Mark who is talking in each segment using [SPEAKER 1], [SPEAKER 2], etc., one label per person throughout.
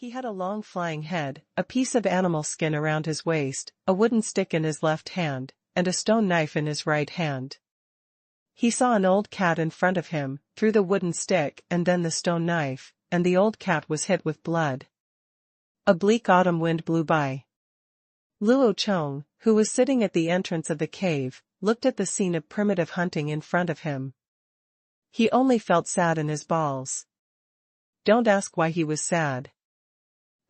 [SPEAKER 1] He had a long flying head, a piece of animal skin around his waist, a wooden stick in his left hand, and a stone knife in his right hand. He saw an old cat in front of him, threw the wooden stick and then the stone knife, and the old cat was hit with blood. A bleak autumn wind blew by. Luo Chong, who was sitting at the entrance of the cave, looked at the scene of primitive hunting in front of him. He only felt sad in his balls. Don't ask why he was sad.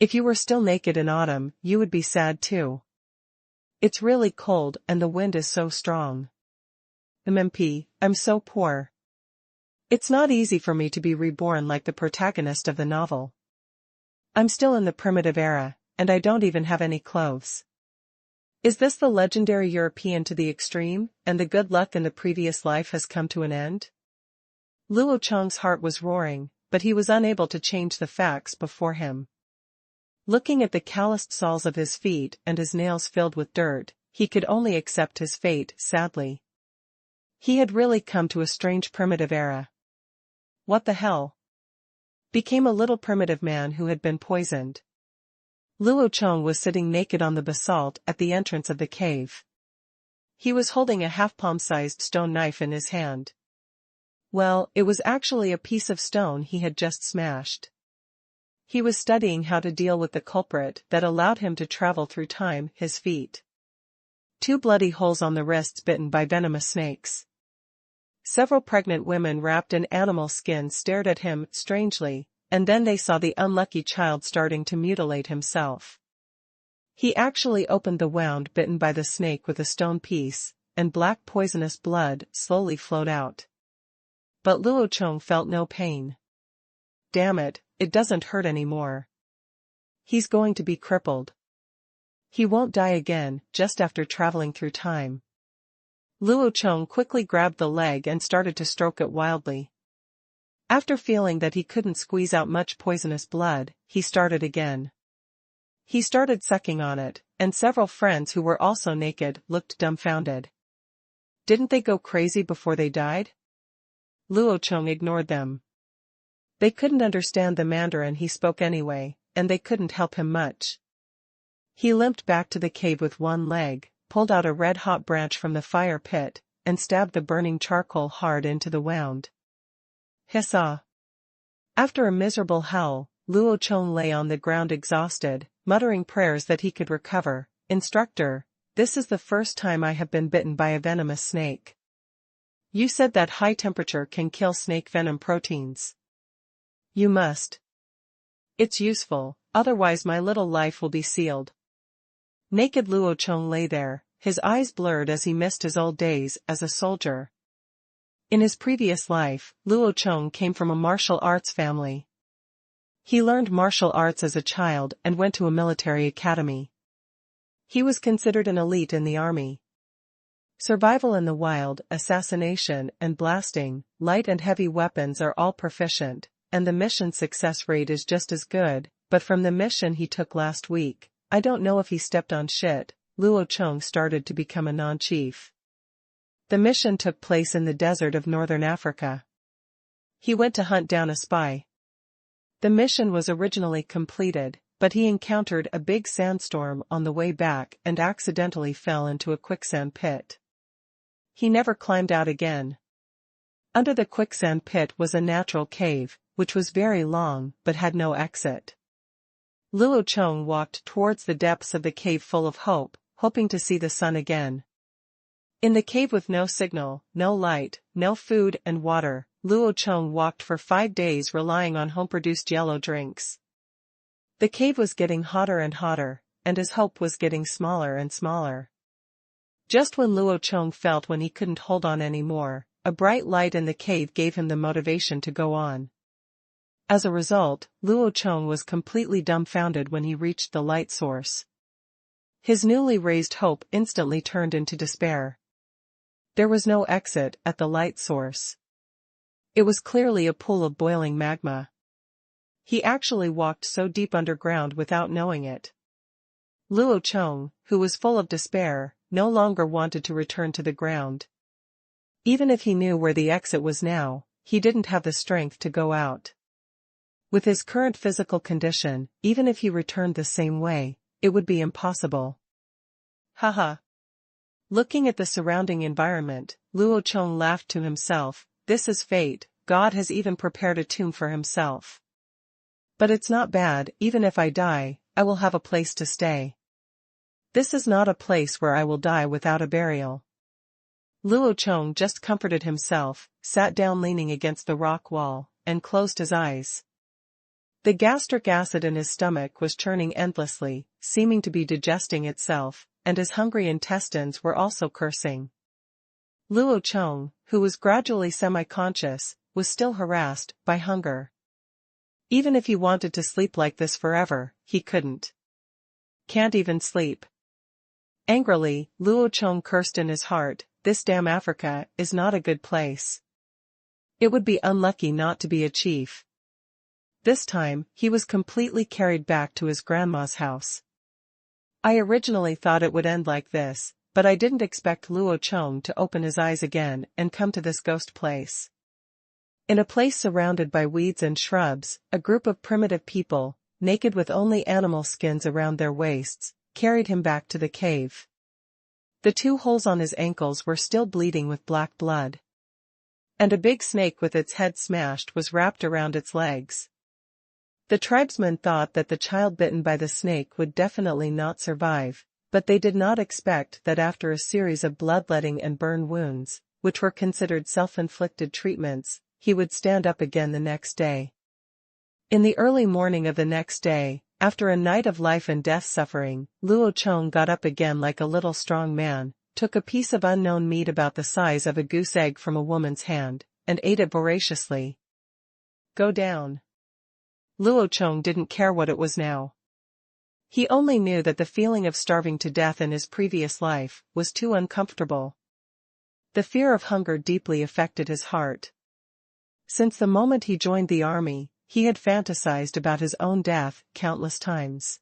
[SPEAKER 1] If you were still naked in autumn, you would be sad too. It's really cold and the wind is so strong. MMP, I'm so poor. It's not easy for me to be reborn like the protagonist of the novel. I'm still in the primitive era, and I don't even have any clothes. Is this the legendary European to the extreme, and the good luck in the previous life has come to an end? Luo Chong's heart was roaring, but he was unable to change the facts before him. Looking at the calloused soles of his feet and his nails filled with dirt, he could only accept his fate sadly. He had really come to a strange primitive era. What the hell? Became a little primitive man who had been poisoned. Luo Chong was sitting naked on the basalt at the entrance of the cave. He was holding a half-palm-sized stone knife in his hand. Well, it was actually a piece of stone he had just smashed. He was studying how to deal with the culprit that allowed him to travel through time, his feet. 2 bloody holes on the wrists bitten by venomous snakes. Several pregnant women wrapped in animal skin stared at him strangely, and then they saw the unlucky child starting to mutilate himself. He actually opened the wound bitten by the snake with a stone piece, and black poisonous blood slowly flowed out. But Luo Chong felt no pain. Damn it, it doesn't hurt anymore. He's going to be crippled. He won't die again, just after traveling through time. Luo Chong quickly grabbed the leg and started to stroke it wildly. After feeling that he couldn't squeeze out much poisonous blood, he started again. He started sucking on it, and several friends who were also naked looked dumbfounded. Didn't they go crazy before they died? Luo Chong ignored them. They couldn't understand the Mandarin he spoke anyway, and they couldn't help him much. He limped back to the cave with one leg, pulled out a red-hot branch from the fire pit, and stabbed the burning charcoal hard into the wound. Hissa! After a miserable howl, Luo Chong lay on the ground exhausted, muttering prayers that he could recover. Instructor, this is the first time I have been bitten by a venomous snake. You said that high temperature can kill snake venom proteins. You must. It's useful, otherwise my little life will be sealed. Naked Luo Chong lay there, his eyes blurred as he missed his old days as a soldier. In his previous life, Luo Chong came from a martial arts family. He learned martial arts as a child and went to a military academy. He was considered an elite in the army. Survival in the wild, assassination and blasting, light and heavy weapons are all proficient, and the mission success rate is just as good, but from the mission he took last week, I don't know if he stepped on shit. Luo Chong started to become a non-chief. The mission took place in the desert of northern Africa. He went to hunt down a spy. The mission was originally completed, but he encountered a big sandstorm on the way back and accidentally fell into a quicksand pit. He never climbed out again. Under the quicksand pit was a natural cave, which was very long but had no exit. Luo Chong walked towards the depths of the cave full of hope, hoping to see the sun again. In the cave with no signal, no light, no food and water, Luo Chong walked for 5 days relying on home-produced yellow drinks. The cave was getting hotter and hotter, and his hope was getting smaller and smaller. Just when Luo Chong felt when he couldn't hold on anymore, a bright light in the cave gave him the motivation to go on. As a result, Luo Chong was completely dumbfounded when he reached the light source. His newly raised hope instantly turned into despair. There was no exit at the light source. It was clearly a pool of boiling magma. He actually walked so deep underground without knowing it. Luo Chong, who was full of despair, no longer wanted to return to the ground. Even if he knew where the exit was now, he didn't have the strength to go out. With his current physical condition, even if he returned the same way, it would be impossible. Haha. Looking at the surrounding environment, Luo Chong laughed to himself. This is fate, God has even prepared a tomb for himself. But it's not bad, even if I die, I will have a place to stay. This is not a place where I will die without a burial. Luo Chong just comforted himself, sat down leaning against the rock wall, and closed his eyes. The gastric acid in his stomach was churning endlessly, seeming to be digesting itself, and his hungry intestines were also cursing. Luo Chong, who was gradually semi-conscious, was still harassed by hunger. Even if he wanted to sleep like this forever, he couldn't. Can't even sleep. Angrily, Luo Chong cursed in his heart, this damn Africa is not a good place. It would be unlucky not to be a chief. This time, he was completely carried back to his grandma's house. I originally thought it would end like this, but I didn't expect Luo Chong to open his eyes again and come to this ghost place. In a place surrounded by weeds and shrubs, a group of primitive people, naked with only animal skins around their waists, carried him back to the cave. The 2 holes on his ankles were still bleeding with black blood. And a big snake with its head smashed was wrapped around its legs. The tribesmen thought that the child bitten by the snake would definitely not survive, but they did not expect that after a series of bloodletting and burn wounds, which were considered self-inflicted treatments, he would stand up again the next day. In the early morning of the next day, after a night of life and death suffering, Luo Chong got up again like a little strong man, took a piece of unknown meat about the size of a goose egg from a woman's hand, and ate it voraciously. Go down. Luo Chong didn't care what it was now. He only knew that the feeling of starving to death in his previous life was too uncomfortable. The fear of hunger deeply affected his heart. Since the moment he joined the army, he had fantasized about his own death countless times.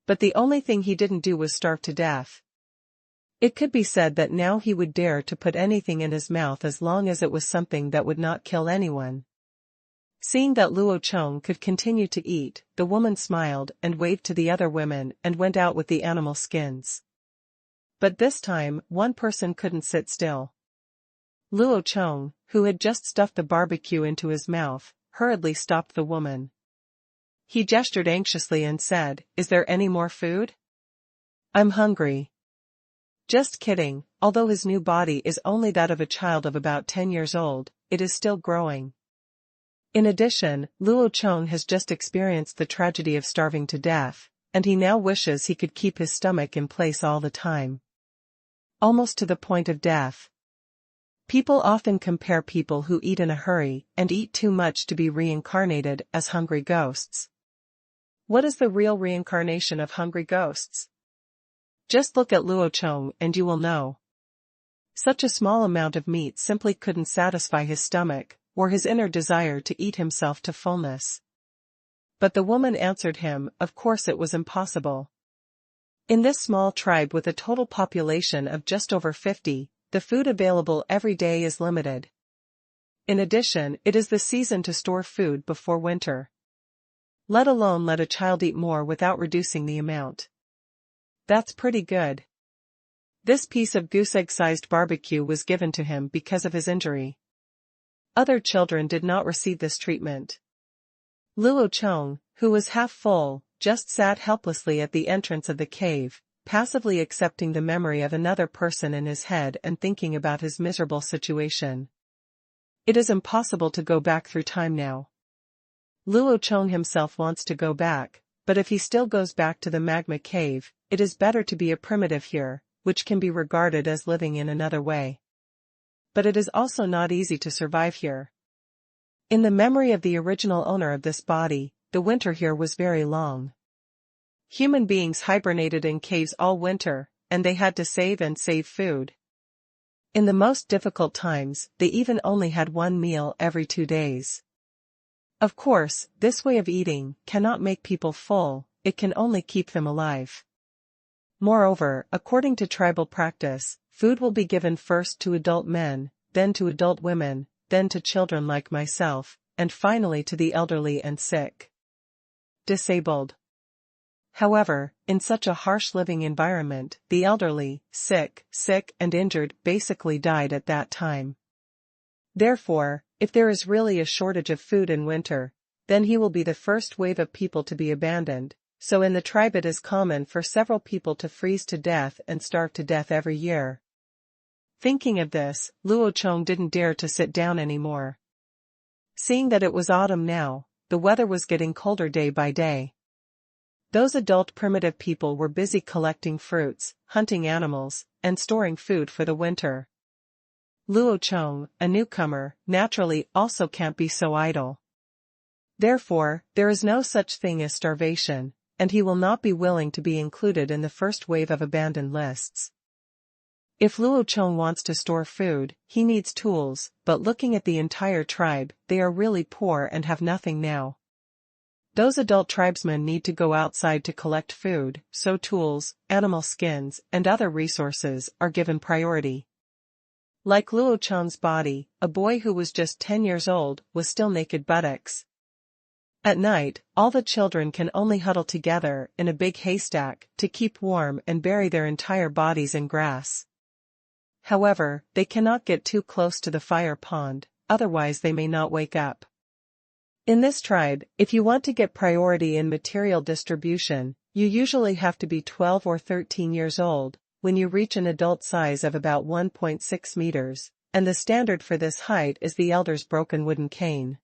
[SPEAKER 1] But the only thing he didn't do was starve to death. It could be said that now he would dare to put anything in his mouth as long as it was something that would not kill anyone. Seeing that Luo Chong could continue to eat, the woman smiled and waved to the other women and went out with the animal skins. But this time, one person couldn't sit still. Luo Chong, who had just stuffed the barbecue into his mouth, hurriedly stopped the woman. He gestured anxiously and said, "Is there any more food? I'm hungry." Just kidding, although his new body is only that of a child of about 10 years old, it is still growing. In addition, Luo Chong has just experienced the tragedy of starving to death, and he now wishes he could keep his stomach in place all the time. Almost to the point of death. People often compare people who eat in a hurry and eat too much to be reincarnated as hungry ghosts. What is the real reincarnation of hungry ghosts? Just look at Luo Chong and you will know. Such a small amount of meat simply couldn't satisfy his stomach, or his inner desire to eat himself to fullness. But the woman answered him, of course it was impossible. In this small tribe with a total population of just over 50, the food available every day is limited. In addition, it is the season to store food before winter. Let alone let a child eat more without reducing the amount. That's pretty good. This piece of goose egg-sized barbecue was given to him because of his injury. Other children did not receive this treatment. Luo Chong, who was half full, just sat helplessly at the entrance of the cave, passively accepting the memory of another person in his head and thinking about his miserable situation. It is impossible to go back through time now. Luo Chong himself wants to go back, but if he still goes back to the magma cave, it is better to be a primitive here, which can be regarded as living in another way. But it is also not easy to survive here. In the memory of the original owner of this body, the winter here was very long. Human beings hibernated in caves all winter, and they had to save and save food. In the most difficult times, they even only had one meal every 2 days. Of course, this way of eating cannot make people full, it can only keep them alive. Moreover, according to tribal practice, food will be given first to adult men, then to adult women, then to children like myself, and finally to the elderly and sick. Disabled. However, in such a harsh living environment, the elderly, sick, and injured basically died at that time. Therefore, if there is really a shortage of food in winter, then he will be the first wave of people to be abandoned, so in the tribe it is common for several people to freeze to death and starve to death every year. Thinking of this, Luo Chong didn't dare to sit down anymore. Seeing that it was autumn now, the weather was getting colder day by day. Those adult primitive people were busy collecting fruits, hunting animals, and storing food for the winter. Luo Chong, a newcomer, naturally also can't be so idle. Therefore, there is no such thing as starvation, and he will not be willing to be included in the first wave of abandoned lists. If Luo Chong wants to store food, he needs tools, but looking at the entire tribe, they are really poor and have nothing now. Those adult tribesmen need to go outside to collect food, so tools, animal skins, and other resources are given priority. Like Luo Chong's body, a boy who was just 10 years old was still naked buttocks. At night, all the children can only huddle together in a big haystack to keep warm and bury their entire bodies in grass. However, they cannot get too close to the fire pond, otherwise they may not wake up. In this tribe, if you want to get priority in material distribution, you usually have to be 12 or 13 years old, when you reach an adult size of about 1.6 meters, and the standard for this height is the elder's broken wooden cane.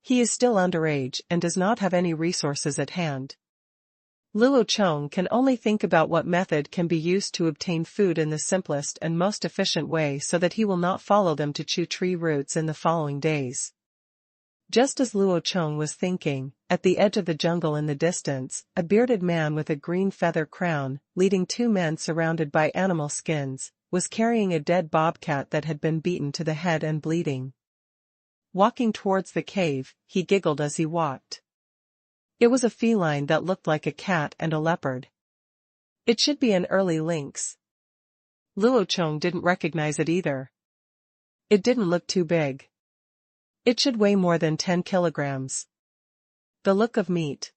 [SPEAKER 1] He is still underage and does not have any resources at hand. Luo Chong can only think about what method can be used to obtain food in the simplest and most efficient way so that he will not follow them to chew tree roots in the following days. Just as Luo Chong was thinking, at the edge of the jungle in the distance, a bearded man with a green feather crown, leading two men surrounded by animal skins, was carrying a dead bobcat that had been beaten to the head and bleeding. Walking towards the cave, he giggled as he walked. It was a feline that looked like a cat and a leopard. It should be an early lynx. Luo Chong didn't recognize it either. It didn't look too big. It should weigh more than 10 kilograms. The look of meat.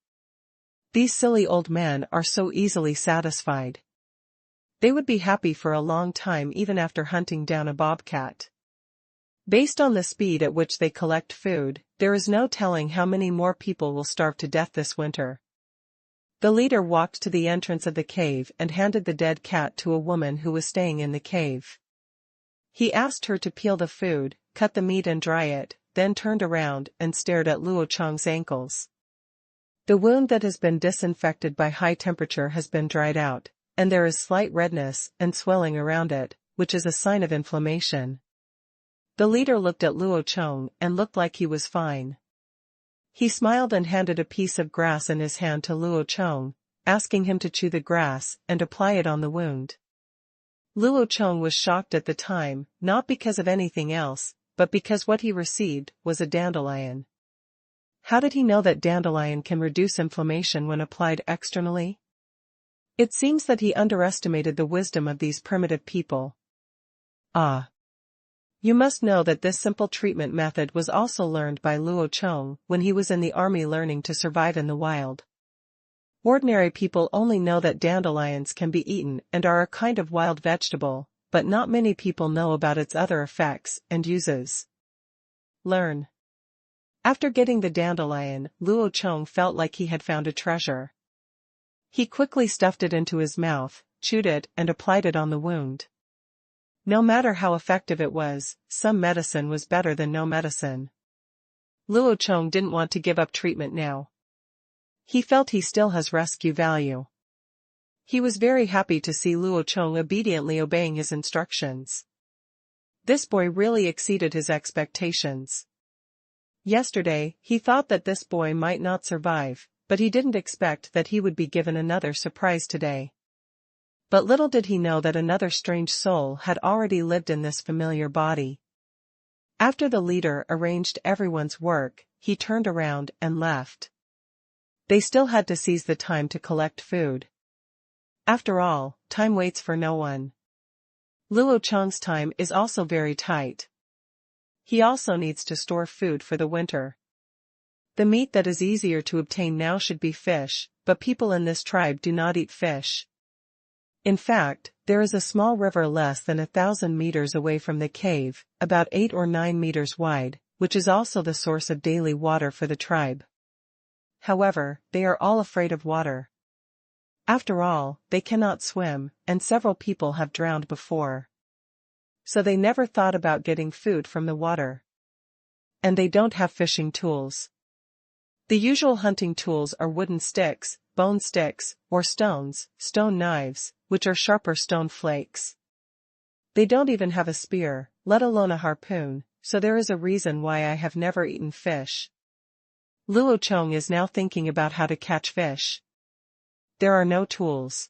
[SPEAKER 1] These silly old men are so easily satisfied. They would be happy for a long time even after hunting down a bobcat. Based on the speed at which they collect food, there is no telling how many more people will starve to death this winter. The leader walked to the entrance of the cave and handed the dead cat to a woman who was staying in the cave. He asked her to peel the food, cut the meat and dry it, then turned around and stared at Luo Chong's ankles. The wound that has been disinfected by high temperature has been dried out, and there is slight redness and swelling around it, which is a sign of inflammation. The leader looked at Luo Chong and looked like he was fine. He smiled and handed a piece of grass in his hand to Luo Chong, asking him to chew the grass and apply it on the wound. Luo Chong was shocked at the time, not because of anything else, but because what he received was a dandelion. How did he know that dandelion can reduce inflammation when applied externally? It seems that he underestimated the wisdom of these primitive people. Ah! You must know that this simple treatment method was also learned by Luo Chong when he was in the army learning to survive in the wild. Ordinary people only know that dandelions can be eaten and are a kind of wild vegetable, but not many people know about its other effects and uses. Learn. After getting the dandelion, Luo Chong felt like he had found a treasure. He quickly stuffed it into his mouth, chewed it and applied it on the wound. No matter how effective it was, some medicine was better than no medicine. Luo Chong didn't want to give up treatment now. He felt he still has rescue value. He was very happy to see Luo Chong obediently obeying his instructions. This boy really exceeded his expectations. Yesterday, he thought that this boy might not survive, but he didn't expect that he would be given another surprise today. But little did he know that another strange soul had already lived in this familiar body. After the leader arranged everyone's work, he turned around and left. They still had to seize the time to collect food. After all, time waits for no one. Luo Chong's time is also very tight. He also needs to store food for the winter. The meat that is easier to obtain now should be fish, but people in this tribe do not eat fish. In fact, there is a small river less than 1,000 meters away from the cave, about 8 or 9 meters wide, which is also the source of daily water for the tribe. However, they are all afraid of water. After all, they cannot swim, and several people have drowned before. So they never thought about getting food from the water. And they don't have fishing tools. The usual hunting tools are wooden sticks, bone sticks, or stones, stone knives, which are sharper stone flakes. They don't even have a spear, let alone a harpoon, so there is a reason why I have never eaten fish. Luo Chong is now thinking about how to catch fish. There are no tools.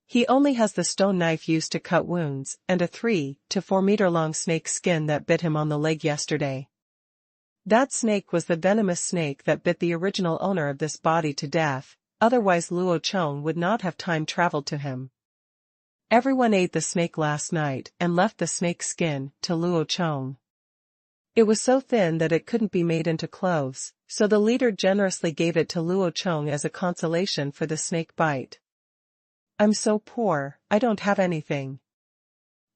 [SPEAKER 1] He only has the stone knife used to cut wounds, and a 3 to 4 meter long snake skin that bit him on the leg yesterday. That snake was the venomous snake that bit the original owner of this body to death, otherwise Luo Chong would not have time traveled to him. Everyone ate the snake last night and left the snake skin to Luo Chong. It was so thin that it couldn't be made into clothes, so the leader generously gave it to Luo Chong as a consolation for the snake bite. I'm so poor, I don't have anything.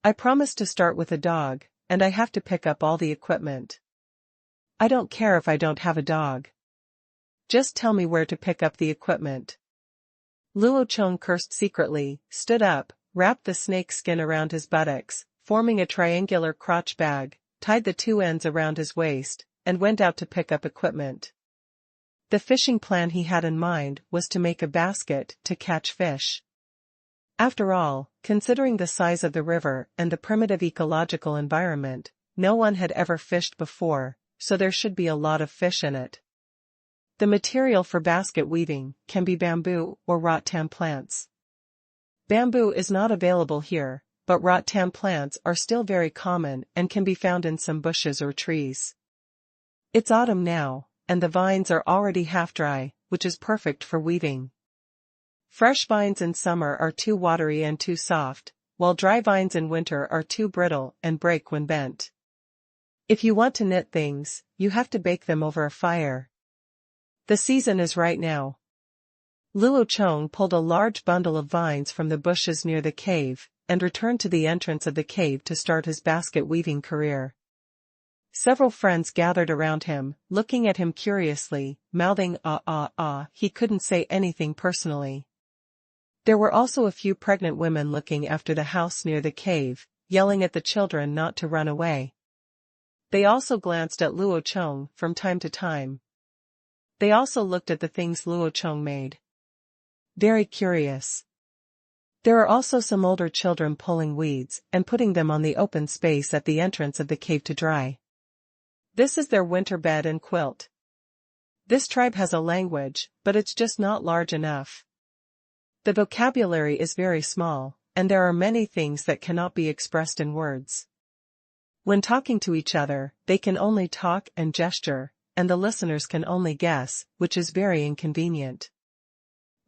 [SPEAKER 1] I promised to start with a dog, and I have to pick up all the equipment. I don't care if I don't have a dog. Just tell me where to pick up the equipment. Luo Chong cursed secretly, stood up, wrapped the snake skin around his buttocks, forming a triangular crotch bag, tied the 2 ends around his waist, and went out to pick up equipment. The fishing plan he had in mind was to make a basket to catch fish. After all, considering the size of the river and the primitive ecological environment, no one had ever fished before, so there should be a lot of fish in it. The material for basket weaving can be bamboo or rattan plants. Bamboo is not available here, but rattan plants are still very common and can be found in some bushes or trees. It's autumn now, and the vines are already half dry, which is perfect for weaving. Fresh vines in summer are too watery and too soft, while dry vines in winter are too brittle and break when bent. If you want to knit things, you have to bake them over a fire. The season is right now. Luo Chong pulled a large bundle of vines from the bushes near the cave, and returned to the entrance of the cave to start his basket weaving career. Several friends gathered around him, looking at him curiously, mouthing he couldn't say anything personally. There were also a few pregnant women looking after the house near the cave, yelling at the children not to run away. They also glanced at Luo Chong from time to time. They also looked at the things Luo Chong made. Very curious. There are also some older children pulling weeds and putting them on the open space at the entrance of the cave to dry. This is their winter bed and quilt. This tribe has a language, but it's just not large enough. The vocabulary is very small, and there are many things that cannot be expressed in words. When talking to each other, they can only talk and gesture, and the listeners can only guess, which is very inconvenient.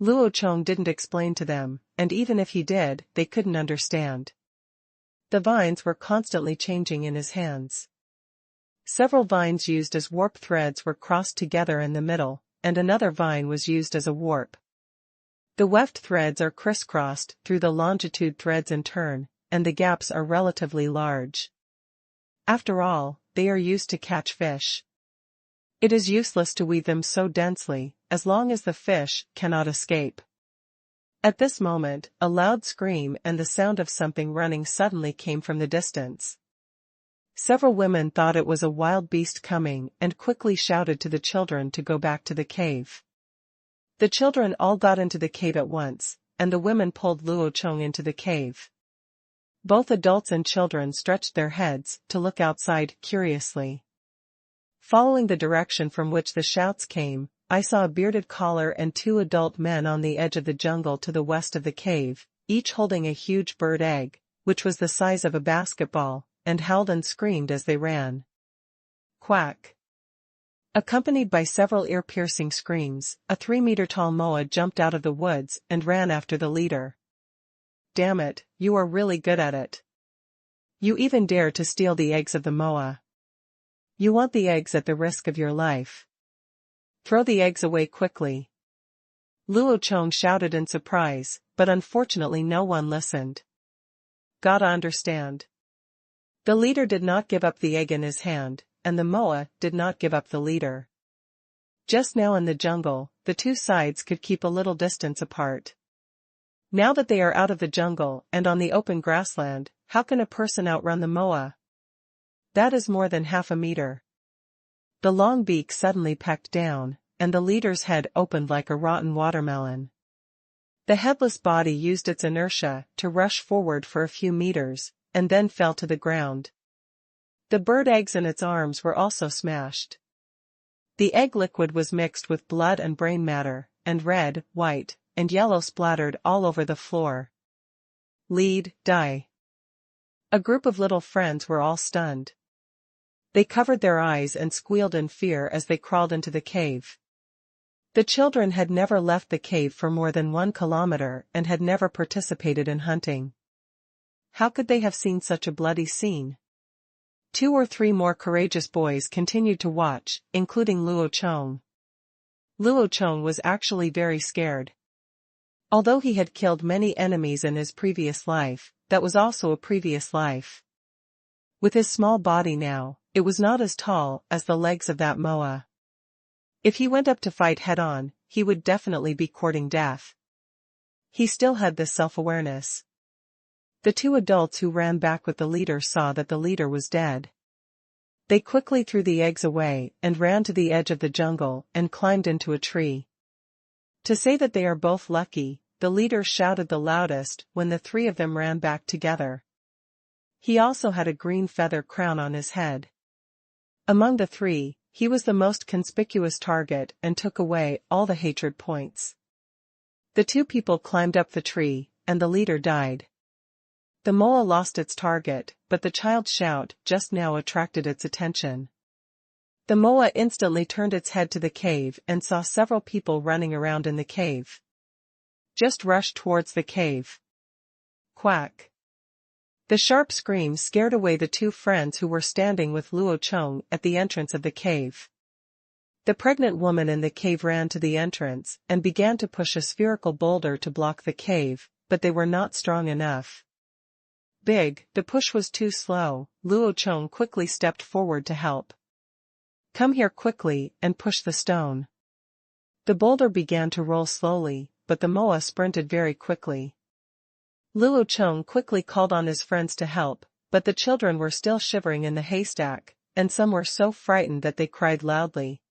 [SPEAKER 1] Luo Chong didn't explain to them, and even if he did, they couldn't understand. The vines were constantly changing in his hands. Several vines used as warp threads were crossed together in the middle, and another vine was used as a warp. The weft threads are crisscrossed through the longitude threads in turn, and the gaps are relatively large. After all, they are used to catch fish. It is useless to weave them so densely, as long as the fish cannot escape. At this moment, a loud scream and the sound of something running suddenly came from the distance. Several women thought it was a wild beast coming and quickly shouted to the children to go back to the cave. The children all got into the cave at once, and the women pulled Luo Chong into the cave. Both adults and children stretched their heads to look outside curiously. Following the direction from which the shouts came, I saw a bearded collar and 2 adult men on the edge of the jungle to the west of the cave, each holding a huge bird egg, which was the size of a basketball, and howled and screamed as they ran. Quack! Accompanied by several ear-piercing screams, a 3-meter-tall moa jumped out of the woods and ran after the leader. Damn it, you are really good at it. You even dare to steal the eggs of the moa. You want the eggs at the risk of your life. Throw the eggs away quickly. Luo Chong shouted in surprise, but unfortunately no one listened. Gotta understand. The leader did not give up the egg in his hand, and the moa did not give up the leader. Just now in the jungle, the two sides could keep a little distance apart. Now that they are out of the jungle and on the open grassland, how can a person outrun the moa? That is more than half a meter. The long beak suddenly pecked down, and the leader's head opened like a rotten watermelon. The headless body used its inertia to rush forward for a few meters, and then fell to the ground. The bird eggs in its arms were also smashed. The egg liquid was mixed with blood and brain matter, and red, white, and yellow splattered all over the floor. Lead, die. A group of little friends were all stunned. They covered their eyes and squealed in fear as they crawled into the cave. The children had never left the cave for more than 1 kilometer and had never participated in hunting. How could they have seen such a bloody scene? 2 or 3 more courageous boys continued to watch, including Luo Chong. Luo Chong was actually very scared. Although he had killed many enemies in his previous life, that was also a previous life. With his small body now, it was not as tall as the legs of that moa. If he went up to fight head-on, he would definitely be courting death. He still had this self-awareness. The 2 adults who ran back with the leader saw that the leader was dead. They quickly threw the eggs away and ran to the edge of the jungle and climbed into a tree. To say that they are both lucky, the leader shouted the loudest when the 3 of them ran back together. He also had a green feather crown on his head. Among the 3, he was the most conspicuous target and took away all the hatred points. The 2 people climbed up the tree, and the leader died. The moa lost its target, but the child's shout just now attracted its attention. The moa instantly turned its head to the cave and saw several people running around in the cave. Just rushed towards the cave. Quack. The sharp scream scared away the 2 friends who were standing with Luo Chong at the entrance of the cave. The pregnant woman in the cave ran to the entrance and began to push a spherical boulder to block the cave, but they were not strong enough. The push was too slow. Luo Chong quickly stepped forward to help. Come here quickly and push the stone. The boulder began to roll slowly, but the moa sprinted very quickly. Luo Chong quickly called on his friends to help, but the children were still shivering in the haystack, and some were so frightened that they cried loudly.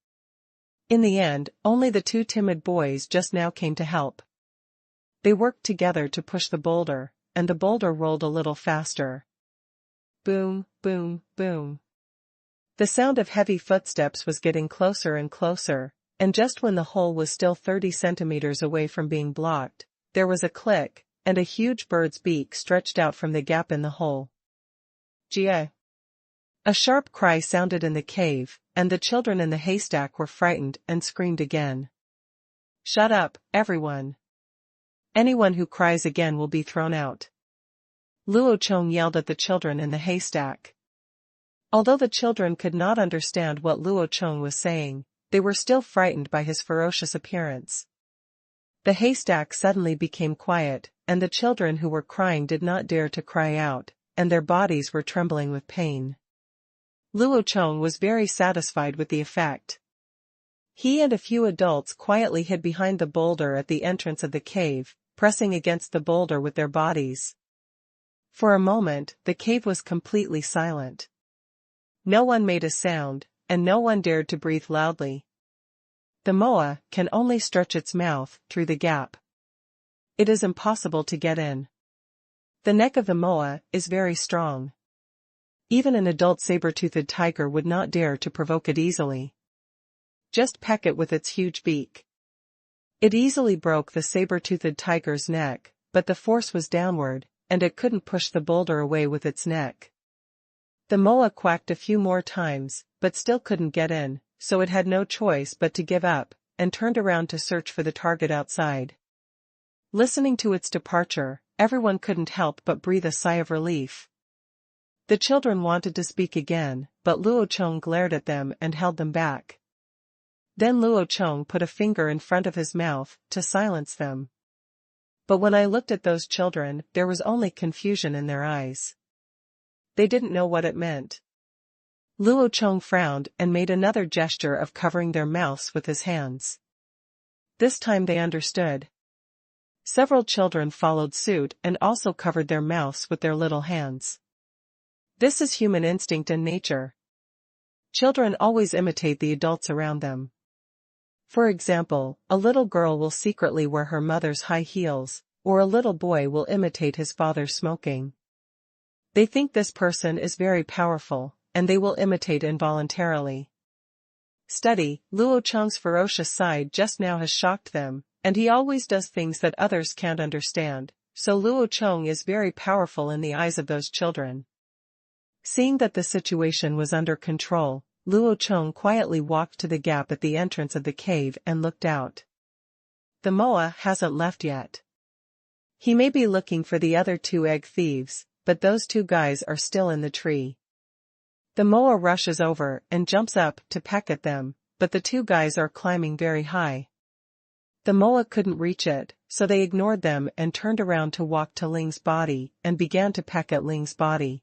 [SPEAKER 1] In the end, only the 2 timid boys just now came to help. They worked together to push the boulder, and the boulder rolled a little faster. Boom, boom, boom. The sound of heavy footsteps was getting closer and closer, and just when the hole was still 30 centimeters away from being blocked, there was a click, and a huge bird's beak stretched out from the gap in the hole. Jia! A sharp cry sounded in the cave, and the children in the haystack were frightened and screamed again. Shut up, everyone. Anyone who cries again will be thrown out. Luo Chong yelled at the children in the haystack. Although the children could not understand what Luo Chong was saying, they were still frightened by his ferocious appearance. The haystack suddenly became quiet, and the children who were crying did not dare to cry out, and their bodies were trembling with pain. Luo Chong was very satisfied with the effect. He and a few adults quietly hid behind the boulder at the entrance of the cave, pressing against the boulder with their bodies. For a moment, the cave was completely silent. No one made a sound, and no one dared to breathe loudly. The moa can only stretch its mouth through the gap. It is impossible to get in. The neck of the moa is very strong. Even an adult saber-toothed tiger would not dare to provoke it easily. Just peck it with its huge beak. It easily broke the saber-toothed tiger's neck, but the force was downward, and it couldn't push the boulder away with its neck. The moa quacked a few more times, but still couldn't get in, so it had no choice but to give up, and turned around to search for the target outside. Listening to its departure, everyone couldn't help but breathe a sigh of relief. The children wanted to speak again, but Luo Chong glared at them and held them back. Then Luo Chong put a finger in front of his mouth to silence them. But when I looked at those children, there was only confusion in their eyes. They didn't know what it meant. Luo Chong frowned and made another gesture of covering their mouths with his hands. This time they understood. Several children followed suit and also covered their mouths with their little hands. This is human instinct and nature. Children always imitate the adults around them. For example, a little girl will secretly wear her mother's high heels, or a little boy will imitate his father smoking. They think this person is very powerful, and they will imitate involuntarily. Study, Luo Chong's ferocious side just now has shocked them, and he always does things that others can't understand, so Luo Chong is very powerful in the eyes of those children. Seeing that the situation was under control, Luo Chong quietly walked to the gap at the entrance of the cave and looked out. The Moa hasn't left yet. He may be looking for the other two egg thieves, but those two guys are still in the tree. The Moa rushes over and jumps up to peck at them, but the two guys are climbing very high. The Moa couldn't reach it, so they ignored them and turned around to walk to Ling's body and began to peck at Ling's body.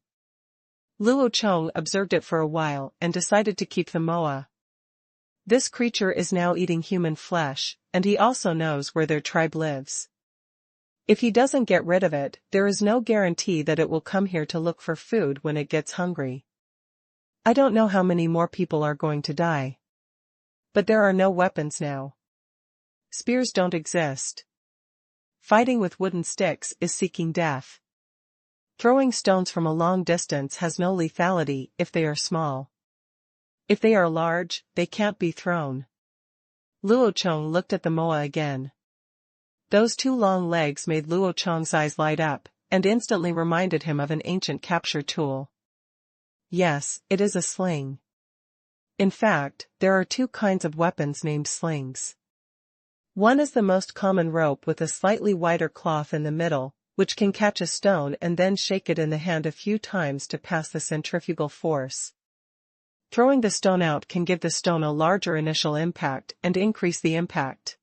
[SPEAKER 1] Luo Chong observed it for a while and decided to keep the Moa. This creature is now eating human flesh, and he also knows where their tribe lives. If he doesn't get rid of it, there is no guarantee that it will come here to look for food when it gets hungry. I don't know how many more people are going to die. But there are no weapons now. Spears don't exist. Fighting with wooden sticks is seeking death. Throwing stones from a long distance has no lethality if they are small. If they are large, they can't be thrown. Luo Chong looked at the Moa again. Those two long legs made Luo Chong's eyes light up, and instantly reminded him of an ancient capture tool. Yes, it is a sling. In fact, there are two kinds of weapons named slings. One is the most common rope with a slightly wider cloth in the middle, which can catch a stone and then shake it in the hand a few times to pass the centrifugal force. Throwing the stone out can give the stone a larger initial impact and increase the impact.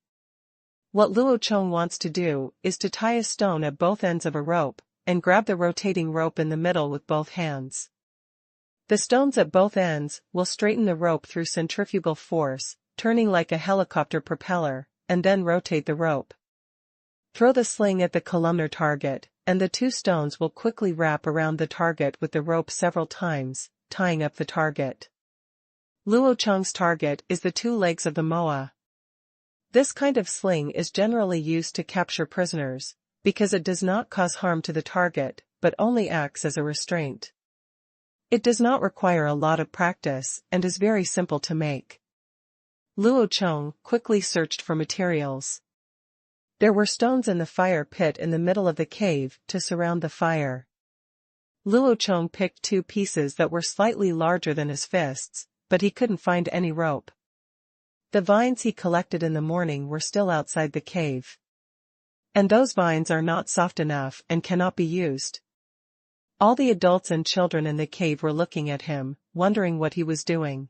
[SPEAKER 1] What Luo Chong wants to do is to tie a stone at both ends of a rope, and grab the rotating rope in the middle with both hands. The stones at both ends will straighten the rope through centrifugal force, turning like a helicopter propeller, and then rotate the rope. Throw the sling at the columnar target, and the two stones will quickly wrap around the target with the rope several times, tying up the target. Luo Chong's target is the two legs of the Moa. This kind of sling is generally used to capture prisoners, because it does not cause harm to the target, but only acts as a restraint. It does not require a lot of practice, and is very simple to make. Luo Chong quickly searched for materials. There were stones in the fire pit in the middle of the cave to surround the fire. Luo Chong picked two pieces that were slightly larger than his fists, but he couldn't find any rope. The vines he collected in the morning were still outside the cave. And those vines are not soft enough and cannot be used. All the adults and children in the cave were looking at him, wondering what he was doing.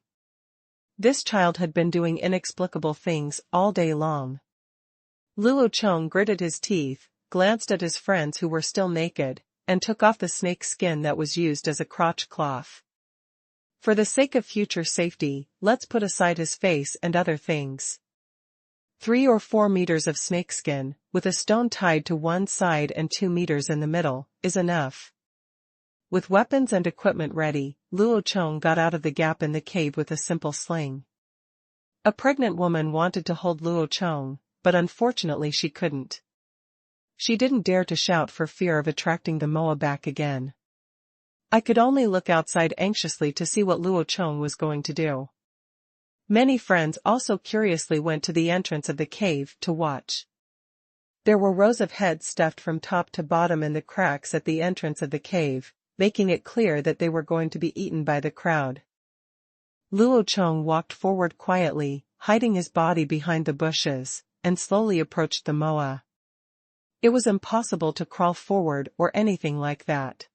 [SPEAKER 1] This child had been doing inexplicable things all day long. Luo Chong gritted his teeth, glanced at his friends who were still naked, and took off the snake skin that was used as a crotch cloth. For the sake of future safety, let's put aside his face and other things. 3 or 4 meters of snakeskin, with a stone tied to one side and 2 meters in the middle, is enough. With weapons and equipment ready, Luo Chong got out of the gap in the cave with a simple sling. A pregnant woman wanted to hold Luo Chong, but unfortunately she couldn't. She didn't dare to shout for fear of attracting the Moa back again. I could only look outside anxiously to see what Luo Chong was going to do. Many friends also curiously went to the entrance of the cave to watch. There were rows of heads stuffed from top to bottom in the cracks at the entrance of the cave, making it clear that they were going to be eaten by the crowd. Luo Chong walked forward quietly, hiding his body behind the bushes, and slowly approached the Moa. It was impossible to crawl forward or anything like that.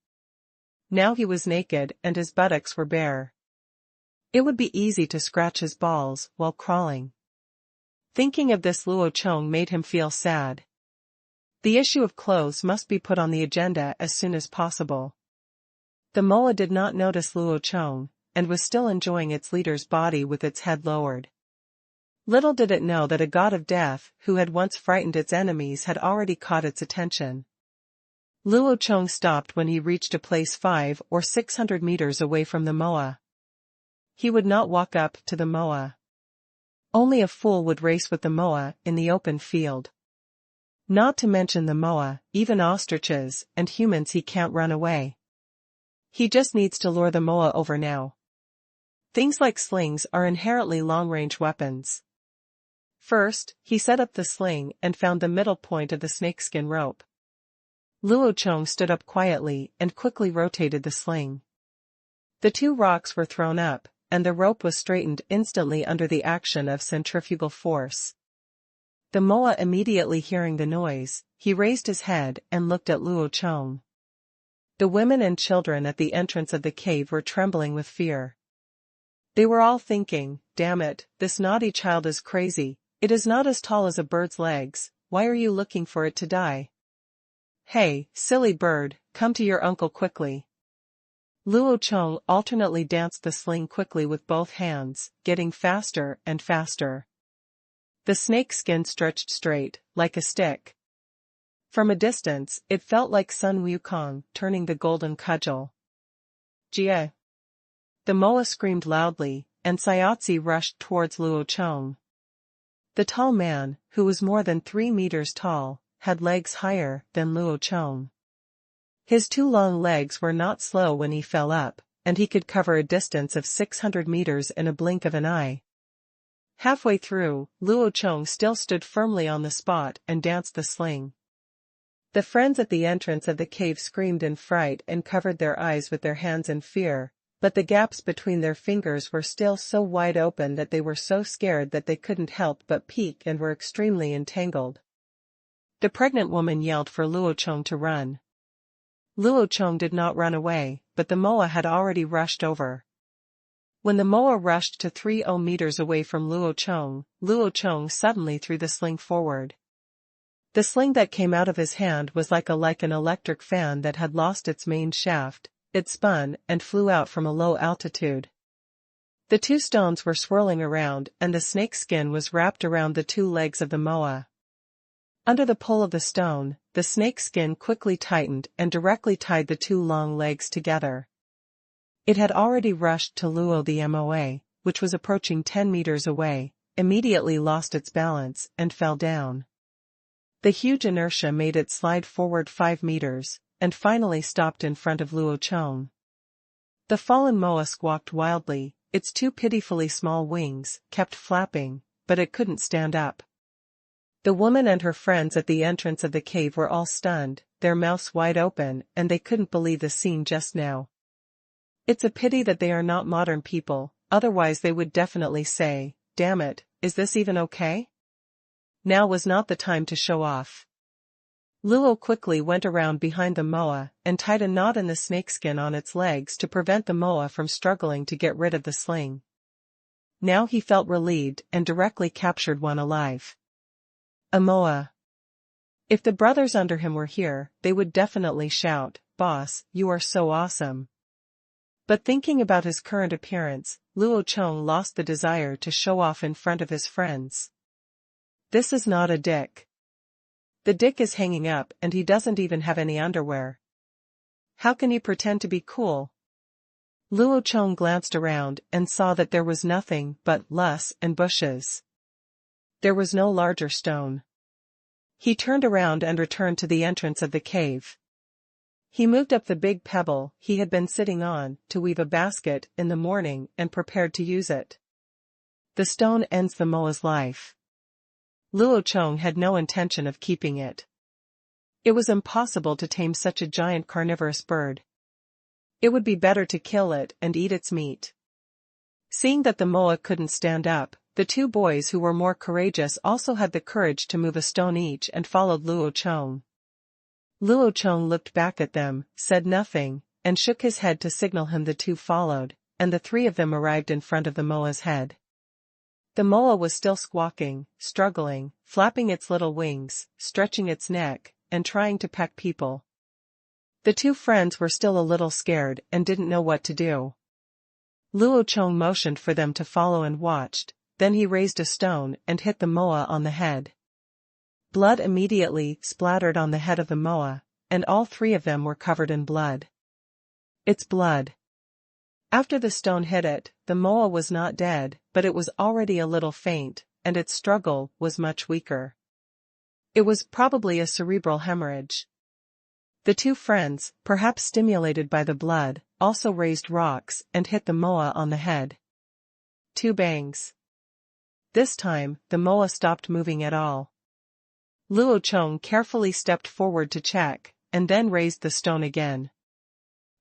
[SPEAKER 1] Now he was naked and his buttocks were bare. It would be easy to scratch his balls while crawling. Thinking of this, Luo Chong made him feel sad. The issue of clothes must be put on the agenda as soon as possible. The moa did not notice Luo Chong, and was still enjoying its leader's body with its head lowered. Little did it know that a god of death, who had once frightened its enemies, had already caught its attention. Luo Chong stopped when he reached a place 500 or 600 meters away from the moa. He would not walk up to the moa. Only a fool would race with the moa in the open field. Not to mention the moa, even ostriches and humans he can't run away. He just needs to lure the moa over now. Things like slings are inherently long-range weapons. First, he set up the sling and found the middle point of the snakeskin rope. Luo Chong stood up quietly and quickly rotated the sling. The two rocks were thrown up, and the rope was straightened instantly under the action of centrifugal force. The moa, immediately hearing the noise, he raised his head and looked at Luo Chong. The women and children at the entrance of the cave were trembling with fear. They were all thinking, "Damn it, this naughty child is crazy. It is not as tall as a bird's legs. Why are you looking for it to die? Hey, silly bird, come to your uncle quickly." Luo Chong alternately danced the sling quickly with both hands, getting faster and faster. The snake skin stretched straight, like a stick. From a distance, it felt like Sun Wukong turning the golden cudgel. Jia! The moa screamed loudly, and Sayatsi rushed towards Luo Chong. The tall man, who was more than 3 meters tall, had legs higher than Luo Chong. His 2 long legs were not slow when he fell up, and he could cover a distance of 600 meters in a blink of an eye. Halfway through, Luo Chong still stood firmly on the spot and danced the sling. The friends at the entrance of the cave screamed in fright and covered their eyes with their hands in fear, but the gaps between their fingers were still so wide open that they were so scared that they couldn't help but peek and were extremely entangled. The pregnant woman yelled for Luo Chong to run. Luo Chong did not run away, but the moa had already rushed over. When the moa rushed to 30 meters away from Luo Chong suddenly threw the sling forward. The sling that came out of his hand was like an electric fan that had lost its main shaft. It spun and flew out from a low altitude. The 2 stones were swirling around, and the snake skin was wrapped around the 2 legs of the moa. Under the pull of the stone, the snake skin quickly tightened and directly tied the 2 long legs together. It had already rushed to Luo the moa, which was approaching 10 meters away, immediately lost its balance and fell down. The huge inertia made it slide forward 5 meters, and finally stopped in front of Luo Chong. The fallen moa squawked wildly, its 2 pitifully small wings kept flapping, but it couldn't stand up. The woman and her friends at the entrance of the cave were all stunned, their mouths wide open, and they couldn't believe the scene just now. It's a pity that they are not modern people, otherwise they would definitely say, "Damn it, is this even okay?" Now was not the time to show off. Luo quickly went around behind the moa and tied a knot in the snakeskin on its legs to prevent the moa from struggling to get rid of the sling. Now he felt relieved and directly captured one alive. A moa. If the brothers under him were here, they would definitely shout, "Boss, you are so awesome." But thinking about his current appearance, Luo Chong lost the desire to show off in front of his friends. This is not a dick. The dick is hanging up and he doesn't even have any underwear. How can he pretend to be cool? Luo Chong glanced around and saw that there was nothing but moss and bushes. There was no larger stone. He turned around and returned to the entrance of the cave. He moved up the big pebble he had been sitting on to weave a basket in the morning and prepared to use it. The stone ends the moa's life. Luo Chong had no intention of keeping it. It was impossible to tame such a giant carnivorous bird. It would be better to kill it and eat its meat. Seeing that the moa couldn't stand up, the 2 boys who were more courageous also had the courage to move a stone each and followed Luo Chong. Luo Chong looked back at them, said nothing, and shook his head to signal him. The 2 followed, and the three of them arrived in front of the moa's head. The moa was still squawking, struggling, flapping its little wings, stretching its neck, and trying to peck people. The two friends were still a little scared and didn't know what to do. Luo Chong motioned for them to follow and watched, then he raised a stone and hit the moa on the head. Blood immediately splattered on the head of the moa, and all three of them were covered in blood. It's blood. After the stone hit it, the moa was not dead, but it was already a little faint, and its struggle was much weaker. It was probably a cerebral hemorrhage. The two friends, perhaps stimulated by the blood, also raised rocks and hit the moa on the head. 2 bangs. This time, the moa stopped moving at all. Luo Chong carefully stepped forward to check, and then raised the stone again.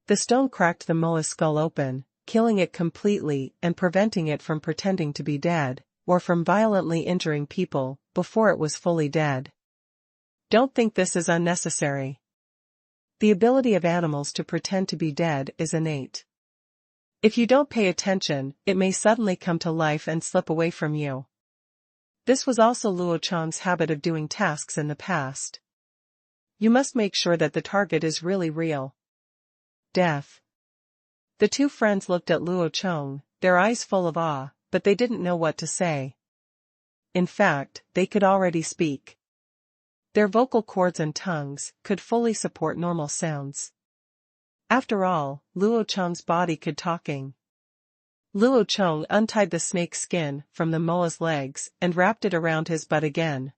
[SPEAKER 1] The stone cracked the moa's skull open, killing it completely and preventing it from pretending to be dead, or from violently injuring people, before it was fully dead. Don't think this is unnecessary. The ability of animals to pretend to be dead is innate. If you don't pay attention, it may suddenly come to life and slip away from you. This was also Luo Chong's habit of doing tasks in the past. You must make sure that the target is really real. Death. The two friends looked at Luo Chong, their eyes full of awe, but they didn't know what to say. In fact, they could already speak. Their vocal cords and tongues could fully support normal sounds. After all, Luo Chong's body could talking. Luo Chong untied the snake skin from the moa's legs and wrapped it around his butt again.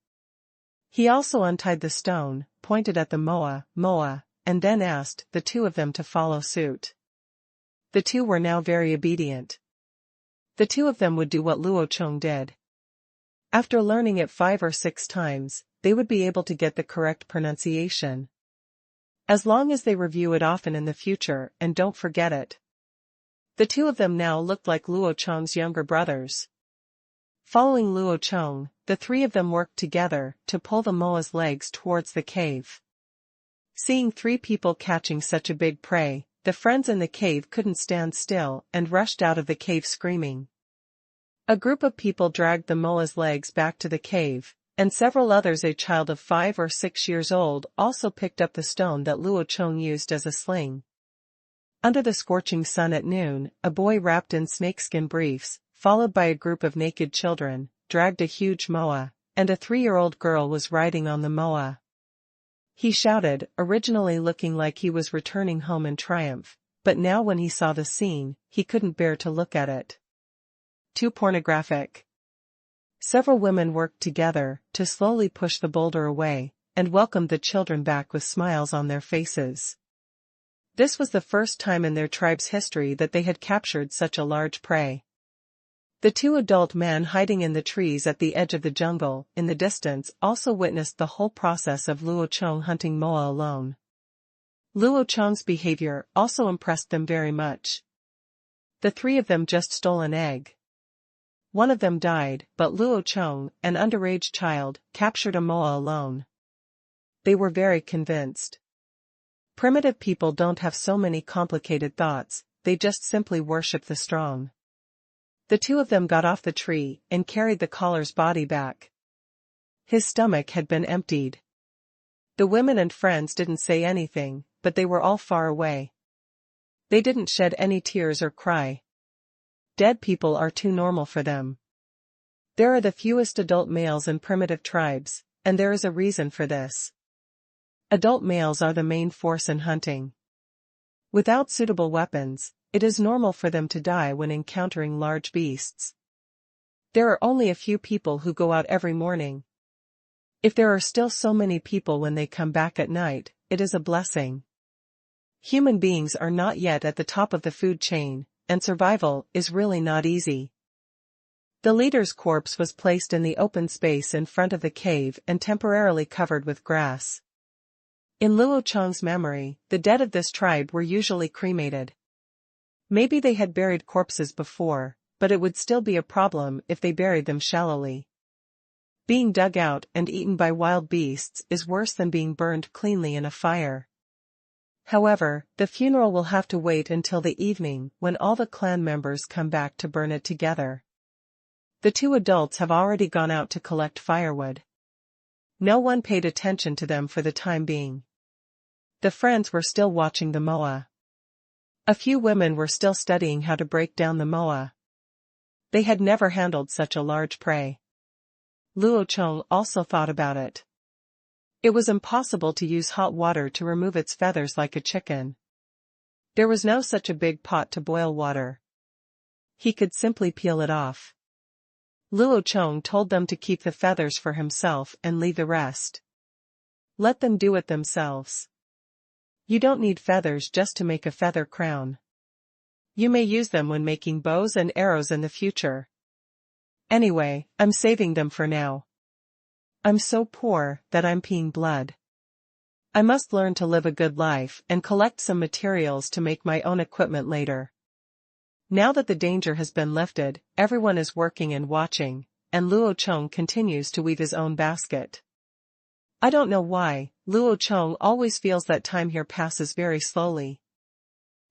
[SPEAKER 1] He also untied the stone, pointed at the moa, and then asked the two of them to follow suit. The two were now very obedient. The two of them would do what Luo Chong did. After learning it 5 or 6 times, they would be able to get the correct pronunciation. As long as they review it often in the future and don't forget it. The two of them now looked like Luo Chong's younger brothers. Following Luo Chong, the three of them worked together to pull the moa's legs towards the cave. Seeing 3 people catching such a big prey, the friends in the cave couldn't stand still and rushed out of the cave screaming. A group of people dragged the moa's legs back to the cave, and several others, a child of 5 or 6 years old, also picked up the stone that Luo Chong used as a sling. Under the scorching sun at noon, a boy wrapped in snakeskin briefs, followed by a group of naked children, dragged a huge moa, and a 3-year-old girl was riding on the moa. He shouted, originally looking like he was returning home in triumph, but now when he saw the scene, he couldn't bear to look at it. Too pornographic. Several women worked together to slowly push the boulder away, and welcomed the children back with smiles on their faces. This was the first time in their tribe's history that they had captured such a large prey. The 2 adult men hiding in the trees at the edge of the jungle, in the distance, also witnessed the whole process of Luo Chong hunting moa alone. Luo Chong's behavior also impressed them very much. The 3 of them just stole an egg. One of them died, but Luo Chong, an underage child, captured a moa alone. They were very convinced. Primitive people don't have so many complicated thoughts, they just simply worship the strong. The 2 of them got off the tree and carried the caller's body back. His stomach had been emptied. The women and friends didn't say anything, but they were all far away. They didn't shed any tears or cry. Dead people are too normal for them. There are the fewest adult males in primitive tribes, and there is a reason for this. Adult males are the main force in hunting. Without suitable weapons, it is normal for them to die when encountering large beasts. There are only a few people who go out every morning. If there are still so many people when they come back at night, it is a blessing. Human beings are not yet at the top of the food chain, and survival is really not easy. The leader's corpse was placed in the open space in front of the cave and temporarily covered with grass. In Luo Chong's memory, the dead of this tribe were usually cremated. Maybe they had buried corpses before, but it would still be a problem if they buried them shallowly. Being dug out and eaten by wild beasts is worse than being burned cleanly in a fire. However, the funeral will have to wait until the evening when all the clan members come back to burn it together. The two adults have already gone out to collect firewood. No one paid attention to them for the time being. The friends were still watching the moa. A few women were still studying how to break down the moa. They had never handled such a large prey. Luo Chong also thought about it. It was impossible to use hot water to remove its feathers like a chicken. There was no such a big pot to boil water. He could simply peel it off. Luo Chong told them to keep the feathers for himself and leave the rest. Let them do it themselves. You don't need feathers just to make a feather crown. You may use them when making bows and arrows in the future. Anyway, I'm saving them for now. I'm so poor that I'm peeing blood. I must learn to live a good life and collect some materials to make my own equipment later. Now that the danger has been lifted, everyone is working and watching, and Luo Chong continues to weave his own basket. I don't know why, Luo Chong always feels that time here passes very slowly.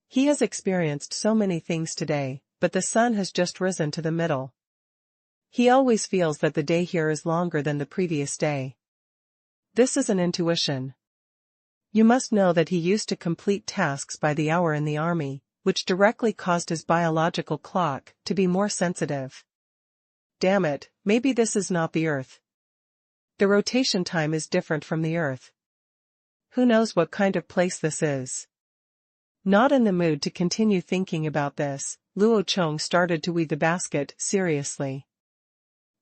[SPEAKER 1] He has experienced so many things today, but the sun has just risen to the middle. He always feels that the day here is longer than the previous day. This is an intuition. You must know that he used to complete tasks by the hour in the army, which directly caused his biological clock to be more sensitive. Damn it, maybe this is not the Earth. The rotation time is different from the Earth. Who knows what kind of place this is? Not in the mood to continue thinking about this, Luo Chong started to weave the basket seriously.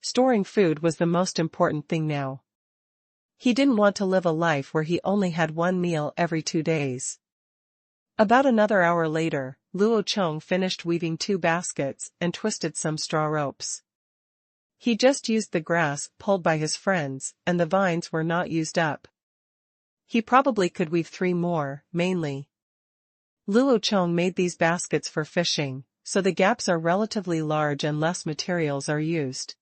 [SPEAKER 1] Storing food was the most important thing now. He didn't want to live a life where he only had one meal every 2 days. About another hour later, Luo Chong finished weaving 2 baskets and twisted some straw ropes. He just used the grass pulled by his friends, and the vines were not used up. He probably could weave 3 more, mainly. Luo Chong made these baskets for fishing, so the gaps are relatively large and less materials are used.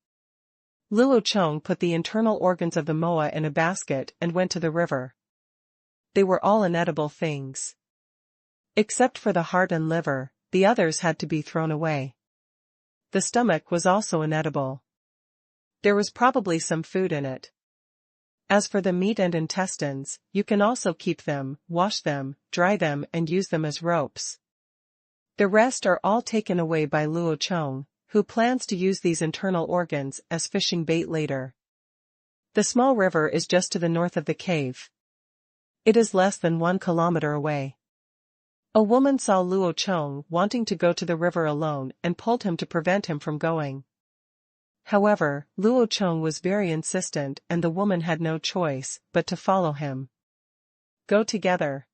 [SPEAKER 1] Luo Chong put the internal organs of the moa in a basket and went to the river. They were all inedible things. Except for the heart and liver, the others had to be thrown away. The stomach was also inedible. There was probably some food in it. As for the meat and intestines, you can also keep them, wash them, dry them and use them as ropes. The rest are all taken away by Luo Chong, who plans to use these internal organs as fishing bait later. The small river is just to the north of the cave. It is less than 1 kilometer away. A woman saw Luo Chong wanting to go to the river alone and pulled him to prevent him from going. However, Luo Chong was very insistent and the woman had no choice but to follow him. Go together.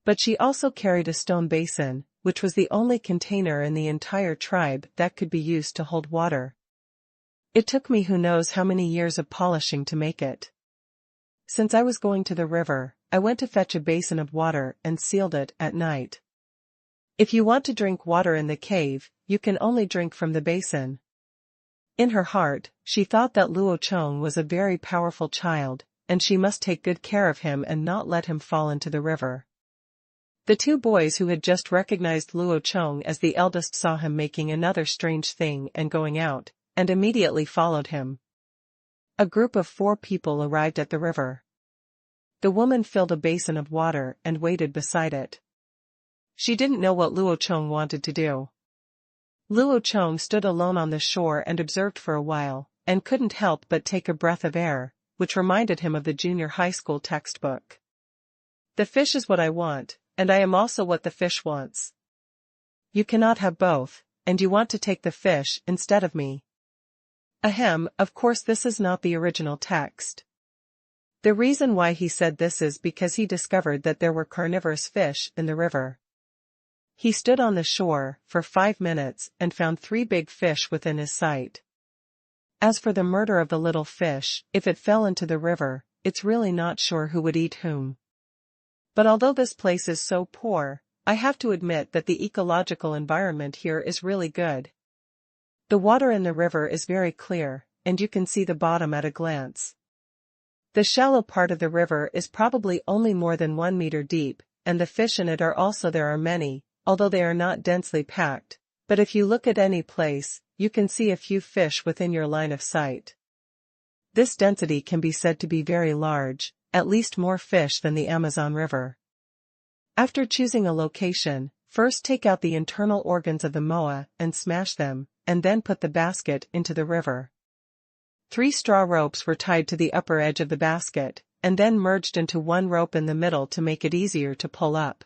[SPEAKER 1] But she also carried a stone basin, which was the only container in the entire tribe that could be used to hold water. It took me who knows how many years of polishing to make it. Since I was going to the river, I went to fetch a basin of water and sealed it at night. If you want to drink water in the cave, you can only drink from the basin. In her heart, she thought that Luo Chong was a very powerful child, and she must take good care of him and not let him fall into the river. The 2 boys who had just recognized Luo Chong as the eldest saw him making another strange thing and going out, and immediately followed him. A group of 4 people arrived at the river. The woman filled a basin of water and waited beside it. She didn't know what Luo Chong wanted to do. Luo Chong stood alone on the shore and observed for a while, and couldn't help but take a breath of air, which reminded him of the junior high school textbook. The fish is what I want, and I am also what the fish wants. You cannot have both, and you want to take the fish instead of me. Ahem, of course this is not the original text. The reason why he said this is because he discovered that there were carnivorous fish in the river. He stood on the shore for 5 minutes and found 3 big fish within his sight. As for the murder of the little fish, if it fell into the river, it's really not sure who would eat whom. But although this place is so poor, I have to admit that the ecological environment here is really good. The water in the river is very clear, and you can see the bottom at a glance. The shallow part of the river is probably only more than 1 meter deep, and the fish in it are also there are many, although they are not densely packed, but if you look at any place, you can see a few fish within your line of sight. This density can be said to be very large, at least more fish than the Amazon River. After choosing a location, first take out the internal organs of the moa and smash them, and then put the basket into the river. 3 straw ropes were tied to the upper edge of the basket, and then merged into one rope in the middle to make it easier to pull up.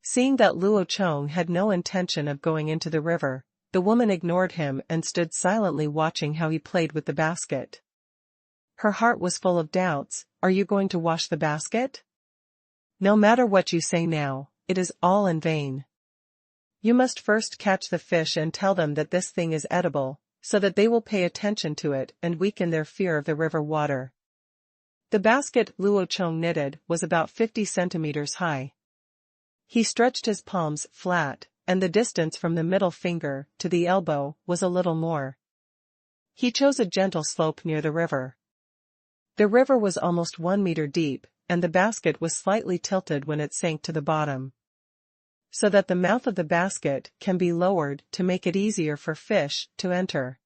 [SPEAKER 1] Seeing that Luo Chong had no intention of going into the river, the woman ignored him and stood silently watching how he played with the basket. Her heart was full of doubts. Are you going to wash the basket? No matter what you say now, it is all in vain. You must first catch the fish and tell them that this thing is edible, so that they will pay attention to it and weaken their fear of the river water. The basket Luo Chong knitted was about 50 centimeters high. He stretched his palms flat, and the distance from the middle finger to the elbow was a little more. He chose a gentle slope near the river. The river was almost 1 meter deep, and the basket was slightly tilted when it sank to the bottom, so that the mouth of the basket can be lowered to make it easier for fish to enter.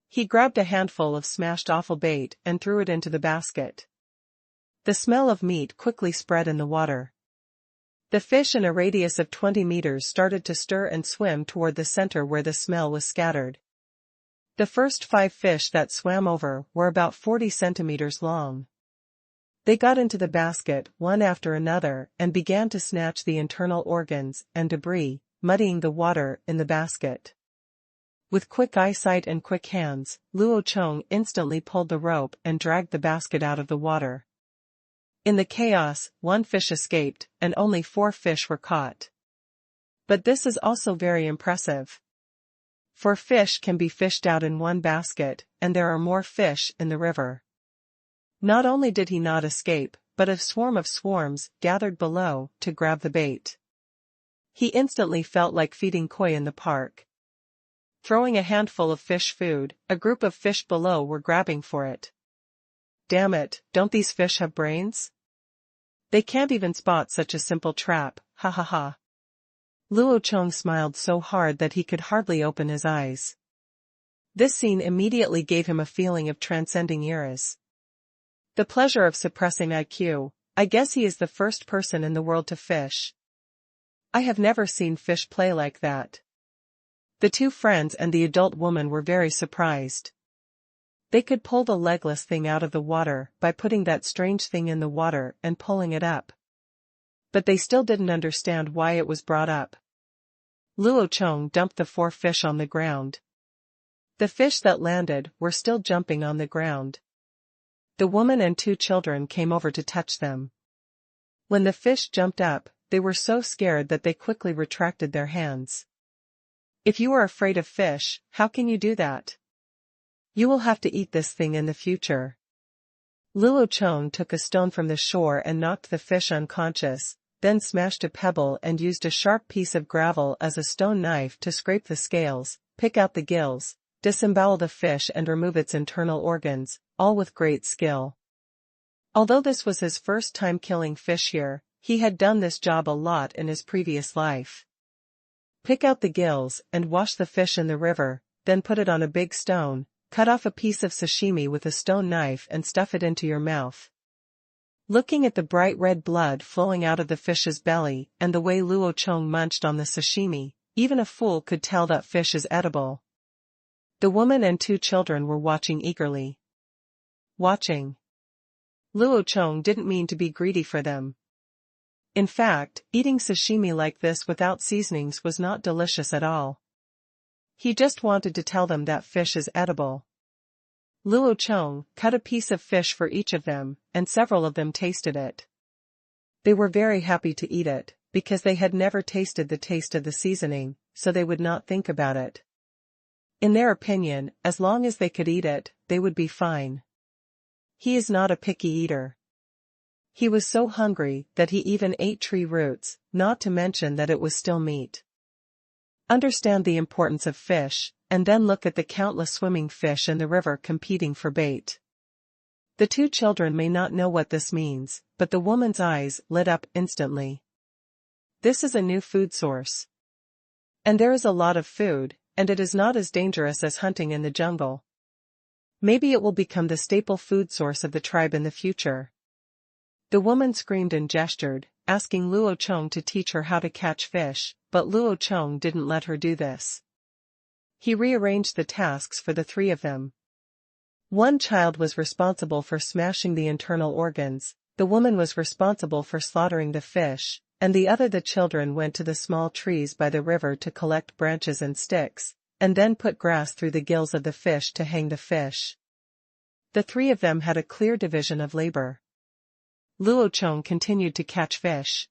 [SPEAKER 1] He grabbed a handful of smashed offal bait and threw it into the basket. The smell of meat quickly spread in the water. The fish in a radius of 20 meters started to stir and swim toward the center where the smell was scattered. The first 5 fish that swam over were about 40 centimeters long. They got into the basket one after another and began to snatch the internal organs and debris, muddying the water in the basket. With quick eyesight and quick hands, Luo Chong instantly pulled the rope and dragged the basket out of the water. In the chaos, 1 fish escaped, and only 4 fish were caught. But this is also very impressive. 4 fish can be fished out in one basket, and there are more fish in the river. Not only did he not escape, but a swarm of swarms gathered below to grab the bait. He instantly felt like feeding koi in the park. Throwing a handful of fish food, a group of fish below were grabbing for it. Damn it, don't these fish have brains? They can't even spot such a simple trap, ha ha ha. Luo Chong smiled so hard that he could hardly open his eyes. This scene immediately gave him a feeling of transcending eras. The pleasure of suppressing IQ. I guess he is the first person in the world to fish. I have never seen fish play like that. The 2 friends and the adult woman were very surprised. They could pull the legless thing out of the water by putting that strange thing in the water and pulling it up. But they still didn't understand why it was brought up. Luo Chong dumped the 4 fish on the ground. The fish that landed were still jumping on the ground. The woman and 2 children came over to touch them. When the fish jumped up, they were so scared that they quickly retracted their hands. If you are afraid of fish, how can you do that? You will have to eat this thing in the future. Luo Chong took a stone from the shore and knocked the fish unconscious, then smashed a pebble and used a sharp piece of gravel as a stone knife to scrape the scales, pick out the gills, disembowel the fish and remove its internal organs, all with great skill. Although this was his first time killing fish here, he had done this job a lot in his previous life. Pick out the gills and wash the fish in the river, then put it on a big stone, cut off a piece of sashimi with a stone knife and stuff it into your mouth. Looking at the bright red blood flowing out of the fish's belly and the way Luo Chong munched on the sashimi, even a fool could tell that fish is edible. The woman and 2 children were watching eagerly. Watching. Luo Chong didn't mean to be greedy for them. In fact, eating sashimi like this without seasonings was not delicious at all. He just wanted to tell them that fish is edible. Luo Chong cut a piece of fish for each of them, and several of them tasted it. They were very happy to eat it, because they had never tasted the taste of the seasoning, so they would not think about it. In their opinion, as long as they could eat it, they would be fine. He is not a picky eater. He was so hungry that he even ate tree roots, not to mention that it was still meat. Understand the importance of fish, and then look at the countless swimming fish in the river competing for bait. The two children may not know what this means, but the woman's eyes lit up instantly. This is a new food source. And there is a lot of food, and it is not as dangerous as hunting in the jungle. Maybe it will become the staple food source of the tribe in the future. The woman screamed and gestured, asking Luo Chong to teach her how to catch fish, but Luo Chong didn't let her do this. He rearranged the tasks for the three of them. One child was responsible for smashing the internal organs, the woman was responsible for slaughtering the fish, and the children went to the small trees by the river to collect branches and sticks, and then put grass through the gills of the fish to hang the fish. The three of them had a clear division of labor. Luo Chong continued to catch fish.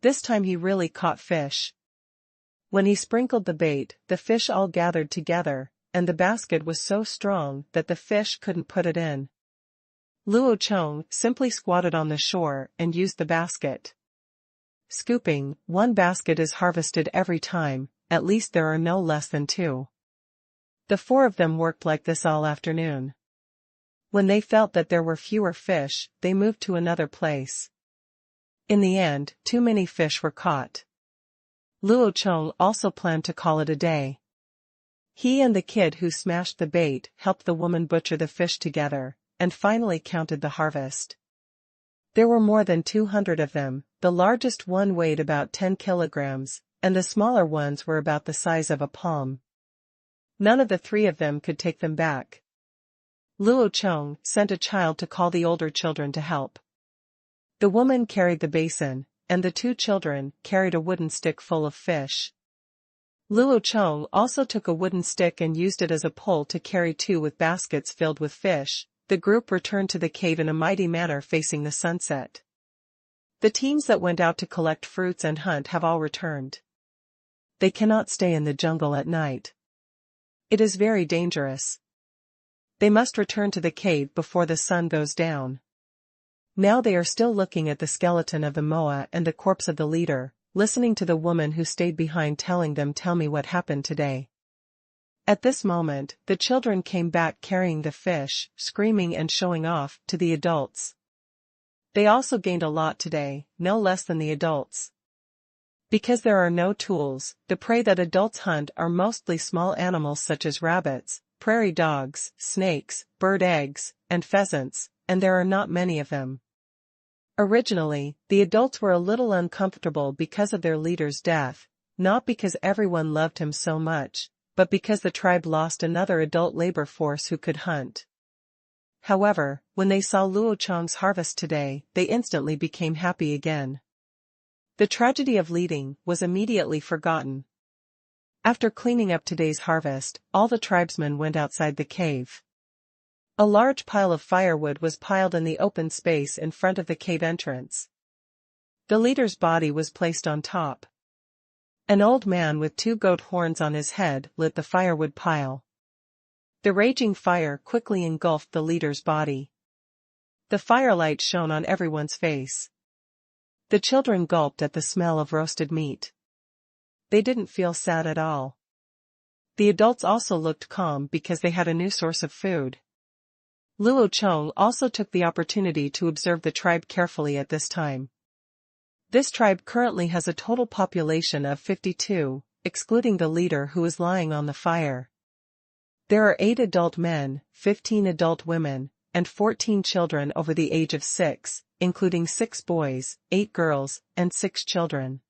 [SPEAKER 1] This time he really caught fish. When he sprinkled the bait, the fish all gathered together, and the basket was so strong that the fish couldn't put it in. Luo Chong simply squatted on the shore and used the basket. Scooping, one basket is harvested every time, at least there are no less than two. The four of them worked like this all afternoon. When they felt that there were fewer fish, they moved to another place. In the end, too many fish were caught. Luo Chong also planned to call it a day. He and the kid who smashed the bait helped the woman butcher the fish together, and finally counted the harvest. There were more than 200 of them, the largest one weighed about 10 kilograms, and the smaller ones were about the size of a palm. None of the three of them could take them back. Luo Chong sent a child to call the older children to help. The woman carried the basin, and the two children carried a wooden stick full of fish. Luo Chong also took a wooden stick and used it as a pole to carry two with baskets filled with fish. The group returned to the cave in a mighty manner facing the sunset. The teams that went out to collect fruits and hunt have all returned. They cannot stay in the jungle at night. It is very dangerous. They must return to the cave before the sun goes down. Now they are still looking at the skeleton of the moa and the corpse of the leader, listening to the woman who stayed behind telling them, "Tell me what happened today." At this moment, the children came back carrying the fish, screaming and showing off to the adults. They also gained a lot today, no less than the adults. Because there are no tools, the prey that adults hunt are mostly small animals such as rabbits, prairie dogs, snakes, bird eggs, and pheasants, and there are not many of them. Originally, the adults were a little uncomfortable because of their leader's death, not because everyone loved him so much, but because the tribe lost another adult labor force who could hunt. However, when they saw Luo Chong's harvest today, they instantly became happy again. The tragedy of leading was immediately forgotten. After cleaning up today's harvest, all the tribesmen went outside the cave. A large pile of firewood was piled in the open space in front of the cave entrance. The leader's body was placed on top. An old man with 2 goat horns on his head lit the firewood pile. The raging fire quickly engulfed the leader's body. The firelight shone on everyone's face. The children gulped at the smell of roasted meat. They didn't feel sad at all. The adults also looked calm because they had a new source of food. Luo Chong also took the opportunity to observe the tribe carefully at this time. This tribe currently has a total population of 52, excluding the leader who is lying on the fire. There are 8 adult men, 15 adult women, and 14 children over the age of 6, including 6 boys, 8 girls, and 6 children.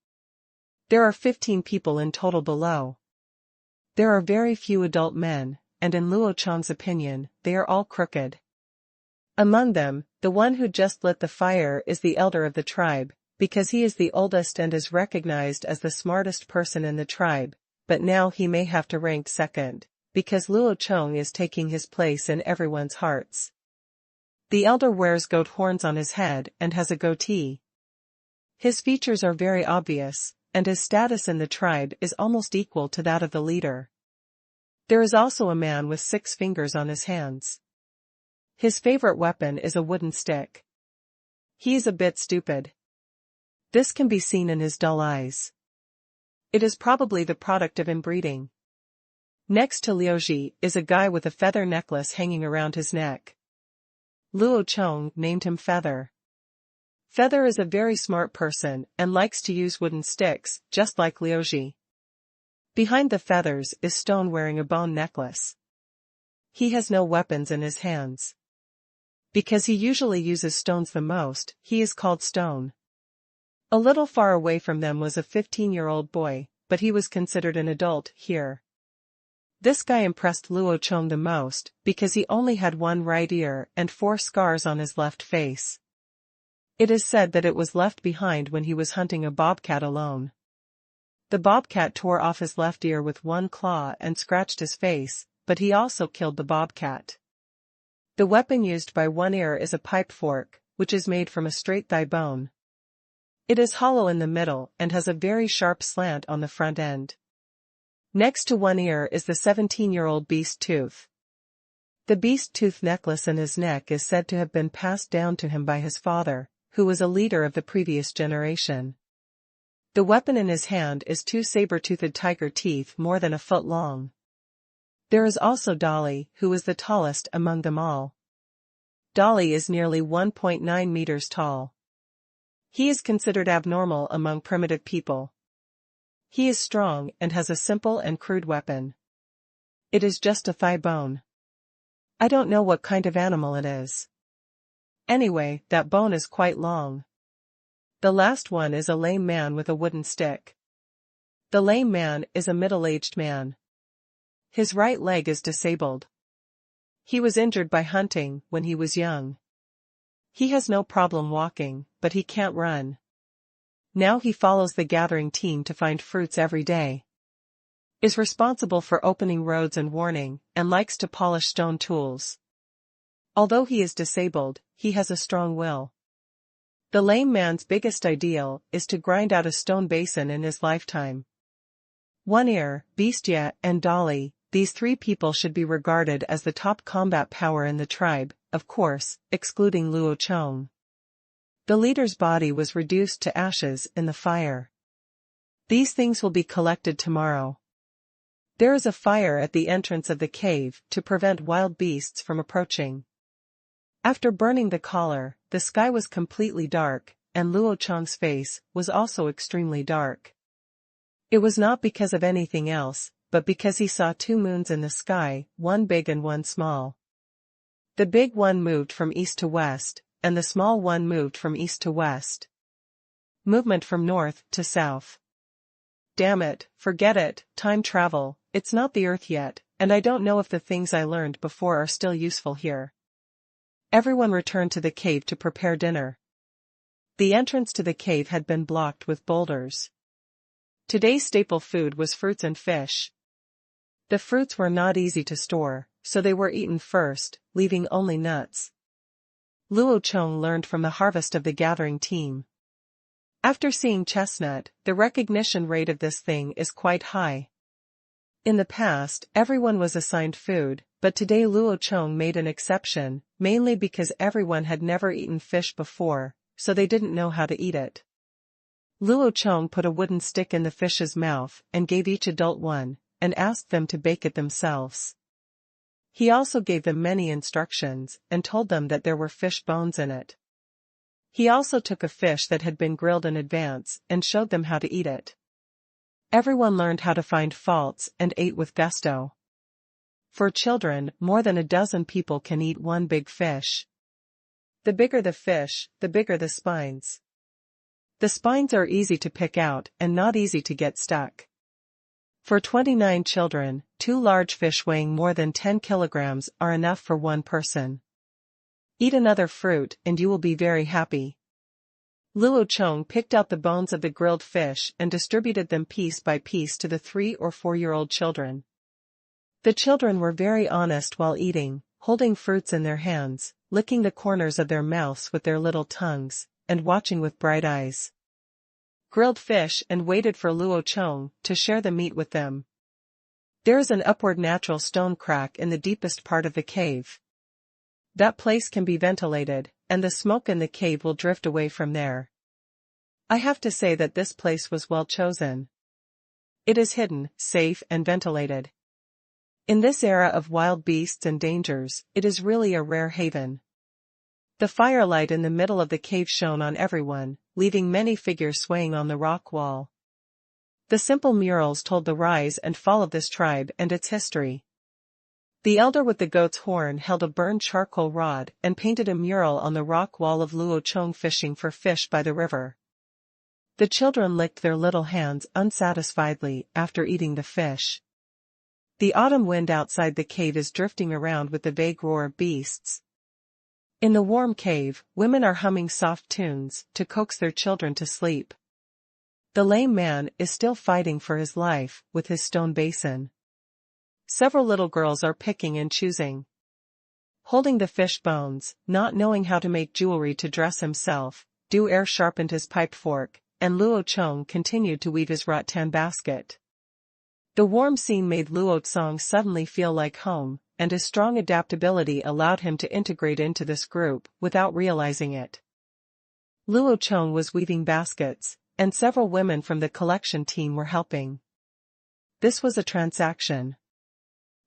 [SPEAKER 1] There are 15 people in total below. There are very few adult men, and in Luo Chong's opinion, they are all crooked. Among them, the one who just lit the fire is the elder of the tribe, because he is the oldest and is recognized as the smartest person in the tribe, but now he may have to rank second, because Luo Chong is taking his place in everyone's hearts. The elder wears goat horns on his head and has a goatee. His features are very obvious, and his status in the tribe is almost equal to that of the leader. There is also a man with 6 fingers on his hands. His favorite weapon is a wooden stick. He is a bit stupid. This can be seen in his dull eyes. It is probably the product of inbreeding. Next to Liuji is a guy with a feather necklace hanging around his neck. Luo Chong named him Feather. Feather is a very smart person and likes to use wooden sticks, just like Liuji. Behind the feathers is Stone wearing a bone necklace. He has no weapons in his hands. Because he usually uses stones the most, he is called Stone. A little far away from them was a 15-year-old boy, but he was considered an adult here. This guy impressed Luo Chong the most, because he only had one right ear and 4 scars on his left face. It is said that it was left behind when he was hunting a bobcat alone. The bobcat tore off his left ear with one claw and scratched his face, but he also killed the bobcat. The weapon used by One Ear is a pipe fork, which is made from a straight thigh bone. It is hollow in the middle and has a very sharp slant on the front end. Next to One Ear is the 17-year-old beast tooth. The beast tooth necklace in his neck is said to have been passed down to him by his father, who was a leader of the previous generation. The weapon in his hand is 2 saber-toothed tiger teeth more than a foot long. There is also Dolly, who is the tallest among them all. Dolly is nearly 1.9 meters tall. He is considered abnormal among primitive people. He is strong and has a simple and crude weapon. It is just a thigh bone. I don't know what kind of animal it is. Anyway, that bone is quite long. The last one is a lame man with a wooden stick. The lame man is a middle-aged man. His right leg is disabled. He was injured by hunting when he was young. He has no problem walking, but he can't run. Now he follows the gathering team to find fruits every day. Is responsible for opening roads and warning, and likes to polish stone tools. Although he is disabled, he has a strong will. The lame man's biggest ideal is to grind out a stone basin in his lifetime. One Ear, Beastia, and Dolly, these 3 people should be regarded as the top combat power in the tribe, of course, excluding Luo Chong. The leader's body was reduced to ashes in the fire. These things will be collected tomorrow. There is a fire at the entrance of the cave to prevent wild beasts from approaching. After burning the collar, the sky was completely dark, and Luo Chong's face was also extremely dark. It was not because of anything else, but because he saw 2 moons in the sky, one big and one small. The big one moved from east to west, and the small one moved from east to west. Movement from north to south. Damn it, forget it, time travel, it's not the Earth yet, and I don't know if the things I learned before are still useful here. Everyone returned to the cave to prepare dinner. The entrance to the cave had been blocked with boulders. Today's staple food was fruits and fish. The fruits were not easy to store, so they were eaten first, leaving only nuts. Luo Chong learned from the harvest of the gathering team. After seeing chestnut, the recognition rate of this thing is quite high. In the past, everyone was assigned food, but today Luo Chong made an exception, mainly because everyone had never eaten fish before, so they didn't know how to eat it. Luo Chong put a wooden stick in the fish's mouth and gave each adult one, and asked them to bake it themselves. He also gave them many instructions and told them that there were fish bones in it. He also took a fish that had been grilled in advance and showed them how to eat it. Everyone learned how to find faults and ate with gusto. For children, more than a dozen people can eat one big fish. The bigger the fish, the bigger the spines. The spines are easy to pick out and not easy to get stuck. For 29 children, 2 large fish weighing more than 10 kilograms are enough for one person. Eat another fruit and you will be very happy. Luo Chong picked out the bones of the grilled fish and distributed them piece by piece to the 3 or 4-year-old children. The children were very honest while eating, holding fruits in their hands, licking the corners of their mouths with their little tongues, and watching with bright eyes. Grilled fish and waited for Luo Chong to share the meat with them. There is an upward natural stone crack in the deepest part of the cave. That place can be ventilated, and the smoke in the cave will drift away from there. I have to say that this place was well chosen. It is hidden, safe and ventilated. In this era of wild beasts and dangers, it is really a rare haven. The firelight in the middle of the cave shone on everyone, leaving many figures swaying on the rock wall. The simple murals told the rise and fall of this tribe and its history. The elder with the goat's horn held a burned charcoal rod and painted a mural on the rock wall of Luo Chong fishing for fish by the river. The children licked their little hands unsatisfiedly after eating the fish. The autumn wind outside the cave is drifting around with the vague roar of beasts. In the warm cave, women are humming soft tunes to coax their children to sleep. The lame man is still fighting for his life with his stone basin. Several little girls are picking and choosing. Holding the fish bones, not knowing how to make jewelry to dress himself, Du Er sharpened his piped fork, and Luo Chong continued to weave his rattan basket. The warm scene made Luo Chong suddenly feel like home, and his strong adaptability allowed him to integrate into this group without realizing it. Luo Chong was weaving baskets, and several women from the collection team were helping. This was a transaction.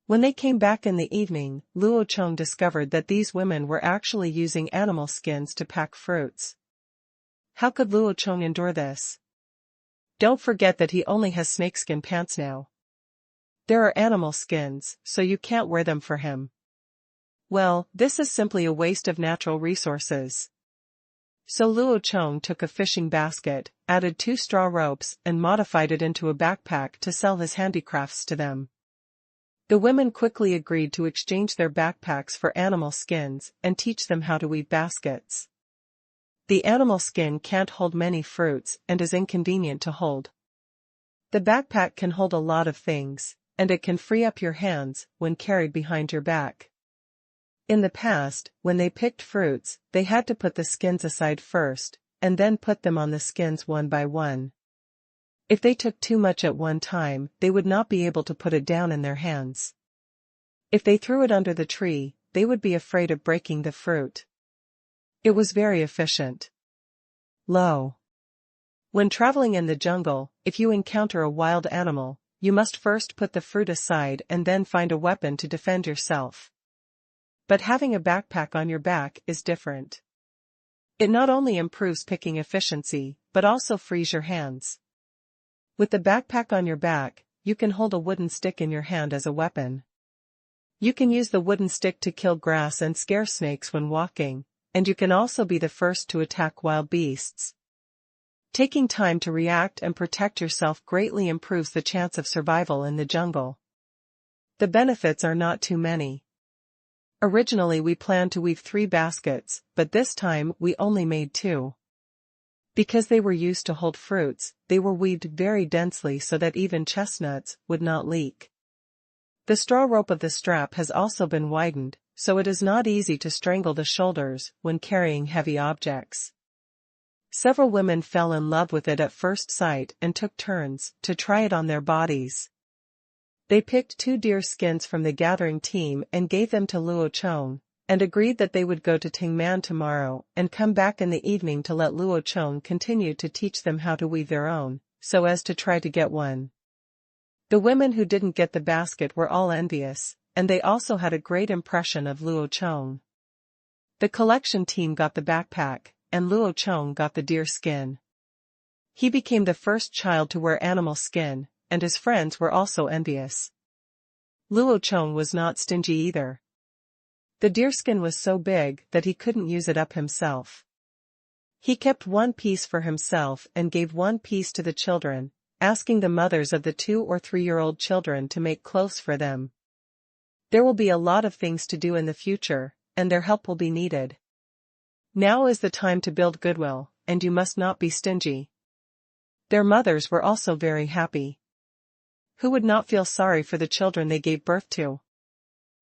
[SPEAKER 1] When they came back in the evening, Luo Chong discovered that these women were actually using animal skins to pack fruits. How could Luo Chong endure this? Don't forget that he only has snakeskin pants now. There are animal skins, so you can't wear them for him. Well, this is simply a waste of natural resources. So Luo Chong took a fishing basket, added 2 straw ropes and modified it into a backpack to sell his handicrafts to them. The women quickly agreed to exchange their backpacks for animal skins and teach them how to weave baskets. The animal skin can't hold many fruits and is inconvenient to hold. The backpack can hold a lot of things, and it can free up your hands when carried behind your back. In the past, when they picked fruits, they had to put the skins aside first, and then put them on the skins one by one. If they took too much at one time, they would not be able to put it down in their hands. If they threw it under the tree, they would be afraid of breaking the fruit. It was very efficient. Low. When traveling in the jungle, if you encounter a wild animal, you must first put the fruit aside and then find a weapon to defend yourself. But having a backpack on your back is different. It not only improves picking efficiency, but also frees your hands. With the backpack on your back, you can hold a wooden stick in your hand as a weapon. You can use the wooden stick to kill grass and scare snakes when walking, and you can also be the first to attack wild beasts. Taking time to react and protect yourself greatly improves the chance of survival in the jungle. The benefits are not too many. Originally we planned to weave 3 baskets, but this time we only made 2. Because they were used to hold fruits, they were weaved very densely so that even chestnuts would not leak. The straw rope of the strap has also been widened, so it is not easy to strangle the shoulders when carrying heavy objects. Several women fell in love with it at first sight and took turns to try it on their bodies. They picked 2 deer skins from the gathering team and gave them to Luo Chong, and agreed that they would go to Tingman tomorrow and come back in the evening to let Luo Chong continue to teach them how to weave their own, so as to try to get one. The women who didn't get the basket were all envious, and they also had a great impression of Luo Chong. The collection team got the backpack, and Luo Chong got the deer skin. He became the first child to wear animal skin, and his friends were also envious. Luo Chong was not stingy either. The deerskin was so big that he couldn't use it up himself. He kept 1 piece for himself and gave 1 piece to the children, asking the mothers of the 2 or 3-year-old children to make clothes for them. There will be a lot of things to do in the future, and their help will be needed. Now is the time to build goodwill, and you must not be stingy. Their mothers were also very happy. Who would not feel sorry for the children they gave birth to?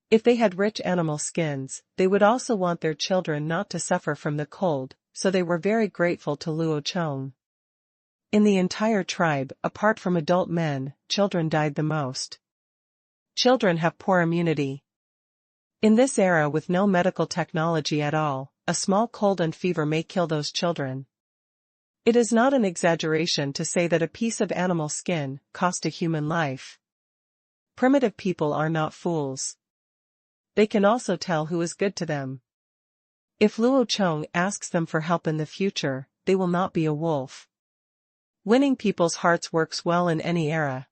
[SPEAKER 1] If they had rich animal skins, they would also want their children not to suffer from the cold, so they were very grateful to Luo Chong. In the entire tribe, apart from adult men, children died the most. Children have poor immunity. In this era with no medical technology at all, a small cold and fever may kill those children. It is not an exaggeration to say that a piece of animal skin cost a human life. Primitive people are not fools. They can also tell who is good to them. If Luo Chong asks them for help in the future, they will not be a wolf. Winning people's hearts works well in any era.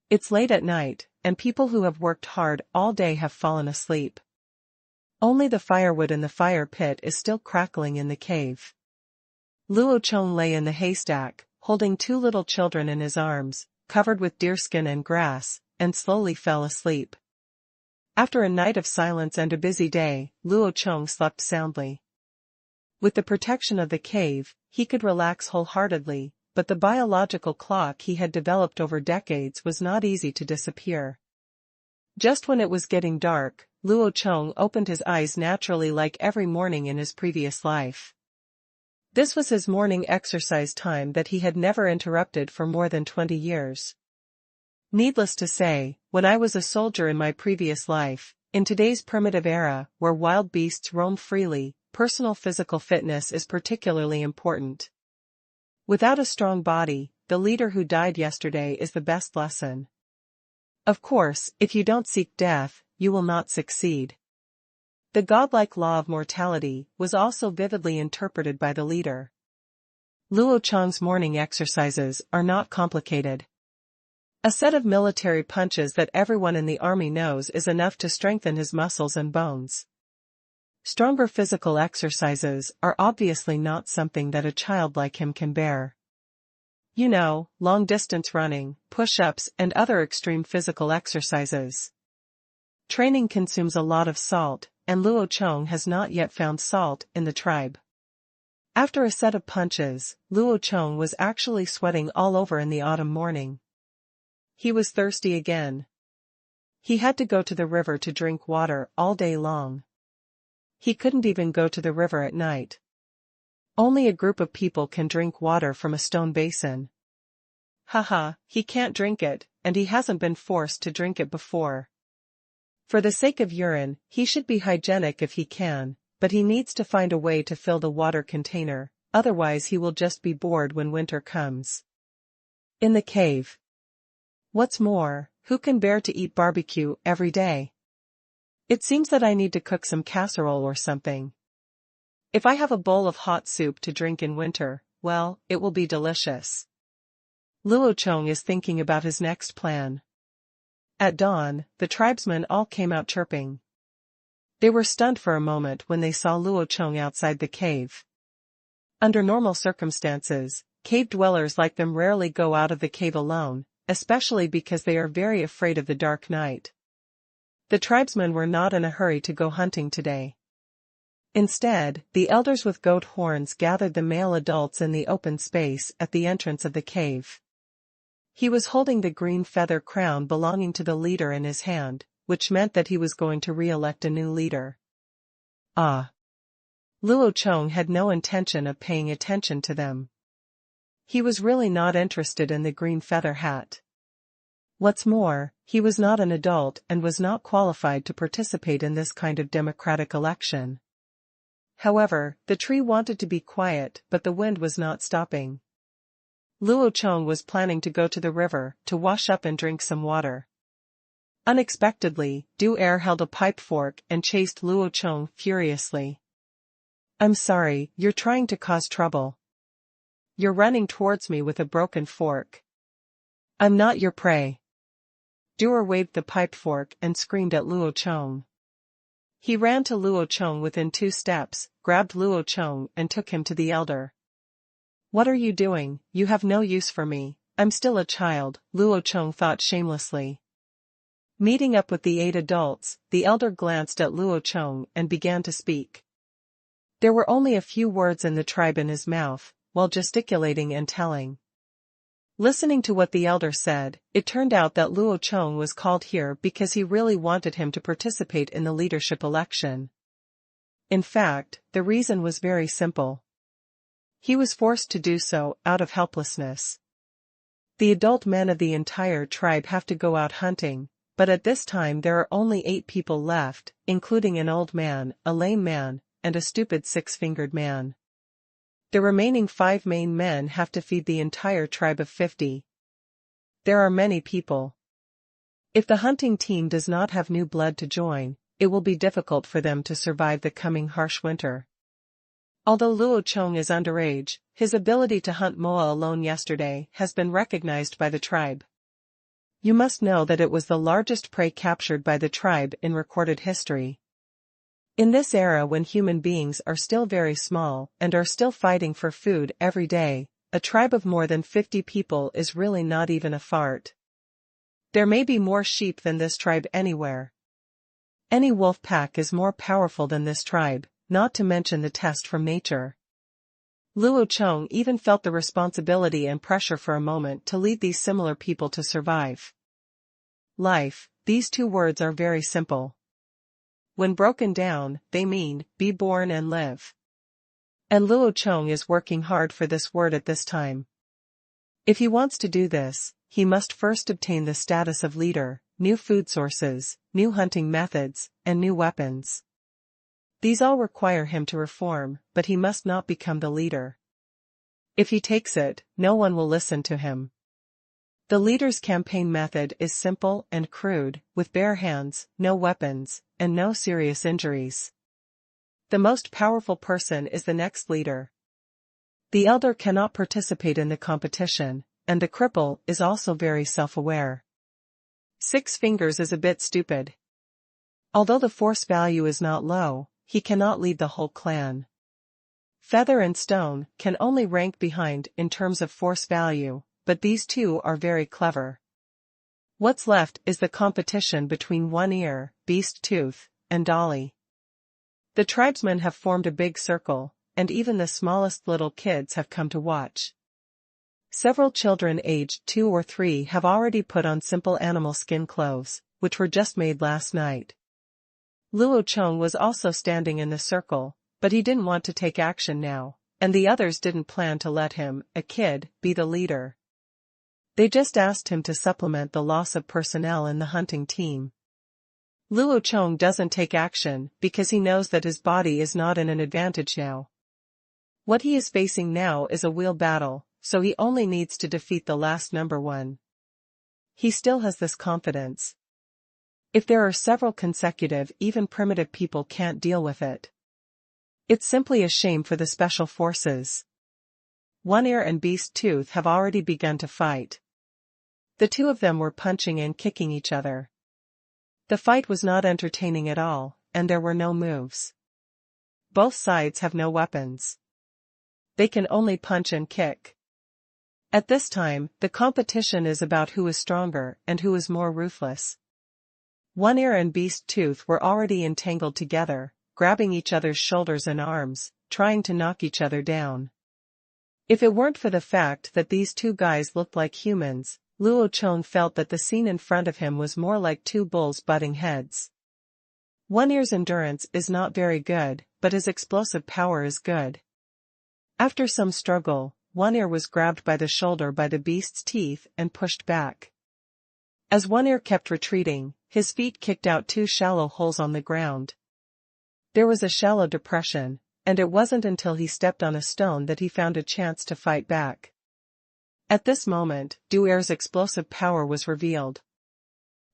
[SPEAKER 1] It's late at night, and people who have worked hard all day have fallen asleep. Only the firewood in the fire pit is still crackling in the cave. Luo Chong lay in the haystack, holding two little children in his arms, covered with deerskin and grass, and slowly fell asleep. After a night of silence and a busy day, Luo Chong slept soundly. With the protection of the cave, he could relax wholeheartedly, but the biological clock he had developed over decades was not easy to disappear. Just when it was getting dark, Luo Chong opened his eyes naturally like every morning in his previous life. This was his morning exercise time that he had never interrupted for more than 20 years. Needless to say, when I was a soldier in my previous life, in today's primitive era, where wild beasts roam freely, personal physical fitness is particularly important. Without a strong body, the leader who died yesterday is the best lesson. Of course, if you don't seek death, you will not succeed. The godlike law of mortality was also vividly interpreted by the leader. Luo Chong's morning exercises are not complicated. A set of military punches that everyone in the army knows is enough to strengthen his muscles and bones. Stronger physical exercises are obviously not something that a child like him can bear. You know, long-distance running, push-ups and other extreme physical exercises. Training consumes a lot of salt, and Luo Chong has not yet found salt in the tribe. After a set of punches, Luo Chong was actually sweating all over in the autumn morning. He was thirsty again. He had to go to the river to drink water all day long. He couldn't even go to the river at night. Only a group of people can drink water from a stone basin. Haha, he can't drink it, and he hasn't been forced to drink it before. For the sake of urine, he should be hygienic if he can, but he needs to find a way to fill the water container, otherwise he will just be bored when winter comes. In the cave. What's more, who can bear to eat barbecue every day? It seems that I need to cook some casserole or something. If I have a bowl of hot soup to drink in winter, well, it will be delicious. Luo Chong is thinking about his next plan. At dawn, the tribesmen all came out chirping. They were stunned for a moment when they saw Luo Chong outside the cave. Under normal circumstances, cave dwellers like them rarely go out of the cave alone, especially because they are very afraid of the dark night. The tribesmen were not in a hurry to go hunting today. Instead, the elders with goat horns gathered the male adults in the open space at the entrance of the cave. He was holding the green feather crown belonging to the leader in his hand, which meant that he was going to re-elect a new leader. Ah! Luo Chong had no intention of paying attention to them. He was really not interested in the green feather hat. What's more, he was not an adult and was not qualified to participate in this kind of democratic election. However, the tree wanted to be quiet, but the wind was not stopping. Luo Chong was planning to go to the river to wash up and drink some water. Unexpectedly, Du Er held a pipe fork and chased Luo Chong furiously. "I'm sorry, you're trying to cause trouble. You're running towards me with a broken fork. I'm not your prey." Du Er waved the pipe fork and screamed at Luo Chong. He ran to Luo Chong within 2 steps, grabbed Luo Chong and took him to the elder. "What are you doing? You have no use for me. I'm still a child," Luo Chong thought shamelessly. Meeting up with the 8 adults, the elder glanced at Luo Chong and began to speak. There were only a few words in the tribe in his mouth, while gesticulating and telling. Listening to what the elder said, it turned out that Luo Chong was called here because he really wanted him to participate in the leadership election. In fact, the reason was very simple. He was forced to do so out of helplessness. The adult men of the entire tribe have to go out hunting, but at this time there are only 8 people left, including an old man, a lame man, and a stupid 6-fingered man. The remaining 5 main men have to feed the entire tribe of 50. There are many people. If the hunting team does not have new blood to join, it will be difficult for them to survive the coming harsh winter. Although Luo Chong is underage, his ability to hunt moa alone yesterday has been recognized by the tribe. You must know that it was the largest prey captured by the tribe in recorded history. In this era when human beings are still very small and are still fighting for food every day, a tribe of more than 50 people is really not even a fart. There may be more sheep than this tribe anywhere. Any wolf pack is more powerful than this tribe, not to mention the test from nature. Luo Chong even felt the responsibility and pressure for a moment to lead these similar people to survive. Life, these two words are very simple. When broken down, they mean, be born and live. And Luo Chong is working hard for this word at this time. If he wants to do this, he must first obtain the status of leader, new food sources, new hunting methods, and new weapons. These all require him to reform, but he must not become the leader. If he takes it, no one will listen to him. The leader's campaign method is simple and crude, with bare hands, no weapons, and no serious injuries. The most powerful person is the next leader. The elder cannot participate in the competition, and the cripple is also very self-aware. 6 fingers is a bit stupid. Although the force value is not low, he cannot lead the whole clan. Feather and Stone can only rank behind in terms of force value, but these two are very clever. What's left is the competition between One Ear, Beast Tooth, and Dolly. The tribesmen have formed a big circle, and even the smallest little kids have come to watch. Several children aged 2 or 3 have already put on simple animal skin clothes, which were just made last night. Luo Chong was also standing in the circle, but he didn't want to take action now, and the others didn't plan to let him, a kid, be the leader. They just asked him to supplement the loss of personnel in the hunting team. Luo Chong doesn't take action because he knows that his body is not in an advantage now. What he is facing now is a wheel battle, so he only needs to defeat the last number 1. He still has this confidence. If there are several consecutive, even primitive people can't deal with it. It's simply a shame for the special forces. One Ear and Beast Tooth have already begun to fight. The two of them were punching and kicking each other. The fight was not entertaining at all, and there were no moves. Both sides have no weapons. They can only punch and kick. At this time, the competition is about who is stronger and who is more ruthless. One Ear and Beast Tooth were already entangled together, grabbing each other's shoulders and arms, trying to knock each other down. If it weren't for the fact that these two guys looked like humans, Luo Chong felt that the scene in front of him was more like 2 bulls butting heads. One Ear's endurance is not very good, but his explosive power is good. After some struggle, One Ear was grabbed by the shoulder by the beast's teeth and pushed back. As One Ear kept retreating, his feet kicked out 2 shallow holes on the ground. There was a shallow depression, and it wasn't until he stepped on a stone that he found a chance to fight back. At this moment, Duer's explosive power was revealed.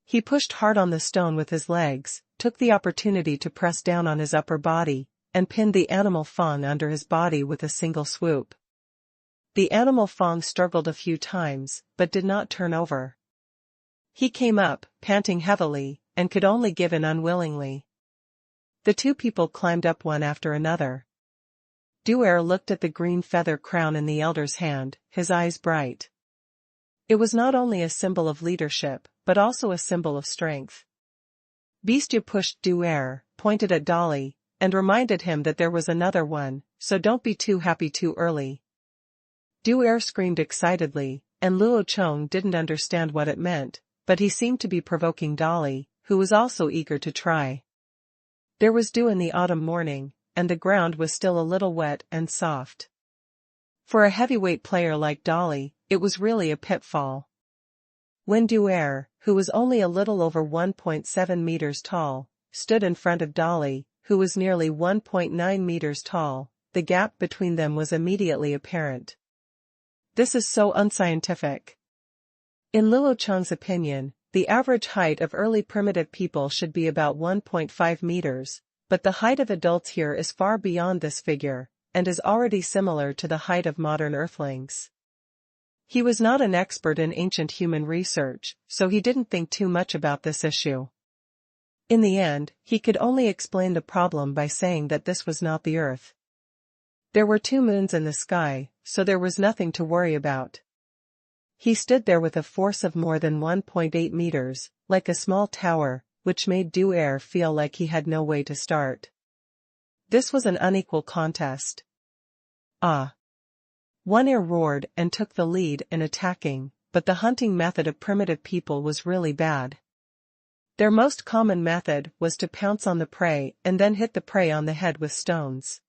[SPEAKER 1] He pushed hard on the stone with his legs, took the opportunity to press down on his upper body, and pinned the animal fawn under his body with a single swoop. The animal fawn struggled a few times, but did not turn over. He came up, panting heavily, and could only give in unwillingly. The two people climbed up one after another. Duer looked at the green feather crown in the elder's hand, his eyes bright. It was not only a symbol of leadership, but also a symbol of strength. Beastu pushed Duer, pointed at Dolly, and reminded him that there was another one, so don't be too happy too early. Duer screamed excitedly, and Luo Chong didn't understand what it meant, but he seemed to be provoking Dolly, who was also eager to try. There was dew in the autumn morning, and the ground was still a little wet and soft. For a heavyweight player like Dolly, it was really a pitfall. When Duer, who was only a little over 1.7 meters tall, stood in front of Dolly, who was nearly 1.9 meters tall, the gap between them was immediately apparent. This is so unscientific. In Luo Chong's opinion, the average height of early primitive people should be about 1.5 meters, but the height of adults here is far beyond this figure, and is already similar to the height of modern earthlings. He was not an expert in ancient human research, so he didn't think too much about this issue. In the end, he could only explain the problem by saying that this was not the Earth. There were 2 moons in the sky, so there was nothing to worry about. He stood there with a force of more than 1.8 meters, like a small tower, which made Duer feel like he had no way to start. This was an unequal contest. Ah! One Ear roared and took the lead in attacking, but the hunting method of primitive people was really bad. Their most common method was to pounce on the prey and then hit the prey on the head with stones.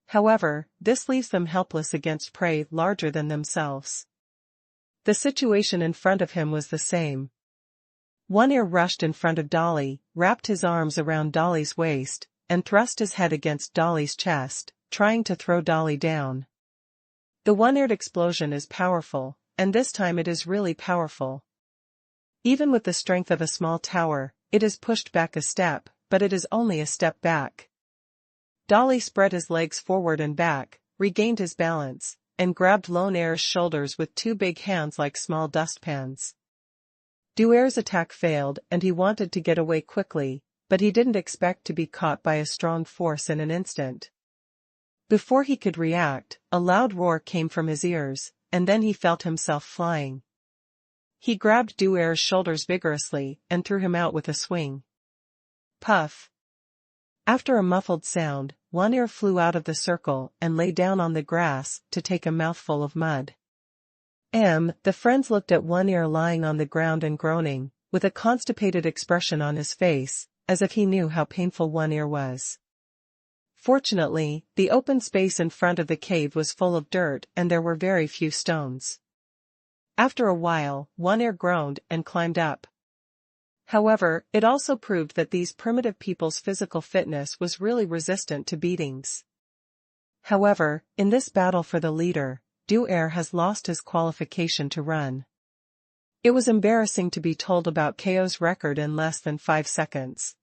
[SPEAKER 1] However, this leaves them helpless against prey larger than themselves. The situation in front of him was the same. One Ear rushed in front of Dolly, wrapped his arms around Dolly's waist, and thrust his head against Dolly's chest, trying to throw Dolly down. The one-eared explosion is powerful, and this time it is really powerful. Even with the strength of a small tower, it is pushed back a step, but it is only a step back. Dolly spread his legs forward and back, regained his balance, and grabbed Lone Air's shoulders with 2 big hands like small dustpans. Duer's attack failed and he wanted to get away quickly, but he didn't expect to be caught by a strong force in an instant. Before he could react, a loud roar came from his ears, and then he felt himself flying. He grabbed Duer's shoulders vigorously and threw him out with a swing. Puff! After a muffled sound, One Ear flew out of the circle and lay down on the grass to take a mouthful of mud. The friends looked at One Ear lying on the ground and groaning, with a constipated expression on his face, as if he knew how painful One Ear was. Fortunately, the open space in front of the cave was full of dirt and there were very few stones. After a while, One Ear groaned and climbed up. However, it also proved that these primitive people's physical fitness was really resistant to beatings. However, in this battle for the leader, Duer has lost his qualification to run. It was embarrassing to be told about KO's record in less than 5 seconds.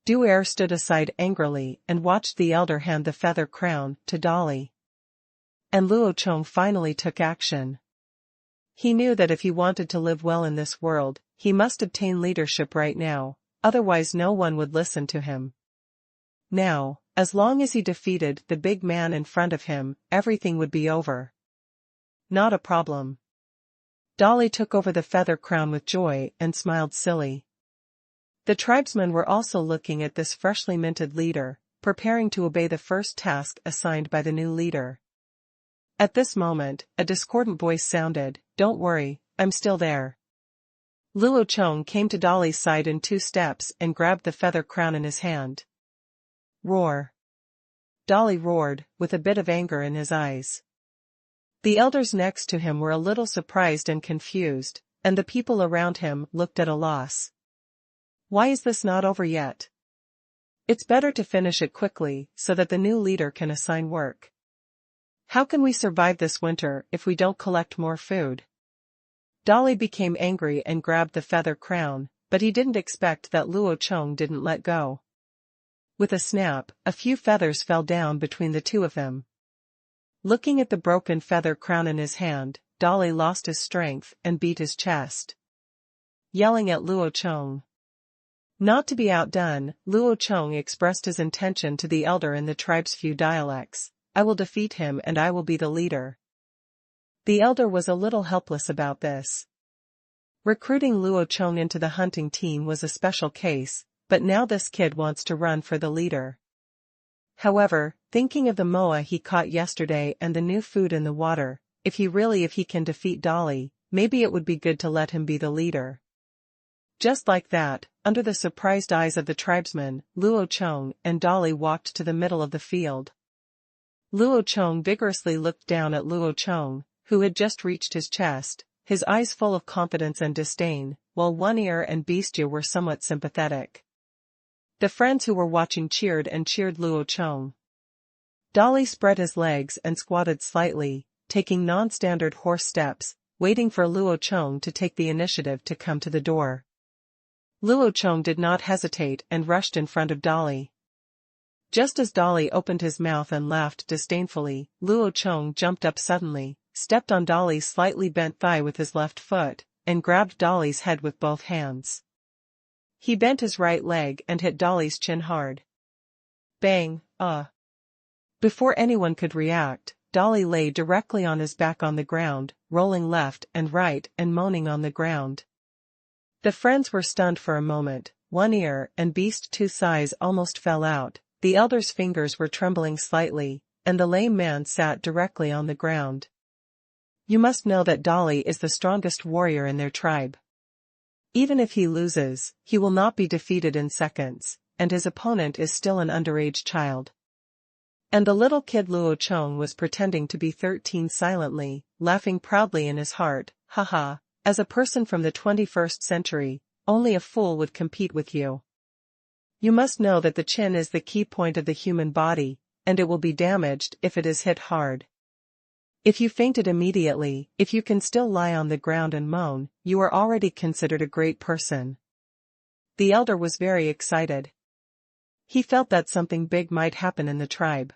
[SPEAKER 1] Duer stood aside angrily and watched the elder hand the feather crown to Dolly. And Luo Chong finally took action. He knew that if he wanted to live well in this world, he must obtain leadership right now, otherwise no one would listen to him. Now, as long as he defeated the big man in front of him, everything would be over. Not a problem. Dolly took over the feather crown with joy and smiled silly. The tribesmen were also looking at this freshly minted leader, preparing to obey the first task assigned by the new leader. At this moment, a discordant voice sounded, "Don't worry, I'm still there." Luo Chong came to Dolly's side in 2 steps and grabbed the feather crown in his hand. Roar! Dolly roared, with a bit of anger in his eyes. The elders next to him were a little surprised and confused, and the people around him looked at a loss. Why is this not over yet? It's better to finish it quickly so that the new leader can assign work. How can we survive this winter if we don't collect more food? Dolly became angry and grabbed the feather crown, but he didn't expect that Luo Chong didn't let go. With a snap, a few feathers fell down between the 2 of them. Looking at the broken feather crown in his hand, Dolly lost his strength and beat his chest. Yelling at Luo Chong. Not to be outdone, Luo Chong expressed his intention to the elder in the tribe's few dialects. "I will defeat him and I will be the leader." The elder was a little helpless about this. Recruiting Luo Chong into the hunting team was a special case, but now this kid wants to run for the leader. However, thinking of the moa he caught yesterday and the new food in the water, if he can defeat Dolly, maybe it would be good to let him be the leader. Just like that, under the surprised eyes of the tribesmen, Luo Chong and Dolly walked to the middle of the field. Luo Chong vigorously looked down at Luo Chong, who had just reached his chest, his eyes full of confidence and disdain, while One Ear and Beastia were somewhat sympathetic. The friends who were watching cheered Luo Chong. Dolly spread his legs and squatted slightly, taking non-standard horse steps, waiting for Luo Chong to take the initiative to come to the door. Luo Chong did not hesitate and rushed in front of Dolly. Just as Dolly opened his mouth and laughed disdainfully, Luo Chong jumped up suddenly, stepped on Dolly's slightly bent thigh with his left foot, and grabbed Dolly's head with both hands. He bent his right leg and hit Dolly's chin hard. Bang, Before anyone could react, Dolly lay directly on his back on the ground, rolling left and right and moaning on the ground. The friends were stunned for a moment, one ear and beast two thighs almost fell out, the elder's fingers were trembling slightly, and the lame man sat directly on the ground. You must know that Dolly is the strongest warrior in their tribe. Even if he loses, he will not be defeated in seconds, and his opponent is still an underage child. And the little kid Luo Chong was pretending to be 13 silently, laughing proudly in his heart, haha, as a person from the 21st century, only a fool would compete with you. You must know that the chin is the key point of the human body, and it will be damaged if it is hit hard. If you fainted immediately, if you can still lie on the ground and moan, you are already considered a great person. The elder was very excited. He felt that something big might happen in the tribe.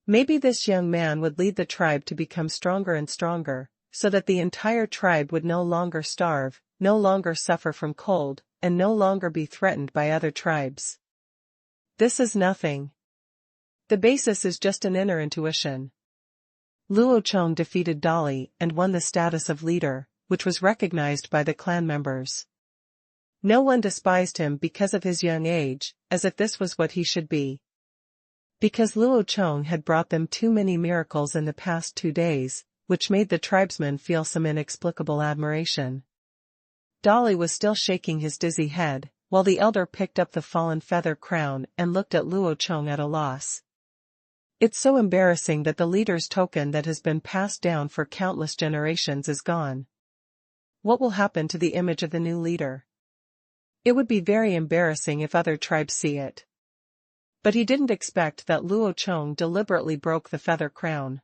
[SPEAKER 1] Maybe this young man would lead the tribe to become stronger and stronger, so that the entire tribe would no longer starve, no longer suffer from cold, and no longer be threatened by other tribes. This is nothing. The basis is just an inner intuition. Luo Chong defeated Dolly and won the status of leader, which was recognized by the clan members. No one despised him because of his young age, as if this was what he should be. Because Luo Chong had brought them too many miracles in the past 2 days, which made the tribesmen feel some inexplicable admiration. Dolly was still shaking his dizzy head, while the elder picked up the fallen feather crown and looked at Luo Chong at a loss. It's so embarrassing that the leader's token that has been passed down for countless generations is gone. What will happen to the image of the new leader? It would be very embarrassing if other tribes see it. But he didn't expect that Luo Chong deliberately broke the feather crown.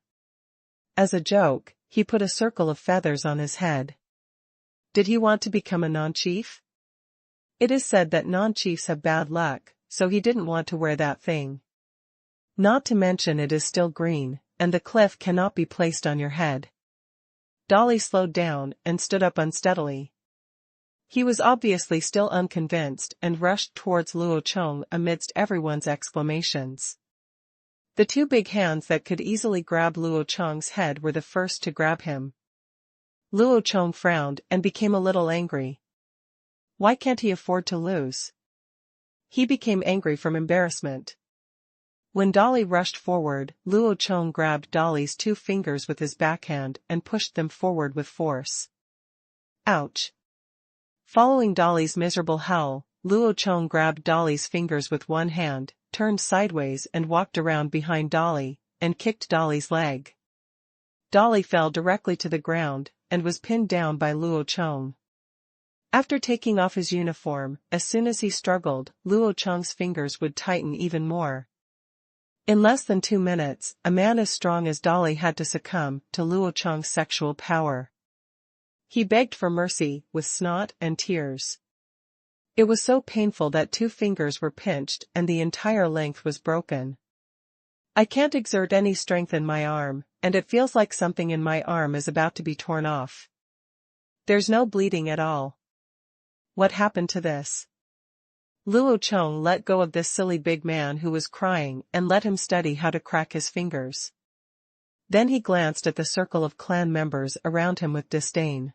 [SPEAKER 1] As a joke, he put a circle of feathers on his head. Did he want to become a non-chief? It is said that non-chiefs have bad luck, so he didn't want to wear that thing. Not to mention it is still green, and the cliff cannot be placed on your head. Dolly slowed down and stood up unsteadily. He was obviously still unconvinced and rushed towards Luo Chong amidst everyone's exclamations. The 2 big hands that could easily grab Luo Chong's head were the first to grab him. Luo Chong frowned and became a little angry. Why can't he afford to lose? He became angry from embarrassment. When Dolly rushed forward, Luo Chong grabbed Dolly's 2 fingers with his backhand and pushed them forward with force. Ouch! Following Dolly's miserable howl, Luo Chong grabbed Dolly's fingers with one hand, turned sideways and walked around behind Dolly, and kicked Dolly's leg. Dolly fell directly to the ground, and was pinned down by Luo Chong. After taking off his uniform, as soon as he struggled, Luo Chong's fingers would tighten even more. In less than 2 minutes, a man as strong as Dolly had to succumb to Luo Chong's sexual power. He begged for mercy, with snot and tears. It was so painful that 2 fingers were pinched and the entire length was broken. I can't exert any strength in my arm, and it feels like something in my arm is about to be torn off. There's no bleeding at all. What happened to this? Luo Chong let go of this silly big man who was crying and let him study how to crack his fingers. Then he glanced at the circle of clan members around him with disdain.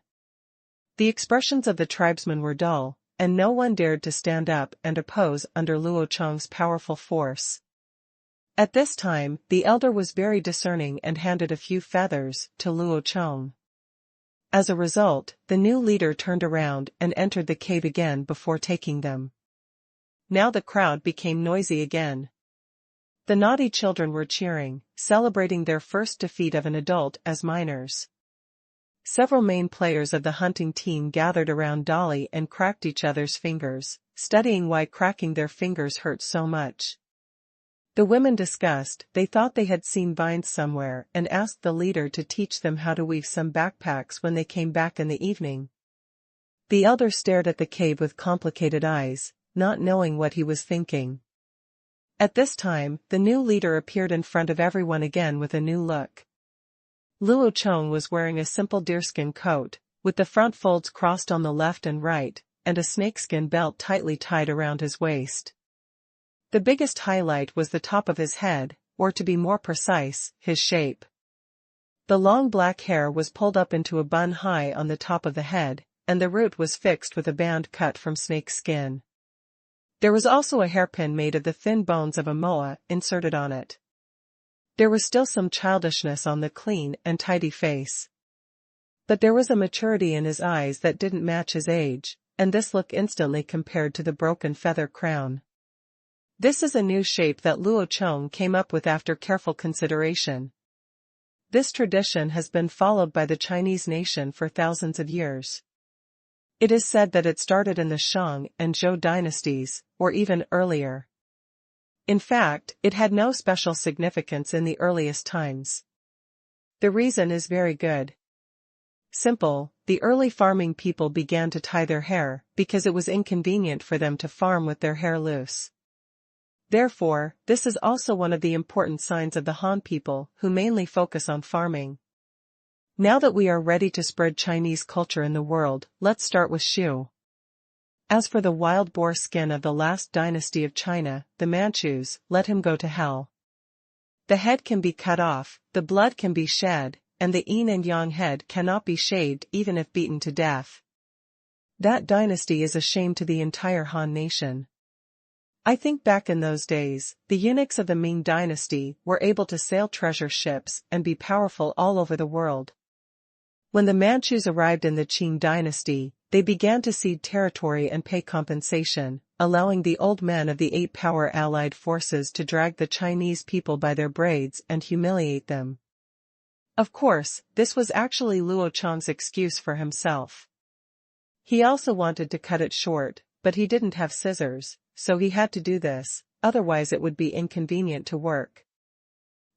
[SPEAKER 1] The expressions of the tribesmen were dull, and no one dared to stand up and oppose under Luo Chong's powerful force. At this time, the elder was very discerning and handed a few feathers to Luo Chong. As a result, the new leader turned around and entered the cave again before taking them. Now the crowd became noisy again. The naughty children were cheering, celebrating their first defeat of an adult as minors. Several main players of the hunting team gathered around Dolly and cracked each other's fingers, studying why cracking their fingers hurt so much. The women discussed, they thought they had seen vines somewhere and asked the leader to teach them how to weave some backpacks when they came back in the evening. The elder stared at the cave with complicated eyes, not knowing what he was thinking. At this time, the new leader appeared in front of everyone again with a new look. Luo Chong was wearing a simple deerskin coat, with the front folds crossed on the left and right, and a snakeskin belt tightly tied around his waist. The biggest highlight was the top of his head, or to be more precise, his shape. The long black hair was pulled up into a bun high on the top of the head, and the root was fixed with a band cut from snake skin. There was also a hairpin made of the thin bones of a moa inserted on it. There was still some childishness on the clean and tidy face. But there was a maturity in his eyes that didn't match his age, and this look instantly compared to the broken feather crown. This is a new shape that Luo Chong came up with after careful consideration. This tradition has been followed by the Chinese nation for thousands of years. It is said that it started in the Shang and Zhou dynasties, or even earlier. In fact, it had no special significance in the earliest times. The reason is very good. Simple, the early farming people began to tie their hair because it was inconvenient for them to farm with their hair loose. Therefore, this is also one of the important signs of the Han people who mainly focus on farming. Now that we are ready to spread Chinese culture in the world, let's start with Shu. As for the wild boar skin of the last dynasty of China, the Manchus, let him go to hell. The head can be cut off, the blood can be shed, and the yin and yang head cannot be shaved even if beaten to death. That dynasty is a shame to the entire Han nation. I think back in those days, the eunuchs of the Ming dynasty were able to sail treasure ships and be powerful all over the world. When the Manchus arrived in the Qing dynasty, they began to cede territory and pay compensation, allowing the old men of the 8 power allied forces to drag the Chinese people by their braids and humiliate them. Of course, this was actually Luo Chong's excuse for himself. He also wanted to cut it short, but he didn't have scissors, so he had to do this, otherwise it would be inconvenient to work.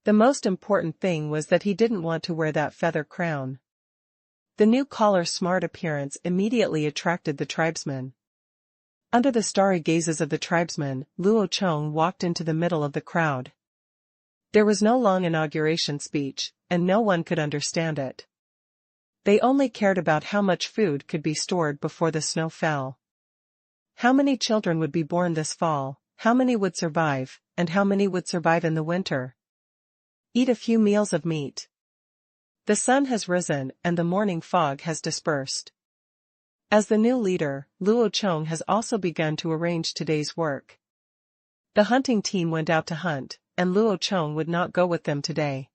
[SPEAKER 1] The most important thing was that he didn't want to wear that feather crown. The new collar's smart appearance immediately attracted the tribesmen. Under the starry gazes of the tribesmen, Luo Chong walked into the middle of the crowd. There was no long inauguration speech, and no one could understand it. They only cared about how much food could be stored before the snow fell. How many children would be born this fall, how many would survive, and how many would survive in the winter? Eat a few meals of meat. The sun has risen and the morning fog has dispersed. As the new leader, Luo Chong has also begun to arrange today's work. The hunting team went out to hunt, and Luo Chong would not go with them today.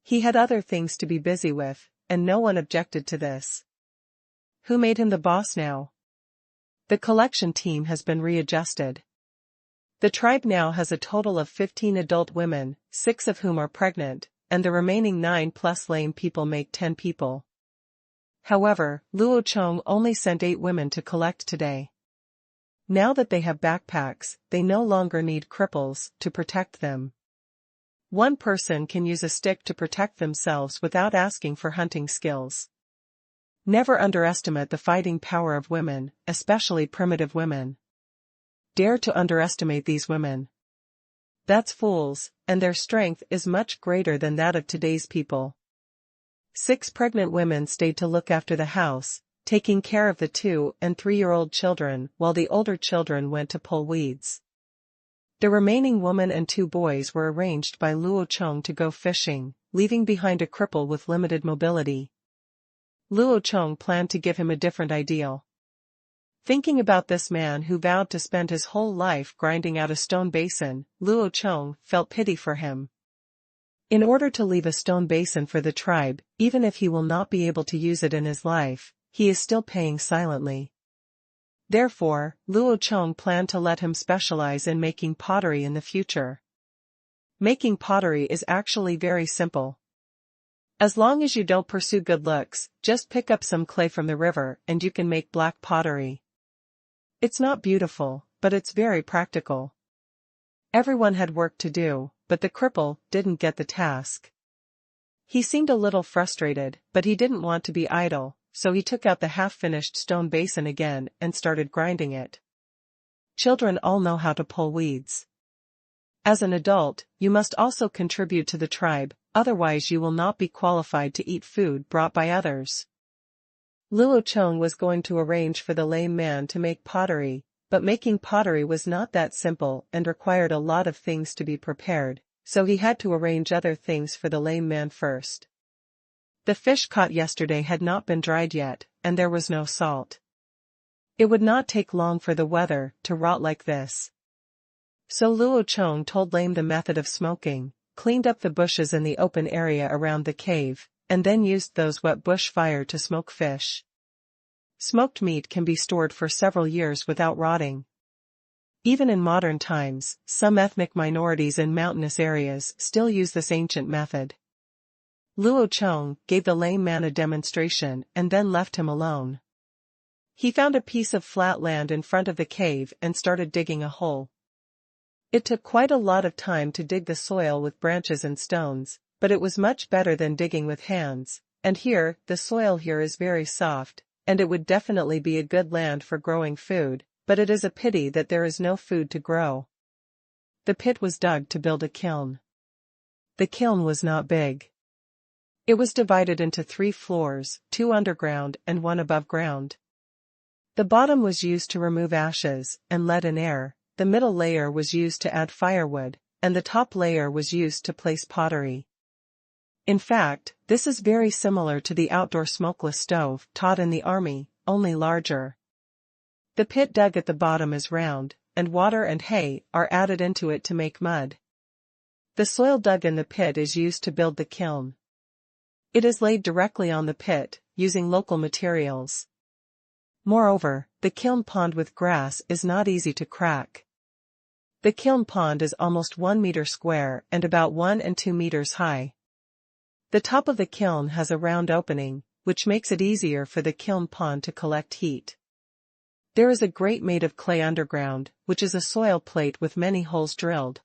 [SPEAKER 1] He had other things to be busy with, and no one objected to this. Who made him the boss now? The collection team has been readjusted. The tribe now has a total of 15 adult women, 6 of whom are pregnant, and the remaining 9 plus lame people make 10 people. However, Luo Chong only sent 8 women to collect today. Now that they have backpacks, they no longer need cripples to protect them. One person can use a stick to protect themselves without asking for hunting skills. Never underestimate the fighting power of women, especially primitive women. Dare to underestimate these women. That's fools, and their strength is much greater than that of today's people. 6 pregnant women stayed to look after the house, taking care of the 2- and 3-year-old children while the older children went to pull weeds. The remaining woman and 2 boys were arranged by Luo Chong to go fishing, leaving behind a cripple with limited mobility. Luo Chong planned to give him a different ideal. Thinking about this man who vowed to spend his whole life grinding out a stone basin, Luo Chong felt pity for him. In order to leave a stone basin for the tribe, even if he will not be able to use it in his life, he is still paying silently. Therefore, Luo Chong planned to let him specialize in making pottery in the future. Making pottery is actually very simple. As long as you don't pursue good looks, just pick up some clay from the river and you can make black pottery. It's not beautiful, but it's very practical. Everyone had work to do, but the cripple didn't get the task. He seemed a little frustrated, but he didn't want to be idle, so he took out the half-finished stone basin again and started grinding it. Children all know how to pull weeds. As an adult, you must also contribute to the tribe, otherwise you will not be qualified to eat food brought by others. Luo Chong was going to arrange for the lame man to make pottery, but making pottery was not that simple and required a lot of things to be prepared, so he had to arrange other things for the lame man first. The fish caught yesterday had not been dried yet, and there was no salt. It would not take long for the weather to rot like this. So Luo Chong told Lame the method of smoking, cleaned up the bushes in the open area around the cave, and then used those wet bush fire to smoke fish. Smoked meat can be stored for several years without rotting. Even in modern times, some ethnic minorities in mountainous areas still use this ancient method. Luo Chong gave the lame man a demonstration and then left him alone. He found a piece of flat land in front of the cave and started digging a hole. It took quite a lot of time to dig the soil with branches and stones, but it was much better than digging with hands, and here, the soil here is very soft, and it would definitely be a good land for growing food, but it is a pity that there is no food to grow. The pit was dug to build a kiln. The kiln was not big. It was divided into 3 floors, 2 underground and 1 above ground. The bottom was used to remove ashes and let in air, the middle layer was used to add firewood, and the top layer was used to place pottery. In fact, this is very similar to the outdoor smokeless stove taught in the army, only larger. The pit dug at the bottom is round, and water and hay are added into it to make mud. The soil dug in the pit is used to build the kiln. It is laid directly on the pit, using local materials. Moreover, the kiln pond with grass is not easy to crack. The kiln pond is almost 1 meter square and about 1 and 2 meters high. The top of the kiln has a round opening, which makes it easier for the kiln pond to collect heat. There is a grate made of clay underground, which is a soil plate with many holes drilled.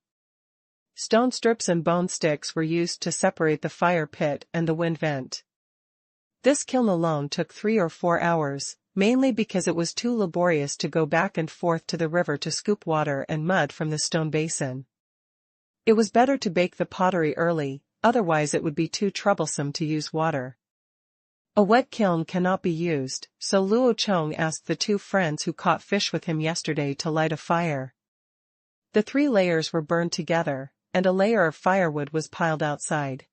[SPEAKER 1] Stone strips and bone sticks were used to separate the fire pit and the wind vent. This kiln alone took 3 or 4 hours, mainly because it was too laborious to go back and forth to the river to scoop water and mud from the stone basin. It was better to bake the pottery early, otherwise it would be too troublesome to use water. A wet kiln cannot be used, so Luo Chong asked the 2 friends who caught fish with him yesterday to light a fire. The 3 layers were burned together, and a layer of firewood was piled outside.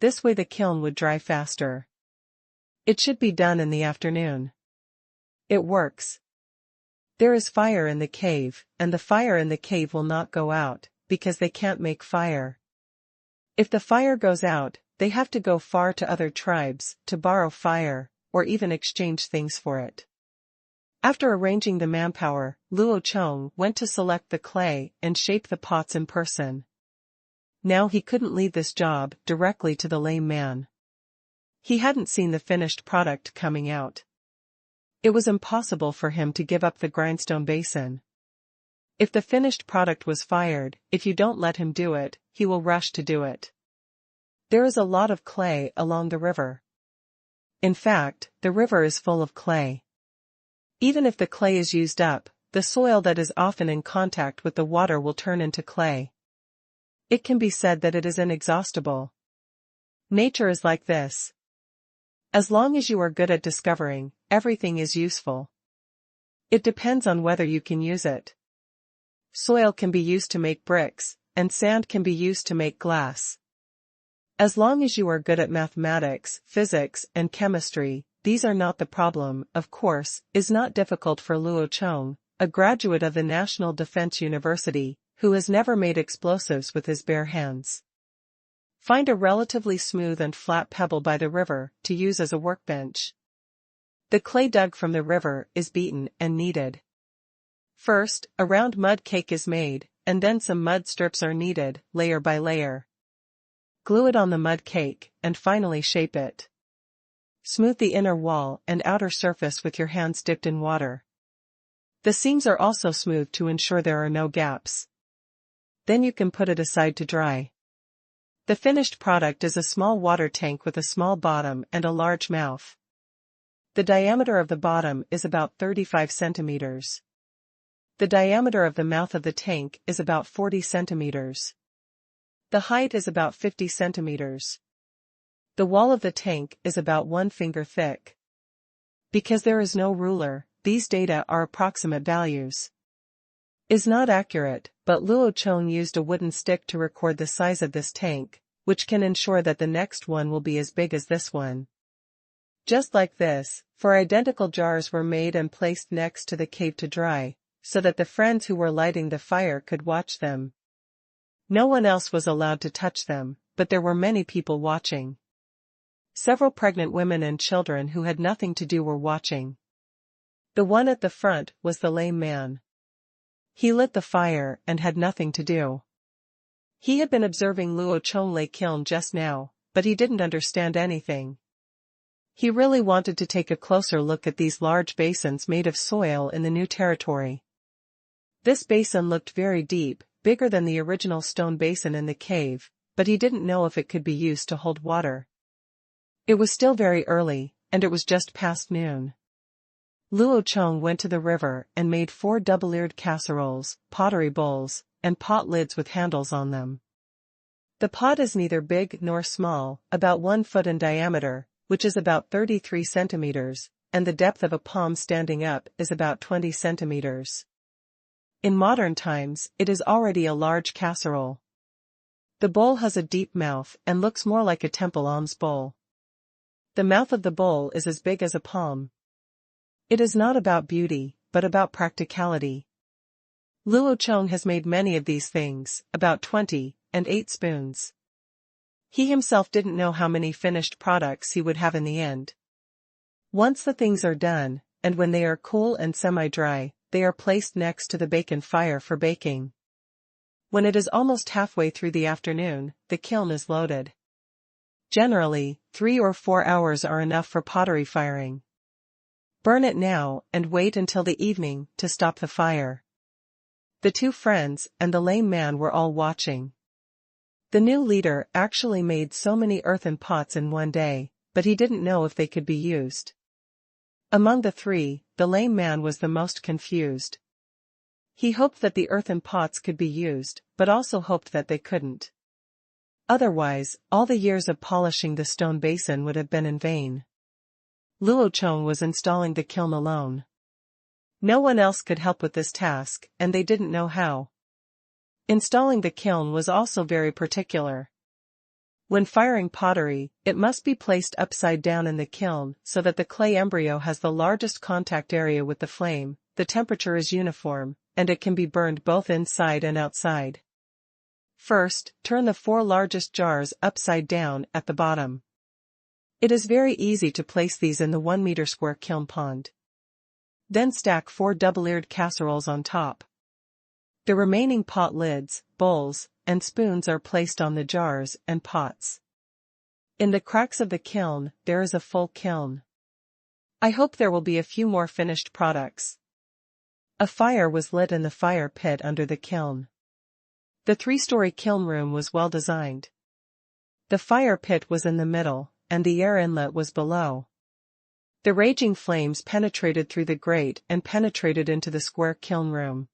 [SPEAKER 1] This way the kiln would dry faster. It should be done in the afternoon. It works. There is fire in the cave, and the fire in the cave will not go out, because they can't make fire. If the fire goes out, they have to go far to other tribes to borrow fire, or even exchange things for it. After arranging the manpower, Luo Chong went to select the clay and shape the pots in person. Now he couldn't leave this job directly to the lame man. He hadn't seen the finished product coming out. It was impossible for him to give up the grindstone basin. If the finished product was fired, if you don't let him do it, he will rush to do it. There is a lot of clay along the river. In fact, the river is full of clay. Even if the clay is used up, the soil that is often in contact with the water will turn into clay. It can be said that it is inexhaustible. Nature is like this. As long as you are good at discovering, everything is useful. It depends on whether you can use it. Soil can be used to make bricks, and sand can be used to make glass. As long as you are good at mathematics, physics, and chemistry, these are not the problem. Of course, is not difficult for Luo Chong, a graduate of the National Defense University, who has never made explosives with his bare hands. Find a relatively smooth and flat pebble by the river to use as a workbench. The clay dug from the river is beaten and kneaded. First, a round mud cake is made, and then some mud strips are kneaded, layer by layer. Glue it on the mud cake, and finally shape it. Smooth the inner wall and outer surface with your hands dipped in water. The seams are also smoothed to ensure there are no gaps. Then you can put it aside to dry. The finished product is a small water tank with a small bottom and a large mouth. The diameter of the bottom is about 35 centimeters. The diameter of the mouth of the tank is about 40 centimeters. The height is about 50 centimeters. The wall of the tank is about 1 finger thick. Because there is no ruler, these data are approximate values. Is not accurate, but Luo Chong used a wooden stick to record the size of this tank, which can ensure that the next one will be as big as this one. Just like this, 4 identical jars were made and placed next to the cave to dry, so that the friends who were lighting the fire could watch them. No one else was allowed to touch them, but there were many people watching. Several pregnant women and children who had nothing to do were watching. The one at the front was the lame man. He lit the fire and had nothing to do. He had been observing Luo Chong lay kiln just now, but he didn't understand anything. He really wanted to take a closer look at these large basins made of soil in the new territory. This basin looked very deep, bigger than the original stone basin in the cave, but he didn't know if it could be used to hold water. It was still very early, and it was just past noon. Luo Chong went to the river and made 4 double-eared casseroles, pottery bowls, and pot lids with handles on them. The pot is neither big nor small, about 1 foot in diameter, which is about 33 centimeters, and the depth of a palm standing up is about 20 centimeters. In modern times, it is already a large casserole. The bowl has a deep mouth and looks more like a temple alms bowl. The mouth of the bowl is as big as a palm. It is not about beauty, but about practicality. Luo Chong has made many of these things, about 20, and 8 spoons. He himself didn't know how many finished products he would have in the end. Once the things are done, and when they are cool and semi-dry, they are placed next to the bacon fire for baking. When it is almost halfway through the afternoon, the kiln is loaded. Generally, 3 or 4 hours are enough for pottery firing. Burn it now and wait until the evening to stop the fire. The 2 friends and the lame man were all watching. The new leader actually made so many earthen pots in one day, but he didn't know if they could be used. Among the 3, the lame man was the most confused. He hoped that the earthen pots could be used, but also hoped that they couldn't. Otherwise, all the years of polishing the stone basin would have been in vain. Luo Chong was installing the kiln alone. No one else could help with this task, and they didn't know how. Installing the kiln was also very particular. When firing pottery, it must be placed upside down in the kiln so that the clay embryo has the largest contact area with the flame, the temperature is uniform, and it can be burned both inside and outside. First, turn the 4 largest jars upside down at the bottom. It is very easy to place these in the 1 meter square kiln pond. Then stack 4 double-eared casseroles on top. The remaining pot lids, bowls, and spoons are placed on the jars and pots. In the cracks of the kiln, there is a full kiln. I hope there will be a few more finished products. A fire was lit in the fire pit under the kiln. The 3-story kiln room was well designed. The fire pit was in the middle, and the air inlet was below. The raging flames penetrated through the grate and penetrated into the square kiln room.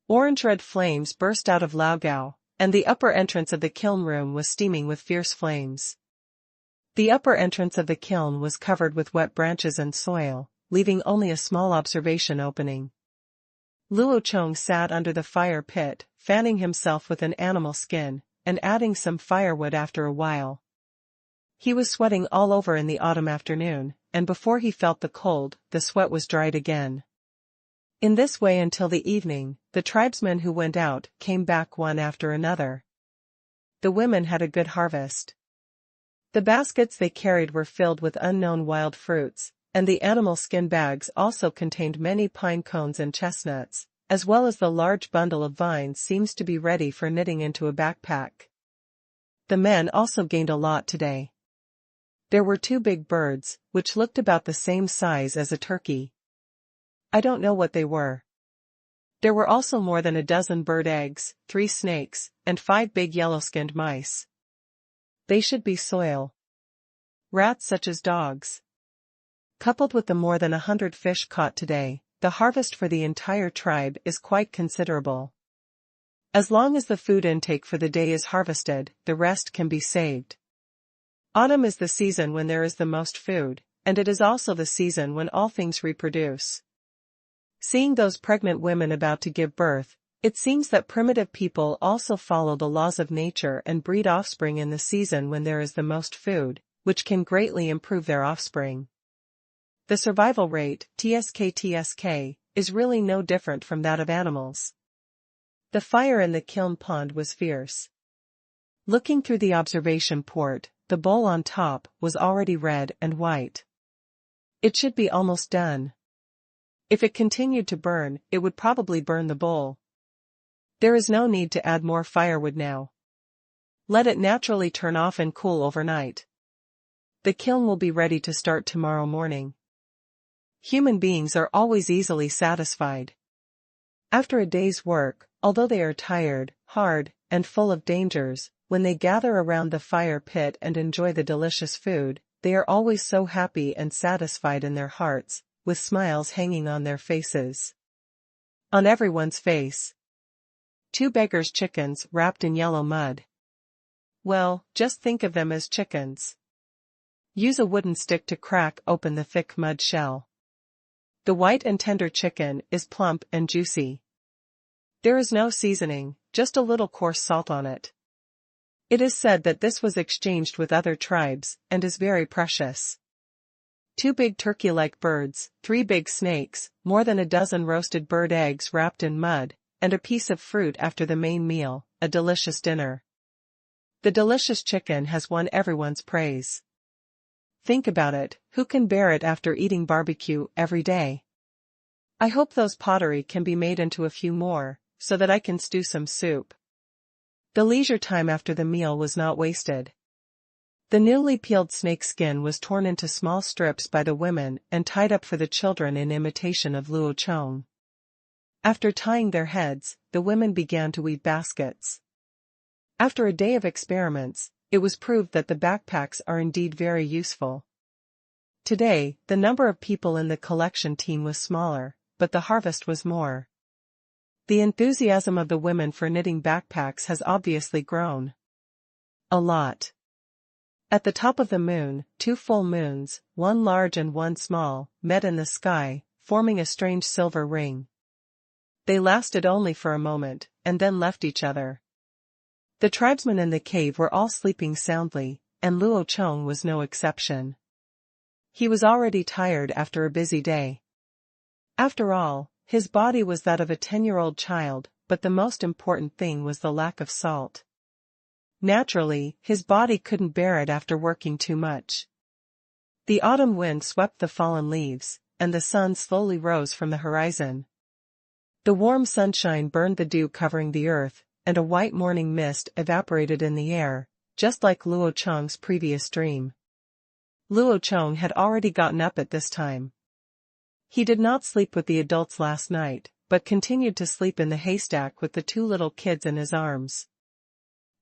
[SPEAKER 1] Orange-red flames burst out of Laogao, and the upper entrance of the kiln room was steaming with fierce flames. The upper entrance of the kiln was covered with wet branches and soil, leaving only a small observation opening. Luo Chong sat under the fire pit, fanning himself with an animal skin, and adding some firewood after a while. He was sweating all over in the autumn afternoon, and before he felt the cold, the sweat was dried again. In this way until the evening, the tribesmen who went out came back one after another. The women had a good harvest. The baskets they carried were filled with unknown wild fruits, and the animal skin bags also contained many pine cones and chestnuts, as well as the large bundle of vines seems to be ready for knitting into a backpack. The men also gained a lot today. There were 2 big birds, which looked about the same size as a turkey. I don't know what they were. There were also more than a dozen bird eggs, 3 snakes, and 5 big yellow-skinned mice. They should be soil rats such as dogs. Coupled with the more than 100 fish caught today, the harvest for the entire tribe is quite considerable. As long as the food intake for the day is harvested, the rest can be saved. Autumn is the season when there is the most food, and it is also the season when all things reproduce. Seeing those pregnant women about to give birth, it seems that primitive people also follow the laws of nature and breed offspring in the season when there is the most food, which can greatly improve their offspring. The survival rate, TSK, is really no different from that of animals. The fire in the kiln pond was fierce. Looking through the observation port, the bowl on top was already red and white. It should be almost done. If it continued to burn, it would probably burn the bowl. There is no need to add more firewood now. Let it naturally turn off and cool overnight. The kiln will be ready to start tomorrow morning. Human beings are always easily satisfied. After a day's work, although they are tired, hard, and full of dangers, when they gather around the fire pit and enjoy the delicious food, they are always so happy and satisfied in their hearts, with smiles hanging on their faces. On everyone's face. 2 beggars' chickens wrapped in yellow mud. Well, just think of them as chickens. Use a wooden stick to crack open the thick mud shell. The white and tender chicken is plump and juicy. There is no seasoning, just a little coarse salt on it. It is said that this was exchanged with other tribes, and is very precious. 2 big turkey-like birds, 3 big snakes, more than a dozen roasted bird eggs wrapped in mud, and a piece of fruit after the main meal, a delicious dinner. The delicious chicken has won everyone's praise. Think about it, who can bear it after eating barbecue every day? I hope those pottery can be made into a few more, so that I can stew some soup. The leisure time after the meal was not wasted. The newly peeled snake skin was torn into small strips by the women and tied up for the children in imitation of Luo Chong. After tying their heads, the women began to weave baskets. After a day of experiments, it was proved that the backpacks are indeed very useful. Today, the number of people in the collection team was smaller, but the harvest was more. The enthusiasm of the women for knitting backpacks has obviously grown. A lot. At the top of the moon, 2 full moons, one large and one small, met in the sky, forming a strange silver ring. They lasted only for a moment, and then left each other. The tribesmen in the cave were all sleeping soundly, and Luo Chong was no exception. He was already tired after a busy day. After all, his body was that of a 10-year-old child, but the most important thing was the lack of salt. Naturally, his body couldn't bear it after working too much. The autumn wind swept the fallen leaves, and the sun slowly rose from the horizon. The warm sunshine burned the dew covering the earth, and a white morning mist evaporated in the air, just like Luo Chong's previous dream. Luo Chong had already gotten up at this time. He did not sleep with the adults last night, but continued to sleep in the haystack with the 2 little kids in his arms.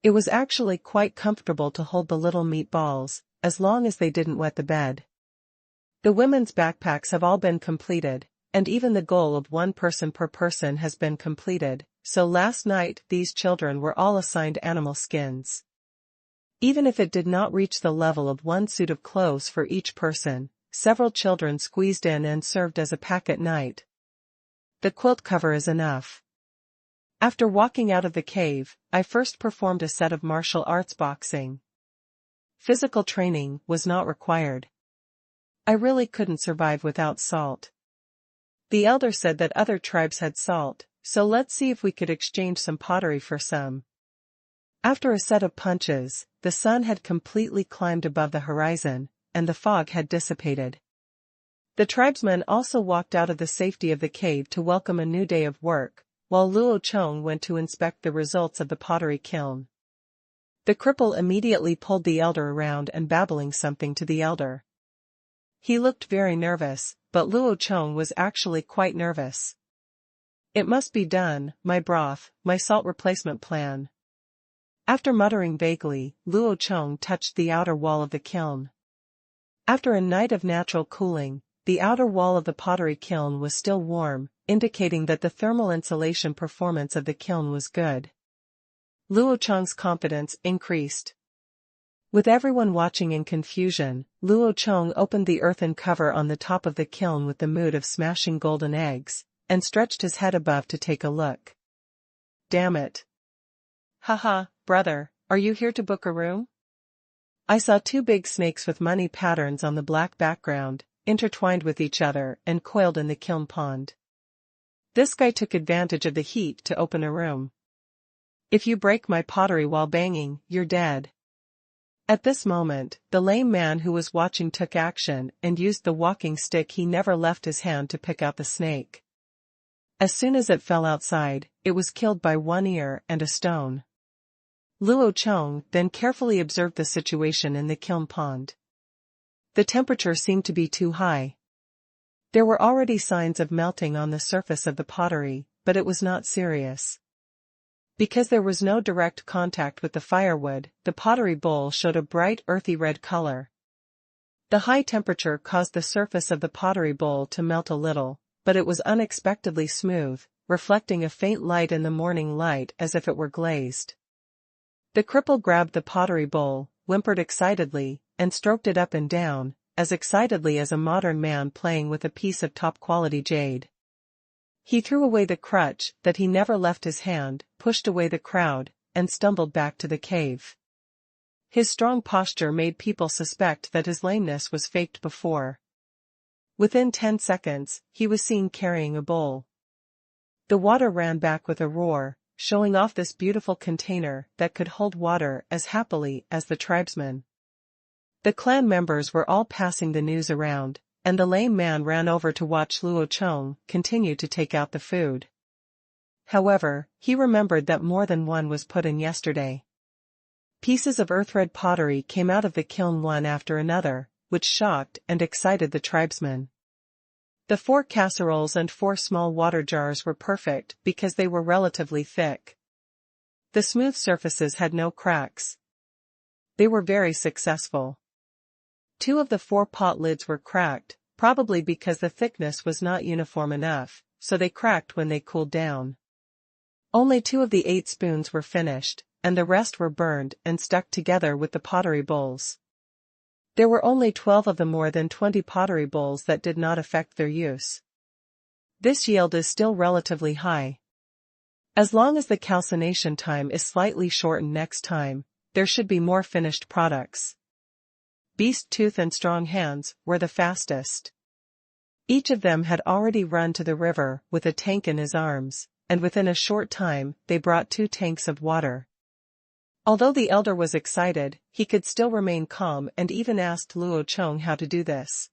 [SPEAKER 1] It was actually quite comfortable to hold the little meatballs, as long as they didn't wet the bed. The women's backpacks have all been completed, and even the goal of 1 person per person has been completed, so last night these children were all assigned animal skins. Even if it did not reach the level of 1 suit of clothes for each person, several children squeezed in and served as a pack at night. The quilt cover is enough. After walking out of the cave, I first performed a set of martial arts boxing. Physical training was not required. I really couldn't survive without salt. The elder said that other tribes had salt, so let's see if we could exchange some pottery for some. After a set of punches, the sun had completely climbed above the horizon, and the fog had dissipated. The tribesmen also walked out of the safety of the cave to welcome a new day of work, while Luo Chong went to inspect the results of the pottery kiln. The cripple immediately pulled the elder around and babbling something to the elder. He looked very nervous, but Luo Chong was actually quite nervous. It must be done, my broth, my salt replacement plan. After muttering vaguely, Luo Chong touched the outer wall of the kiln. After a night of natural cooling, the outer wall of the pottery kiln was still warm, indicating that the thermal insulation performance of the kiln was good. Luo Chong's confidence increased. With everyone watching in confusion, Luo Chong opened the earthen cover on the top of the kiln with the mood of smashing golden eggs, and stretched his head above to take a look. Damn it. Haha, brother, are you here to book a room? I saw two big snakes with money patterns on the black background, intertwined with each other and coiled in the kiln pond. This guy took advantage of the heat to open a room. If you break my pottery while banging, you're dead. At this moment, the lame man who was watching took action and used the walking stick he never left his hand to pick out the snake. As soon as it fell outside, it was killed by one ear and a stone. Luo Chong then carefully observed the situation in the kiln pond. The temperature seemed to be too high. There were already signs of melting on the surface of the pottery, but it was not serious. Because there was no direct contact with the firewood, the pottery bowl showed a bright earthy red color. The high temperature caused the surface of the pottery bowl to melt a little, but it was unexpectedly smooth, reflecting a faint light in the morning light as if it were glazed. The cripple grabbed the pottery bowl, whimpered excitedly, and stroked it up and down, as excitedly as a modern man playing with a piece of top-quality jade. He threw away the crutch that he never left his hand, pushed away the crowd, and stumbled back to the cave. His strong posture made people suspect that his lameness was faked before. Within 10 seconds, he was seen carrying a bowl. The water ran back with a roar, showing off this beautiful container that could hold water as happily as the tribesmen. The clan members were all passing the news around, and the lame man ran over to watch Luo Chong continue to take out the food. However, he remembered that more than one was put in yesterday. Pieces of earth-red pottery came out of the kiln one after another, which shocked and excited the tribesmen. The 4 casseroles and 4 small water jars were perfect because they were relatively thick. The smooth surfaces had no cracks. They were very successful. 2 of the 4 pot lids were cracked, probably because the thickness was not uniform enough, so they cracked when they cooled down. Only 2 of the 8 spoons were finished, and the rest were burned and stuck together with the pottery bowls. There were only 12 of the more than 20 pottery bowls that did not affect their use. This yield is still relatively high. As long as the calcination time is slightly shortened next time, there should be more finished products. Beast Tooth and Strong Hands were the fastest. Each of them had already run to the river with a tank in his arms, and within a short time they brought 2 tanks of water. Although the elder was excited, he could still remain calm and even asked Luo Chong how to do this.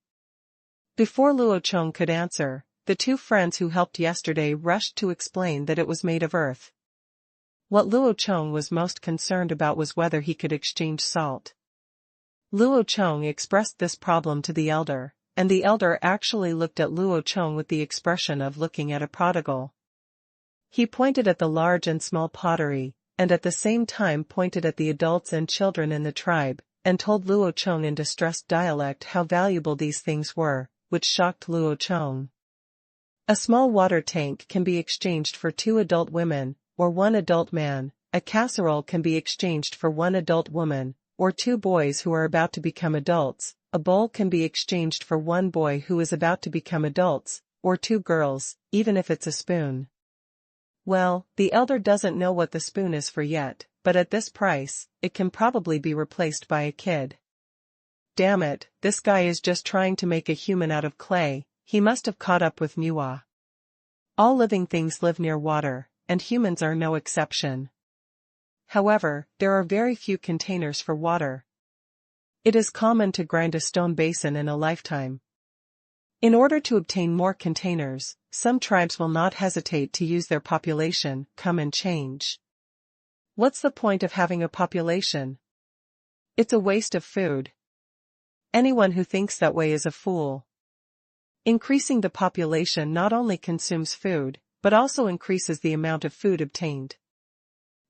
[SPEAKER 1] Before Luo Chong could answer, the 2 friends who helped yesterday rushed to explain that it was made of earth. What Luo Chong was most concerned about was whether he could exchange salt. Luo Chong expressed this problem to the elder, and the elder actually looked at Luo Chong with the expression of looking at a prodigal. He pointed at the large and small pottery, and at the same time pointed at the adults and children in the tribe, and told Luo Chong in distressed dialect how valuable these things were, which shocked Luo Chong. A small water tank can be exchanged for 2 adult women, or 1 adult man, a casserole can be exchanged for 1 adult woman, or 2 boys who are about to become adults, a bowl can be exchanged for 1 boy who is about to become adults, or 2 girls, even if it's a spoon. Well, the elder doesn't know what the spoon is for yet, but at this price, it can probably be replaced by a kid. Damn it, this guy is just trying to make a human out of clay, he must have caught up with Niwa. All living things live near water, and humans are no exception. However, there are very few containers for water. It is common to grind a stone basin in a lifetime. In order to obtain more containers, some tribes will not hesitate to use their population, come and change. What's the point of having a population? It's a waste of food. Anyone who thinks that way is a fool. Increasing the population not only consumes food, but also increases the amount of food obtained.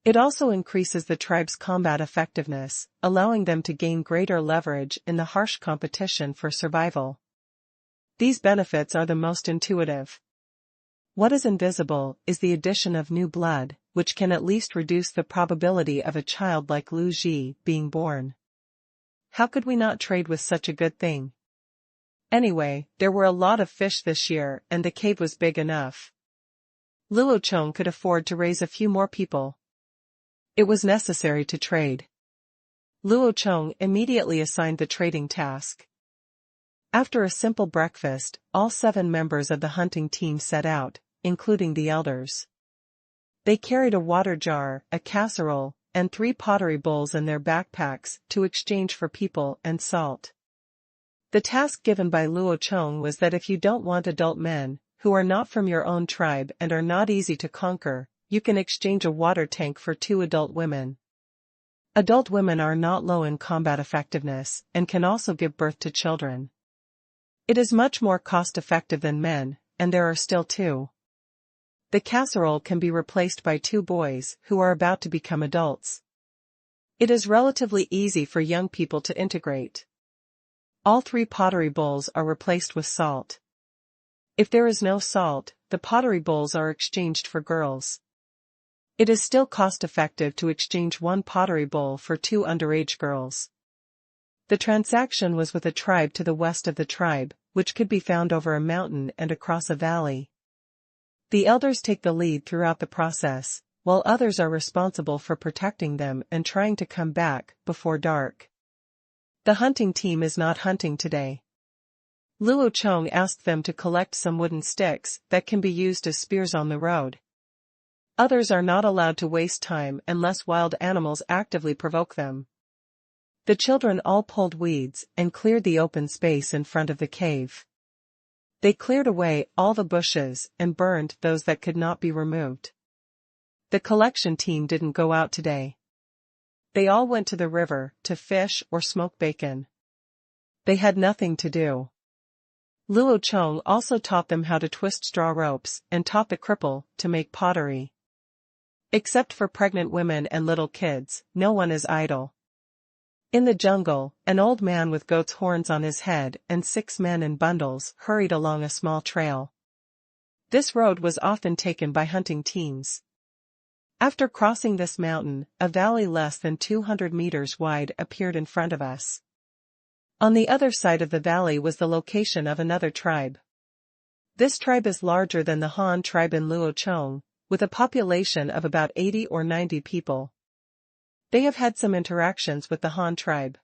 [SPEAKER 1] It also increases the tribe's combat effectiveness, allowing them to gain greater leverage in the harsh competition for survival. These benefits are the most intuitive. What is invisible is the addition of new blood, which can at least reduce the probability of a child like Lu Ji being born. How could we not trade with such a good thing? Anyway, there were a lot of fish this year and the cave was big enough. Luo Chong could afford to raise a few more people. It was necessary to trade. Luo Chong immediately assigned the trading task. After a simple breakfast, all 7 members of the hunting team set out, including the elders. They carried a water jar, a casserole, and 3 pottery bowls in their backpacks to exchange for people and salt. The task given by Luo Chong was that if you don't want adult men, who are not from your own tribe and are not easy to conquer, you can exchange a water tank for 2 adult women. Adult women are not low in combat effectiveness and can also give birth to children. It is much more cost-effective than men, and there are still 2. The casserole can be replaced by 2 boys who are about to become adults. It is relatively easy for young people to integrate. All 3 pottery bowls are replaced with salt. If there is no salt, the pottery bowls are exchanged for girls. It is still cost-effective to exchange 1 pottery bowl for 2 underage girls. The transaction was with a tribe to the west of the tribe, which could be found over a mountain and across a valley. The elders take the lead throughout the process, while others are responsible for protecting them and trying to come back before dark. The hunting team is not hunting today. Luo Chong asked them to collect some wooden sticks that can be used as spears on the road. Others are not allowed to waste time unless wild animals actively provoke them. The children all pulled weeds and cleared the open space in front of the cave. They cleared away all the bushes and burned those that could not be removed. The collection team didn't go out today. They all went to the river to fish or smoke bacon. They had nothing to do. Luo Chong also taught them how to twist straw ropes and taught the cripple to make pottery. Except for pregnant women and little kids, no one is idle. In the jungle, an old man with goat's horns on his head and 6 men in bundles hurried along a small trail. This road was often taken by hunting teams. After crossing this mountain, a valley less than 200 meters wide appeared in front of us. On the other side of the valley was the location of another tribe. This tribe is larger than the Han tribe in Luo Chong, with a population of about 80 or 90 people. They have had some interactions with the Han tribe.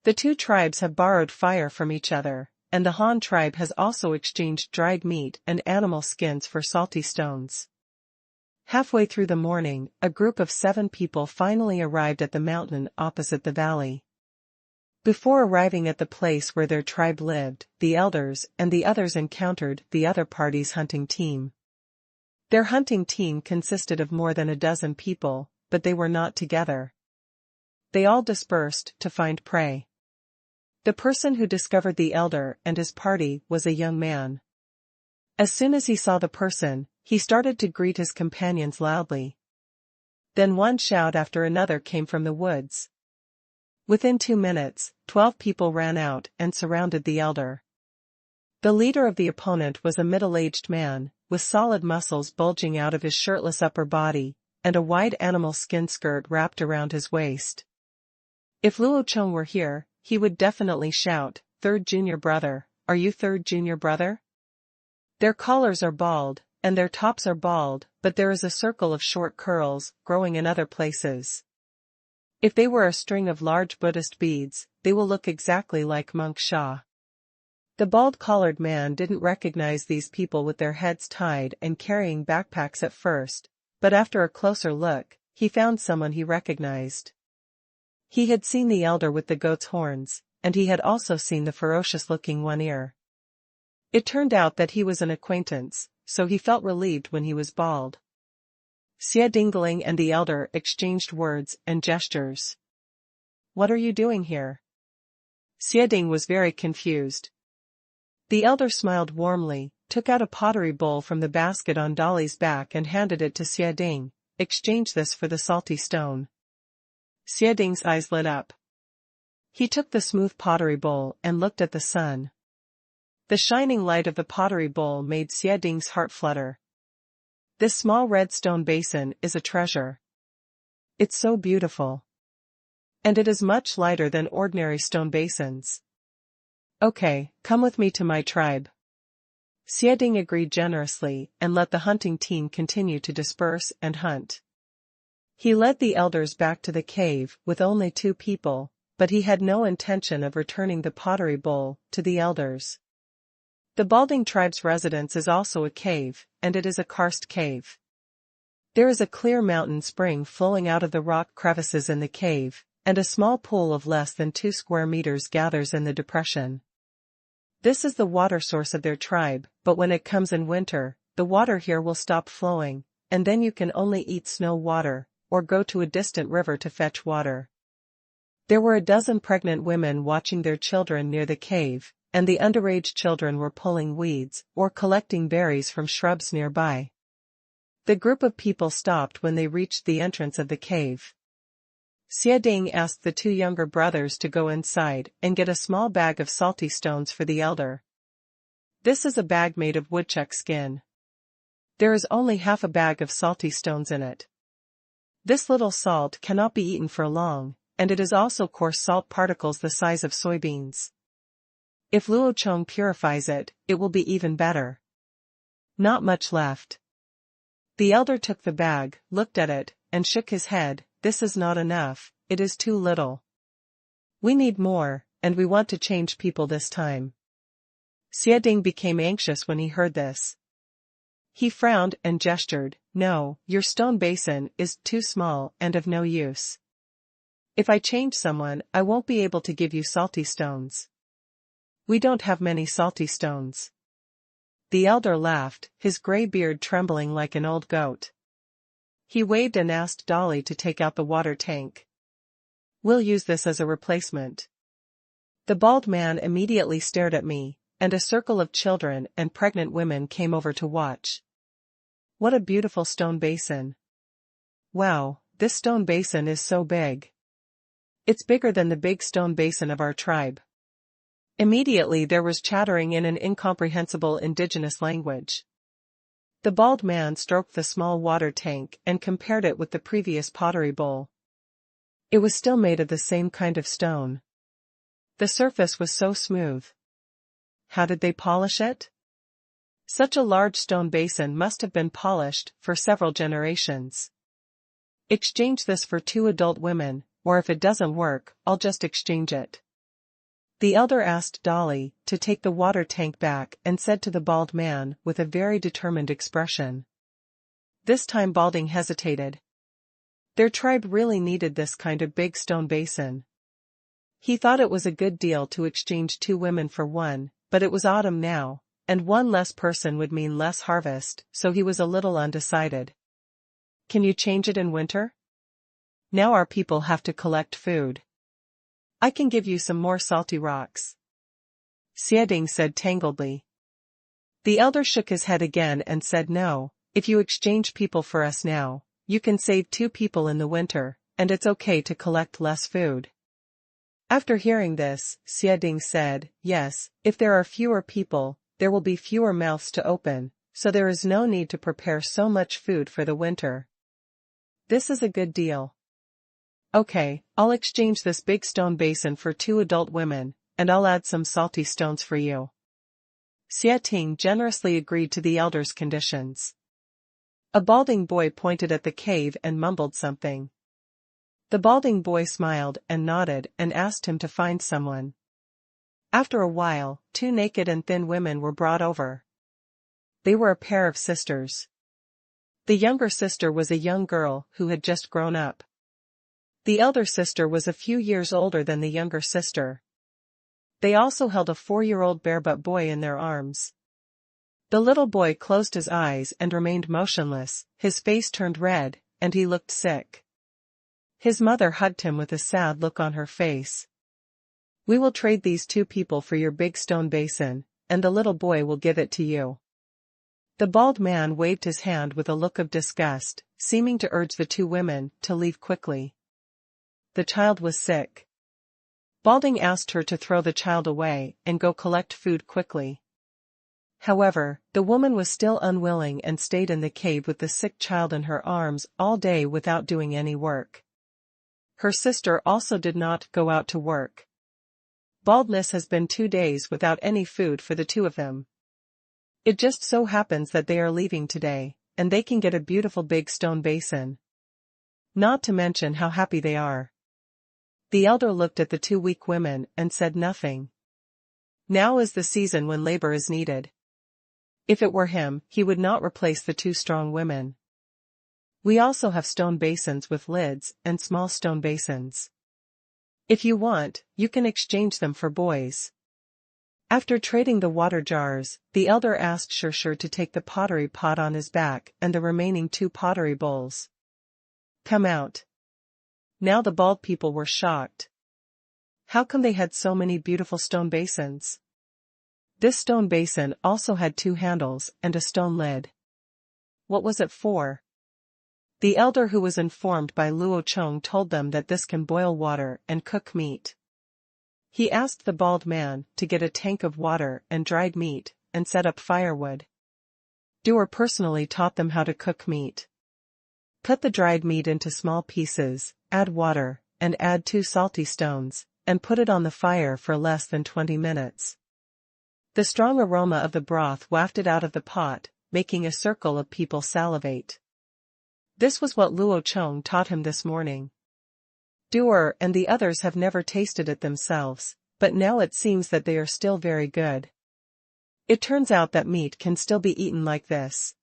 [SPEAKER 1] The 2 tribes have borrowed fire from each other, and the Han tribe has also exchanged dried meat and animal skins for salty stones. Halfway through the morning, a group of 7 people finally arrived at the mountain opposite the valley. Before arriving at the place where their tribe lived, the elders and the others encountered the other party's hunting team. Their hunting team consisted of more than a dozen people, but they were not together. They all dispersed to find prey. The person who discovered the elder and his party was a young man. As soon as he saw the person, he started to greet his companions loudly. Then one shout after another came from the woods. Within 2 minutes, 12 people ran out and surrounded the elder. The leader of the opponent was a middle-aged man, with solid muscles bulging out of his shirtless upper body, and a wide animal skin skirt wrapped around his waist. If Luo Chong were here, he would definitely shout, "Third junior brother, are you third junior brother?" Their collars are bald, and their tops are bald, but there is a circle of short curls growing in other places. If they were a string of large Buddhist beads, they will look exactly like Monk Sha. The bald-collared man didn't recognize these people with their heads tied and carrying backpacks at first, but after a closer look, he found someone he recognized. He had seen the elder with the goat's horns, and he had also seen the ferocious-looking one-ear. It turned out that he was an acquaintance, so he felt relieved when he was bald. Xie Dingling and the elder exchanged words and gestures. "What are you doing here?" Xie Ding was very confused. The elder smiled warmly, took out a pottery bowl from the basket on Dolly's back and handed it to Xieding. Exchange this for the salty stone. Xieding's eyes lit up. He took the smooth pottery bowl and looked at the sun. The shining light of the pottery bowl made Xieding's heart flutter. This small red stone basin is a treasure. It's so beautiful. And it is much lighter than ordinary stone basins. Okay, come with me to my tribe. Xieding agreed generously and let the hunting team continue to disperse and hunt. He led the elders back to the cave with only 2 people, but he had no intention of returning the pottery bowl to the elders. The Balding tribe's residence is also a cave, and it is a karst cave. There is a clear mountain spring flowing out of the rock crevices in the cave, and a small pool of less than 2 square meters gathers in the depression. This is the water source of their tribe, but when it comes in winter, the water here will stop flowing, and then you can only eat snow water, or go to a distant river to fetch water. There were a dozen pregnant women watching their children near the cave, and the underage children were pulling weeds or collecting berries from shrubs nearby. The group of people stopped when they reached the entrance of the cave. Xieding asked the 2 younger brothers to go inside and get a small bag of salty stones for the elder. This is a bag made of woodchuck skin. There is only half a bag of salty stones in it. This little salt cannot be eaten for long, and it is also coarse salt particles the size of soybeans. If Luo Chong purifies it, it will be even better. Not much left. The elder took the bag, looked at it, and shook his head. This is not enough, it is too little. We need more, and we want to change people this time. Xieding became anxious when he heard this. He frowned and gestured. No, your stone basin is too small and of no use. If I change someone, I won't be able to give you salty stones. We don't have many salty stones. The elder laughed, his gray beard trembling like an old goat. He waved and asked Dolly to take out the water tank. We'll use this as a replacement. The bald man immediately stared at me, and a circle of children and pregnant women came over to watch. What a beautiful stone basin. Wow, this stone basin is so big. It's bigger than the big stone basin of our tribe. Immediately there was chattering in an incomprehensible indigenous language. The bald man stroked the small water tank and compared it with the previous pottery bowl. It was still made of the same kind of stone. The surface was so smooth. How did they polish it? Such a large stone basin must have been polished for several generations. Exchange this for 2 adult women, or if it doesn't work, I'll just exchange it. The elder asked Dolly to take the water tank back and said to the bald man with a very determined expression. This time Balding hesitated. Their tribe really needed this kind of big stone basin. He thought it was a good deal to exchange 2 women for 1, but it was autumn now, and 1 less person would mean less harvest, so he was a little undecided. Can you change it in winter? Now our people have to collect food. I can give you some more salty rocks. Xieding said tangledly. The elder shook his head again and said no, if you exchange people for us now, you can save 2 people in the winter, and it's okay to collect less food. After hearing this, Xieding said, yes, if there are fewer people, there will be fewer mouths to open, so there is no need to prepare so much food for the winter. This is a good deal. Okay, I'll exchange this big stone basin for 2 adult women, and I'll add some salty stones for you. Xieding generously agreed to the elder's conditions. A balding boy pointed at the cave and mumbled something. The balding boy smiled and nodded and asked him to find someone. After a while, 2 naked and thin women were brought over. They were a pair of sisters. The younger sister was a young girl who had just grown up. The elder sister was a few years older than the younger sister. They also held a 4-year-old barebutt boy in their arms. The little boy closed his eyes and remained motionless, his face turned red, and he looked sick. His mother hugged him with a sad look on her face. We will trade these 2 people for your big stone basin, and the little boy will give it to you. The bald man waved his hand with a look of disgust, seeming to urge the two women to leave quickly. The child was sick. Balding asked her to throw the child away and go collect food quickly. However, the woman was still unwilling and stayed in the cave with the sick child in her arms all day without doing any work. Her sister also did not go out to work. Baldness has been 2 days without any food for the two of them. It just so happens that they are leaving today, and they can get a beautiful big stone basin. Not to mention how happy they are. The elder looked at the two weak women and said nothing. Now is the season when labor is needed. If it were him, he would not replace the two strong women. We also have stone basins with lids and small stone basins. If you want, you can exchange them for boys. After trading the water jars, the elder asked Qingshu to take the pottery pot on his back and the remaining 2 pottery bowls. Come out. Now the bald people were shocked. How come they had so many beautiful stone basins? This stone basin also had 2 handles and a stone lid. What was it for? The elder, who was informed by Luo Chong, told them that this can boil water and cook meat. He asked the bald man to get a tank of water and dried meat and set up firewood. Duer personally taught them how to cook meat. Cut the dried meat into small pieces, add water, and add 2 salty stones, and put it on the fire for less than 20 minutes. The strong aroma of the broth wafted out of the pot, making a circle of people salivate. This was what Luo Chong taught him this morning. Duer and the others have never tasted it themselves, but now it seems that they are still very good. It turns out that meat can still be eaten like this.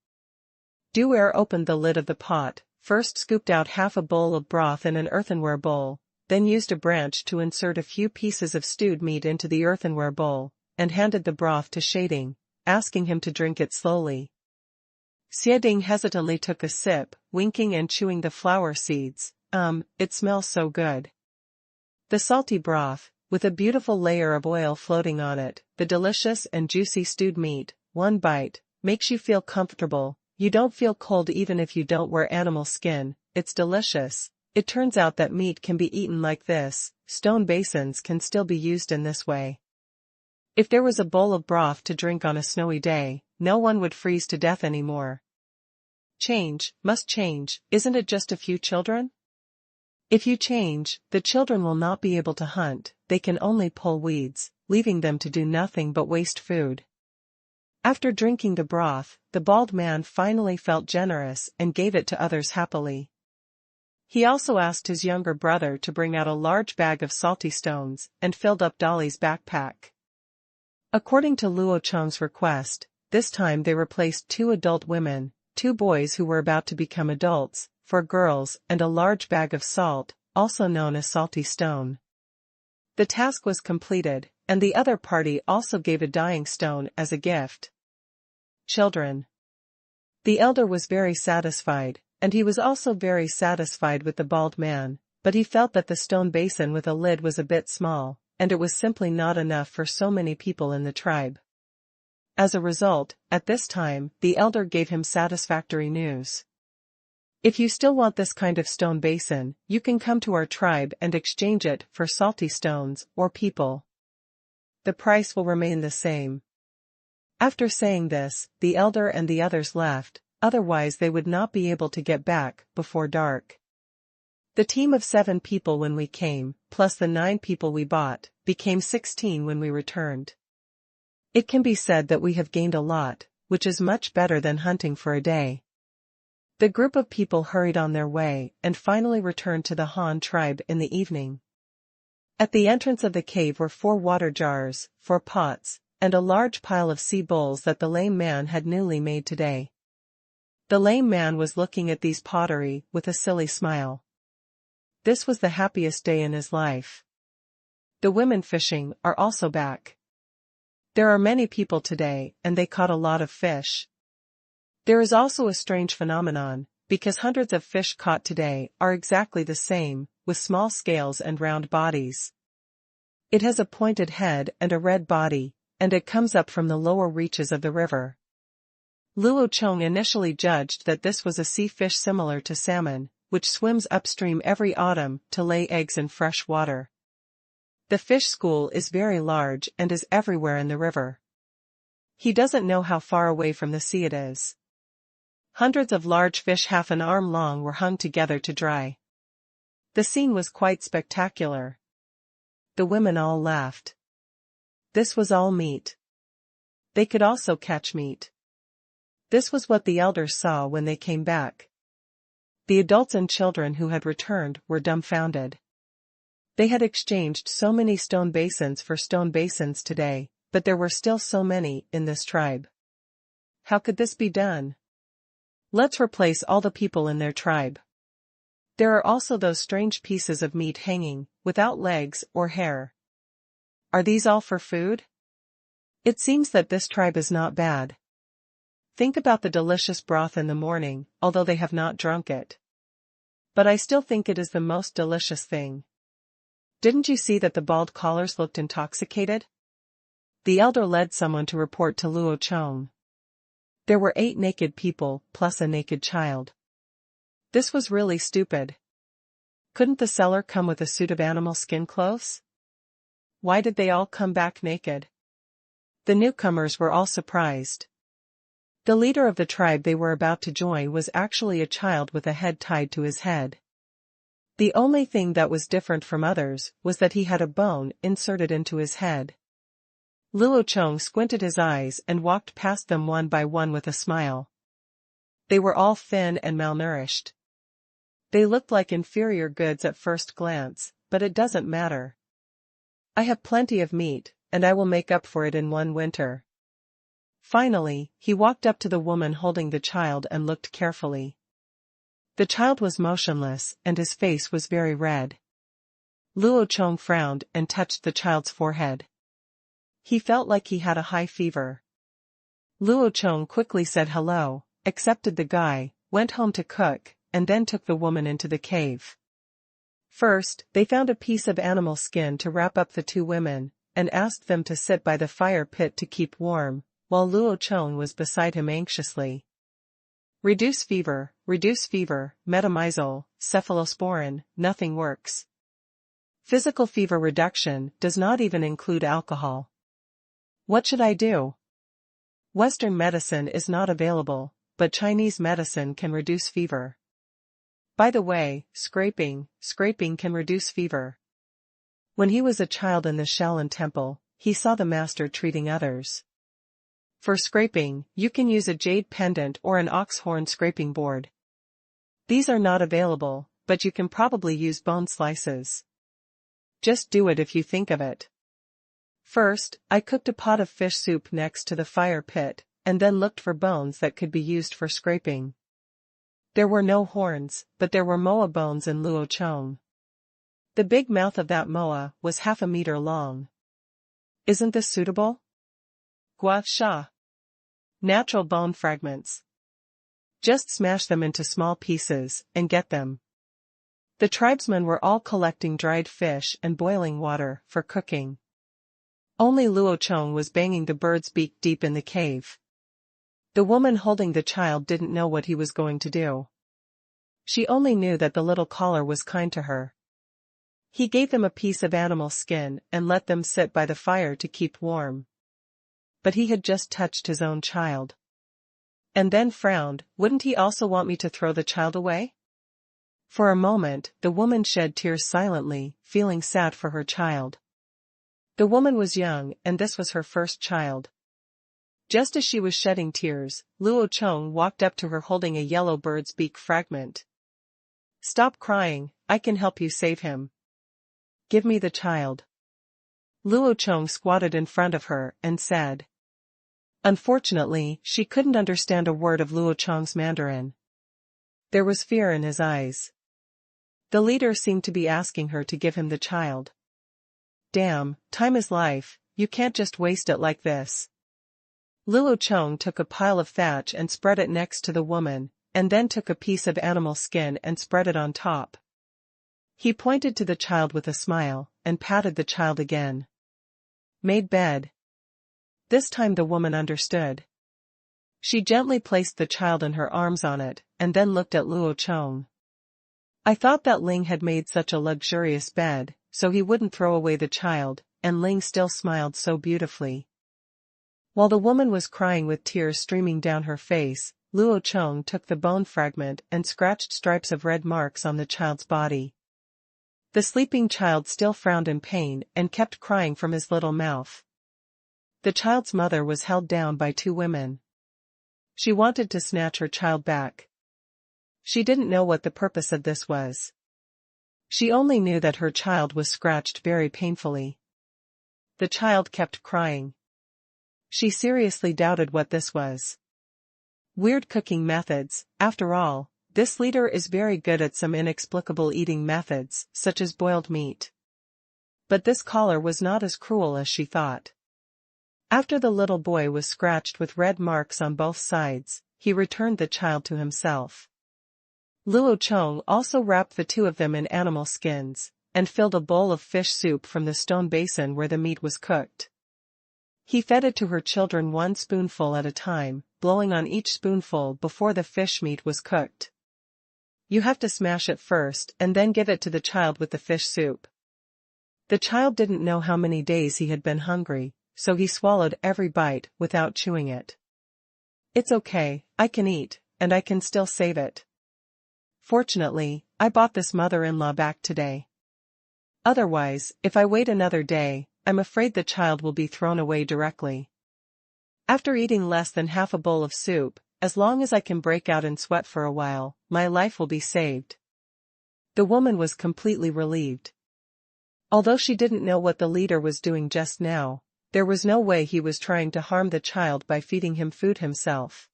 [SPEAKER 1] Duer opened the lid of the pot, first scooped out half a bowl of broth in an earthenware bowl, then used a branch to insert a few pieces of stewed meat into the earthenware bowl, and handed the broth to Xieding, asking him to drink it slowly. Xieding hesitantly took a sip, winking and chewing the flower seeds. It smells so good. The salty broth, with a beautiful layer of oil floating on it, the delicious and juicy stewed meat, one bite, makes you feel comfortable. You don't feel cold even if you don't wear animal skin. It's delicious. It turns out that meat can be eaten like this. Stone basins can still be used in this way. If there was a bowl of broth to drink on a snowy day, no one would freeze to death anymore. Change, must change, isn't it just a few children? If you change, the children will not be able to hunt, they can only pull weeds, leaving them to do nothing but waste food. After drinking the broth, the bald man finally felt generous and gave it to others happily. He also asked his younger brother to bring out a large bag of salty stones and filled up Dolly's backpack. According to Luo Chong's request, this time they replaced 2 adult women, 2 boys who were about to become adults, 4 girls, and a large bag of salt, also known as salty stone. The task was completed, and the other party also gave a dying stone as a gift. Children. The elder was very satisfied, and he was also very satisfied with the bald man, but he felt that the stone basin with a lid was a bit small, and it was simply not enough for so many people in the tribe. As a result, at this time, the elder gave him satisfactory news. If you still want this kind of stone basin, you can come to our tribe and exchange it for salty stones or people. The price will remain the same. After saying this, the elder and the others left, otherwise they would not be able to get back before dark. The team of 7 people when we came, plus the 9 people we bought, became 16 when we returned. It can be said that we have gained a lot, which is much better than hunting for a day. The group of people hurried on their way and finally returned to the Han tribe in the evening. At the entrance of the cave were 4 water jars, 4 pots, and a large pile of sea bowls that the lame man had newly made today. The lame man was looking at these pottery with a silly smile. This was the happiest day in his life. The women fishing are also back. There are many people today, and they caught a lot of fish. There is also a strange phenomenon, because hundreds of fish caught today are exactly the same, with small scales and round bodies. It has a pointed head and a red body, and it comes up from the lower reaches of the river. Luo Chong initially judged that this was a sea fish similar to salmon, which swims upstream every autumn to lay eggs in fresh water. The fish school is very large and is everywhere in the river. He doesn't know how far away from the sea it is. Hundreds of large fish half an arm long were hung together to dry. The scene was quite spectacular. The women all laughed. This was all meat. They could also catch meat. This was what the elders saw when they came back. The adults and children who had returned were dumbfounded. They had exchanged so many stone basins for stone basins today, but there were still so many in this tribe. How could this be done? Let's replace all the people in their tribe. There are also those strange pieces of meat hanging, without legs or hair. Are these all for food? It seems that this tribe is not bad. Think about the delicious broth in the morning, although they have not drunk it. But I still think it is the most delicious thing. Didn't you see that the bald collars looked intoxicated? The elder led someone to report to Luo Chong. There were 8 naked people, plus a naked child. This was really stupid. Couldn't the seller come with a suit of animal skin clothes? Why did they all come back naked? The newcomers were all surprised. The leader of the tribe they were about to join was actually a child with a head tied to his head. The only thing that was different from others was that he had a bone inserted into his head. Luo Chong squinted his eyes and walked past them one by one with a smile. They were all thin and malnourished. They looked like inferior goods at first glance, but it doesn't matter. I have plenty of meat, and I will make up for it in one winter. Finally, he walked up to the woman holding the child and looked carefully. The child was motionless, and his face was very red. Luo Chong frowned and touched the child's forehead. He felt like he had a high fever. Luo Chong quickly said hello, accepted the guy, went home to cook, and then took the woman into the cave. First, they found a piece of animal skin to wrap up the 2 women, and asked them to sit by the fire pit to keep warm, while Luo Chong was beside him anxiously. Reduce fever, metamizole, cephalosporin, nothing works. Physical fever reduction does not even include alcohol. What should I do? Western medicine is not available, but Chinese medicine can reduce fever. By the way, scraping can reduce fever. When he was a child in the Shaolin temple, he saw the master treating others. For scraping, you can use a jade pendant or an ox horn scraping board. These are not available, but you can probably use bone slices. Just do it if you think of it. First, I cooked a pot of fish soup next to the fire pit, and then looked for bones that could be used for scraping. There were no horns, but there were moa bones in Luo Chong. The big mouth of that moa was half a meter long. Isn't this suitable? Gushed. Natural bone fragments. Just smash them into small pieces, and get them. The tribesmen were all collecting dried fish and boiling water for cooking. Only Luo Chong was banging the bird's beak deep in the cave. The woman holding the child didn't know what he was going to do. She only knew that the little caller was kind to her. He gave them a piece of animal skin and let them sit by the fire to keep warm. But he had just touched his own child. And then frowned. Wouldn't he also want me to throw the child away? For a moment, the woman shed tears silently, feeling sad for her child. The woman was young, and this was her first child. Just as she was shedding tears, Luo Chong walked up to her holding a yellow bird's beak fragment. Stop crying, I can help you save him. Give me the child. Luo Chong squatted in front of her and said. Unfortunately, she couldn't understand a word of Luo Chong's Mandarin. There was fear in his eyes. The leader seemed to be asking her to give him the child. Damn, time is life, you can't just waste it like this. Luo Chong took a pile of thatch and spread it next to the woman, and then took a piece of animal skin and spread it on top. He pointed to the child with a smile, and patted the child again. Made bed. This time the woman understood. She gently placed the child in her arms on it, and then looked at Luo Chong. I thought that Ling had made such a luxurious bed, so he wouldn't throw away the child, and Ling still smiled so beautifully. While the woman was crying with tears streaming down her face, Luo Chong took the bone fragment and scratched stripes of red marks on the child's body. The sleeping child still frowned in pain and kept crying from his little mouth. The child's mother was held down by two women. She wanted to snatch her child back. She didn't know what the purpose of this was. She only knew that her child was scratched very painfully. The child kept crying. She seriously doubted what this was. Weird cooking methods. After all, this leader is very good at some inexplicable eating methods, such as boiled meat. But this caller was not as cruel as she thought. After the little boy was scratched with red marks on both sides, he returned the child to himself. Luo Chong also wrapped the two of them in animal skins, and filled a bowl of fish soup from the stone basin where the meat was cooked. He fed it to her children one spoonful at a time, blowing on each spoonful before the fish meat was cooked. You have to smash it first and then give it to the child with the fish soup. The child didn't know how many days he had been hungry, so he swallowed every bite without chewing it. It's okay, I can eat, and I can still save it. Fortunately, I bought this mother-in-law back today. Otherwise, if I wait another day, I'm afraid the child will be thrown away directly. After eating less than half a bowl of soup, as long as I can break out in sweat for a while, my life will be saved. The woman was completely relieved. Although she didn't know what the leader was doing just now, there was no way he was trying to harm the child by feeding him food himself.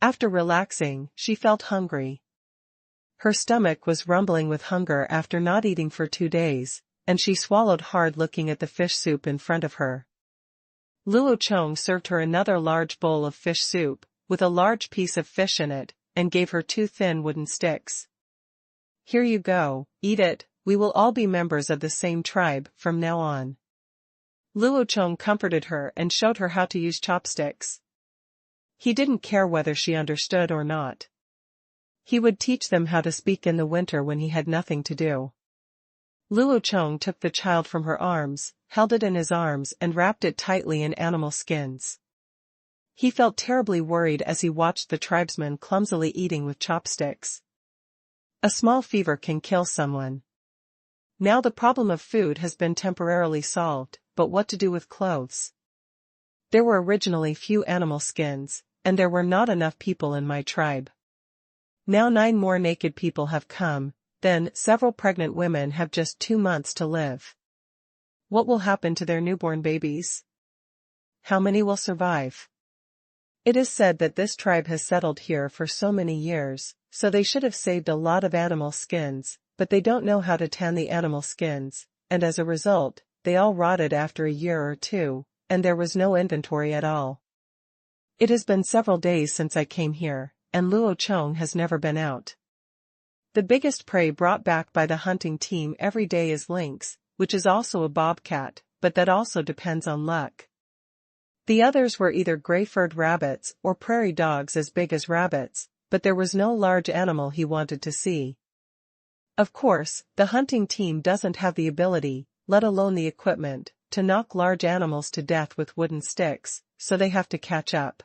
[SPEAKER 1] After relaxing, she felt hungry. Her stomach was rumbling with hunger after not eating for 2 days, and she swallowed hard looking at the fish soup in front of her. Luo Chong served her another large bowl of fish soup, with a large piece of fish in it, and gave her 2 thin wooden sticks. Here you go, eat it, we will all be members of the same tribe from now on. Luo Chong comforted her and showed her how to use chopsticks. He didn't care whether she understood or not. He would teach them how to speak in the winter when he had nothing to do. Luo Chong took the child from her arms, held it in his arms and wrapped it tightly in animal skins. He felt terribly worried as he watched the tribesmen clumsily eating with chopsticks. A small fever can kill someone. Now the problem of food has been temporarily solved, but what to do with clothes? There were originally few animal skins, and there were not enough people in my tribe. Now 9 more naked people have come, then several pregnant women have just 2 months to live. What will happen to their newborn babies? How many will survive? It is said that this tribe has settled here for so many years, so they should have saved a lot of animal skins, but they don't know how to tan the animal skins, and as a result, they all rotted after a year or 2, and there was no inventory at all. It has been several days since I came here, and Luo Chong has never been out. The biggest prey brought back by the hunting team every day is lynx, which is also a bobcat, but that also depends on luck. The others were either gray-furred rabbits or prairie dogs as big as rabbits, but there was no large animal he wanted to see. Of course, the hunting team doesn't have the ability, let alone the equipment, to knock large animals to death with wooden sticks, so they have to catch up.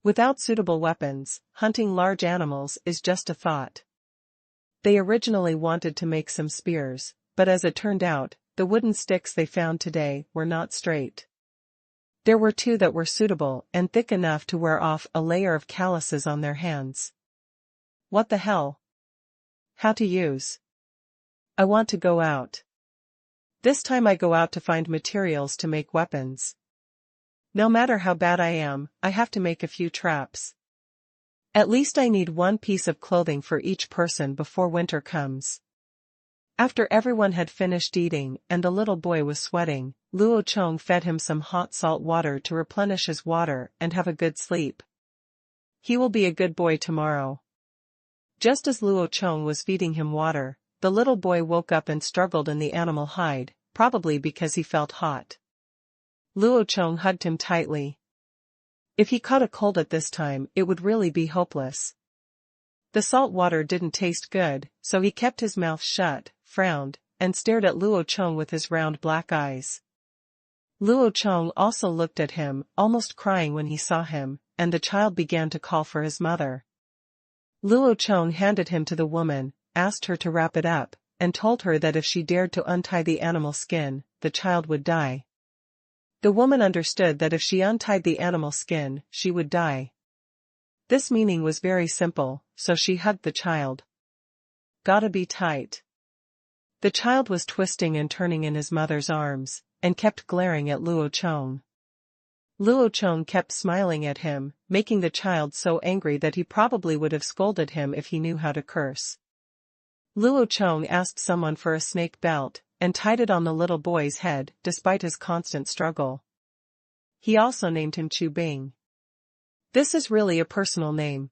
[SPEAKER 1] Without suitable weapons, hunting large animals is just a thought. They originally wanted to make some spears, but as it turned out, the wooden sticks they found today were not straight. There were 2 that were suitable and thick enough to wear off a layer of calluses on their hands. What the hell? How to use? I want to go out. This time I go out to find materials to make weapons. No matter how bad I am, I have to make a few traps. At least I need 1 piece of clothing for each person before winter comes. After everyone had finished eating and the little boy was sweating, Luo Chong fed him some hot salt water to replenish his water and have a good sleep. He will be a good boy tomorrow. Just as Luo Chong was feeding him water, the little boy woke up and struggled in the animal hide, probably because he felt hot. Luo Chong hugged him tightly. If he caught a cold at this time, it would really be hopeless. The salt water didn't taste good, so he kept his mouth shut, frowned, and stared at Luo Chong with his round black eyes. Luo Chong also looked at him, almost crying when he saw him, and the child began to call for his mother. Luo Chong handed him to the woman, asked her to wrap it up, and told her that if she dared to untie the animal skin, the child would die. The woman understood that if she untied the animal skin, she would die. This meaning was very simple, so she hugged the child. Gotta be tight. The child was twisting and turning in his mother's arms, and kept glaring at Luo Chong. Luo Chong kept smiling at him, making the child so angry that he probably would have scolded him if he knew how to curse. Luo Chong asked someone for a snake belt, and tied it on the little boy's head, despite his constant struggle. He also named him Chu Bing. This is really a personal name.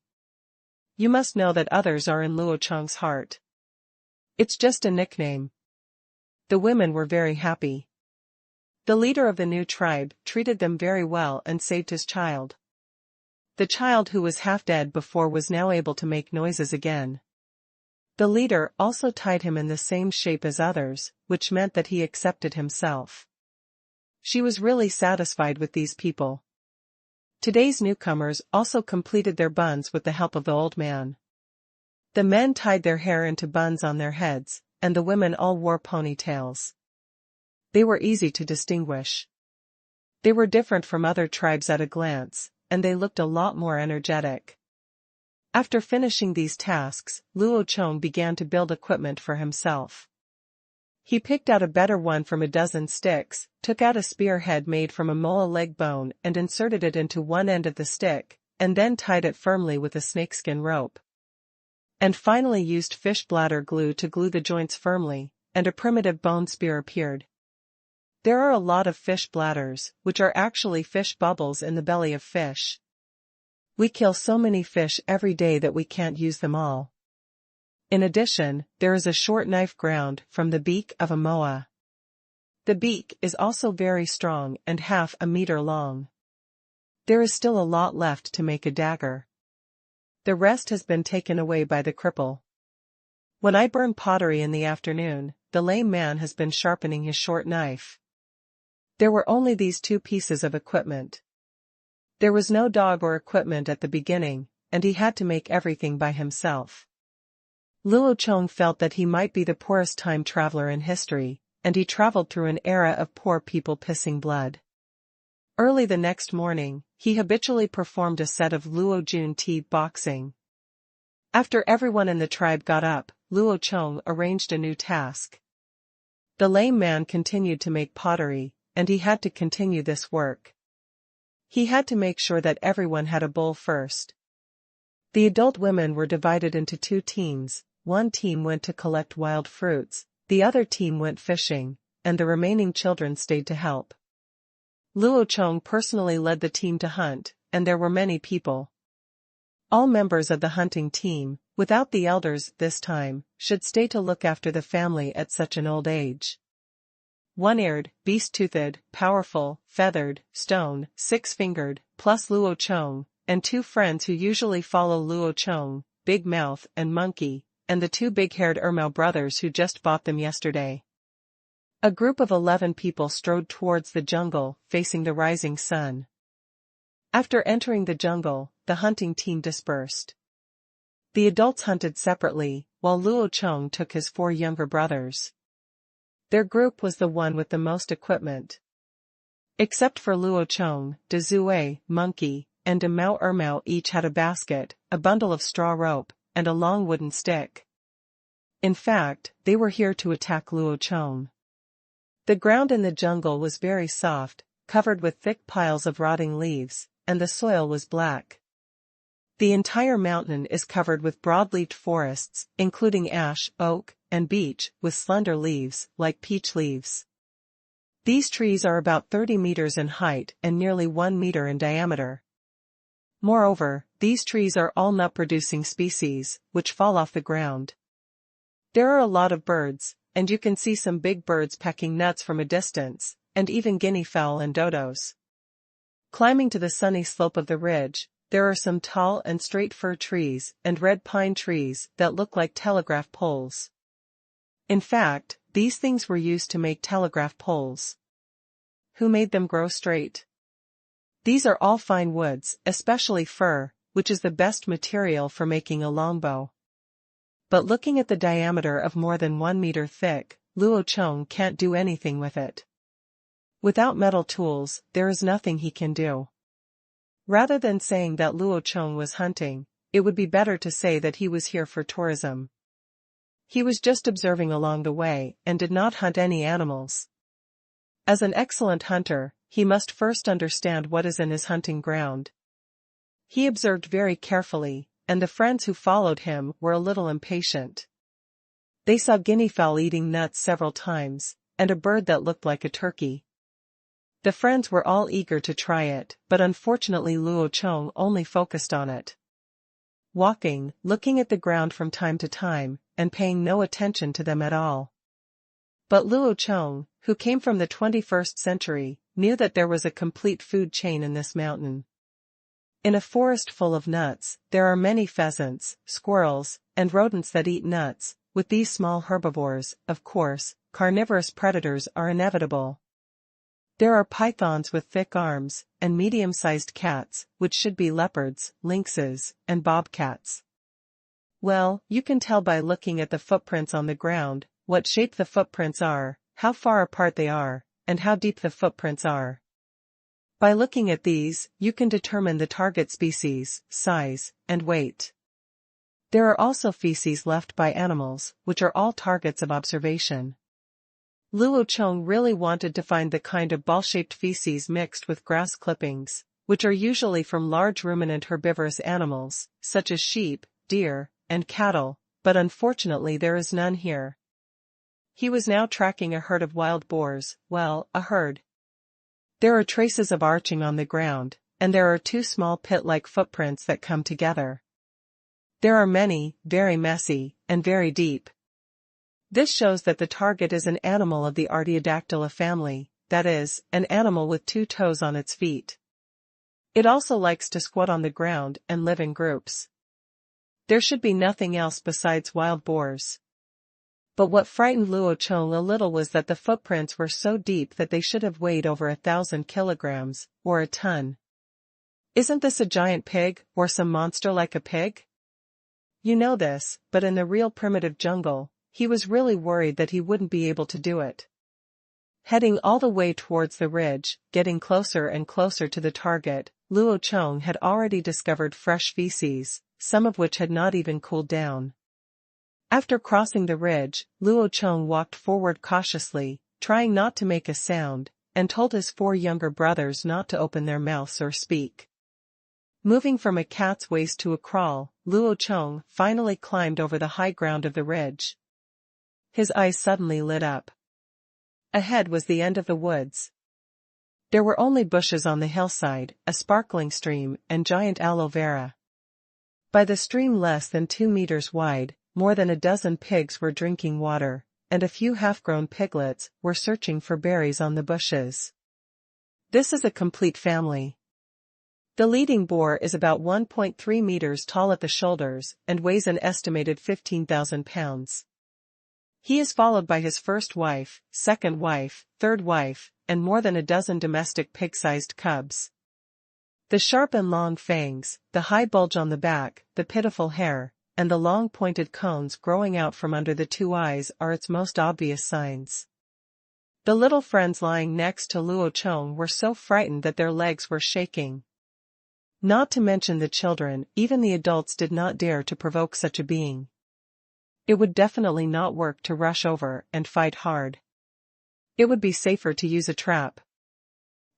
[SPEAKER 1] You must know that others are in Luo Chong's heart. It's just a nickname. The women were very happy. The leader of the new tribe treated them very well and saved his child. The child who was half dead before was now able to make noises again. The leader also tied him in the same shape as others, which meant that he accepted himself. She was really satisfied with these people. Today's newcomers also completed their buns with the help of the old man. The men tied their hair into buns on their heads, and the women all wore ponytails. They were easy to distinguish. They were different from other tribes at a glance, and they looked a lot more energetic. After finishing these tasks, Luo Chong began to build equipment for himself. He picked out a better one from a dozen sticks, took out a spearhead made from a moa leg bone and inserted it into one end of the stick, and then tied it firmly with a snakeskin rope. And finally used fish bladder glue to glue the joints firmly, and a primitive bone spear appeared. There are a lot of fish bladders, which are actually fish bubbles in the belly of fish. We kill so many fish every day that we can't use them all. In addition, there is a short knife ground from the beak of a moa. The beak is also very strong and half a meter long. There is still a lot left to make a dagger. The rest has been taken away by the cripple. When I burn pottery in the afternoon, the lame man has been sharpening his short knife. There were only these two pieces of equipment. There was no dog or equipment at the beginning, and he had to make everything by himself. Luo Chong felt that he might be the poorest time traveler in history, and he traveled through an era of poor people pissing blood. Early the next morning, he habitually performed a set of Luo Jun Ti boxing. After everyone in the tribe got up, Luo Chong arranged a new task. The lame man continued to make pottery, and he had to continue this work. He had to make sure that everyone had a bowl first. The adult women were divided into two teams. One team went to collect wild fruits, the other team went fishing, and the remaining children stayed to help. Luo Chong personally led the team to hunt, and there were many people. All members of the hunting team, without the elders this time, should stay to look after the family at such an old age. One-eared, beast-toothed, powerful, feathered, stone, six-fingered, plus Luo Chong, and two friends who usually follow Luo Chong, Big Mouth and Monkey, and the two big-haired Ermao brothers who just bought them yesterday. A group of 11 people strode towards the jungle, facing the rising sun. After entering the jungle, the hunting team dispersed. The adults hunted separately, while Luo Chong took his 4 younger brothers. Their group was the one with the most equipment. Except for Luo Chong, De Zue, Monkey, and De Mao Ermao each had a basket, a bundle of straw rope, and a long wooden stick. In fact, they were here to attack Luo Chong. The ground in the jungle was very soft, covered with thick piles of rotting leaves, and the soil was black. The entire mountain is covered with broad-leaved forests, including ash, oak, and beech, with slender leaves, like peach leaves. These trees are about 30 meters in height and nearly 1 meter in diameter. Moreover, these trees are all nut-producing species, which fall off the ground. There are a lot of birds, and you can see some big birds pecking nuts from a distance, and even guinea fowl and dodos. Climbing to the sunny slope of the ridge, there are some tall and straight fir trees and red pine trees that look like telegraph poles. In fact, these things were used to make telegraph poles. Who made them grow straight? These are all fine woods, especially fir, which is the best material for making a longbow. But looking at the diameter of more than 1 meter thick, Luo Chong can't do anything with it. Without metal tools, there is nothing he can do. Rather than saying that Luo Chong was hunting, it would be better to say that he was here for tourism. He was just observing along the way and did not hunt any animals. As an excellent hunter, he must first understand what is in his hunting ground. He observed very carefully, and the friends who followed him were a little impatient. They saw guinea fowl eating nuts several times, and a bird that looked like a turkey. The friends were all eager to try it, but unfortunately Luo Chong only focused on it. Walking, looking at the ground from time to time, and paying no attention to them at all. But Luo Chong, who came from the 21st century, knew that there was a complete food chain in this mountain. In a forest full of nuts, there are many pheasants, squirrels, and rodents that eat nuts. With these small herbivores, of course, carnivorous predators are inevitable. There are pythons with thick arms, and medium-sized cats, which should be leopards, lynxes, and bobcats. Well, you can tell by looking at the footprints on the ground, what shape the footprints are, how far apart they are, and how deep the footprints are. By looking at these, you can determine the target species, size, and weight. There are also feces left by animals, which are all targets of observation. Luo Chong really wanted to find the kind of ball-shaped feces mixed with grass clippings, which are usually from large ruminant herbivorous animals, such as sheep, deer, and cattle, but unfortunately there is none here. He was now tracking a herd of wild boars, well, a herd. There are traces of arching on the ground, and there are 2 small pit-like footprints that come together. There are many, very messy, and very deep. This shows that the target is an animal of the Artiodactyla family, that is, an animal with 2 toes on its feet. It also likes to squat on the ground and live in groups. There should be nothing else besides wild boars. But what frightened Luo Chong a little was that the footprints were so deep that they should have weighed over 1,000 kilograms, or a ton. Isn't this a giant pig, or some monster like a pig? You know this, but in the real primitive jungle, he was really worried that he wouldn't be able to do it. Heading all the way towards the ridge, getting closer and closer to the target, Luo Chong had already discovered fresh feces, some of which had not even cooled down. After crossing the ridge, Luo Chong walked forward cautiously, trying not to make a sound, and told his 4 younger brothers not to open their mouths or speak. Moving from a cat's waist to a crawl, Luo Chong finally climbed over the high ground of the ridge. His eyes suddenly lit up. Ahead was the end of the woods. There were only bushes on the hillside, a sparkling stream, and giant aloe vera. By the stream less than 2 meters wide, more than a dozen pigs were drinking water, and a few half-grown piglets were searching for berries on the bushes. This is a complete family. The leading boar is about 1.3 meters tall at the shoulders and weighs an estimated 15,000 pounds. He is followed by his first wife, second wife, third wife, and more than a dozen domestic pig-sized cubs. The sharp and long fangs, the high bulge on the back, the pitiful hair, and the long pointed cones growing out from under the 2 eyes are its most obvious signs. The little friends lying next to Luo Chong were so frightened that their legs were shaking. Not to mention the children, even the adults did not dare to provoke such a being. It would definitely not work to rush over and fight hard. It would be safer to use a trap.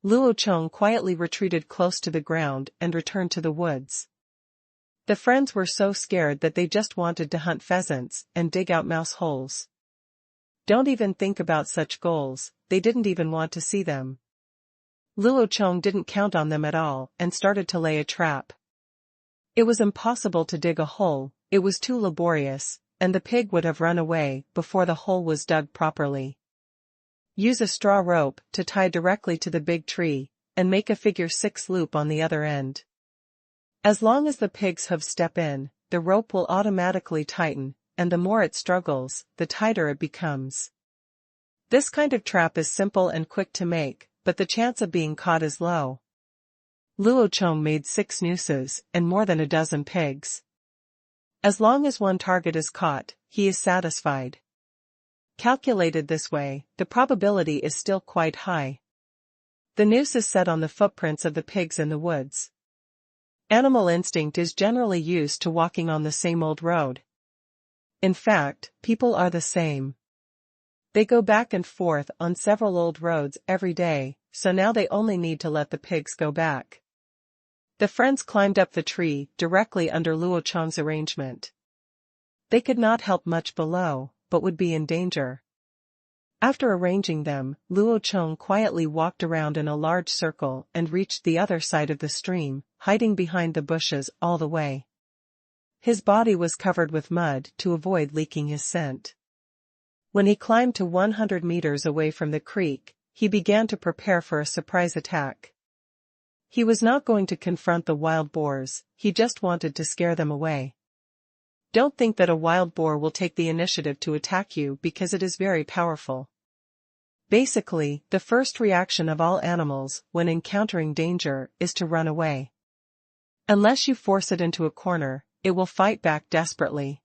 [SPEAKER 1] Luo Chong quietly retreated close to the ground and returned to the woods. The friends were so scared that they just wanted to hunt pheasants and dig out mouse holes. Don't even think about such goals, they didn't even want to see them. Luo Chong didn't count on them at all and started to lay a trap. It was impossible to dig a hole, it was too laborious, and the pig would have run away before the hole was dug properly. Use a straw rope to tie directly to the big tree, and make a figure-6 loop on the other end. As long as the pig's hooves step in, the rope will automatically tighten, and the more it struggles, the tighter it becomes. This kind of trap is simple and quick to make, but the chance of being caught is low. Luo Chong made 6 nooses and more than a dozen pigs. As long as one target is caught, he is satisfied. Calculated this way, the probability is still quite high. The noose is set on the footprints of the pigs in the woods. Animal instinct is generally used to walking on the same old road. In fact, people are the same. They go back and forth on several old roads every day, so now they only need to let the pigs go back. The friends climbed up the tree directly under Luo Chong's arrangement. They could not help much below, but would be in danger. After arranging them, Luo Chong quietly walked around in a large circle and reached the other side of the stream, hiding behind the bushes all the way. His body was covered with mud to avoid leaking his scent. When he climbed to 100 meters away from the creek, he began to prepare for a surprise attack. He was not going to confront the wild boars, he just wanted to scare them away. Don't think that a wild boar will take the initiative to attack you because it is very powerful. Basically, the first reaction of all animals when encountering danger is to run away. Unless you force it into a corner, it will fight back desperately.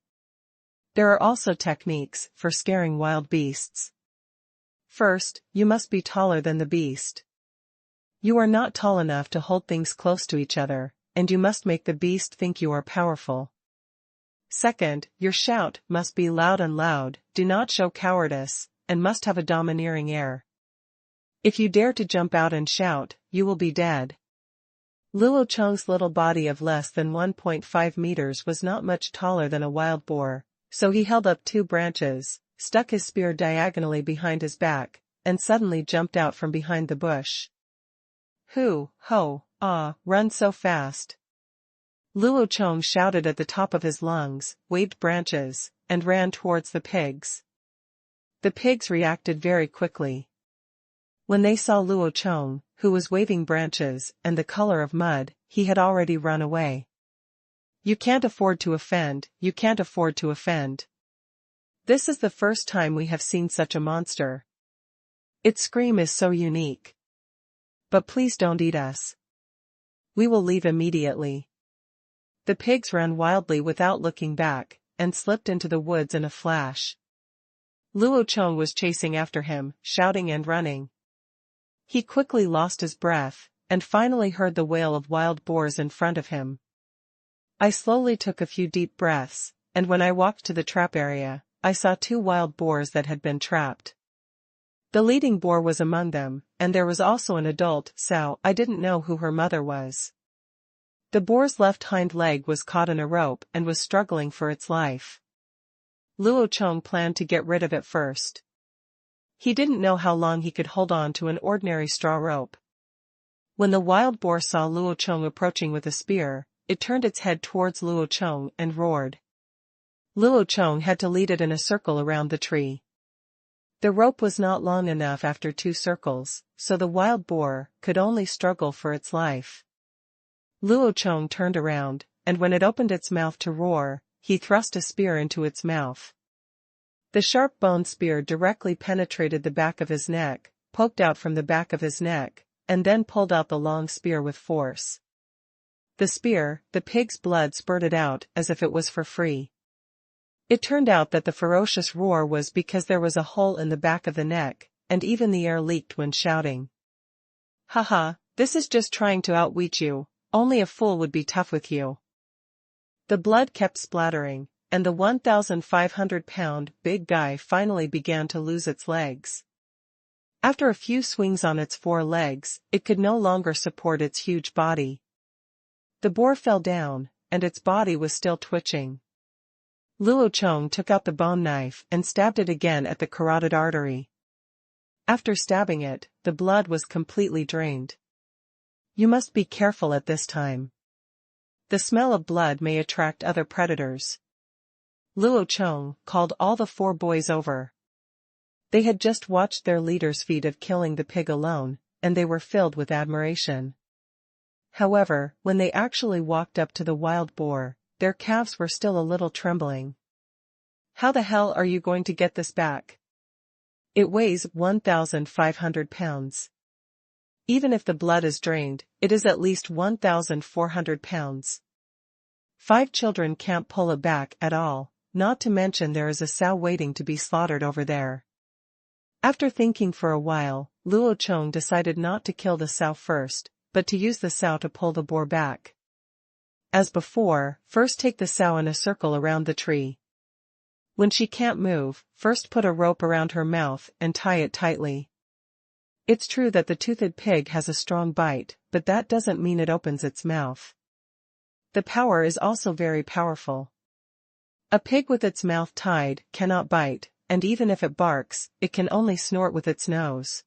[SPEAKER 1] There are also techniques for scaring wild beasts. First, you must be taller than the beast. You are not tall enough to hold things close to each other, and you must make the beast think you are powerful. Second, your shout must be loud and loud, do not show cowardice, and must have a domineering air. If you dare to jump out and shout, you will be dead. Luo Chong's little body of less than 1.5 meters was not much taller than a wild boar, so he held up 2 branches, stuck his spear diagonally behind his back, and suddenly jumped out from behind the bush. Hoo, ho, ah, run so fast. Luo Chong shouted at the top of his lungs, waved branches, and ran towards the pigs. The pigs reacted very quickly. When they saw Luo Chong, who was waving branches and the color of mud, he had already run away. You can't afford to offend, you can't afford to offend. This is the first time we have seen such a monster. Its scream is so unique. But please don't eat us. We will leave immediately. The pigs ran wildly without looking back, and slipped into the woods in a flash. Luo Chong was chasing after him, shouting and running. He quickly lost his breath, and finally heard the wail of wild boars in front of him. I slowly took a few deep breaths, and when I walked to the trap area, I saw 2 wild boars that had been trapped. The leading boar was among them, and there was also an adult sow. I didn't know who her mother was. The boar's left hind leg was caught in a rope and was struggling for its life. Luo Chong planned to get rid of it first. He didn't know how long he could hold on to an ordinary straw rope. When the wild boar saw Luo Chong approaching with a spear, it turned its head towards Luo Chong and roared. Luo Chong had to lead it in a circle around the tree. The rope was not long enough after 2 circles, so the wild boar could only struggle for its life. Luo Chong turned around, and when it opened its mouth to roar, he thrust a spear into its mouth. The sharp bone spear directly penetrated the back of his neck, poked out from the back of his neck, and then pulled out the long spear with force. The spear, the pig's blood spurted out as if it was for free. It turned out that the ferocious roar was because there was a hole in the back of the neck, and even the air leaked when shouting. Haha, this is just trying to outwit you, only a fool would be tough with you. The blood kept splattering, and the 1,500-pound big guy finally began to lose its legs. After a few swings on its 4 legs, it could no longer support its huge body. The boar fell down, and its body was still twitching. Luo Chong took out the bone knife and stabbed it again at the carotid artery. After stabbing it, the blood was completely drained. You must be careful at this time. The smell of blood may attract other predators. Luo Chong called all the 4 boys over. They had just watched their leader's feat of killing the pig alone, and they were filled with admiration. However, when they actually walked up to the wild boar, their calves were still a little trembling. "How the hell are you going to get this back? It weighs 1,500 pounds. Even if the blood is drained, it is at least 1,400 pounds. 5 children can't pull it back at all, not to mention there is a sow waiting to be slaughtered over there." After thinking for a while, Luo Chong decided not to kill the sow first, but to use the sow to pull the boar back. As before, first take the sow in a circle around the tree. When she can't move, first put a rope around her mouth and tie it tightly. It's true that the toothed pig has a strong bite, but that doesn't mean it opens its mouth. The power is also very powerful. A pig with its mouth tied cannot bite, and even if it barks, it can only snort with its nose.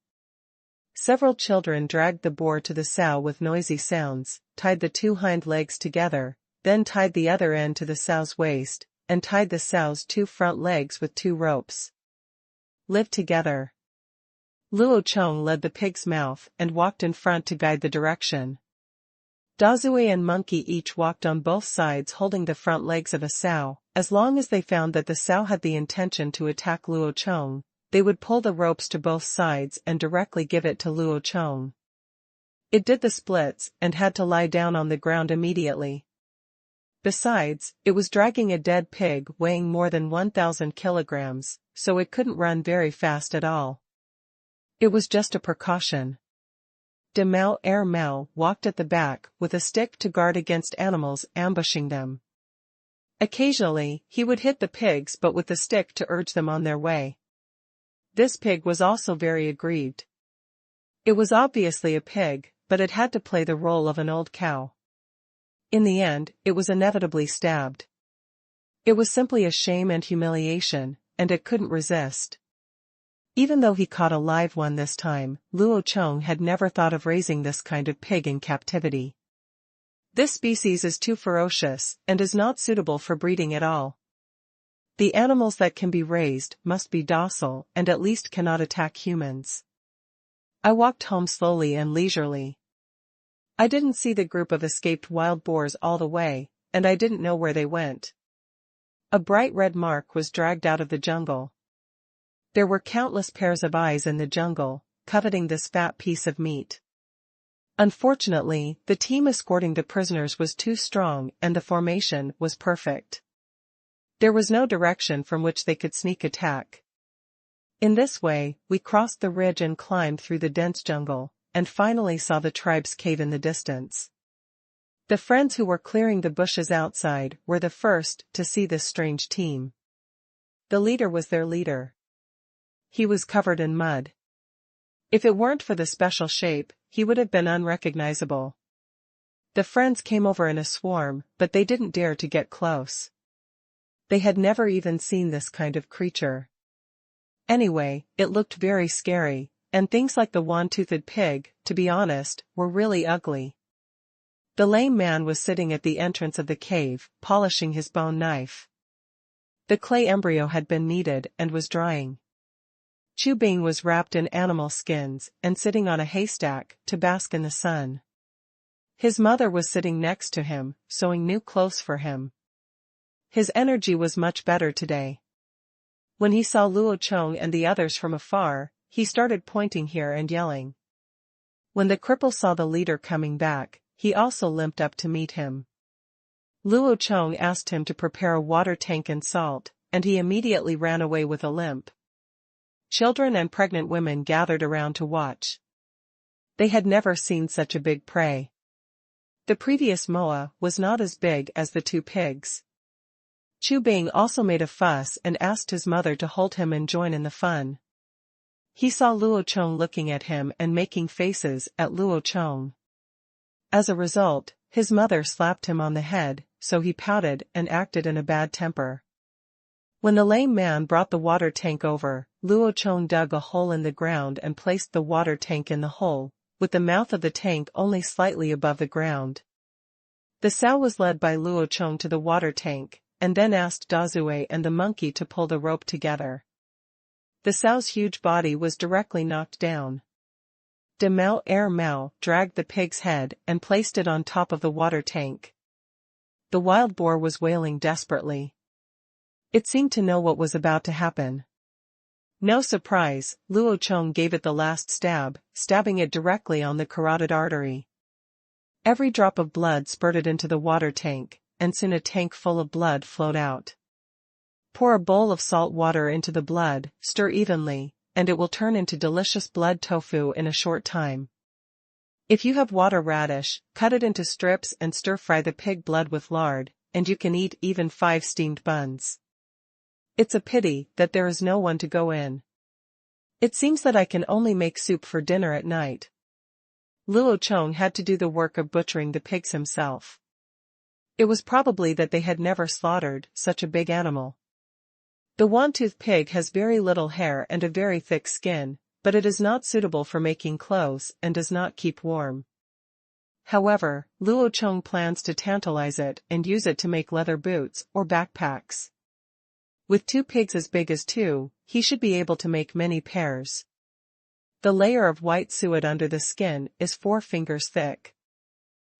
[SPEAKER 1] Several children dragged the boar to the sow with noisy sounds, tied the 2 hind legs together, then tied the other end to the sow's waist, and tied the sow's 2 front legs with 2 ropes. Live together. Luo Chong led the pig's mouth and walked in front to guide the direction. Dazue and Monkey each walked on both sides holding the front legs of a sow. As long as they found that the sow had the intention to attack Luo Chong, they would pull the ropes to both sides and directly give it to Luo Chong. It did the splits and had to lie down on the ground immediately. Besides, it was dragging a dead pig weighing more than 1,000 kilograms, so it couldn't run very fast at all. It was just a precaution. De Mao Er Mao walked at the back with a stick to guard against animals ambushing them. Occasionally, he would hit the pigs but with the stick to urge them on their way. This pig was also very aggrieved. It was obviously a pig, but it had to play the role of an old cow. In the end, it was inevitably stabbed. It was simply a shame and humiliation, and it couldn't resist. Even though he caught a live one this time, Luo Chong had never thought of raising this kind of pig in captivity. This species is too ferocious, and is not suitable for breeding at all. The animals that can be raised must be docile and at least cannot attack humans. I walked home slowly and leisurely. I didn't see the group of escaped wild boars all the way, and I didn't know where they went. A bright red mark was dragged out of the jungle. There were countless pairs of eyes in the jungle, coveting this fat piece of meat. Unfortunately, the team escorting the prisoners was too strong and the formation was perfect. There was no direction from which they could sneak attack. In this way, we crossed the ridge and climbed through the dense jungle, and finally saw the tribe's cave in the distance. The friends who were clearing the bushes outside were the first to see this strange team. The leader was their leader. He was covered in mud. If it weren't for the special shape, he would have been unrecognizable. The friends came over in a swarm, but they didn't dare to get close. They had never even seen this kind of creature. Anyway, it looked very scary, and things like the one-toothed pig, to be honest, were really ugly. The lame man was sitting at the entrance of the cave, polishing his bone knife. The clay embryo had been kneaded and was drying. Chu Bing was wrapped in animal skins and sitting on a haystack to bask in the sun. His mother was sitting next to him, sewing new clothes for him. His energy was much better today. When he saw Luo Chong and the others from afar, he started pointing here and yelling. When the cripple saw the leader coming back, he also limped up to meet him. Luo Chong asked him to prepare a water tank and salt, and he immediately ran away with a limp. Children and pregnant women gathered around to watch. They had never seen such a big prey. The previous moa was not as big as the 2 pigs. Chu Bing also made a fuss and asked his mother to hold him and join in the fun. He saw Luo Chong looking at him and making faces at Luo Chong. As a result, his mother slapped him on the head, so he pouted and acted in a bad temper. When the lame man brought the water tank over, Luo Chong dug a hole in the ground and placed the water tank in the hole, with the mouth of the tank only slightly above the ground. The sow was led by Luo Chong to the water tank, and then asked Dazue and the monkey to pull the rope together. The sow's huge body was directly knocked down. De Mao Er Mao dragged the pig's head and placed it on top of the water tank. The wild boar was wailing desperately. It seemed to know what was about to happen. No surprise, Luo Chong gave it the last stab, stabbing it directly on the carotid artery. Every drop of blood spurted into the water tank, and soon a tank full of blood flowed out. Pour a bowl of salt water into the blood, stir evenly, and it will turn into delicious blood tofu in a short time. If you have water radish, cut it into strips and stir-fry the pig blood with lard, and you can eat even 5 steamed buns. It's a pity that there is no one to go in. It seems that I can only make soup for dinner at night. Luo Chong had to do the work of butchering the pigs himself. It was probably that they had never slaughtered such a big animal. The one-tooth pig has very little hair and a very thick skin, but it is not suitable for making clothes and does not keep warm. However, Luo Chong plans to tantalize it and use it to make leather boots or backpacks. With 2 pigs as big as 2, he should be able to make many pairs. The layer of white suet under the skin is 4 fingers thick.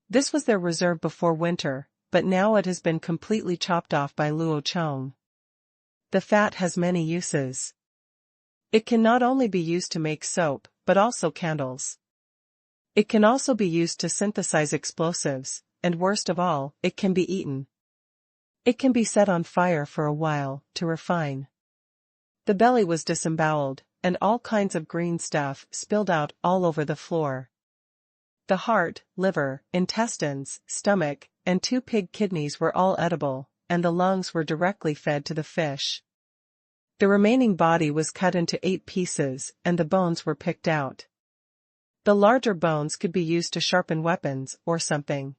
[SPEAKER 1] This was their reserve before winter, but now it has been completely chopped off by Luo Chong. The fat has many uses. It can not only be used to make soap, but also candles. It can also be used to synthesize explosives, and worst of all, it can be eaten. It can be set on fire for a while, to refine. The belly was disemboweled, and all kinds of green stuff spilled out all over the floor. The heart, liver, intestines, stomach, and 2 pig kidneys were all edible, and the lungs were directly fed to the fish. The remaining body was cut into 8 pieces, and the bones were picked out. The larger bones could be used to sharpen weapons or something.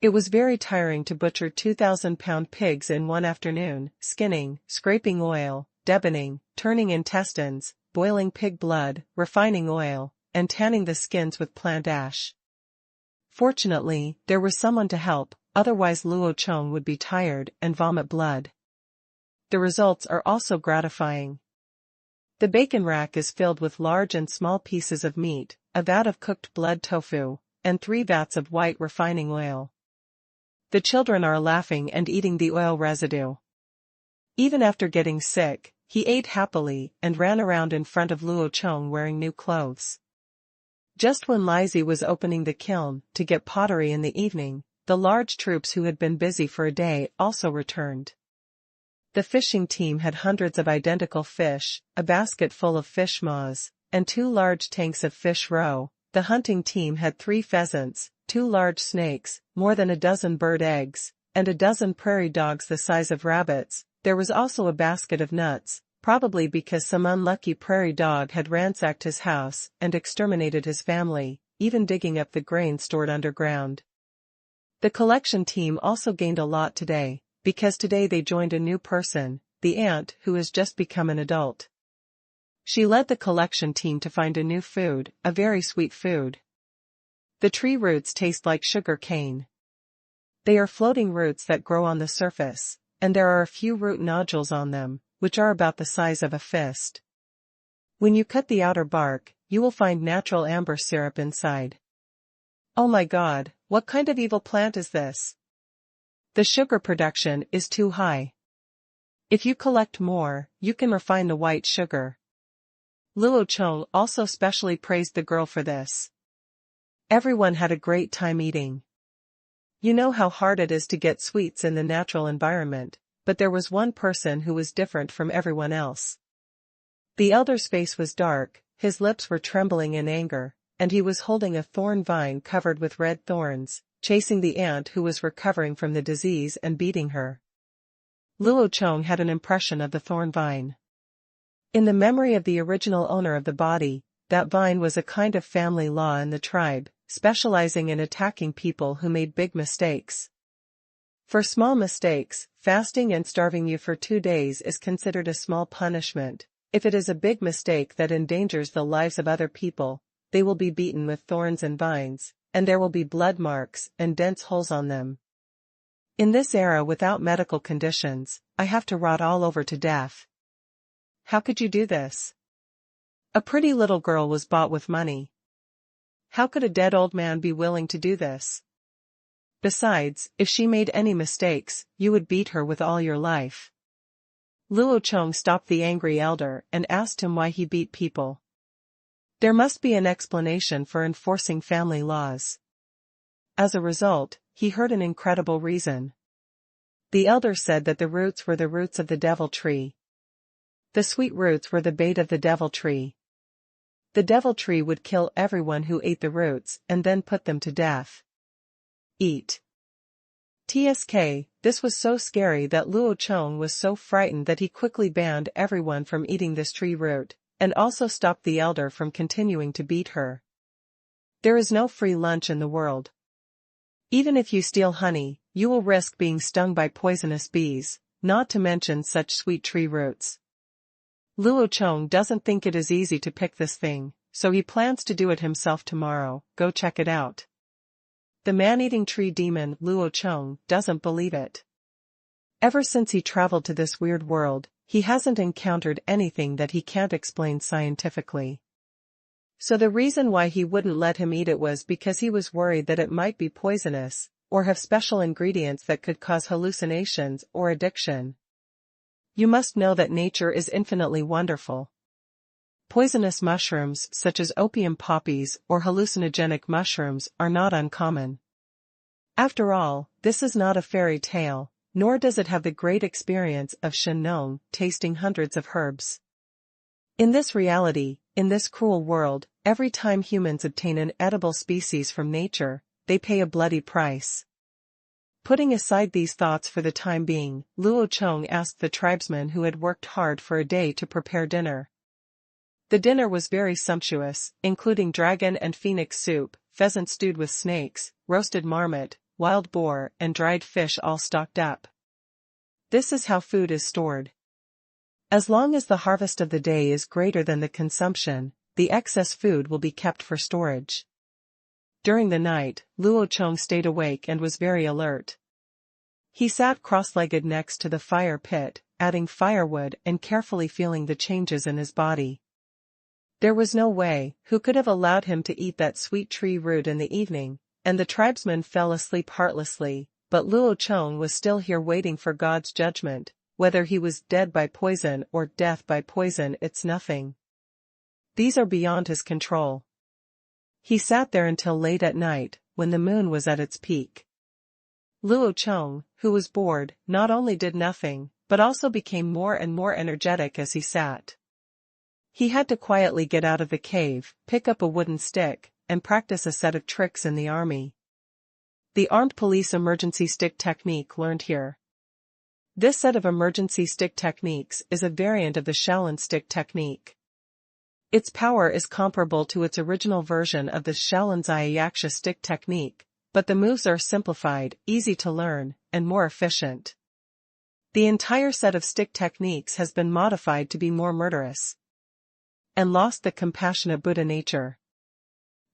[SPEAKER 1] It was very tiring to butcher 2,000-pound pigs in one afternoon, skinning, scraping oil, deboning, turning intestines, boiling pig blood, refining oil, and tanning the skins with plant ash. Fortunately, there was someone to help, otherwise Luo Chong would be tired and vomit blood. The results are also gratifying. The bacon rack is filled with large and small pieces of meat, a vat of cooked blood tofu, and 3 vats of white refining oil. The children are laughing and eating the oil residue. Even after getting sick, he ate happily and ran around in front of Luo Chong wearing new clothes. Just when Lizzie was opening the kiln to get pottery in the evening, the large troops who had been busy for a day also returned. The fishing team had hundreds of identical fish, a basket full of fish maws, and 2 large tanks of fish roe. The hunting team had 3 pheasants, 2 large snakes, more than a dozen bird eggs, and a dozen prairie dogs the size of rabbits. There was also a basket of nuts, probably because some unlucky prairie dog had ransacked his house and exterminated his family, even digging up the grain stored underground. The collection team also gained a lot today, because today they joined a new person, the ant who has just become an adult. She led the collection team to find a new food, a very sweet food. The tree roots taste like sugar cane. They are floating roots that grow on the surface, and there are a few root nodules on them, which are about the size of a fist. When you cut the outer bark, you will find natural amber syrup inside. Oh my God, what kind of evil plant is this? The sugar production is too high. If you collect more, you can refine the white sugar. Luo Chong also specially praised the girl for this. Everyone had a great time eating. You know how hard it is to get sweets in the natural environment, but there was one person who was different from everyone else. The elder's face was dark, his lips were trembling in anger, and he was holding a thorn vine covered with red thorns, chasing the ant who was recovering from the disease and beating her. Luo Chong had an impression of the thorn vine. In the memory of the original owner of the body, that vine was a kind of family law in the tribe, specializing in attacking people who made big mistakes. For small mistakes, fasting and starving you for 2 days is considered a small punishment. If it is a big mistake that endangers the lives of other people, they will be beaten with thorns and vines, and there will be blood marks and dense holes on them. In this era without medical conditions, I have to rot all over to death. How could you do this? A pretty little girl was bought with money. How could a dead old man be willing to do this? Besides, if she made any mistakes, you would beat her with all your life. Luo Chong stopped the angry elder and asked him why he beat people. There must be an explanation for enforcing family laws. As a result, he heard an incredible reason. The elder said that the roots were the roots of the devil tree. The sweet roots were the bait of the devil tree. The devil tree would kill everyone who ate the roots and then put them to death. Eat. Tsk, this was so scary that Luo Chong was so frightened that he quickly banned everyone from eating this tree root, and also stopped the elder from continuing to beat her. There is no free lunch in the world. Even if you steal honey, you will risk being stung by poisonous bees, not to mention such sweet tree roots. Luo Chong doesn't think it is easy to pick this thing, so he plans to do it himself tomorrow. Go check it out. The man-eating tree demon Luo Chong doesn't believe it. Ever since he traveled to this weird world, he hasn't encountered anything that he can't explain scientifically. So the reason why he wouldn't let him eat it was because he was worried that it might be poisonous, or have special ingredients that could cause hallucinations or addiction. You must know that nature is infinitely wonderful. Poisonous mushrooms such as opium poppies or hallucinogenic mushrooms are not uncommon. After all, this is not a fairy tale, nor does it have the great experience of Shen Nong tasting hundreds of herbs. In this reality, in this cruel world, every time humans obtain an edible species from nature, they pay a bloody price. Putting aside these thoughts for the time being, Luo Chong asked the tribesman who had worked hard for a day to prepare dinner. The dinner was very sumptuous, including dragon and phoenix soup, pheasant stewed with snakes, roasted marmot, wild boar, and dried fish all stocked up. This is how food is stored. As long as the harvest of the day is greater than the consumption, the excess food will be kept for storage. During the night, Luo Chong stayed awake and was very alert. He sat cross-legged next to the fire pit, adding firewood and carefully feeling the changes in his body. There was no way who could have allowed him to eat that sweet tree root in the evening, and the tribesman fell asleep heartlessly, but Luo Chong was still here waiting for God's judgment. Whether he was dead by poison or death by poison, it's nothing. These are beyond his control. He sat there until late at night, when the moon was at its peak. Luo Chong, who was bored, not only did nothing, but also became more and more energetic as he sat. He had to quietly get out of the cave, pick up a wooden stick, and practice a set of tricks in the army. The armed police emergency stick technique learned here. This set of emergency stick techniques is a variant of the Shaolin stick technique. Its power is comparable to its original version of the Shaolin Zaiyaksha stick technique, but the moves are simplified, easy to learn, and more efficient. The entire set of stick techniques has been modified to be more murderous and lost the compassionate Buddha nature.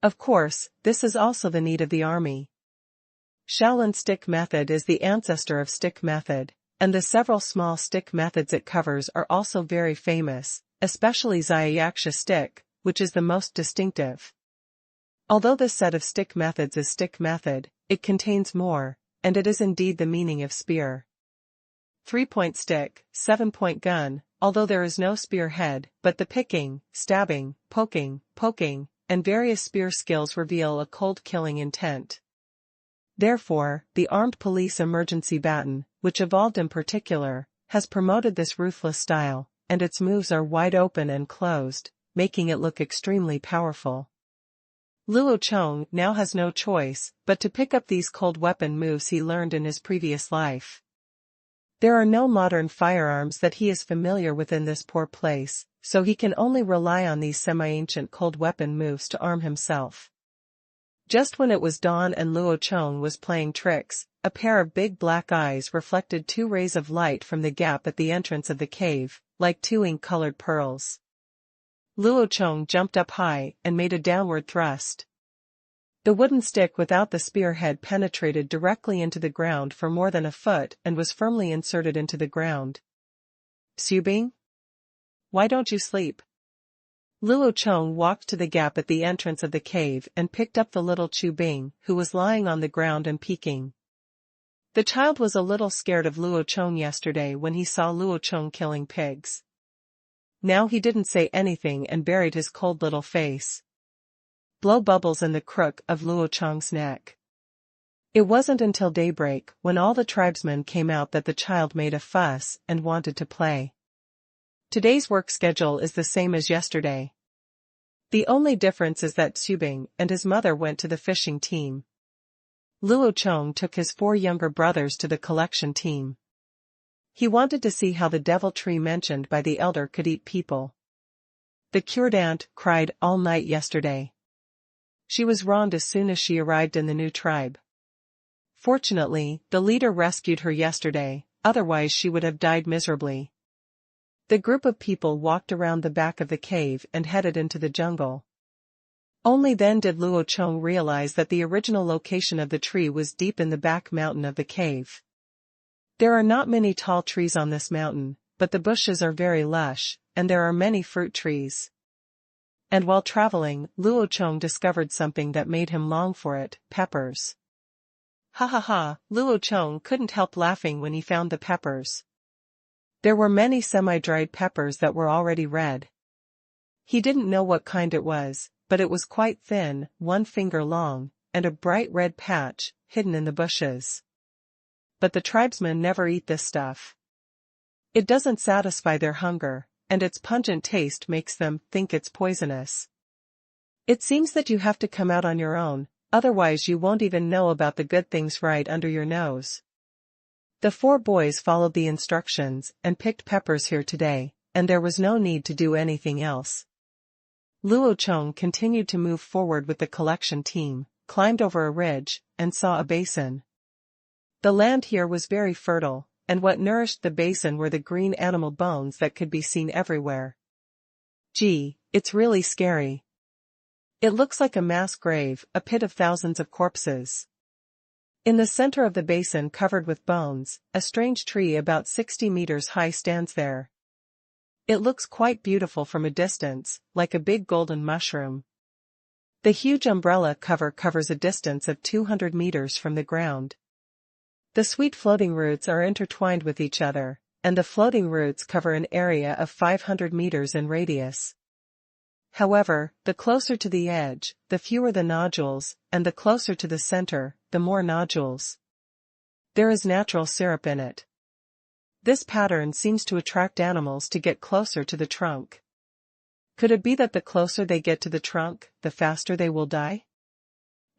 [SPEAKER 1] Of course, this is also the need of the army. Shaolin stick method is the ancestor of stick method, and the several small stick methods it covers are also very famous, especially Zaiyaksha stick, which is the most distinctive. Although this set of stick methods is stick method, it contains more, and it is indeed the meaning of spear. 3-point stick, 7-point gun, although there is no spear head, but the picking, stabbing, poking, and various spear skills reveal a cold killing intent. Therefore, the armed police emergency baton, which evolved in particular, has promoted this ruthless style, and its moves are wide open and closed, making it look extremely powerful. Luo Chong now has no choice but to pick up these cold weapon moves he learned in his previous life. There are no modern firearms that he is familiar with in this poor place, so he can only rely on these semi-ancient cold weapon moves to arm himself. Just when it was dawn and Luo Chong was playing tricks, a pair of big black eyes reflected 2 rays of light from the gap at the entrance of the cave, like 2 ink-colored pearls. Luo Chong jumped up high and made a downward thrust. The wooden stick without the spearhead penetrated directly into the ground for more than a foot and was firmly inserted into the ground. Xubing? Why don't you sleep? Luo Chong walked to the gap at the entrance of the cave and picked up the little Chu Bing, who was lying on the ground and peeking. The child was a little scared of Luo Chong yesterday when he saw Luo Chong killing pigs. Now he didn't say anything and buried his cold little face. Blow bubbles in the crook of Luo Chong's neck. It wasn't until daybreak, when all the tribesmen came out, that the child made a fuss and wanted to play. Today's work schedule is the same as yesterday. The only difference is that Xubing and his mother went to the fishing team. Luo Chong took his 4 younger brothers to the collection team. He wanted to see how the devil tree mentioned by the elder could eat people. The cured ant cried all night yesterday. She was wronged as soon as she arrived in the new tribe. Fortunately, the leader rescued her yesterday, otherwise she would have died miserably. The group of people walked around the back of the cave and headed into the jungle. Only then did Luo Chong realize that the original location of the tree was deep in the back mountain of the cave. There are not many tall trees on this mountain, but the bushes are very lush, and there are many fruit trees. And while traveling, Luo Chong discovered something that made him long for it: peppers. Ha ha ha, Luo Chong couldn't help laughing when he found the peppers. There were many semi-dried peppers that were already red. He didn't know what kind it was, but it was quite thin, 1 finger long, and a bright red patch, hidden in the bushes. But the tribesmen never eat this stuff. It doesn't satisfy their hunger, and its pungent taste makes them think it's poisonous. It seems that you have to come out on your own, otherwise you won't even know about the good things right under your nose. The 4 boys followed the instructions and picked peppers here today, and there was no need to do anything else. Luo Chong continued to move forward with the collection team, climbed over a ridge, and saw a basin. The land here was very fertile, and what nourished the basin were the green animal bones that could be seen everywhere. Gee, it's really scary. It looks like a mass grave, a pit of thousands of corpses. In the center of the basin covered with bones, a strange tree about 60 meters high stands there. It looks quite beautiful from a distance, like a big golden mushroom. The huge umbrella cover covers a distance of 200 meters from the ground. The sweet floating roots are intertwined with each other, and the floating roots cover an area of 500 meters in radius. However, the closer to the edge, the fewer the nodules, and the closer to the center, the more nodules. There is natural syrup in it. This pattern seems to attract animals to get closer to the trunk. Could it be that the closer they get to the trunk, the faster they will die?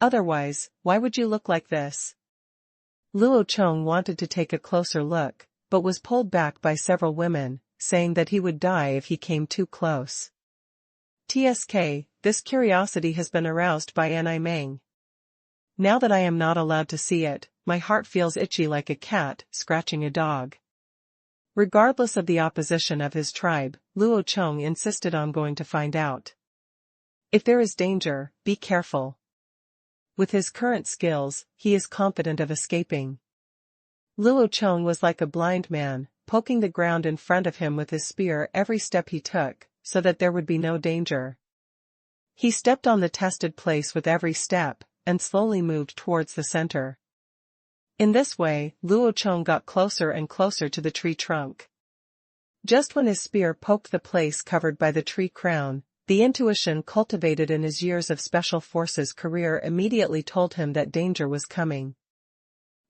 [SPEAKER 1] Otherwise, why would you look like this? Luo Chong wanted to take a closer look, but was pulled back by several women, saying that he would die if he came too close. TSK, this curiosity has been aroused by Anai Meng. Now that I am not allowed to see it, my heart feels itchy like a cat scratching a dog. Regardless of the opposition of his tribe, Luo Chong insisted on going to find out. If there is danger, be careful. With his current skills, he is confident of escaping. Luo Chong was like a blind man, poking the ground in front of him with his spear every step he took, so that there would be no danger. He stepped on the tested place with every step, and slowly moved towards the center. In this way, Luo Chong got closer and closer to the tree trunk. Just when his spear poked the place covered by the tree crown, the intuition cultivated in his years of Special Forces career immediately told him that danger was coming.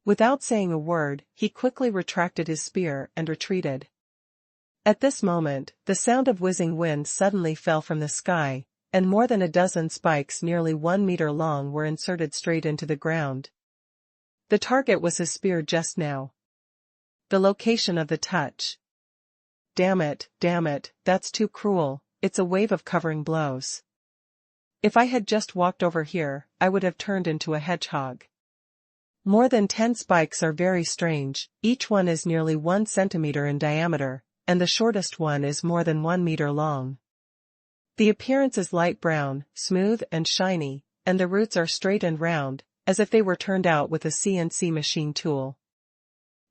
[SPEAKER 1] Without saying a word, he quickly retracted his spear and retreated. At this moment, the sound of whizzing wind suddenly fell from the sky, and more than a dozen spikes nearly 1 meter long were inserted straight into the ground. The target was his spear just now. The location of the touch. Damn it, that's too cruel, it's a wave of covering blows. If I had just walked over here, I would have turned into a hedgehog. More than 10 spikes are very strange, each one is nearly 1 centimeter in diameter, and the shortest one is more than 1 meter long. The appearance is light brown, smooth and shiny, and the roots are straight and round, as if they were turned out with a CNC machine tool.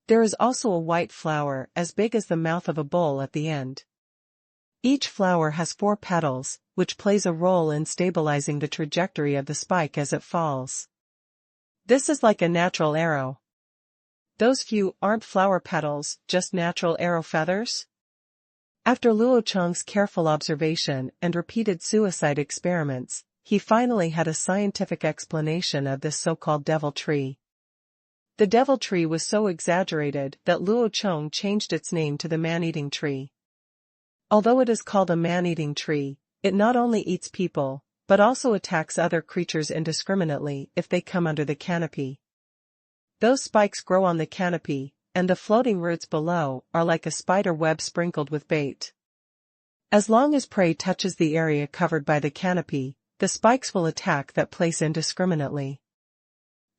[SPEAKER 1] There is also a white flower as big as the mouth of a bowl at the end. Each flower has 4 petals, which plays a role in stabilizing the trajectory of the spike as it falls. This is like a natural arrow. Those few aren't flower petals, just natural arrow feathers? After Luo Chong's careful observation and repeated suicide experiments, he finally had a scientific explanation of this so-called devil tree. The devil tree was so exaggerated that Luo Chong changed its name to the man-eating tree. Although it is called a man-eating tree, it not only eats people, but also attacks other creatures indiscriminately if they come under the canopy. Those spikes grow on the canopy, and the floating roots below are like a spider web sprinkled with bait. As long as prey touches the area covered by the canopy, the spikes will attack that place indiscriminately.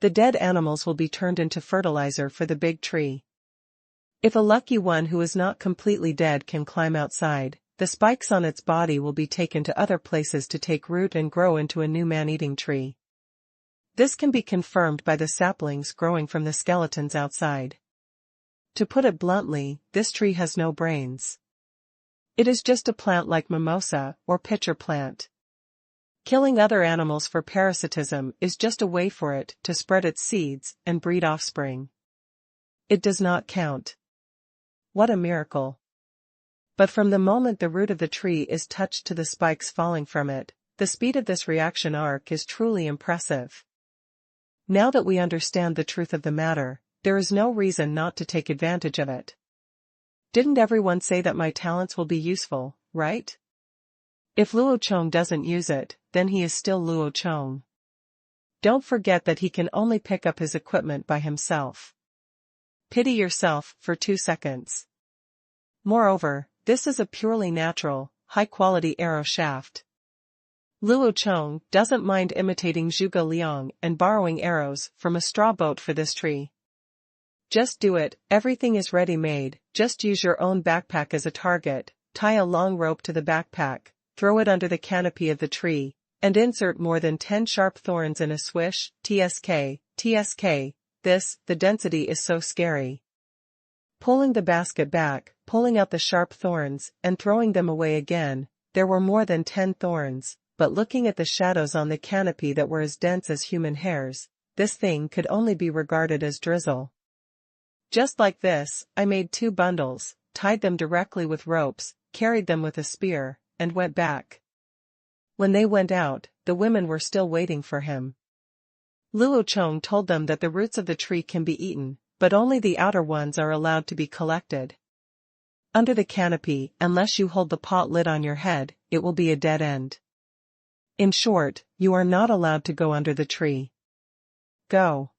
[SPEAKER 1] The dead animals will be turned into fertilizer for the big tree. If a lucky one who is not completely dead can climb outside, the spikes on its body will be taken to other places to take root and grow into a new man-eating tree. This can be confirmed by the saplings growing from the skeletons outside. To put it bluntly, this tree has no brains. It is just a plant like mimosa or pitcher plant. Killing other animals for parasitism is just a way for it to spread its seeds and breed offspring. It does not count. What a miracle. But from the moment the root of the tree is touched to the spikes falling from it, the speed of this reaction arc is truly impressive. Now that we understand the truth of the matter, there is no reason not to take advantage of it. Didn't everyone say that my talents will be useful, right? If Luo Chong doesn't use it, then he is still Luo Chong. Don't forget that he can only pick up his equipment by himself. Pity yourself for 2 seconds. Moreover, this is a purely natural, high-quality arrow shaft. Luo Chong doesn't mind imitating Zhuge Liang and borrowing arrows from a straw boat for this tree. Just do it, everything is ready-made, just use your own backpack as a target, tie a long rope to the backpack, throw it under the canopy of the tree, and insert more than 10 sharp thorns in a swish, tsk. The density is so scary. Pulling the basket back, pulling out the sharp thorns, and throwing them away again, there were more than 10 thorns, but looking at the shadows on the canopy that were as dense as human hairs, this thing could only be regarded as drizzle. Just like this, I made 2 bundles, tied them directly with ropes, carried them with a spear, and went back. When they went out, the women were still waiting for him. Luo Chong told them that the roots of the tree can be eaten, but only the outer ones are allowed to be collected. Under the canopy, unless you hold the pot lid on your head, it will be a dead end. In short, you are not allowed to go under the tree. Go.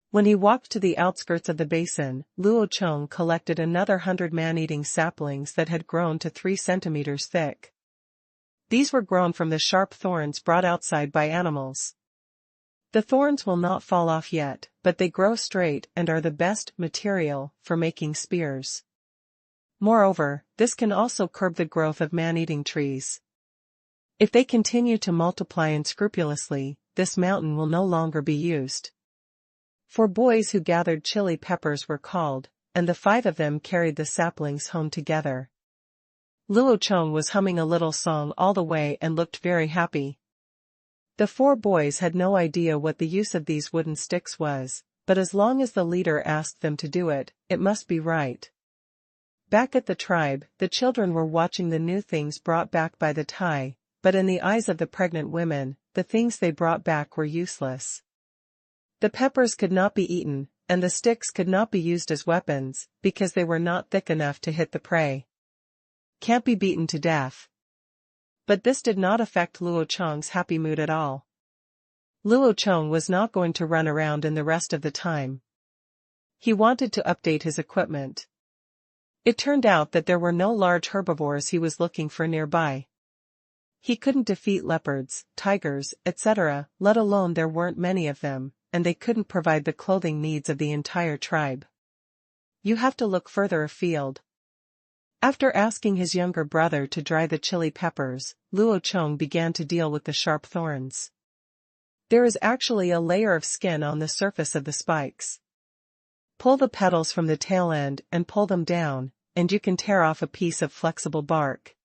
[SPEAKER 1] When he walked to the outskirts of the basin, Luo Chong collected another 100 man-eating saplings that had grown to 3 centimeters thick. These were grown from the sharp thorns brought outside by animals. The thorns will not fall off yet, but they grow straight and are the best material for making spears. Moreover, this can also curb the growth of man-eating trees. If they continue to multiply unscrupulously, this mountain will no longer be used. 4 boys who gathered chili peppers were called, and the 5 of them carried the saplings home together. Luo Chong was humming a little song all the way and looked very happy. The 4 boys had no idea what the use of these wooden sticks was, but as long as the leader asked them to do it, it must be right. Back at the tribe, the children were watching the new things brought back by the Thai, but in the eyes of the pregnant women, the things they brought back were useless. The peppers could not be eaten, and the sticks could not be used as weapons, because they were not thick enough to hit the prey. Can't be beaten to death. But this did not affect Luo Chong's happy mood at all. Luo Chong was not going to run around in the rest of the time. He wanted to update his equipment. It turned out that there were no large herbivores he was looking for nearby. He couldn't defeat leopards, tigers, etc., let alone there weren't many of them, and they couldn't provide the clothing needs of the entire tribe. You have to look further afield. After asking his younger brother to dry the chili peppers, Luo Chong began to deal with the sharp thorns. There is actually a layer of skin on the surface of the spikes. Pull the petals from the tail end and pull them down, and you can tear off a piece of flexible bark.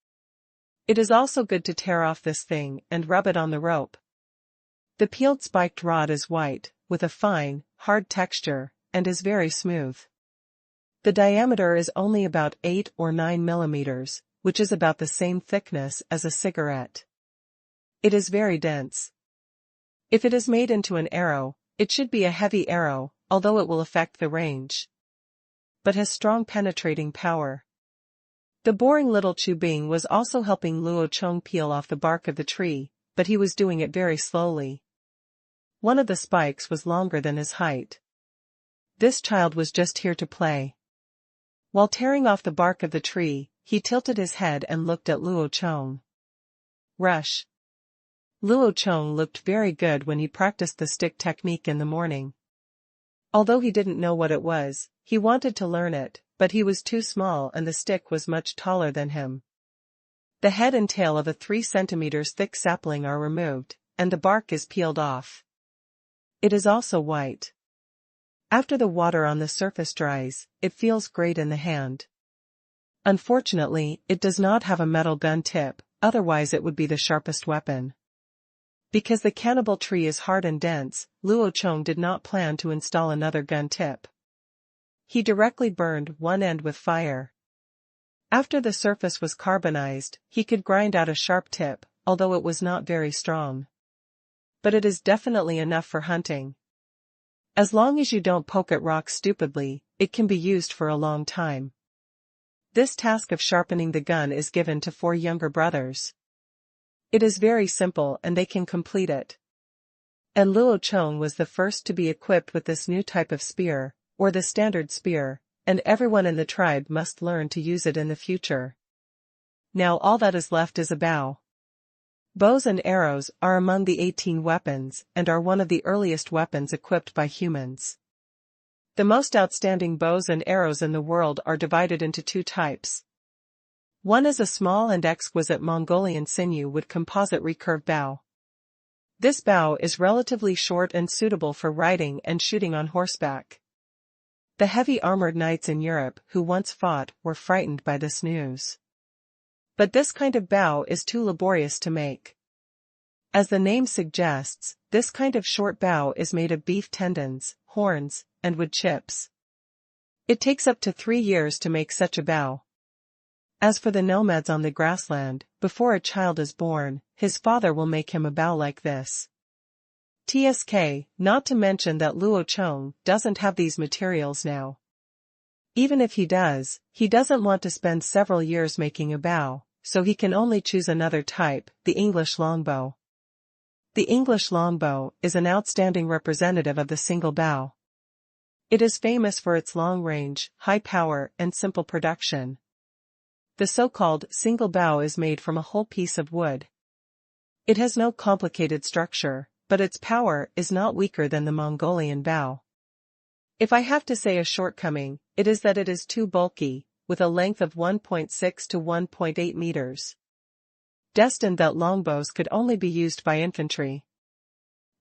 [SPEAKER 1] It is also good to tear off this thing and rub it on the rope. The peeled spiked rod is white, with a fine, hard texture, and is very smooth. The diameter is only about 8 or 9 millimeters, which is about the same thickness as a cigarette. It is very dense. If it is made into an arrow, it should be a heavy arrow, although it will affect the range. But has strong penetrating power. The boring little Chubing was also helping Luo Chong peel off the bark of the tree, but he was doing it very slowly. One of the spikes was longer than his height. This child was just here to play. While tearing off the bark of the tree, he tilted his head and looked at Luo Chong. Rush. Luo Chong looked very good when he practiced the stick technique in the morning. Although he didn't know what it was, he wanted to learn it, but he was too small and the stick was much taller than him. The head and tail of a 3 centimeters thick sapling are removed, and the bark is peeled off. It is also white. After the water on the surface dries, it feels great in the hand. Unfortunately, it does not have a metal gun tip, otherwise it would be the sharpest weapon. Because the cannibal tree is hard and dense, Luo Chong did not plan to install another gun tip. He directly burned one end with fire. After the surface was carbonized, he could grind out a sharp tip, although it was not very strong. But it is definitely enough for hunting. As long as you don't poke at rocks stupidly, it can be used for a long time. This task of sharpening the gun is given to 4 younger brothers. It is very simple and they can complete it. And Luo Chong was the first to be equipped with this new type of spear, or the standard spear, and everyone in the tribe must learn to use it in the future. Now all that is left is a bow. Bows and arrows are among the 18 weapons and are one of the earliest weapons equipped by humans. The most outstanding bows and arrows in the world are divided into 2 types. One is a small and exquisite Mongolian sinew with composite recurve bow. This bow is relatively short and suitable for riding and shooting on horseback. The heavy armored knights in Europe who once fought were frightened by this news. But this kind of bow is too laborious to make. As the name suggests, this kind of short bow is made of beef tendons, horns, and wood chips. It takes up to 3 years to make such a bow. As for the nomads on the grassland, before a child is born, his father will make him a bow like this. Not to mention that Luo Chong doesn't have these materials now. Even if he does, he doesn't want to spend several years making a bow, so he can only choose another type, the English longbow. The English longbow is an outstanding representative of the single bow. It is famous for its long range, high power, and simple production. The so-called single bow is made from a whole piece of wood. It has no complicated structure, but its power is not weaker than the Mongolian bow. If I have to say a shortcoming, it is that it is too bulky, with a length of 1.6 to 1.8 meters. Destined that longbows could only be used by infantry.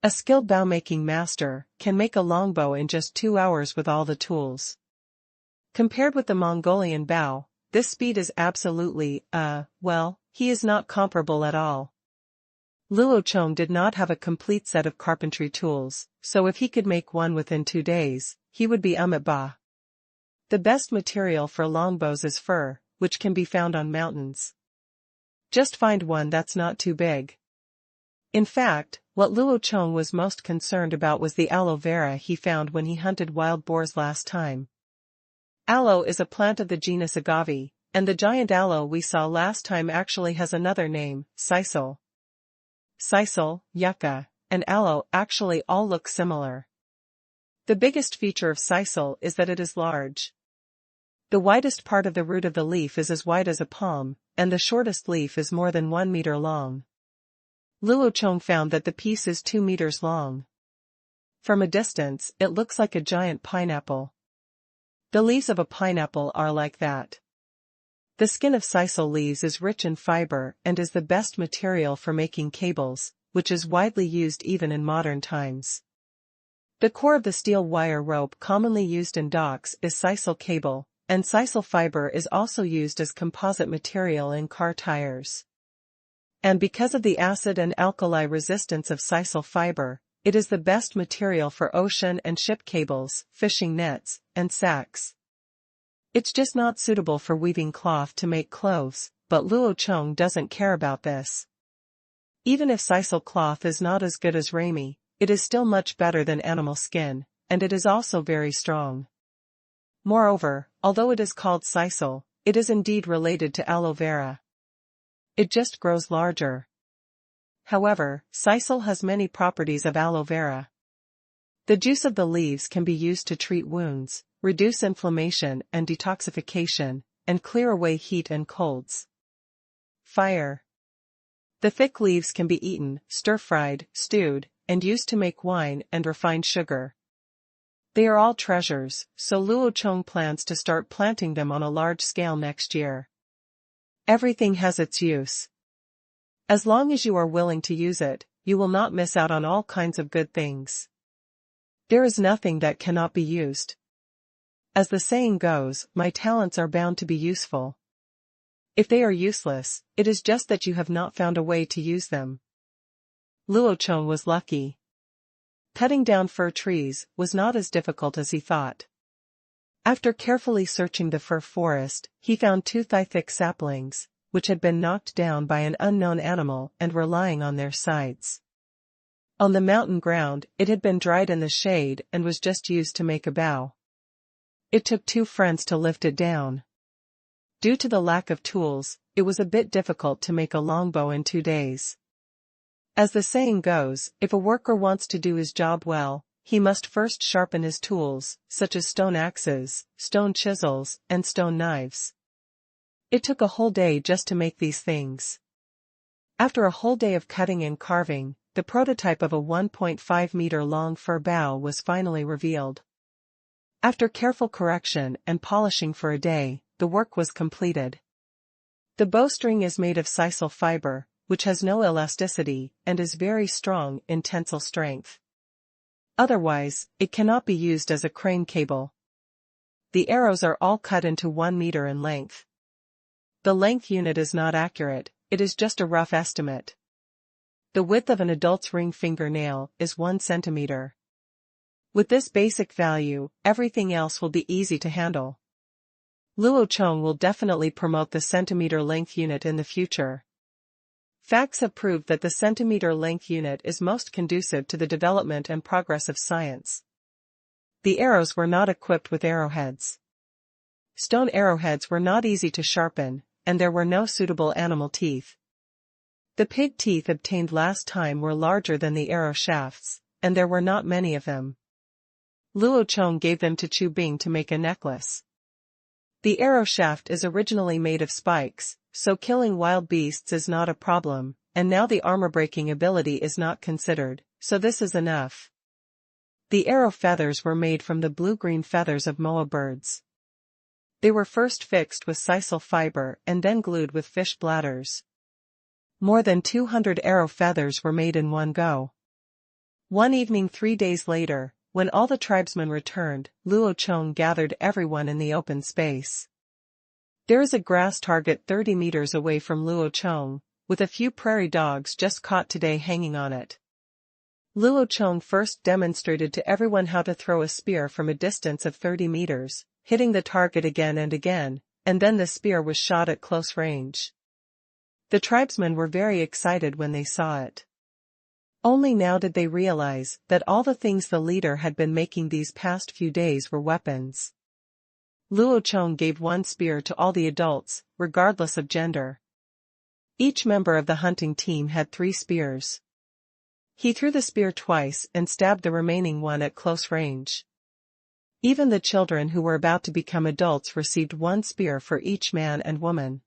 [SPEAKER 1] A skilled bow-making master can make a longbow in just 2 hours with all the tools. Compared with the Mongolian bow, this speed is absolutely, he is not comparable at all. Luo Chong did not have a complete set of carpentry tools, so if he could make one within 2 days, he would be at ba. The best material for longbows is fir, which can be found on mountains. Just find one that's not too big. In fact, what Luo Chong was most concerned about was the aloe vera he found when he hunted wild boars last time. Aloe is a plant of the genus agave, and the giant aloe we saw last time actually has another name, sisal. Sisal, yucca, and aloe actually all look similar. The biggest feature of sisal is that it is large. The widest part of the root of the leaf is as wide as a palm, and the shortest leaf is more than 1 meter long. Luo Chong found that the piece is 2 meters long. From a distance, it looks like a giant pineapple. The leaves of a pineapple are like that. The skin of sisal leaves is rich in fiber and is the best material for making cables, which is widely used even in modern times. The core of the steel wire rope commonly used in docks is sisal cable, and sisal fiber is also used as composite material in car tires. And because of the acid and alkali resistance of sisal fiber, it is the best material for ocean and ship cables, fishing nets, and sacks. It's just not suitable for weaving cloth to make clothes, but Luo Chong doesn't care about this. Even if sisal cloth is not as good as ramie, it is still much better than animal skin, and it is also very strong. Moreover, although it is called sisal, it is indeed related to aloe vera. It just grows larger. However, sisal has many properties of aloe vera. The juice of the leaves can be used to treat wounds, reduce inflammation and detoxification, and clear away heat and colds. Fire. The thick leaves can be eaten, stir-fried, stewed, and used to make wine and refined sugar. They are all treasures, so Luo Chong plans to start planting them on a large scale next year. Everything has its use. As long as you are willing to use it, you will not miss out on all kinds of good things. There is nothing that cannot be used. As the saying goes, my talents are bound to be useful. If they are useless, it is just that you have not found a way to use them. Luo Chong was lucky. Cutting down fir trees was not as difficult as he thought. After carefully searching the fir forest, he found 2 thigh-thick saplings, which had been knocked down by an unknown animal and were lying on their sides. On the mountain ground, it had been dried in the shade and was just used to make a bow. It took 2 friends to lift it down. Due to the lack of tools, it was a bit difficult to make a longbow in 2 days. As the saying goes, if a worker wants to do his job well, he must first sharpen his tools, such as stone axes, stone chisels, and stone knives. It took a whole day just to make these things. After a whole day of cutting and carving, the prototype of a 1.5-meter long fir bow was finally revealed. After careful correction and polishing for a day, the work was completed. The bowstring is made of sisal fiber, which has no elasticity and is very strong in tensile strength. Otherwise, it cannot be used as a crane cable. The arrows are all cut into 1 meter in length. The length unit is not accurate, it is just a rough estimate. The width of an adult's ring fingernail is 1 centimeter. With this basic value, everything else will be easy to handle. Luo Chong will definitely promote the centimeter length unit in the future. Facts have proved that the centimeter length unit is most conducive to the development and progress of science. The arrows were not equipped with arrowheads. Stone arrowheads were not easy to sharpen, and there were no suitable animal teeth. The pig teeth obtained last time were larger than the arrow shafts, and there were not many of them. Luo Chong gave them to Chu Bing to make a necklace. The arrow shaft is originally made of spikes, so killing wild beasts is not a problem, and now the armor-breaking ability is not considered, so this is enough. The arrow feathers were made from the blue-green feathers of moa birds. They were first fixed with sisal fiber and then glued with fish bladders. More than 200 arrow feathers were made in one go. One evening 3 days later, when all the tribesmen returned, Luo Chong gathered everyone in the open space. There is a grass target 30 meters away from Luo Chong, with a few prairie dogs just caught today hanging on it. Luo Chong first demonstrated to everyone how to throw a spear from a distance of 30 meters, hitting the target again, and then the spear was shot at close range. The tribesmen were very excited when they saw it. Only now did they realize that all the things the leader had been making these past few days were weapons. Luo Chong gave 1 spear to all the adults, regardless of gender. Each member of the hunting team had 3 spears. He threw the spear twice and stabbed the remaining one at close range. Even the children who were about to become adults received 1 spear for each man and woman.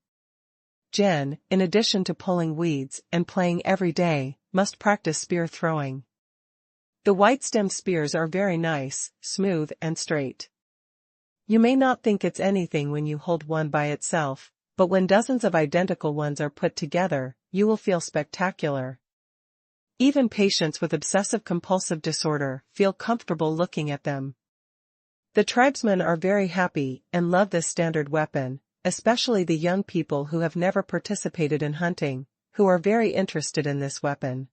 [SPEAKER 1] Jen, in addition to pulling weeds and playing every day, must practice spear throwing. The white-stemmed spears are very nice, smooth and straight. You may not think it's anything when you hold one by itself, but when dozens of identical ones are put together, you will feel spectacular. Even patients with obsessive-compulsive disorder feel comfortable looking at them. The tribesmen are very happy and love this standard weapon, especially the young people who have never participated in hunting, who are very interested in this weapon.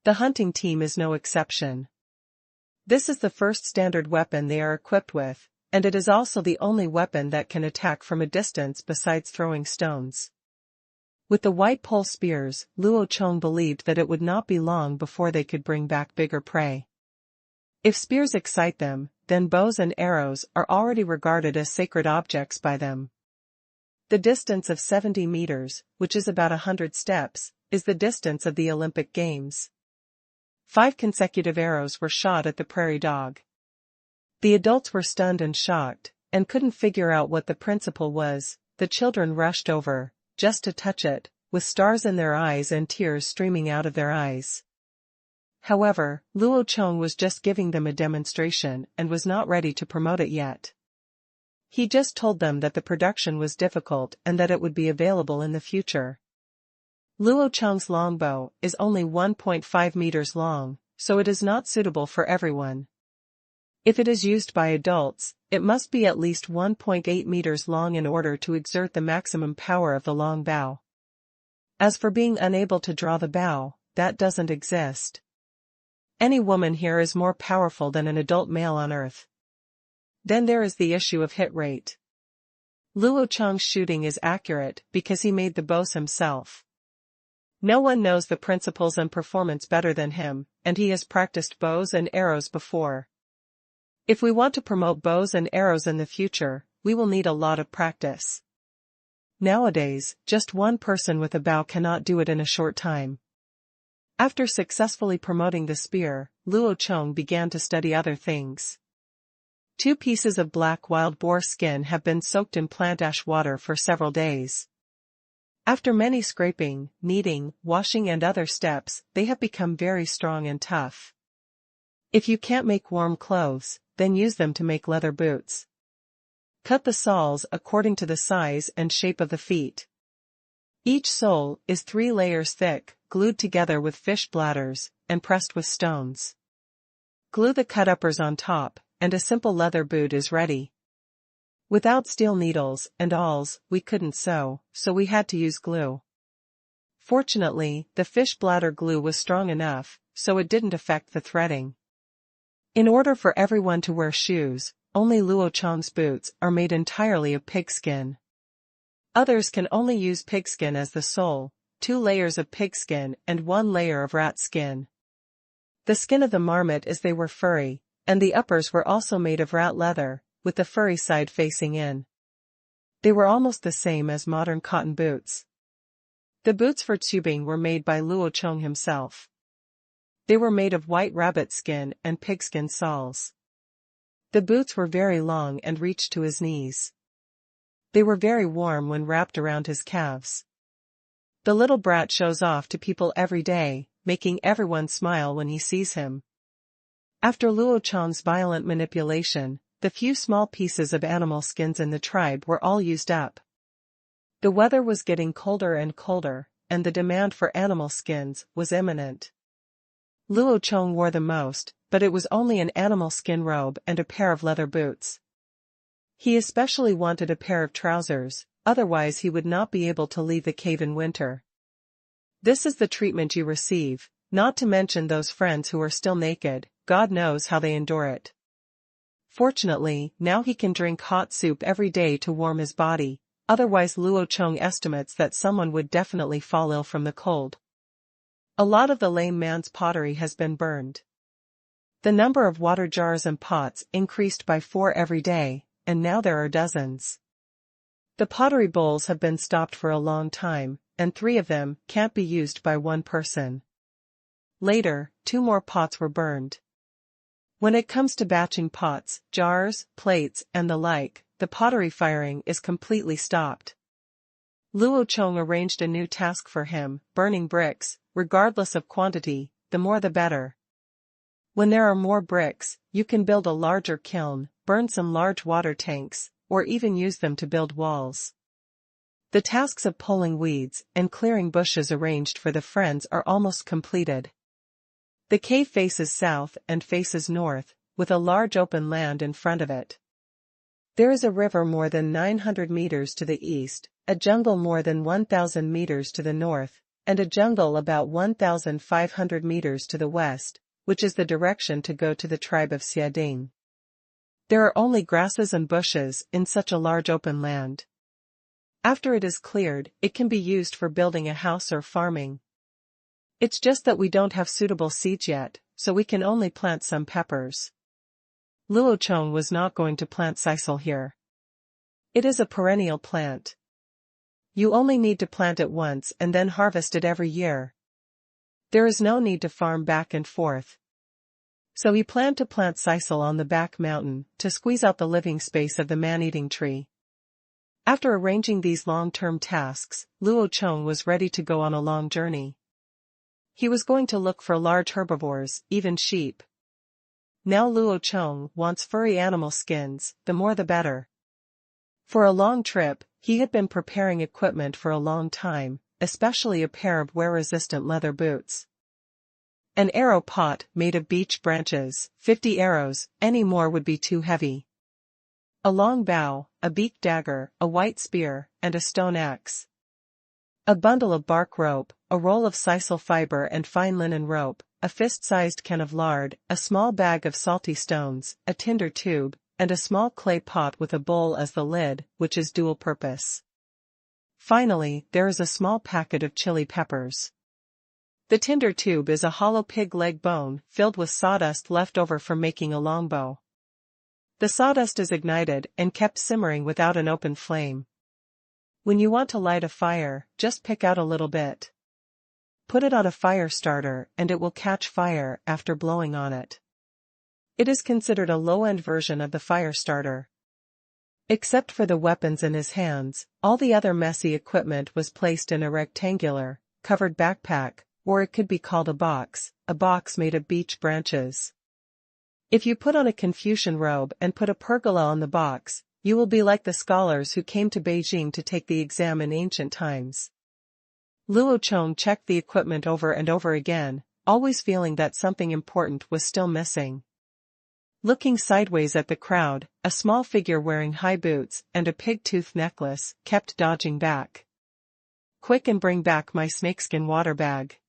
[SPEAKER 1] The hunting team is no exception. This is the first standard weapon they are equipped with, and it is also the only weapon that can attack from a distance besides throwing stones. With the white pole spears, Luo Chong believed that it would not be long before they could bring back bigger prey. If spears excite them, then bows and arrows are already regarded as sacred objects by them. The distance of 70 meters, which is about 100 steps, is the distance of the Olympic Games. 5 consecutive arrows were shot at the prairie dog. The adults were stunned and shocked, and couldn't figure out what the principle was. The children rushed over, just to touch it, with stars in their eyes and tears streaming out of their eyes. However, Luo Chong was just giving them a demonstration and was not ready to promote it yet. He just told them that the production was difficult and that it would be available in the future. Luo Chong's longbow is only 1.5 meters long, so it is not suitable for everyone. If it is used by adults, it must be at least 1.8 meters long in order to exert the maximum power of the long bow. As for being unable to draw the bow, that doesn't exist. Any woman here is more powerful than an adult male on Earth. Then there is the issue of hit rate. Luo Chong's shooting is accurate because he made the bows himself. No one knows the principles and performance better than him, and he has practiced bows and arrows before. If we want to promote bows and arrows in the future, we will need a lot of practice. Nowadays, just one person with a bow cannot do it in a short time. After successfully promoting the spear, Luo Chong began to study other things. 2 pieces of black wild boar skin have been soaked in plant ash water for several days. After many scraping, kneading, washing and other steps, they have become very strong and tough. If you can't make warm clothes, then use them to make leather boots. Cut the soles according to the size and shape of the feet. Each sole is 3 layers thick, glued together with fish bladders, and pressed with stones. Glue the cut-uppers on top, and a simple leather boot is ready. Without steel needles and awls, we couldn't sew, so we had to use glue. Fortunately, the fish bladder glue was strong enough, so it didn't affect the threading. In order for everyone to wear shoes, only Luo Chong's boots are made entirely of pigskin. Others can only use pigskin as the sole, 2 layers of pigskin and 1 layer of rat skin. The skin of the marmot as they were furry, and the uppers were also made of rat leather, with the furry side facing in. They were almost the same as modern cotton boots. The boots for tubing were made by Luo Chong himself. They were made of white rabbit skin and pigskin soles. The boots were very long and reached to his knees. They were very warm when wrapped around his calves. The little brat shows off to people every day, making everyone smile when he sees him. After Luo Chong's violent manipulation, the few small pieces of animal skins in the tribe were all used up. The weather was getting colder and colder, and the demand for animal skins was imminent. Luo Chong wore the most, but it was only an animal skin robe and a pair of leather boots. He especially wanted a pair of trousers, otherwise he would not be able to leave the cave in winter. This is the treatment you receive, not to mention those friends who are still naked, God knows how they endure it. Fortunately, now he can drink hot soup every day to warm his body, otherwise Luo Chong estimates that someone would definitely fall ill from the cold. A lot of the lame man's pottery has been burned. The number of water jars and pots increased by 4 every day, and now there are dozens. The pottery bowls have been stopped for a long time, and 3 of them can't be used by one person. Later, 2 more pots were burned. When it comes to batching pots, jars, plates, and the like, the pottery firing is completely stopped. Luo Chong arranged a new task for him, burning bricks, regardless of quantity, the more the better. When there are more bricks, you can build a larger kiln, burn some large water tanks, or even use them to build walls. The tasks of pulling weeds and clearing bushes arranged for the friends are almost completed. The cave faces south and faces north, with a large open land in front of it. There is a river more than 900 meters to the east, a jungle more than 1,000 meters to the north, and a jungle about 1,500 meters to the west, which is the direction to go to the tribe of Xiading. There are only grasses and bushes in such a large open land. After it is cleared, it can be used for building a house or farming. It's just that we don't have suitable seeds yet, so we can only plant some peppers. Luo Chong was not going to plant sisal here. It is a perennial plant. You only need to plant it once and then harvest it every year. There is no need to farm back and forth. So he planned to plant sisal on the back mountain to squeeze out the living space of the man-eating tree. After arranging these long-term tasks, Luo Chong was ready to go on a long journey. He was going to look for large herbivores, even sheep. Now Luo Chong wants furry animal skins, the more the better. For a long trip, he had been preparing equipment for a long time, especially a pair of wear-resistant leather boots. An arrow pot made of beech branches, 50 arrows, any more would be too heavy. A long bow, a beaked dagger, a white spear, and a stone axe. A bundle of bark rope, a roll of sisal fiber and fine linen rope, a fist-sized can of lard, a small bag of salty stones, a tinder tube, and a small clay pot with a bowl as the lid, which is dual purpose. Finally, there is a small packet of chili peppers. The tinder tube is a hollow pig leg bone filled with sawdust left over from making a longbow. The sawdust is ignited and kept simmering without an open flame. When you want to light a fire, just pick out a little bit. Put it on a fire starter and it will catch fire after blowing on it. It is considered a low-end version of the fire starter. Except for the weapons in his hands, all the other messy equipment was placed in a rectangular, covered backpack, or it could be called a box made of beech branches. If you put on a Confucian robe and put a pergola on the box, you will be like the scholars who came to Beijing to take the exam in ancient times. Luo Chong checked the equipment over and over again, always feeling that something important was still missing. Looking sideways at the crowd, a small figure wearing high boots and a pig-tooth necklace kept dodging back. "Quick and bring back my snakeskin water bag."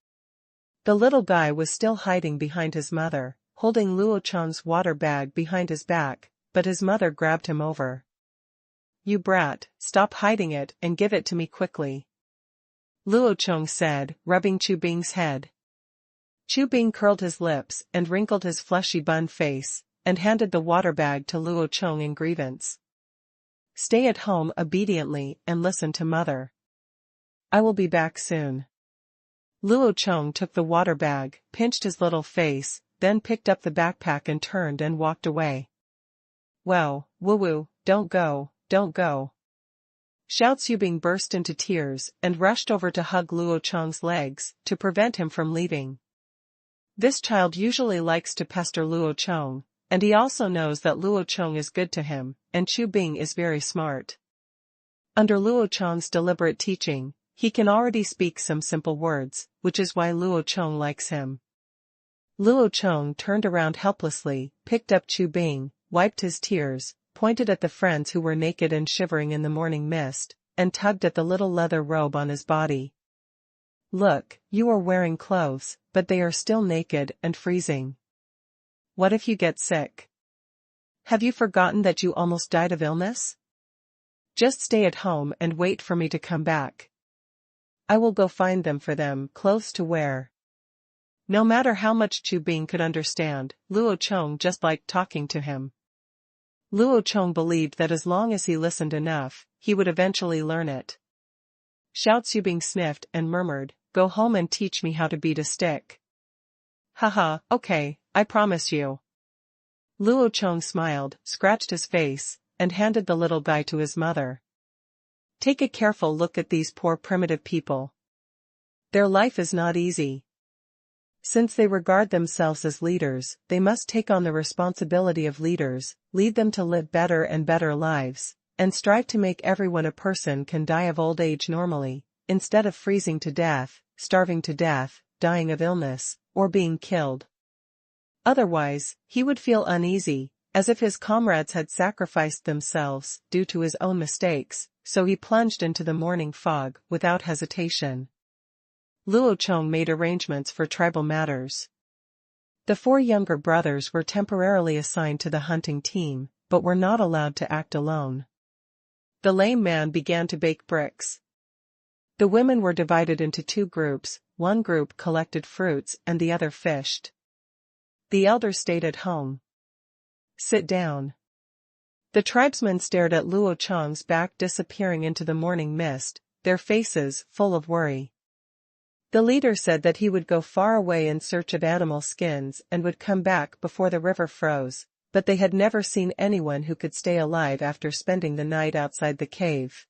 [SPEAKER 1] The little guy was still hiding behind his mother, holding Luo Chong's water bag behind his back, but his mother grabbed him over. "You brat, stop hiding it and give it to me quickly," Luo Chong said, rubbing Chu Bing's head. Chu Bing curled his lips and wrinkled his fleshy bun face, and handed the water bag to Luo Chong in grievance. "Stay at home obediently and listen to mother. I will be back soon." Luo Chong took the water bag, pinched his little face, then picked up the backpack and turned and walked away. "Whoa, woo-woo, don't go, don't go." Xiao Zubing burst into tears and rushed over to hug Luo Chong's legs to prevent him from leaving. This child usually likes to pester Luo Chong, and he also knows that Luo Chong is good to him, and Chu Bing is very smart. Under Luo Chong's deliberate teaching, he can already speak some simple words, which is why Luo Chong likes him. Luo Chong turned around helplessly, picked up Chu Bing, wiped his tears, pointed at the friends who were naked and shivering in the morning mist, and tugged at the little leather robe on his body. "Look, you are wearing clothes, but they are still naked and freezing. What if you get sick? Have you forgotten that you almost died of illness? Just stay at home and wait for me to come back. I will go find them for them clothes to wear." No matter how much Chu Bing could understand, Luo Chong just liked talking to him. Luo Chong believed that as long as he listened enough, he would eventually learn it. Xiao Zubing sniffed and murmured, "Go home and teach me how to beat a stick." "Haha, okay, I promise you." Luo Chong smiled, scratched his face, and handed the little guy to his mother. "Take a careful look at these poor primitive people. Their life is not easy. Since they regard themselves as leaders, they must take on the responsibility of leaders, lead them to live better and better lives, and strive to make everyone a person can die of old age normally, instead of freezing to death, starving to death, dying of illness, or being killed. Otherwise, he would feel uneasy, as if his comrades had sacrificed themselves due to his own mistakes, so he plunged into the morning fog without hesitation. Luo Chong made arrangements for tribal matters. The 4 younger brothers were temporarily assigned to the hunting team, but were not allowed to act alone. The lame man began to bake bricks. The women were divided into 2 groups, one group collected fruits and the other fished. The elders stayed at home. Sit down. The tribesmen stared at Luo Chong's back disappearing into the morning mist, their faces full of worry. The leader said that he would go far away in search of animal skins and would come back before the river froze, but they had never seen anyone who could stay alive after spending the night outside the cave.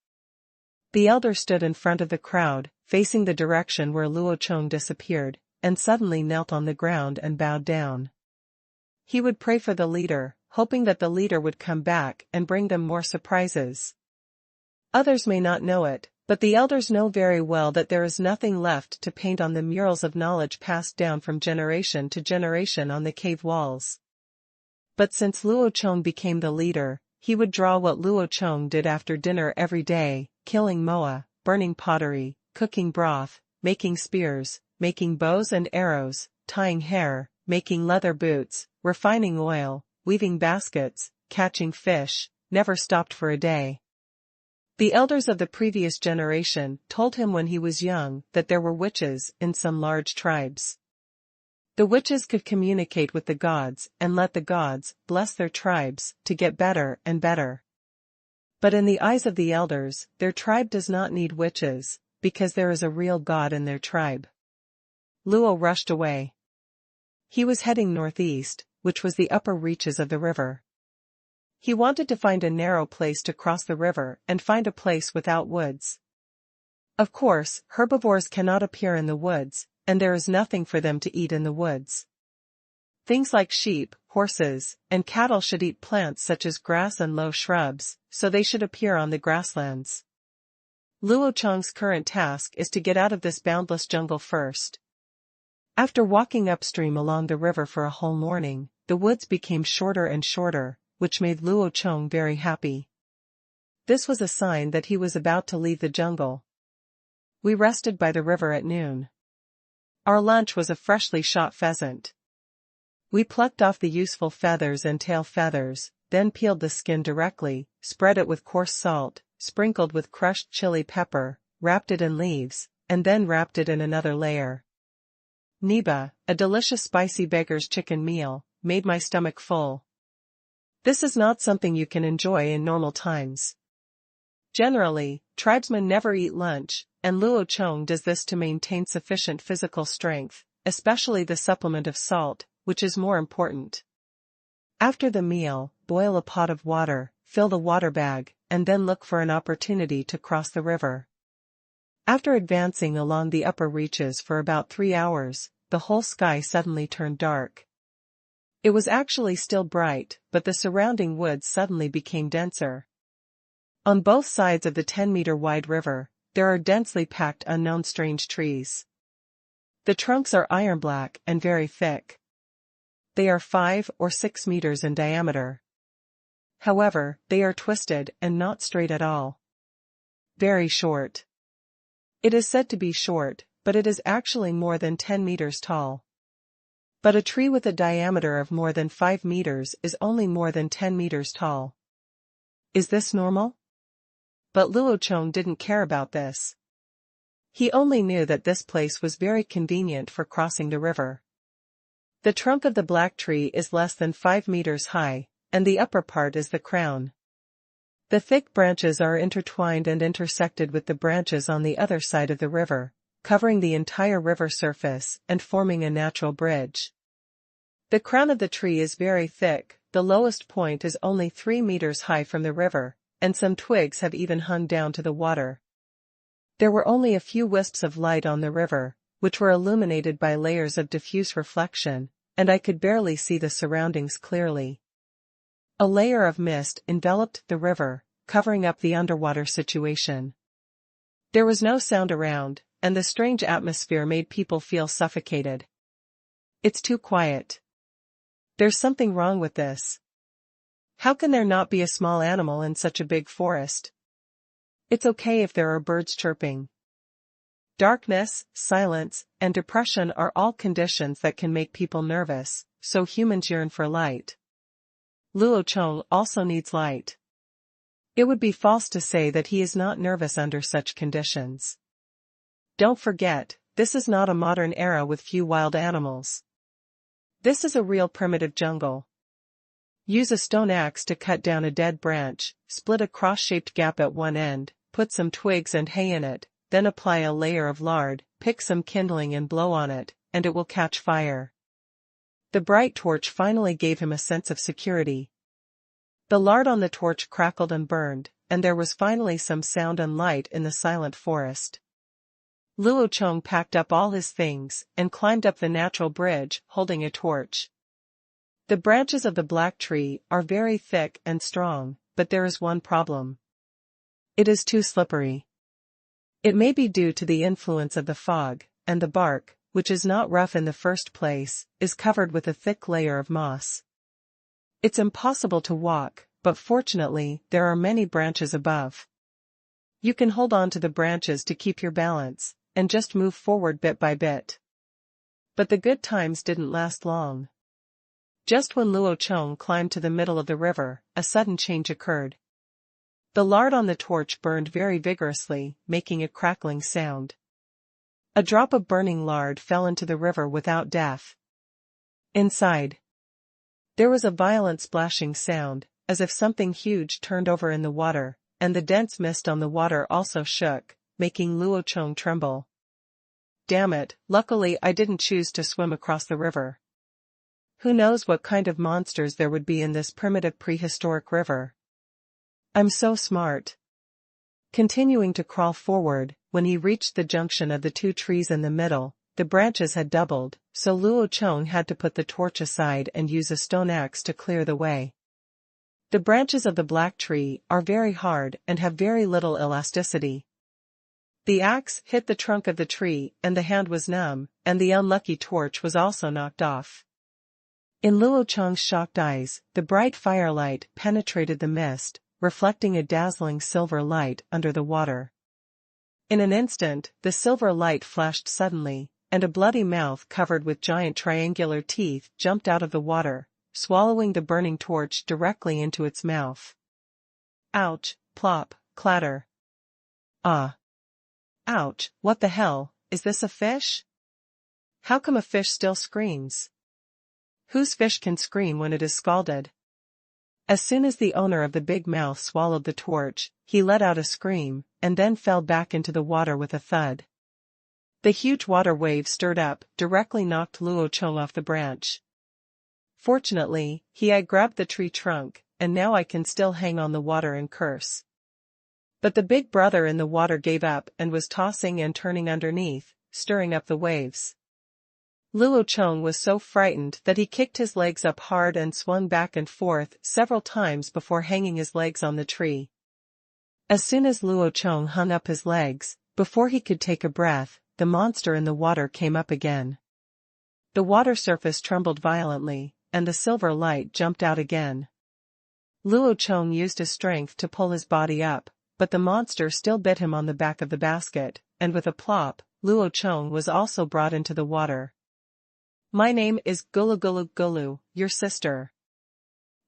[SPEAKER 1] The elder stood in front of the crowd, facing the direction where Luo Chong disappeared, and suddenly knelt on the ground and bowed down. He would pray for the leader, hoping that the leader would come back and bring them more surprises. Others may not know it, but the elders know very well that there is nothing left to paint on the murals of knowledge passed down from generation to generation on the cave walls. But since Luo Chong became the leader, he would draw what Luo Chong did after dinner every day, killing moa, burning pottery, cooking broth, making spears, making bows and arrows, tying hair, making leather boots, refining oil, weaving baskets, catching fish, never stopped for a day. The elders of the previous generation told him when he was young that there were witches in some large tribes. The witches could communicate with the gods and let the gods bless their tribes to get better and better. But in the eyes of the elders, their tribe does not need witches, because there is a real god in their tribe. Luo rushed away. He was heading northeast, which was the upper reaches of the river. He wanted to find a narrow place to cross the river and find a place without woods. Of course, herbivores cannot appear in the woods, and there is nothing for them to eat in the woods. Things like sheep, horses, and cattle should eat plants such as grass and low shrubs, so they should appear on the grasslands. Luo Chong's current task is to get out of this boundless jungle first. After walking upstream along the river for a whole morning, the woods became shorter and shorter, which made Luo Chong very happy. This was a sign that he was about to leave the jungle. We rested by the river at noon. Our lunch was a freshly shot pheasant. We plucked off the useful feathers and tail feathers, then peeled the skin directly, spread it with coarse salt, sprinkled with crushed chili pepper, wrapped it in leaves, and then wrapped it in another layer. Niba, a delicious spicy beggar's chicken meal, made my stomach full. This is not something you can enjoy in normal times. Generally, tribesmen never eat lunch, and Luo Chong does this to maintain sufficient physical strength, especially the supplement of salt, which is more important. After the meal, boil a pot of water, fill the water bag, and then look for an opportunity to cross the river. After advancing along the upper reaches for about 3 hours, the whole sky suddenly turned dark. It was actually still bright, but the surrounding woods suddenly became denser. On both sides of the 10-meter-wide river, there are densely packed unknown strange trees. The trunks are iron black and very thick. They are 5 or 6 meters in diameter. However, they are twisted and not straight at all. Very short. It is said to be short, but it is actually more than 10 meters tall. But a tree with a diameter of more than 5 meters is only more than 10 meters tall. Is this normal? But Luo Chong didn't care about this. He only knew that this place was very convenient for crossing the river. The trunk of the black tree is less than 5 meters high, and the upper part is the crown. The thick branches are intertwined and intersected with the branches on the other side of the river, covering the entire river surface and forming a natural bridge. The crown of the tree is very thick, the lowest point is only 3 meters high from the river, and some twigs have even hung down to the water. There were only a few wisps of light on the river, which were illuminated by layers of diffuse reflection, and I could barely see the surroundings clearly. A layer of mist enveloped the river, covering up the underwater situation. There was no sound around, and the strange atmosphere made people feel suffocated. It's too quiet. There's something wrong with this. How can there not be a small animal in such a big forest? It's okay if there are birds chirping. Darkness, silence, and depression are all conditions that can make people nervous, so humans yearn for light. Luo Chong also needs light. It would be false to say that he is not nervous under such conditions. Don't forget, this is not a modern era with few wild animals. This is a real primitive jungle. Use a stone axe to cut down a dead branch, split a cross-shaped gap at one end, put some twigs and hay in it, then apply a layer of lard, pick some kindling and blow on it, and it will catch fire. The bright torch finally gave him a sense of security. The lard on the torch crackled and burned, and there was finally some sound and light in the silent forest. Luo Chong packed up all his things and climbed up the natural bridge, holding a torch. The branches of the black tree are very thick and strong, but there is one problem. It is too slippery. It may be due to the influence of the fog, and the bark, which is not rough in the first place, is covered with a thick layer of moss. It's impossible to walk, but fortunately, there are many branches above. You can hold on to the branches to keep your balance, and just move forward bit by bit. But the good times didn't last long. Just when Luo Chong climbed to the middle of the river, a sudden change occurred. The lard on the torch burned very vigorously, making a crackling sound. A drop of burning lard fell into the river without death. Inside, there was a violent splashing sound, as if something huge turned over in the water, and the dense mist on the water also shook, making Luo Chong tremble. Damn it, luckily I didn't choose to swim across the river. Who knows what kind of monsters there would be in this primitive prehistoric river. I'm so smart. Continuing to crawl forward, when he reached the junction of the two trees in the middle, the branches had doubled, so Luo Chong had to put the torch aside and use a stone axe to clear the way. The branches of the black tree are very hard and have very little elasticity. The axe hit the trunk of the tree and the hand was numb, and the unlucky torch was also knocked off. In Luo Chong's shocked eyes, the bright firelight penetrated the mist, reflecting a dazzling silver light under the water. In an instant, the silver light flashed suddenly, and a bloody mouth covered with giant triangular teeth jumped out of the water, swallowing the burning torch directly into its mouth. Ouch, plop, clatter. Ah. Ouch, what the hell, is this a fish? How come a fish still screams? Whose fish can scream when it is scalded? As soon as the owner of the big mouth swallowed the torch, he let out a scream, and then fell back into the water with a thud. The huge water wave stirred up, directly knocked Luo Chong off the branch. Fortunately, he had grabbed the tree trunk, and now I can still hang on the water and curse. But the big brother in the water gave up and was tossing and turning underneath, stirring up the waves. Luo Chong was so frightened that he kicked his legs up hard and swung back and forth several times before hanging his legs on the tree. As soon as Luo Chong hung up his legs, before he could take a breath, the monster in the water came up again. The water surface trembled violently, and the silver light jumped out again. Luo Chong used his strength to pull his body up, but the monster still bit him on the back of the basket, and with a plop, Luo Chong was also brought into the water. My name is Gulu, your sister.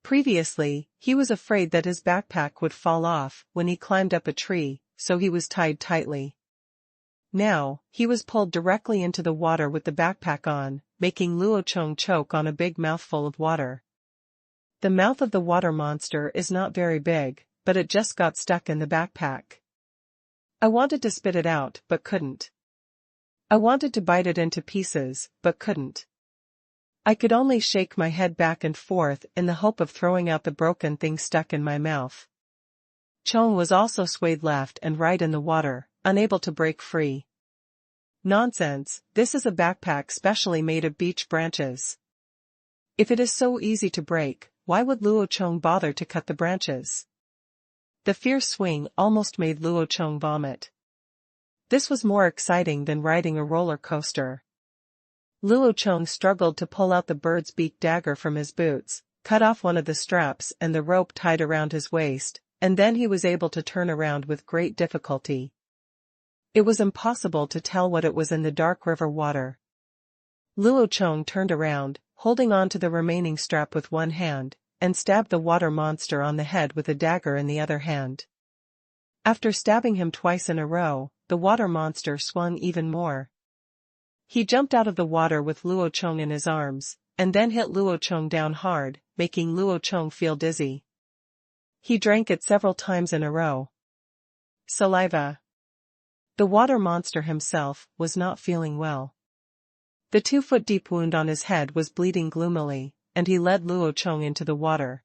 [SPEAKER 1] Previously, he was afraid that his backpack would fall off when he climbed up a tree, so he was tied tightly. Now, he was pulled directly into the water with the backpack on, making Luo Chong choke on a big mouthful of water. The mouth of the water monster is not very big, but it just got stuck in the backpack. I wanted to spit it out, but couldn't. I wanted to bite it into pieces, but couldn't. I could only shake my head back and forth in the hope of throwing out the broken thing stuck in my mouth. Chong was also swayed left and right in the water, unable to break free. Nonsense, this is a backpack specially made of beech branches. If it is so easy to break, why would Luo Chong bother to cut the branches? The fierce swing almost made Luo Chong vomit. This was more exciting than riding a roller coaster. Luo Chong struggled to pull out the bird's beak dagger from his boots, cut off one of the straps and the rope tied around his waist, and then he was able to turn around with great difficulty. It was impossible to tell what it was in the dark river water. Luo Chong turned around, holding on to the remaining strap with one hand, and stabbed the water monster on the head with a dagger in the other hand. After stabbing him twice in a row, the water monster swung even more. He jumped out of the water with Luo Chong in his arms, and then hit Luo Chong down hard, making Luo Chong feel dizzy. He drank it several times in a row. Saliva. The water monster himself was not feeling well. The 2-foot-deep wound on his head was bleeding gloomily, and he led Luo Chong into the water.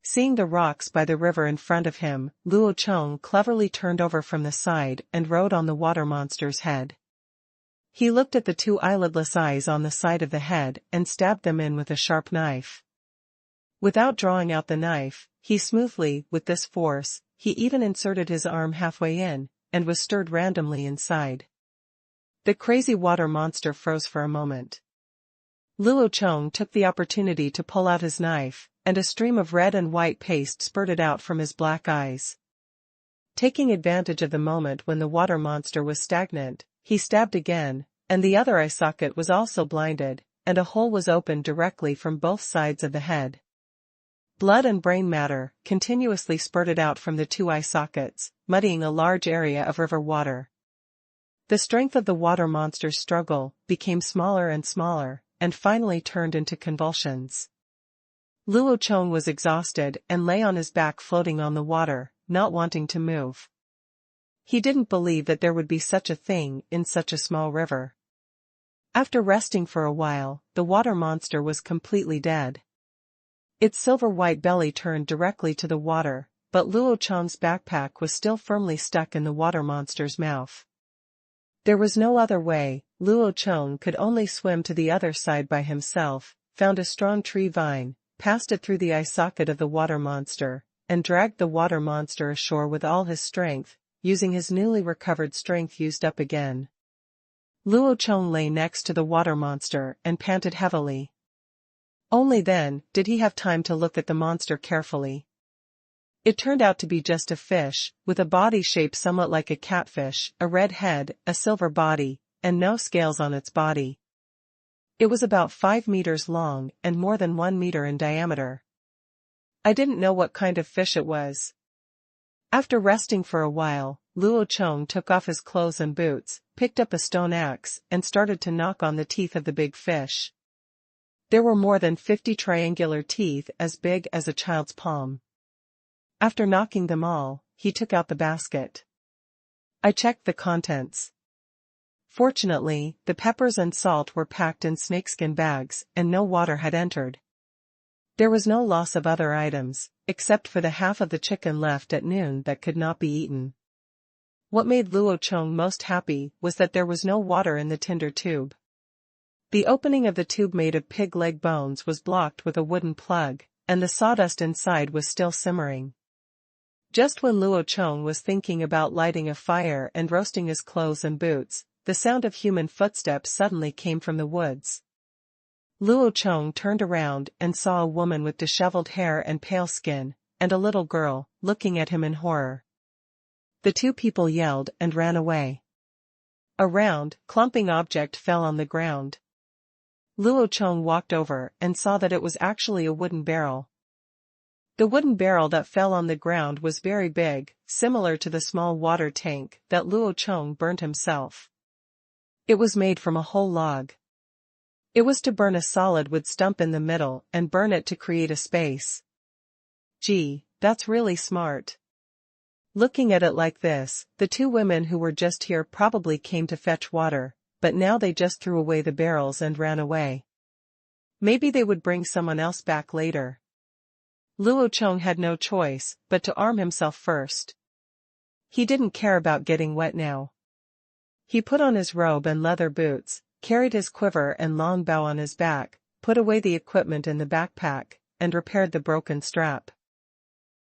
[SPEAKER 1] Seeing the rocks by the river in front of him, Luo Chong cleverly turned over from the side and rode on the water monster's head. He looked at the 2 eyelidless eyes on the side of the head and stabbed them in with a sharp knife. Without drawing out the knife, he smoothly, with this force, he even inserted his arm halfway in, and was stirred randomly inside. The crazy water monster froze for a moment. Luo Chong took the opportunity to pull out his knife, and a stream of red and white paste spurted out from his black eyes. Taking advantage of the moment when the water monster was stagnant, he stabbed again, and the other eye socket was also blinded, and a hole was opened directly from both sides of the head. Blood and brain matter continuously spurted out from the 2 eye sockets, muddying a large area of river water. The strength of the water monster's struggle became smaller and smaller, and finally turned into convulsions. Luo Chong was exhausted and lay on his back floating on the water, not wanting to move. He didn't believe that there would be such a thing in such a small river. After resting for a while, the water monster was completely dead. Its silver-white belly turned directly to the water, but Luo Chong's backpack was still firmly stuck in the water monster's mouth. There was no other way. Luo Chong could only swim to the other side by himself, found a strong tree vine, passed it through the eye socket of the water monster, and dragged the water monster ashore with all his strength, using his newly recovered strength used up again. Luo Chong lay next to the water monster and panted heavily. Only then did he have time to look at the monster carefully. It turned out to be just a fish, with a body shape somewhat like a catfish, a red head, a silver body, and no scales on its body. It was about 5 meters long and more than 1 meter in diameter. I didn't know what kind of fish it was. After resting for a while, Luo Chong took off his clothes and boots, picked up a stone axe, and started to knock on the teeth of the big fish. There were more than 50 triangular teeth as big as a child's palm. After knocking them all, he took out the basket. I checked the contents. Fortunately, the peppers and salt were packed in snakeskin bags, and no water had entered. There was no loss of other items, except for the half of the chicken left at noon that could not be eaten. What made Luo Chong most happy was that there was no water in the tinder tube. The opening of the tube made of pig leg bones was blocked with a wooden plug, and the sawdust inside was still simmering. Just when Luo Chong was thinking about lighting a fire and roasting his clothes and boots, the sound of human footsteps suddenly came from the woods. Luo Chong turned around and saw a woman with disheveled hair and pale skin, and a little girl, looking at him in horror. The 2 people yelled and ran away. A round, clumping object fell on the ground. Luo Chong walked over and saw that it was actually a wooden barrel. The wooden barrel that fell on the ground was very big, similar to the small water tank that Luo Chong burned himself. It was made from a whole log. It was to burn a solid wood stump in the middle and burn it to create a space. Gee, that's really smart. Looking at it like this, the 2 women who were just here probably came to fetch water, but now they just threw away the barrels and ran away. Maybe they would bring someone else back later. Luo Chong had no choice but to arm himself first. He didn't care about getting wet now. He put on his robe and leather boots, carried his quiver and long bow on his back, put away the equipment in the backpack, and repaired the broken strap.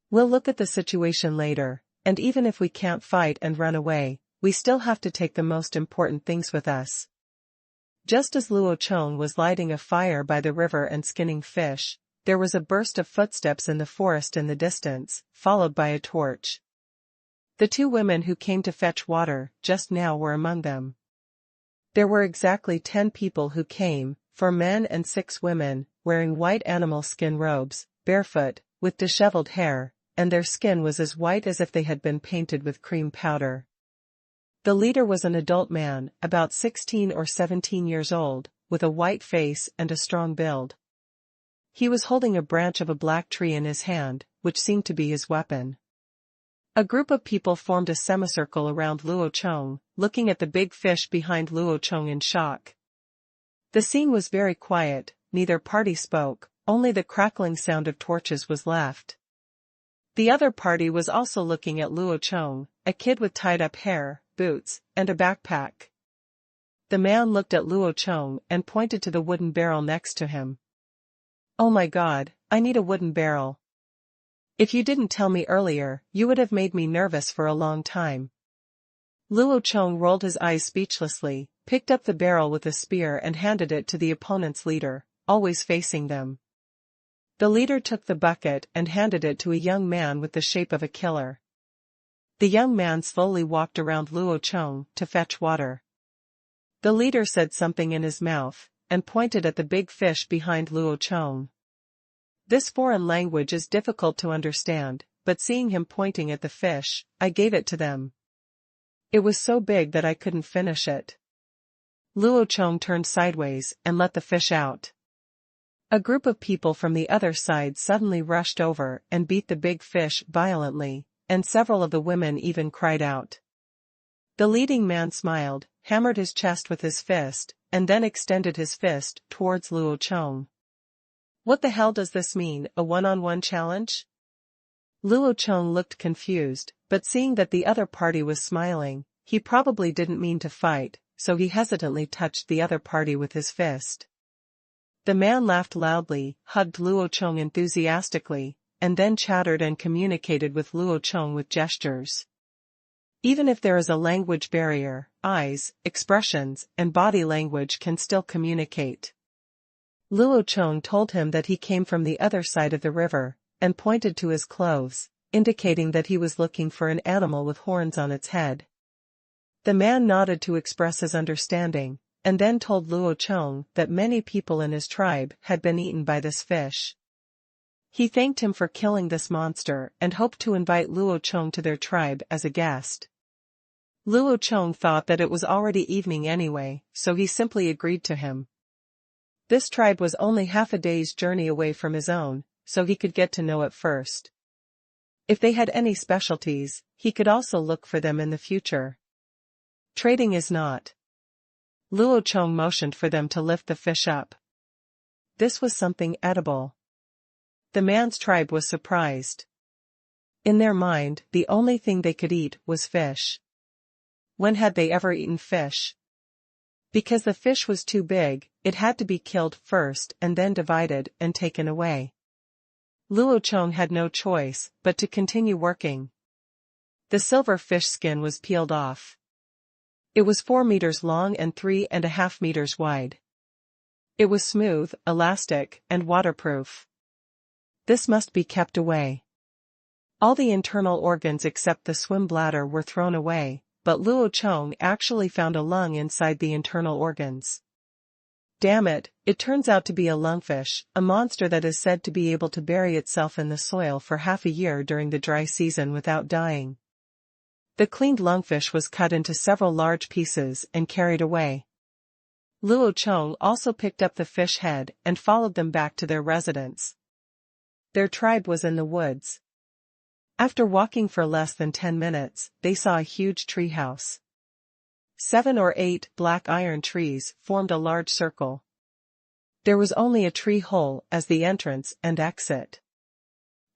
[SPEAKER 1] We'll look at the situation later, and even if we can't fight and run away, we still have to take the most important things with us. Just as Luo Chong was lighting a fire by the river and skinning fish, there was a burst of footsteps in the forest in the distance, followed by a torch. The 2 women who came to fetch water just now were among them. There were exactly 10 people who came, 4 men and 6 women, wearing white animal skin robes, barefoot, with disheveled hair, and their skin was as white as if they had been painted with cream powder. The leader was an adult man, about 16 or 17 years old, with a white face and a strong build. He was holding a branch of a black tree in his hand, which seemed to be his weapon. A group of people formed a semicircle around Luo Chong, looking at the big fish behind Luo Chong in shock. The scene was very quiet, neither party spoke, only the crackling sound of torches was left. The other party was also looking at Luo Chong, a kid with tied-up hair, boots, and a backpack. The man looked at Luo Chong and pointed to the wooden barrel next to him. "Oh my God, I need a wooden barrel. If you didn't tell me earlier, you would have made me nervous for a long time." Luo Chong rolled his eyes speechlessly, picked up the barrel with a spear and handed it to the opponent's leader, always facing them. The leader took the bucket and handed it to a young man with the shape of a killer. The young man slowly walked around Luo Chong to fetch water. The leader said something in his mouth, and pointed at the big fish behind Luo Chong. This foreign language is difficult to understand, but seeing him pointing at the fish, I gave it to them. It was so big that I couldn't finish it. Luo Chong turned sideways and let the fish out. A group of people from the other side suddenly rushed over and beat the big fish violently, and several of the women even cried out. The leading man smiled, hammered his chest with his fist, and then extended his fist towards Luo Chong. "What the hell does this mean, a one-on-one challenge?" Luo Chong looked confused, but seeing that the other party was smiling, he probably didn't mean to fight, so he hesitantly touched the other party with his fist. The man laughed loudly, hugged Luo Chong enthusiastically, and then chattered and communicated with Luo Chong with gestures. Even if there is a language barrier, eyes, expressions, and body language can still communicate. Luo Chong told him that he came from the other side of the river, and pointed to his clothes, indicating that he was looking for an animal with horns on its head. The man nodded to express his understanding, and then told Luo Chong that many people in his tribe had been eaten by this fish. He thanked him for killing this monster and hoped to invite Luo Chong to their tribe as a guest. Luo Chong thought that it was already evening anyway, so he simply agreed to him. This tribe was only half a day's journey away from his own, so he could get to know it first. If they had any specialties, he could also look for them in the future. Trading is not. Luo Chong motioned for them to lift the fish up. This was something edible. The man's tribe was surprised. In their mind, the only thing they could eat was fish. When had they ever eaten fish? Because the fish was too big, it had to be killed first and then divided and taken away. Luo Chong had no choice but to continue working. The silver fish skin was peeled off. It was 4 meters long and 3.5 meters wide. It was smooth, elastic, and waterproof. This must be kept away. All the internal organs except the swim bladder were thrown away, but Luo Chong actually found a lung inside the internal organs. Damn it, it turns out to be a lungfish, a monster that is said to be able to bury itself in the soil for half a year during the dry season without dying. The cleaned lungfish was cut into several large pieces and carried away. Luo Chong also picked up the fish head and followed them back to their residence. Their tribe was in the woods. After walking for less than 10 minutes, they saw a huge tree house. 7 or 8 black iron trees formed a large circle. There was only a tree hole as the entrance and exit.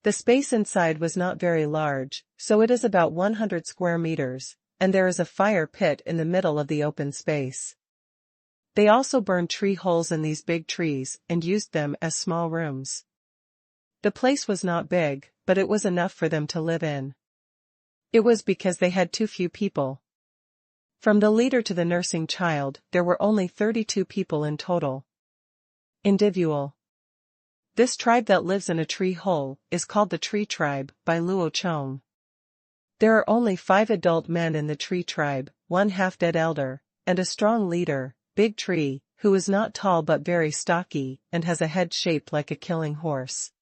[SPEAKER 1] The space inside was not very large, so it is about 100 square meters, and there is a fire pit in the middle of the open space. They also burned tree holes in these big trees and used them as small rooms. The place was not big, but it was enough for them to live in. It was because they had too few people. From the leader to the nursing child, there were only 32 people in total. Individual. This tribe that lives in a tree hole is called the Tree Tribe by Luo Chong. There are only 5 adult men in the tree tribe, 1 half-dead elder, and a strong leader, Big Tree, who is not tall but very stocky, and has a head shaped like a killing horse.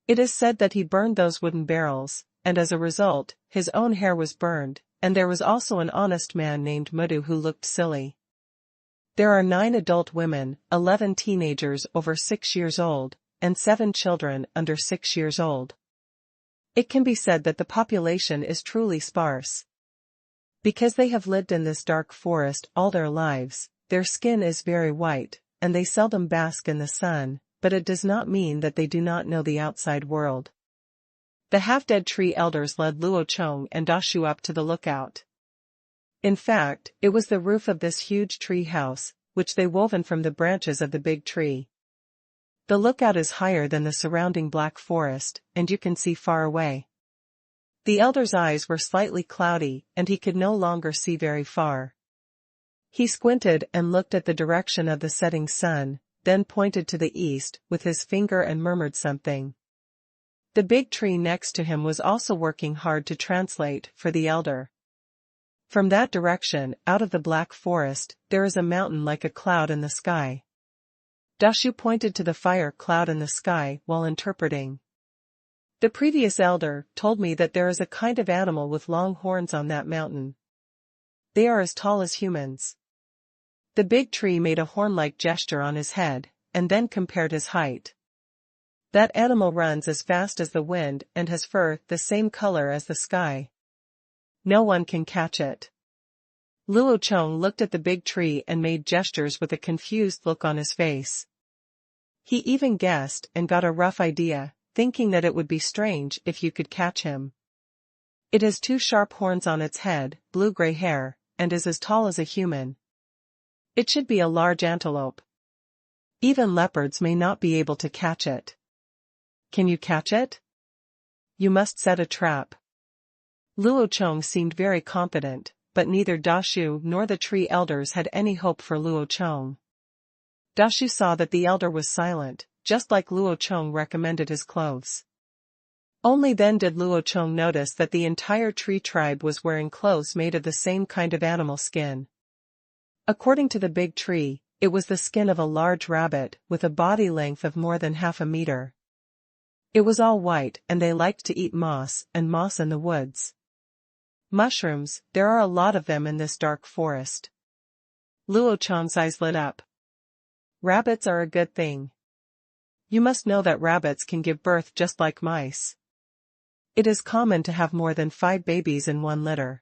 [SPEAKER 1] It is said that he burned those wooden barrels, and as a result, his own hair was burned, and there was also an honest man named Mudu who looked silly. There are 9 adult women, 11 teenagers over 6 years old, and 7 children under 6 years old. It can be said that the population is truly sparse. Because they have lived in this dark forest all their lives, their skin is very white, and they seldom bask in the sun, but it does not mean that they do not know the outside world. The half-dead tree elders led Luo Chong and Dashu up to the lookout. In fact, it was the roof of this huge tree house, which they woven from the branches of the big tree. The lookout is higher than the surrounding black forest, and you can see far away. The elder's eyes were slightly cloudy, and he could no longer see very far. He squinted and looked at the direction of the setting sun, then pointed to the east with his finger and murmured something. The big tree next to him was also working hard to translate for the elder. From that direction, out of the black forest, there is a mountain like a cloud in the sky. Dashu pointed to the fire cloud in the sky while interpreting. The previous elder told me that there is a kind of animal with long horns on that mountain. They are as tall as humans. The big tree made a horn-like gesture on his head, and then compared his height. That animal runs as fast as the wind and has fur the same color as the sky. No one can catch it. Luo Chong looked at the big tree and made gestures with a confused look on his face. He even guessed and got a rough idea, thinking that it would be strange if you could catch him. It has 2 sharp horns on its head, blue-gray hair, and is as tall as a human. It should be a large antelope. Even leopards may not be able to catch it. Can you catch it? You must set a trap. Luo Chong seemed very confident, but neither Dashu nor the tree elders had any hope for Luo Chong. Dashu saw that the elder was silent, just like Luo Chong recommended his clothes. Only then did Luo Chong notice that the entire tree tribe was wearing clothes made of the same kind of animal skin. According to the big tree, it was the skin of a large rabbit with a body length of more than half a meter. It was all white and they liked to eat moss and moss in the woods. Mushrooms, there are a lot of them in this dark forest. Luo Chong's eyes lit up. Rabbits are a good thing. You must know that rabbits can give birth just like mice. It is common to have more than 5 babies in one litter.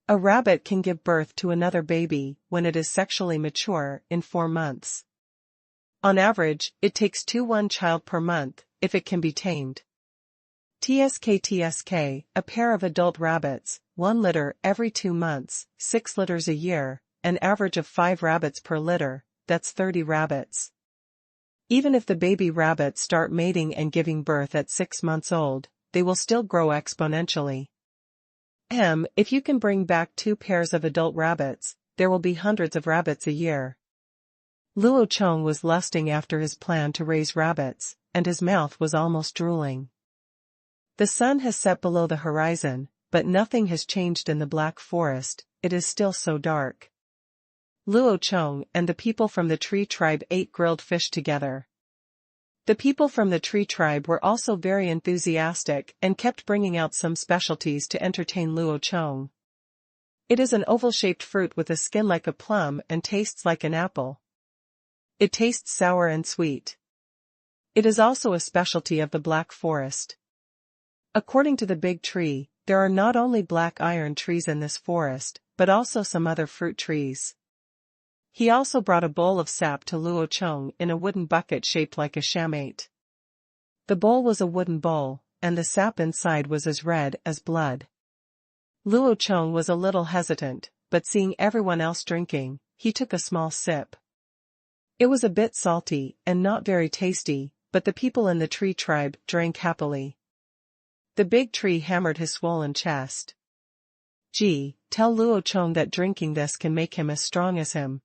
[SPEAKER 1] A rabbit can give birth to another baby when it is sexually mature in 4 months. On average, it takes 1 child per month, if it can be tamed. TSK, a pair of adult rabbits, 1 litter every 2 months, 6 litters a year, an average of 5 rabbits per litter, that's 30 rabbits. Even if the baby rabbits start mating and giving birth at 6 months old, they will still grow exponentially. If you can bring back 2 pairs of adult rabbits, there will be hundreds of rabbits a year. Luo Chong was lusting after his plan to raise rabbits, and his mouth was almost drooling. The sun has set below the horizon, but nothing has changed in the black forest, it is still so dark. Luo Chong and the people from the tree tribe ate grilled fish together. The people from the tree tribe were also very enthusiastic and kept bringing out some specialties to entertain Luo Chong. It is an oval-shaped fruit with a skin like a plum and tastes like an apple. It tastes sour and sweet. It is also a specialty of the black forest. According to the big tree, there are not only black iron trees in this forest, but also some other fruit trees. He also brought a bowl of sap to Luo Chong in a wooden bucket shaped like a shamate. The bowl was a wooden bowl, and the sap inside was as red as blood. Luo Chong was a little hesitant, but seeing everyone else drinking, he took a small sip. It was a bit salty and not very tasty, but the people in the tree tribe drank happily. The big tree hammered his swollen chest. Gee, tell Luo Chong that drinking this can make him as strong as him.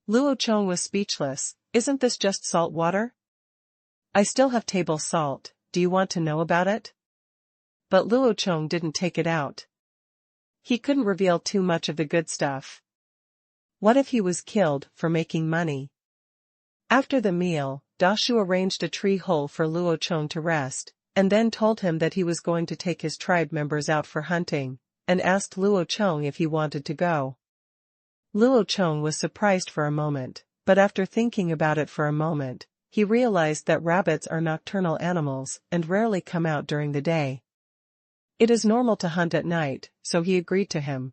[SPEAKER 1] Luo Chong was speechless. Isn't this just salt water? I still have table salt, do you want to know about it? but Luo Chong didn't take it out. He couldn't reveal too much of the good stuff. What if he was killed for making money? After the meal, Dashu arranged a tree hole for Luo Chong to rest, and then told him that he was going to take his tribe members out for hunting, and asked Luo Chong if he wanted to go. Luo Chong was surprised for a moment, but after thinking about it for a moment, he realized that rabbits are nocturnal animals and rarely come out during the day. It is normal to hunt at night, so he agreed to him.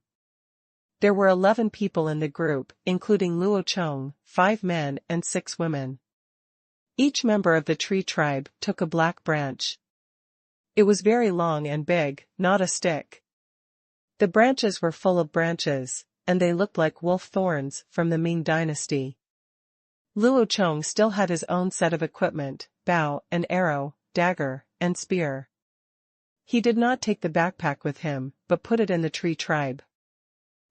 [SPEAKER 1] There were 11 people in the group, including Luo Chong, 5 men and 6 women. Each member of the tree tribe took a black branch. It was very long and big, not a stick. The branches were full of branches, and they looked like wolf thorns from the Ming dynasty. Luo Chong still had his own set of equipment, bow and arrow, dagger, and spear. He did not take the backpack with him, but put it in the tree tribe.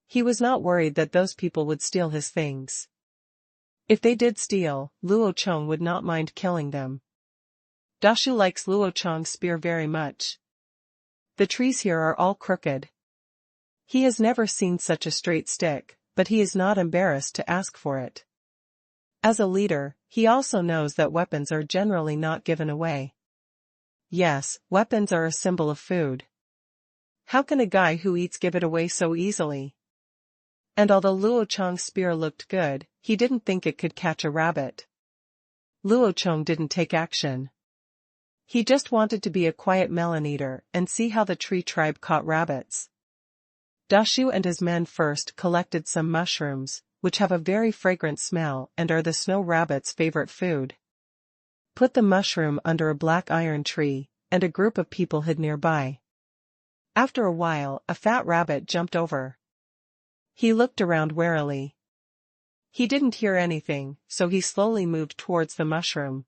[SPEAKER 1] He was not worried that those people would steal his things. If they did steal, Luo Chong would not mind killing them. Dashu likes Luo Chong's spear very much. The trees here are all crooked. He has never seen such a straight stick, but he is not embarrassed to ask for it. As a leader, he also knows that weapons are generally not given away. Yes, weapons are a symbol of food. How can a guy who eats give it away so easily? And although Luo Chong's spear looked good, he didn't think it could catch a rabbit. Luo Chong didn't take action. He just wanted to be a quiet melon eater and see how the tree tribe caught rabbits. Dashu and his men first collected some mushrooms, which have a very fragrant smell and are the snow rabbit's favorite food. Put the mushroom under a black iron tree, and a group of people hid nearby. After a while, a fat rabbit jumped over. He looked around warily. He didn't hear anything, so he slowly moved towards the mushroom.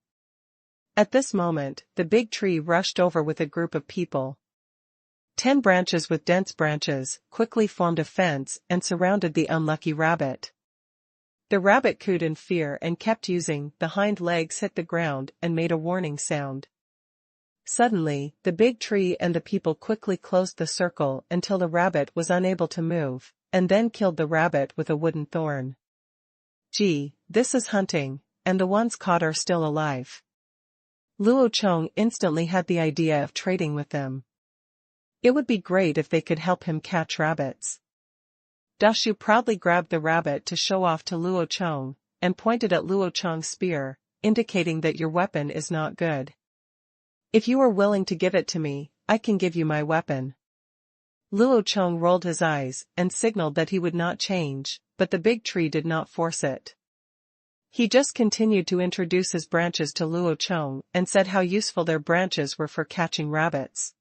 [SPEAKER 1] At this moment, the big tree rushed over with a group of people. 10 branches with dense branches quickly formed a fence and surrounded the unlucky rabbit. The rabbit cooed in fear and kept using the hind legs hit the ground and made a warning sound. Suddenly, the big tree and the people quickly closed the circle until the rabbit was unable to move, and then killed the rabbit with a wooden thorn. Gee, this is hunting, and the ones caught are still alive. Luo Chong instantly had the idea of trading with them. It would be great if they could help him catch rabbits. Dashu proudly grabbed the rabbit to show off to Luo Chong, and pointed at Luo Chong's spear, indicating that your weapon is not good. If you are willing to give it to me, I can give you my weapon. Luo Chong rolled his eyes and signaled that he would not change, but the big tree did not force it. He just continued to introduce his branches to Luo Chong and said how useful their branches were for catching rabbits.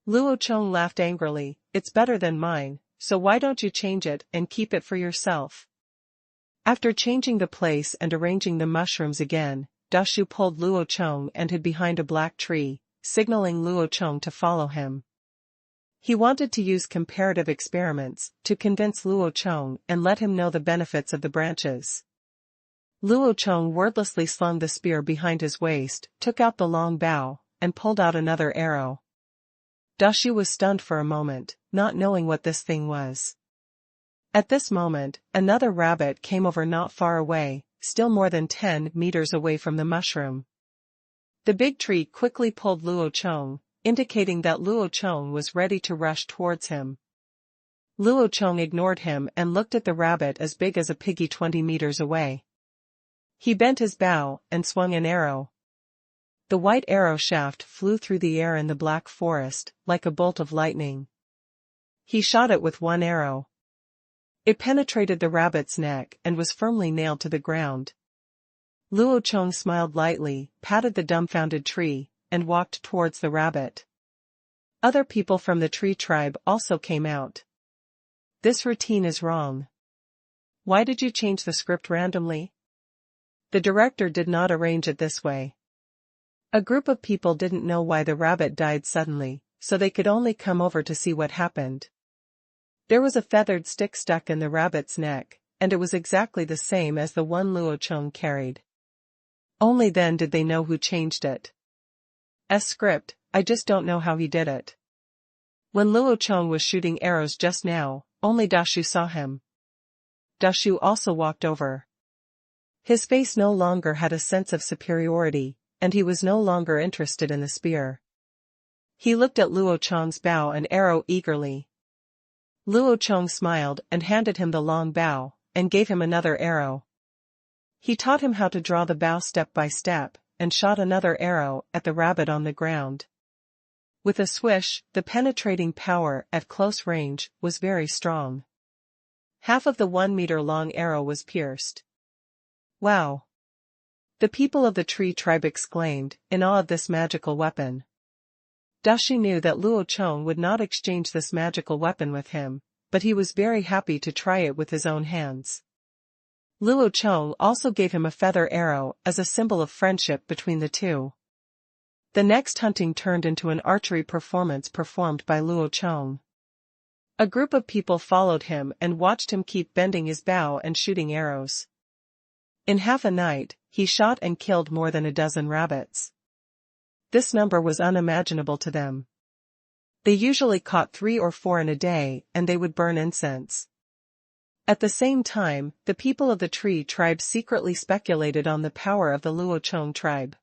[SPEAKER 1] Luo Chong laughed angrily, "It's better than mine, so why don't you change it and keep it for yourself?" After changing the place and arranging the mushrooms again, Dashu pulled Luo Chong and hid behind a black tree, signaling Luo Chong to follow him. He wanted to use comparative experiments to convince Luo Chong and let him know the benefits of the branches. Luo Chong wordlessly slung the spear behind his waist, took out the long bow, and pulled out another arrow. Dashu was stunned for a moment, not knowing what this thing was. At this moment, another rabbit came over not far away, still more than 10 meters away from the mushroom. The big tree quickly pulled Luo Chong, indicating that Luo Chong was ready to rush towards him. Luo Chong ignored him and looked at the rabbit as big as a piggy 20 meters away. He bent his bow and swung an arrow. The white arrow shaft flew through the air in the black forest, like a bolt of lightning. He shot it with one arrow. It penetrated the rabbit's neck and was firmly nailed to the ground. Luo Chong smiled lightly, patted the dumbfounded tree, and walked towards the rabbit. Other people from the tree tribe also came out. This routine is wrong. Why did you change the script randomly? The director did not arrange it this way. A group of people didn't know why the rabbit died suddenly, so they could only come over to see what happened. There was a feathered stick stuck in the rabbit's neck, and it was exactly the same as the one Luo Chong carried. Only then did they know who changed it. As script, I just don't know how he did it. When Luo Chong was shooting arrows just now, only Dashu saw him. Dashu also walked over. His face no longer had a sense of superiority, and he was no longer interested in the spear. He looked at Luo Chong's bow and arrow eagerly. Luo Chong smiled and handed him the long bow, and gave him another arrow. He taught him how to draw the bow step by step, and shot another arrow at the rabbit on the ground. With a swish, the penetrating power at close range was very strong. Half of the 1-meter-long arrow was pierced. Wow! The people of the tree tribe exclaimed, in awe of this magical weapon. Dashi knew that Luo Chong would not exchange this magical weapon with him, but he was very happy to try it with his own hands. Luo Chong also gave him a feather arrow as a symbol of friendship between the two. The next hunting turned into an archery performance performed by Luo Chong. A group of people followed him and watched him keep bending his bow and shooting arrows. In half a night, he shot and killed more than a dozen rabbits. This number was unimaginable to them. They usually caught 3 or 4 in a day, and they would burn incense. At the same time, the people of the tree tribe secretly speculated on the power of the Luo Chong tribe.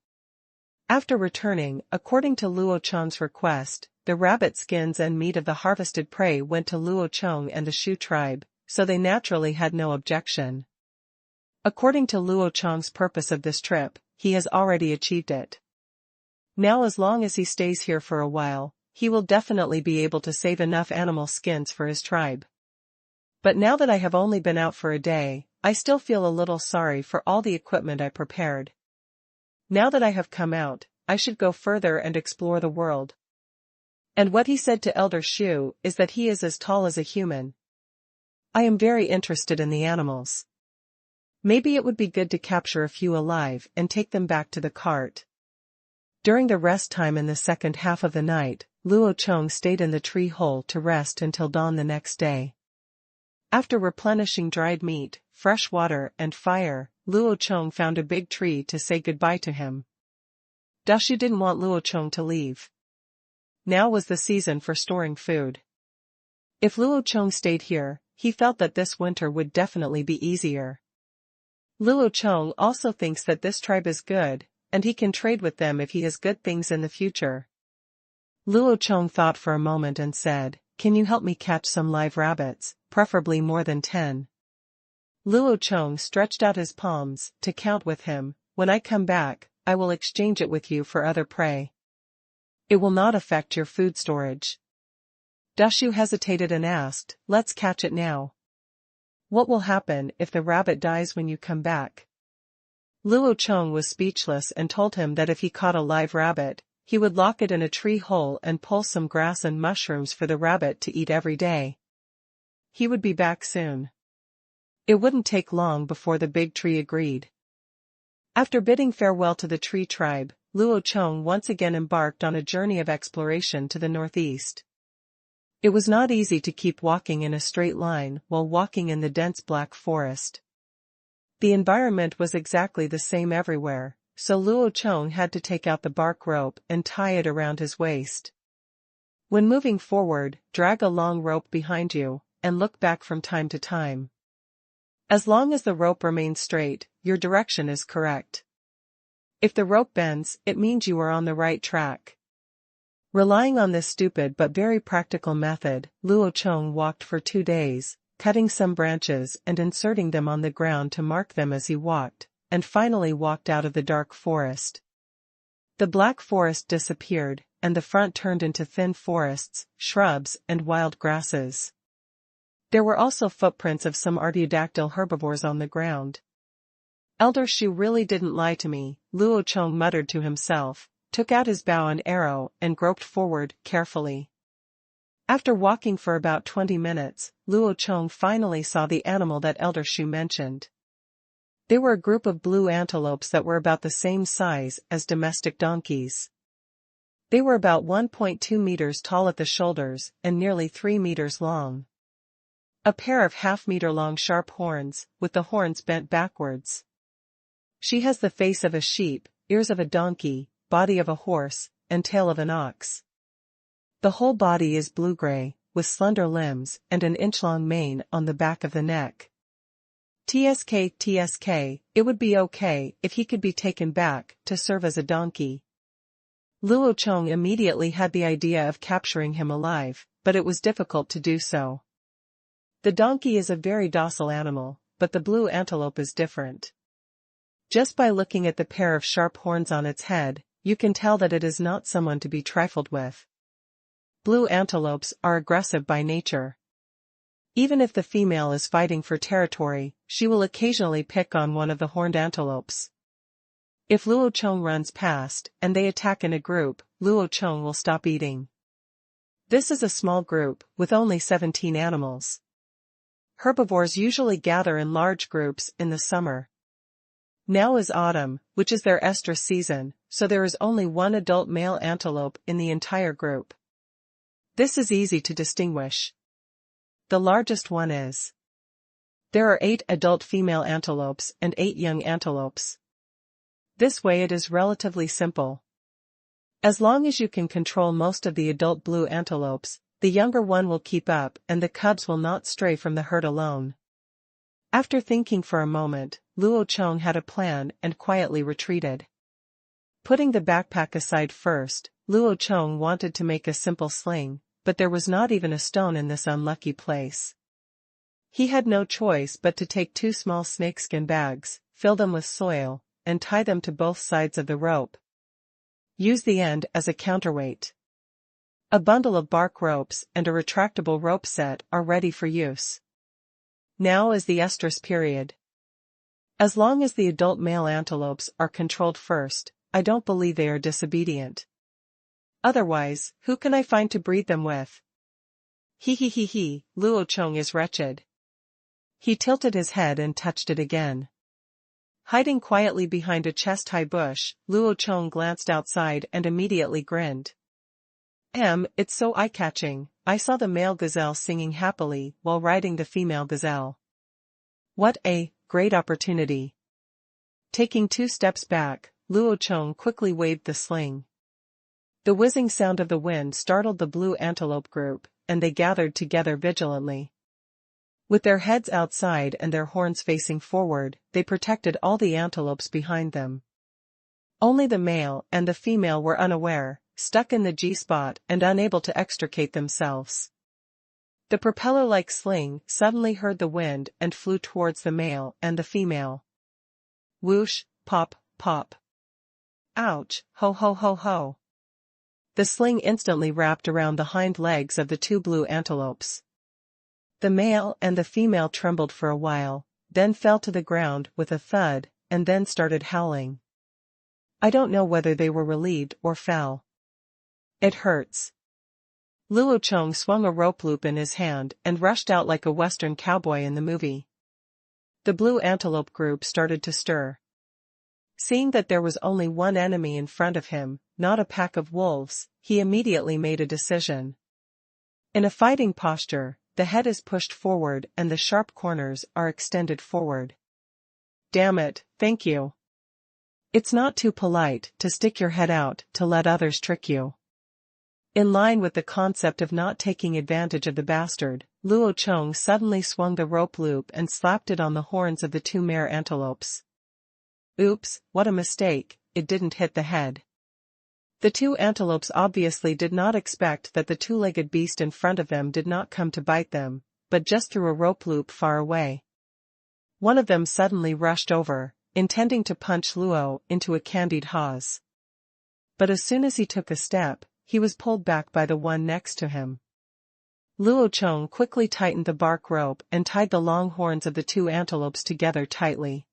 [SPEAKER 1] After returning, according to Luo Chong's request, the rabbit skins and meat of the harvested prey went to Luo Chong and the Shu tribe, so they naturally had no objection. According to Luo Chong's purpose of this trip, he has already achieved it. Now as long as he stays here for a while, he will definitely be able to save enough animal skins for his tribe. But now that I have only been out for a day, I still feel a little sorry for all the equipment I prepared. Now that I have come out, I should go further and explore the world. And what he said to Elder Shu is that he is as tall as a human. I am very interested in the animals. Maybe it would be good to capture a few alive and take them back to the cart. During the rest time in the second half of the night, Luo Chong stayed in the tree hole to rest until dawn the next day. After replenishing dried meat, fresh water and fire, Luo Chong found a big tree to say goodbye to him. Dashu didn't want Luo Chong to leave. Now was the season for storing food. If Luo Chong stayed here, he felt that this winter would definitely be easier. Luo Chong also thinks that this tribe is good, and he can trade with them if he has good things in the future. Luo Chong thought for a moment and said, "Can you help me catch some live rabbits, preferably more than 10? Luo Chong stretched out his palms to count with him. "When I come back, I will exchange it with you for other prey. It will not affect your food storage." Dashu hesitated and asked, "Let's catch it now. What will happen if the rabbit dies when you come back?" Luo Chong was speechless and told him that if he caught a live rabbit, he would lock it in a tree hole and pull some grass and mushrooms for the rabbit to eat every day. He would be back soon. It wouldn't take long before the big tree agreed. After bidding farewell to the tree tribe, Luo Chong once again embarked on a journey of exploration to the northeast. It was not easy to keep walking in a straight line while walking in the dense black forest. The environment was exactly the same everywhere, so Luo Chong had to take out the bark rope and tie it around his waist. When moving forward, drag a long rope behind you, and look back from time to time. As long as the rope remains straight, your direction is correct. If the rope bends, it means you are on the right track. Relying on this stupid but very practical method, Luo Chong walked for 2 days, cutting some branches and inserting them on the ground to mark them as he walked, and finally walked out of the dark forest. The black forest disappeared, and the front turned into thin forests, shrubs, and wild grasses. There were also footprints of some artiodactyl herbivores on the ground. "Elder Shu really didn't lie to me," Luo Chong muttered to himself, took out his bow and arrow and groped forward, carefully. After walking for about 20 minutes, Luo Chong finally saw the animal that Elder Shu mentioned. They were a group of blue antelopes that were about the same size as domestic donkeys. They were about 1.2 meters tall at the shoulders and nearly 3 meters long. A pair of half-meter-long sharp horns, with the horns bent backwards. She has the face of a sheep, ears of a donkey, body of a horse, and tail of an ox. The whole body is blue-gray, with slender limbs and an inch-long mane on the back of the neck. Tsk, it would be okay if he could be taken back to serve as a donkey. Luo Chong immediately had the idea of capturing him alive, but it was difficult to do so. The donkey is a very docile animal, but the blue antelope is different. Just by looking at the pair of sharp horns on its head, you can tell that it is not someone to be trifled with. Blue antelopes are aggressive by nature. Even if the female is fighting for territory, she will occasionally pick on one of the horned antelopes. If Luo Chong runs past, and they attack in a group, Luo Chong will stop eating. This is a small group, with only 17 animals. Herbivores usually gather in large groups in the summer. Now is autumn, which is their estrus season, so there is only one adult male antelope in the entire group. This is easy to distinguish. The largest one is. There are 8 adult female antelopes and 8 young antelopes. This way it is relatively simple. As long as you can control most of the adult blue antelopes, the younger one will keep up and the cubs will not stray from the herd alone. After thinking for a moment, Luo Chong had a plan and quietly retreated. Putting the backpack aside first, Luo Chong wanted to make a simple sling, but there was not even a stone in this unlucky place. He had no choice but to take 2 small snakeskin bags, fill them with soil, and tie them to both sides of the rope. Use the end as a counterweight. A bundle of bark ropes and a retractable rope set are ready for use. Now is the estrus period. As long as the adult male antelopes are controlled first, I don't believe they are disobedient. Otherwise, who can I find to breed them with? Luo Chong is wretched. He tilted his head and touched it again. Hiding quietly behind a chest-high bush, Luo Chong glanced outside and immediately grinned. It's so eye-catching, I saw the male gazelle singing happily while riding the female gazelle. What a great opportunity. Taking 2 steps back, Luo Chong quickly waved the sling. The whizzing sound of the wind startled the blue antelope group, and they gathered together vigilantly. With their heads outside and their horns facing forward, they protected all the antelopes behind them. Only the male and the female were unaware, stuck in the G-spot and unable to extricate themselves. The propeller-like sling suddenly heard the wind and flew towards the male and the female. Whoosh, pop, pop. Ouch, ho ho ho ho. The sling instantly wrapped around the hind legs of the 2 blue antelopes. The male and the female trembled for a while, then fell to the ground with a thud, and then started howling. I don't know whether they were relieved or fell. It hurts. Luo Chong swung a rope loop in his hand and rushed out like a western cowboy in the movie. The blue antelope group started to stir. Seeing that there was only one enemy in front of him, not a pack of wolves, he immediately made a decision. In a fighting posture, the head is pushed forward and the sharp corners are extended forward. Damn it, thank you. It's not too polite to stick your head out to let others trick you. In line with the concept of not taking advantage of the bastard, Luo Chong suddenly swung the rope loop and slapped it on the horns of the 2 mare antelopes. Oops, what a mistake, it didn't hit the head. The 2 antelopes obviously did not expect that the 2-legged beast in front of them did not come to bite them, but just threw a rope loop far away. One of them suddenly rushed over, intending to punch Luo into a candied hawse. But as soon as he took a step, he was pulled back by the one next to him. Luo Chong quickly tightened the bark rope and tied the long horns of the 2 antelopes together tightly.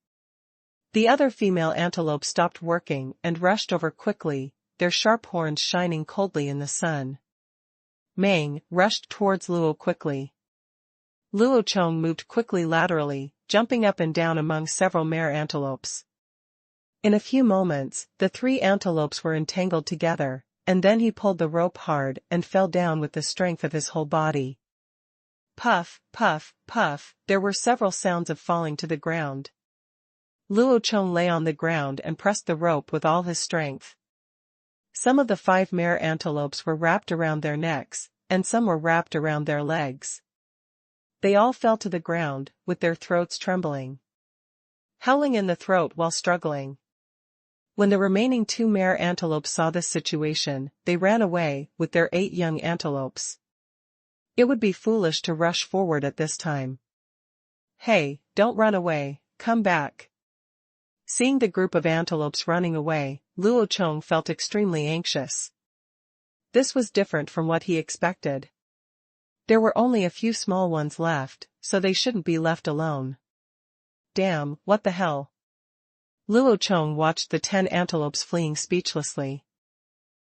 [SPEAKER 1] The other female antelope stopped working and rushed over quickly, their sharp horns shining coldly in the sun. Mang rushed towards Luo quickly. Luo Chong moved quickly laterally, jumping up and down among several mare antelopes. In a few moments, the 3 antelopes were entangled together, and then he pulled the rope hard and fell down with the strength of his whole body. Puff, puff, puff, there were several sounds of falling to the ground. Luo Chong lay on the ground and pressed the rope with all his strength. Some of the 5 mare antelopes were wrapped around their necks, and some were wrapped around their legs. They all fell to the ground, with their throats trembling, howling in the throat while struggling. When the remaining 2 mare antelopes saw this situation, they ran away, with their 8 young antelopes. It would be foolish to rush forward at this time. Hey, don't run away, come back. Seeing the group of antelopes running away, Luo Chong felt extremely anxious. This was different from what he expected. There were only a few small ones left, so they shouldn't be left alone. Damn, what the hell? Luo Chong watched the 10 antelopes fleeing speechlessly.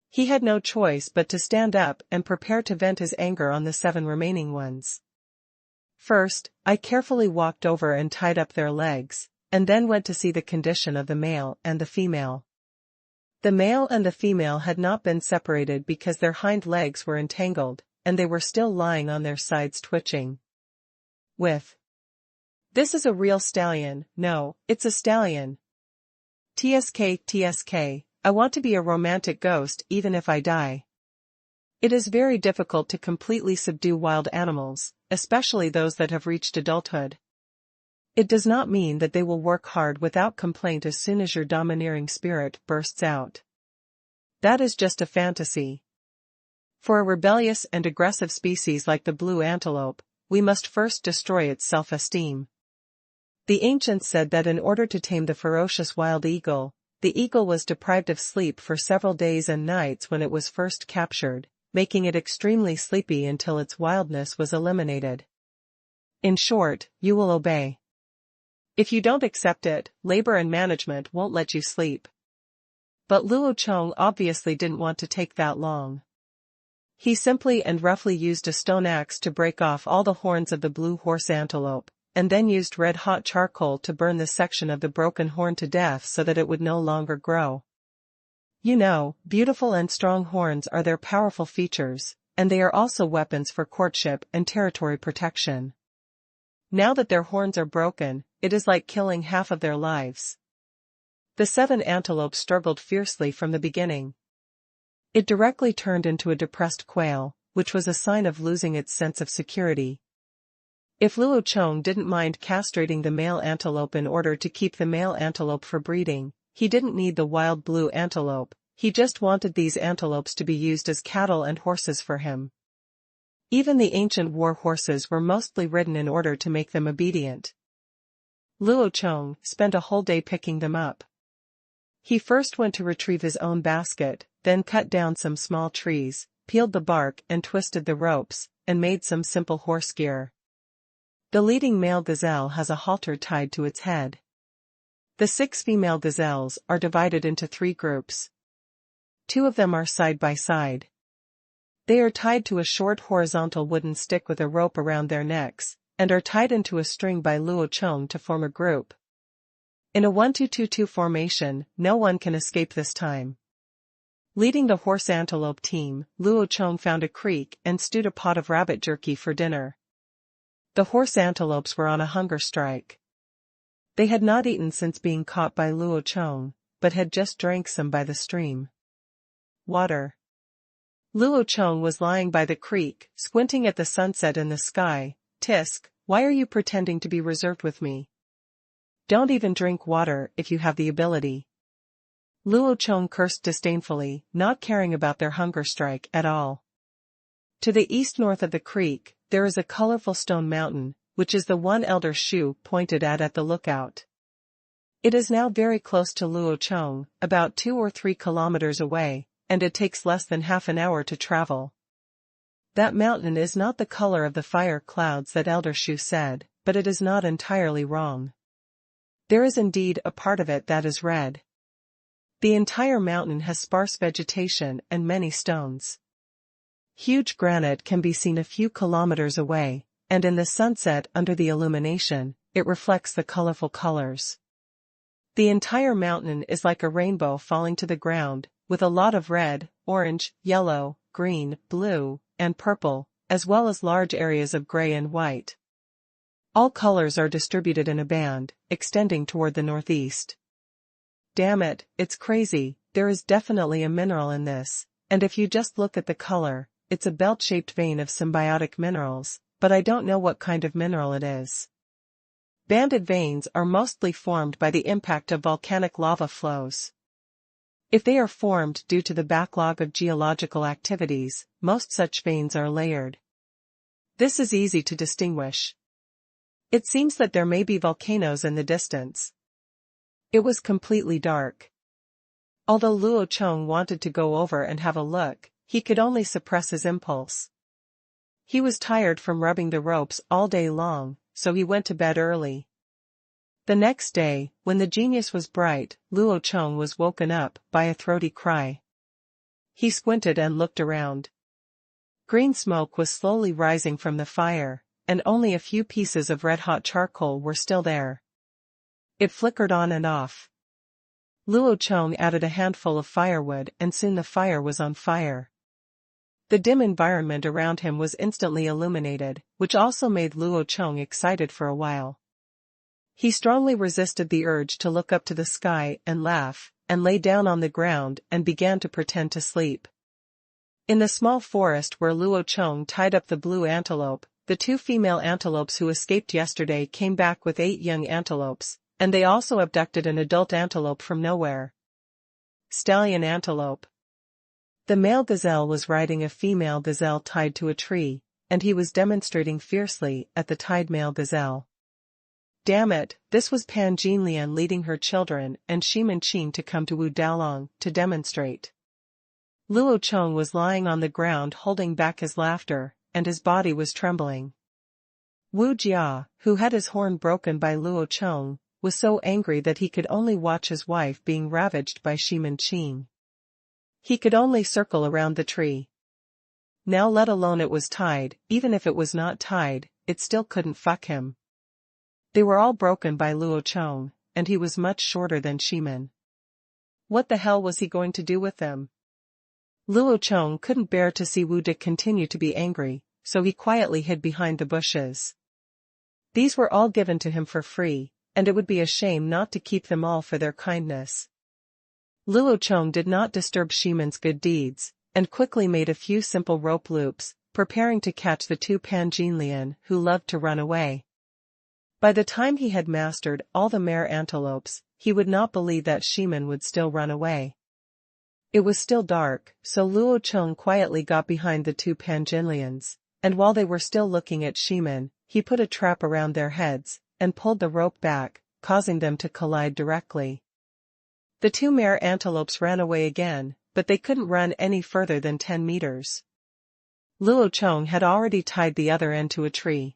[SPEAKER 1] He had no choice but to stand up and prepare to vent his anger on the 7 remaining ones. First, I carefully walked over and tied up their legs, and then went to see the condition of the male and the female. The male and the female had not been separated because their hind legs were entangled, and they were still lying on their sides twitching. This is a real stallion, no, it's a stallion. TSK, I want to be a romantic ghost even if I die. It is very difficult to completely subdue wild animals, especially those that have reached adulthood. It does not mean that they will work hard without complaint as soon as your domineering spirit bursts out. That is just a fantasy. For a rebellious and aggressive species like the blue antelope, we must first destroy its self-esteem. The ancients said that in order to tame the ferocious wild eagle, the eagle was deprived of sleep for several days and nights when it was first captured, making it extremely sleepy until its wildness was eliminated. In short, you will obey. If you don't accept it, labor and management won't let you sleep. But Luo Chong obviously didn't want to take that long. He simply and roughly used a stone axe to break off all the horns of the blue horse antelope, and then used red-hot charcoal to burn the section of the broken horn to death so that it would no longer grow. You know, beautiful and strong horns are their powerful features, and they are also weapons for courtship and territory protection. Now that their horns are broken, it is like killing half of their lives. The 7 antelopes struggled fiercely from the beginning. It directly turned into a depressed quail, which was a sign of losing its sense of security. If Luo Chong didn't mind castrating the male antelope in order to keep the male antelope for breeding, he didn't need the wild blue antelope, he just wanted these antelopes to be used as cattle and horses for him. Even the ancient war horses were mostly ridden in order to make them obedient. Luo Chong spent a whole day picking them up. He first went to retrieve his own basket, then cut down some small trees, peeled the bark and twisted the ropes, and made some simple horse gear. The leading male gazelle has a halter tied to its head. The 6 female gazelles are divided into 3 groups. 2 of them are side by side. They are tied to a short horizontal wooden stick with a rope around their necks, and are tied into a string by Luo Chong to form a group. In a 1-2-2-2 formation, no one can escape this time. Leading the horse antelope team, Luo Chong found a creek and stewed a pot of rabbit jerky for dinner. The horse antelopes were on a hunger strike. They had not eaten since being caught by Luo Chong, but had just drank some by the stream. Water. Luo Chong was lying by the creek, squinting at the sunset in the sky. Tisk, why are you pretending to be reserved with me? Don't even drink water if you have the ability. Luo Chong cursed disdainfully, not caring about their hunger strike at all. To the east-north of the creek, there is a colorful stone mountain, which is the one Elder Shu pointed at the lookout. It is now very close to Luo Chong, about 2 or 3 kilometers away, and it takes less than half an hour to travel. That mountain is not the color of the fire clouds that Elder Shu said, but it is not entirely wrong. There is indeed a part of it that is red. The entire mountain has sparse vegetation and many stones. Huge granite can be seen a few kilometers away, and in the sunset under the illumination, it reflects the colorful colors. The entire mountain is like a rainbow falling to the ground, with a lot of red, orange, yellow, green, blue, and purple, as well as large areas of gray and white. All colors are distributed in a band, extending toward the northeast. Damn it, it's crazy, there is definitely a mineral in this, and if you just look at the color, it's a belt-shaped vein of symbiotic minerals, but I don't know what kind of mineral it is. Banded veins are mostly formed by the impact of volcanic lava flows. If they are formed due to the backlog of geological activities, most such veins are layered. This is easy to distinguish. It seems that there may be volcanoes in the distance. It was completely dark. Although Luo Chong wanted to go over and have a look, he could only suppress his impulse. He was tired from rubbing the ropes all day long, so he went to bed early. The next day, when the genius was bright, Luo Chong was woken up by a throaty cry. He squinted and looked around. Green smoke was slowly rising from the fire, and only a few pieces of red-hot charcoal were still there. It flickered on and off. Luo Chong added a handful of firewood and soon the fire was on fire. The dim environment around him was instantly illuminated, which also made Luo Chong excited for a while. He strongly resisted the urge to look up to the sky and laugh, and lay down on the ground and began to pretend to sleep. In the small forest where Luo Chong tied up the blue antelope, the 2 female antelopes who escaped yesterday came back with 8 young antelopes, and they also abducted an adult antelope from nowhere. Stallion antelope. The male gazelle was riding a female gazelle tied to a tree, and he was demonstrating fiercely at the tied male gazelle. Damn it, this was Pan Jinlian leading her children and Shimin Qing to come to Wu Daolong to demonstrate. Luo Chong was lying on the ground holding back his laughter, and his body was trembling. Wu Jia, who had his horn broken by Luo Chong, was so angry that he could only watch his wife being ravaged by Shimin Qing. He could only circle around the tree. Now let alone it was tied, even if it was not tied, it still couldn't fuck him. They were all broken by Luo Chong, and he was much shorter than Shimin. What the hell was he going to do with them? Luo Chong couldn't bear to see Wu De continue to be angry, so he quietly hid behind the bushes. These were all given to him for free, and it would be a shame not to keep them all for their kindness. Luo Chong did not disturb Shimin's good deeds, and quickly made a few simple rope loops, preparing to catch the 2 Pan Jinlian who loved to run away. By the time he had mastered all the mare antelopes, he would not believe that Shimin would still run away. It was still dark, so Luo Chong quietly got behind the 2 Pan Jinlians, and while they were still looking at Shimin, he put a trap around their heads, and pulled the rope back, causing them to collide directly. The 2 mare antelopes ran away again, but they couldn't run any further than 10 meters. Luo Chong had already tied the other end to a tree.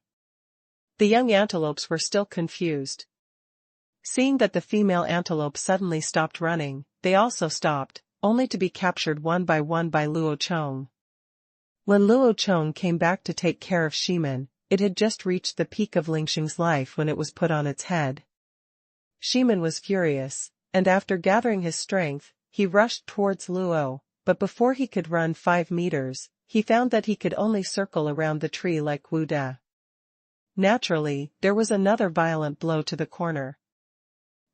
[SPEAKER 1] The young antelopes were still confused. Seeing that the female antelope suddenly stopped running, they also stopped, only to be captured one by Luo Chong. When Luo Chong came back to take care of Shimin, it had just reached the peak of Lingxing's life when it was put on its head. Shimin was furious, and after gathering his strength, he rushed towards Luo, but before he could run 5 meters, he found that he could only circle around the tree like Wu De. Naturally, there was another violent blow to the corner.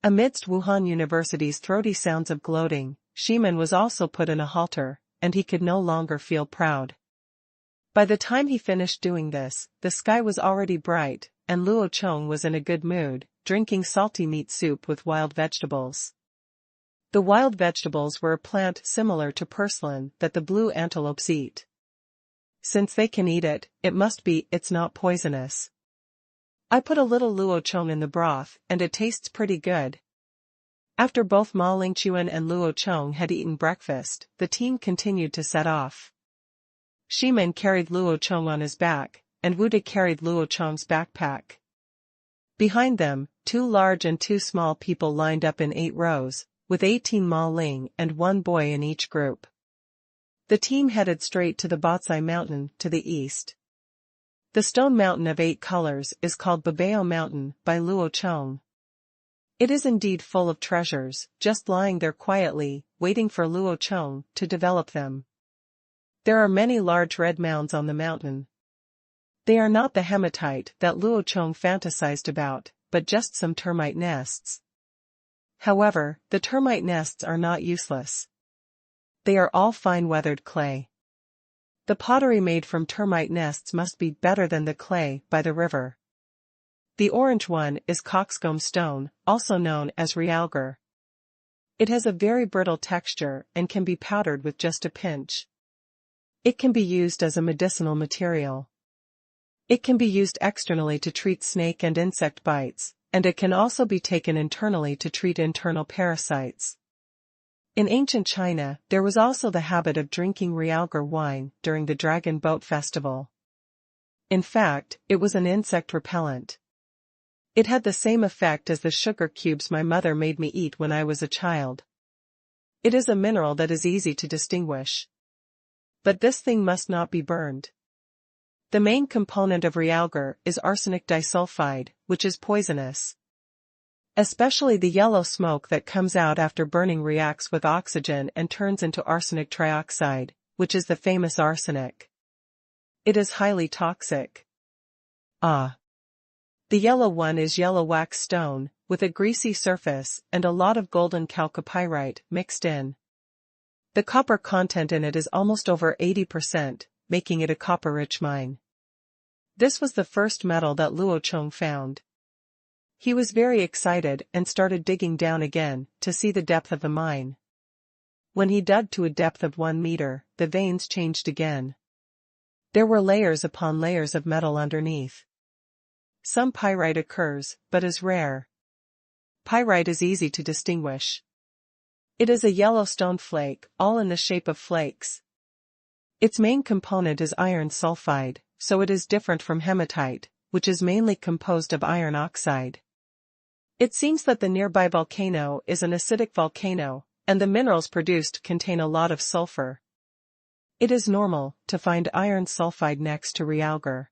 [SPEAKER 1] Amidst Wuhan University's throaty sounds of gloating, Shimin was also put in a halter, and he could no longer feel proud. By the time he finished doing this, the sky was already bright, and Luo Chong was in a good mood, drinking salty meat soup with wild vegetables. The wild vegetables were a plant similar to purslane that the blue antelopes eat. Since they can eat it, it's not poisonous. I put a little Luo Chong in the broth, and it tastes pretty good. After both Ma Lingchuan and Luo Chong had eaten breakfast, the team continued to set off. Shimin carried Luo Chong on his back, and Wu De carried Luo Chong's backpack. Behind them, 2 large and 2 small people lined up in 8 rows, with 18 Ma Ling and 1 boy in each group. The team headed straight to the Botsai Mountain to the east. The stone mountain of 8 colors is called Babao Mountain by Luo Chong. It is indeed full of treasures, just lying there quietly, waiting for Luo Chong to develop them. There are many large red mounds on the mountain. They are not the hematite that Luo Chong fantasized about, but just some termite nests. However, the termite nests are not useless. They are all fine weathered clay. The pottery made from termite nests must be better than the clay by the river. The orange one is coxcomb stone, also known as realgar. It has a very brittle texture and can be powdered with just a pinch. It can be used as a medicinal material. It can be used externally to treat snake and insect bites, and it can also be taken internally to treat internal parasites. In ancient China, there was also the habit of drinking realgar wine during the Dragon Boat Festival. In fact, it was an insect repellent. It had the same effect as the sugar cubes my mother made me eat when I was a child. It is a mineral that is easy to distinguish. But this thing must not be burned. The main component of realgar is arsenic disulfide, which is poisonous. Especially the yellow smoke that comes out after burning reacts with oxygen and turns into arsenic trioxide, which is the famous arsenic. It is highly toxic. The yellow one is yellow wax stone, with a greasy surface and a lot of golden chalcopyrite mixed in. The copper content in it is almost over 80%, making it a copper-rich mine. This was the first metal that Luo Chong found. He was very excited and started digging down again to see the depth of the mine. When he dug to a depth of 1 meter, the veins changed again. There were layers upon layers of metal underneath. Some pyrite occurs, but is rare. Pyrite is easy to distinguish. It is a yellow stone flake, all in the shape of flakes. Its main component is iron sulfide, so it is different from hematite, which is mainly composed of iron oxide. It seems that the nearby volcano is an acidic volcano, and the minerals produced contain a lot of sulfur. It is normal to find iron sulfide next to realgar.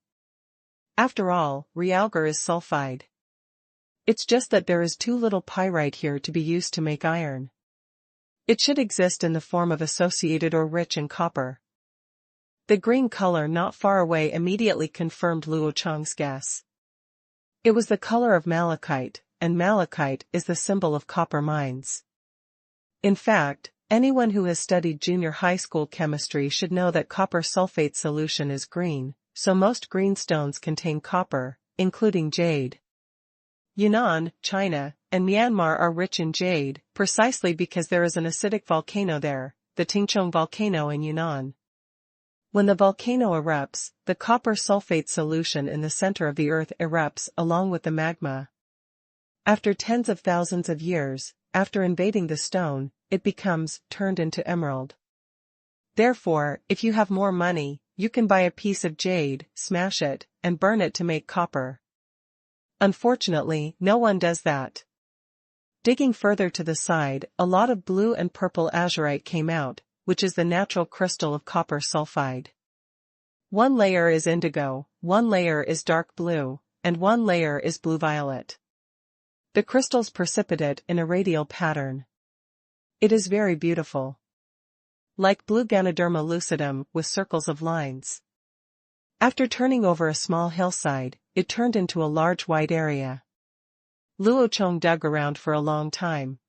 [SPEAKER 1] After all, realgar is sulfide. It's just that there is too little pyrite here to be used to make iron. It should exist in the form of associated or rich in copper. The green color not far away immediately confirmed Luo Chong's guess. It was the color of malachite, and malachite is the symbol of copper mines. In fact, anyone who has studied junior high school chemistry should know that copper sulfate solution is green, so most green stones contain copper, including jade. Yunnan, China, and Myanmar are rich in jade, precisely because there is an acidic volcano there, the Qingshu volcano in Yunnan. When the volcano erupts, the copper sulfate solution in the center of the earth erupts along with the magma. After tens of thousands of years, after invading the stone, it becomes turned into emerald. Therefore, if you have more money, you can buy a piece of jade, smash it, and burn it to make copper. Unfortunately, no one does that. Digging further to the side, a lot of blue and purple azurite came out, which is the natural crystal of copper sulfide. One layer is indigo, one layer is dark blue, and one layer is blue-violet. The crystals precipitate in a radial pattern. It is very beautiful. Like blue Ganoderma lucidum with circles of lines. After turning over a small hillside, it turned into a large white area. Luo Chong dug around for a long time.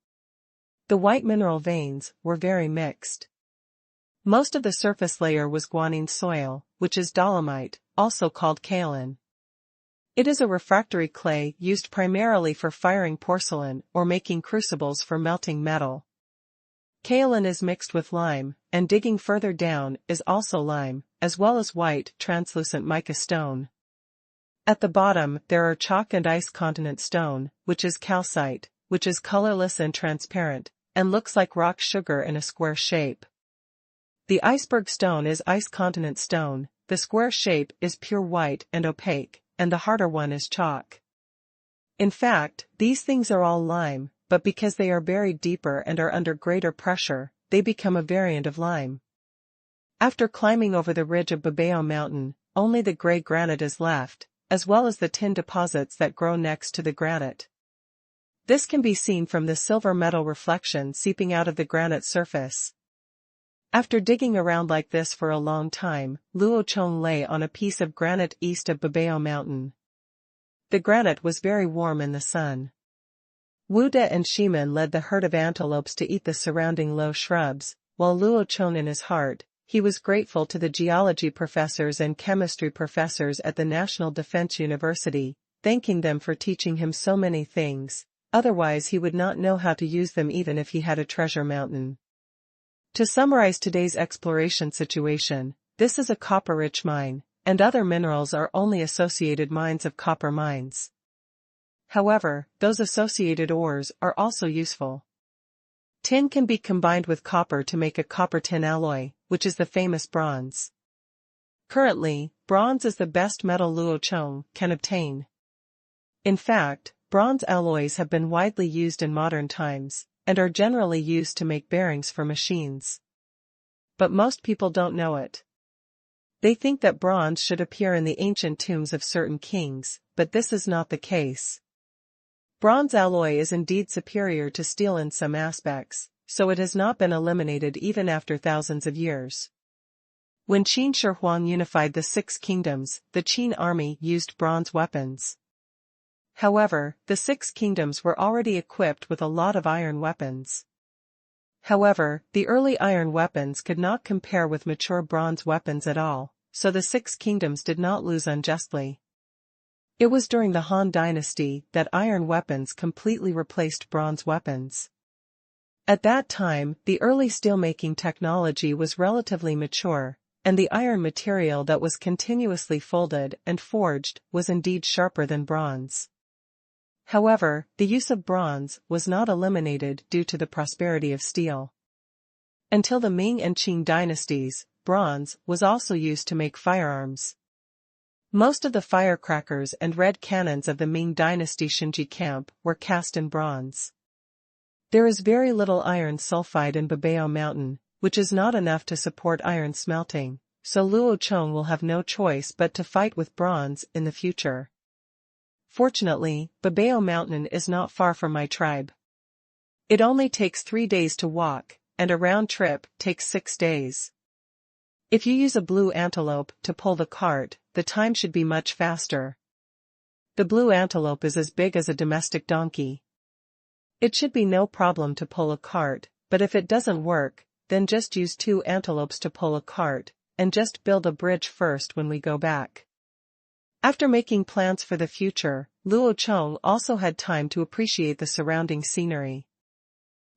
[SPEAKER 1] The white mineral veins were very mixed. Most of the surface layer was guanine soil, which is dolomite, also called kaolin. It is a refractory clay used primarily for firing porcelain or making crucibles for melting metal. Kaolin is mixed with lime, and digging further down is also lime, as well as white, translucent mica stone. At the bottom there are chalk and ice continent stone, which is calcite, which is colorless and transparent, and looks like rock sugar in a square shape. The iceberg stone is ice continent stone, the square shape is pure white and opaque, and the harder one is chalk. In fact, these things are all lime, but because they are buried deeper and are under greater pressure, they become a variant of lime. After climbing over the ridge of Babao Mountain, only the gray granite is left, as well as the tin deposits that grow next to the granite. This can be seen from the silver metal reflection seeping out of the granite surface. After digging around like this for a long time, Luo Chong lay on a piece of granite east of Babao Mountain. The granite was very warm in the sun. Wuda and Shiman led the herd of antelopes to eat the surrounding low shrubs, while Luo Chong in his heart, he was grateful to the geology professors and chemistry professors at the National Defense University, thanking them for teaching him so many things, otherwise he would not know how to use them even if he had a treasure mountain. To summarize today's exploration situation, this is a copper-rich mine, and other minerals are only associated mines of copper mines. However, those associated ores are also useful. Tin can be combined with copper to make a copper-tin alloy, which is the famous bronze. Currently, bronze is the best metal Luo Chong can obtain. In fact, bronze alloys have been widely used in modern times, and are generally used to make bearings for machines. But most people don't know it. They think that bronze should appear in the ancient tombs of certain kings, but this is not the case. Bronze alloy is indeed superior to steel in some aspects, so it has not been eliminated even after thousands of years. When Qin Shi Huang unified the Six Kingdoms, the Qin army used bronze weapons. However, the Six Kingdoms were already equipped with a lot of iron weapons. However, the early iron weapons could not compare with mature bronze weapons at all, so the Six Kingdoms did not lose unjustly. It was during the Han Dynasty that iron weapons completely replaced bronze weapons. At that time, the early steelmaking technology was relatively mature, and the iron material that was continuously folded and forged was indeed sharper than bronze. However, the use of bronze was not eliminated due to the prosperity of steel. Until the Ming and Qing dynasties, bronze was also used to make firearms. Most of the firecrackers and red cannons of the Ming dynasty Shinji camp were cast in bronze. There is very little iron sulfide in Babao Mountain, which is not enough to support iron smelting, so Luo Chong will have no choice but to fight with bronze in the future. Fortunately, Babao Mountain is not far from my tribe. It only takes 3 days to walk, and a round trip takes 6 days. If you use a blue antelope to pull the cart, the time should be much faster. The blue antelope is as big as a domestic donkey. It should be no problem to pull a cart, but if it doesn't work, then just use 2 antelopes to pull a cart, and just build a bridge first when we go back. After making plans for the future, Luo Chong also had time to appreciate the surrounding scenery.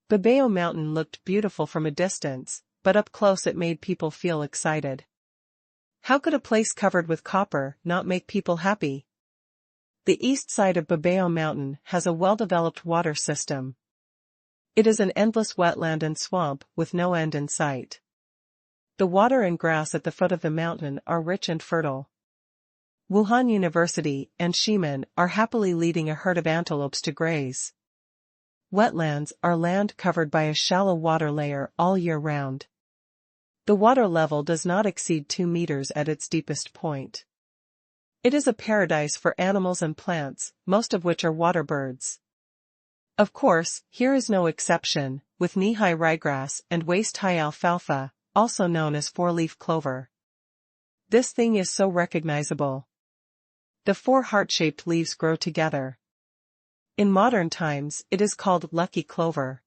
[SPEAKER 1] Babao Mountain looked beautiful from a distance, but up close it made people feel excited. How could a place covered with copper not make people happy? The east side of Babao Mountain has a well-developed water system. It is an endless wetland and swamp with no end in sight. The water and grass at the foot of the mountain are rich and fertile. Wuhan University and Ximen are happily leading a herd of antelopes to graze. Wetlands are land covered by a shallow water layer all year round. The water level does not exceed 2 meters at its deepest point. It is a paradise for animals and plants, most of which are water birds. Of course, here is no exception, with knee-high ryegrass and waist-high alfalfa, also known as 4-leaf clover. This thing is so recognizable. The 4 heart-shaped leaves grow together. In modern times, it is called lucky clover.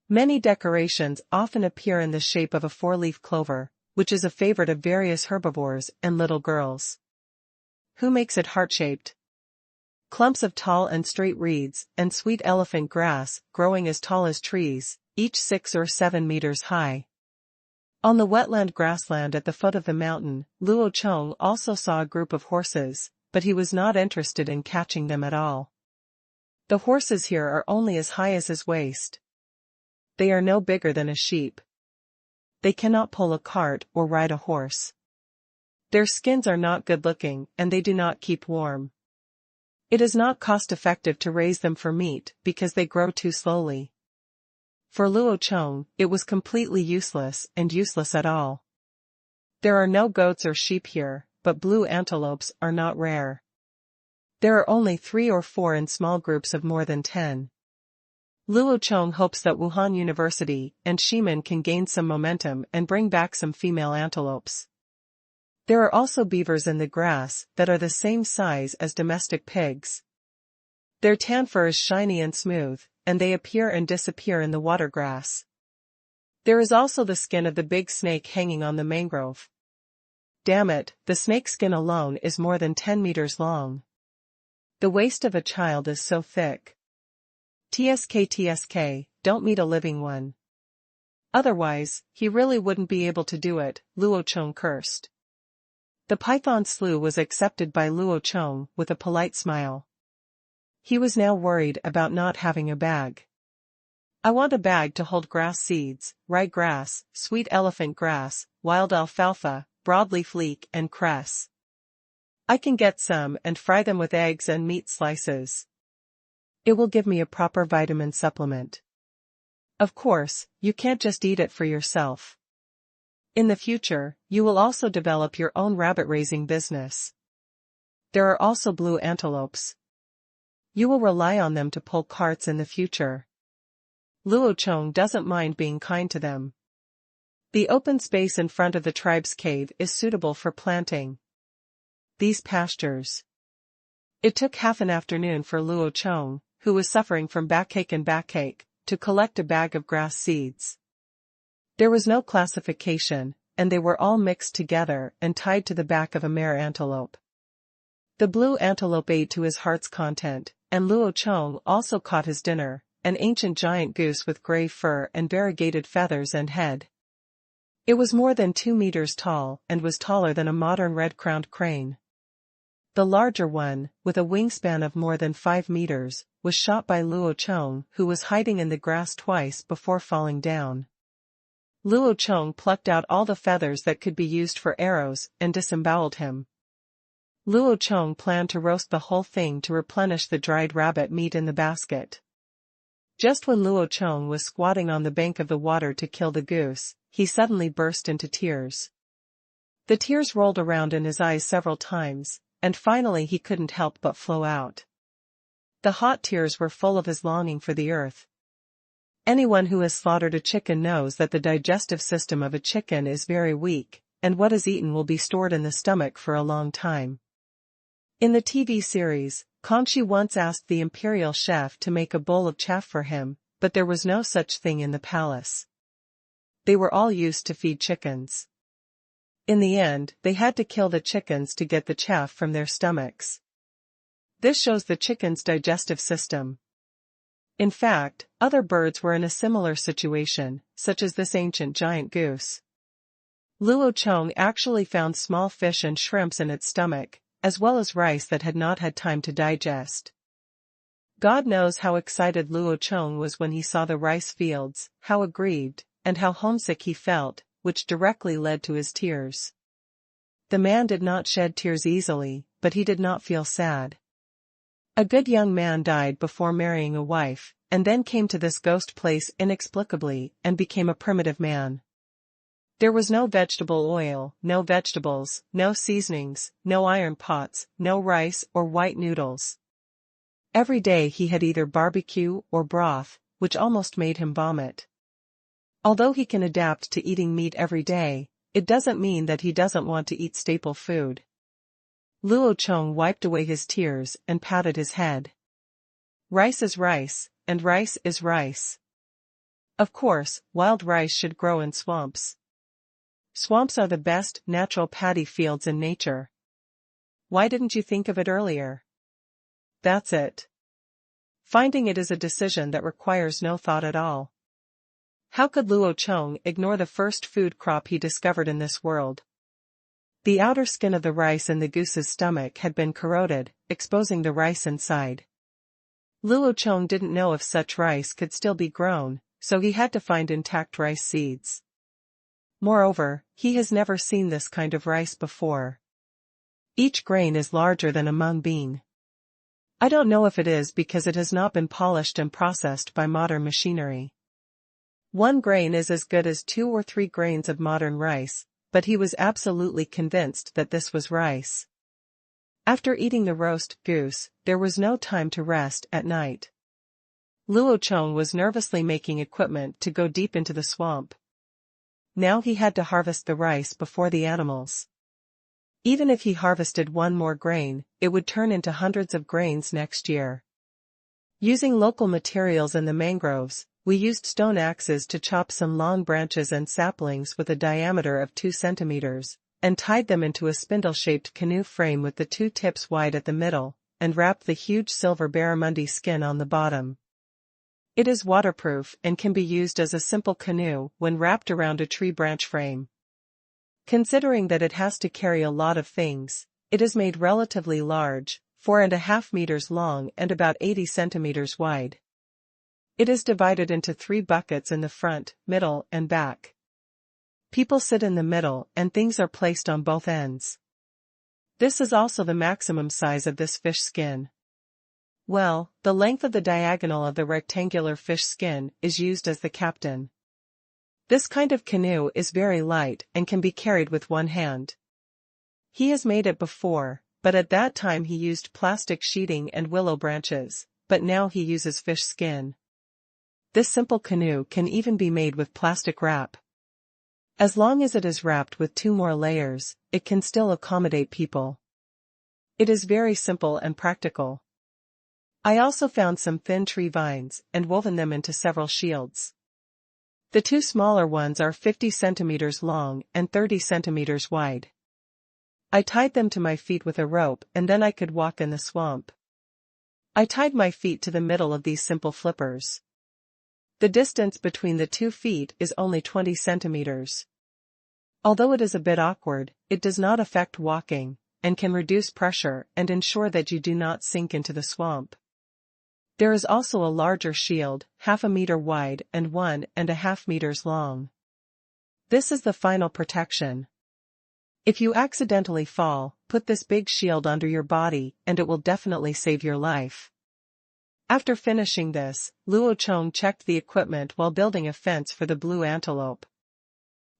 [SPEAKER 1] Many decorations often appear in the shape of a 4-leaf clover, which is a favorite of various herbivores and little girls. Who makes it heart-shaped? Clumps of tall and straight reeds and sweet elephant grass growing as tall as trees, each 6 or 7 meters high. On the wetland grassland at the foot of the mountain, Luo Chong also saw a group of horses, but he was not interested in catching them at all. The horses here are only as high as his waist. They are no bigger than a sheep. They cannot pull a cart or ride a horse. Their skins are not good-looking and they do not keep warm. It is not cost-effective to raise them for meat because they grow too slowly. For Luo Chong, it was completely useless and useless at all. There are no goats or sheep here, but blue antelopes are not rare. There are only 3 or 4 in small groups of more than 10. Luo Chong hopes that Wuhan University and Ximen can gain some momentum and bring back some female antelopes. There are also beavers in the grass that are the same size as domestic pigs. Their tan fur is shiny and smooth, and they appear and disappear in the water grass. There is also the skin of the big snake hanging on the mangrove. Damn it, the snake skin alone is more than 10 meters long. The waist of a child is so thick. TSK, don't meet a living one. Otherwise, he really wouldn't be able to do it, Luo Chong cursed. The python slough was accepted by Luo Chong with a polite smile. He was now worried about not having a bag. I want a bag to hold grass seeds, rye grass, sweet elephant grass, wild alfalfa, broadleaf leek and cress. I can get some and fry them with eggs and meat slices. It will give me a proper vitamin supplement. Of course, you can't just eat it for yourself. In the future, you will also develop your own rabbit-raising business. There are also blue antelopes. You will rely on them to pull carts in the future. Luo Chong doesn't mind being kind to them. The open space in front of the tribe's cave is suitable for planting these pastures. It took half an afternoon for Luo Chong, who was suffering from backache, to collect a bag of grass seeds. There was no classification, and they were all mixed together and tied to the back of a mare antelope. The blue antelope ate to his heart's content, and Luo Chong also caught his dinner, an ancient giant goose with gray fur and variegated feathers and head. It was more than 2 meters tall and was taller than a modern red-crowned crane. The larger one, with a wingspan of more than 5 meters, was shot by Luo Chong, who was hiding in the grass twice before falling down. Luo Chong plucked out all the feathers that could be used for arrows and disemboweled him. Luo Chong planned to roast the whole thing to replenish the dried rabbit meat in the basket. Just when Luo Chong was squatting on the bank of the water to kill the goose, he suddenly burst into tears. The tears rolled around in his eyes several times, and finally he couldn't help but flow out. The hot tears were full of his longing for the earth. Anyone who has slaughtered a chicken knows that the digestive system of a chicken is very weak, and what is eaten will be stored in the stomach for a long time. In the TV series, Qingshu once asked the imperial chef to make a bowl of chaff for him, but there was no such thing in the palace. They were all used to feed chickens. In the end, they had to kill the chickens to get the chaff from their stomachs. This shows the chicken's digestive system. In fact, other birds were in a similar situation, such as this ancient giant goose. Luo Chong actually found small fish and shrimps in its stomach, as well as rice that had not had time to digest. God knows how excited Luo Chong was when he saw the rice fields, how aggrieved, and how homesick he felt, which directly led to his tears. The man did not shed tears easily, but he did not feel sad. A good young man died before marrying a wife, and then came to this ghost place inexplicably and became a primitive man. There was no vegetable oil, no vegetables, no seasonings, no iron pots, no rice or white noodles. Every day he had either barbecue or broth, which almost made him vomit. Although he can adapt to eating meat every day, it doesn't mean that he doesn't want to eat staple food. Luo Chong wiped away his tears and patted his head. Rice is rice, and rice is rice. Of course, wild rice should grow in swamps. Swamps are the best natural paddy fields in nature. Why didn't you think of it earlier? That's it. Finding it is a decision that requires no thought at all. How could Luo Chong ignore the first food crop he discovered in this world? The outer skin of the rice in the goose's stomach had been corroded, exposing the rice inside. Luo Chong didn't know if such rice could still be grown, so he had to find intact rice seeds. Moreover, he has never seen this kind of rice before. Each grain is larger than a mung bean. I don't know if it is because it has not been polished and processed by modern machinery. One grain is as good as 2 or 3 grains of modern rice, but he was absolutely convinced that this was rice. After eating the roast goose, there was no time to rest at night. Luo Chong was nervously making equipment to go deep into the swamp. Now he had to harvest the rice before the animals. Even if he harvested 1 more grain, it would turn into hundreds of grains next year. Using local materials in the mangroves, we used stone axes to chop some long branches and saplings with a diameter of 2 centimeters, and tied them into a spindle-shaped canoe frame with the 2 tips wide at the middle, and wrapped the huge silver barramundi skin on the bottom. It is waterproof and can be used as a simple canoe when wrapped around a tree branch frame. Considering that it has to carry a lot of things, it is made relatively large, 4.5 meters long and about 80 centimeters wide. It is divided into 3 buckets in the front, middle, and back. People sit in the middle and things are placed on both ends. This is also the maximum size of this fish skin. Well, the length of the diagonal of the rectangular fish skin is used as the captain. This kind of canoe is very light and can be carried with one hand. He has made it before, but at that time he used plastic sheeting and willow branches, but now he uses fish skin. This simple canoe can even be made with plastic wrap. As long as it is wrapped with 2 more layers, it can still accommodate people. It is very simple and practical. I also found some thin tree vines and woven them into several shields. The 2 smaller ones are 50 centimeters long and 30 centimeters wide. I tied them to my feet with a rope and then I could walk in the swamp. I tied my feet to the middle of these simple flippers. The distance between the 2 feet is only 20 centimeters. Although it is a bit awkward, it does not affect walking, and can reduce pressure and ensure that you do not sink into the swamp. There is also a larger shield, 0.5 meter wide and 1.5 meters long. This is the final protection. If you accidentally fall, put this big shield under your body and it will definitely save your life. After finishing this, Luo Chong checked the equipment while building a fence for the blue antelope.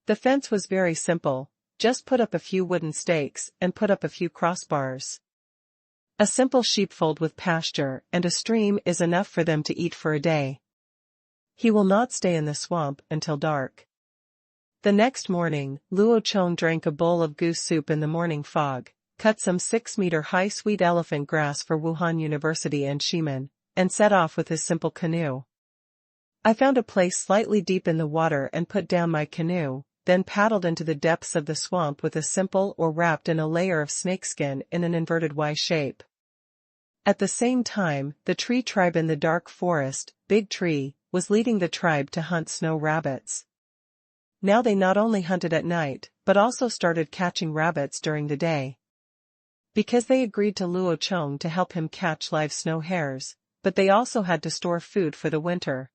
[SPEAKER 1] The fence was very simple, just put up a few wooden stakes and put up a few crossbars. A simple sheepfold with pasture and a stream is enough for them to eat for a day. He will not stay in the swamp until dark. The next morning, Luo Chong drank a bowl of goose soup in the morning fog, cut some 6-meter-high sweet elephant grass for Wuhan University and Ximen, and set off with his simple canoe. I found a place slightly deep in the water and put down my canoe, then paddled into the depths of the swamp with a simple or wrapped in a layer of snakeskin in an inverted Y shape. At the same time, the tree tribe in the dark forest, Big Tree, was leading the tribe to hunt snow rabbits. Now they not only hunted at night, but also started catching rabbits during the day. Because they agreed to Luo Chong to help him catch live snow hares, but they also had to store food for the winter.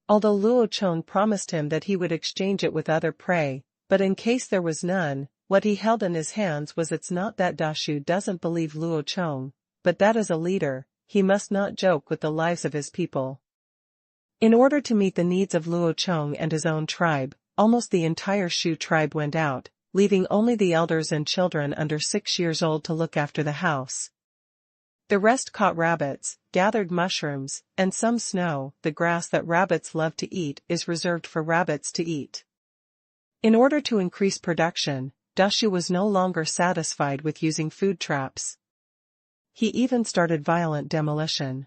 [SPEAKER 1] Although Luo Chong promised him that he would exchange it with other prey, but in case there was none, what he held in his hands was it's not that Dashu doesn't believe Luo Chong, but that as a leader, he must not joke with the lives of his people. In order to meet the needs of Luo Chong and his own tribe, almost the entire Shu tribe went out, leaving only the elders and children under 6 years old to look after the house. The rest caught rabbits, gathered mushrooms, and some snow. The grass that rabbits love to eat is reserved for rabbits to eat. In order to increase production, Dashu was no longer satisfied with using food traps. He even started violent demolition.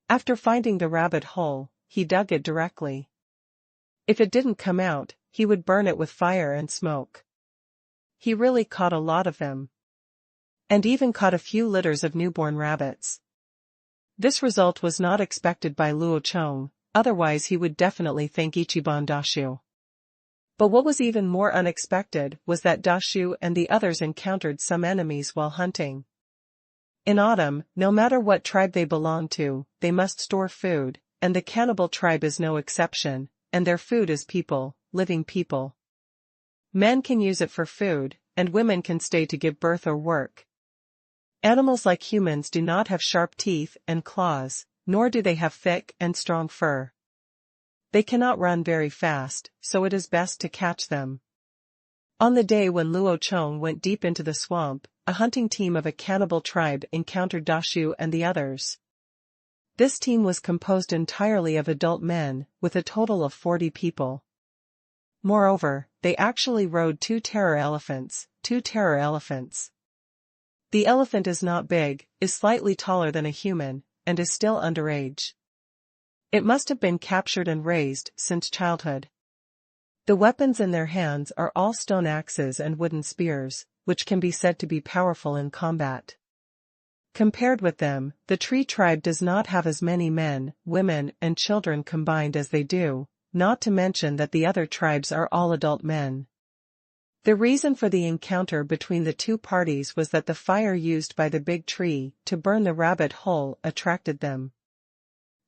[SPEAKER 1] After finding the rabbit hole, he dug it directly. If it didn't come out, he would burn it with fire and smoke. He really caught a lot of them. And even caught a few litters of newborn rabbits. This result was not expected by Luo Chong, otherwise he would definitely thank Ichiban Dashu. But what was even more unexpected was that Dashu and the others encountered some enemies while hunting. In autumn, no matter what tribe they belong to, they must store food, and the cannibal tribe is no exception, and their food is people, living people. Men can use it for food, and women can stay to give birth or work. Animals like humans do not have sharp teeth and claws, nor do they have thick and strong fur. They cannot run very fast, so it is best to catch them. On the day when Luo Chong went deep into the swamp, a hunting team of a cannibal tribe encountered Dashu and the others. This team was composed entirely of adult men, with a total of 40 people. Moreover, they actually rode 2 terror elephants. The elephant is not big, is slightly taller than a human, and is still underage. It must have been captured and raised since childhood. The weapons in their hands are all stone axes and wooden spears, which can be said to be powerful in combat. Compared with them, the tree tribe does not have as many men, women, and children combined as they do, not to mention that the other tribes are all adult men. The reason for the encounter between the two parties was that the fire used by the big tree to burn the rabbit hole attracted them.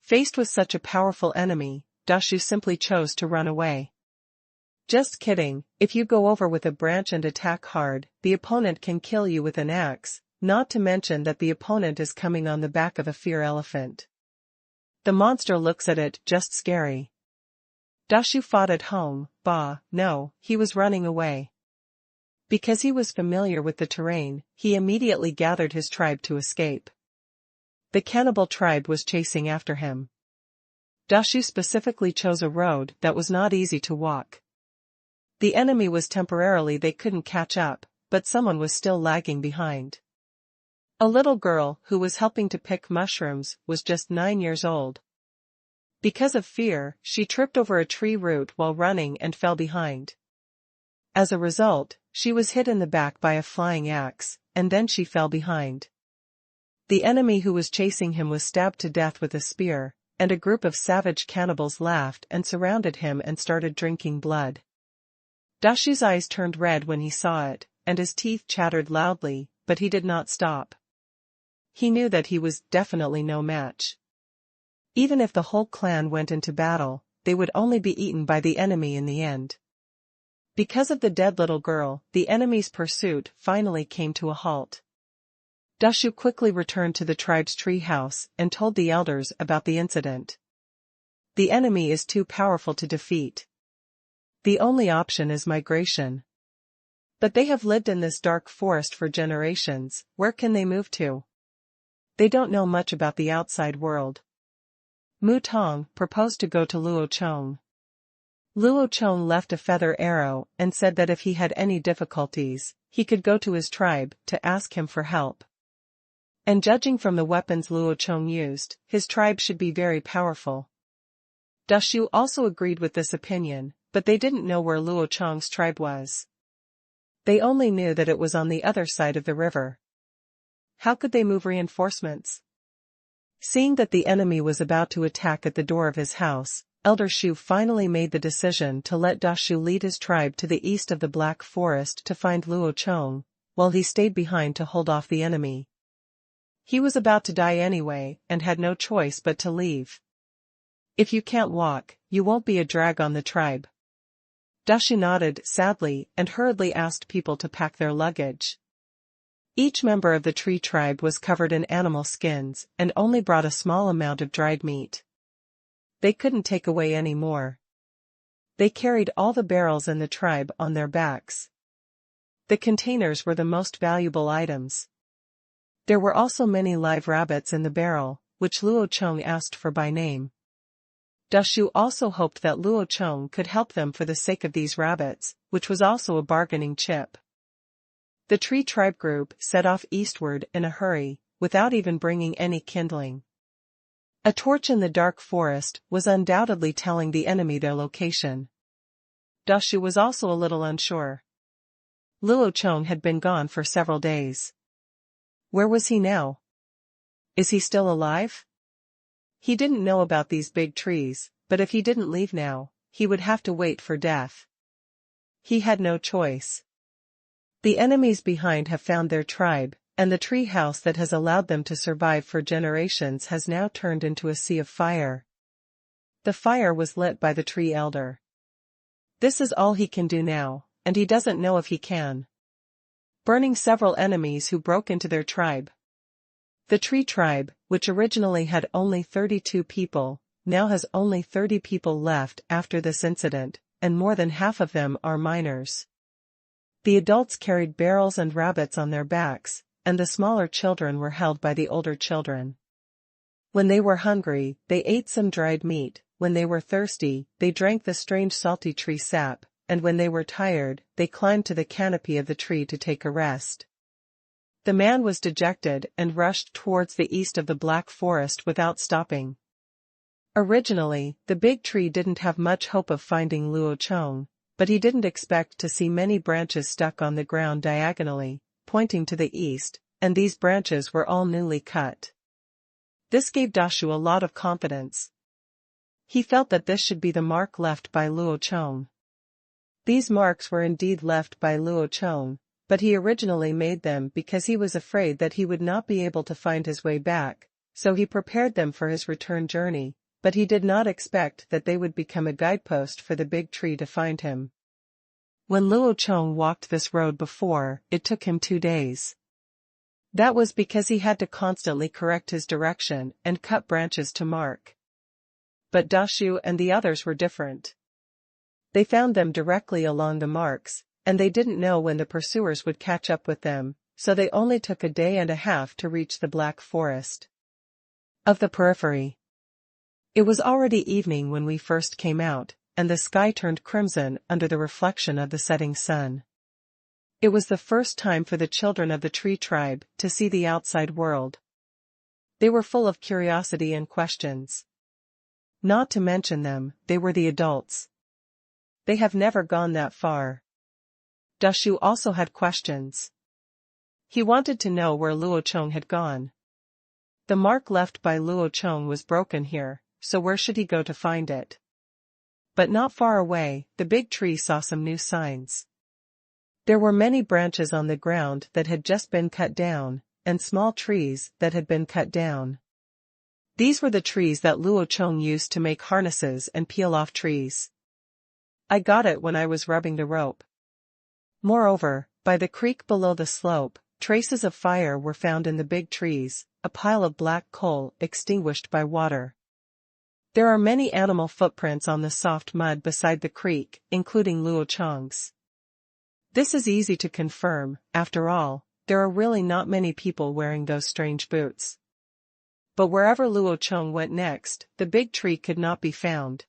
[SPEAKER 1] Faced with such a powerful enemy, Qingshu simply chose to run away. Just kidding, if you go over with a branch and attack hard, the opponent can kill you with an axe, not to mention that the opponent is coming on the back of a fear elephant. The monster looks at it just scary. Qingshu fought at home, no, he was running away. Because he was familiar with the terrain, he immediately gathered his tribe to escape. The cannibal tribe was chasing after him. Qingshu specifically chose a road that was not easy to walk. The enemy was temporarily they couldn't catch up, but someone was still lagging behind. A little girl who was helping to pick mushrooms was just 9 years old. Because of fear, she tripped over a tree root while running and fell behind. As a result, she was hit in the back by a flying axe, and then she fell behind. The enemy who was chasing him was stabbed to death with a spear, and a group of savage cannibals laughed and surrounded him and started drinking blood. Qingshu's eyes turned red when he saw it, and his teeth chattered loudly, but he did not stop. He knew that he was definitely no match. Even if the whole clan went into battle, they would only be eaten by the enemy in the end. Because of the dead little girl, the enemy's pursuit finally came to a halt. Qingshu quickly returned to the tribe's treehouse and told the elders about the incident. The enemy is too powerful to defeat. The only option is migration. But they have lived in this dark forest for generations, where can they move to? They don't know much about the outside world. Luo Chong proposed to go to Luo Chong. Luo Chong left a feather arrow and said that if he had any difficulties, he could go to his tribe to ask him for help. And judging from the weapons Luo Chong used, his tribe should be very powerful. Qingshu also agreed with this opinion, but they didn't know where Luo Chong's tribe was. They only knew that it was on the other side of the river. How could they move reinforcements? Seeing that the enemy was about to attack at the door of his house, Elder Shu finally made the decision to let Qingshu lead his tribe to the east of the Black Forest to find Luo Chong, while he stayed behind to hold off the enemy. He was about to die anyway, and had no choice but to leave. If you can't walk, you won't be a drag on the tribe. Qingshu nodded sadly and hurriedly asked people to pack their luggage. Each member of the tree tribe was covered in animal skins and only brought a small amount of dried meat. They couldn't take away any more. They carried all the barrels in the tribe on their backs. The containers were the most valuable items. There were also many live rabbits in the barrel, which Luo Chong asked for by name. Qingshu also hoped that Luo Chong could help them for the sake of these rabbits, which was also a bargaining chip. The tree tribe group set off eastward in a hurry, without even bringing any kindling. A torch in the dark forest was undoubtedly telling the enemy their location. Qingshu was also a little unsure. Luo Chong had been gone for several days. Where was he now? Is he still alive? He didn't know about these big trees, but if he didn't leave now, he would have to wait for death. He had no choice. The enemies behind have found their tribe, and the tree house that has allowed them to survive for generations has now turned into a sea of fire. The fire was lit by the tree elder. This is all he can do now, and he doesn't know if he can. Burning several enemies who broke into their tribe. The tree tribe, which originally had only 32 people, now has only 30 people left after this incident, and more than half of them are minors. The adults carried barrels and rabbits on their backs, and the smaller children were held by the older children. When they were hungry, they ate some dried meat, when they were thirsty, they drank the strange salty tree sap, and when they were tired, they climbed to the canopy of the tree to take a rest. The man was dejected and rushed towards the east of the Black Forest without stopping. Originally, the big tree didn't have much hope of finding Luo Chong, but he didn't expect to see many branches stuck on the ground diagonally, pointing to the east, and these branches were all newly cut. This gave Dashu a lot of confidence. He felt that this should be the mark left by Luo Chong. These marks were indeed left by Luo Chong, but he originally made them because he was afraid that he would not be able to find his way back, so he prepared them for his return journey, but he did not expect that they would become a guidepost for the big tree to find him. When Luo Chong walked this road before, it took him 2 days. That was because he had to constantly correct his direction and cut branches to mark. But Dashu and the others were different. They found them directly along the marks, and they didn't know when the pursuers would catch up with them, so they only took a day and a half to reach the Black Forest of the periphery. It was already evening when we first came out, and the sky turned crimson under the reflection of the setting sun. It was the first time for the children of the tree tribe to see the outside world. They were full of curiosity and questions. Not to mention them, they were the adults. They have never gone that far. Dashu also had questions. He wanted to know where Luo Chong had gone. The mark left by Luo Chong was broken here, so where should he go to find it? But not far away, the big tree saw some new signs. There were many branches on the ground that had just been cut down, and small trees that had been cut down. These were the trees that Luo Chong used to make harnesses and peel off trees. I got it when I was rubbing the rope. Moreover, by the creek below the slope, traces of fire were found in the big trees, a pile of black coal extinguished by water. There are many animal footprints on the soft mud beside the creek, including Luo Chong's. This is easy to confirm. After all, there are really not many people wearing those strange boots. But wherever Luo Chong went next, the big tree could not be found.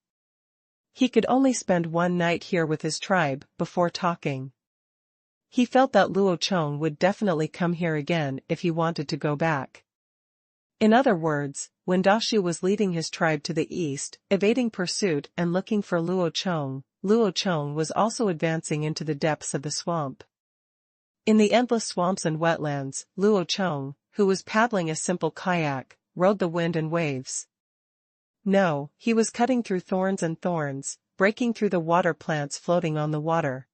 [SPEAKER 1] He could only spend 1 night here with his tribe before talking. He felt that Luo Chong would definitely come here again if he wanted to go back. In other words, when Dashu was leading his tribe to the east, evading pursuit and looking for Luo Chong was also advancing into the depths of the swamp. In the endless swamps and wetlands, Luo Chong, who was paddling a simple kayak, rode the wind and waves. No, he was cutting through thorns and thorns, breaking through the water plants floating on the water.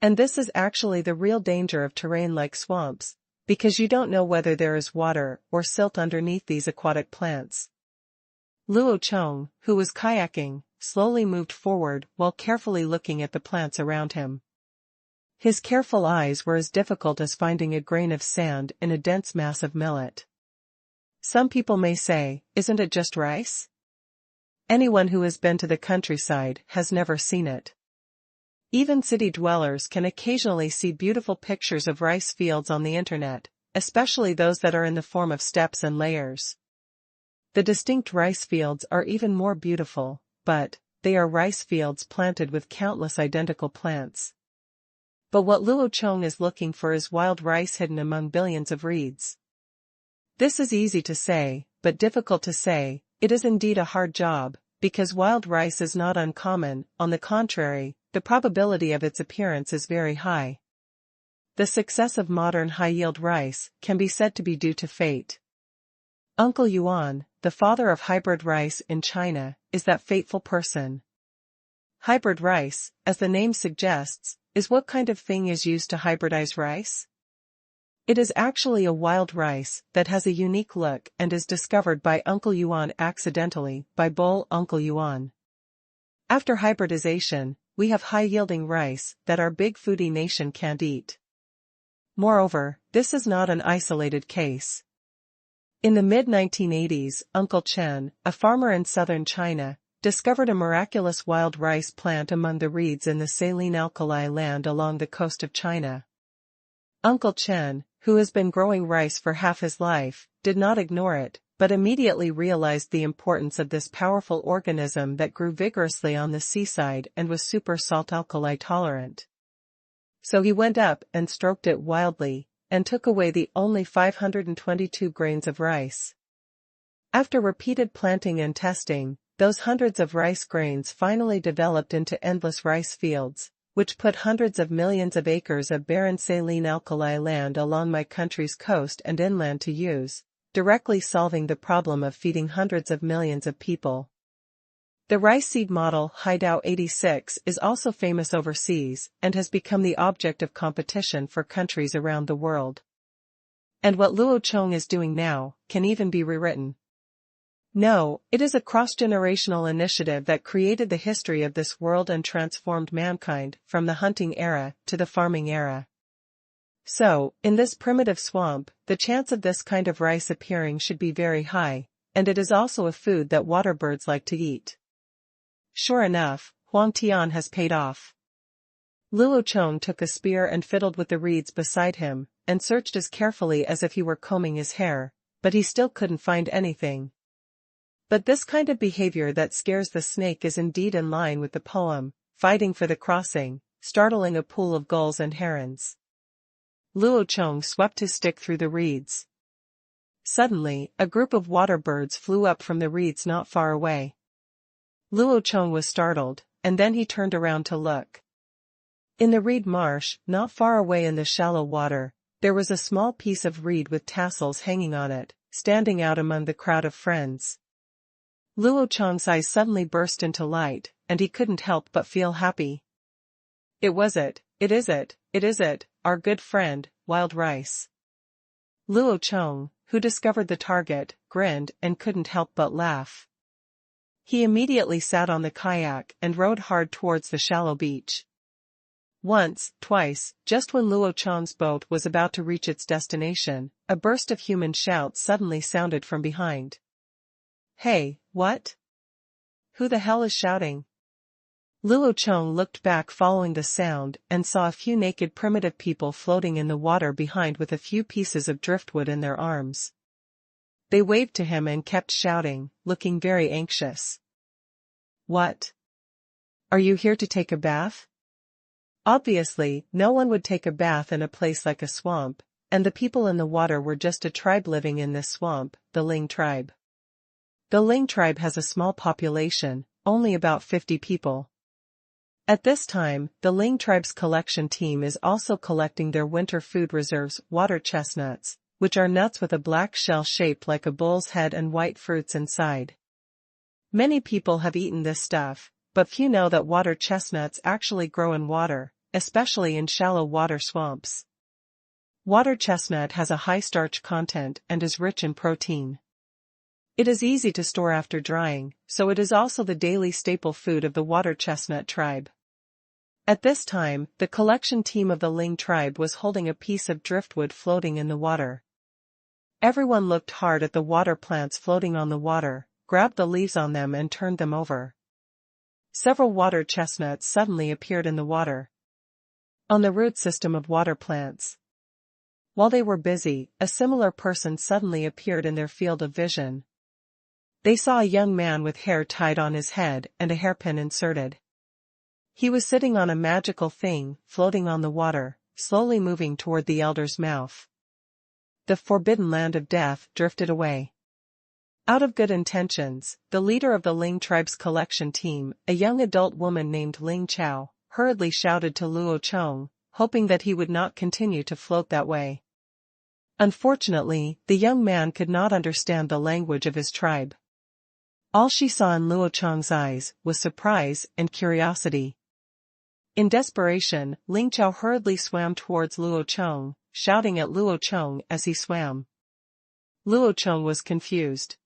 [SPEAKER 1] And this is actually the real danger of terrain like swamps, because you don't know whether there is water or silt underneath these aquatic plants. Luo Chong, who was kayaking, slowly moved forward while carefully looking at the plants around him. His careful eyes were as difficult as finding a grain of sand in a dense mass of millet. Some people may say, isn't it just rice? Anyone who has been to the countryside has never seen it. Even city dwellers can occasionally see beautiful pictures of rice fields on the internet, especially those that are in the form of steps and layers. The distinct rice fields are even more beautiful, but they are rice fields planted with countless identical plants. But what Luo Chong is looking for is wild rice hidden among billions of reeds. This is easy to say, but difficult to say. It is indeed a hard job, because wild rice is not uncommon. On the contrary, the probability of its appearance is very high. The success of modern high-yield rice can be said to be due to fate. Uncle Yuan, the father of hybrid rice in China, is that fateful person. Hybrid rice, as the name suggests, is what kind of thing is used to hybridize rice? It is actually a wild rice that has a unique look and is discovered by Uncle Yuan accidentally by bull Uncle Yuan. After hybridization, we have high-yielding rice that our big foodie nation can't eat. Moreover, this is not an isolated case. In the mid-1980s, Uncle Chen, a farmer in southern China, discovered a miraculous wild rice plant among the reeds in the saline alkali land along the coast of China. Uncle Chen, who has been growing rice for half his life, did not ignore it, but immediately realized the importance of this powerful organism that grew vigorously on the seaside and was super salt alkali tolerant. So he went up and stroked it wildly, and took away the only 522 grains of rice. After repeated planting and testing, those hundreds of rice grains finally developed into endless rice fields, which put hundreds of millions of acres of barren saline alkali land along my country's coast and inland to use, directly solving the problem of feeding hundreds of millions of people. The rice seed model Hideout 86 is also famous overseas and has become the object of competition for countries around the world. And what Luo Chong is doing now can even be rewritten. No, it is a cross-generational initiative that created the history of this world and transformed mankind from the hunting era to the farming era. So, in this primitive swamp, the chance of this kind of rice appearing should be very high, and it is also a food that water birds like to eat. Sure enough, Huang Tian has paid off. Luo Chong took a spear and fiddled with the reeds beside him, and searched as carefully as if he were combing his hair, but he still couldn't find anything. But this kind of behavior that scares the snake is indeed in line with the poem, Fighting for the Crossing, startling a pool of gulls and herons. Luo Chong swept his stick through the reeds. Suddenly, a group of water birds flew up from the reeds not far away. Luo Chong was startled, and then he turned around to look. In the reed marsh, not far away in the shallow water, there was a small piece of reed with tassels hanging on it, standing out among the crowd of friends. Luo Chong's eyes suddenly burst into light, and he couldn't help but feel happy. It is it, our good friend, Wild Rice. Luo Chong, who discovered the target, grinned and couldn't help but laugh. He immediately sat on the kayak and rowed hard towards the shallow beach. Once, twice, just when Luo Chong's boat was about to reach its destination, a burst of human shouts suddenly sounded from behind. Hey, what? Who the hell is shouting? Luo Chong looked back following the sound and saw a few naked primitive people floating in the water behind with a few pieces of driftwood in their arms. They waved to him and kept shouting, looking very anxious. What? Are you here to take a bath? Obviously, no one would take a bath in a place like a swamp, and the people in the water were just a tribe living in this swamp, the Ling tribe. The Ling tribe has a small population, only about 50 people. At this time, the Ling tribe's collection team is also collecting their winter food reserves, water chestnuts, which are nuts with a black shell shaped like a bull's head and white fruits inside. Many people have eaten this stuff, but few know that water chestnuts actually grow in water, especially in shallow water swamps. Water chestnut has a high starch content and is rich in protein. It is easy to store after drying, so it is also the daily staple food of the water chestnut tribe. At this time, the collection team of the Ling tribe was holding a piece of driftwood floating in the water. Everyone looked hard at the water plants floating on the water, grabbed the leaves on them and turned them over. Several water chestnuts suddenly appeared in the water. On the root system of water plants. While they were busy, a similar person suddenly appeared in their field of vision. They saw a young man with hair tied on his head and a hairpin inserted. He was sitting on a magical thing, floating on the water, slowly moving toward the elder's mouth. The forbidden land of death drifted away. Out of good intentions, the leader of the Ling tribe's collection team, a young adult woman named Ling Chao, hurriedly shouted to Luo Chong, hoping that he would not continue to float that way. Unfortunately, the young man could not understand the language of his tribe. All she saw in Luo Chong's eyes was surprise and curiosity. In desperation, Ling Chao hurriedly swam towards Luo Chong, shouting at Luo Chong as he swam. Luo Chong was confused.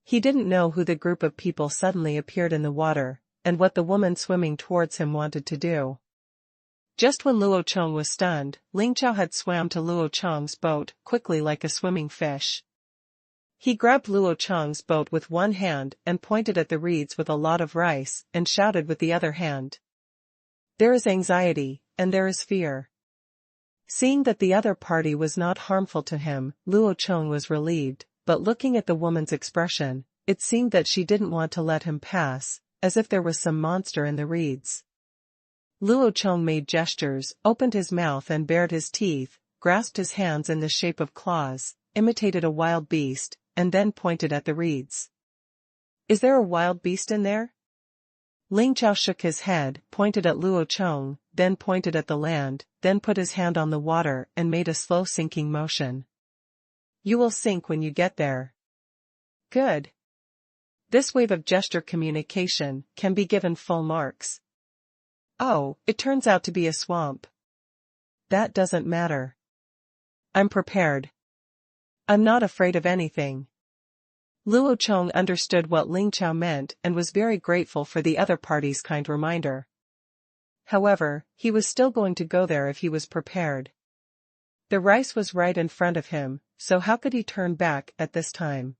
[SPEAKER 1] He didn't know who the group of people suddenly appeared in the water, and what the woman swimming towards him wanted to do. Just when Luo Chong was stunned, Ling Chao had swam to Luo Chong's boat, quickly like a swimming fish. He grabbed Luo Chong's boat with one hand and pointed at the reeds with a lot of rice, and shouted with the other hand. There is anxiety, and there is fear. Seeing that the other party was not harmful to him, Luo Chong was relieved, but looking at the woman's expression, it seemed that she didn't want to let him pass, as if there was some monster in the reeds. Luo Chong made gestures, opened his mouth and bared his teeth, grasped his hands in the shape of claws, imitated a wild beast, and then pointed at the reeds. Is there a wild beast in there? Ling Chao shook his head, pointed at Luo Chong, then pointed at the land, then put his hand on the water and made a slow sinking motion. You will sink when you get there. Good. This wave of gesture communication can be given full marks. Oh, it turns out to be a swamp. That doesn't matter. I'm prepared. I'm not afraid of anything. Luo Chong understood what Ling Chao meant and was very grateful for the other party's kind reminder. However, he was still going to go there if he was prepared. The rice was right in front of him, so how could he turn back at this time?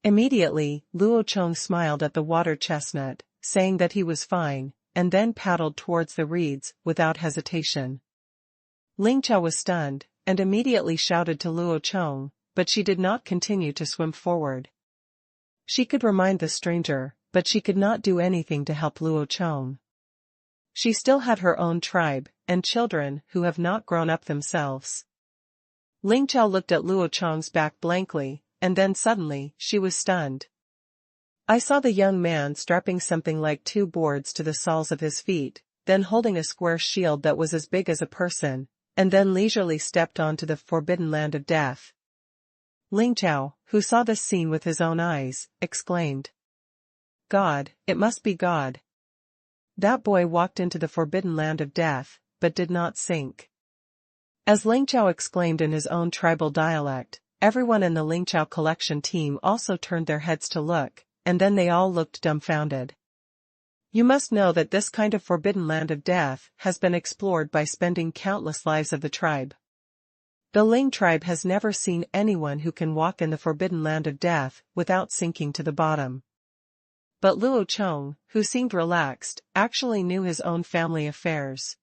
[SPEAKER 1] Immediately, Luo Chong smiled at the water chestnut, saying that he was fine, and then paddled towards the reeds without hesitation. Ling Chao was stunned, and immediately shouted to Luo Chong, but she did not continue to swim forward. She could remind the stranger, but she could not do anything to help Luo Chong. She still had her own tribe, and children who have not grown up themselves. Ling Chao looked at Luo Chong's back blankly, and then suddenly, she was stunned. I saw the young man strapping something like 2 boards to the soles of his feet, then holding a square shield that was as big as a person, and then leisurely stepped onto the forbidden land of death. Ling Chao, who saw this scene with his own eyes, exclaimed. God, it must be God. That boy walked into the forbidden land of death, but did not sink. As Ling Chao exclaimed in his own tribal dialect, everyone in the Ling Chao collection team also turned their heads to look, and then they all looked dumbfounded. You must know that this kind of forbidden land of death has been explored by spending countless lives of the tribe. The Ling tribe has never seen anyone who can walk in the forbidden land of death without sinking to the bottom. But Luo Chong, who seemed relaxed, actually knew his own family affairs.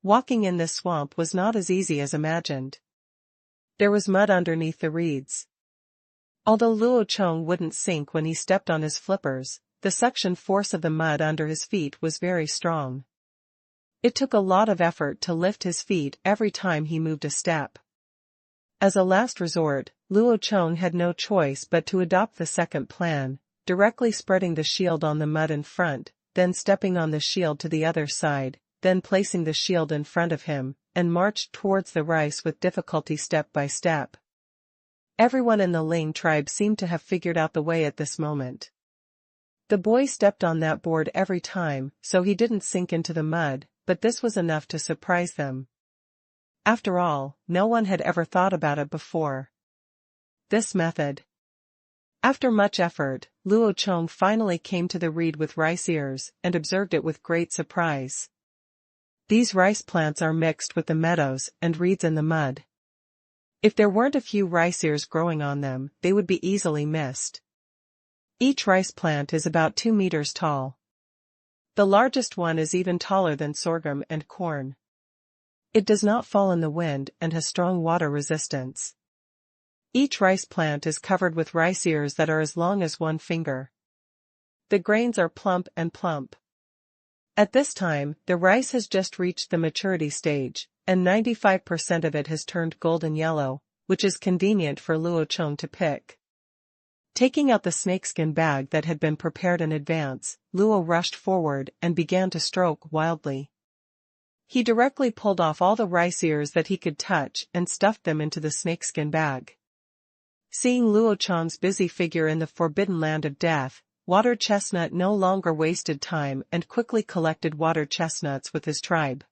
[SPEAKER 1] Walking in this swamp was not as easy as imagined. There was mud underneath the reeds. Although Luo Chong wouldn't sink when he stepped on his flippers, the suction force of the mud under his feet was very strong. It took a lot of effort to lift his feet every time he moved a step. As a last resort, Luo Chong had no choice but to adopt the second plan, directly spreading the shield on the mud in front, then stepping on the shield to the other side, then placing the shield in front of him, and marched towards the rice with difficulty step by step. Everyone in the Ling tribe seemed to have figured out the way at this moment. The boy stepped on that board every time, so he didn't sink into the mud, but this was enough to surprise them. After all, no one had ever thought about it before. This method. After much effort, Luo Chong finally came to the reed with rice ears and observed it with great surprise. These rice plants are mixed with the meadows and reeds in the mud. If there weren't a few rice ears growing on them, they would be easily missed. Each rice plant is about 2 meters tall. The largest one is even taller than sorghum and corn. It does not fall in the wind and has strong water resistance. Each rice plant is covered with rice ears that are as long as 1 finger. The grains are plump and plump. At this time, the rice has just reached the maturity stage, and 95% of it has turned golden yellow, which is convenient for Luo Chong to pick. Taking out the snakeskin bag that had been prepared in advance, Luo rushed forward and began to stroke wildly. He directly pulled off all the rice ears that he could touch and stuffed them into the snakeskin bag. Seeing Luo Chong's busy figure in the forbidden land of death, Water Chestnut no longer wasted time and quickly collected water chestnuts with his tribe.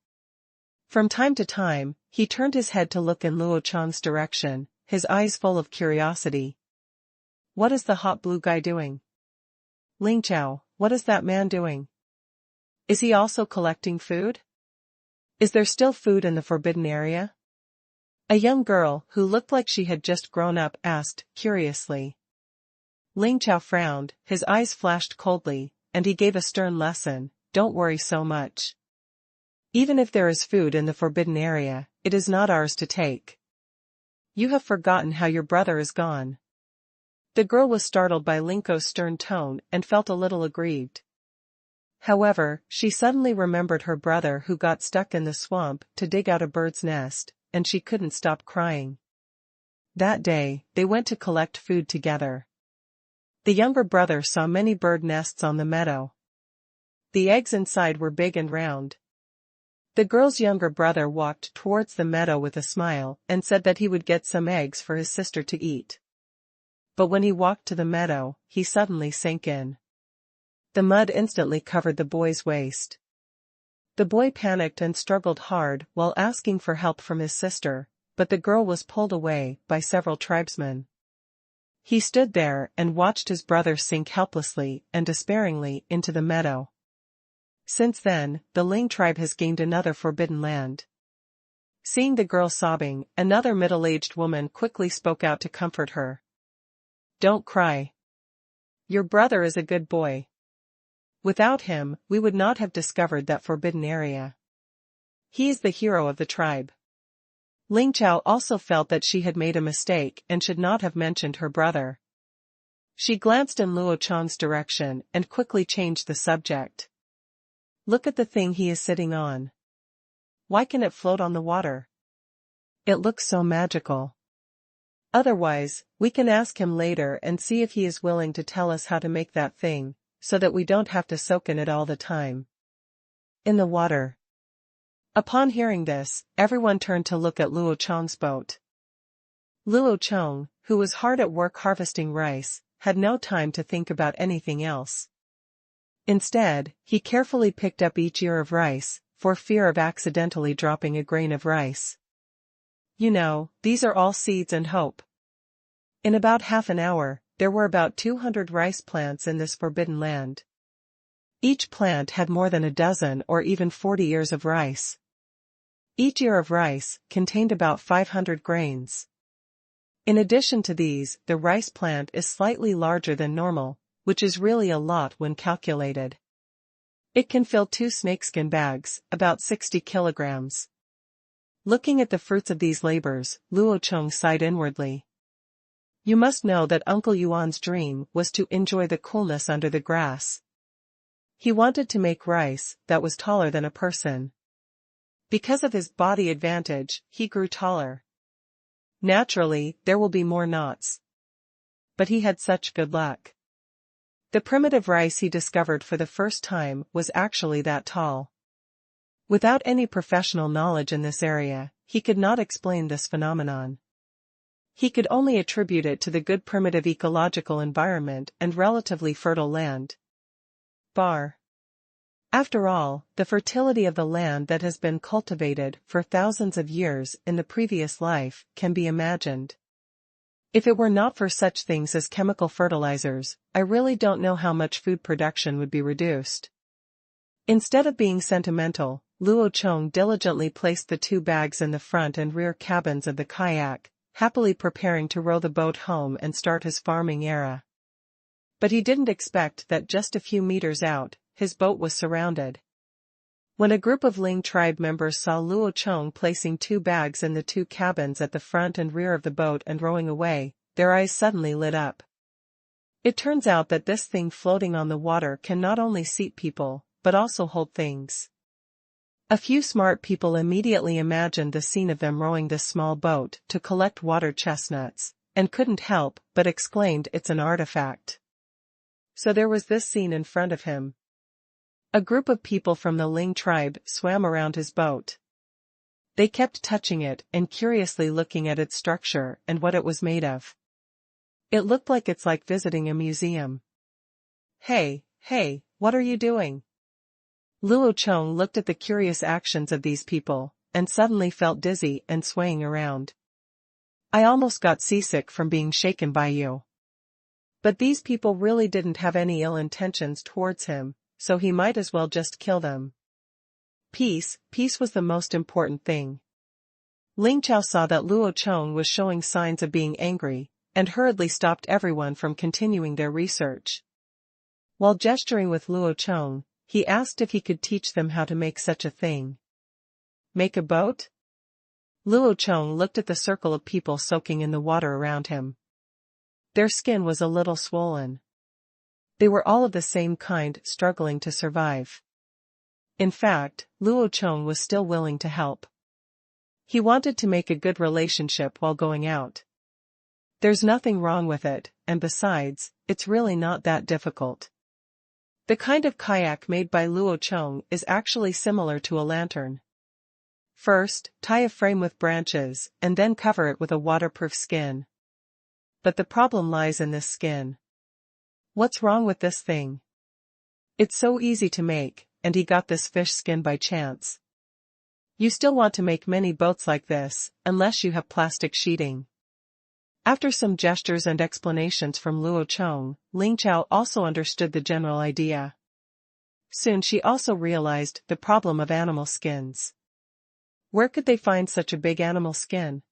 [SPEAKER 1] From time to time, he turned his head to look in Luo Chong's direction, his eyes full of curiosity. What is the hot blue guy doing? Ling Chao, what is that man doing? Is he also collecting food? Is there still food in the forbidden area? A young girl, who looked like she had just grown up, asked, curiously. Ling Chao frowned, his eyes flashed coldly, and he gave a stern lesson, don't worry so much. Even if there is food in the forbidden area, it is not ours to take. You have forgotten how your brother is gone. The girl was startled by Linko's stern tone and felt a little aggrieved. However, she suddenly remembered her brother who got stuck in the swamp to dig out a bird's nest, and she couldn't stop crying. That day, they went to collect food together. The younger brother saw many bird nests on the meadow. The eggs inside were big and round. The girl's younger brother walked towards the meadow with a smile and said that he would get some eggs for his sister to eat. But when he walked to the meadow, he suddenly sank in. The mud instantly covered the boy's waist. The boy panicked and struggled hard while asking for help from his sister, but the girl was pulled away by several tribesmen. He stood there and watched his brother sink helplessly and despairingly into the meadow. Since then, the Ling tribe has gained another forbidden land. Seeing the girl sobbing, another middle-aged woman quickly spoke out to comfort her. "Don't cry. Your brother is a good boy. Without him, we would not have discovered that forbidden area. He is the hero of the tribe." Ling Chao also felt that she had made a mistake and should not have mentioned her brother. She glanced in Luo Chong's direction and quickly changed the subject. "Look at the thing he is sitting on. Why can it float on the water? It looks so magical. Otherwise, we can ask him later and see if he is willing to tell us how to make that thing, so that we don't have to soak in it all the time." In the water. Upon hearing this, everyone turned to look at Luo Chong's boat. Luo Chong, who was hard at work harvesting rice, had no time to think about anything else. Instead, he carefully picked up each ear of rice, for fear of accidentally dropping a grain of rice. "You know, these are all seeds and hope." In about half an hour, there were about 200 rice plants in this forbidden land. Each plant had more than a dozen or even 40 ears of rice. Each ear of rice contained about 500 grains. In addition to these, the rice plant is slightly larger than normal, which is really a lot when calculated. It can fill 2 snakeskin bags, about 60 kilograms. Looking at the fruits of these labors, Luo Chong sighed inwardly. You must know that Uncle Yuan's dream was to enjoy the coolness under the grass. He wanted to make rice that was taller than a person. Because of his body advantage, he grew taller. Naturally, there will be more knots. But he had such good luck. The primitive rice he discovered for the first time was actually that tall. Without any professional knowledge in this area, he could not explain this phenomenon. He could only attribute it to the good primitive ecological environment and relatively fertile land. After all, the fertility of the land that has been cultivated for thousands of years in the previous life can be imagined. If it were not for such things as chemical fertilizers, I really don't know how much food production would be reduced. Instead of being sentimental, Luo Chong diligently placed the 2 bags in the front and rear cabins of the kayak, happily preparing to row the boat home and start his farming era. But he didn't expect that just a few meters out, his boat was surrounded. When a group of Ling tribe members saw Luo Chong placing 2 bags in the 2 cabins at the front and rear of the boat and rowing away, their eyes suddenly lit up. It turns out that this thing floating on the water can not only seat people, but also hold things. A few smart people immediately imagined the scene of them rowing this small boat to collect water chestnuts, and couldn't help but exclaimed it's an artifact. So there was this scene in front of him. A group of people from the Ling tribe swam around his boat. They kept touching it and curiously looking at its structure and what it was made of. It looked like it's like visiting a museum. Hey, what are you doing?" Luo Chong looked at the curious actions of these people, and suddenly felt dizzy and swaying around. "I almost got seasick from being shaken by you." But these people really didn't have any ill intentions towards him, so he might as well just kill them. Peace was the most important thing. Ling Chao saw that Luo Chong was showing signs of being angry, and hurriedly stopped everyone from continuing their research. While gesturing with Luo Chong, he asked if he could teach them how to make such a thing. Make a boat? Luo Chong looked at the circle of people soaking in the water around him. Their skin was a little swollen. They were all of the same kind, struggling to survive. In fact, Luo Chong was still willing to help. He wanted to make a good relationship while going out. There's nothing wrong with it, and besides, it's really not that difficult. The kind of kayak made by Luo Chong is actually similar to a lantern. First, tie a frame with branches, and then cover it with a waterproof skin. But the problem lies in this skin. What's wrong with this thing? It's so easy to make, and he got this fish skin by chance. You still want to make many boats like this, unless you have plastic sheeting. After some gestures and explanations from Luo Chong, Ling Chao also understood the general idea. Soon she also realized the problem of animal skins. Where could they find such a big animal skin?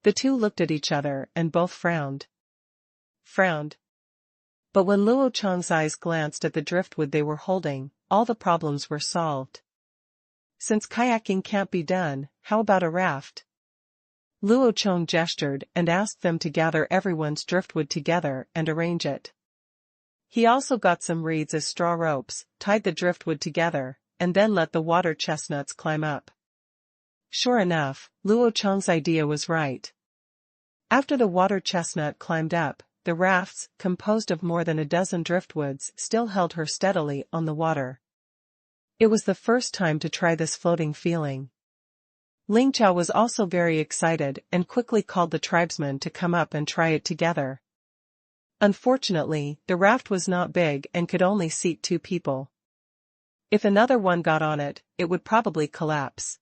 [SPEAKER 1] The two looked at each other and both frowned. But when Luo Chong's eyes glanced at the driftwood they were holding, all the problems were solved. Since kayaking can't be done, how about a raft? Luo Chong gestured and asked them to gather everyone's driftwood together and arrange it. He also got some reeds as straw ropes, tied the driftwood together, and then let the water chestnuts climb up. Sure enough, Luo Chong's idea was right. After the water chestnut climbed up, the rafts, composed of more than a dozen driftwoods, still held her steadily on the water. It was the first time to try this floating feeling. Ling Chao was also very excited and quickly called the tribesmen to come up and try it together. Unfortunately, the raft was not big and could only seat 2 people. If another one got on it, it would probably collapse.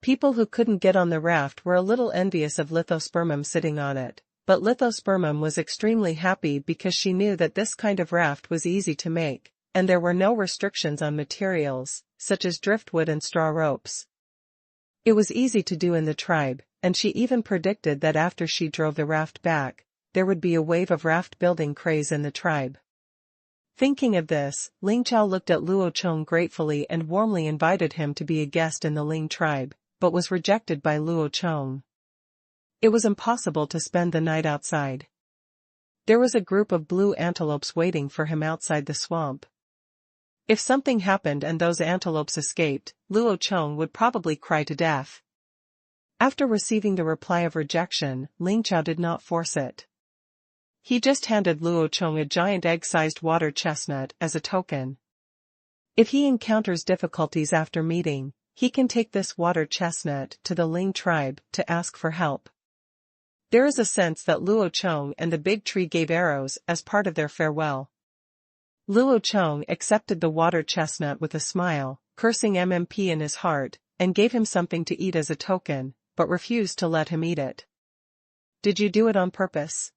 [SPEAKER 1] People who couldn't get on the raft were a little envious of Lithospermum sitting on it, but Lithospermum was extremely happy because she knew that this kind of raft was easy to make, and there were no restrictions on materials, such as driftwood and straw ropes. It was easy to do in the tribe, and she even predicted that after she drove the raft back, there would be a wave of raft-building craze in the tribe. Thinking of this, Ling Chao looked at Luo Chong gratefully and warmly invited him to be a guest in the Ling tribe, but was rejected by Luo Chong. It was impossible to spend the night outside. There was a group of blue antelopes waiting for him outside the swamp. If something happened and those antelopes escaped, Luo Chong would probably cry to death. After receiving the reply of rejection, Ling Chao did not force it. He just handed Luo Chong a giant egg-sized water chestnut as a token. If he encounters difficulties after meeting, he can take this water chestnut to the Ling tribe to ask for help. There is a sense that Luo Chong and the big tree gave arrows as part of their farewell. Luo Chong accepted the water chestnut with a smile, cursing MMP in his heart, and gave him something to eat as a token, but refused to let him eat it. Did you do it on purpose?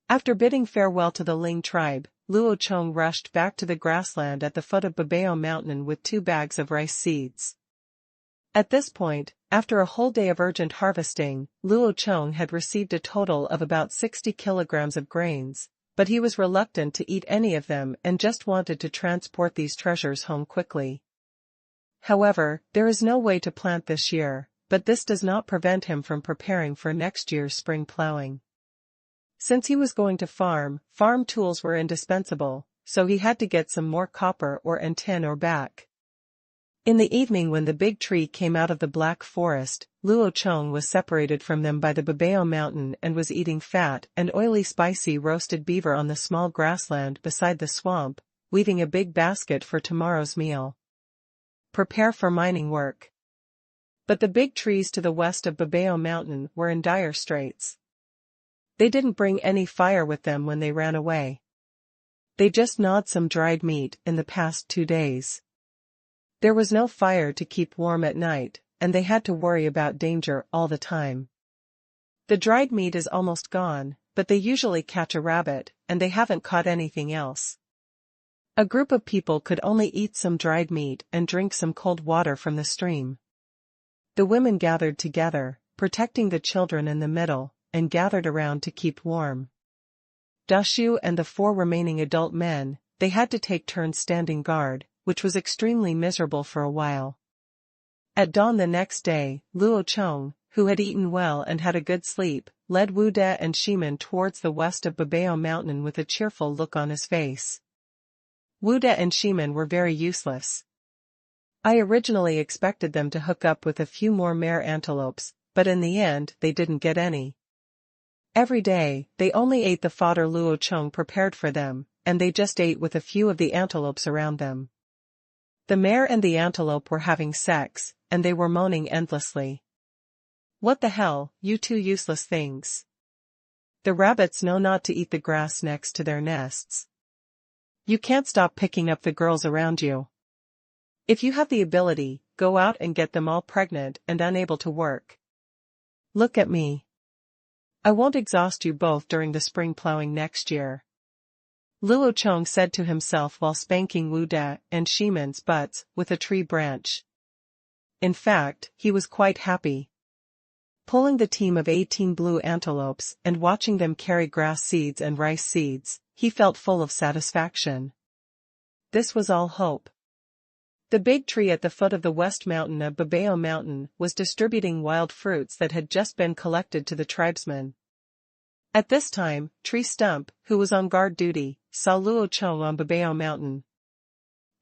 [SPEAKER 1] After bidding farewell to the Ling tribe, Luo Chong rushed back to the grassland at the foot of Babao Mountain with 2 bags of rice seeds. At this point, after a whole day of urgent harvesting, Luo Chong had received a total of about 60 kilograms of grains, but he was reluctant to eat any of them and just wanted to transport these treasures home quickly. However, there is no way to plant this year, but this does not prevent him from preparing for next year's spring plowing. Since he was going to farm tools were indispensable, so he had to get some more copper ore and tin ore back. In the evening when the big tree came out of the black forest, Luo Chong was separated from them by the Babao Mountain and was eating fat and oily spicy roasted beaver on the small grassland beside the swamp, weaving a big basket for tomorrow's meal. Prepare for mining work. But the big trees to the west of Babao Mountain were in dire straits. They didn't bring any fire with them when they ran away. They just gnawed some dried meat in the past 2 days. There was no fire to keep warm at night, and they had to worry about danger all the time. The dried meat is almost gone, but they usually catch a rabbit, and they haven't caught anything else. A group of people could only eat some dried meat and drink some cold water from the stream. The women gathered together, protecting the children in the middle, and gathered around to keep warm. Dashu and the 4 remaining adult men, they had to take turns standing guard, which was extremely miserable for a while. At dawn the next day, Luo Chong, who had eaten well and had a good sleep, led Wu De and Shimin towards the west of Babao Mountain with a cheerful look on his face. Wu De and Shimin were very useless. I originally expected them to hook up with a few more mare antelopes, but in the end they didn't get any. Every day, they only ate the fodder Luo Chong prepared for them, and they just ate with a few of the antelopes around them. The mare and the antelope were having sex, and they were moaning endlessly. "What the hell, you two useless things. The rabbits know not to eat the grass next to their nests. You can't stop picking up the girls around you. If you have the ability, go out and get them all pregnant and unable to work. Look at me. I won't exhaust you both during the spring plowing next year." Luo Chong said to himself while spanking Wu De and Shimen's butts with a tree branch. In fact, he was quite happy. Pulling the team of 18 blue antelopes and watching them carry grass seeds and rice seeds, he felt full of satisfaction. This was all hope. The big tree at the foot of the west mountain of Babao Mountain was distributing wild fruits that had just been collected to the tribesmen. At this time, Tree Stump, who was on guard duty, saw Luo Chong on Babao Mountain.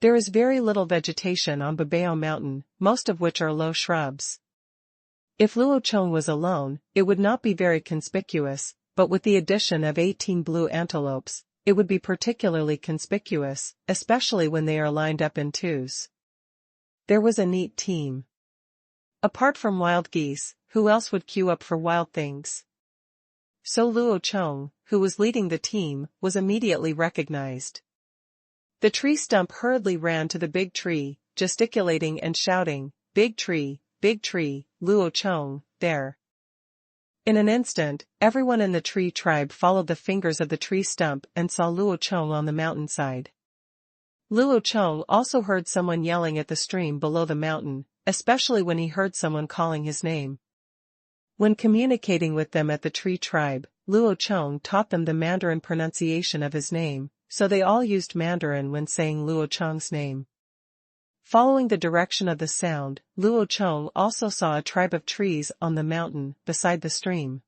[SPEAKER 1] There is very little vegetation on Babao Mountain, most of which are low shrubs. If Luo Chong was alone, it would not be very conspicuous, but with the addition of 18 blue antelopes, it would be particularly conspicuous, especially when they are lined up in twos. There was a neat team. Apart from wild geese, who else would queue up for wild things? So Luo Chong, who was leading the team, was immediately recognized. The tree stump hurriedly ran to the big tree, gesticulating and shouting, big tree, Luo Chong, there." In an instant, everyone in the tree tribe followed the fingers of the tree stump and saw Luo Chong on the mountainside. Luo Chong also heard someone yelling at the stream below the mountain, especially when he heard someone calling his name. When communicating with them at the tree tribe, Luo Chong taught them the Mandarin pronunciation of his name, so they all used Mandarin when saying Luo Chong's name. Following the direction of the sound, Luo Chong also saw a tribe of trees on the mountain beside the stream.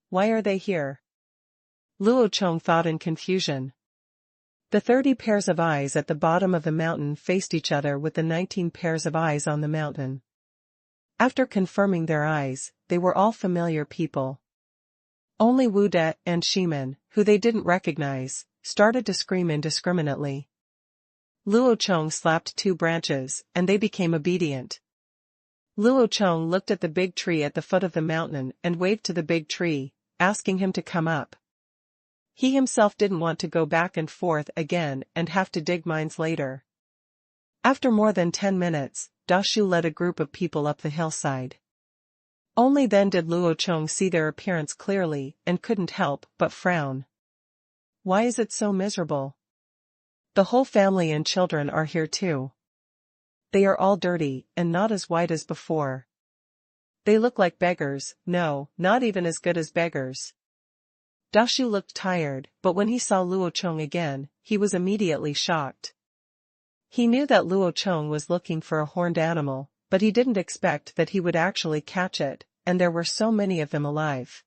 [SPEAKER 1] Why are they here? Luo Chong thought in confusion. The 30 pairs of eyes at the bottom of the mountain faced each other with the 19 pairs of eyes on the mountain. After confirming their eyes, they were all familiar people. Only Wu De and Shimen, who they didn't recognize, started to scream indiscriminately. Luo Chong slapped 2 branches, and they became obedient. Luo Chong looked at the big tree at the foot of the mountain and waved to the big tree, asking him to come up. He himself didn't want to go back and forth again and have to dig mines later. After more than 10 minutes, Dashu led a group of people up the hillside. Only then did Luo Chong see their appearance clearly and couldn't help but frown. Why is it so miserable? The whole family and children are here too. They are all dirty and not as white as before. They look like beggars, no, not even as good as beggars. Dashu looked tired, but when he saw Luo Chong again, he was immediately shocked. He knew that Luo Chong was looking for a horned animal, but he didn't expect that he would actually catch it, and there were so many of them alive.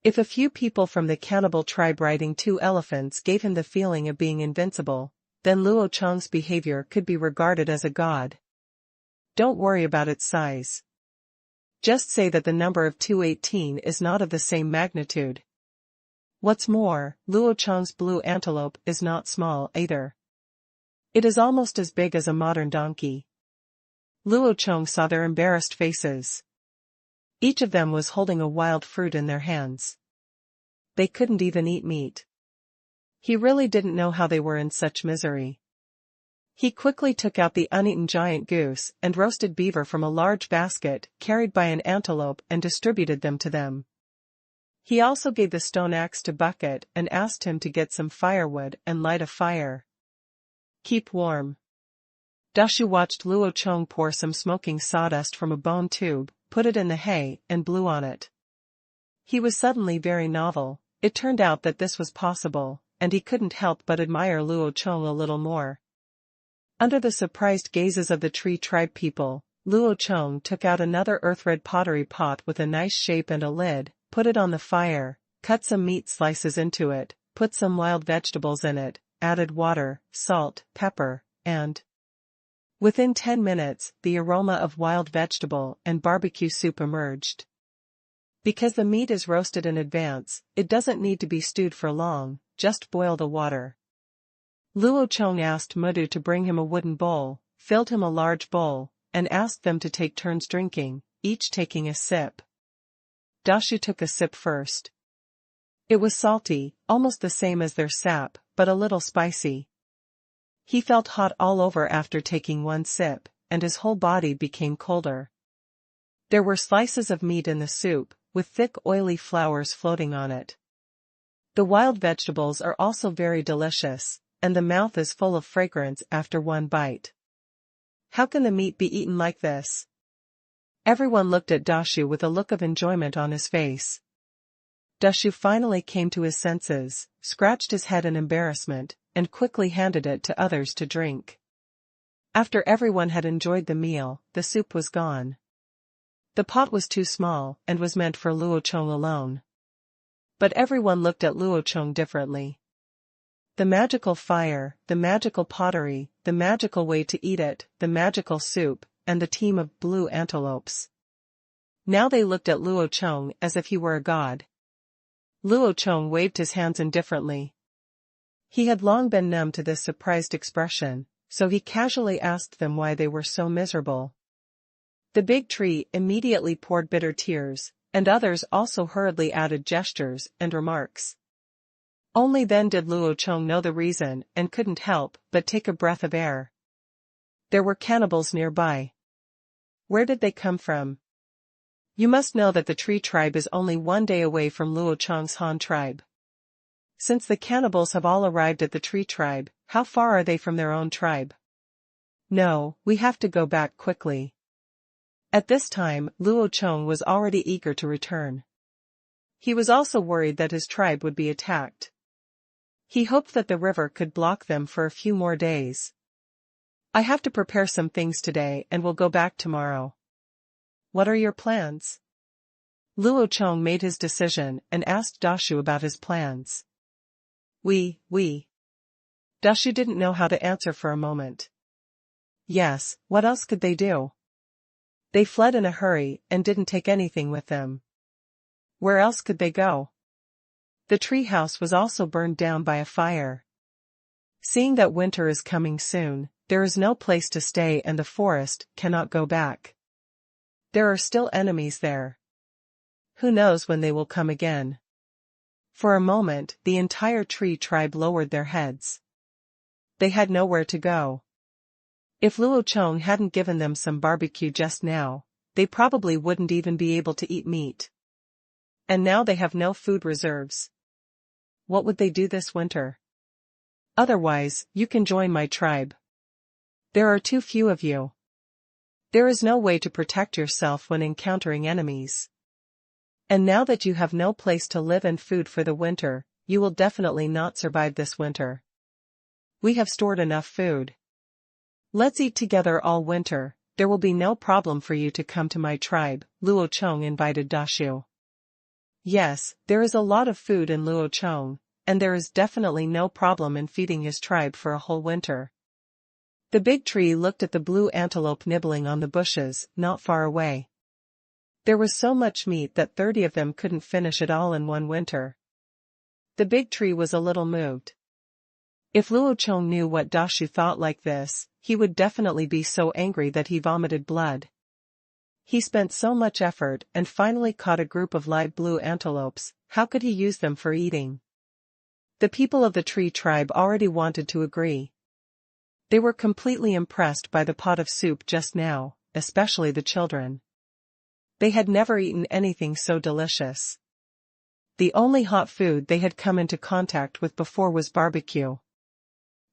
[SPEAKER 1] If a few people from the cannibal tribe riding 2 elephants gave him the feeling of being invincible, then Luo Chong's behavior could be regarded as a god. Don't worry about its size. Just say that the number of 218 is not of the same magnitude. What's more, Luo Chong's blue antelope is not small either. It is almost as big as a modern donkey. Luo Chong saw their embarrassed faces. Each of them was holding a wild fruit in their hands. They couldn't even eat meat. He really didn't know how they were in such misery. He quickly took out the uneaten giant goose and roasted beaver from a large basket carried by an antelope and distributed them to them. He also gave the stone axe to Bucket and asked him to get some firewood and light a fire. Keep warm. Dashu watched Luo Chong pour some smoking sawdust from a bone tube, put it in the hay, and blew on it. He was suddenly very novel. It turned out that this was possible, and he couldn't help but admire Luo Chong a little more. Under the surprised gazes of the tree tribe people, Luo Chong took out another earth-red pottery pot with a nice shape and a lid, put it on the fire, cut some meat slices into it, put some wild vegetables in it, added water, salt, pepper, and within 10 minutes, the aroma of wild vegetable and barbecue soup emerged. Because the meat is roasted in advance, it doesn't need to be stewed for long, just boil the water. Luo Chong asked Mudu to bring him a wooden bowl, filled him a large bowl, and asked them to take turns drinking, each taking a sip. Dashu took a sip first. It was salty, almost the same as their sap, but a little spicy. He felt hot all over after taking one sip, and his whole body became colder. There were slices of meat in the soup, with thick oily flowers floating on it. The wild vegetables are also very delicious, and the mouth is full of fragrance after one bite. How can the meat be eaten like this? Everyone looked at Dashu with a look of enjoyment on his face. Dashu finally came to his senses, scratched his head in embarrassment, and quickly handed it to others to drink. After everyone had enjoyed the meal, the soup was gone. The pot was too small and was meant for Luo Chong alone. But everyone looked at Luo Chong differently. The magical fire, the magical pottery, the magical way to eat it, the magical soup, and the team of blue antelopes. Now they looked at Luo Chong as if he were a god. Luo Chong waved his hands indifferently. He had long been numb to this surprised expression, so he casually asked them why they were so miserable. The big tree immediately poured bitter tears, and others also hurriedly added gestures and remarks. Only then did Luo Chong know the reason and couldn't help but take a breath of air. There were cannibals nearby. Where did they come from? You must know that the tree tribe is only one day away from Luo Chong's Han tribe. Since the cannibals have all arrived at the tree tribe, how far are they from their own tribe? No, we have to go back quickly. At this time, Luo Chong was already eager to return. He was also worried that his tribe would be attacked. He hoped that the river could block them for a few more days. I have to prepare some things today and will go back tomorrow. What are your plans? Luo Chong made his decision and asked Dashu about his plans. We. Dashu didn't know how to answer for a moment. Yes, what else could they do? They fled in a hurry and didn't take anything with them. Where else could they go? The tree house was also burned down by a fire. Seeing that winter is coming soon, there is no place to stay and the forest cannot go back. There are still enemies there. Who knows when they will come again? For a moment, the entire tree tribe lowered their heads. They had nowhere to go. If Luo Chong hadn't given them some barbecue just now, they probably wouldn't even be able to eat meat. And now they have no food reserves. What would they do this winter? Otherwise, you can join my tribe. There are too few of you. There is no way to protect yourself when encountering enemies. And now that you have no place to live and food for the winter, you will definitely not survive this winter. We have stored enough food. Let's eat together all winter, there will be no problem for you to come to my tribe, Luo Chong invited Dashu. Yes, there is a lot of food in Luo Chong, and there is definitely no problem in feeding his tribe for a whole winter. The big tree looked at the blue antelope nibbling on the bushes, not far away. There was so much meat that 30 of them couldn't finish it all in one winter. The big tree was a little moved. If Luo Chong knew what Dashu thought like this, he would definitely be so angry that he vomited blood. He spent so much effort and finally caught a group of live blue antelopes, how could he use them for eating? The people of the tree tribe already wanted to agree. They were completely impressed by the pot of soup just now, especially the children. They had never eaten anything so delicious. The only hot food they had come into contact with before was barbecue.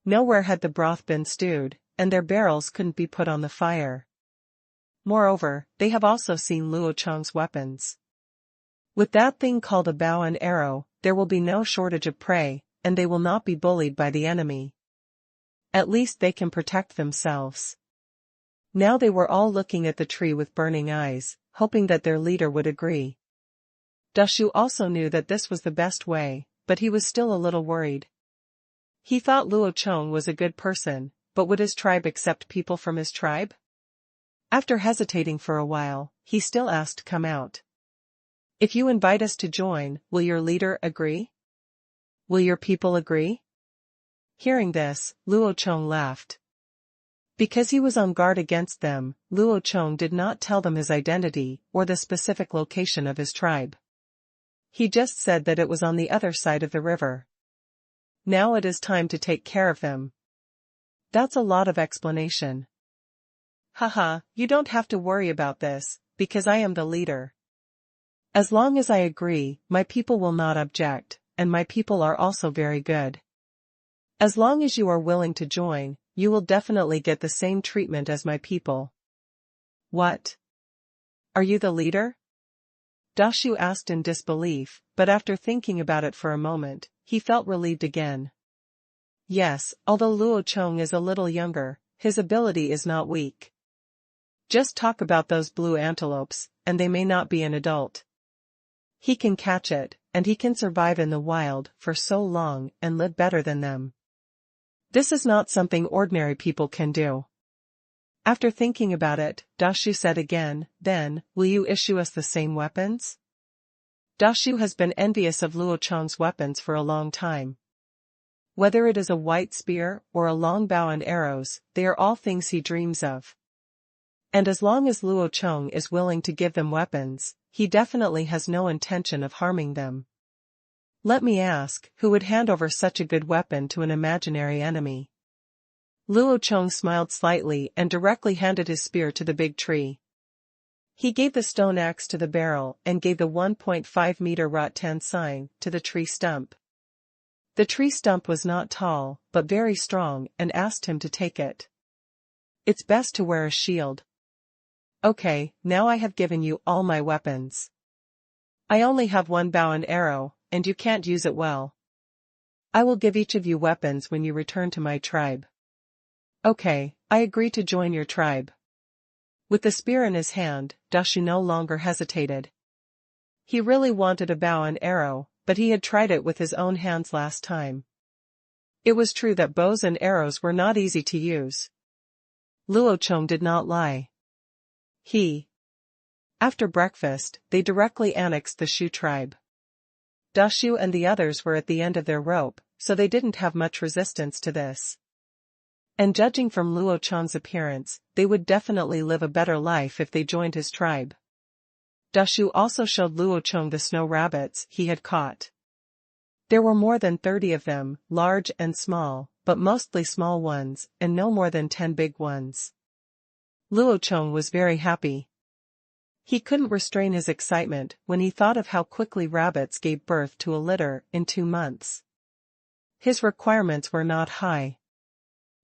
[SPEAKER 1] Nowhere had the broth been stewed, and their barrels couldn't be put on the fire. Moreover, they have also seen Luo Chong's weapons. With that thing called a bow and arrow, there will be no shortage of prey, and they will not be bullied by the enemy. At least they can protect themselves. Now they were all looking at the tree with burning eyes, hoping that their leader would agree. Dashu also knew that this was the best way, but he was still a little worried. He thought Luo Chong was a good person, but would his tribe accept people from his tribe? After hesitating for a while, he still asked to come out. If you invite us to join, will your leader agree? Will your people agree? Hearing this, Luo Chong laughed. Because he was on guard against them, Luo Chong did not tell them his identity or the specific location of his tribe. He just said that it was on the other side of the river. Now it is time to take care of them. That's a lot of explanation. Haha, you don't have to worry about this, because I am the leader. As long as I agree, my people will not object, and my people are also very good. As long as you are willing to join, you will definitely get the same treatment as my people. What? Are you the leader? Dashu asked in disbelief, but after thinking about it for a moment, he felt relieved again. Yes, although Luo Chong is a little younger, his ability is not weak. Just talk about those blue antelopes, and they may not be an adult. He can catch it, and he can survive in the wild for so long and live better than them. This is not something ordinary people can do. After thinking about it, Dashu said again, then, will you issue us the same weapons? Dashu has been envious of Luo Chong's weapons for a long time. Whether it is a white spear or a long bow and arrows, they are all things he dreams of. And as long as Luo Chong is willing to give them weapons, he definitely has no intention of harming them. Let me ask, who would hand over such a good weapon to an imaginary enemy? Luo Chong smiled slightly and directly handed his spear to the big tree. He gave the stone axe to the barrel and gave the 1.5-meter rattan sign to the tree stump. The tree stump was not tall, but very strong, and asked him to take it. It's best to wear a shield. Okay, now I have given you all my weapons. I only have one bow and arrow, and you can't use it well. I will give each of you weapons when you return to my tribe. Okay, I agree to join your tribe. With the spear in his hand, Dashu no longer hesitated. He really wanted a bow and arrow, but he had tried it with his own hands last time. It was true that bows and arrows were not easy to use. Luo Chong did not lie. After breakfast, they directly annexed the Shu tribe. Dashu and the others were at the end of their rope, so they didn't have much resistance to this. And judging from Luo Chong's appearance, they would definitely live a better life if they joined his tribe. Dashu also showed Luo Chong the snow rabbits he had caught. There were more than 30 of them, large and small, but mostly small ones, and no more than 10 big ones. Luo Chong was very happy. He couldn't restrain his excitement when he thought of how quickly rabbits gave birth to a litter in 2 months. His requirements were not high.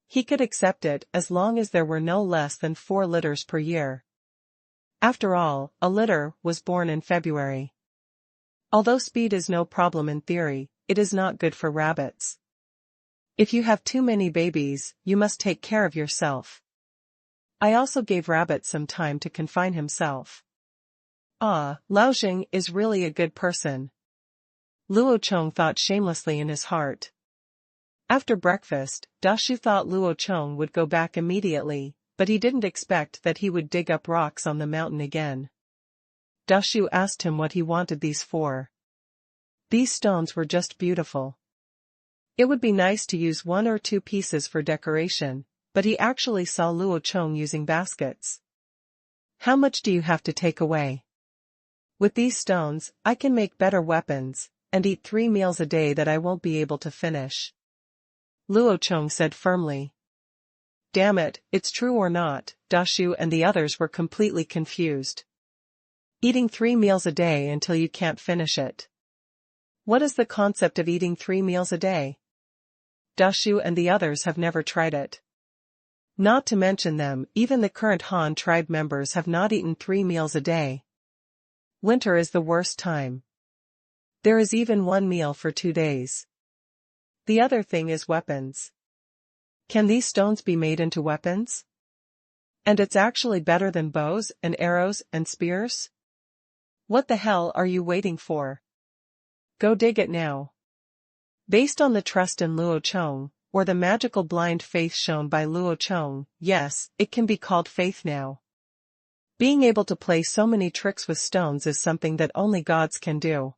[SPEAKER 1] He could accept it as long as there were no less than 4 litters per year. After all, a litter was born in February. Although speed is no problem in theory, it is not good for rabbits. If you have too many babies, you must take care of yourself. I also gave Rabbit some time to confine himself. Lao Jing is really a good person. Luo Chong thought shamelessly in his heart. After breakfast, Dashu thought Luo Chong would go back immediately, but he didn't expect that he would dig up rocks on the mountain again. Dashu asked him what he wanted these for. These stones were just beautiful. It would be nice to use 1 or 2 pieces for decoration, but he actually saw Luo Chong using baskets. How much do you have to take away? With these stones, I can make better weapons, and eat 3 meals a day that I won't be able to finish. Luo Chong said firmly. Damn it, it's true or not? Dashu and the others were completely confused. Eating 3 meals a day until you can't finish it. What is the concept of eating 3 meals a day? Dashu and the others have never tried it. Not to mention them, even the current Han tribe members have not eaten 3 meals a day. Winter is the worst time. There is even 1 meal for 2 days. The other thing is weapons. Can these stones be made into weapons? And it's actually better than bows and arrows and spears? What the hell are you waiting for? Go dig it now. Based on the trust in Luo Chong, or the magical blind faith shown by Luo Chong, yes, it can be called faith now. Being able to play so many tricks with stones is something that only gods can do.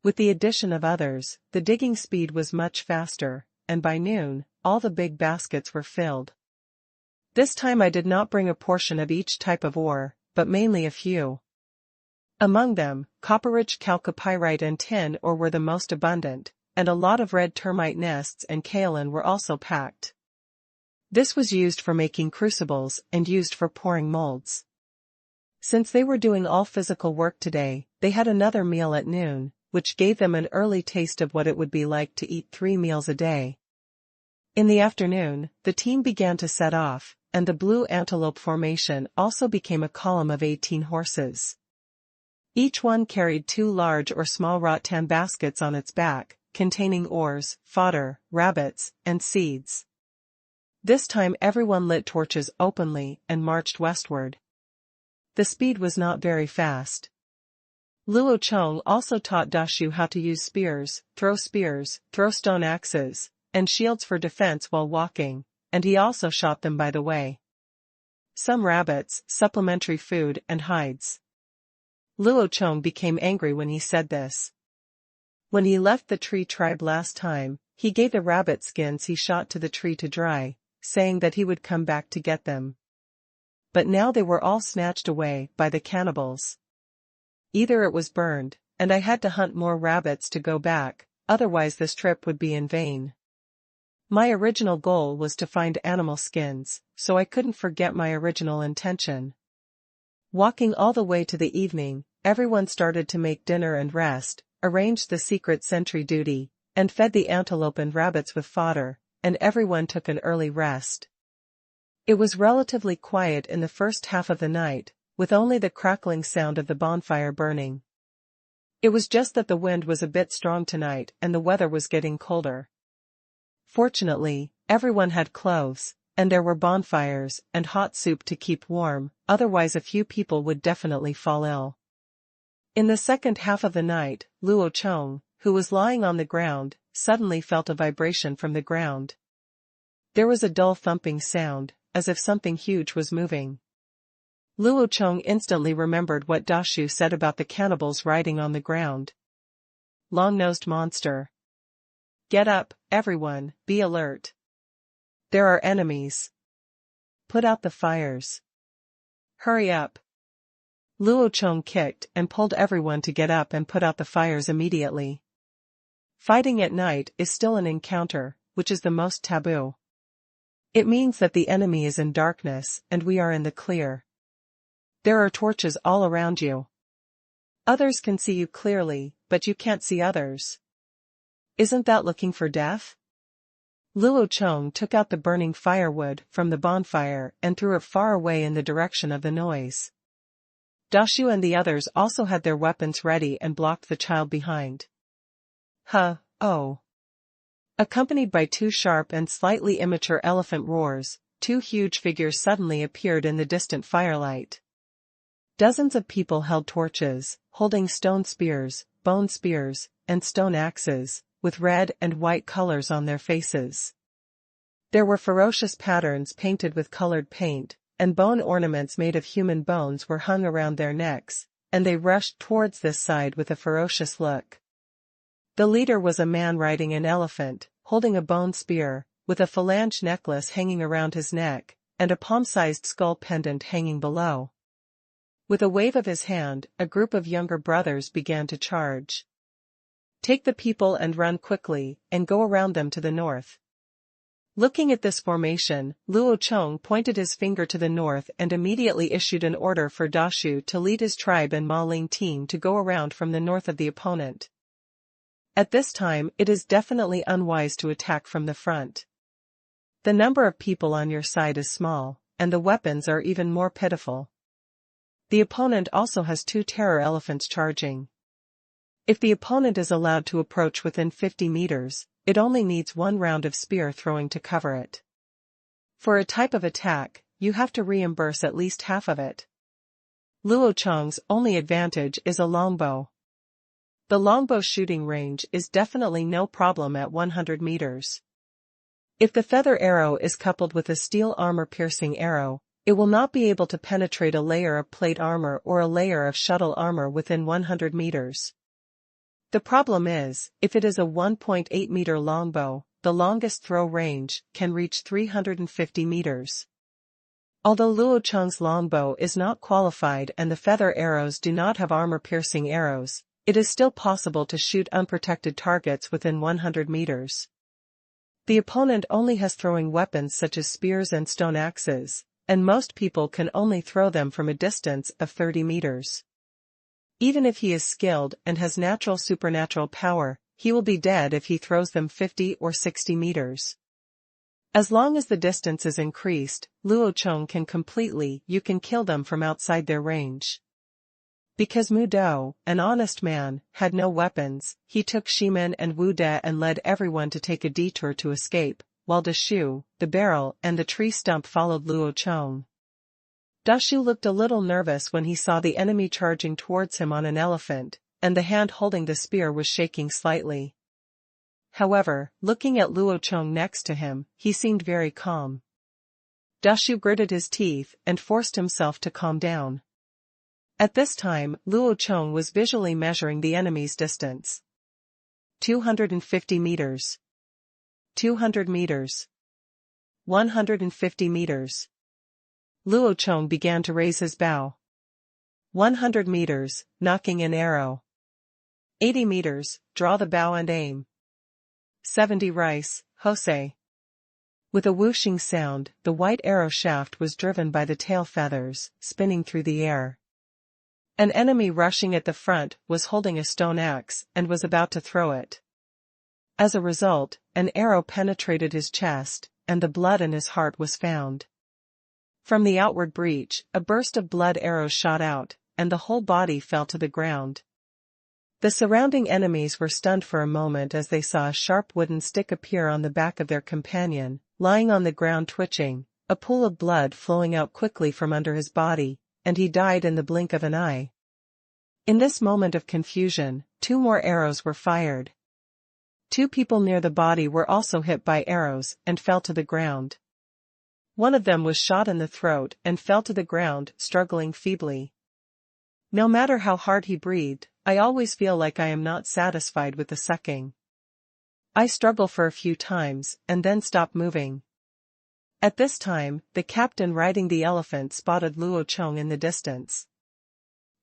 [SPEAKER 1] With the addition of others, the digging speed was much faster, and by noon, all the big baskets were filled. This time I did not bring a portion of each type of ore, but mainly a few. Among them, copper-rich chalcopyrite and tin ore were the most abundant, and a lot of red termite nests and kaolin were also packed. This was used for making crucibles and used for pouring molds. Since they were doing all physical work today, they had another meal at noon, which gave them an early taste of what it would be like to eat 3 meals a day. In the afternoon, the team began to set off, and the Blue Antelope Formation also became a column of 18 horses. Each one carried 2 large or small rattan baskets on its back, containing ores, fodder, rabbits, and seeds. This time everyone lit torches openly and marched westward. The speed was not very fast. Luo Chong also taught Dashu how to use spears, throw stone axes, and shields for defense while walking, and he also shot them by the way. Some rabbits, supplementary food and hides. Luo Chong became angry when he said this. When he left the tree tribe last time, he gave the rabbit skins he shot to the tree to dry, saying that he would come back to get them. But now they were all snatched away by the cannibals. Either it was burned, and I had to hunt more rabbits to go back, otherwise this trip would be in vain. My original goal was to find animal skins, so I couldn't forget my original intention. Walking all the way to the evening, everyone started to make dinner and rest, arranged the secret sentry duty, and fed the antelope and rabbits with fodder, and everyone took an early rest. It was relatively quiet in the first half of the night, with only the crackling sound of the bonfire burning. It was just that the wind was a bit strong tonight and the weather was getting colder. Fortunately, everyone had clothes, and there were bonfires and hot soup to keep warm, otherwise a few people would definitely fall ill. In the second half of the night, Luo Chong, who was lying on the ground, suddenly felt a vibration from the ground. There was a dull thumping sound, as if something huge was moving. Luo Chong instantly remembered what Dashu said about the cannibals riding on the ground. Long-nosed monster. Get up, everyone, be alert. There are enemies. Put out the fires. Hurry up. Luo Chong kicked and pulled everyone to get up and put out the fires immediately. Fighting at night is still an encounter, which is the most taboo. It means that the enemy is in darkness and we are in the clear. There are torches all around you. Others can see you clearly, but you can't see others. Isn't that looking for death? Luo Chong took out the burning firewood from the bonfire and threw it far away in the direction of the noise. Dashu and the others also had their weapons ready and blocked the child behind. Oh. Accompanied by 2 sharp and slightly immature elephant roars, 2 huge figures suddenly appeared in the distant firelight. Dozens of people held torches, holding stone spears, bone spears, and stone axes, with red and white colors on their faces. There were ferocious patterns painted with colored paint, and bone ornaments made of human bones were hung around their necks, and they rushed towards this side with a ferocious look. The leader was a man riding an elephant, holding a bone spear, with a phalange necklace hanging around his neck, and a palm-sized skull pendant hanging below. With a wave of his hand, a group of younger brothers began to charge. Take the people and run quickly, and go around them to the north. Looking at this formation, Luo Chong pointed his finger to the north and immediately issued an order for Dashu to lead his tribe and Ma Ling team to go around from the north of the opponent. At this time it is definitely unwise to attack from the front. The number of people on your side is small, and the weapons are even more pitiful. The opponent also has 2 terror elephants charging. If the opponent is allowed to approach within 50 meters, it only needs 1 round of spear throwing to cover it. For a type of attack, you have to reimburse at least half of it. Luo Chong's only advantage is a longbow. The longbow shooting range is definitely no problem at 100 meters. If the feather arrow is coupled with a steel armor-piercing arrow, It will not be able to penetrate a layer of plate armor or a layer of shuttle armor within 100 meters. The problem is, if it is a 1.8-meter longbow, the longest throw range can reach 350 meters. Although Luo Chong's longbow is not qualified and the feather arrows do not have armor-piercing arrows, it is still possible to shoot unprotected targets within 100 meters. The opponent only has throwing weapons such as spears and stone axes, and most people can only throw them from a distance of 30 meters. Even if he is skilled and has natural supernatural power, he will be dead if he throws them 50 or 60 meters. As long as the distance is increased, Luo Chong you can kill them from outside their range. Because Mu Dou, an honest man, had no weapons, he took Shimen and Wu De and led everyone to take a detour to escape, while Da Shu, the barrel and the tree stump followed Luo Chong. Da Shu looked a little nervous when he saw the enemy charging towards him on an elephant, and the hand holding the spear was shaking slightly. However, looking at Luo Chong next to him, he seemed very calm. Da Shu gritted his teeth and forced himself to calm down. At this time, Luo Chong was visually measuring the enemy's distance. 250 meters. 200 meters. 150 meters. Luo Chong began to raise his bow. 100 meters, knocking an arrow. 80 meters, draw the bow and aim. 70 rice, Hosei. With a whooshing sound, the white arrow shaft was driven by the tail feathers, spinning through the air. An enemy rushing at the front was holding a stone axe and was about to throw it. As a result, an arrow penetrated his chest, and the blood in his heart was found. From the outward breach, a burst of blood arrows shot out, and the whole body fell to the ground. The surrounding enemies were stunned for a moment as they saw a sharp wooden stick appear on the back of their companion, lying on the ground twitching, a pool of blood flowing out quickly from under his body, and he died in the blink of an eye. In this moment of confusion, 2 more arrows were fired. 2 people near the body were also hit by arrows and fell to the ground. One of them was shot in the throat and fell to the ground, struggling feebly. No matter how hard he breathed, I always feel like I am not satisfied with the sucking. I struggle for a few times and then stop moving. At this time, the captain riding the elephant spotted Luo Chong in the distance.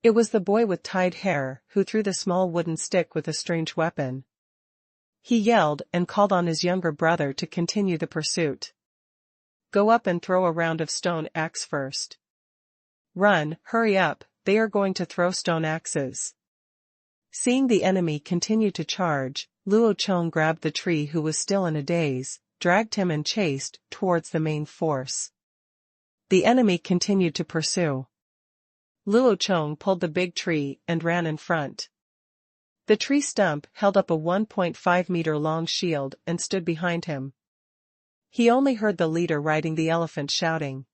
[SPEAKER 1] It was the boy with tied hair who threw the small wooden stick with a strange weapon. He yelled and called on his younger brother to continue the pursuit. Go up and throw a round of stone axe first. Run, hurry up, they are going to throw stone axes. Seeing the enemy continue to charge, Luo Chong grabbed the tree who was still in a daze, dragged him and chased towards the main force. The enemy continued to pursue. Luo Chong pulled the big tree and ran in front. The tree stump held up a 1.5-meter long shield and stood behind him. He only heard the leader riding the elephant shouting.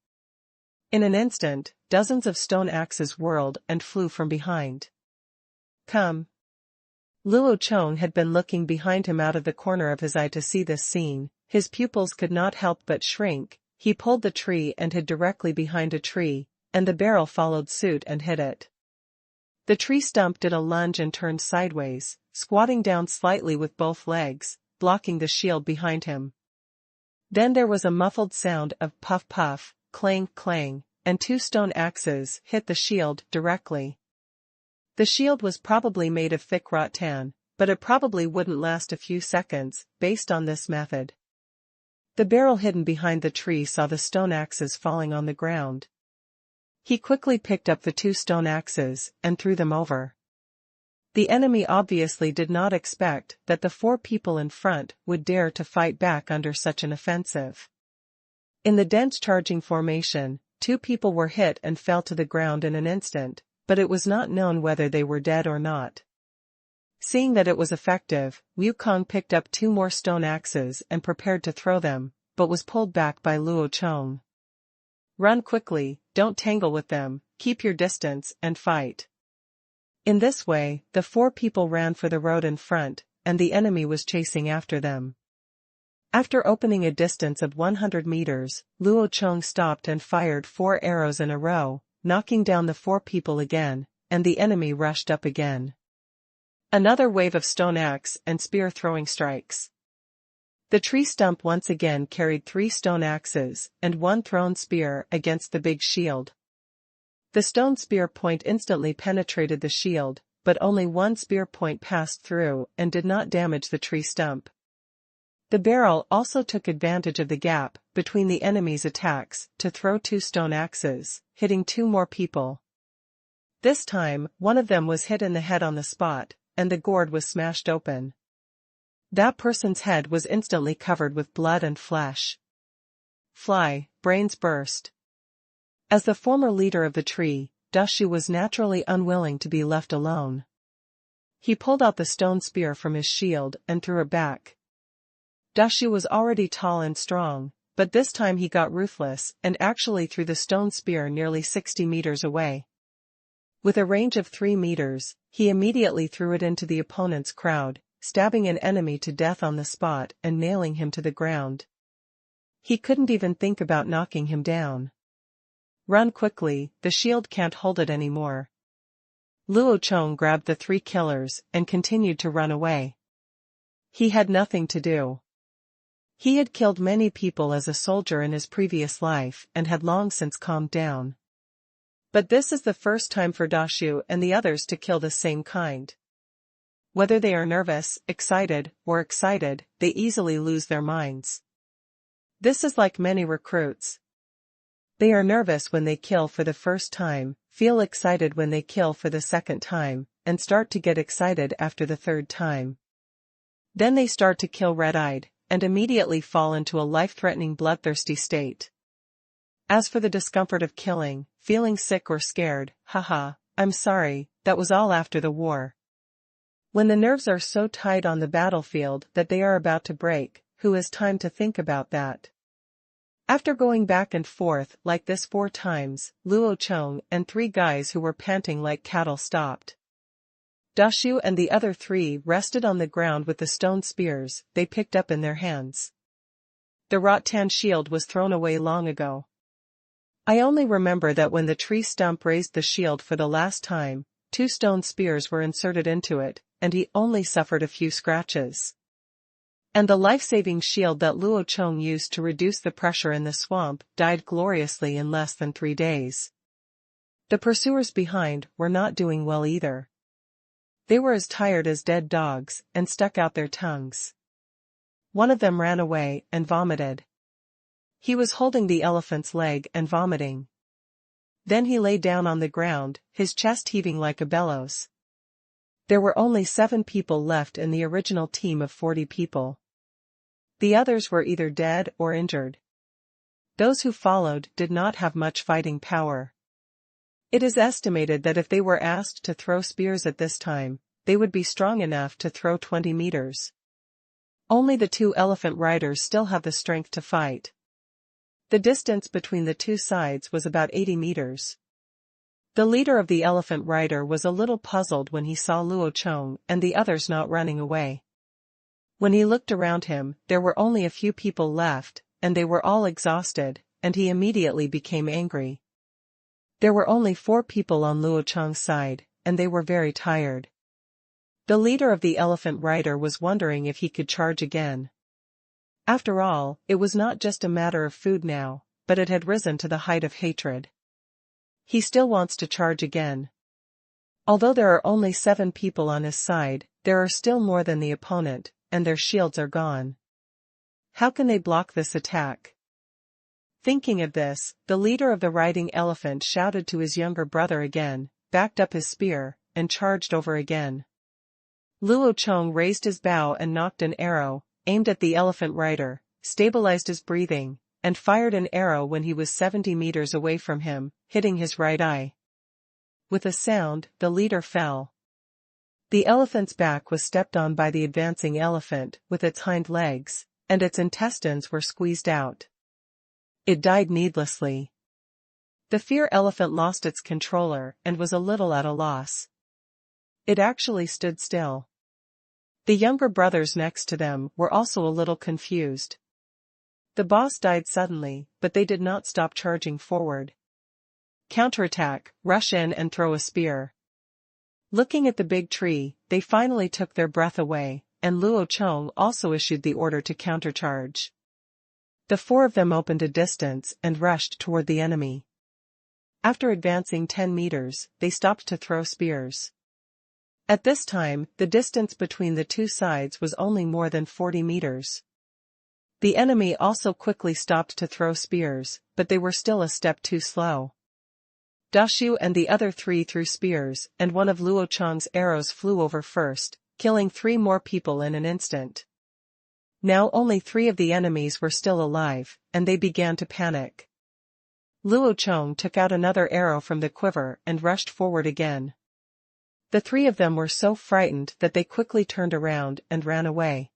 [SPEAKER 1] In an instant, dozens of stone axes whirled and flew from behind. Come. Luo Chong had been looking behind him out of the corner of his eye to see this scene. His pupils could not help but shrink. He pulled the tree and hid directly behind a tree, and the barrel followed suit and hit it. The tree stump did a lunge and turned sideways, squatting down slightly with both legs, blocking the shield behind him. Then there was a muffled sound of puff puff, clang clang, and 2 stone axes hit the shield directly. The shield was probably made of thick rattan, but it probably wouldn't last a few seconds, based on this method. The barrel hidden behind the tree saw the stone axes falling on the ground. He quickly picked up the 2 stone axes and threw them over. The enemy obviously did not expect that the 4 people in front would dare to fight back under such an offensive. In the dense charging formation, 2 people were hit and fell to the ground in an instant, but it was not known whether they were dead or not. Seeing that it was effective, Wukong picked up 2 more stone axes and prepared to throw them, but was pulled back by Luo Chong. Run quickly, don't tangle with them, keep your distance and fight. In this way, the 4 people ran for the road in front, and the enemy was chasing after them. After opening a distance of 100 meters, Luo Chong stopped and fired 4 arrows in a row, knocking down the 4 people again, and the enemy rushed up again. Another wave of stone axe and spear throwing strikes. The tree stump once again carried 3 stone axes and 1 thrown spear against the big shield. The stone spear point instantly penetrated the shield, but only 1 spear point passed through and did not damage the tree stump. The barrel also took advantage of the gap between the enemy's attacks to throw 2 stone axes, hitting 2 more people. This time, one of them was hit in the head on the spot, and the gourd was smashed open. That person's head was instantly covered with blood and flesh. Brains burst. As the former leader of the tree, Gushed was naturally unwilling to be left alone. He pulled out the stone spear from his shield and threw it back. Gushed was already tall and strong, but this time he got ruthless and actually threw the stone spear nearly 60 meters away. With a range of 3 meters, he immediately threw it into the opponent's crowd, stabbing an enemy to death on the spot and nailing him to the ground. He couldn't even think about knocking him down. Run quickly, the shield can't hold it anymore. Luo Chong grabbed the 3 killers and continued to run away. He had nothing to do. He had killed many people as a soldier in his previous life and had long since calmed down. But this is the first time for Gushed and the others to kill the same kind. Whether they are nervous, excited, or excited, they easily lose their minds. This is like many recruits. They are nervous when they kill for the first time, feel excited when they kill for the second time, and start to get excited after the third time. Then they start to kill red-eyed, and immediately fall into a life-threatening bloodthirsty state. As for the discomfort of killing, feeling sick or scared, I'm sorry, that was all after the war. When the nerves are so tight on the battlefield that they are about to break, who has time to think about that? After going back and forth like this 4 times, Luo Chong and 3 guys who were panting like cattle stopped. Gushed and the other 3 rested on the ground with the stone spears they picked up in their hands. The rattan shield was thrown away long ago. I only remember that when the tree stump raised the shield for the last time, 2 stone spears were inserted into it, and he only suffered a few scratches. And the life-saving shield that Luo Chong used to reduce the pressure in the swamp died gloriously in less than 3 days. The pursuers behind were not doing well either. They were as tired as dead dogs and stuck out their tongues. One of them ran away and vomited. He was holding the elephant's leg and vomiting. Then he lay down on the ground, his chest heaving like a bellows. There were only 7 people left in the original team of 40 people. The others were either dead or injured. Those who followed did not have much fighting power. It is estimated that if they were asked to throw spears at this time, they would be strong enough to throw 20 meters. Only the 2 elephant riders still have the strength to fight. The distance between the 2 sides was about 80 meters. The leader of the elephant rider was a little puzzled when he saw Luo Chong and the others not running away. When he looked around him, there were only a few people left, and they were all exhausted, and he immediately became angry. There were only 4 people on Luo Chong's side, and they were very tired. The leader of the elephant rider was wondering if he could charge again. After all, it was not just a matter of food now, but it had risen to the height of hatred. He still wants to charge again. Although there are only 7 people on his side, there are still more than the opponent, and their shields are gone. How can they block this attack? Thinking of this, the leader of the riding elephant shouted to his younger brother again, backed up his spear, and charged over again. Luo Chong raised his bow and nocked an arrow, aimed at the elephant rider, stabilized his breathing, and fired an arrow when he was 70 meters away from him, hitting his right eye. With a sound, the leader fell. The elephant's back was stepped on by the advancing elephant with its hind legs, and its intestines were squeezed out. It died needlessly. The fear elephant lost its controller and was a little at a loss. It actually stood still. The younger brothers next to them were also a little confused. The boss died suddenly, but they did not stop charging forward. Counterattack, rush in and throw a spear. Looking at the big tree, they finally took their breath away, and Luo Chong also issued the order to countercharge. The four of them opened a distance and rushed toward the enemy. After advancing 10 meters, they stopped to throw spears. At this time, the distance between the two sides was only more than 40 meters. The enemy also quickly stopped to throw spears, but they were still a step too slow. Dashu and the other three threw spears, and one of Luo Chong's arrows flew over first, killing 3 more people in an instant. Now only 3 of the enemies were still alive, and they began to panic. Luo Chong took out another arrow from the quiver and rushed forward again. The 3 of them were so frightened that they quickly turned around and ran away.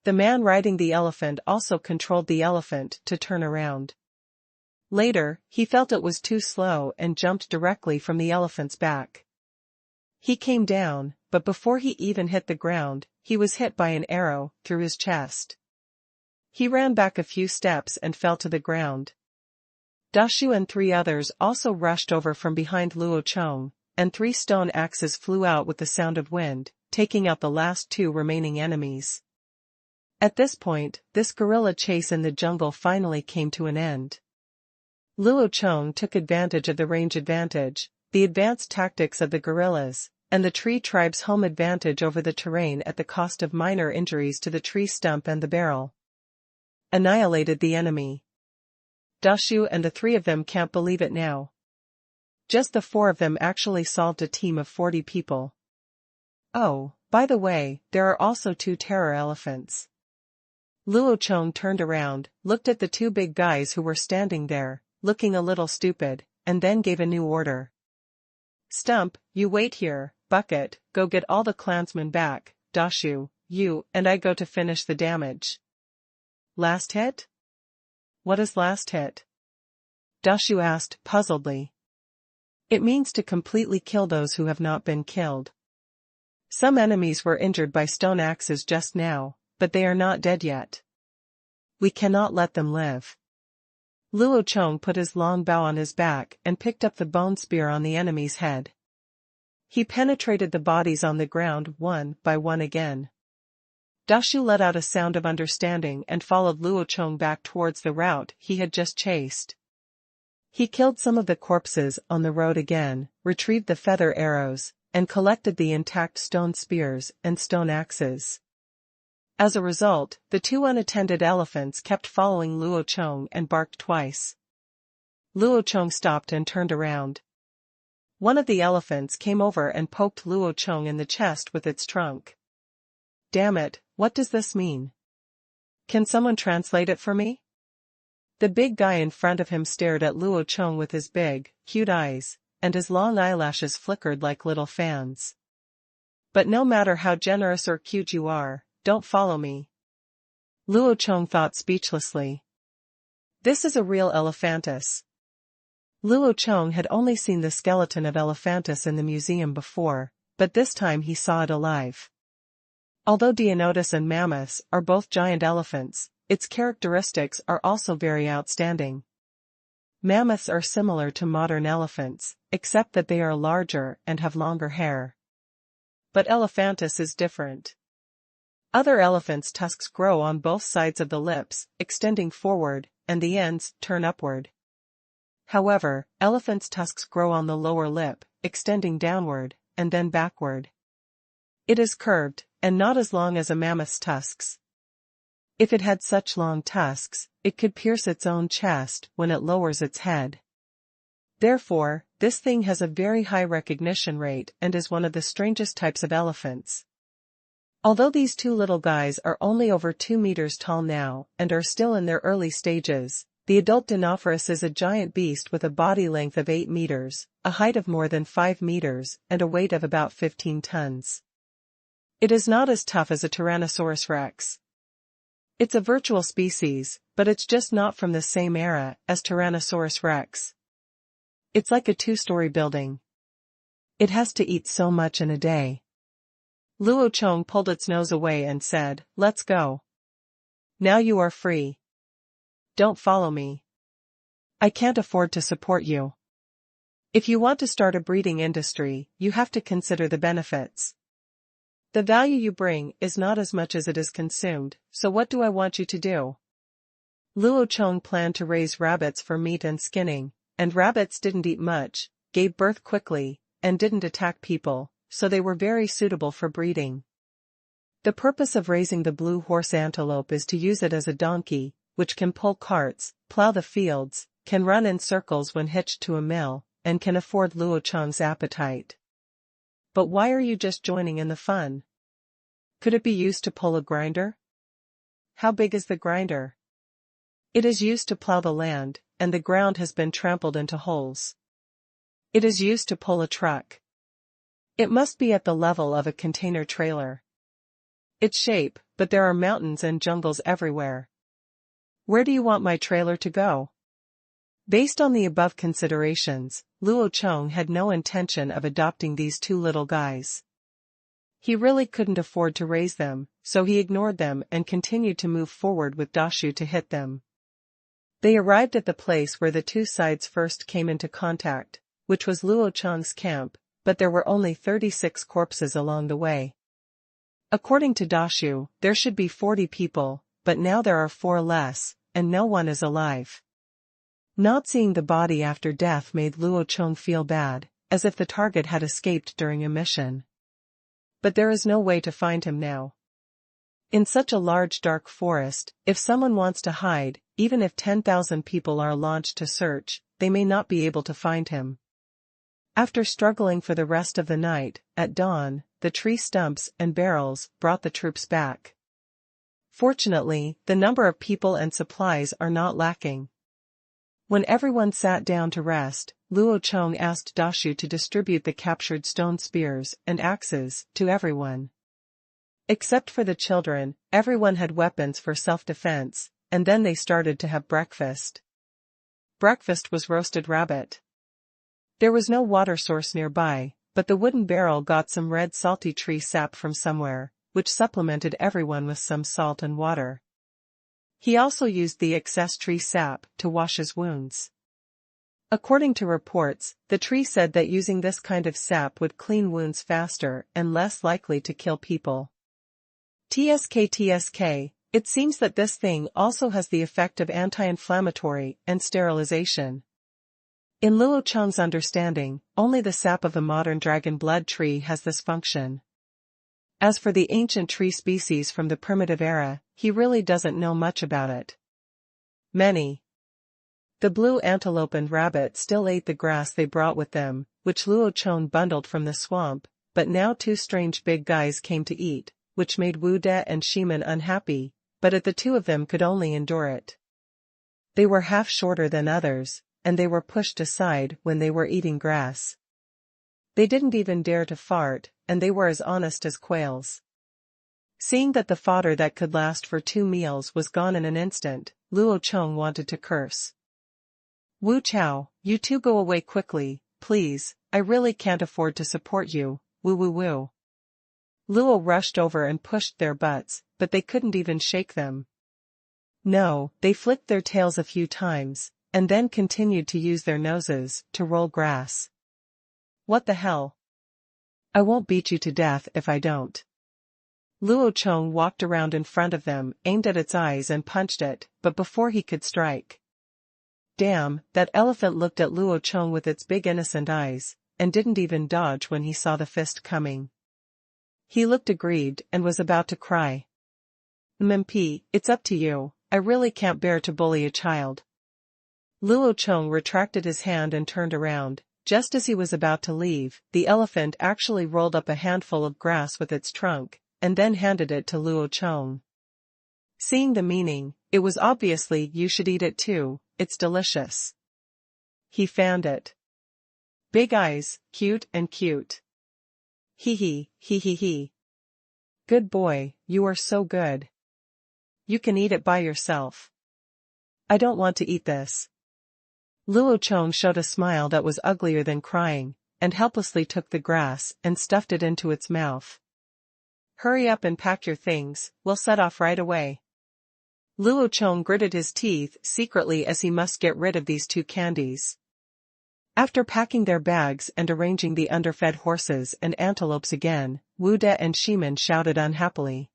[SPEAKER 1] The man riding the elephant also controlled the elephant to turn around. Later, he felt it was too slow and jumped directly from the elephant's back. He came down, but before he even hit the ground, he was hit by an arrow through his chest. He ran back a few steps and fell to the ground. Dashu and 3 others also rushed over from behind Luo Chong, and 3 stone axes flew out with the sound of wind, taking out the last 2 remaining enemies. At this point, this guerrilla chase in the jungle finally came to an end. Luo Chong took advantage of the range advantage, the advanced tactics of the guerrillas, and the tree tribe's home advantage over the terrain at the cost of minor injuries to the tree stump and the barrel. Annihilated the enemy. Dashu and the 3 of them can't believe it now. Just the 4 of them actually solved a team of 40 people. Oh, by the way, there are also 2 terror elephants. Luo Chong turned around, looked at the 2 big guys who were standing there, looking a little stupid, and then gave a new order. Stump, you wait here, Bucket, go get all the clansmen back, Dashu, you and I go to finish the damage. Last hit? What is last hit? Dashu asked, puzzledly. It means to completely kill those who have not been killed. Some enemies were injured by stone axes just now, but they are not dead yet. We cannot let them live. Luo Chong put his long bow on his back and picked up the bone spear on the enemy's head. He penetrated the bodies on the ground one by one again. Dashu let out a sound of understanding and followed Luo Chong back towards the route he had just chased. He killed some of the corpses on the road again, retrieved the feather arrows, and collected the intact stone spears and stone axes. As a result, the 2 unattended elephants kept following Luo Chong and barked twice. Luo Chong stopped and turned around. One of the elephants came over and poked Luo Chong in the chest with its trunk. Damn it, what does this mean? Can someone translate it for me? The big guy in front of him stared at Luo Chong with his big, cute eyes, and his long eyelashes flickered like little fans. But no matter how generous or cute you are, don't follow me. Luo Chong thought speechlessly. This is a real elephantus. Luo Chong had only seen the skeleton of elephantus in the museum before, but this time he saw it alive. Although Dionodus and Mammoths are both giant elephants, its characteristics are also very outstanding. Mammoths are similar to modern elephants, except that they are larger and have longer hair. But elephantus is different. Other elephants' tusks grow on both sides of the lips, extending forward, and the ends turn upward. However, elephants' tusks grow on the lower lip, extending downward, and then backward. It is curved, and not as long as a mammoth's tusks. If it had such long tusks, it could pierce its own chest when it lowers its head. Therefore, this thing has a very high recognition rate and is one of the strangest types of elephants. Although these 2 little guys are only over 2 meters tall now and are still in their early stages, the adult Dinophorus is a giant beast with a body length of 8 meters, a height of more than 5 meters, and a weight of about 15 tons. It is not as tough as a Tyrannosaurus rex. It's a virtual species, but it's just not from the same era as Tyrannosaurus rex. It's like a 2-story building. It has to eat so much in a day. Luo Chong pulled its nose away and said, "Let's go. Now you are free. Don't follow me. I can't afford to support you. If you want to start a breeding industry, you have to consider the benefits. The value you bring is not as much as it is consumed, so what do I want you to do?" Luo Chong planned to raise rabbits for meat and skinning, and rabbits didn't eat much, gave birth quickly, and didn't attack people, so they were very suitable for breeding. The purpose of raising the blue horse antelope is to use it as a donkey, which can pull carts, plow the fields, can run in circles when hitched to a mill, and can afford Luo Chong's appetite. But why are you just joining in the fun? Could it be used to pull a grinder? How big is the grinder? It is used to plow the land, and the ground has been trampled into holes. It is used to pull a truck. It must be at the level of a container trailer. Its shape, but there are mountains and jungles everywhere. Where do you want my trailer to go? Based on the above considerations, Luo Chong had no intention of adopting these two little guys. He really couldn't afford to raise them, so he ignored them and continued to move forward with Dashu to hit them. They arrived at the place where the two sides first came into contact, which was Luo Chong's camp, but there were only 36 corpses along the way. According to Dashu, there should be 40 people, but now there are 4 less, and no one is alive. Not seeing the body after death made Luo Chong feel bad, as if the target had escaped during a mission. But there is no way to find him now. In such a large dark forest, if someone wants to hide, even if 10,000 people are launched to search, they may not be able to find him. After struggling for the rest of the night, at dawn, the tree stumps and barrels brought the troops back. Fortunately, the number of people and supplies are not lacking. When everyone sat down to rest, Luo Chong asked Dashu to distribute the captured stone spears and axes to everyone. Except for the children, everyone had weapons for self-defense, and then they started to have breakfast. Breakfast was roasted rabbit. There was no water source nearby, but the wooden barrel got some red salty tree sap from somewhere, which supplemented everyone with some salt and water. He also used the excess tree sap to wash his wounds. According to reports, the tree said that using this kind of sap would clean wounds faster and less likely to kill people. TSK, it seems that this thing also has the effect of anti-inflammatory and sterilization. In Luo Chong's understanding, only the sap of a modern dragon blood tree has this function. As for the ancient tree species from the primitive era, he really doesn't know much about it. The blue antelope and rabbit still ate the grass they brought with them, which Luo Chong bundled from the swamp, but now 2 strange big guys came to eat, which made Wu De and Shiman unhappy, but the 2 of them could only endure it. They were half shorter than others, and they were pushed aside when they were eating grass. They didn't even dare to fart, and they were as honest as quails. Seeing that the fodder that could last for 2 meals was gone in an instant, Luo Chong wanted to curse. "Wu Chao, you 2 go away quickly, please, I really can't afford to support you, woo. Luo rushed over and pushed their butts, but they couldn't even shake them. No, they flicked their tails a few times, and then continued to use their noses to roll grass. What the hell? I won't beat you to death if I don't. Luo Chong walked around in front of them, aimed at its eyes and punched it, but before he could strike. Damn, that elephant looked at Luo Chong with its big innocent eyes, and didn't even dodge when he saw the fist coming. He looked aggrieved and was about to cry. "MP, it's up to you, I really can't bear to bully a child." Luo Chong retracted his hand and turned around. Just as he was about to leave, the elephant actually rolled up a handful of grass with its trunk, and then handed it to Luo Chong. Seeing the meaning, it was obviously "You should eat it too, it's delicious." He found it. Big eyes, cute and cute. He. Good boy, you are so good. You can eat it by yourself. I don't want to eat this. Luo Chong showed a smile that was uglier than crying, and helplessly took the grass and stuffed it into its mouth. hurry up and pack your things, we'll set off right away. Luo Chong gritted his teeth secretly as he must get rid of these two candies. After packing their bags and arranging the underfed horses and antelopes again, Wu De and Shimin shouted unhappily.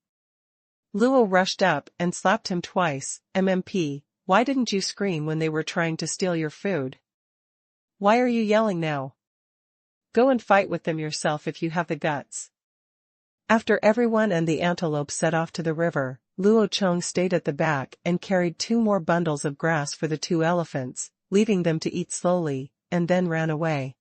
[SPEAKER 1] Luo rushed up and slapped him twice. "MMP, why didn't you scream when they were trying to steal your food? Why are you yelling now? Go and fight with them yourself if you have the guts." After everyone and the antelope set off to the river, Luo Chong stayed at the back and carried 2 more bundles of grass for the 2 elephants, leaving them to eat slowly, and then ran away.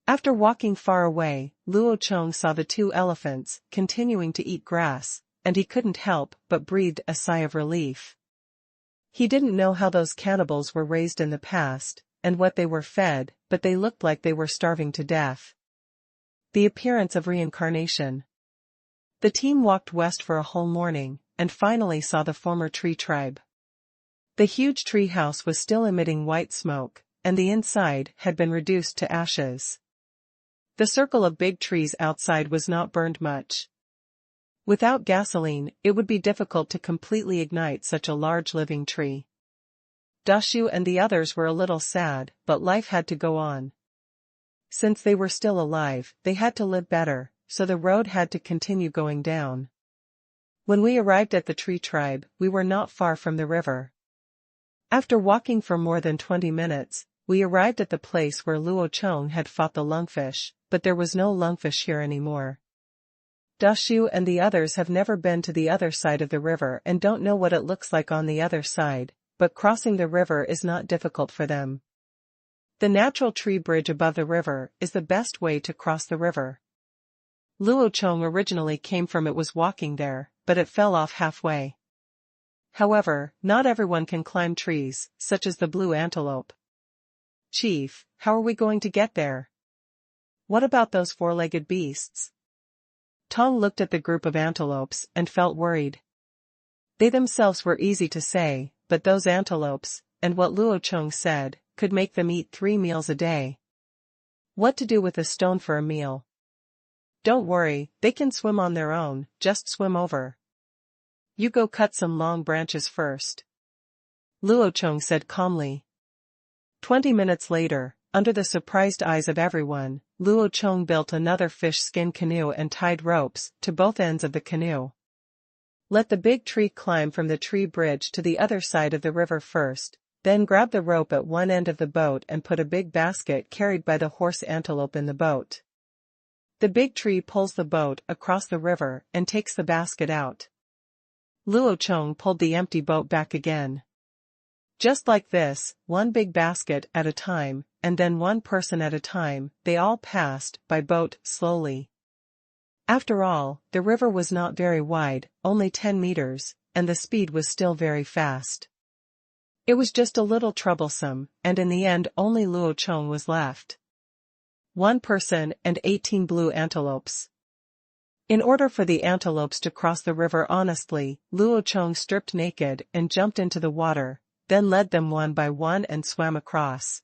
[SPEAKER 1] After walking far away, Luo Chong saw the 2 elephants continuing to eat grass, and he couldn't help but breathed a sigh of relief. He didn't know how those cannibals were raised in the past, and what they were fed, but they looked like they were starving to death. The appearance of reincarnation. The team walked west for a whole morning, and finally saw the former tree tribe. The huge tree house was still emitting white smoke, and the inside had been reduced to ashes. The circle of big trees outside was not burned much. Without gasoline, it would be difficult to completely ignite such a large living tree. Dashu and the others were a little sad, but life had to go on. Since they were still alive, they had to live better, so the road had to continue going down. When we arrived at the tree tribe, we were not far from the river. After walking for more than 20 minutes, we arrived at the place where Luo Chong had fought the lungfish, but there was no lungfish here anymore. Dashu and the others have never been to the other side of the river and don't know what it looks like on the other side, but crossing the river is not difficult for them. The natural tree bridge above the river is the best way to cross the river. Luo Chong originally came from it was walking there, but it fell off halfway. However, not everyone can climb trees, such as the blue antelope. "Chief, how are we going to get there? What about those 4-legged beasts?" Tong looked at the group of antelopes and felt worried. They themselves were easy to say, but those antelopes, and what Luo Chong said, could make them eat 3 meals a day. What to do with a stone for a meal? "Don't worry, they can swim on their own, just swim over. You go cut some long branches first," Luo Chong said calmly. 20 minutes later, under the surprised eyes of everyone, Luo Chong built another fish skin canoe and tied ropes to both ends of the canoe. Let the big tree climb from the tree bridge to the other side of the river first, then grab the rope at one end of the boat and put a big basket carried by the horse antelope in the boat. The big tree pulls the boat across the river and takes the basket out. Luo Chong pulled the empty boat back again. Just like this, one big basket at a time, and then one person at a time, they all passed by boat slowly. After all, the river was not very wide, only 10 meters, and the speed was still very fast. It was just a little troublesome, and in the end only Luo Chong was left. 1 person and 18 blue antelopes. In order for the antelopes to cross the river honestly, Luo Chong stripped naked and jumped into the water, then led them one by one and swam across.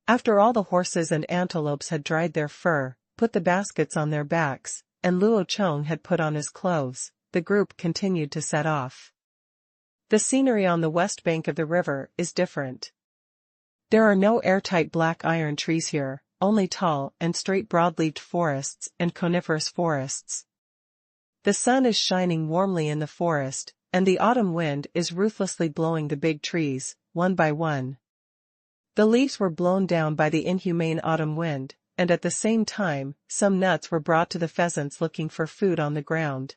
[SPEAKER 1] After all the horses and antelopes had dried their fur, put the baskets on their backs, and Luo Chong had put on his clothes, the group continued to set off. The scenery on the west bank of the river is different. There are no airtight black iron trees here, only tall and straight broad-leaved forests and coniferous forests. The sun is shining warmly in the forest, and the autumn wind is ruthlessly blowing the big trees, one by one. The leaves were blown down by the inhumane autumn wind, and at the same time, some nuts were brought to the pheasants looking for food on the ground.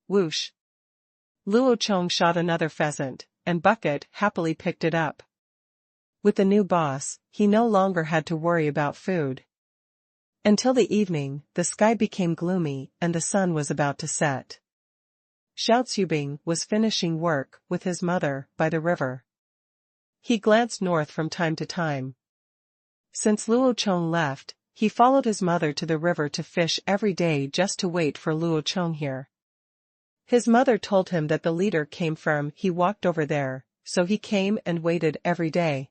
[SPEAKER 1] Whoosh! Luo Chong shot another pheasant, and Bucket happily picked it up. With the new boss, he no longer had to worry about food. Until the evening, the sky became gloomy and the sun was about to set. Xiao Zubing was finishing work with his mother by the river. He glanced north from time to time. Since Luo Chong left, he followed his mother to the river to fish every day just to wait for Luo Chong here. His mother told him that the leader came from he walked over there, so he came and waited every day.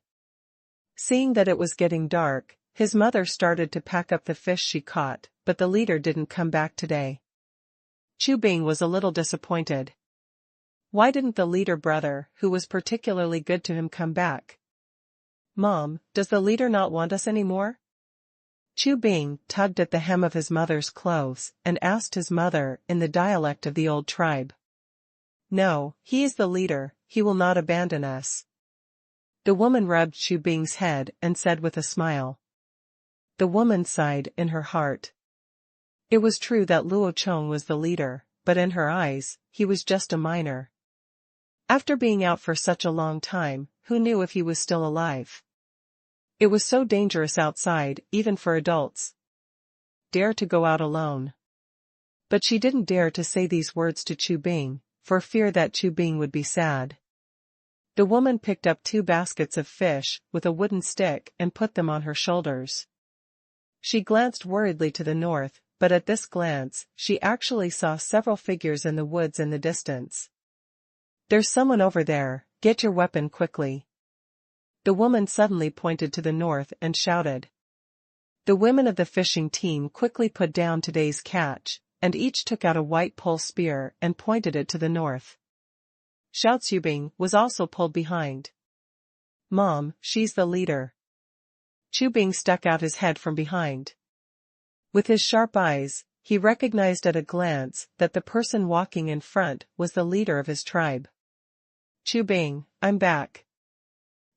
[SPEAKER 1] Seeing that it was getting dark, his mother started to pack up the fish she caught, but the leader didn't come back today. Chu Bing was a little disappointed. Why didn't the leader brother, who was particularly good to him, come back? Mom, does the leader not want us anymore? Chu Bing tugged at the hem of his mother's clothes and asked his mother in the dialect of the old tribe. No, he is the leader, he will not abandon us. The woman rubbed Chu Bing's head and said with a smile. The woman sighed in her heart. It was true that Luo Chong was the leader, but in her eyes, he was just a minor. After being out for such a long time, who knew if he was still alive? It was so dangerous outside, even for adults. Dare to go out alone. But she didn't dare to say these words to Chu Bing, for fear that Chu Bing would be sad. The woman picked up 2 baskets of fish with a wooden stick and put them on her shoulders. She glanced worriedly to the north, but at this glance, she actually saw several figures in the woods in the distance. There's someone over there, get your weapon quickly. The woman suddenly pointed to the north and shouted. The women of the fishing team quickly put down today's catch, and each took out a white pole spear and pointed it to the north. Xiao Zubing was also pulled behind. Mom, she's the leader. Chu Bing stuck out his head from behind. With his sharp eyes, he recognized at a glance that the person walking in front was the leader of his tribe. Chu Bing, I'm back.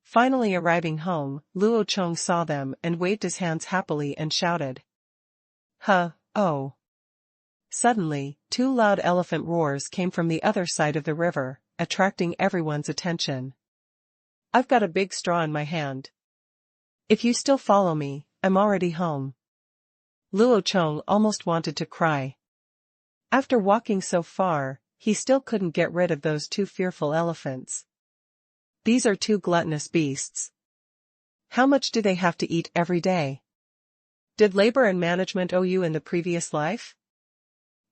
[SPEAKER 1] Finally arriving home, Luo Chong saw them and waved his hands happily and shouted. Huh, oh. Suddenly, 2 loud elephant roars came from the other side of the river, attracting everyone's attention. I've got a big straw in my hand. If you still follow me, I'm already home. Luo Chong almost wanted to cry. After walking so far, he still couldn't get rid of those 2 fearful elephants. These are 2 gluttonous beasts. How much do they have to eat every day? Did labor and management owe you in the previous life?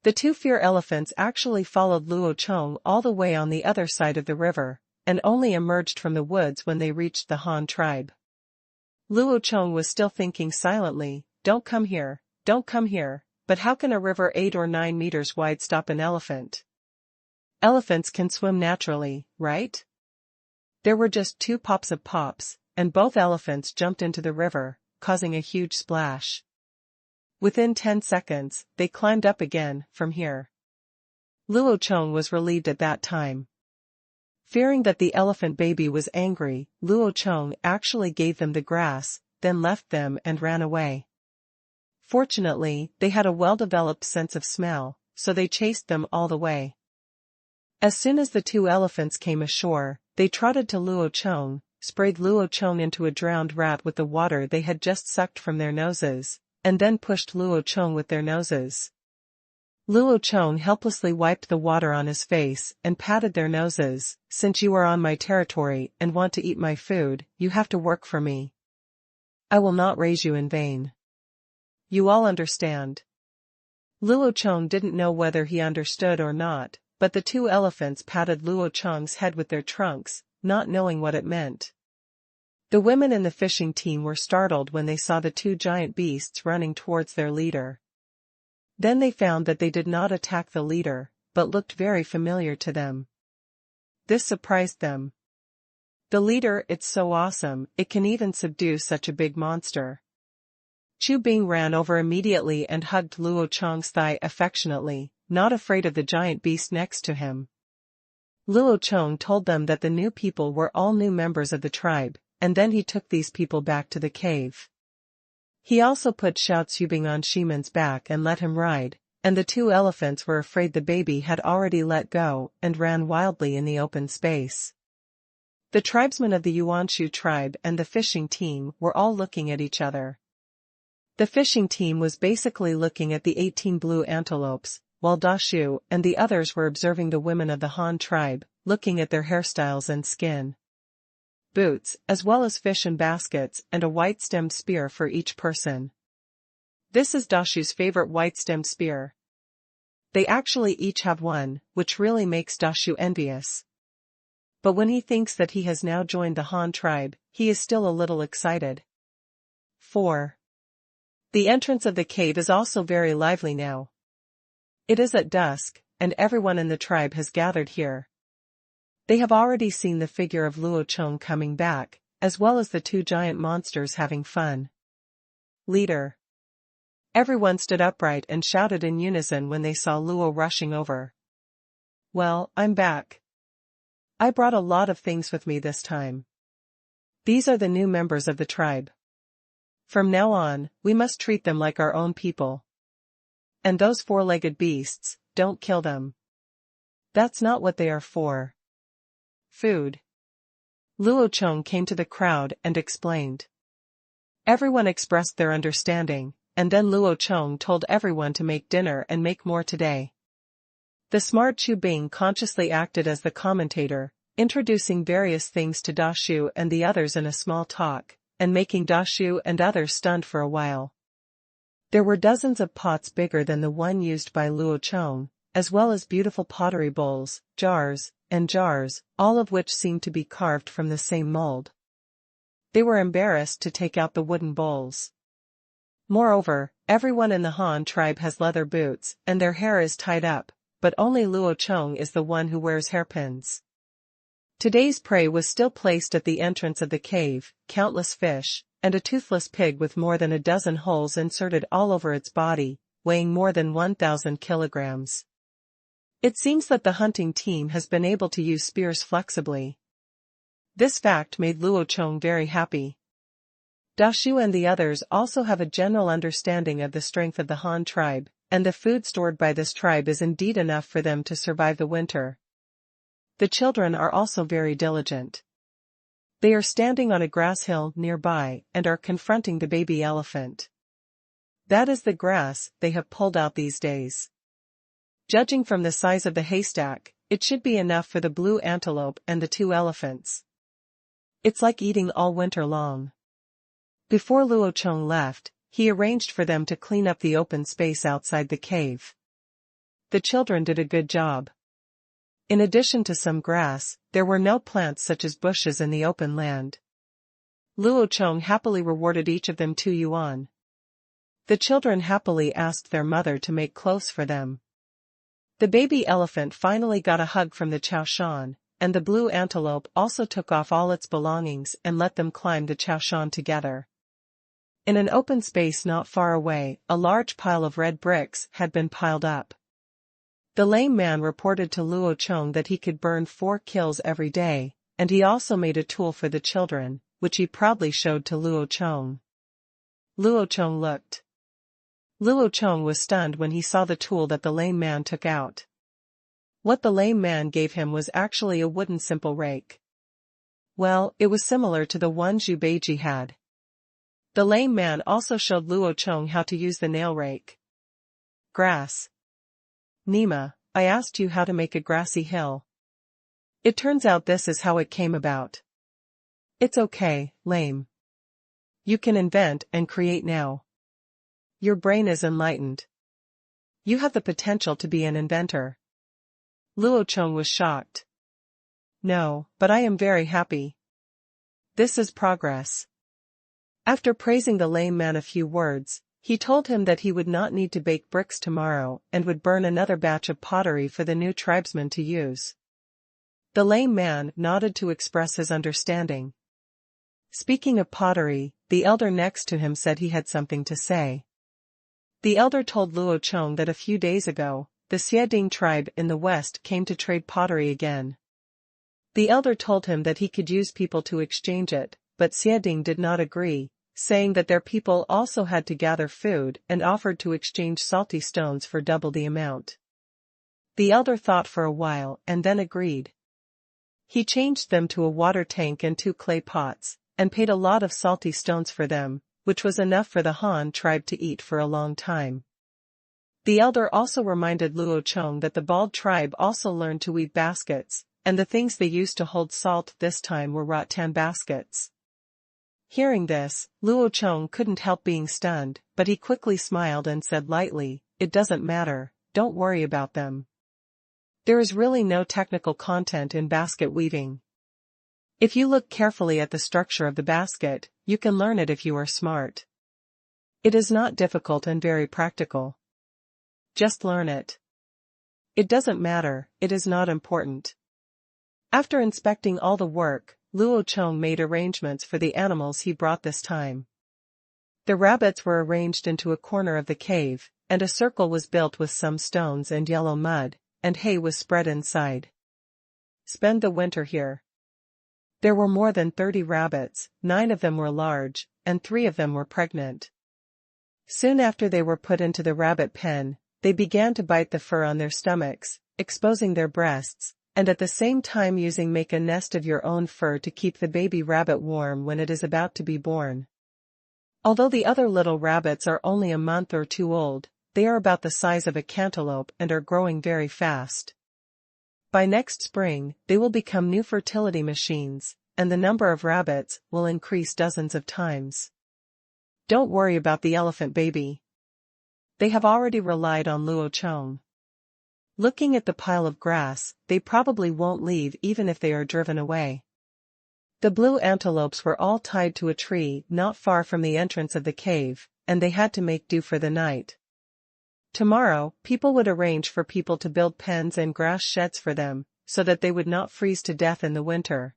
[SPEAKER 1] The 2 fear elephants actually followed Luo Chong all the way on the other side of the river, and only emerged from the woods when they reached the Han tribe. Luo Chong was still thinking silently, don't come here, but how can a river 8 or 9 meters wide stop an elephant? Elephants can swim naturally, right? There were just 2 pops of pops, and both elephants jumped into the river, causing a huge splash. Within 10 seconds, they climbed up again, from here. Luo Chong was relieved at that time. Fearing that the elephant baby was angry, Luo Chong actually gave them the grass, then left them and ran away. Fortunately, they had a well-developed sense of smell, so they chased them all the way. As soon as the 2 elephants came ashore, they trotted to Luo Chong, sprayed Luo Chong into a drowned rat with the water they had just sucked from their noses, and then pushed Luo Chong with their noses. Luo Chong helplessly wiped the water on his face and patted their noses. Since you are on my territory and want to eat my food, you have to work for me. I will not raise you in vain. You all understand. Luo Chong didn't know whether he understood or not, but the 2 elephants patted Luo Chong's head with their trunks, not knowing what it meant. The women in the fishing team were startled when they saw the 2 giant beasts running towards their leader. Then they found that they did not attack the leader, but looked very familiar to them. This surprised them. The leader, it's so awesome, it can even subdue such a big monster. Chu Bing ran over immediately and hugged Luo Chong's thigh affectionately, not afraid of the giant beast next to him. Luo Chong told them that the new people were all new members of the tribe, and then he took these people back to the cave. He also put Xiao Zubing on Shiman's back and let him ride, and the 2 elephants were afraid the baby had already let go and ran wildly in the open space. The tribesmen of the Yuanshu tribe and the fishing team were all looking at each other. The fishing team was basically looking at the 18 blue antelopes, while Dashu and the others were observing the women of the Han tribe, looking at their hairstyles and skin. Boots, as well as fish and baskets and a white-stemmed spear for each person. This is Dashu's favorite white-stemmed spear. They actually each have one, which really makes Dashu envious. But when he thinks that he has now joined the Han tribe, he is still a little excited. 4. The entrance of the cave is also very lively now. It is at dusk, and everyone in the tribe has gathered here. They have already seen the figure of Luo Chong coming back, as well as the two giant monsters having fun. Leader. Everyone stood upright and shouted in unison when they saw Luo rushing over. Well, I'm back. I brought a lot of things with me this time. These are the new members of the tribe. From now on, we must treat them like our own people. And those four-legged beasts, don't kill them. That's not what they are for. Food. Luo Chong came to the crowd and explained. Everyone expressed their understanding, and then Luo Chong told everyone to make dinner and make more today. The smart Chu Bing consciously acted as the commentator, introducing various things to Da Shu and the others in a small talk, and making Da Shu and others stunned for a while. There were dozens of pots bigger than the one used by Luo Chong, as well as beautiful pottery bowls, jars, and jars, all of which seemed to be carved from the same mold. They were embarrassed to take out the wooden bowls. Moreover, everyone in the Han tribe has leather boots, and their hair is tied up, but only Luo Chong is the one who wears hairpins. Today's prey was still placed at the entrance of the cave, countless fish, and a toothless pig with more than a dozen holes inserted all over its body, weighing more than 1,000 kilograms. It seems that the hunting team has been able to use spears flexibly. This fact made Luo Chong very happy. Da Shu and the others also have a general understanding of the strength of the Han tribe, and the food stored by this tribe is indeed enough for them to survive the winter. The children are also very diligent. They are standing on a grass hill nearby and are confronting the baby elephant. That is the grass they have pulled out these days. Judging from the size of the haystack, it should be enough for the blue antelope and the two elephants. It's like eating all winter long. Before Luo Chong left, he arranged for them to clean up the open space outside the cave. The children did a good job. In addition to some grass, there were no plants such as bushes in the open land. Luo Chong happily rewarded each of them 2 yuan. The children happily asked their mother to make clothes for them. The baby elephant finally got a hug from the Chaoshan, and the blue antelope also took off all its belongings and let them climb the Chaoshan together. In an open space not far away, a large pile of red bricks had been piled up. The lame man reported to Luo Chong that he could burn 4 kills every day, and he also made a tool for the children, which he proudly showed to Luo Chong. Luo Chong looked. Luo Chong was stunned when he saw the tool that the lame man took out. What the lame man gave him was actually a wooden simple rake. Well, it was similar to the one Zhu Beiji had. The lame man also showed Luo Chong how to use the nail rake. Grass. Nima, I asked you how to make a grassy hill. It turns out this is how it came about. It's okay, lame. You can invent and create now. Your brain is enlightened. You have the potential to be an inventor. Luo Chong was shocked. No, but I am very happy. This is progress. After praising the lame man a few words, he told him that he would not need to bake bricks tomorrow and would burn another batch of pottery for the new tribesmen to use. The lame man nodded to express his understanding. Speaking of pottery, the elder next to him said he had something to say. The elder told Luo Chong that a few days ago, the Xieding tribe in the west came to trade pottery again. The elder told him that he could use people to exchange it, but Xieding did not agree, saying that their people also had to gather food and offered to exchange salty stones for double the amount. The elder thought for a while and then agreed. He changed them to a water tank and 2 clay pots, and paid a lot of salty stones for them, which was enough for the Han tribe to eat for a long time. The elder also reminded Luo Chong that the Bald tribe also learned to weave baskets, and the things they used to hold salt this time were rattan baskets. Hearing this, Luo Chong couldn't help being stunned, but he quickly smiled and said lightly, "It doesn't matter, don't worry about them. There is really no technical content in basket weaving. If you look carefully at the structure of the basket, you can learn it if you are smart. It is not difficult and very practical. Just learn it." It doesn't matter, it is not important. After inspecting all the work, Luo Chong made arrangements for the animals he brought this time. The rabbits were arranged into a corner of the cave, and a circle was built with some stones and yellow mud, and hay was spread inside. Spend the winter here. There were more than 30 rabbits, 9 of them were large, and 3 of them were pregnant. Soon after they were put into the rabbit pen, they began to bite the fur on their stomachs, exposing their breasts, and at the same time make a nest of your own fur to keep the baby rabbit warm when it is about to be born. Although the other little rabbits are only a month or 2 old, they are about the size of a cantaloupe and are growing very fast. By next spring, they will become new fertility machines, and the number of rabbits will increase dozens of times. Don't worry about the elephant baby. They have already relied on Luo Chong. Looking at the pile of grass, they probably won't leave even if they are driven away. The blue antelopes were all tied to a tree not far from the entrance of the cave, and they had to make do for the night. Tomorrow, people would arrange for people to build pens and grass sheds for them, so that they would not freeze to death in the winter.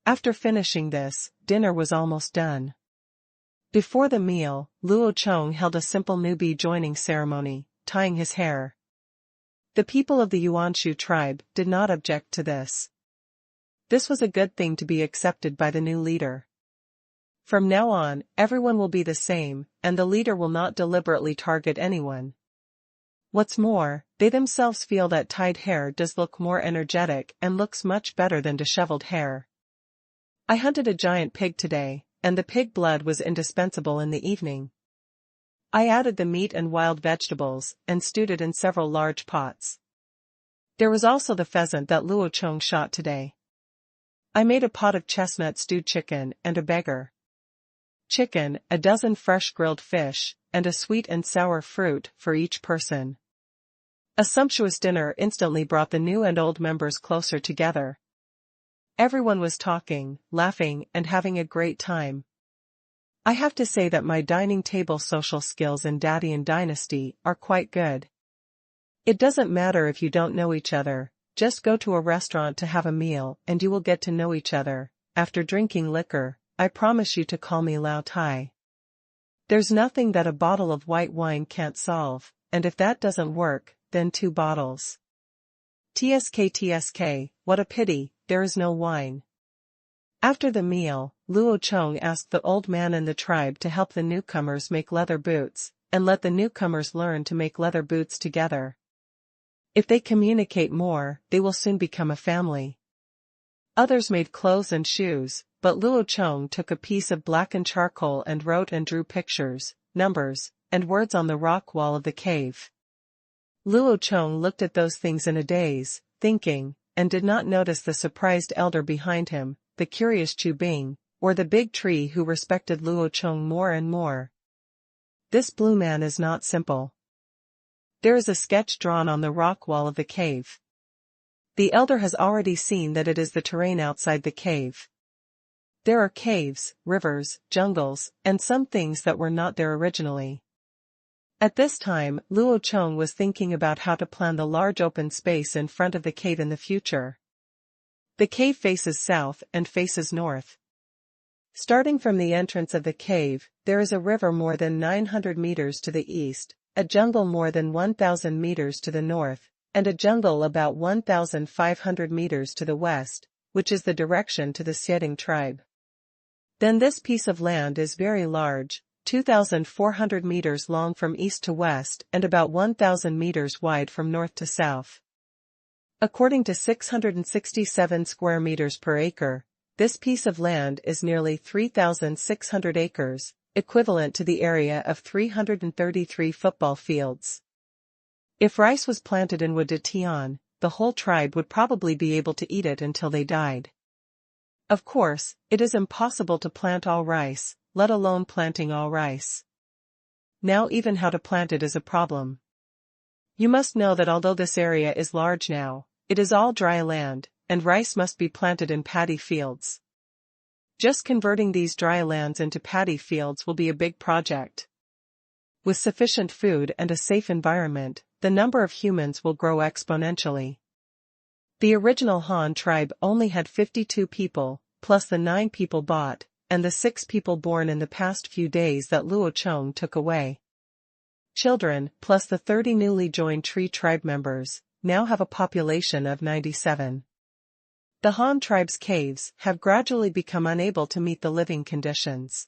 [SPEAKER 1] After finishing this, dinner was almost done. Before the meal, Luo Chong held a simple newbie joining ceremony, tying his hair. The people of the Qingshu tribe did not object to this. This was a good thing to be accepted by the new leader. From now on, everyone will be the same, and the leader will not deliberately target anyone. What's more, they themselves feel that tied hair does look more energetic and looks much better than disheveled hair. I hunted a giant pig today, and the pig blood was indispensable in the evening. I added the meat and wild vegetables, and stewed it in several large pots. There was also the pheasant that Luo Chong shot today. I made a pot of chestnut stewed chicken and a beggar chicken, a dozen fresh grilled fish, and a sweet and sour fruit for each person. A sumptuous dinner instantly brought the new and old members closer together. Everyone was talking, laughing, and having a great time. I have to say that my dining table social skills in Dadian Dynasty are quite good. It doesn't matter if you don't know each other, just go to a restaurant to have a meal and you will get to know each other. After drinking liquor, I promise you to call me Lao Tai. There's nothing that a bottle of white wine can't solve, and if that doesn't work, then 2 bottles. TSK, what a pity, there is no wine. After the meal, Luo Chong asked the old man in the tribe to help the newcomers make leather boots, and let the newcomers learn to make leather boots together. If they communicate more, they will soon become a family. Others made clothes and shoes, but Luo Chong took a piece of blackened charcoal and wrote and drew pictures, numbers, and words on the rock wall of the cave. Luo Chong looked at those things in a daze, thinking, and did not notice the surprised elder behind him, the curious Chu Bing, or the big tree who respected Luo Chong more and more. This blue man is not simple. There is a sketch drawn on the rock wall of the cave. The elder has already seen that it is the terrain outside the cave. There are caves, rivers, jungles, and some things that were not there originally. At this time, Luo Chong was thinking about how to plan the large open space in front of the cave in the future. The cave faces south and faces north. Starting from the entrance of the cave, there is a river more than 900 meters to the east, a jungle more than 1,000 meters to the north, and a jungle about 1,500 meters to the west, which is the direction to the Xieding tribe. Then this piece of land is very large, 2,400 meters long from east to west and about 1,000 meters wide from north to south. According to 667 square meters per acre, this piece of land is nearly 3,600 acres, equivalent to the area of 333 football fields. If rice was planted in Wadatian, the whole tribe would probably be able to eat it until they died. Of course, it is impossible to plant all rice, let alone planting all rice. Now even how to plant it is a problem. You must know that although this area is large now, it is all dry land, and rice must be planted in paddy fields. Just converting these dry lands into paddy fields will be a big project. With sufficient food and a safe environment, the number of humans will grow exponentially. The original Han tribe only had 52 people, plus the 9 people bought, and the 6 people born in the past few days that Luo Chong took away. Children, plus the 30 newly joined Tree tribe members, now have a population of 97. The Han tribe's caves have gradually become unable to meet the living conditions.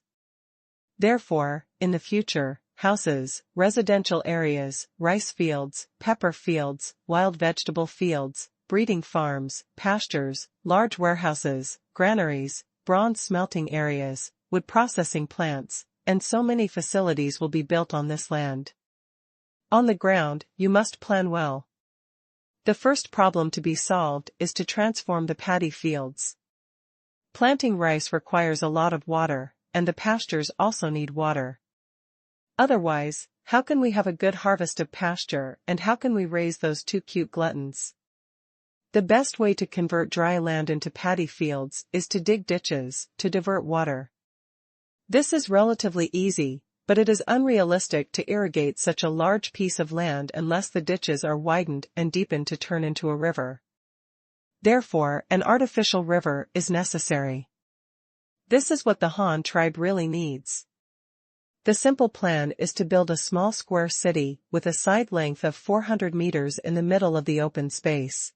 [SPEAKER 1] Therefore, in the future, houses, residential areas, rice fields, pepper fields, wild vegetable fields, breeding farms, pastures, large warehouses, granaries, bronze smelting areas, wood processing plants, and so many facilities will be built on this land. On the ground, you must plan well. The first problem to be solved is to transform the paddy fields. Planting rice requires a lot of water, and the pastures also need water. Otherwise, how can we have a good harvest of pasture, and how can we raise those 2 cute gluttons? The best way to convert dry land into paddy fields is to dig ditches, to divert water. This is relatively easy, but it is unrealistic to irrigate such a large piece of land unless the ditches are widened and deepened to turn into a river. Therefore, an artificial river is necessary. This is what the Han tribe really needs. The simple plan is to build a small square city with a side length of 400 meters in the middle of the open space.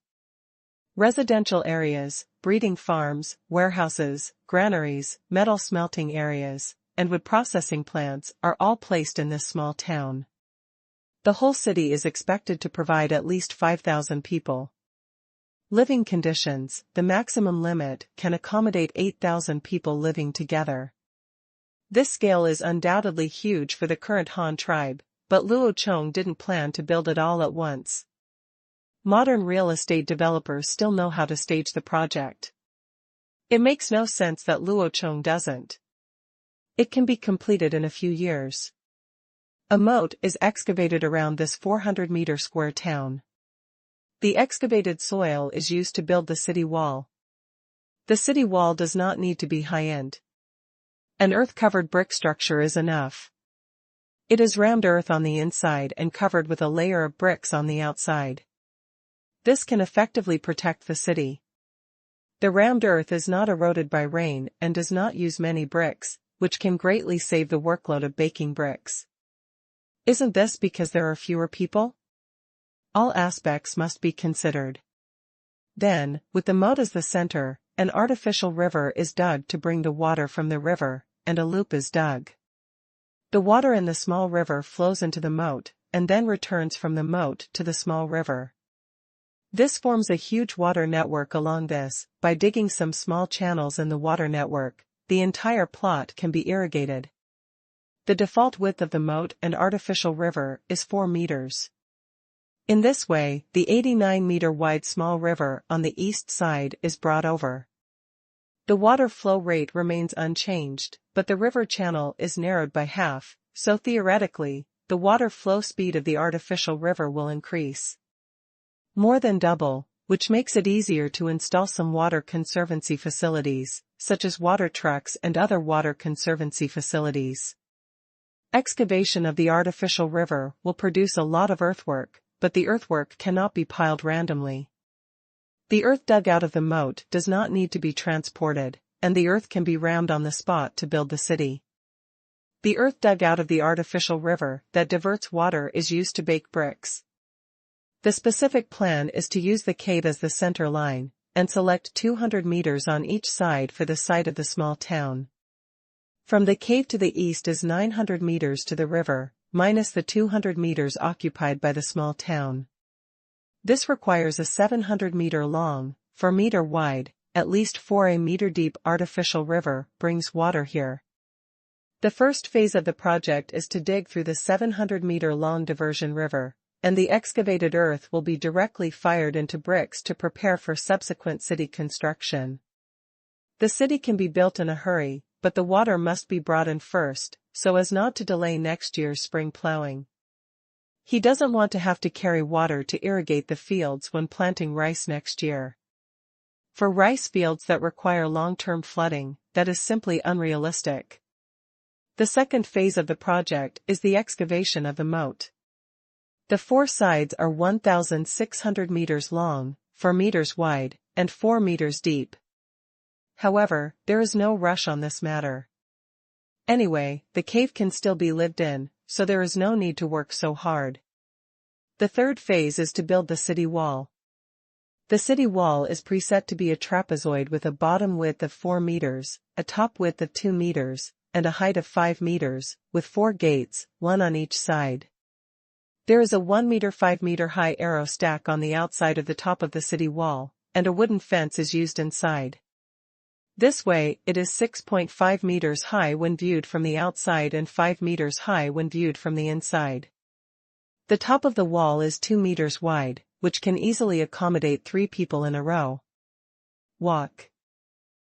[SPEAKER 1] Residential areas, breeding farms, warehouses, granaries, metal smelting areas, and wood processing plants are all placed in this small town. The whole city is expected to provide at least 5,000 people. Living conditions, the maximum limit can accommodate 8,000 people living together. This scale is undoubtedly huge for the current Han tribe, but Luo Chong didn't plan to build it all at once. Modern real estate developers still know how to stage the project. It makes no sense that Luo Chong doesn't. It can be completed in a few years. A moat is excavated around this 400-meter square town. The excavated soil is used to build the city wall. The city wall does not need to be high-end. An earth-covered brick structure is enough. It is rammed earth on the inside and covered with a layer of bricks on the outside. This can effectively protect the city. The rammed earth is not eroded by rain and does not use many bricks, which can greatly save the workload of baking bricks. Isn't this because there are fewer people? All aspects must be considered. Then, with the moat as the center, an artificial river is dug to bring the water from the river, and a loop is dug. The water in the small river flows into the moat, and then returns from the moat to the small river. This forms a huge water network along this. By digging some small channels in the water network, the entire plot can be irrigated. The default width of the moat and artificial river is 4 meters. In this way, the 89-meter-wide small river on the east side is brought over. The water flow rate remains unchanged, but the river channel is narrowed by half, so theoretically, the water flow speed of the artificial river will increase more than double, which makes it easier to install some water conservancy facilities, such as water trucks and other water conservancy facilities. Excavation of the artificial river will produce a lot of earthwork, but the earthwork cannot be piled randomly. The earth dug out of the moat does not need to be transported, and the earth can be rammed on the spot to build the city. The earth dug out of the artificial river that diverts water is used to bake bricks. The specific plan is to use the cave as the center line, and select 200 meters on each side for the site of the small town. From the cave to the east is 900 meters to the river, minus the 200 meters occupied by the small town. This requires a 700-meter-long, 4-meter-wide, at least 4-meter-deep artificial river brings water here. The first phase of the project is to dig through the 700-meter-long diversion river, and the excavated earth will be directly fired into bricks to prepare for subsequent city construction. The city can be built in a hurry, but the water must be brought in first, so as not to delay next year's spring plowing. He doesn't want to have to carry water to irrigate the fields when planting rice next year. For rice fields that require long-term flooding, that is simply unrealistic. The second phase of the project is the excavation of the moat. The four sides are 1,600 meters long, 4 meters wide, and 4 meters deep. However, there is no rush on this matter. Anyway, the cave can still be lived in, so there is no need to work so hard. The third phase is to build the city wall. The city wall is preset to be a trapezoid with a bottom width of 4 meters, a top width of 2 meters, and a height of 5 meters, with 4 gates, one on each side. There is a 1 meter 5 meter high arrow stack on the outside of the top of the city wall, and a wooden fence is used inside. This way, it is 6.5 meters high when viewed from the outside and 5 meters high when viewed from the inside. The top of the wall is 2 meters wide, which can easily accommodate 3 people in a row. Walk.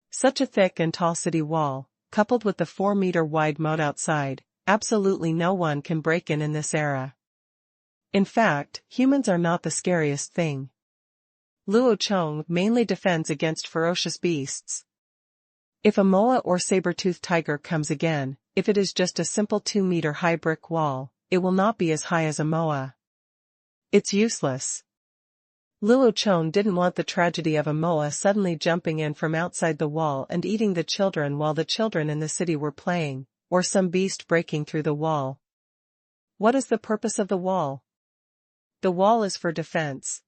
[SPEAKER 1] Such a thick and tall city wall, coupled with the 4-meter wide moat outside, absolutely no one can break in this era. In fact, humans are not the scariest thing. Luo Chong mainly defends against ferocious beasts. If a moa or saber-toothed tiger comes again, if it is just a simple 2-meter high brick wall, it will not be as high as a moa. It's useless. Luo Chong didn't want the tragedy of a moa suddenly jumping in from outside the wall and eating the children while the children in the city were playing, or some beast breaking through the wall. What is the purpose of the wall? The wall is for defense.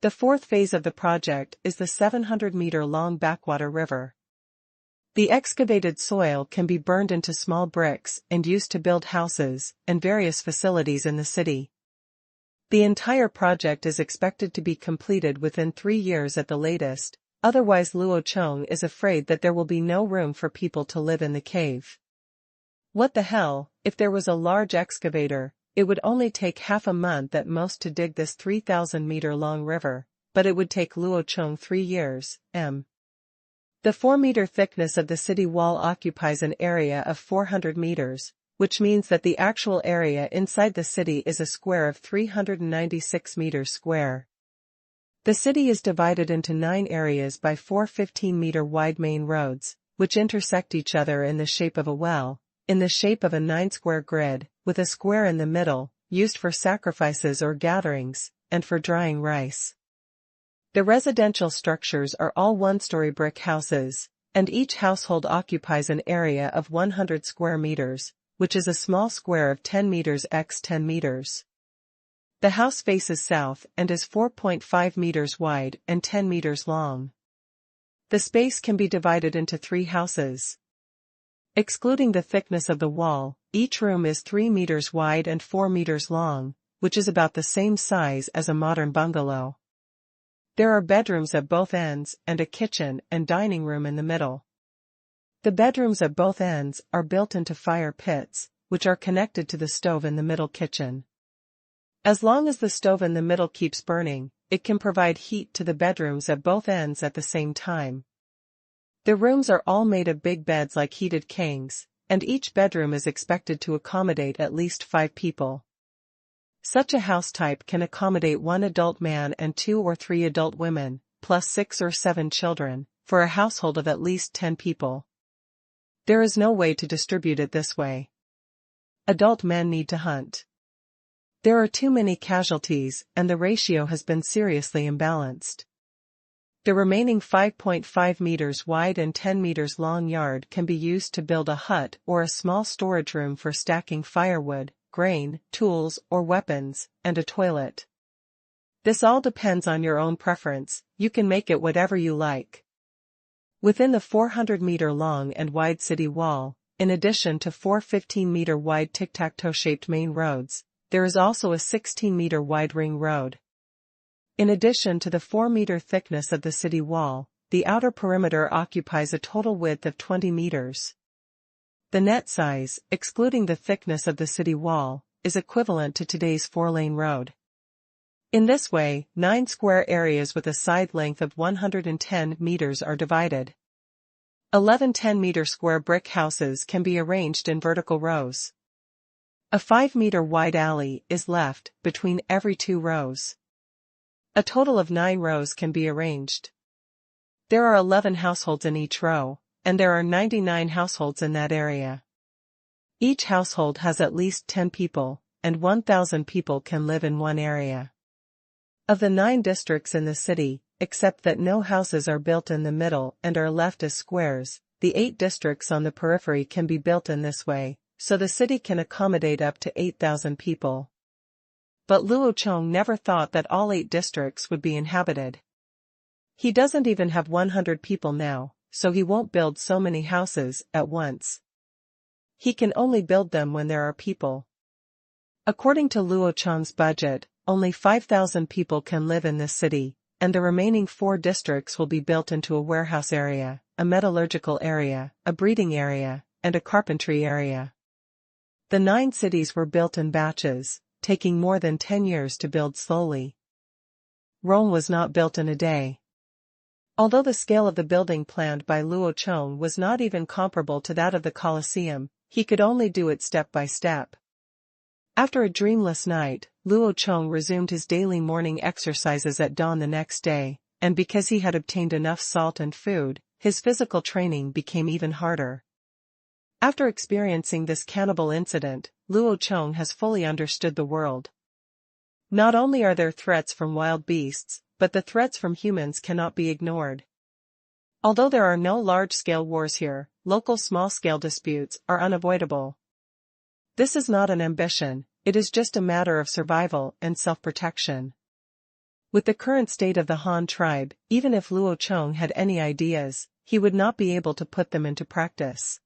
[SPEAKER 1] The fourth phase of the project is the 700-meter-long backwater river. The excavated soil can be burned into small bricks and used to build houses and various facilities in the city. The entire project is expected to be completed within 3 years at the latest, otherwise Luo Chong is afraid that there will be no room for people to live in the cave. What the hell, if there was a large excavator, it would only take half a month at most to dig this 3,000-meter-long river, but it would take Luo Chong 3 years. The 4-meter thickness of the city wall occupies an area of 400 meters, which means that the actual area inside the city is a square of 396 meters square. The city is divided into 9 areas by 4 15-meter wide main roads, which intersect each other in the shape of a well, in the shape of a 9-square grid, with a square in the middle, used for sacrifices or gatherings, and for drying rice. The residential structures are all 1-story brick houses, and each household occupies an area of 100 square meters, which is a small square of 10 meters x 10 meters. The house faces south and is 4.5 meters wide and 10 meters long. The space can be divided into 3 houses. Excluding the thickness of the wall, each room is 3 meters wide and 4 meters long, which is about the same size as a modern bungalow. There are bedrooms at both ends and a kitchen and dining room in the middle. The bedrooms at both ends are built into fire pits, which are connected to the stove in the middle kitchen. As long as the stove in the middle keeps burning, it can provide heat to the bedrooms at both ends at the same time. The rooms are all made of big beds like heated kangs, and each bedroom is expected to accommodate at least 5 people. Such a house type can accommodate 1 adult man and 2 or 3 adult women, plus 6 or 7 children, for a household of at least 10 people. There is no way to distribute it this way. Adult men need to hunt. There are too many casualties, and the ratio has been seriously imbalanced. The remaining 5.5 meters wide and 10 meters long yard can be used to build a hut or a small storage room for stacking firewood, grain, tools or weapons, and a toilet. This all depends on your own preference, you can make it whatever you like. Within the 400-meter long and wide city wall, in addition to 4 15-meter wide tic-tac-toe shaped main roads, there is also a 16-meter wide ring road. In addition to the 4-meter thickness of the city wall, the outer perimeter occupies a total width of 20 meters. The net size, excluding the thickness of the city wall, is equivalent to today's 4-lane road. In this way, 9 square areas with a side length of 110 meters are divided. 11 10-meter square brick houses can be arranged in vertical rows. A 5-meter wide alley is left between every 2 rows. A total of 9 rows can be arranged. There are 11 households in each row, and there are 99 households in that area. Each household has at least 10 people, and 1,000 people can live in one area. Of the 9 districts in the city, except that no houses are built in the middle and are left as squares, the 8 districts on the periphery can be built in this way, so the city can accommodate up to 8,000 people. But Luo Chong never thought that all 8 districts would be inhabited. He doesn't even have 100 people now, so he won't build so many houses at once. He can only build them when there are people. According to Luo Chong's budget, only 5,000 people can live in this city, and the remaining 4 districts will be built into a warehouse area, a metallurgical area, a breeding area, and a carpentry area. The 9 cities were built in batches, taking more than 10 years to build slowly. Rome was not built in a day. Although the scale of the building planned by Luo Chong was not even comparable to that of the Colosseum, he could only do it step by step. After a dreamless night, Luo Chong resumed his daily morning exercises at dawn the next day, and because he had obtained enough salt and food, his physical training became even harder. After experiencing this cannibal incident, Luo Chong has fully understood the world. Not only are there threats from wild beasts, but the threats from humans cannot be ignored. Although there are no large-scale wars here, local small-scale disputes are unavoidable. This is not an ambition, it is just a matter of survival and self-protection. With the current state of the Han tribe, even if Luo Chong had any ideas, he would not be able to put them into practice.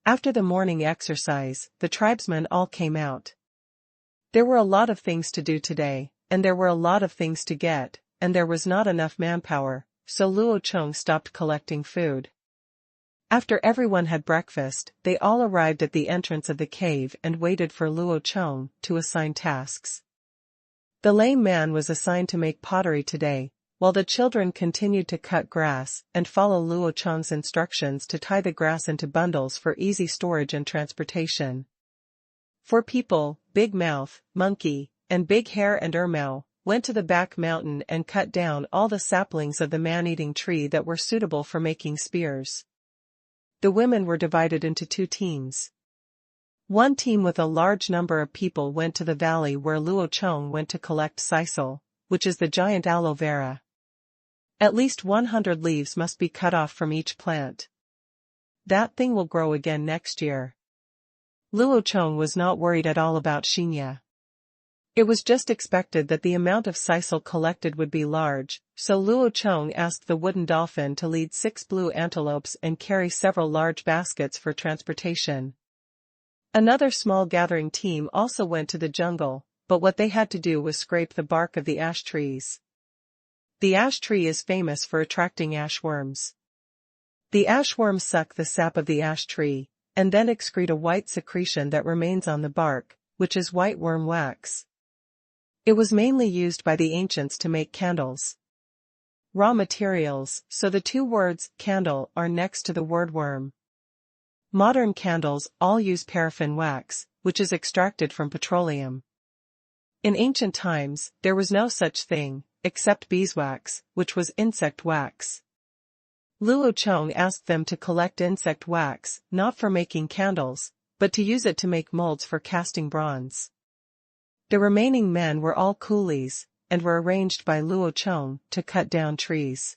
[SPEAKER 1] After the morning exercise, the tribesmen all came out. There were a lot of things to do today, and there were a lot of things to get, and there was not enough manpower, so Luo Chong stopped collecting food. After everyone had breakfast, they all arrived at the entrance of the cave and waited for Luo Chong to assign tasks. The lame man was assigned to make pottery today, while the children continued to cut grass and follow Luo Chong's instructions to tie the grass into bundles for easy storage and transportation. 4 people, Big Mouth, Monkey, and Big Hair and Ermao, went to the back mountain and cut down all the saplings of the man-eating tree that were suitable for making spears. The women were divided into 2 teams. One team with a large number of people went to the valley where Luo Chong went to collect sisal, which is the giant aloe vera. At least 100 leaves must be cut off from each plant. That thing will grow again next year. Luo Chong was not worried at all about Xinya. It was just expected that the amount of sisal collected would be large, so Luo Chong asked the wooden dolphin to lead 6 blue antelopes and carry several large baskets for transportation. Another small gathering team also went to the jungle, but what they had to do was scrape the bark of the ash trees. The ash tree is famous for attracting ash worms. The ash worms suck the sap of the ash tree, and then excrete a white secretion that remains on the bark, which is white worm wax. It was mainly used by the ancients to make candles. Raw materials, so the 2 words candle are next to the word worm. Modern candles all use paraffin wax, which is extracted from petroleum. In ancient times, there was no such thing, except beeswax, which was insect wax. Luo Chong asked them to collect insect wax, not for making candles, but to use it to make molds for casting bronze. The remaining men were all coolies, and were arranged by Luo Chong to cut down trees.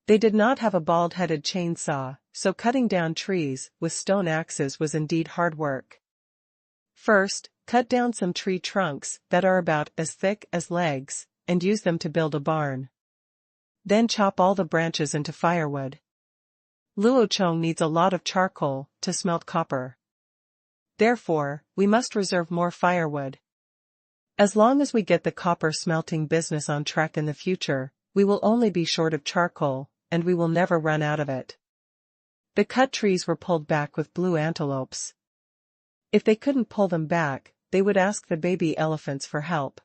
[SPEAKER 1] They did not have a bald-headed chainsaw, so cutting down trees with stone axes was indeed hard work. First, cut down some tree trunks that are about as thick as legs, and use them to build a barn. Then chop all the branches into firewood. Luo Chong needs a lot of charcoal to smelt copper. Therefore, we must reserve more firewood. As long as we get the copper smelting business on track in the future, we will only be short of charcoal, and we will never run out of it. The cut trees were pulled back with blue antelopes. If they couldn't pull them back, they would ask the baby elephants for help.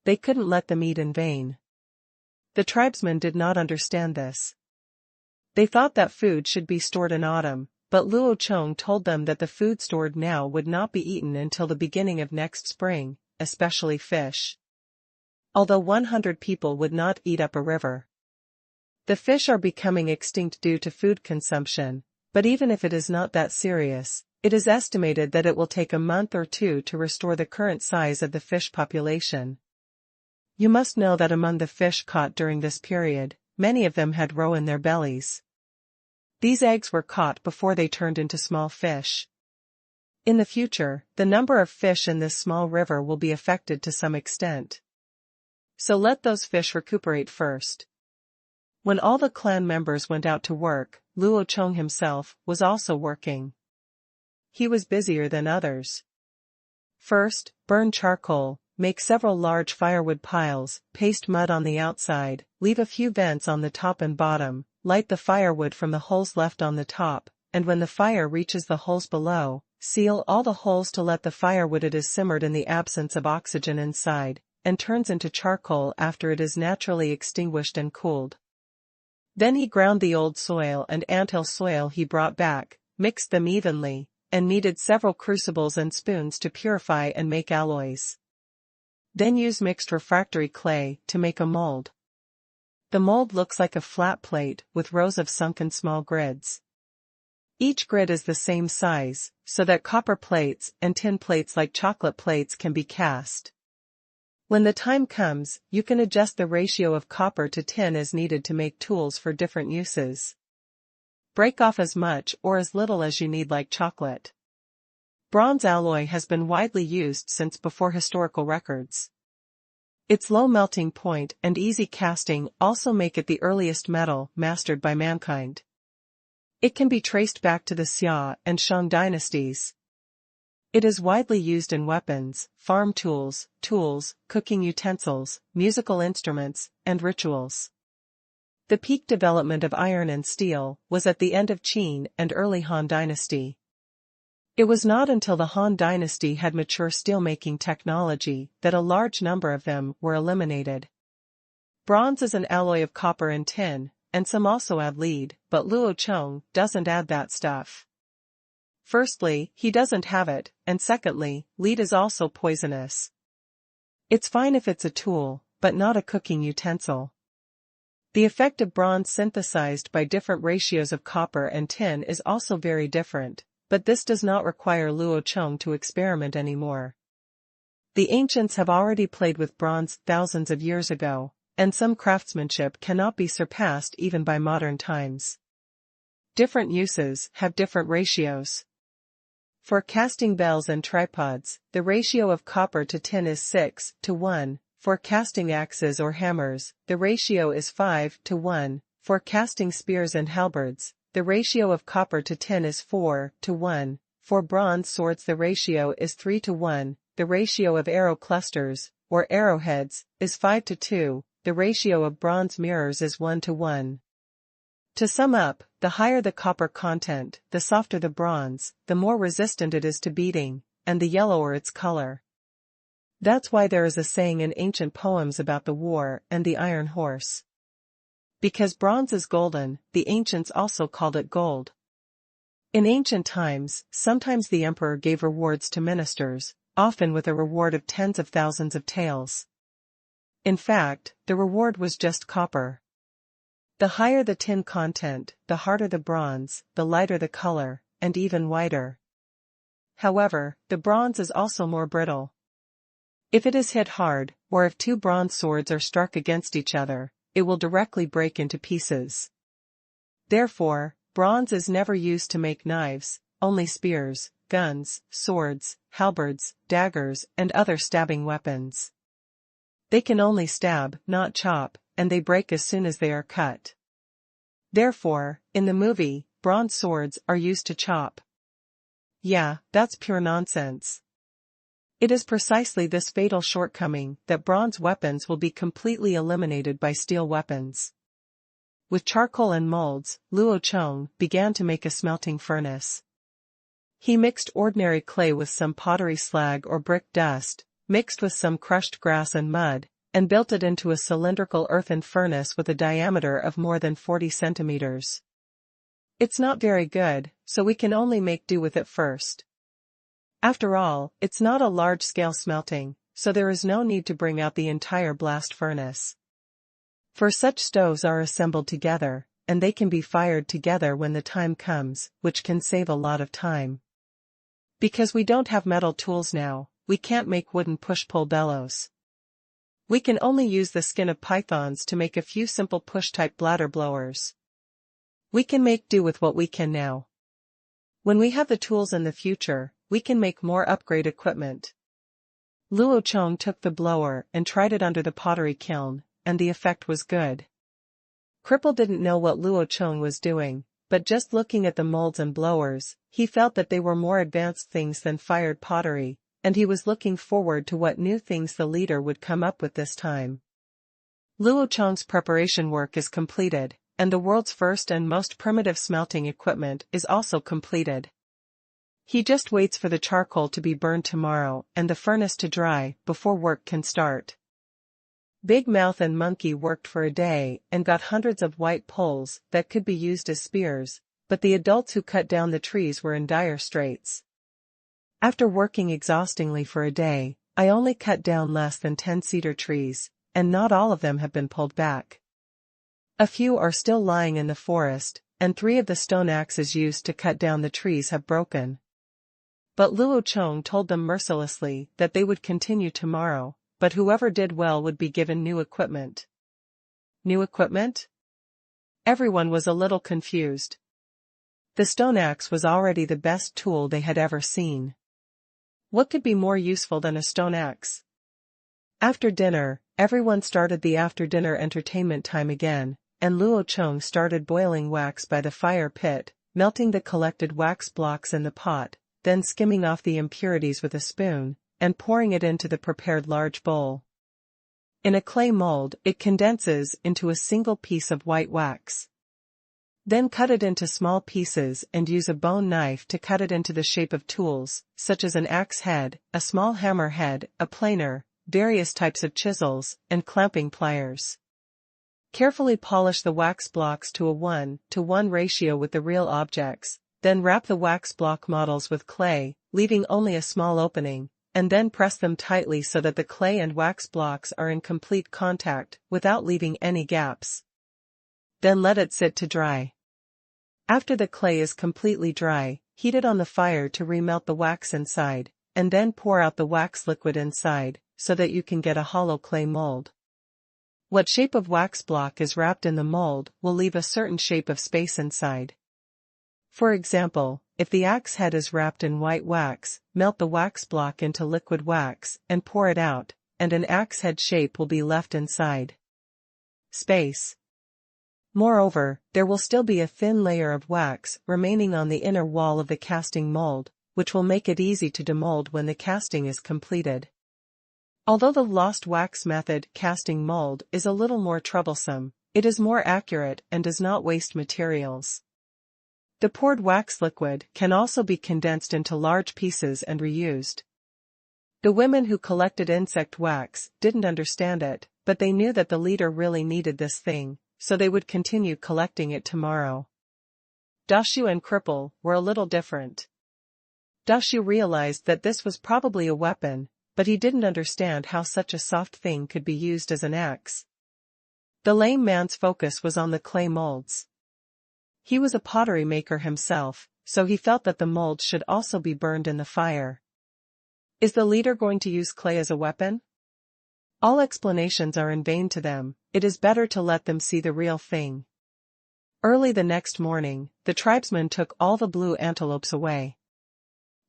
[SPEAKER 1] They couldn't let them eat in vain. The tribesmen did not understand this. They thought that food should be stored in autumn, but Luo Chong told them that the food stored now would not be eaten until the beginning of next spring, especially fish. Although 100 people would not eat up a river. The fish are becoming extinct due to food consumption, but even if it is not that serious, It is estimated that it will take a month or two to restore the current size of the fish population. You must know that among the fish caught during this period, many of them had roe in their bellies. These eggs were caught before they turned into small fish. In the future, the number of fish in this small river will be affected to some extent. So let those fish recuperate first. When all the clan members went out to work, Luo Chong himself was also working. He was busier than others. First, burn charcoal, make several large firewood piles, paste mud on the outside, leave a few vents on the top and bottom, light the firewood from the holes left on the top, and when the fire reaches the holes below, seal all the holes to let the firewood it is simmered in the absence of oxygen inside, and turns into charcoal after it is naturally extinguished and cooled. Then he ground the old soil and anthill soil he brought back, mixed them evenly, and kneaded several crucibles and spoons to purify and make alloys. Then use mixed refractory clay to make a mold. The mold looks like a flat plate with rows of sunken small grids. Each grid is the same size, so that copper plates and tin plates like chocolate plates can be cast. When the time comes, you can adjust the ratio of copper to tin as needed to make tools for different uses. Break off as much or as little as you need like chocolate. Bronze alloy has been widely used since before historical records. Its low melting point and easy casting also make it the earliest metal mastered by mankind. It can be traced back to the Xia and Shang dynasties. It is widely used in weapons, farm tools, cooking utensils, musical instruments, and rituals. The peak development of iron and steel was at the end of Qin and early Han dynasty. It was not until the Han dynasty had mature steelmaking technology that a large number of them were eliminated. Bronze is an alloy of copper and tin, and some also add lead, but Luo Chong doesn't add that stuff. Firstly, he doesn't have it, and secondly, lead is also poisonous. It's fine if it's a tool, but not a cooking utensil. The effect of bronze synthesized by different ratios of copper and tin is also very different, but this does not require Luo Chong to experiment anymore. The ancients have already played with bronze thousands of years ago, and some craftsmanship cannot be surpassed even by modern times. Different uses have different ratios. For casting bells and tripods, the ratio of copper to tin is 6:1. For casting axes or hammers, the ratio is 5:1. For casting spears and halberds, the ratio of copper to tin is 4:1. For bronze swords the ratio is 3:1. The ratio of arrow clusters, or arrowheads, is 5:2. The ratio of bronze mirrors is 1:1. To sum up, the higher the copper content, the softer the bronze, the more resistant it is to beating, and the yellower its color. That's why there is a saying in ancient poems about the war and the iron horse. Because bronze is golden, the ancients also called it gold. In ancient times, sometimes the emperor gave rewards to ministers, often with a reward of tens of thousands of taels. In fact, the reward was just copper. The higher the tin content, the harder the bronze, the lighter the color, and even whiter. However, the bronze is also more brittle. If it is hit hard, or if two bronze swords are struck against each other, it will directly break into pieces. Therefore, bronze is never used to make knives, only spears, guns, swords, halberds, daggers, and other stabbing weapons. They can only stab, not chop, and they break as soon as they are cut. Therefore, in the movie, bronze swords are used to chop. Yeah, that's pure nonsense. It is precisely this fatal shortcoming that bronze weapons will be completely eliminated by steel weapons. With charcoal and molds, Luo Chong began to make a smelting furnace. He mixed ordinary clay with some pottery slag or brick dust, mixed with some crushed grass and mud, and built it into a cylindrical earthen furnace with a diameter of more than 40 centimeters. It's not very good, so we can only make do with it first. After all, it's not a large-scale smelting, so there is no need to bring out the entire blast furnace. For such stoves are assembled together, and they can be fired together when the time comes, which can save a lot of time. Because we don't have metal tools now, we can't make wooden push-pull bellows. We can only use the skin of pythons to make a few simple push-type bladder blowers. We can make do with what we can now. When we have the tools in the future, we can make more upgrade equipment. Luo Chong took the blower and tried it under the pottery kiln, and the effect was good. Cripple didn't know what Luo Chong was doing, but just looking at the molds and blowers, he felt that they were more advanced things than fired pottery, and he was looking forward to what new things the leader would come up with this time. Luo Chong's preparation work is completed, and the world's first and most primitive smelting equipment is also completed. He just waits for the charcoal to be burned tomorrow and the furnace to dry before work can start. Big Mouth and Monkey worked for a day and got hundreds of white poles that could be used as spears, but the adults who cut down the trees were in dire straits. After working exhaustingly for a day, I only cut down less than 10 cedar trees, and not all of them have been pulled back. A few are still lying in the forest, and 3 of the stone axes used to cut down the trees have broken. But Luo Chong told them mercilessly that they would continue tomorrow, but whoever did well would be given new equipment. New equipment? Everyone was a little confused. The stone axe was already the best tool they had ever seen. What could be more useful than a stone axe? After dinner, everyone started the after-dinner entertainment time again, and Luo Chong started boiling wax by the fire pit, melting the collected wax blocks in the pot, then skimming off the impurities with a spoon, and pouring it into the prepared large bowl. In a clay mold, it condenses into a single piece of white wax. Then cut it into small pieces and use a bone knife to cut it into the shape of tools, such as an axe head, a small hammer head, a planer, various types of chisels, and clamping pliers. Carefully polish the wax blocks to a 1:1 ratio with the real objects, then wrap the wax block models with clay, leaving only a small opening, and then press them tightly so that the clay and wax blocks are in complete contact, without leaving any gaps. Then let it sit to dry. After the clay is completely dry, heat it on the fire to remelt the wax inside, and then pour out the wax liquid inside, so that you can get a hollow clay mold. What shape of wax block is wrapped in the mold will leave a certain shape of space inside. For example, if the axe head is wrapped in white wax, melt the wax block into liquid wax and pour it out, and an axe head shape will be left inside. Space. Moreover, there will still be a thin layer of wax remaining on the inner wall of the casting mold, which will make it easy to demold when the casting is completed. Although the lost wax method casting mold is a little more troublesome, it is more accurate and does not waste materials. The poured wax liquid can also be condensed into large pieces and reused. The women who collected insect wax didn't understand it, but they knew that the leader really needed this thing, so they would continue collecting it tomorrow. Dashu and Cripple were a little different. Dashu realized that this was probably a weapon, but he didn't understand how such a soft thing could be used as an axe. The lame man's focus was on the clay molds. He was a pottery maker himself, so he felt that the molds should also be burned in the fire. Is the leader going to use clay as a weapon? All explanations are in vain to them, it is better to let them see the real thing. Early the next morning, the tribesmen took all the blue antelopes away.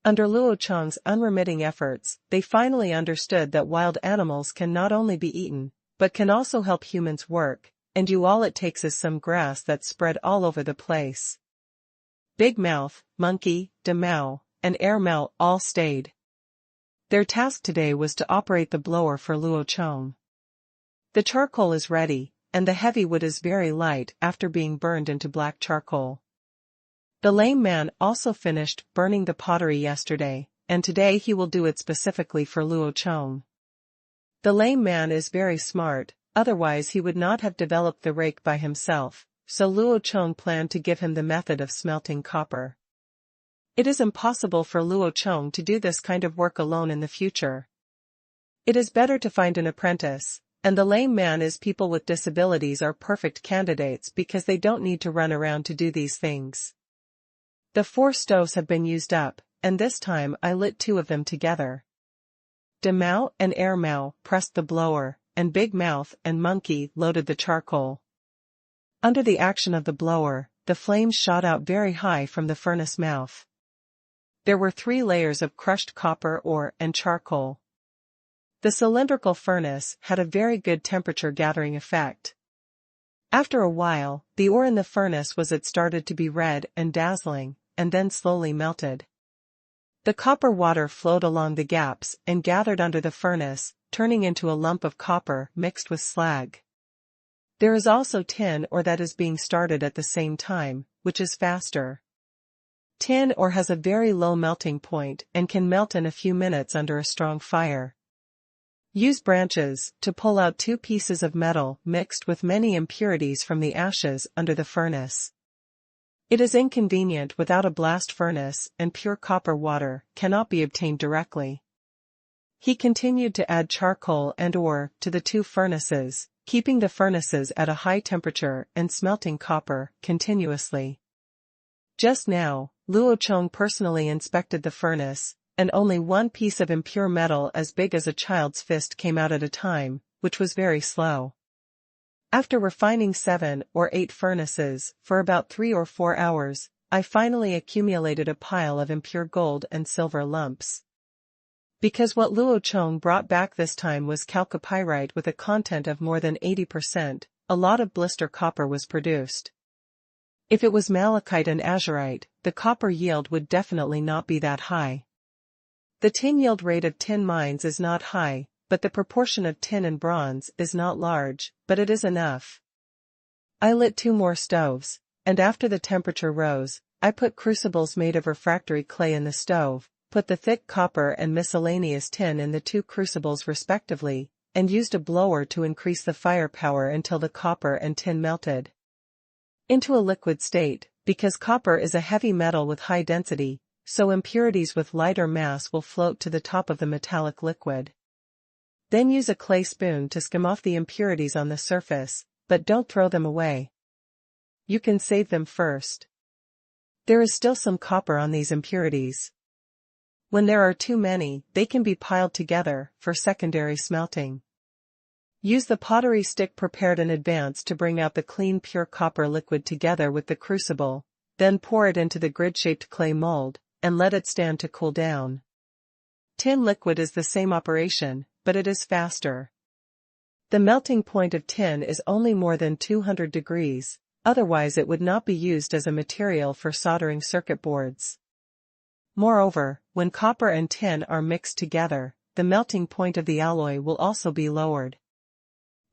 [SPEAKER 1] Under Luo Chong's unremitting efforts, they finally understood that wild animals can not only be eaten, but can also help humans work, and all it takes is some grass that's spread all over the place. Big Mouth, Monkey, Demao, and Air Mao all stayed. Their task today was to operate the blower for Luo Chong. The charcoal is ready, and the heavy wood is very light after being burned into black charcoal. The lame man also finished burning the pottery yesterday, and today he will do it specifically for Luo Chong. The lame man is very smart, otherwise he would not have developed the rake by himself, so Luo Chong planned to give him the method of smelting copper. It is impossible for Luo Chong to do this kind of work alone in the future. It is better to find an apprentice, and the lame man and people with disabilities are perfect candidates because they don't need to run around to do these things. The 4 stoves have been used up, and this time I lit 2 of them together. De Mao and Air Mao pressed the blower, and Big Mouth and Monkey loaded the charcoal. Under the action of the blower, the flames shot out very high from the furnace mouth. There were 3 layers of crushed copper ore and charcoal. The cylindrical furnace had a very good temperature gathering effect. After a while, the ore in the furnace started to be red and dazzling, and then slowly melted. The copper water flowed along the gaps and gathered under the furnace, turning into a lump of copper mixed with slag. There is also tin ore that is being started at the same time, which is faster. Tin ore has a very low melting point and can melt in a few minutes under a strong fire. Use branches to pull out 2 pieces of metal mixed with many impurities from the ashes under the furnace. It is inconvenient without a blast furnace, and pure copper water cannot be obtained directly. He continued to add charcoal and ore to the 2 furnaces, keeping the furnaces at a high temperature and smelting copper continuously. Just now, Luo Chong personally inspected the furnace, and only 1 piece of impure metal as big as a child's fist came out at a time, which was very slow. After refining 7 or 8 furnaces for about 3 or 4 hours, I finally accumulated a pile of impure gold and silver lumps. Because what Luo Chong brought back this time was chalcopyrite with a content of more than 80%, a lot of blister copper was produced. If it was malachite and azurite, the copper yield would definitely not be that high. The tin yield rate of tin mines is not high, but the proportion of tin and bronze is not large, but it is enough. I lit 2 more stoves, and after the temperature rose, I put crucibles made of refractory clay in the stove, put the thick copper and miscellaneous tin in the 2 crucibles respectively, and used a blower to increase the firepower until the copper and tin melted into a liquid state, because copper is a heavy metal with high density, so impurities with lighter mass will float to the top of the metallic liquid. Then use a clay spoon to skim off the impurities on the surface, but don't throw them away. You can save them first. There is still some copper on these impurities. When there are too many, they can be piled together for secondary smelting. Use the pottery stick prepared in advance to bring out the clean pure copper liquid together with the crucible, then pour it into the grid-shaped clay mold, and let it stand to cool down. Tin liquid is the same operation, but it is faster. The melting point of tin is only more than 200 degrees, otherwise it would not be used as a material for soldering circuit boards. Moreover, when copper and tin are mixed together, the melting point of the alloy will also be lowered.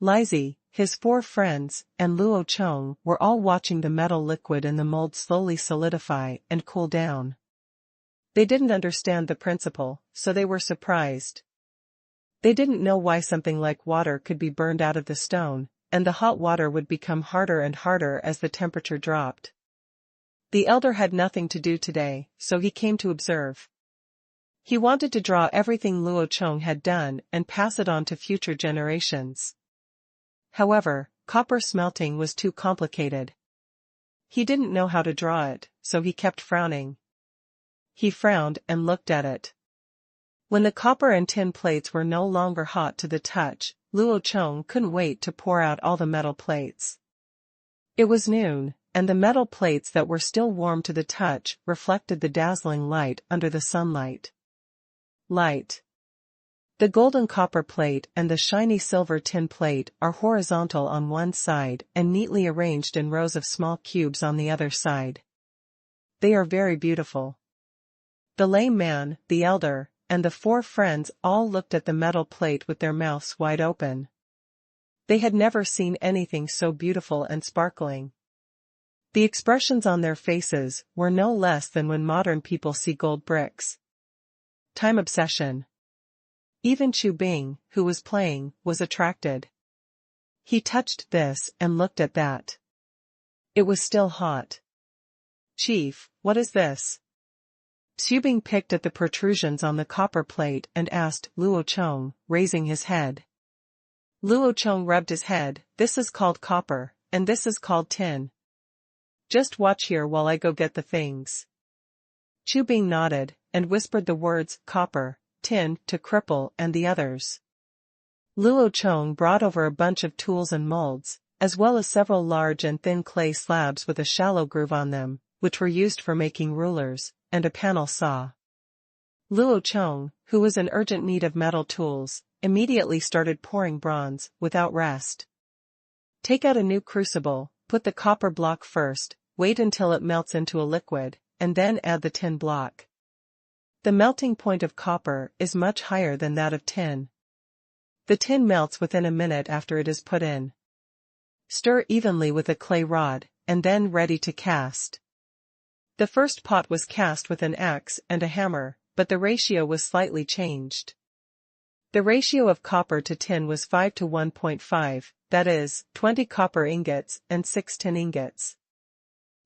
[SPEAKER 1] Lizzie, his 4 friends, and Luo Chong were all watching the metal liquid in the mold slowly solidify and cool down. They didn't understand the principle, so they were surprised. They didn't know why something like water could be burned out of the stone, and the hot water would become harder and harder as the temperature dropped. The elder had nothing to do today, so he came to observe. He wanted to draw everything Luo Chong had done and pass it on to future generations. However, copper smelting was too complicated. He didn't know how to draw it, so he kept frowning. He frowned and looked at it. When the copper and tin plates were no longer hot to the touch, Luo Chong couldn't wait to pour out all the metal plates. It was noon, and the metal plates that were still warm to the touch reflected the dazzling light under the sunlight. Light. The golden copper plate and the shiny silver tin plate are horizontal on one side and neatly arranged in rows of small cubes on the other side. They are very beautiful. The lame man, the elder, and the 4 friends all looked at the metal plate with their mouths wide open. They had never seen anything so beautiful and sparkling. The expressions on their faces were no less than when modern people see gold bricks. Time obsession. Even Chu Bing, who was playing, was attracted. He touched this and looked at that. It was still hot. "Chief, what is this?" Chu Bing picked at the protrusions on the copper plate and asked Luo Chong, raising his head. Luo Chong rubbed his head. "This is called copper, and this is called tin. Just watch here while I go get the things." Chu Bing nodded, and whispered the words copper, tin to Cripple and the others. Luo Chong brought over a bunch of tools and molds, as well as several large and thin clay slabs with a shallow groove on them, which were used for making rulers, and a panel saw. Luo Chong, who was in urgent need of metal tools, immediately started pouring bronze, without rest. Take out a new crucible, put the copper block first, wait until it melts into a liquid, and then add the tin block. The melting point of copper is much higher than that of tin. The tin melts within a minute after it is put in. Stir evenly with a clay rod, and then ready to cast. The first pot was cast with an axe and a hammer, but the ratio was slightly changed. The ratio of copper to tin was 5 to 1.5, that is, 20 copper ingots and 6 tin ingots.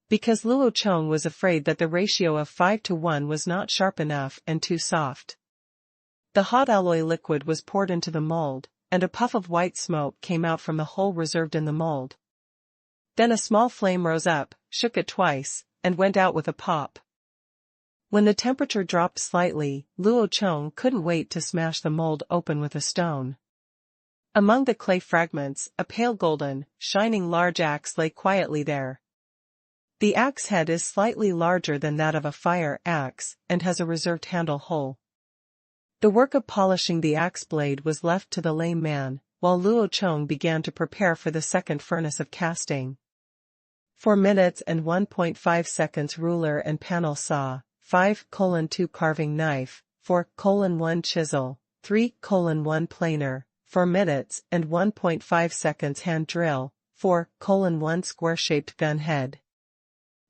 [SPEAKER 1] Because Luo Chong was afraid that the ratio of 5 to 1 was not sharp enough and too soft. The hot alloy liquid was poured into the mold, and a puff of white smoke came out from the hole reserved in the mold. Then a small flame rose up, shook it twice, and went out with a pop. When the temperature dropped slightly, Luo Chong couldn't wait to smash the mold open with a stone. Among the clay fragments, a pale golden, shining large axe lay quietly there. The axe head is slightly larger than that of a fire axe, and has a reserved handle hole. The work of polishing the axe blade was left to the lame man, while Luo Chong began to prepare for the second furnace of casting. 4 minutes and 1.5 seconds ruler and panel saw, 5:2 carving knife, 4:1 chisel, 3:1 planer, 4 minutes and 1.5 seconds hand drill, 4:1 square-shaped gun head.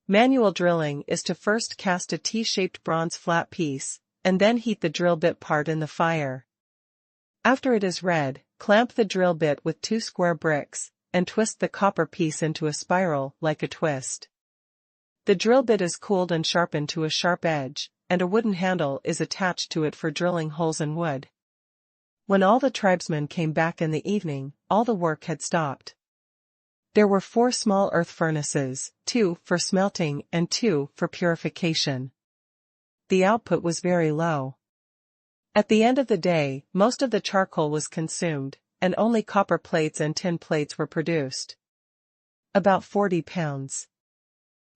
[SPEAKER 1] Manual drilling is to first cast a T-shaped bronze flat piece, and then heat the drill bit part in the fire. After it is red, clamp the drill bit with 2 square bricks, and twist the copper piece into a spiral, like a twist. The drill bit is cooled and sharpened to a sharp edge, and a wooden handle is attached to it for drilling holes in wood. When all the tribesmen came back in the evening, all the work had stopped. There were 4 small earth furnaces, 2 for smelting and 2 for purification. The output was very low. At the end of the day, most of the charcoal was consumed, and only copper plates and tin plates were produced. About 40 pounds.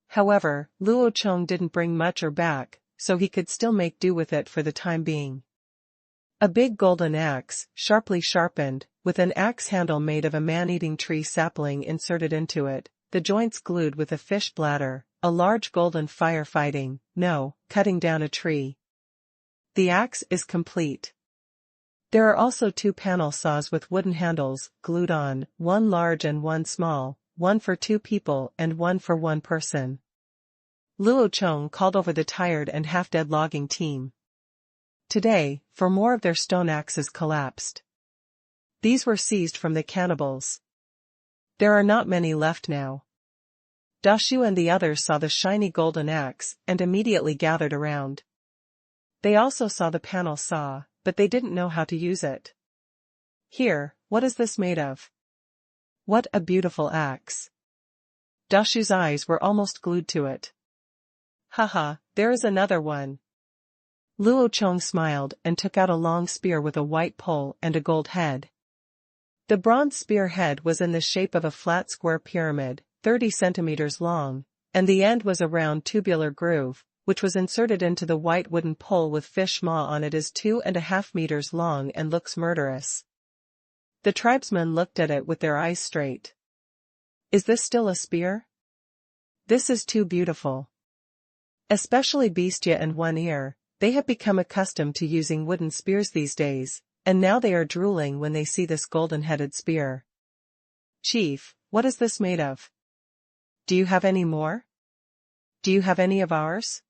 [SPEAKER 1] However, Luo Chong didn't bring much or back, so he could still make do with it for the time being. A big golden axe, sharply sharpened, with an axe handle made of a man-eating tree sapling inserted into it, the joints glued with a fish bladder, a large golden cutting down a tree. The axe is complete. There are also 2 panel saws with wooden handles, glued on, 1 large and 1 small, 1 for 2 people and 1 for 1 person. Luo Chong called over the tired and half-dead logging team. Today, 4 more of their stone axes collapsed. These were seized from the cannibals. There are not many left now. Dashu and the others saw the shiny golden axe and immediately gathered around. They also saw the panel saw, but they didn't know how to use it. Here, what is this made of? What a beautiful axe. Dashu's eyes were almost glued to it. Haha, there is another one. Luo Chong smiled and took out a long spear with a white pole and a gold head. The bronze spear head was in the shape of a flat square pyramid, 30 centimeters long, and the end was a round tubular groove, which was inserted into the white wooden pole with fish maw on it, is 2.5 meters long and looks murderous. The tribesmen looked at it with their eyes straight. Is this still a spear? This is too beautiful. Especially Bestia and One Ear, they have become accustomed to using wooden spears these days, and now they are drooling when they see this golden-headed spear. Chief, what is this made of? Do you have any more? Do you have any of ours?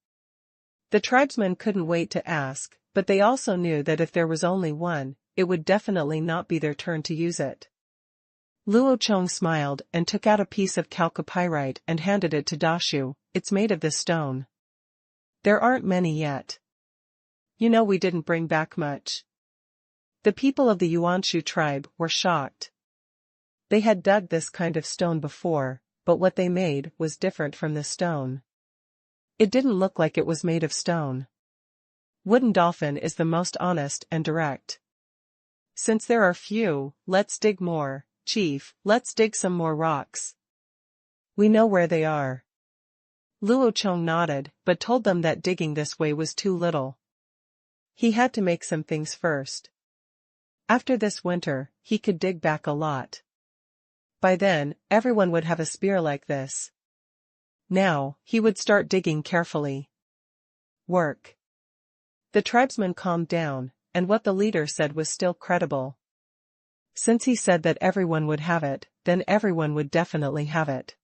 [SPEAKER 1] The tribesmen couldn't wait to ask, but they also knew that if there was only one, it would definitely not be their turn to use it. Luo Chong smiled and took out a piece of chalcopyrite and handed it to Dashu. It's made of this stone. There aren't many yet. You know, we didn't bring back much. The people of the Yuanshu tribe were shocked. They had dug this kind of stone before, but what they made was different from the stone. It didn't look like it was made of stone. Wooden dolphin is the most honest and direct. Since there are few, let's dig more, chief, let's dig some more rocks. We know where they are. Luo Chong nodded, but told them that digging this way was too little. He had to make some things first. After this winter, he could dig back a lot. By then, everyone would have a spear like this. Now, he would start digging carefully. Work. The tribesman calmed down, and what the leader said was still credible. Since he said that everyone would have it, then everyone would definitely have it.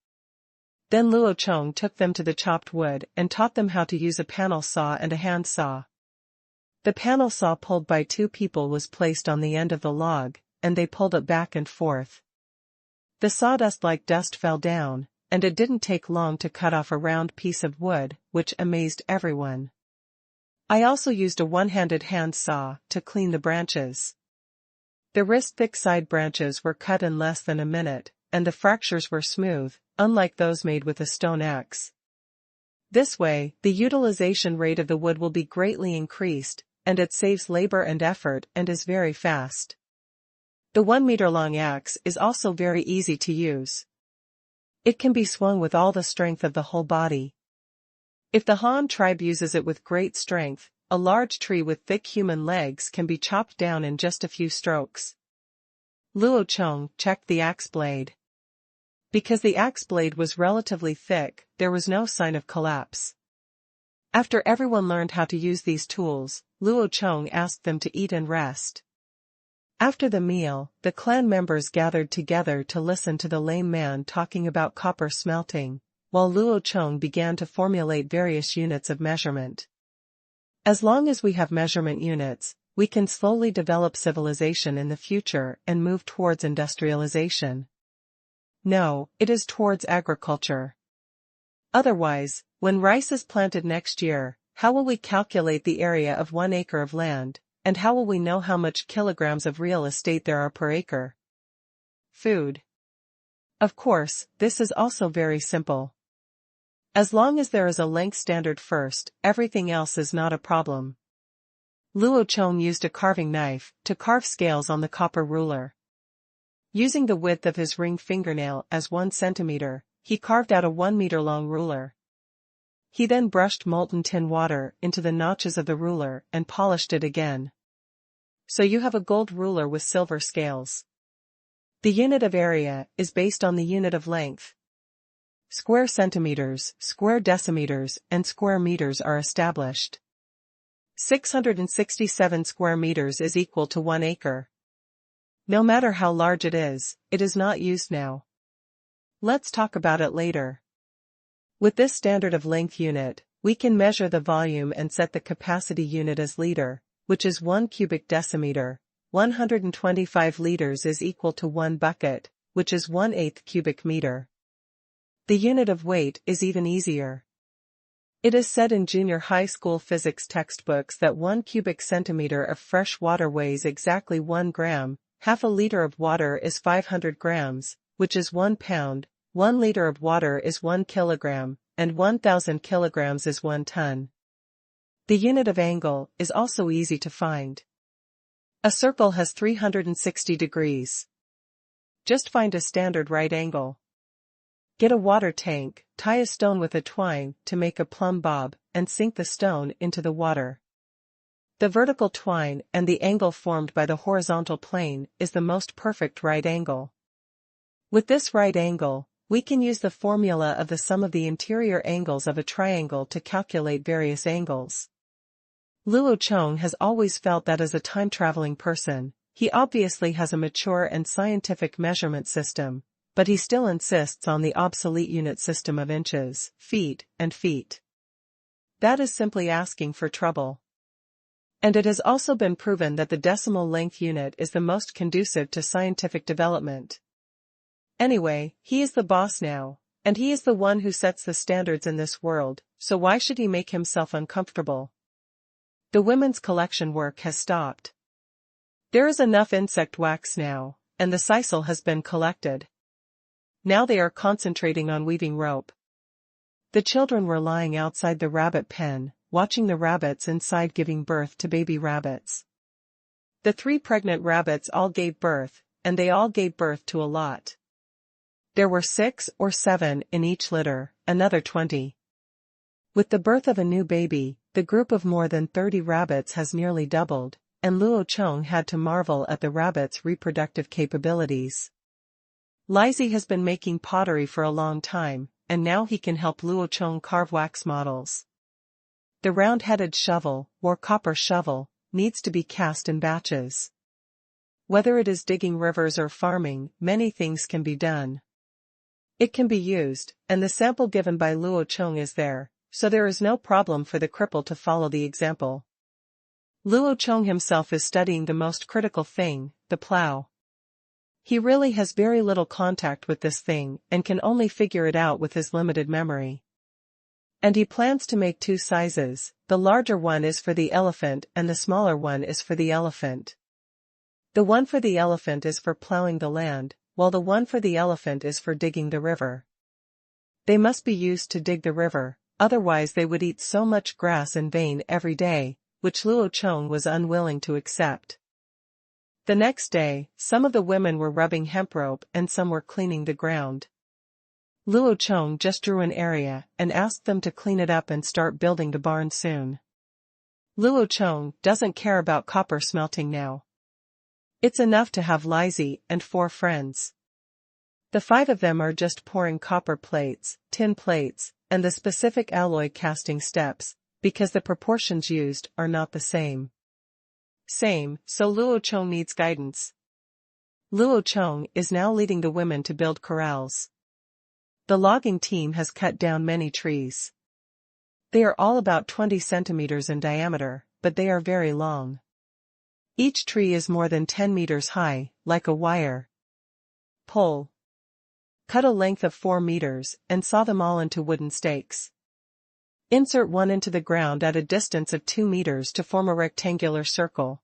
[SPEAKER 1] Then Luo Chong took them to the chopped wood and taught them how to use a panel saw and a hand saw. The panel saw pulled by 2 people was placed on the end of the log, and they pulled it back and forth. The sawdust like dust fell down, and it didn't take long to cut off a round piece of wood, which amazed everyone. I also used a one-handed hand saw to clean the branches. The wrist-thick side branches were cut in less than a minute, and the fractures were smooth, unlike those made with a stone axe. This way, the utilization rate of the wood will be greatly increased, and it saves labor and effort and is very fast. The 1-meter-long axe is also very easy to use. It can be swung with all the strength of the whole body. If the Han tribe uses it with great strength, a large tree with thick human legs can be chopped down in just a few strokes. Luo Chong checked the axe blade. Because the axe blade was relatively thick, there was no sign of collapse. After everyone learned how to use these tools, Luo Chong asked them to eat and rest. After the meal, the clan members gathered together to listen to the lame man talking about copper smelting, while Luo Chong began to formulate various units of measurement. As long as we have measurement units, we can slowly develop civilization in the future and move towards industrialization. No, it is towards agriculture. Otherwise, when rice is planted next year, how will we calculate the area of 1 acre of land, and how will we know how much kilograms of real estate there are per acre? Food. Of course, this is also very simple. As long as there is a length standard first, everything else is not a problem. Luo Chong used a carving knife to carve scales on the copper ruler. Using the width of his ring fingernail as 1 centimeter, he carved out a 1-meter-long ruler. He then brushed molten tin water into the notches of the ruler and polished it again. So you have a gold ruler with silver scales. The unit of area is based on the unit of length. Square centimeters, square decimeters, and square meters are established. 667 square meters is equal to 1 acre. No matter how large it is not used now. Let's talk about it later. With this standard of length unit, we can measure the volume and set the capacity unit as liter, which is 1 cubic decimeter. 125 liters is equal to 1 bucket, which is 1/8 cubic meter. The unit of weight is even easier. It is said in junior high school physics textbooks that 1 cubic centimeter of fresh water weighs exactly 1 gram, half a liter of water is 500 grams, which is 1 pound, 1 liter of water is 1 kilogram, and 1,000 kilograms is 1 ton. The unit of angle is also easy to find. A circle has 360 degrees. Just find a standard right angle. Get a water tank, tie a stone with a twine to make a plumb bob, and sink the stone into the water. The vertical twine and the angle formed by the horizontal plane is the most perfect right angle. With this right angle, we can use the formula of the sum of the interior angles of a triangle to calculate various angles. Luo Chong has always felt that as a time-traveling person, he obviously has a mature and scientific measurement system, but he still insists on the obsolete unit system of inches, feet, and feet. That is simply asking for trouble. And it has also been proven that the decimal length unit is the most conducive to scientific development. Anyway, he is the boss now, and he is the one who sets the standards in this world, so why should he make himself uncomfortable? The women's collection work has stopped. There is enough insect wax now, and the sisal has been collected. Now they are concentrating on weaving rope. The children were lying outside the rabbit pen, watching the rabbits inside giving birth to baby rabbits. The 3 pregnant rabbits all gave birth, and they all gave birth to a lot. There were 6 or 7 in each litter, another 20. With the birth of a new baby, the group of more than 30 rabbits has nearly doubled, and Luo Chong had to marvel at the rabbits' reproductive capabilities. Lizzie has been making pottery for a long time, and now he can help Luo Chong carve wax models. The round-headed shovel, or copper shovel, needs to be cast in batches. Whether it is digging rivers or farming, many things can be done. It can be used, and the sample given by Luo Chong is there, so there is no problem for the cripple to follow the example. Luo Chong himself is studying the most critical thing, the plow. He really has very little contact with this thing and can only figure it out with his limited memory. And he plans to make 2 sizes, the larger one is for the elephant and the smaller one is for the elephant. The one for the elephant is for plowing the land, while the one for the elephant is for digging the river. They must be used to dig the river, otherwise they would eat so much grass in vain every day, which Luo Chong was unwilling to accept. The next day, some of the women were rubbing hemp rope and some were cleaning the ground. Luo Chong just drew an area and asked them to clean it up and start building the barn soon. Luo Chong doesn't care about copper smelting now. It's enough to have Lizzie and 4 friends. The 5 of them are just pouring copper plates, tin plates, and the specific alloy casting steps, because the proportions used are not the same. So Luo Chong needs guidance. Luo Chong is now leading the women to build corrals. The logging team has cut down many trees. They are all about 20 centimeters in diameter, but they are very long. Each tree is more than 10 meters high, like a wire pole. Cut a length of 4 meters and saw them all into wooden stakes. Insert one into the ground at a distance of 2 meters to form a rectangular circle.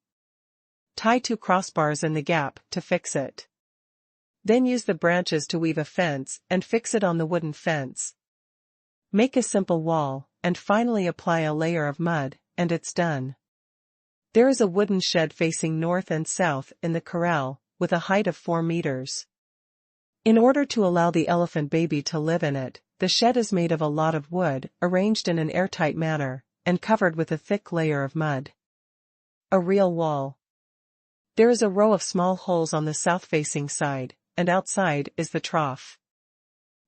[SPEAKER 1] Tie 2 crossbars in the gap to fix it. Then use the branches to weave a fence and fix it on the wooden fence. Make a simple wall, and finally apply a layer of mud, and it's done. There is a wooden shed facing north and south in the corral, with a height of 4 meters. In order to allow the elephant baby to live in it, the shed is made of a lot of wood, arranged in an airtight manner, and covered with a thick layer of mud. A real wall. There is a row of small holes on the south-facing side, and outside is the trough.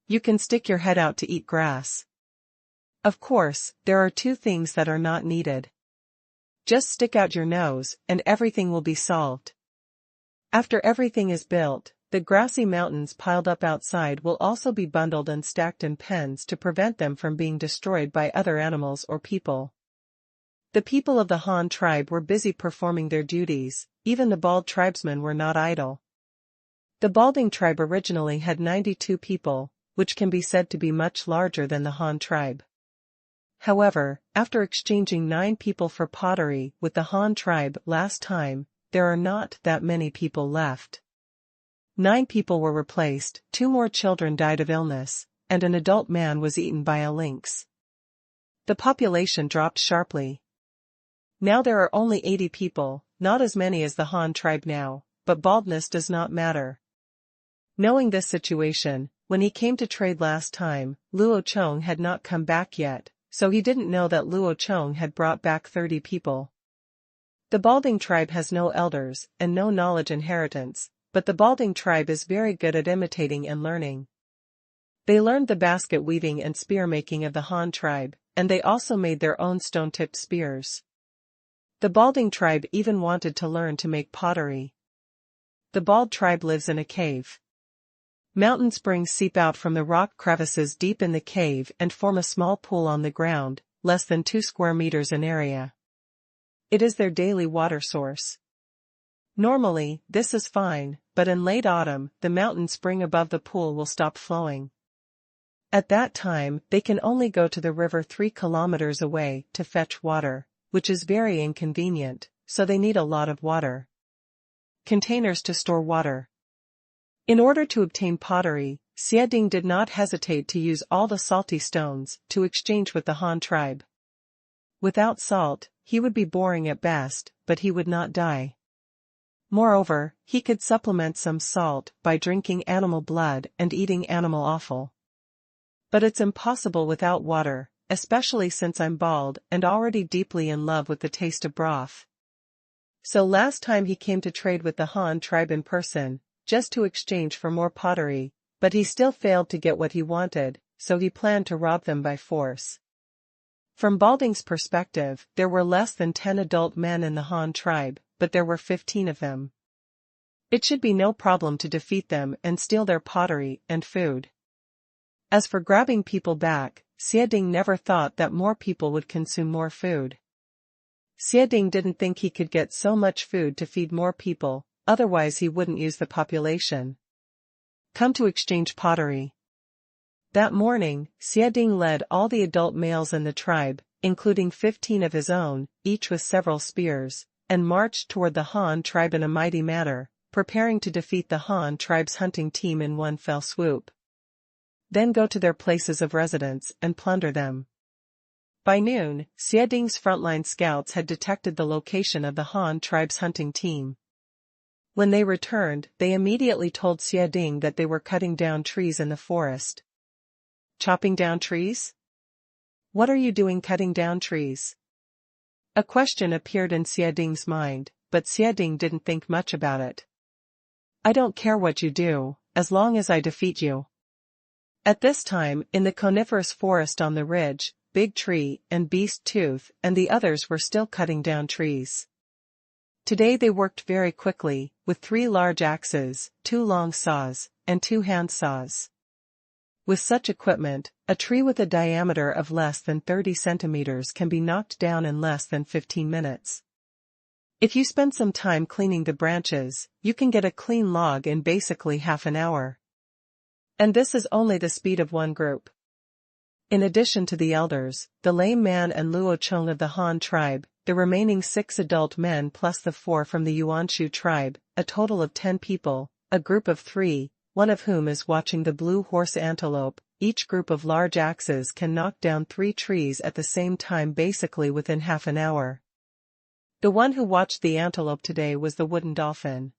[SPEAKER 1] You can stick your head out to eat grass. Of course, there are 2 things that are not needed. Just stick out your nose, and everything will be solved. After everything is built, the grassy mountains piled up outside will also be bundled and stacked in pens to prevent them from being destroyed by other animals or people. The people of the Han tribe were busy performing their duties, even the bald tribesmen were not idle. The balding tribe originally had 92 people, which can be said to be much larger than the Han tribe. However, after exchanging 9 people for pottery with the Han tribe last time, there are not that many people left. 9 people were replaced, 2 more children died of illness, and an adult man was eaten by a lynx. The population dropped sharply. Now there are only 80 people, not as many as the Han tribe now, but baldness does not matter. Knowing this situation, when he came to trade last time, Luo Chong had not come back yet, so he didn't know that Luo Chong had brought back 30 people. The balding tribe has no elders and no knowledge inheritance, but the balding tribe is very good at imitating and learning. They learned the basket weaving and spear making of the Han tribe, and they also made their own stone-tipped spears. The balding tribe even wanted to learn to make pottery. The bald tribe lives in a cave. Mountain springs seep out from the rock crevices deep in the cave and form a small pool on the ground, less than 2 square meters in area. It is their daily water source. Normally, this is fine, but in late autumn, the mountain spring above the pool will stop flowing. At that time, they can only go to the river 3 kilometers away to fetch water, which is very inconvenient, so they need a lot of water. Containers to store water. In order to obtain pottery, Xieding did not hesitate to use all the salty stones to exchange with the Han tribe. Without salt, he would be boring at best, but he would not die. Moreover, he could supplement some salt by drinking animal blood and eating animal offal. But it's impossible without water, especially since I'm bald and already deeply in love with the taste of broth. So last time he came to trade with the Han tribe in person, just to exchange for more pottery, but he still failed to get what he wanted, so he planned to rob them by force. From Balding's perspective, there were less than 10 adult men in the Han tribe, but there were 15 of them. It should be no problem to defeat them and steal their pottery and food. As for grabbing people back, Xieding never thought that more people would consume more food. Xieding didn't think he could get so much food to feed more people, otherwise he wouldn't use the population. Come to exchange pottery. That morning, Xieding led all the adult males in the tribe, including 15 of his own, each with several spears, and marched toward the Han tribe in a mighty manner, preparing to defeat the Han tribe's hunting team in one fell swoop. Then go to their places of residence and plunder them. By noon, Xieding's frontline scouts had detected the location of the Han tribe's hunting team. When they returned, they immediately told Xieding that they were cutting down trees in the forest. Chopping down trees? What are you doing cutting down trees? A question appeared in Xieding's mind, but Xieding didn't think much about it. I don't care what you do, as long as I defeat you. At this time, in the coniferous forest on the ridge, Big Tree and Beast Tooth and the others were still cutting down trees. Today they worked very quickly, with 3 large axes, 2 long saws, and 2 hand saws. With such equipment, a tree with a diameter of less than 30 centimeters can be knocked down in less than 15 minutes. If you spend some time cleaning the branches, you can get a clean log in basically half an hour. And this is only the speed of one group. In addition to the elders, the lame man and Luo Chong of the Han tribe, the remaining 6 adult men plus the 4 from the Yuanshu tribe, a total of 10 people, a group of 3, one of whom is watching the blue horse antelope. Each group of large axes can knock down 3 trees at the same time basically within half an hour. The one who watched the antelope today was the wooden dolphin.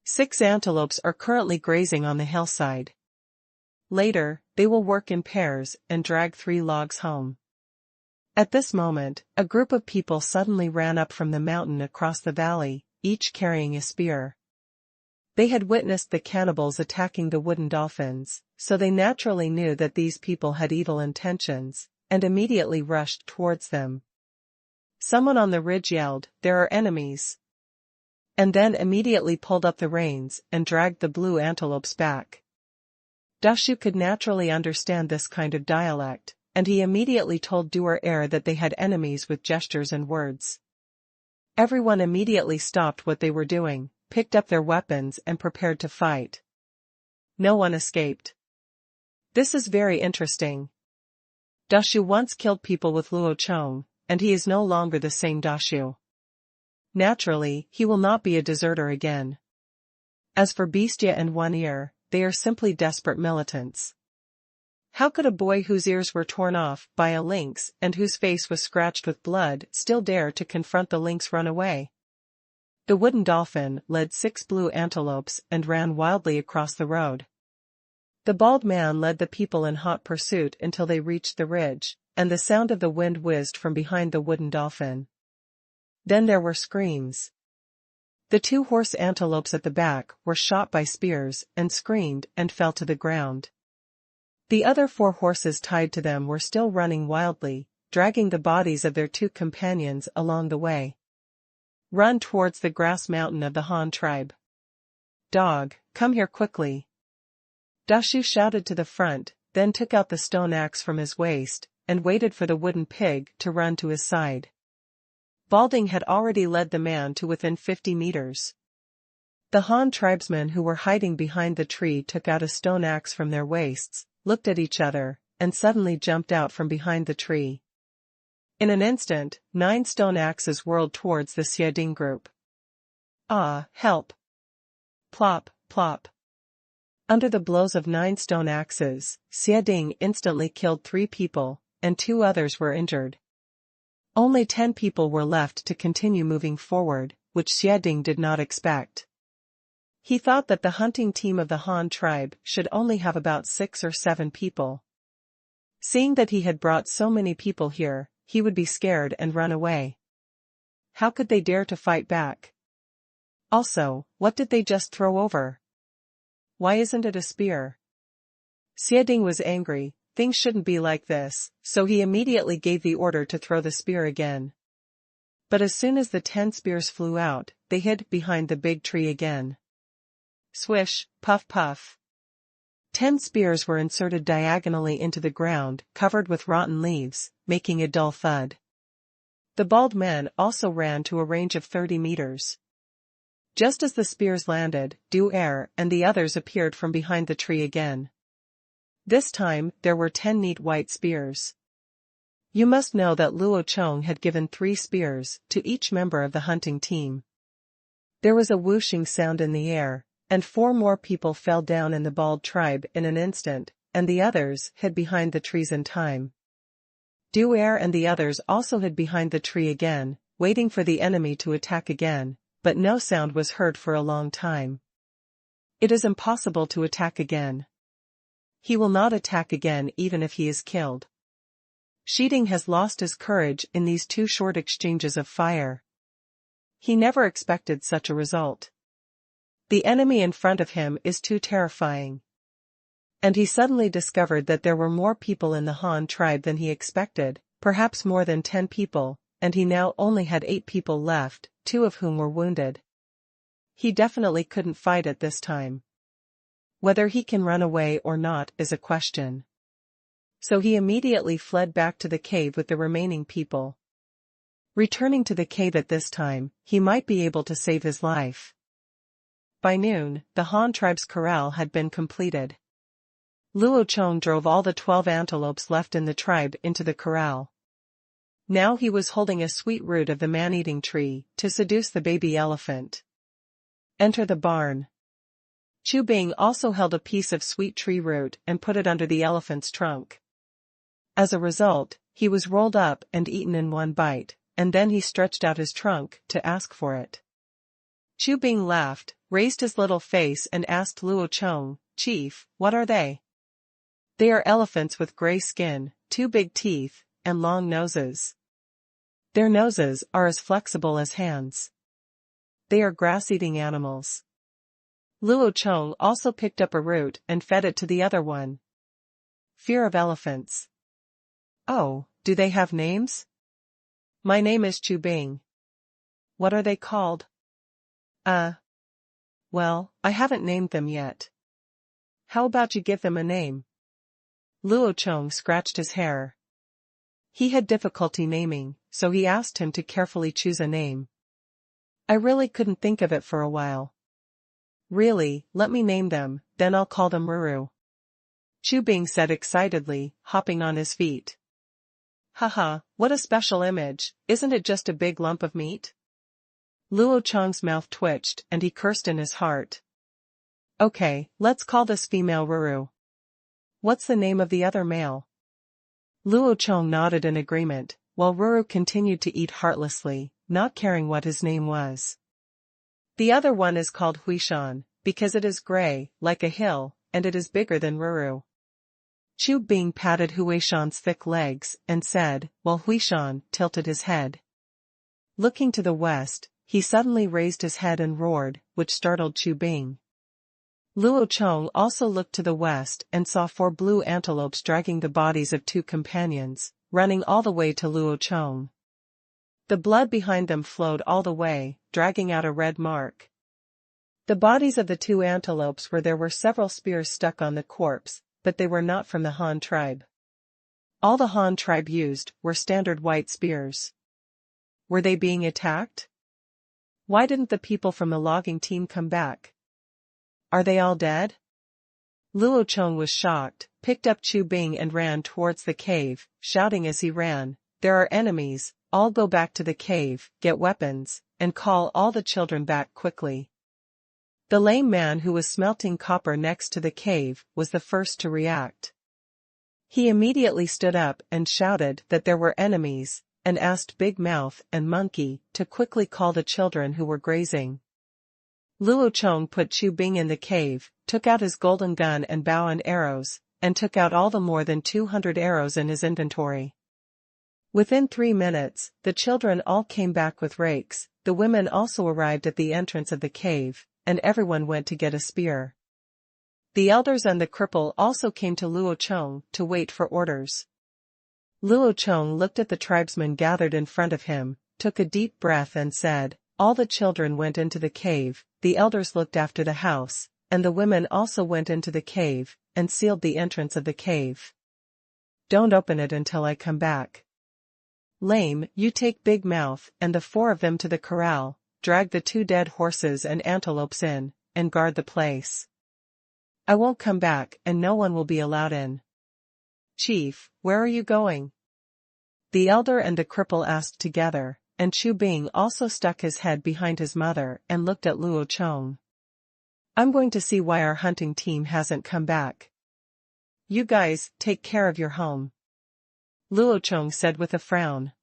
[SPEAKER 1] 6 antelopes are currently grazing on the hillside. Later, they will work in pairs and drag 3 logs home. At this moment, a group of people suddenly ran up from the mountain across the valley, each carrying a spear. They had witnessed the cannibals attacking the wooden dolphins, so they naturally knew that these people had evil intentions, and immediately rushed towards them. Someone on the ridge yelled, "There are enemies!" and then immediately pulled up the reins and dragged the blue antelopes back. Dashu could naturally understand this kind of dialect, and he immediately told Duer that they had enemies with gestures and words. Everyone immediately stopped what they were doing, picked up their weapons and prepared to fight. No one escaped. This is very interesting. Dashu once killed people with Luo Chong, and he is no longer the same Dashu. Naturally, he will not be a deserter again. As for Beastia and One Ear, they are simply desperate militants. How could a boy whose ears were torn off by a lynx and whose face was scratched with blood still dare to confront the lynx runaway? The wooden dolphin led 6 blue antelopes and ran wildly across the road. The bald man led the people in hot pursuit until they reached the ridge, and the sound of the wind whizzed from behind the wooden dolphin. Then there were screams. The 2 horse antelopes at the back were shot by spears and screamed and fell to the ground. The other 4 horses tied to them were still running wildly, dragging the bodies of their 2 companions along the way. Run towards the grass mountain of the Han tribe. Dog, come here quickly. Dashu shouted to the front, then took out the stone axe from his waist, and waited for the wooden pig to run to his side. Balding had already led the man to within 50 meters. The Han tribesmen who were hiding behind the tree took out a stone axe from their waists, looked at each other, and suddenly jumped out from behind the tree. In an instant, 9 stone axes whirled towards the Xieding group. Ah, help! Plop, plop. Under the blows of 9 stone axes, Xieding instantly killed 3 people, and 2 others were injured. Only 10 people were left to continue moving forward, which Xieding did not expect. He thought that the hunting team of the Han tribe should only have about 6 or 7 people. Seeing that he had brought so many people here, he would be scared and run away. How could they dare to fight back? Also, what did they just throw over? Why isn't it a spear? Xieding was angry. Things shouldn't be like this, so he immediately gave the order to throw the spear again. But as soon as the 10 spears flew out, they hid behind the big tree again. Swish, puff puff. 10 spears were inserted diagonally into the ground, covered with rotten leaves, making a dull thud. The bald man also ran to a range of 30 meters. Just as the spears landed, Du Er and the others appeared from behind the tree again. This time, there were 10 neat white spears. You must know that Luo Chong had given 3 spears to each member of the hunting team. There was a whooshing sound in the air, and 4 more people fell down in the bald tribe in an instant, and the others hid behind the trees in time. Du Er and the others also hid behind the tree again, waiting for the enemy to attack again, but no sound was heard for a long time. It is impossible to attack again. He will not attack again even if he is killed. Xieding has lost his courage in these 2 short exchanges of fire. He never expected such a result. The enemy in front of him is too terrifying. And he suddenly discovered that there were more people in the Han tribe than he expected, perhaps more than 10 people, and he now only had 8 people left, 2 of whom were wounded. He definitely couldn't fight at this time. Whether he can run away or not is a question. So he immediately fled back to the cave with the remaining people. Returning to the cave at this time, he might be able to save his life. By noon, the Han tribe's corral had been completed. Luo Chong drove all the 12 antelopes left in the tribe into the corral. Now he was holding a sweet root of the man-eating tree to seduce the baby elephant. Enter the barn. Chu Bing also held a piece of sweet tree root and put it under the elephant's trunk. As a result, he was rolled up and eaten in one bite, and then he stretched out his trunk to ask for it. Chu Bing laughed, raised his little face and asked Luo Chong, "Chief, what are they?" "They are elephants with gray skin, 2 big teeth, and long noses. Their noses are as flexible as hands. They are grass-eating animals." Luo Chong also picked up a root and fed it to the other one. Fear of elephants. "Oh, do they have names?" "My name is Chu Bing." "What are they called?" Well, I haven't named them yet." "How about you give them a name?" Luo Chong scratched his hair. He had difficulty naming, so he asked him to carefully choose a name. "I really couldn't think of it for a while." "Really, let me name them, then I'll call them Ruru," Chu Bing said excitedly, hopping on his feet. "Haha, what a special image, isn't it just a big lump of meat?" Luo Chong's mouth twitched and he cursed in his heart. "Okay, let's call this female Ruru." "What's the name of the other male?" Luo Chong nodded in agreement, while Ruru continued to eat heartlessly, not caring what his name was. "The other one is called Huishan, because it is gray, like a hill, and it is bigger than Ruru." Chu Bing patted Huishan's thick legs and said, while Huishan tilted his head. Looking to the west, he suddenly raised his head and roared, which startled Chu Bing. Luo Chong also looked to the west and saw 4 blue antelopes dragging the bodies of 2 companions, running all the way to Luo Chong. The blood behind them flowed all the way, dragging out a red mark. The bodies of the 2 antelopes there were several spears stuck on the corpse, but they were not from the Han tribe. All the Han tribe used were standard white spears. Were they being attacked? Why didn't the people from the logging team come back? Are they all dead? Luo Chong was shocked, picked up Chu Bing and ran towards the cave, shouting as he ran, "There are enemies, all go back to the cave, get weapons, and call all the children back quickly." The lame man who was smelting copper next to the cave was the first to react. He immediately stood up and shouted that there were enemies, and asked Big Mouth and Monkey to quickly call the children who were grazing. Luo Chong put Chu Bing in the cave, took out his golden gun and bow and arrows, and took out all the more than 200 arrows in his inventory. Within 3 minutes, the children all came back with rakes, the women also arrived at the entrance of the cave, and everyone went to get a spear. The elders and the cripple also came to Luo Chong to wait for orders. Luo Chong looked at the tribesmen gathered in front of him, took a deep breath and said, "All the children went into the cave, the elders looked after the house, and the women also went into the cave, and sealed the entrance of the cave. Don't open it until I come back. Lame, you take Big Mouth and the 4 of them to the corral, drag the 2 dead horses and antelopes in, and guard the place. I won't come back and no one will be allowed in." "Chief, where are you going?" the elder and the cripple asked together, and Chu Bing also stuck his head behind his mother and looked at Luo Chong. "I'm going to see why our hunting team hasn't come back. You guys, take care of your home," Luo Chong said with a frown.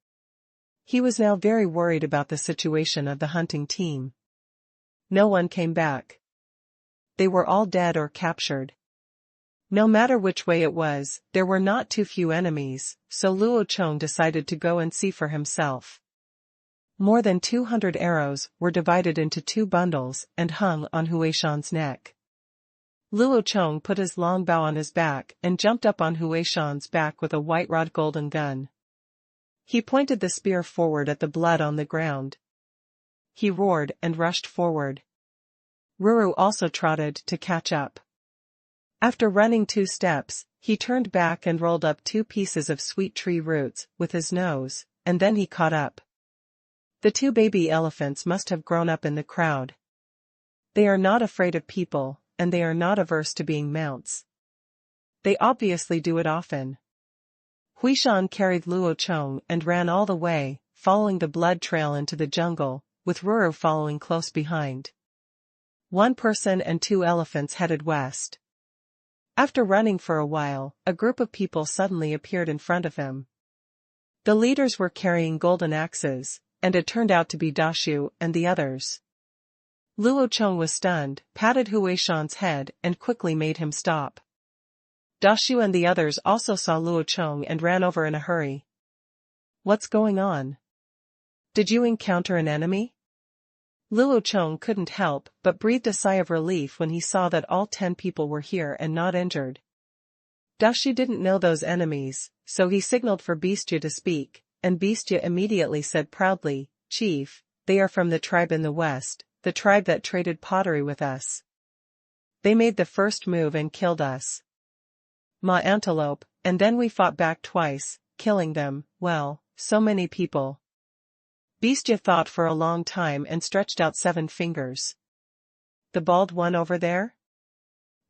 [SPEAKER 1] He was now very worried about the situation of the hunting team. No one came back. They were all dead or captured. No matter which way it was, there were not too few enemies, so Luo Chong decided to go and see for himself. More than 200 arrows were divided into 2 bundles and hung on Huishan's neck. Luo Chong put his long bow on his back and jumped up on Huishan's back with a white-rod golden gun. He pointed the spear forward at the blood on the ground. He roared and rushed forward. Ruru also trotted to catch up. After running 2 steps, he turned back and rolled up 2 pieces of sweet tree roots with his nose, and then he caught up. The 2 baby elephants must have grown up in the crowd. They are not afraid of people, and they are not averse to being mounts. They obviously do it often. Huishan carried Luo Chong and ran all the way, following the blood trail into the jungle, with Ruru following close behind. 1 person and 2 elephants headed west. After running for a while, a group of people suddenly appeared in front of him. The leaders were carrying golden axes, and it turned out to be Dashu and the others. Luo Chong was stunned, patted Huishan's head and quickly made him stop. Dashu and the others also saw Luo Chong and ran over in a hurry. "What's going on? Did you encounter an enemy?" Luo Chong couldn't help but breathed a sigh of relief when he saw that all 10 people were here and not injured. Dashu didn't know those enemies, so he signaled for Beastia to speak, and Beastia immediately said proudly, "Chief, they are from the tribe in the west, the tribe that traded pottery with us. They made the first move and killed us. Ma antelope, and then we fought back twice, killing them, well, so many people." Beastia thought for a long time and stretched out 7 fingers. "The bald one over there?"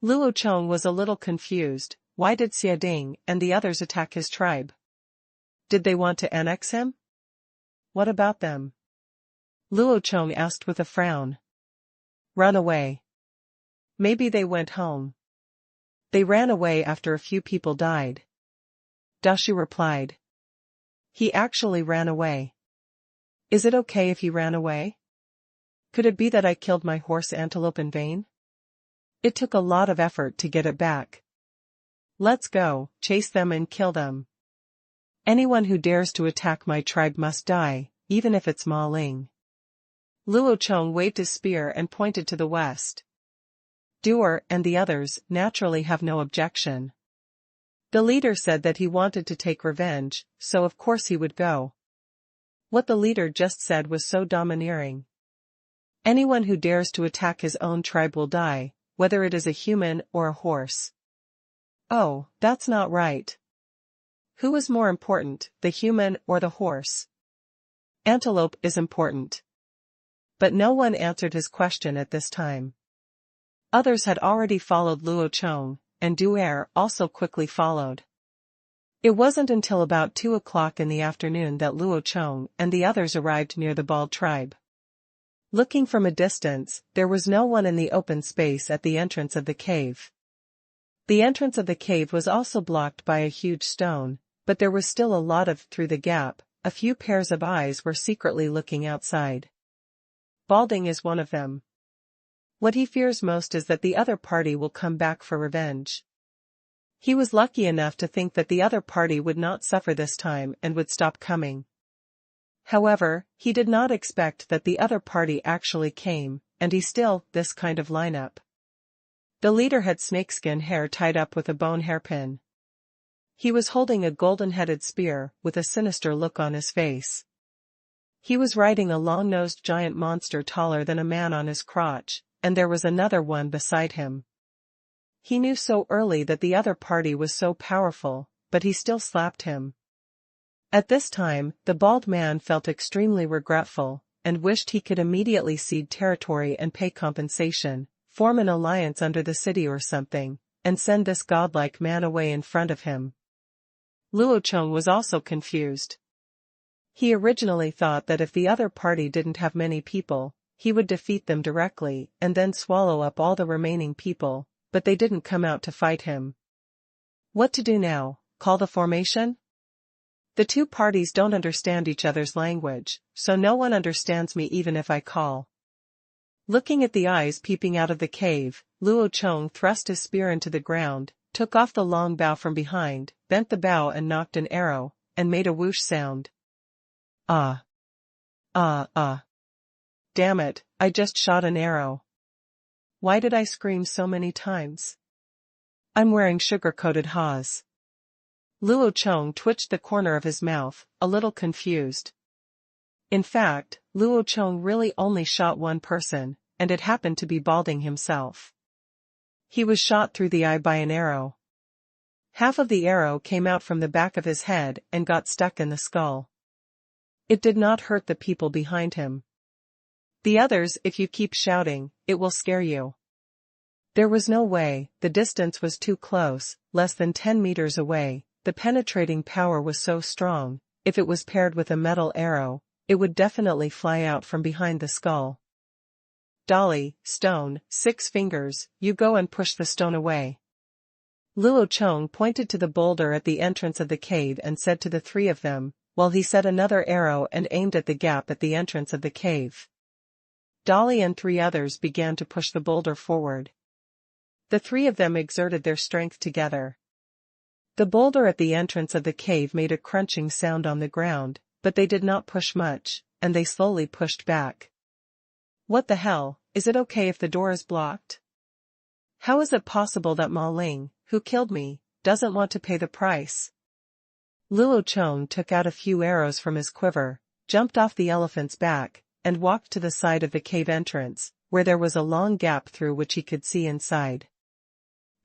[SPEAKER 1] Luo Chong was a little confused. Why did Xia Ding and the others attack his tribe? Did they want to annex him? What about them? Luo Chong asked with a frown. "Run away. Maybe they went home. They ran away after a few people died," Dashu replied. "He actually ran away. Is it okay if he ran away? Could it be that I killed my horse antelope in vain? It took a lot of effort to get it back. Let's go, chase them and kill them. Anyone who dares to attack my tribe must die, even if it's Ma Ling." Luo Chong waved his spear and pointed to the west. Duer and the others naturally have no objection. The leader said that he wanted to take revenge, so of course he would go. What the leader just said was so domineering. Anyone who dares to attack his own tribe will die, whether it is a human or a horse. Oh, that's not right. Who is more important, the human or the horse? Antelope is important. But no one answered his question at this time. Others had already followed Luo Chong, and Duer also quickly followed. It wasn't until about 2 o'clock in the afternoon that Luo Chong and the others arrived near the bald tribe. Looking from a distance, there was no one in the open space at the entrance of the cave. The entrance of the cave was also blocked by a huge stone, but there was still a lot of through the gap, a few pairs of eyes were secretly looking outside. Balding is one of them. What he fears most is that the other party will come back for revenge. He was lucky enough to think that the other party would not suffer this time and would stop coming. However, he did not expect that the other party actually came, and this kind of lineup. The leader had snakeskin hair tied up with a bone hairpin. He was holding a golden-headed spear, with a sinister look on his face. He was riding a long-nosed giant monster taller than a man on his crotch, and there was another one beside him. He knew so early that the other party was so powerful, but he still slapped him. At this time, the bald man felt extremely regretful, and wished he could immediately cede territory and pay compensation, form an alliance under the city or something, and send this godlike man away in front of him. Luo Chong was also confused. He originally thought that if the other party didn't have many people, he would defeat them directly and then swallow up all the remaining people, but they didn't come out to fight him. What to do now? Call the formation? The two parties don't understand each other's language, so no one understands me even if I call. Looking at the eyes peeping out of the cave, Luo Chong thrust his spear into the ground, took off the long bow from behind, bent the bow and knocked an arrow, and made a whoosh sound. Ah. Ah ah. Damn it, I just shot an arrow. Why did I scream so many times? I'm wearing sugar-coated haws. Luo Chong twitched the corner of his mouth, a little confused. In fact, Luo Chong really only shot one person, and it happened to be Balding himself. He was shot through the eye by an arrow. Half of the arrow came out from the back of his head and got stuck in the skull. It did not hurt the people behind him. The others, if you keep shouting, it will scare you. There was no way, the distance was too close, less than 10 meters away, the penetrating power was so strong, if it was paired with a metal arrow, it would definitely fly out from behind the skull. Dolly, stone, 6 fingers, you go and push the stone away. Luo Chong pointed to the boulder at the entrance of the cave and said to the 3 of them, while he set another arrow and aimed at the gap at the entrance of the cave. Dolly and 3 others began to push the boulder forward. The 3 of them exerted their strength together. The boulder at the entrance of the cave made a crunching sound on the ground, but they did not push much, and they slowly pushed back. What the hell, is it okay if the door is blocked? How is it possible that Ma Ling, who killed me, doesn't want to pay the price? Luo Chong took out a few arrows from his quiver, jumped off the elephant's back, and walked to the side of the cave entrance, where there was a long gap through which he could see inside.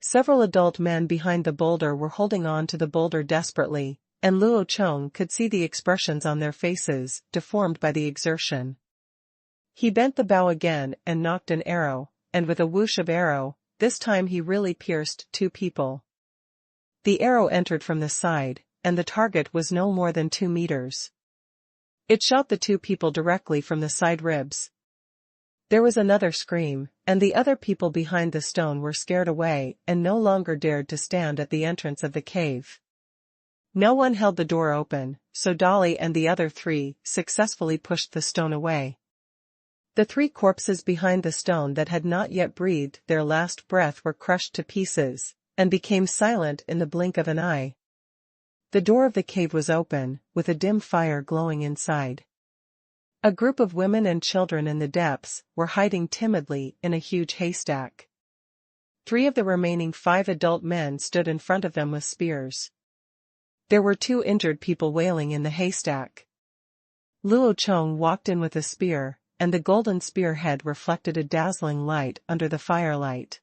[SPEAKER 1] Several adult men behind the boulder were holding on to the boulder desperately, and Luo Chong could see the expressions on their faces, deformed by the exertion. He bent the bow again and knocked an arrow, and with a whoosh of arrow, this time he really pierced 2 people. The arrow entered from the side, and the target was no more than 2 meters. It shot the 2 people directly from the side ribs. There was another scream, and the other people behind the stone were scared away and no longer dared to stand at the entrance of the cave. No one held the door open, so Dolly and the other 3 successfully pushed the stone away. The 3 corpses behind the stone that had not yet breathed their last breath were crushed to pieces, and became silent in the blink of an eye. The door of the cave was open, with a dim fire glowing inside. A group of women and children in the depths were hiding timidly in a huge haystack. 3 of the remaining 5 adult men stood in front of them with spears. There were 2 injured people wailing in the haystack. Luo Chong walked in with a spear, and the golden spearhead reflected a dazzling light under the firelight.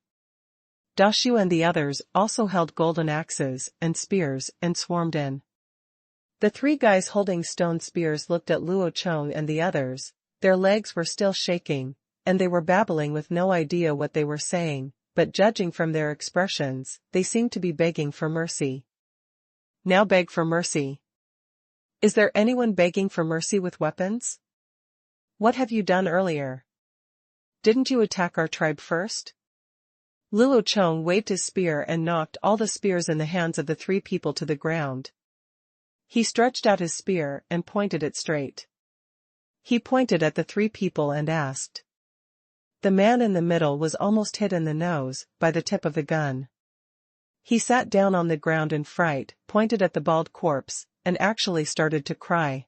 [SPEAKER 1] Dashu and the others also held golden axes and spears and swarmed in. The 3 guys holding stone spears looked at Luo Chong and the others, their legs were still shaking, and they were babbling with no idea what they were saying, but judging from their expressions, they seemed to be begging for mercy. Now beg for mercy. Is there anyone begging for mercy with weapons? What have you done earlier? Didn't you attack our tribe first? Luo Chong waved his spear and knocked all the spears in the hands of the 3 people to the ground. He stretched out his spear and pointed it straight. He pointed at the three people and asked. The man in the middle was almost hit in the nose by the tip of the gun. He sat down on the ground in fright, pointed at the bald corpse, and actually started to cry.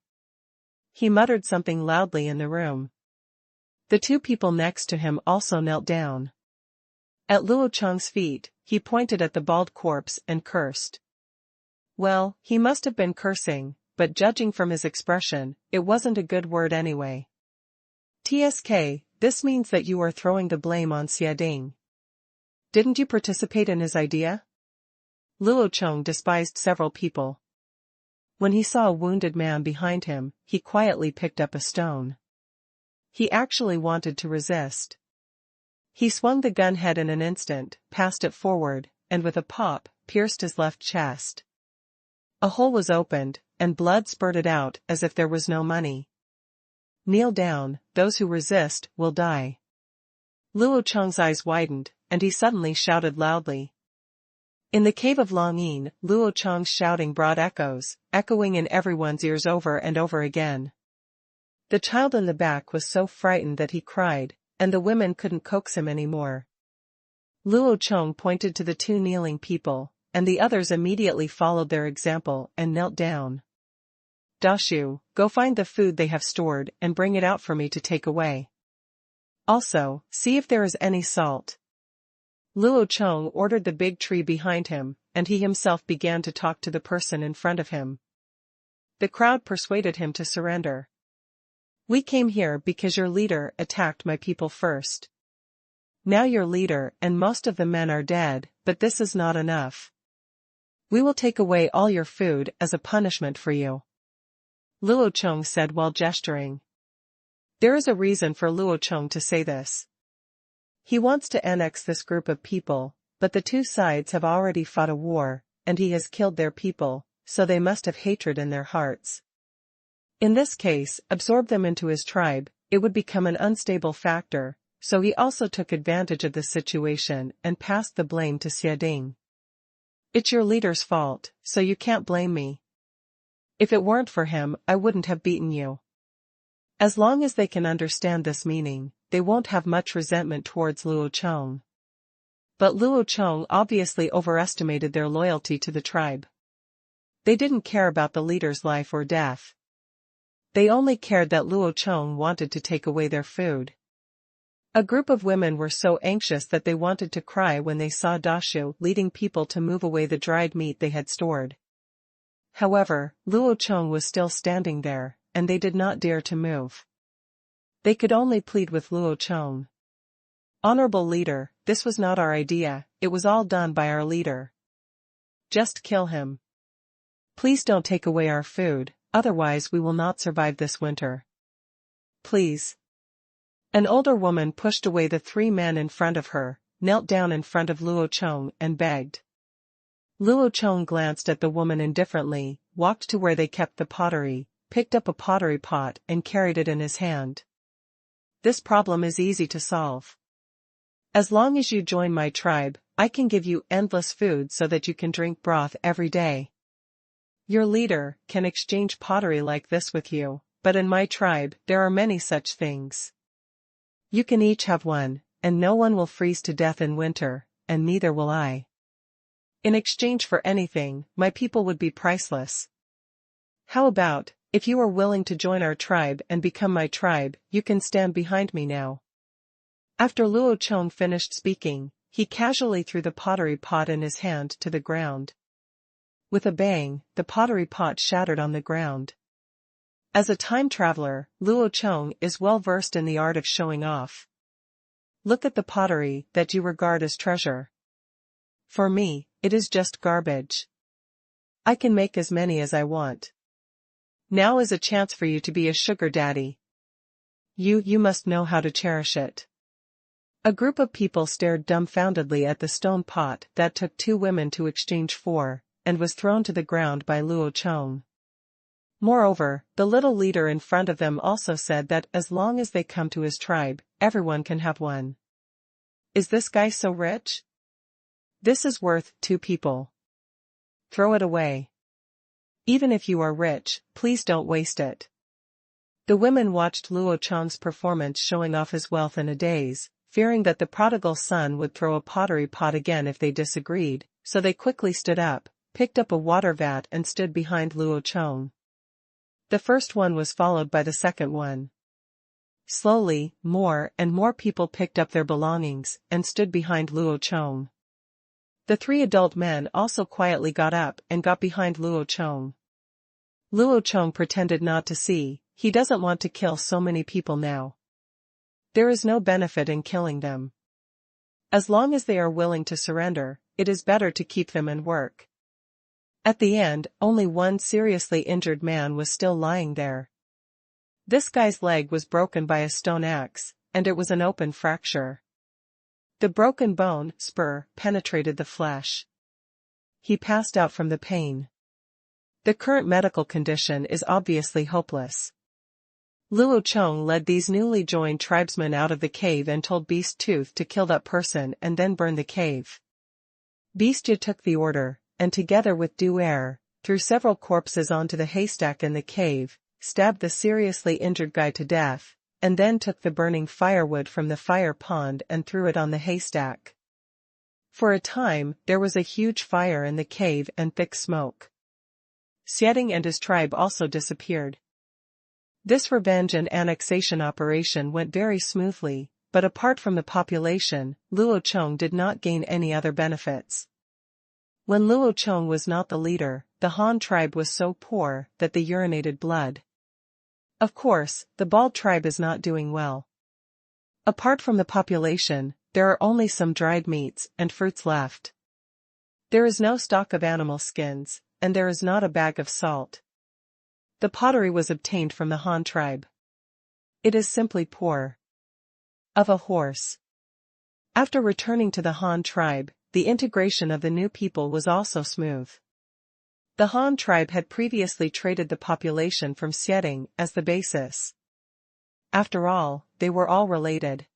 [SPEAKER 1] He muttered something loudly in the room. The two people next to him also knelt down. At Luo Chong's feet, he pointed at the bald corpse and cursed. Well, he must have been cursing, but judging from his expression, it wasn't a good word anyway. TSK, this means that you are throwing the blame on Xiading. Didn't you participate in his idea? Luo Chong despised several people. When he saw a wounded man behind him, he quietly picked up a stone. He actually wanted to resist. He swung the gun head in an instant, passed it forward, and with a pop, pierced his left chest. A hole was opened, and blood spurted out as if there was no money. Kneel down, those who resist will die. Luo Chong's eyes widened, and he suddenly shouted loudly. In the cave of Longyin, Luo Chong's shouting brought echoes, echoing in everyone's ears over and over again. The child in the back was so frightened that he cried, and the women couldn't coax him anymore. Luo Chong pointed to the two kneeling people, and the others immediately followed their example and knelt down. Dashu, go find the food they have stored and bring it out for me to take away. Also, see if there is any salt. Luo Chong ordered the big tree behind him, and he himself began to talk to the person in front of him. The crowd persuaded him to surrender. We came here because your leader attacked my people first. Now your leader and most of the men are dead, but this is not enough. We will take away all your food as a punishment for you. Luo Chong said while gesturing. There is a reason for Luo Chong to say this. He wants to annex this group of people, but the two sides have already fought a war, and he has killed their people, so they must have hatred in their hearts. In this case, absorb them into his tribe, it would become an unstable factor, so he also took advantage of the situation and passed the blame to Xiading. It's your leader's fault, so you can't blame me. If it weren't for him, I wouldn't have beaten you. As long as they can understand this meaning, they won't have much resentment towards Luo Chong. But Luo Chong obviously overestimated their loyalty to the tribe. They didn't care about the leader's life or death. They only cared that Luo Chong wanted to take away their food. A group of women were so anxious that they wanted to cry when they saw Dashu leading people to move away the dried meat they had stored. However, Luo Chong was still standing there, and they did not dare to move. They could only plead with Luo Chong. Honorable leader, this was not our idea, it was all done by our leader. Just kill him. Please don't take away our food, otherwise we will not survive this winter. Please. An older woman pushed away the three men in front of her, knelt down in front of Luo Chong and begged. Luo Chong glanced at the woman indifferently, walked to where they kept the pottery, picked up a pottery pot and carried it in his hand. This problem is easy to solve. As long as you join my tribe, I can give you endless food so that you can drink broth every day. Your leader can exchange pottery like this with you, but in my tribe there are many such things. You can each have one, and no one will freeze to death in winter, and neither will I. In exchange for anything, my people would be priceless. How about, if you are willing to join our tribe and become my tribe, you can stand behind me now. After Luo Chong finished speaking, he casually threw the pottery pot in his hand to the ground. With a bang, the pottery pot shattered on the ground. As a time traveler, Luo Chong is well versed in the art of showing off. Look at the pottery that you regard as treasure. For me, it is just garbage. I can make as many as I want. Now is a chance for you to be a sugar daddy. You must know how to cherish it. A group of people stared dumbfoundedly at the stone pot that took two women to exchange for, and was thrown to the ground by Luo Chong. Moreover, the little leader in front of them also said that as long as they come to his tribe, everyone can have one. Is this guy so rich? This is worth 2 people. Throw it away. Even if you are rich, please don't waste it. The women watched Luo Chong's performance, showing off his wealth in a daze, fearing that the prodigal son would throw a pottery pot again if they disagreed, so they quickly stood up, picked up a water vat and stood behind Luo Chong. The first one was followed by the second one. Slowly, more and more people picked up their belongings and stood behind Luo Chong. The 3 adult men also quietly got up and got behind Luo Chong. Luo Chong pretended not to see. He doesn't want to kill so many people now. There is no benefit in killing them. As long as they are willing to surrender, it is better to keep them and work. At the end, only one seriously injured man was still lying there. This guy's leg was broken by a stone axe, and it was an open fracture. The broken bone spur penetrated the flesh. He passed out from the pain. The current medical condition is obviously hopeless. Luo Chong led these newly joined tribesmen out of the cave and told Beast Tooth to kill that person and then burn the cave. Beastia took the order, and together with Duer, threw several corpses onto the haystack in the cave, stabbed the seriously injured guy to death, and then took the burning firewood from the fire pond and threw it on the haystack. For a time, there was a huge fire in the cave and thick smoke. Xieding and his tribe also disappeared. This revenge and annexation operation went very smoothly, but apart from the population, Luo Chong did not gain any other benefits. When Luo Chong was not the leader, the Han tribe was so poor that they urinated blood. Of course, the Bald tribe is not doing well. Apart from the population, there are only some dried meats and fruits left. There is no stock of animal skins, and there is not a bag of salt. The pottery was obtained from the Han tribe. It is simply poor. Of a horse. After returning to the Han tribe, the integration of the new people was also smooth. The Han tribe had previously traded the population from Xieding as the basis. After all, they were all related.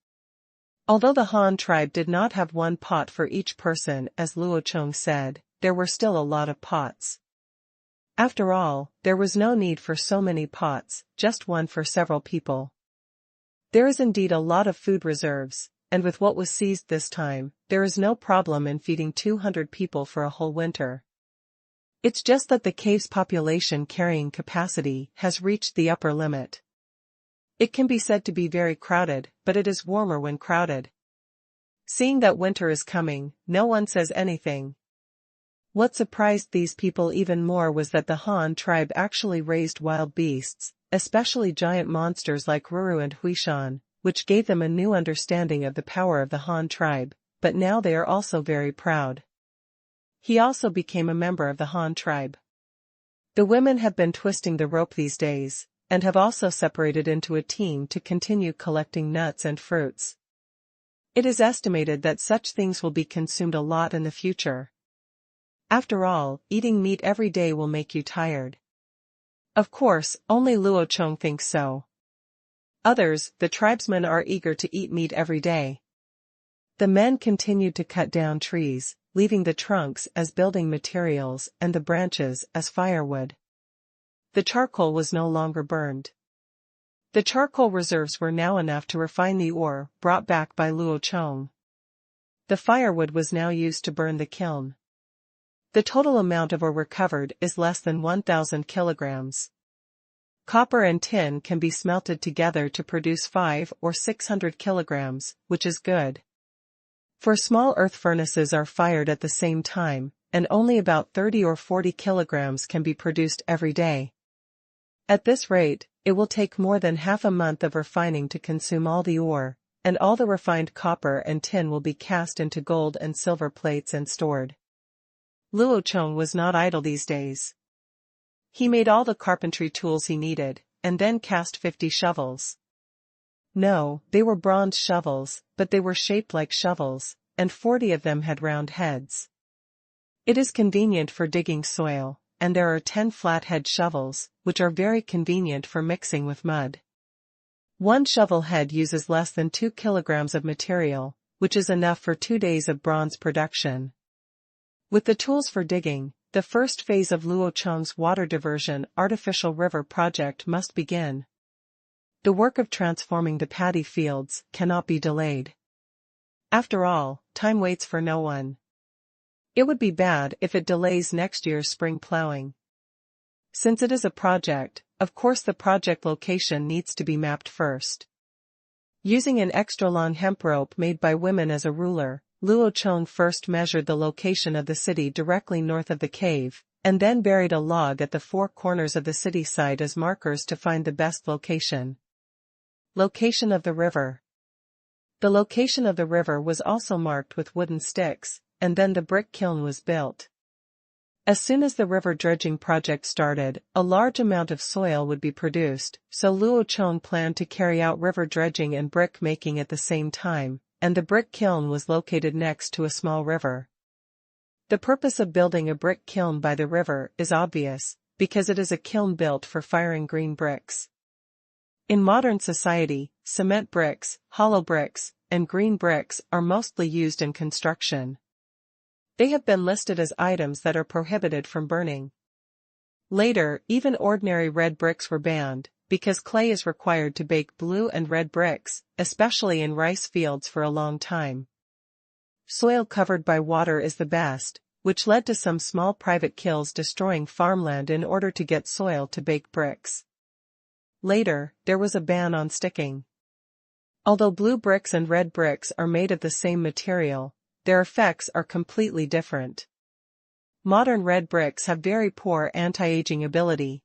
[SPEAKER 1] Although the Han tribe did not have one pot for each person, as Luo Chong said, there were still a lot of pots. After all, there was no need for so many pots, just one for several people. There is indeed a lot of food reserves, and with what was seized this time, there is no problem in feeding 200 people for a whole winter. It's just that the cave's population carrying capacity has reached the upper limit. It can be said to be very crowded, but it is warmer when crowded. Seeing that winter is coming, no one says anything. What surprised these people even more was that the Han tribe actually raised wild beasts, especially giant monsters like Ruru and Huishan, which gave them a new understanding of the power of the Han tribe, but now they are also very proud. He also became a member of the Han tribe. The women have been twisting the rope these days, and have also separated into a team to continue collecting nuts and fruits. It is estimated that such things will be consumed a lot in the future. After all, eating meat every day will make you tired. Of course, only Luo Chong thinks so. Others, the tribesmen, are eager to eat meat every day. The men continued to cut down trees, leaving the trunks as building materials and the branches as firewood. The charcoal was no longer burned. The charcoal reserves were now enough to refine the ore brought back by Luo Chong. The firewood was now used to burn the kiln. The total amount of ore recovered is less than 1,000 kilograms. Copper and tin can be smelted together to produce 500 or 600 kilograms, which is good. For small earth furnaces are fired at the same time, and only about 30 or 40 kilograms can be produced every day. At this rate, it will take more than half a month of refining to consume all the ore, and all the refined copper and tin will be cast into gold and silver plates and stored. Luo Chong was not idle these days. He made all the carpentry tools he needed, and then cast 50 shovels. No, they were bronze shovels, but they were shaped like shovels, and 40 of them had round heads. It is convenient for digging soil, and there are 10 flathead shovels, which are very convenient for mixing with mud. One shovel head uses less than 2 kilograms of material, which is enough for 2 days of bronze production. With the tools for digging, the first phase of Luo Chong's water diversion artificial river project must begin. The work of transforming the paddy fields cannot be delayed. After all, time waits for no one. It would be bad if it delays next year's spring plowing. Since it is a project, of course the project location needs to be mapped first. Using an extra-long hemp rope made by women as a ruler, Luo Chong first measured the location of the city directly north of the cave, and then buried a log at the four corners of the city site as markers to find the best location. Location of the river. The location of the river was also marked with wooden sticks, and then the brick kiln was built. As soon as the river dredging project started, a large amount of soil would be produced, so Luo Chong planned to carry out river dredging and brick making at the same time, and the brick kiln was located next to a small river. The purpose of building a brick kiln by the river is obvious, because it is a kiln built for firing green bricks. In modern society, cement bricks, hollow bricks, and green bricks are mostly used in construction. They have been listed as items that are prohibited from burning. Later, even ordinary red bricks were banned, because clay is required to bake blue and red bricks, especially in rice fields for a long time. Soil covered by water is the best, which led to some small private kilns destroying farmland in order to get soil to bake bricks. Later, there was a ban on sticking. Although blue bricks and red bricks are made of the same material, their effects are completely different. Modern red bricks have very poor anti-aging ability.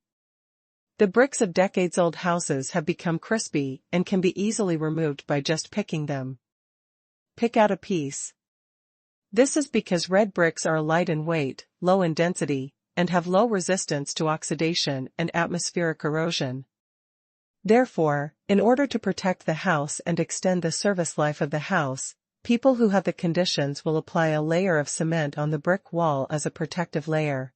[SPEAKER 1] The bricks of decades-old houses have become crispy and can be easily removed by just picking them. Pick out a piece. This is because red bricks are light in weight, low in density, and have low resistance to oxidation and atmospheric erosion. Therefore, in order to protect the house and extend the service life of the house, people who have the conditions will apply a layer of cement on the brick wall as a protective layer.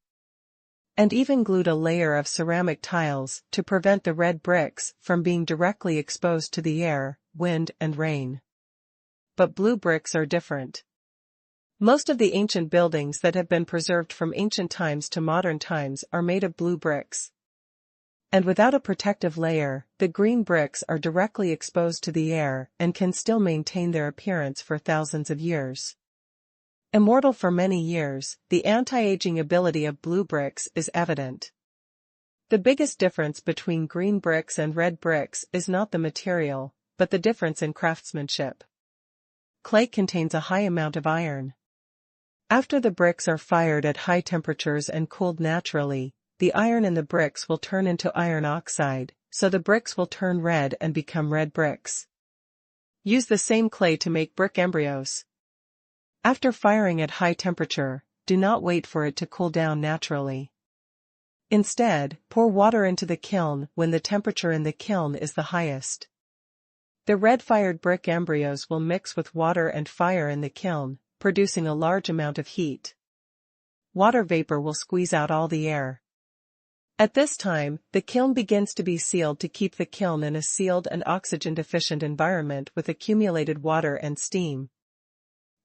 [SPEAKER 1] And even glued a layer of ceramic tiles to prevent the red bricks from being directly exposed to the air, wind and rain. But blue bricks are different. Most of the ancient buildings that have been preserved from ancient times to modern times are made of blue bricks. And without a protective layer, the green bricks are directly exposed to the air and can still maintain their appearance for thousands of years. Immortal for many years, the anti-aging ability of blue bricks is evident. The biggest difference between green bricks and red bricks is not the material, but the difference in craftsmanship. Clay contains a high amount of iron. After the bricks are fired at high temperatures and cooled naturally, the iron in the bricks will turn into iron oxide, so the bricks will turn red and become red bricks. Use the same clay to make brick embryos. After firing at high temperature, do not wait for it to cool down naturally. Instead, pour water into the kiln when the temperature in the kiln is the highest. The red-fired brick embryos will mix with water and fire in the kiln, producing a large amount of heat. Water vapor will squeeze out all the air. At this time, the kiln begins to be sealed to keep the kiln in a sealed and oxygen-deficient environment with accumulated water and steam.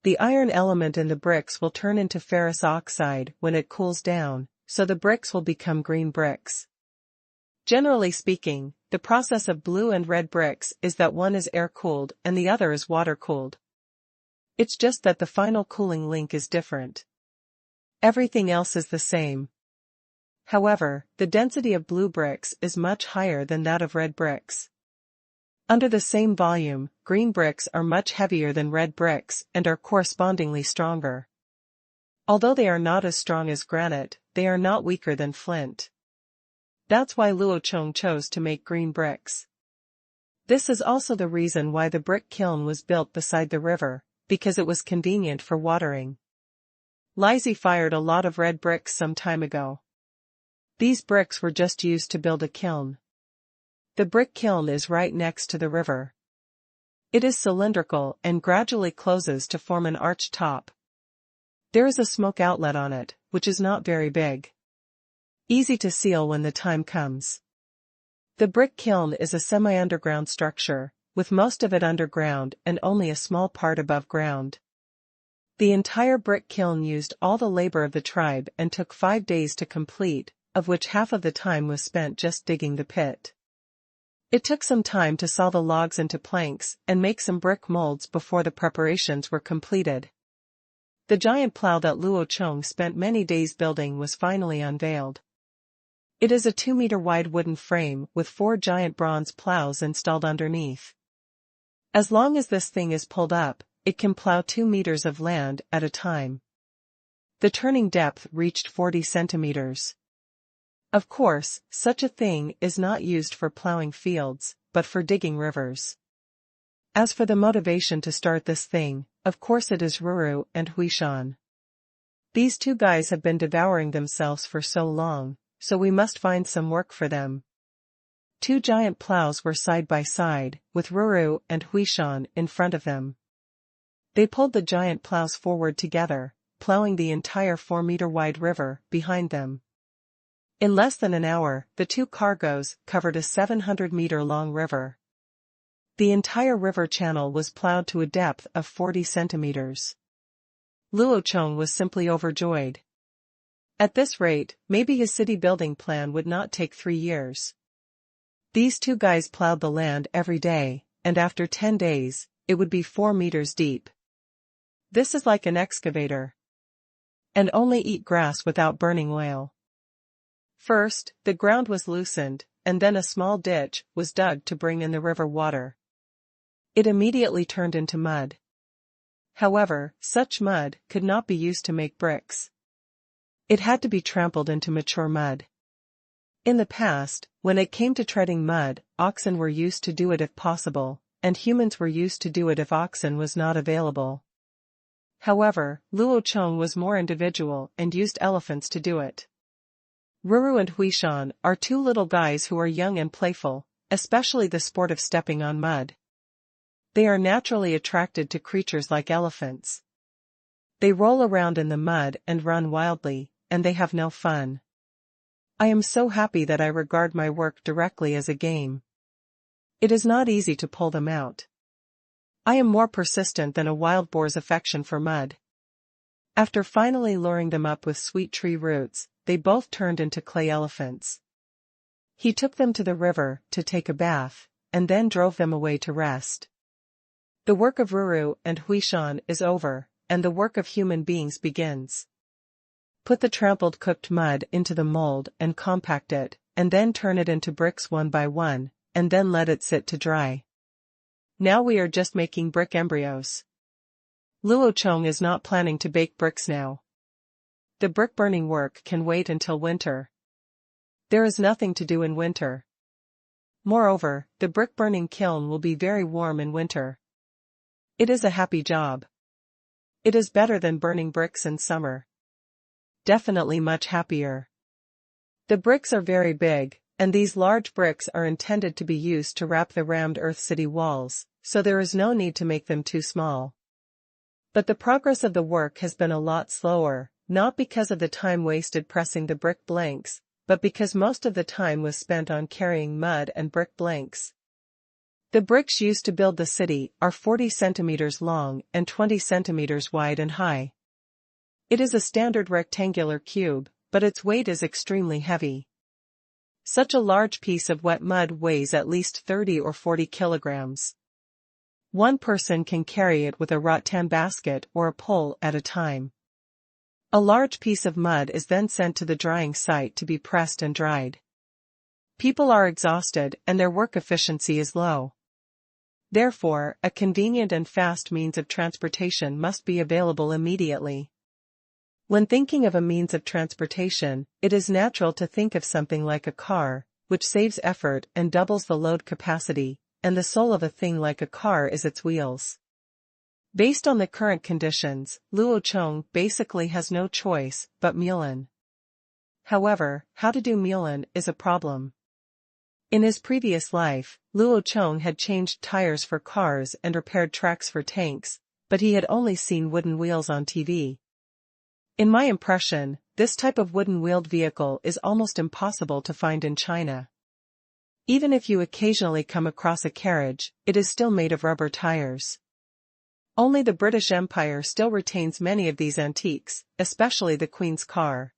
[SPEAKER 1] The iron element in the bricks will turn into ferrous oxide when it cools down, so the bricks will become green bricks. Generally speaking, the process of blue and red bricks is that one is air-cooled and the other is water-cooled. It's just that the final cooling link is different. Everything else is the same. However, the density of blue bricks is much higher than that of red bricks. Under the same volume, green bricks are much heavier than red bricks and are correspondingly stronger. Although they are not as strong as granite, they are not weaker than flint. That's why Luo Chong chose to make green bricks. This is also the reason why the brick kiln was built beside the river, because it was convenient for watering. Lizzie fired a lot of red bricks some time ago. These bricks were just used to build a kiln. The brick kiln is right next to the river. It is cylindrical and gradually closes to form an arched top. There is a smoke outlet on it, which is not very big. Easy to seal when the time comes. The brick kiln is a semi-underground structure, with most of it underground and only a small part above ground. The entire brick kiln used all the labor of the tribe and took 5 days to complete, of which half of the time was spent just digging the pit. It took some time to saw the logs into planks and make some brick molds before the preparations were completed. The giant plow that Luo Chong spent many days building was finally unveiled. It is a 2-meter wide wooden frame with 4 giant bronze plows installed underneath. As long as this thing is pulled up, it can plow 2 meters of land at a time. The turning depth reached 40 centimeters. Of course, such a thing is not used for plowing fields, but for digging rivers. As for the motivation to start this thing, of course it is Ruru and Huishan. These 2 guys have been devouring themselves for so long, so we must find some work for them. 2 giant plows were side by side, with Ruru and Huishan in front of them. They pulled the giant plows forward together, plowing the entire 4-meter wide river behind them. In less than an hour, the 2 cargoes covered a 700-meter-long river. The entire river channel was plowed to a depth of 40 centimeters. Luo Chong was simply overjoyed. At this rate, maybe his city-building plan would not take 3 years. These 2 guys plowed the land every day, and after 10 days, it would be 4 meters deep. This is like an excavator. And only eat grass without burning oil. First, the ground was loosened, and then a small ditch was dug to bring in the river water. It immediately turned into mud. However, such mud could not be used to make bricks. It had to be trampled into mature mud. In the past, when it came to treading mud, oxen were used to do it if possible, and humans were used to do it if oxen was not available. However, Luo Chong was more individual and used elephants to do it. Ruru and Huishan are 2 little guys who are young and playful, especially the sport of stepping on mud. They are naturally attracted to creatures like elephants. They roll around in the mud and run wildly, and they have no fun. I am so happy that I regard my work directly as a game. It is not easy to pull them out. I am more persistent than a wild boar's affection for mud. After finally luring them up with sweet tree roots, they both turned into clay elephants. He took them to the river to take a bath, and then drove them away to rest. The work of Ruru and Huishan is over, and the work of human beings begins. Put the trampled cooked mud into the mold and compact it, and then turn it into bricks one by one, and then let it sit to dry. Now we are just making brick embryos. Luo Chong is not planning to bake bricks now. The brick-burning work can wait until winter. There is nothing to do in winter. Moreover, the brick-burning kiln will be very warm in winter. It is a happy job. It is better than burning bricks in summer. Definitely much happier. The bricks are very big, and these large bricks are intended to be used to wrap the rammed earth city walls, so there is no need to make them too small. But the progress of the work has been a lot slower, not because of the time wasted pressing the brick blanks, but because most of the time was spent on carrying mud and brick blanks. The bricks used to build the city are 40 centimeters long and 20 centimeters wide and high. It is a standard rectangular cube, but its weight is extremely heavy. Such a large piece of wet mud weighs at least 30 or 40 kilograms. One person can carry it with a rattan basket or a pole at a time. A large piece of mud is then sent to the drying site to be pressed and dried. People are exhausted and their work efficiency is low. Therefore, a convenient and fast means of transportation must be available immediately. When thinking of a means of transportation, it is natural to think of something like a car, which saves effort and doubles the load capacity, and the soul of a thing like a car is its wheels. Based on the current conditions, Luo Chong basically has no choice but mulin. However, how to do mulin is a problem. In his previous life, Luo Chong had changed tires for cars and repaired tracks for tanks, but he had only seen wooden wheels on TV. In my impression, this type of wooden-wheeled vehicle is almost impossible to find in China. Even if you occasionally come across a carriage, it is still made of rubber tires. Only the British Empire still retains many of these antiques, especially the Queen's car.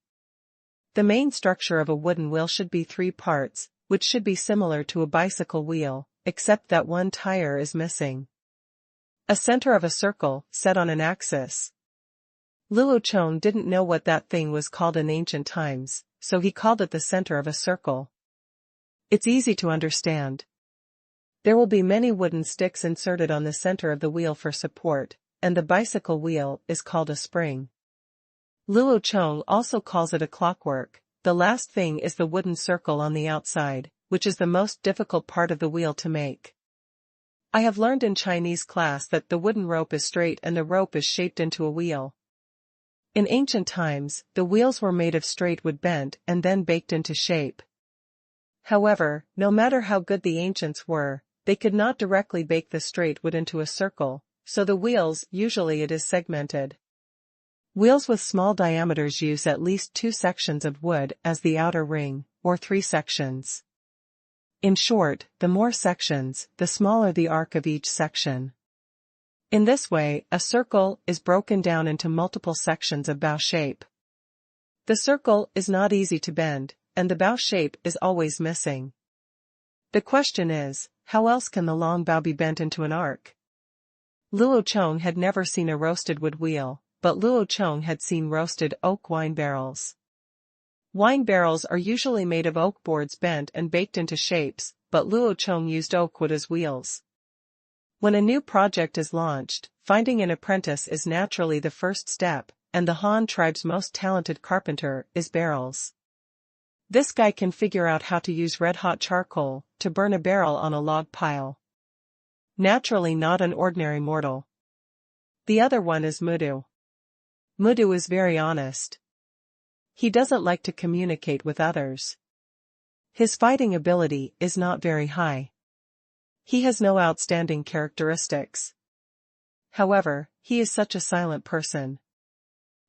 [SPEAKER 1] The main structure of a wooden wheel should be 3 parts, which should be similar to a bicycle wheel, except that one tire is missing. A center of a circle, set on an axis. Luo Chong didn't know what that thing was called in ancient times, so he called it the center of a circle. It's easy to understand. There will be many wooden sticks inserted on the center of the wheel for support, and the bicycle wheel is called a spring. Luo Chong also calls it a clockwork. The last thing is the wooden circle on the outside, which is the most difficult part of the wheel to make. I have learned in Chinese class that the wooden rope is straight and the rope is shaped into a wheel. In ancient times, the wheels were made of straight wood bent and then baked into shape. However, no matter how good the ancients were, they could not directly bake the straight wood into a circle, so the wheels usually it is segmented. Wheels with small diameters use at least 2 sections of wood as the outer ring, or 3 sections. In short, the more sections, the smaller the arc of each section. In this way, a circle is broken down into multiple sections of bow shape. The circle is not easy to bend, and the bow shape is always missing. The question is, how else can the long bow be bent into an arc? Luo Chong had never seen a roasted wood wheel, but Luo Chong had seen roasted oak wine barrels. Wine barrels are usually made of oak boards bent and baked into shapes, but Luo Chong used oak wood as wheels. When a new project is launched, finding an apprentice is naturally the first step, and the Han tribe's most talented carpenter is Barrels. This guy can figure out how to use red-hot charcoal to burn a barrel on a log pile. Naturally not an ordinary mortal. The other one is Mudu. Mudu is very honest. He doesn't like to communicate with others. His fighting ability is not very high. He has no outstanding characteristics. However, he is such a silent person.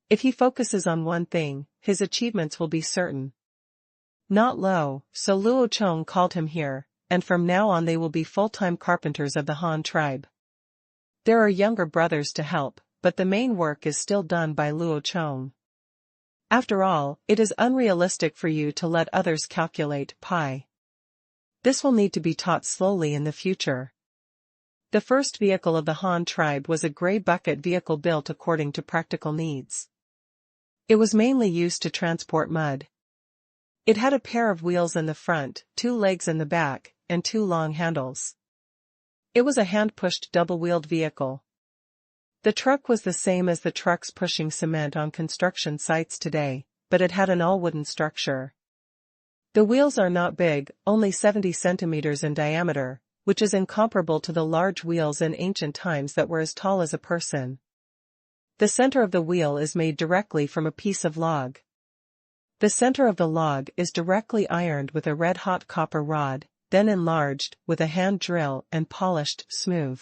[SPEAKER 1] If he focuses on one thing, his achievements will be certain. Not low, so Luo Chong called him here, and from now on they will be full-time carpenters of the Han tribe. There are younger brothers to help, but the main work is still done by Luo Chong. After all, it is unrealistic for you to let others calculate pi. This will need to be taught slowly in the future. The first vehicle of the Han tribe was a gray bucket vehicle built according to practical needs. It was mainly used to transport mud. It had a pair of wheels in the front, 2 legs in the back, and 2 long handles. It was a hand-pushed double-wheeled vehicle. The truck was the same as the trucks pushing cement on construction sites today, but it had an all-wooden structure. The wheels are not big, only 70 centimeters in diameter, which is incomparable to the large wheels in ancient times that were as tall as a person. The center of the wheel is made directly from a piece of log. The center of the log is directly ironed with a red-hot copper rod, then enlarged with a hand drill and polished smooth.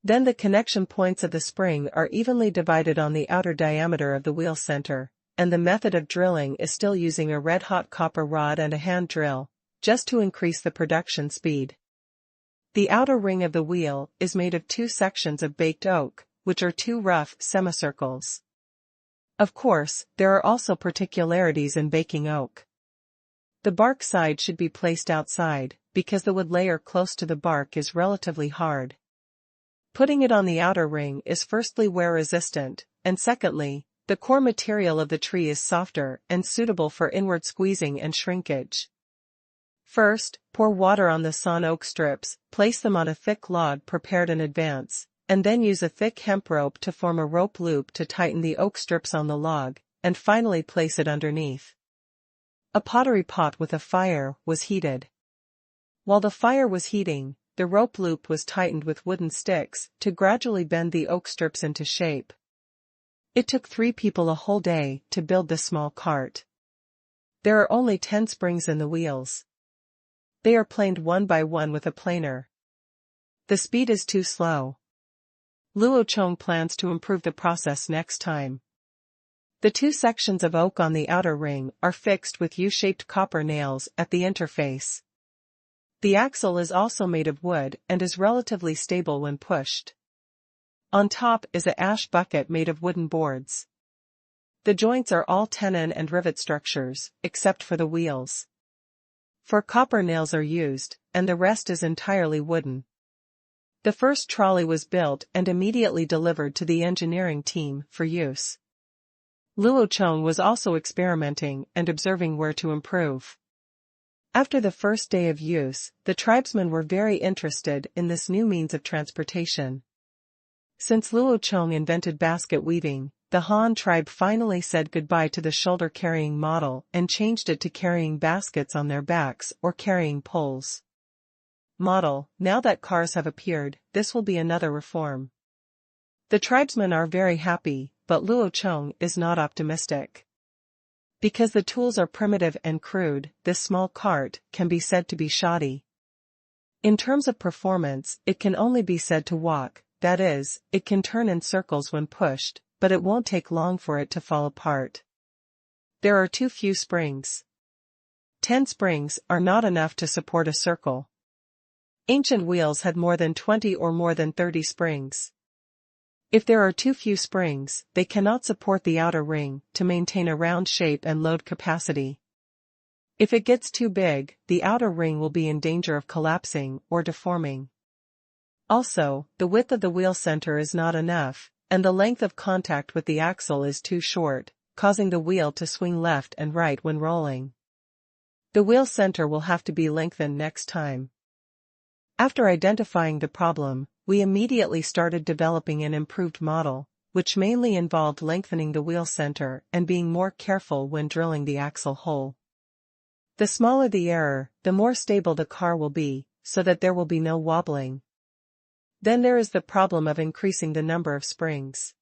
[SPEAKER 1] Then the connection points of the spring are evenly divided on the outer diameter of the wheel center, and the method of drilling is still using a red-hot copper rod and a hand drill, just to increase the production speed. The outer ring of the wheel is made of 2 sections of baked oak, which are 2 rough semicircles. Of course, there are also particularities in baking oak. The bark side should be placed outside, because the wood layer close to the bark is relatively hard. Putting it on the outer ring is firstly wear resistant, and secondly, the core material of the tree is softer and suitable for inward squeezing and shrinkage. First, pour water on the sawn oak strips, place them on a thick log prepared in advance, and then use a thick hemp rope to form a rope loop to tighten the oak strips on the log, and finally place it underneath. A pottery pot with a fire was heated. While the fire was heating, the rope loop was tightened with wooden sticks to gradually bend the oak strips into shape. It took 3 people a whole day to build the small cart. There are only 10 springs in the wheels. They are planed one by one with a planer. The speed is too slow. Luo Chong plans to improve the process next time. The 2 sections of oak on the outer ring are fixed with U-shaped copper nails at the interface. The axle is also made of wood and is relatively stable when pushed. On top is a ash bucket made of wooden boards. The joints are all tenon and rivet structures, except for the wheels. 4 copper nails are used, and the rest is entirely wooden. The first trolley was built and immediately delivered to the engineering team for use. Luo Chong was also experimenting and observing where to improve. After the first day of use, the tribesmen were very interested in this new means of transportation. Since Luo Chong invented basket weaving, the Han tribe finally said goodbye to the shoulder-carrying model and changed it to carrying baskets on their backs or carrying poles. Model, now that cars have appeared, this will be another reform. The tribesmen are very happy, but Luo Chong is not optimistic. Because the tools are primitive and crude, this small cart can be said to be shoddy. In terms of performance, it can only be said to walk, that is, it can turn in circles when pushed, but it won't take long for it to fall apart. There are too few springs. 10 springs are not enough to support a circle. Ancient wheels had more than 20 or more than 30 springs. If there are too few springs, they cannot support the outer ring to maintain a round shape and load capacity. If it gets too big, the outer ring will be in danger of collapsing or deforming. Also, the width of the wheel center is not enough, and the length of contact with the axle is too short, causing the wheel to swing left and right when rolling. The wheel center will have to be lengthened next time. After identifying the problem, we immediately started developing an improved model, which mainly involved lengthening the wheel center and being more careful when drilling the axle hole. The smaller the error, the more stable the car will be, so that there will be no wobbling. Then there is the problem of increasing the number of springs.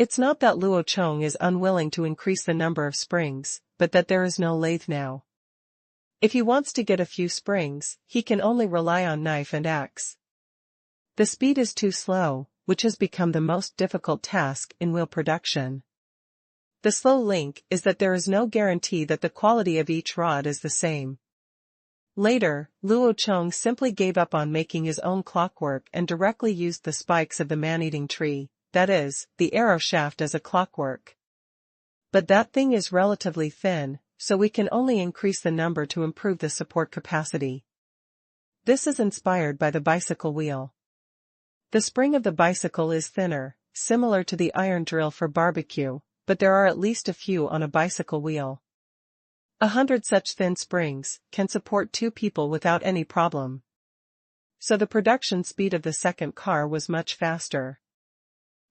[SPEAKER 1] It's not that Luo Chong is unwilling to increase the number of springs, but that there is no lathe now. If he wants to get a few springs, he can only rely on knife and axe. The speed is too slow, which has become the most difficult task in wheel production. The slow link is that there is no guarantee that the quality of each rod is the same. Later, Luo Chong simply gave up on making his own clockwork and directly used the spikes of the man-eating tree, that is, the arrow shaft as a clockwork. But that thing is relatively thin, so we can only increase the number to improve the support capacity. This is inspired by the bicycle wheel. The spring of the bicycle is thinner, similar to the iron drill for barbecue, but there are at least a few on a bicycle wheel. 100 such thin springs can support 2 people without any problem. So the production speed of the second car was much faster.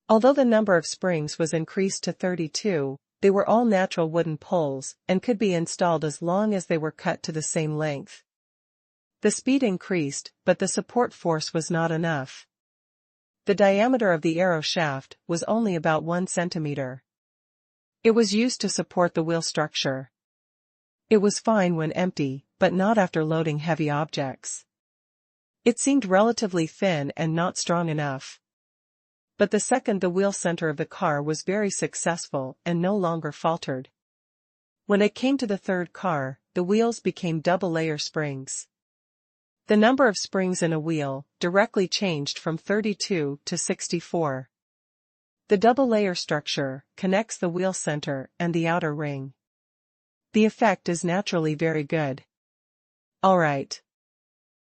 [SPEAKER 1] Although the number of springs was increased to 32, they were all natural wooden poles and could be installed as long as they were cut to the same length. The speed increased, but the support force was not enough. The diameter of the arrow shaft was only about 1 centimeter. It was used to support the wheel structure. It was fine when empty, but not after loading heavy objects. It seemed relatively thin and not strong enough. But the second the wheel center of the car was very successful and no longer faltered. When it came to the third car, the wheels became double-layer springs. The number of springs in a wheel directly changed from 32 to 64. The double-layer structure connects the wheel center and the outer ring. The effect is naturally very good. Alright.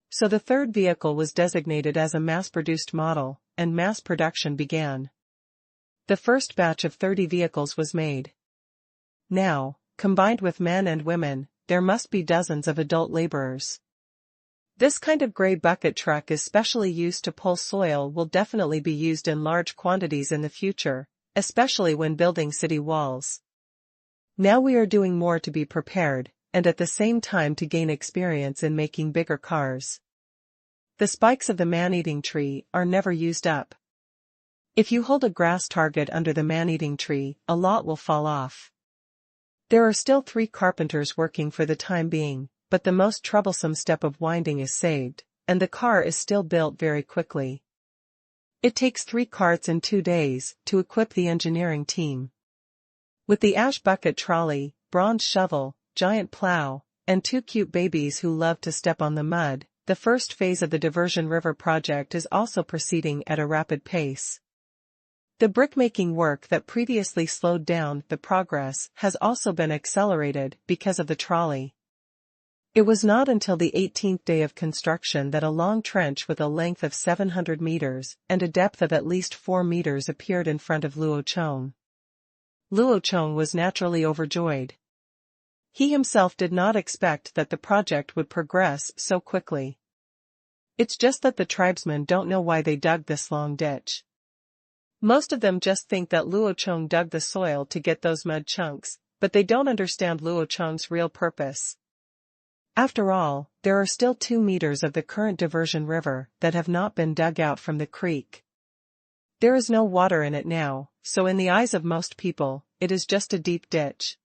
[SPEAKER 1] So the third vehicle was designated as a mass-produced model, and mass production began. The first batch of 30 vehicles was made. Now, combined with men and women, there must be dozens of adult laborers. This kind of gray bucket truck is specially used to pull soil will definitely be used in large quantities in the future, especially when building city walls. Now we are doing more to be prepared, and at the same time to gain experience in making bigger cars. The spikes of the man-eating tree are never used up. If you hold a grass target under the man-eating tree, a lot will fall off. There are still 3 carpenters working for the time being, but the most troublesome step of winding is saved, and the car is still built very quickly. It takes 3 carts in 2 days to equip the engineering team. With the ash bucket trolley, bronze shovel, giant plow, and 2 cute babies who love to step on the mud, the first phase of the Diversion River project is also proceeding at a rapid pace. The brickmaking work that previously slowed down the progress has also been accelerated because of the trolley. It was not until the 18th day of construction that a long trench with a length of 700 meters and a depth of at least 4 meters appeared in front of Luo Chong. Luo Chong was naturally overjoyed. He himself did not expect that the project would progress so quickly. It's just that the tribesmen don't know why they dug this long ditch. Most of them just think that Luo Chong dug the soil to get those mud chunks, but they don't understand Luo Chong's real purpose. After all, there are still 2 meters of the current diversion river that have not been dug out from the creek. There is no water in it now, so in the eyes of most people, it is just a deep ditch.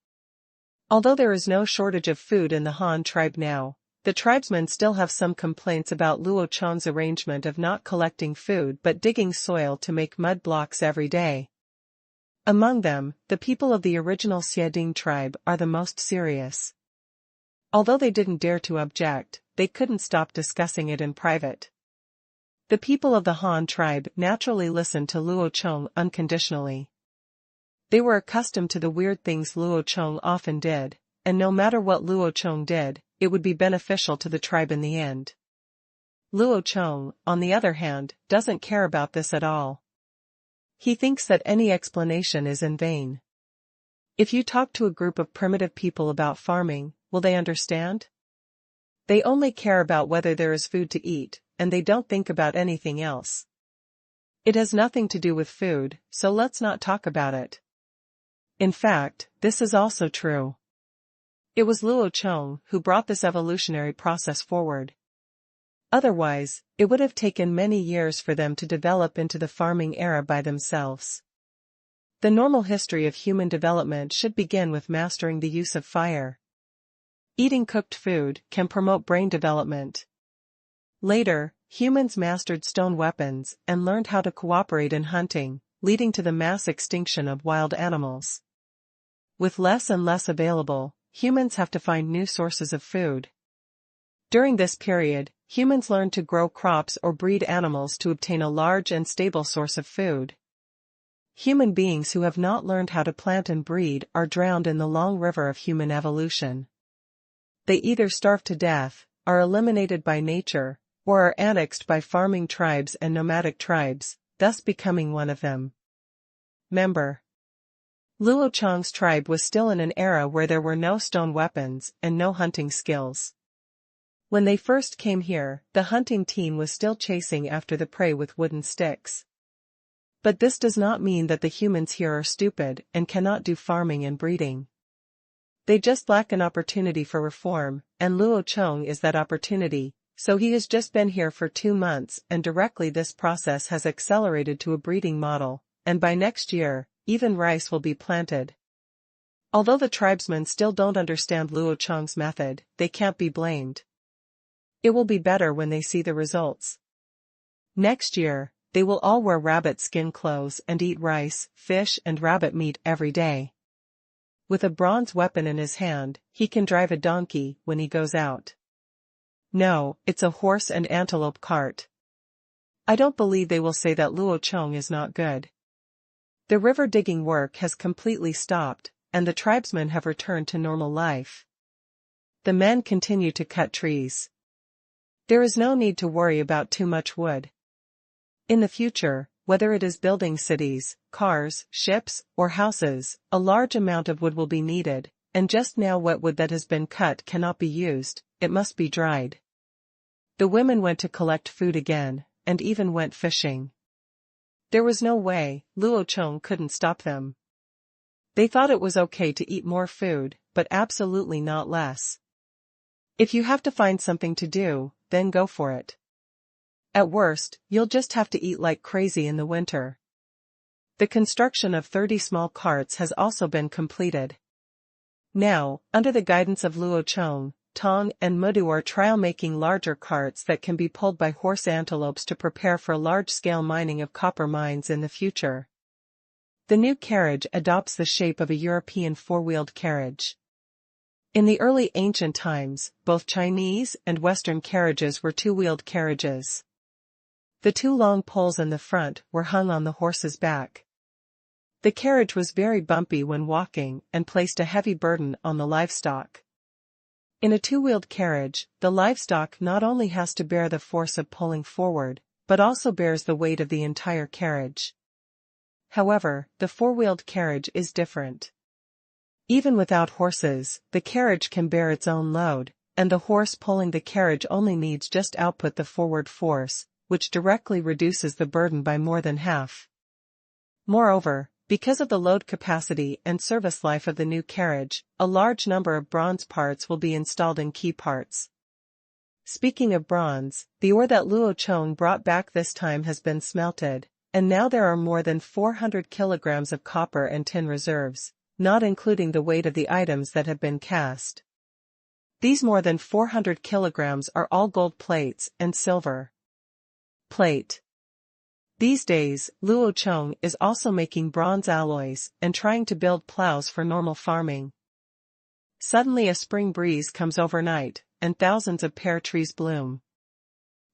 [SPEAKER 1] Although there is no shortage of food in the Han tribe now, the tribesmen still have some complaints about Luo Chong's arrangement of not collecting food but digging soil to make mud blocks every day. Among them, the people of the original Xieding tribe are the most serious. Although they didn't dare to object, they couldn't stop discussing it in private. The people of the Han tribe naturally listened to Luo Chong unconditionally. They were accustomed to the weird things Luo Chong often did, and no matter what Luo Chong did, it would be beneficial to the tribe in the end. Luo Chong, on the other hand, doesn't care about this at all. He thinks that any explanation is in vain. If you talk to a group of primitive people about farming, will they understand? They only care about whether there is food to eat, and they don't think about anything else. It has nothing to do with food, so let's not talk about it. In fact, this is also true. It was Luo Chong who brought this evolutionary process forward. Otherwise, it would have taken many years for them to develop into the farming era by themselves. The normal history of human development should begin with mastering the use of fire. Eating cooked food can promote brain development. Later, humans mastered stone weapons and learned how to cooperate in hunting, leading to the mass extinction of wild animals. With less and less available, humans have to find new sources of food. During this period, humans learned to grow crops or breed animals to obtain a large and stable source of food. Human beings who have not learned how to plant and breed are drowned in the long river of human evolution. They either starve to death, are eliminated by nature, or are annexed by farming tribes and nomadic tribes, thus becoming one of them. Member. Luo Chong's tribe was still in an era where there were no stone weapons and no hunting skills. When they first came here, the hunting team was still chasing after the prey with wooden sticks. But this does not mean that the humans here are stupid and cannot do farming and breeding. They just lack an opportunity for reform, and Luo Chong is that opportunity, so he has just been here for 2 months and directly this process has accelerated to a breeding model, and by next year, even rice will be planted. Although the tribesmen still don't understand Luo Chong's method, they can't be blamed. It will be better when they see the results. Next year, they will all wear rabbit skin clothes and eat rice, fish and rabbit meat every day. With a bronze weapon in his hand, he can drive a donkey when he goes out. No, it's a horse and antelope cart. I don't believe they will say that Luo Chong is not good. The river digging work has completely stopped, and the tribesmen have returned to normal life. The men continue to cut trees. There is no need to worry about too much wood. In the future, whether it is building cities, cars, ships, or houses, a large amount of wood will be needed, and just now wet wood that has been cut cannot be used, it must be dried. The women went to collect food again, and even went fishing. There was no way, Luo Chong couldn't stop them. They thought it was okay to eat more food, but absolutely not less. If you have to find something to do, then go for it. At worst, you'll just have to eat like crazy in the winter. The construction of 30 small carts has also been completed. Now, under the guidance of Luo Chong, Tong and Mudu are trial-making larger carts that can be pulled by horse antelopes to prepare for large-scale mining of copper mines in the future. The new carriage adopts the shape of a European four-wheeled carriage. In the early ancient times, both Chinese and Western carriages were two-wheeled carriages. The 2 long poles in the front were hung on the horse's back. The carriage was very bumpy when walking and placed a heavy burden on the livestock. In a two-wheeled carriage, the livestock not only has to bear the force of pulling forward, but also bears the weight of the entire carriage. However, the four-wheeled carriage is different. Even without horses, the carriage can bear its own load, and the horse pulling the carriage only needs just output the forward force, which directly reduces the burden by more than half. Moreover, because of the load capacity and service life of the new carriage, a large number of bronze parts will be installed in key parts. Speaking of bronze, the ore that Luo Chong brought back this time has been smelted, and now there are more than 400 kilograms of copper and tin reserves, not including the weight of the items that have been cast. These more than 400 kilograms are all gold plates and silver plate. These days, Luo Chong is also making bronze alloys and trying to build plows for normal farming. Suddenly a spring breeze comes overnight, and thousands of pear trees bloom.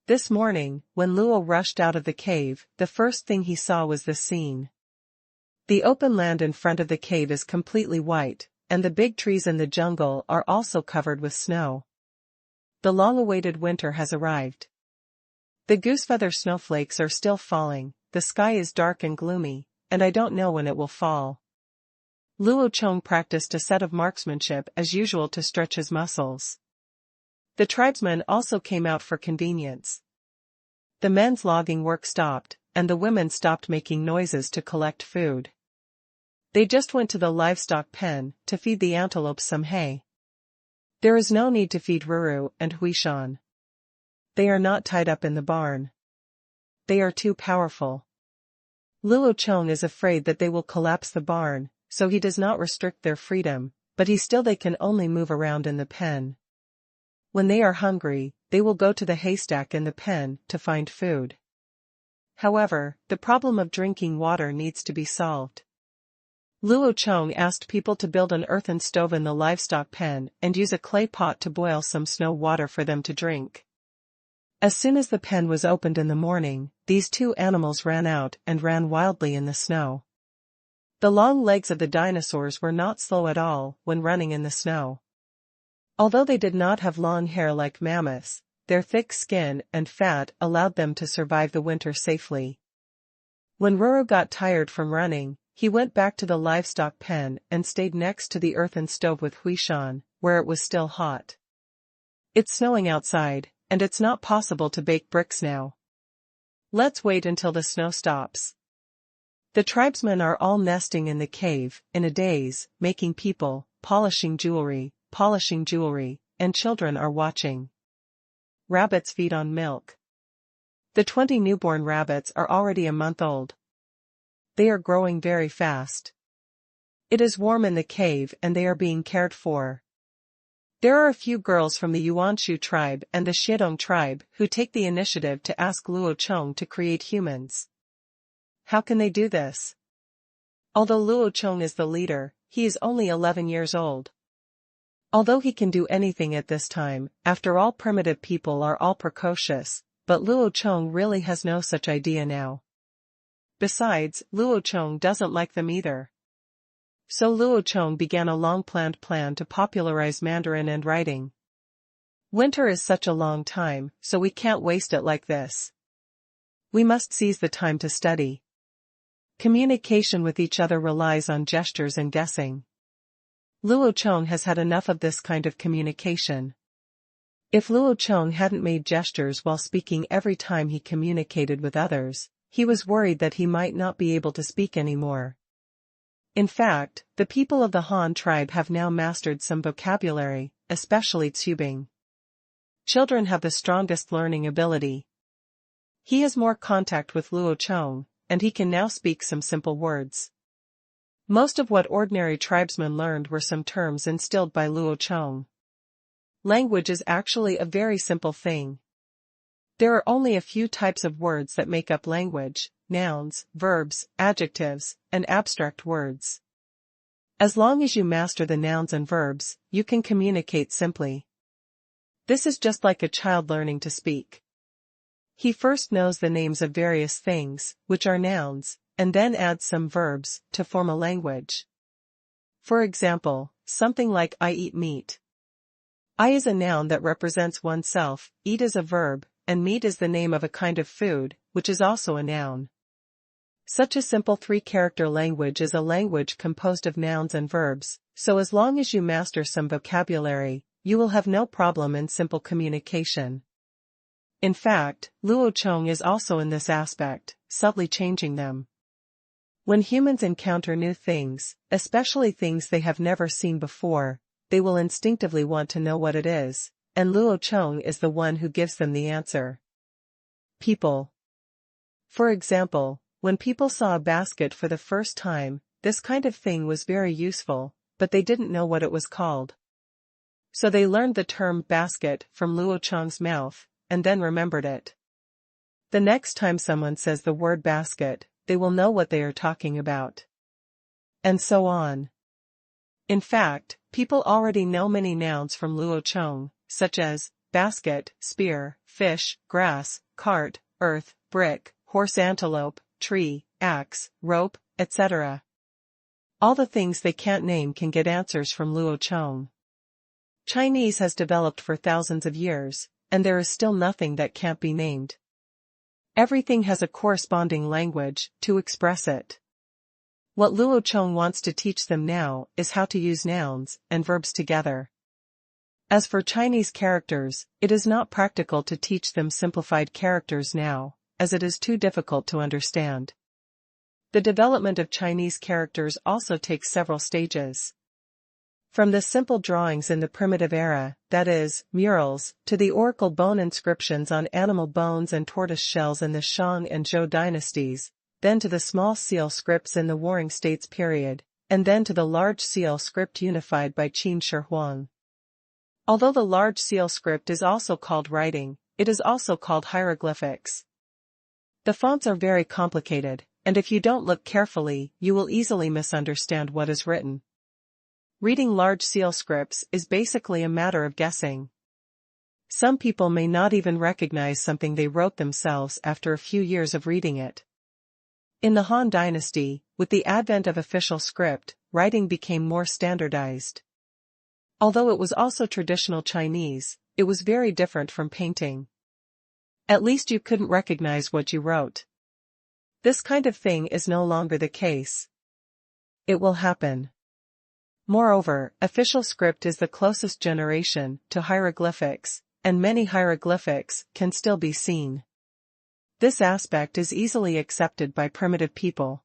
[SPEAKER 1] This morning, when Luo rushed out of the cave, the first thing he saw was this scene. The open land in front of the cave is completely white, and the big trees in the jungle are also covered with snow. The long-awaited winter has arrived. The goosefeather snowflakes are still falling, the sky is dark and gloomy, and I don't know when it will fall. Luo Chong practiced a set of marksmanship as usual to stretch his muscles. The tribesmen also came out for convenience. The men's logging work stopped, and the women stopped making noises to collect food. They just went to the livestock pen to feed the antelopes some hay. There is no need to feed Ruru and Huishan. They are not tied up in the barn. They are too powerful. Luo Chong is afraid that they will collapse the barn, so he does not restrict their freedom, but they can only move around in the pen. When they are hungry, they will go to the haystack in the pen to find food. However, the problem of drinking water needs to be solved. Luo Chong asked people to build an earthen stove in the livestock pen and use a clay pot to boil some snow water for them to drink. As soon as the pen was opened in the morning, these two animals ran out and ran wildly in the snow. The long legs of the dinosaurs were not slow at all when running in the snow. Although they did not have long hair like mammoths, their thick skin and fat allowed them to survive the winter safely. When Ruru got tired from running, he went back to the livestock pen and stayed next to the earthen stove with Huishan, where it was still hot. It's snowing outside, and it's not possible to bake bricks now. Let's wait until the snow stops. The tribesmen are all nesting in the cave, in a daze, making people, polishing jewelry, and children are watching. Rabbits feed on milk. The 20 newborn rabbits are already a month old. They are growing very fast. It is warm in the cave and they are being cared for. There are a few girls from the Yuanshu tribe and the Xidong tribe who take the initiative to ask Luo Chong to create humans. How can they do this? Although Luo Chong is the leader, he is only 11 years old. Although he can do anything at this time, after all primitive people are all precocious, but Luo Chong really has no such idea now. Besides, Luo Chong doesn't like them either. So Luo Chong began a long-planned plan to popularize Mandarin and writing. Winter is such a long time, so we can't waste it like this. We must seize the time to study. Communication with each other relies on gestures and guessing. Luo Chong has had enough of this kind of communication. If Luo Chong hadn't made gestures while speaking every time he communicated with others, he was worried that he might not be able to speak anymore. In fact, the people of the Han tribe have now mastered some vocabulary, especially Tsubing. Children have the strongest learning ability. He has more contact with Luo Chong, and he can now speak some simple words. Most of what ordinary tribesmen learned were some terms instilled by Luo Chong. Language is actually a very simple thing. There are only a few types of words that make up language: nouns, verbs, adjectives, and abstract words. As long as you master the nouns and verbs, you can communicate simply. This is just like a child learning to speak. He first knows the names of various things, which are nouns, and then adds some verbs to form a language. For example, something like I eat meat. I is a noun that represents oneself, eat is a verb, and meat is the name of a kind of food, which is also a noun. Such a simple three-character language is a language composed of nouns and verbs, so as long as you master some vocabulary, you will have no problem in simple communication. In fact, Luo Chong is also in this aspect, subtly changing them. When humans encounter new things, especially things they have never seen before, they will instinctively want to know what it is, and Luo Chong is the one who gives them the answer. People. For example, when people saw a basket for the first time, this kind of thing was very useful, but they didn't know what it was called. So they learned the term basket from Luo Chong's mouth, and then remembered it. The next time someone says the word basket, they will know what they are talking about. And so on. In fact, people already know many nouns from Luo Chong, such as basket, spear, fish, grass, cart, earth, brick, horse, antelope, tree, axe, rope, etc. All the things they can't name can get answers from Luo Chong. Chinese has developed for thousands of years, and there is still nothing that can't be named. Everything has a corresponding language to express it. What Luo Chong wants to teach them now is how to use nouns and verbs together. As for Chinese characters, it is not practical to teach them simplified characters now, as it is too difficult to understand. The development of Chinese characters also takes several stages. From the simple drawings in the primitive era, that is, murals, to the oracle bone inscriptions on animal bones and tortoise shells in the Shang and Zhou dynasties, then to the small seal scripts in the Warring States period, and then to the large seal script unified by Qin Shi Huang. Although the large seal script is also called writing, it is also called hieroglyphics. The fonts are very complicated, and if you don't look carefully, you will easily misunderstand what is written. Reading large seal scripts is basically a matter of guessing. Some people may not even recognize something they wrote themselves after a few years of reading it. In the Han Dynasty, with the advent of official script, writing became more standardized. Although it was also traditional Chinese, it was very different from painting. At least you couldn't recognize what you wrote. This kind of thing is no longer the case. It will happen. Moreover, official script is the closest generation to hieroglyphics, and many hieroglyphics can still be seen. This aspect is easily accepted by primitive people.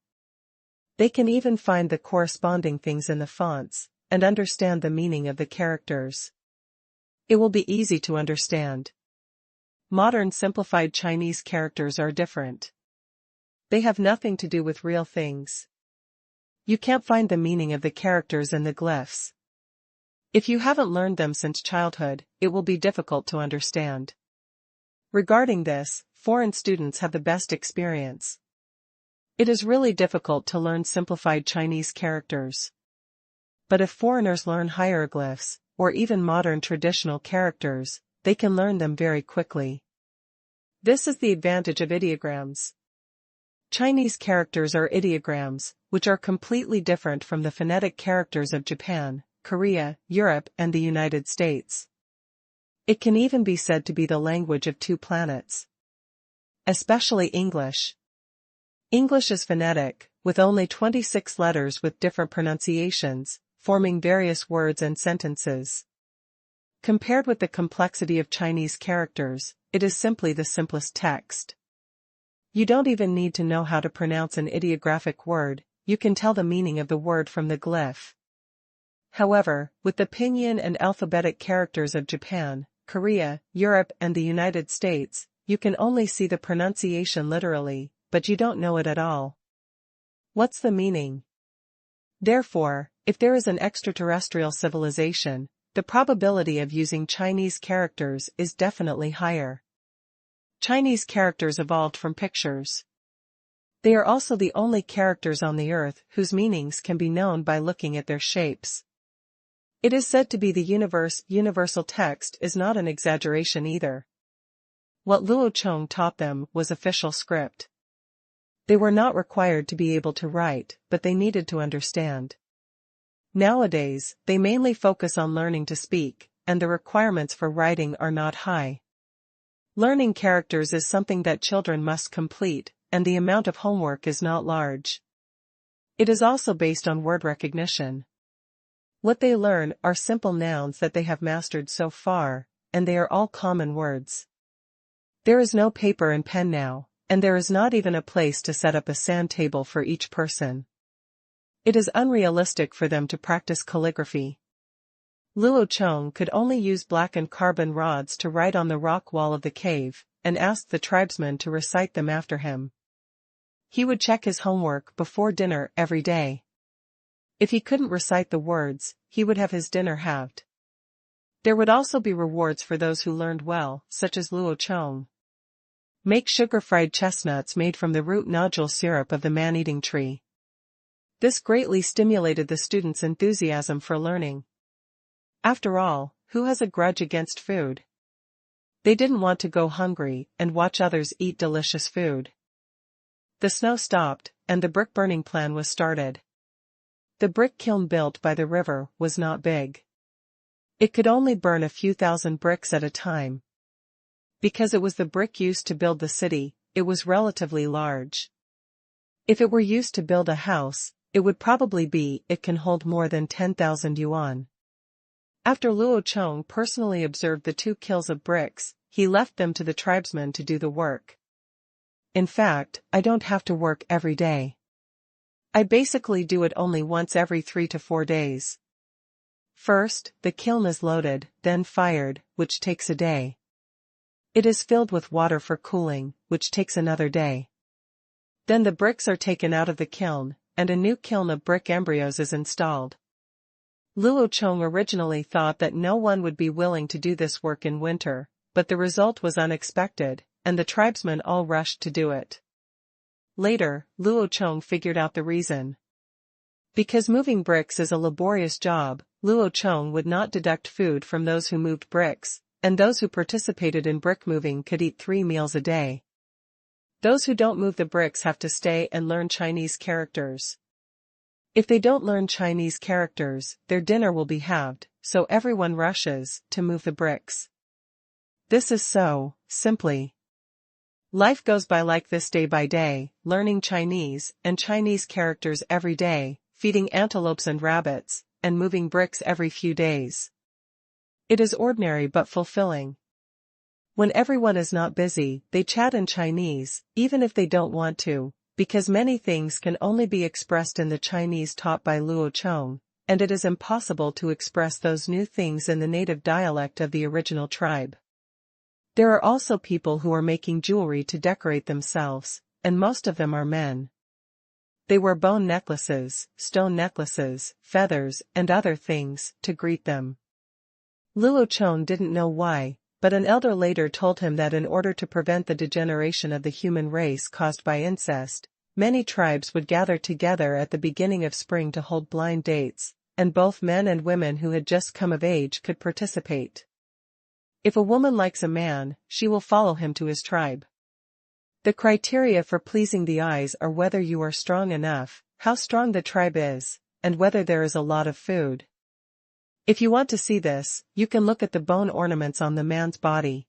[SPEAKER 1] They can even find the corresponding things in the fonts, and understand the meaning of the characters. It will be easy to understand. Modern simplified Chinese characters are different. They have nothing to do with real things. You can't find the meaning of the characters in the glyphs. If you haven't learned them since childhood, it will be difficult to understand. Regarding this, foreign students have the best experience. It is really difficult to learn simplified Chinese characters. But if foreigners learn hieroglyphs, or even modern traditional characters, they can learn them very quickly. This is the advantage of ideograms. Chinese characters are ideograms, which are completely different from the phonetic characters of Japan, Korea, Europe, and the United States. It can even be said to be the language of two planets. Especially English. English is phonetic, with only 26 letters with different pronunciations, forming various words and sentences. Compared with the complexity of Chinese characters, it is simply the simplest text. You don't even need to know how to pronounce an ideographic word, you can tell the meaning of the word from the glyph. However, with the pinyin and alphabetic characters of Japan, Korea, Europe, and the United States, you can only see the pronunciation literally, but you don't know it at all. What's the meaning? Therefore, if there is an extraterrestrial civilization, the probability of using Chinese characters is definitely higher. Chinese characters evolved from pictures. They are also the only characters on the earth whose meanings can be known by looking at their shapes. It is said to be the universal text is not an exaggeration either. What Luo Chong taught them was official script. They were not required to be able to write, but they needed to understand. Nowadays, they mainly focus on learning to speak, and the requirements for writing are not high. Learning characters is something that children must complete, and the amount of homework is not large. It is also based on word recognition. What they learn are simple nouns that they have mastered so far, and they are all common words. There is no paper and pen now, and there is not even a place to set up a sand table for each person. It is unrealistic for them to practice calligraphy. Luo Chong could only use blackened carbon rods to write on the rock wall of the cave, and asked the tribesmen to recite them after him. He would check his homework before dinner every day. If he couldn't recite the words, he would have his dinner halved. There would also be rewards for those who learned well, such as Luo Chong. Make sugar-fried chestnuts made from the root nodule syrup of the man-eating tree. This greatly stimulated the students' enthusiasm for learning. After all, who has a grudge against food? They didn't want to go hungry and watch others eat delicious food. The snow stopped, and the brick-burning plan was started. The brick kiln built by the river was not big. It could only burn a few thousand bricks at a time. Because it was the brick used to build the city, it was relatively large. If it were used to build a house, it would probably be it can hold more than 10,000 yuan. After Luo Chong personally observed the 2 kilns of bricks, he left them to the tribesmen to do the work. In fact, I don't have to work every day. I basically do it only once every 3 to 4 days. First, the kiln is loaded, then fired, which takes a day. It is filled with water for cooling, which takes another day. Then the bricks are taken out of the kiln, and a new kiln of brick embryos is installed. Luo Chong originally thought that no one would be willing to do this work in winter, but the result was unexpected, and the tribesmen all rushed to do it. Later, Luo Chong figured out the reason. Because moving bricks is a laborious job, Luo Chong would not deduct food from those who moved bricks, and those who participated in brick moving could eat 3 meals a day. Those who don't move the bricks have to stay and learn Chinese characters. If they don't learn Chinese characters, their dinner will be halved, so everyone rushes to move the bricks. This is so, simply. Life goes by like this day by day, learning Chinese and Chinese characters every day, feeding antelopes and rabbits, and moving bricks every few days. It is ordinary but fulfilling. When everyone is not busy, they chat in Chinese, even if they don't want to, because many things can only be expressed in the Chinese taught by Luo Chong, and it is impossible to express those new things in the native dialect of the original tribe. There are also people who are making jewelry to decorate themselves, and most of them are men. They wear bone necklaces, stone necklaces, feathers, and other things, to greet them. Luo Chong didn't know why, but an elder later told him that in order to prevent the degeneration of the human race caused by incest, many tribes would gather together at the beginning of spring to hold blind dates, and both men and women who had just come of age could participate. If a woman likes a man, she will follow him to his tribe. The criteria for pleasing the eyes are whether you are strong enough, how strong the tribe is, and whether there is a lot of food. If you want to see this, you can look at the bone ornaments on the man's body.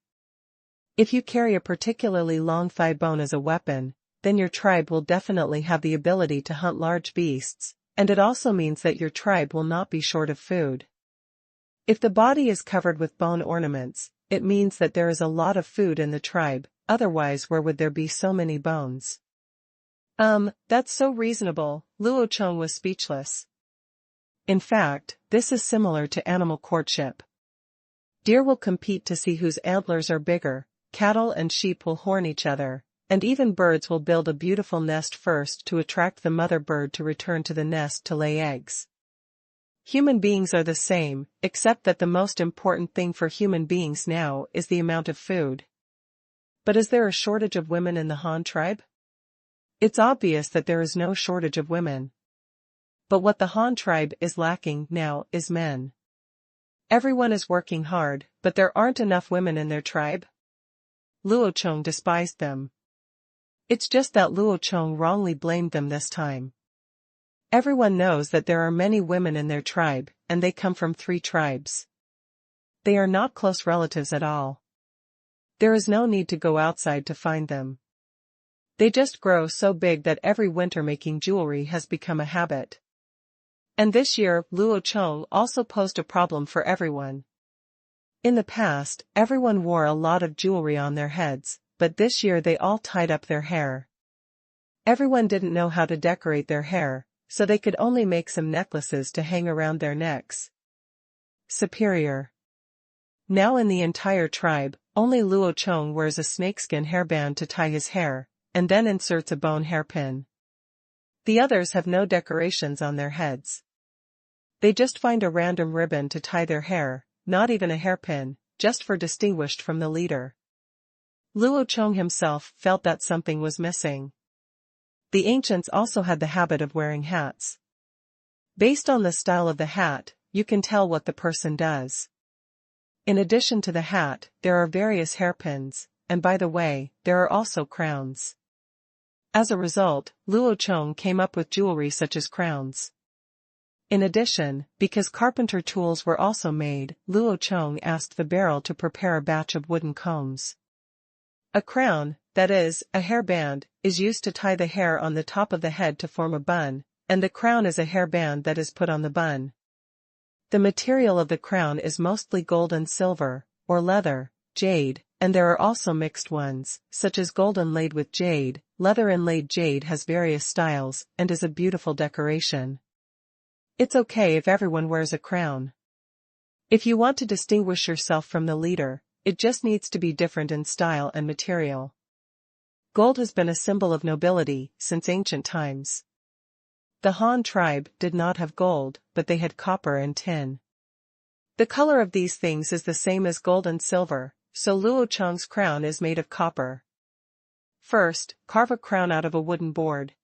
[SPEAKER 1] If you carry a particularly long thigh bone as a weapon, then your tribe will definitely have the ability to hunt large beasts, and it also means that your tribe will not be short of food. If the body is covered with bone ornaments, it means that there is a lot of food in the tribe, otherwise where would there be so many bones? That's so reasonable, Luo Chong was speechless. In fact, this is similar to animal courtship. Deer will compete to see whose antlers are bigger, cattle and sheep will horn each other, and even birds will build a beautiful nest first to attract the mother bird to return to the nest to lay eggs. Human beings are the same, except that the most important thing for human beings now is the amount of food. But is there a shortage of women in the Han tribe? It's obvious that there is no shortage of women. But what the Han tribe is lacking now is men. Everyone is working hard, but there aren't enough women in their tribe? Luo Chong despised them. It's just that Luo Chong wrongly blamed them this time. Everyone knows that there are many women in their tribe, and they come from 3 tribes. They are not close relatives at all. There is no need to go outside to find them. They just grow so big that every winter making jewelry has become a habit. And this year, Luo Chong also posed a problem for everyone. In the past, everyone wore a lot of jewelry on their heads, but this year they all tied up their hair. Everyone didn't know how to decorate their hair, so they could only make some necklaces to hang around their necks. Superior. Now in the entire tribe, only Luo Chong wears a snakeskin hairband to tie his hair, and then inserts a bone hairpin. The others have no decorations on their heads. They just find a random ribbon to tie their hair, not even a hairpin, just for distinguished from the leader. Luo Chong himself felt that something was missing. The ancients also had the habit of wearing hats. Based on the style of the hat, you can tell what the person does. In addition to the hat, there are various hairpins, and by the way, there are also crowns. As a result, Luo Chong came up with jewelry such as crowns. In addition, because carpenter tools were also made, Luo Chong asked the barrel to prepare a batch of wooden combs. A crown, that is, a hairband, is used to tie the hair on the top of the head to form a bun, and the crown is a hairband that is put on the bun. The material of the crown is mostly gold and silver, or leather, jade, and there are also mixed ones, such as gold inlaid with jade. Leather inlaid jade has various styles and is a beautiful decoration. It's okay if everyone wears a crown. If you want to distinguish yourself from the leader, it just needs to be different in style and material. Gold has been a symbol of nobility since ancient times. The Han tribe did not have gold, but they had copper and tin. The color of these things is the same as gold and silver, so Luo Chong's crown is made of copper. First, carve a crown out of a wooden board.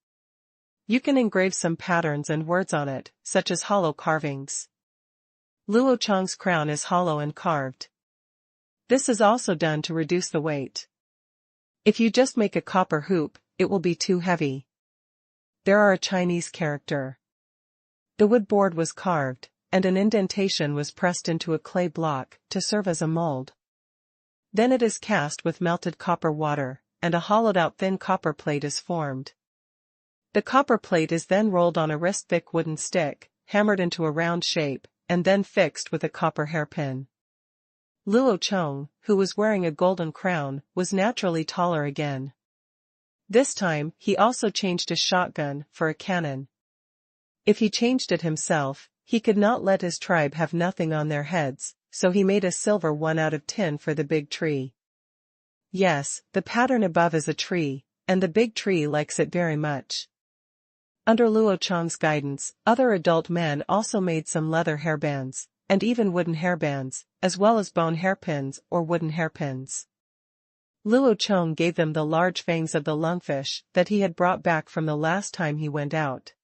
[SPEAKER 1] You can engrave some patterns and words on it, such as hollow carvings. Luo Chong's crown is hollow and carved. This is also done to reduce the weight. If you just make a copper hoop, it will be too heavy. There are a Chinese character. The wood board was carved, and an indentation was pressed into a clay block to serve as a mold. Then it is cast with melted copper water, and a hollowed-out thin copper plate is formed. The copper plate is then rolled on a wrist-thick wooden stick, hammered into a round shape, and then fixed with a copper hairpin. Luo Chong, who was wearing a golden crown, was naturally taller again. This time, he also changed his shotgun for a cannon. If he changed it himself, he could not let his tribe have nothing on their heads, so he made a silver one out of tin for the big tree. Yes, the pattern above is a tree, and the big tree likes it very much. Under Luo Chong's guidance, other adult men also made some leather hairbands, and even wooden hairbands, as well as bone hairpins or wooden hairpins. Luo Chong gave them the large fangs of the lungfish that he had brought back from the last time he went out.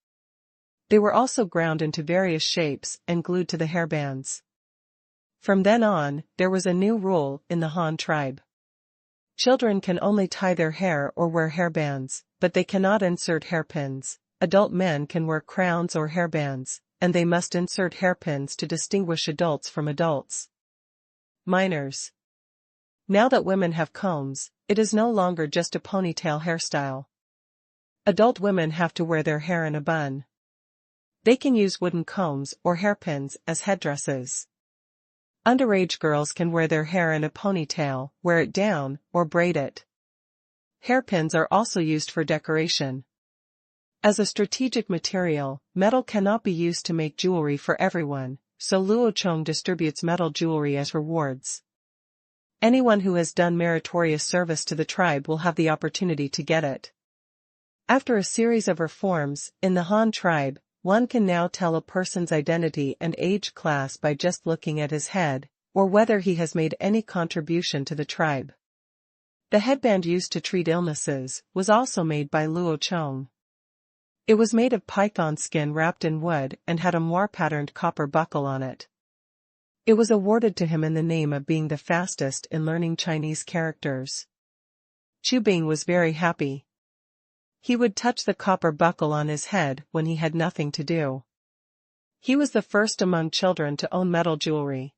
[SPEAKER 1] They were also ground into various shapes and glued to the hairbands. From then on, there was a new rule in the Han tribe. Children can only tie their hair or wear hairbands, but they cannot insert hairpins. Adult men can wear crowns or hairbands, and they must insert hairpins to distinguish adults from adults. Minors. Now that women have combs, it is no longer just a ponytail hairstyle. Adult women have to wear their hair in a bun. They can use wooden combs or hairpins as headdresses. Underage girls can wear their hair in a ponytail, wear it down, or braid it. Hairpins are also used for decoration. As a strategic material, metal cannot be used to make jewelry for everyone, so Luo Chong distributes metal jewelry as rewards. Anyone who has done meritorious service to the tribe will have the opportunity to get it. After a series of reforms, in the Han tribe, one can now tell a person's identity and age class by just looking at his head, or whether he has made any contribution to the tribe. The headband used to treat illnesses was also made by Luo Chong. It was made of python skin wrapped in wood and had a moire-patterned copper buckle on it. It was awarded to him in the name of being the fastest in learning Chinese characters. Chu Bing was very happy. He would touch the copper buckle on his head when he had nothing to do. He was the first among children to own metal jewelry.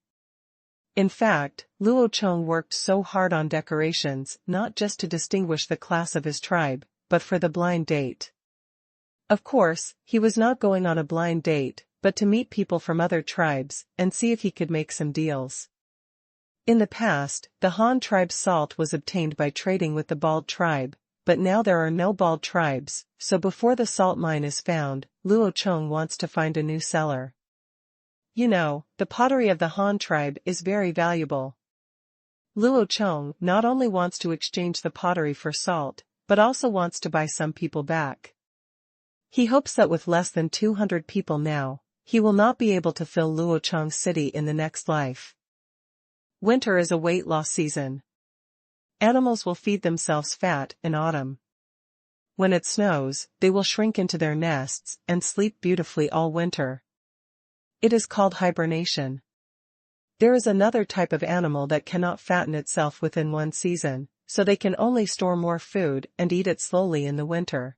[SPEAKER 1] In fact, Luo Chong worked so hard on decorations not just to distinguish the class of his tribe, but for the blind date. Of course, he was not going on a blind date, but to meet people from other tribes and see if he could make some deals. In the past, the Han tribe's salt was obtained by trading with the Bald tribe, but now there are no Bald tribes, so before the salt mine is found, Luo Chong wants to find a new seller. You know, the pottery of the Han tribe is very valuable. Luo Chong not only wants to exchange the pottery for salt, but also wants to buy some people back. He hopes that with less than 200 people now, he will not be able to fill Luo Chong's city in the next life. Winter is a weight loss season. Animals will feed themselves fat in autumn. When it snows, they will shrink into their nests and sleep beautifully all winter. It is called hibernation. There is another type of animal that cannot fatten itself within one season, so they can only store more food and eat it slowly in the winter.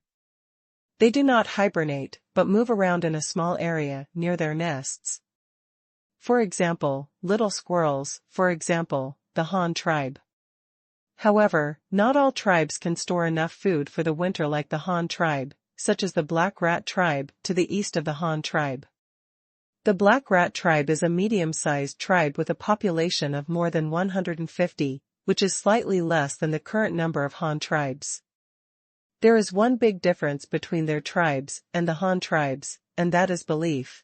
[SPEAKER 1] They do not hibernate, but move around in a small area near their nests. For example, little squirrels, for example, the Han tribe. However, not all tribes can store enough food for the winter like the Han tribe, such as the Black Rat tribe to the east of the Han tribe. The Black Rat tribe is a medium-sized tribe with a population of more than 150, which is slightly less than the current number of Han tribes. There is one big difference between their tribes and the Han tribes, and that is belief.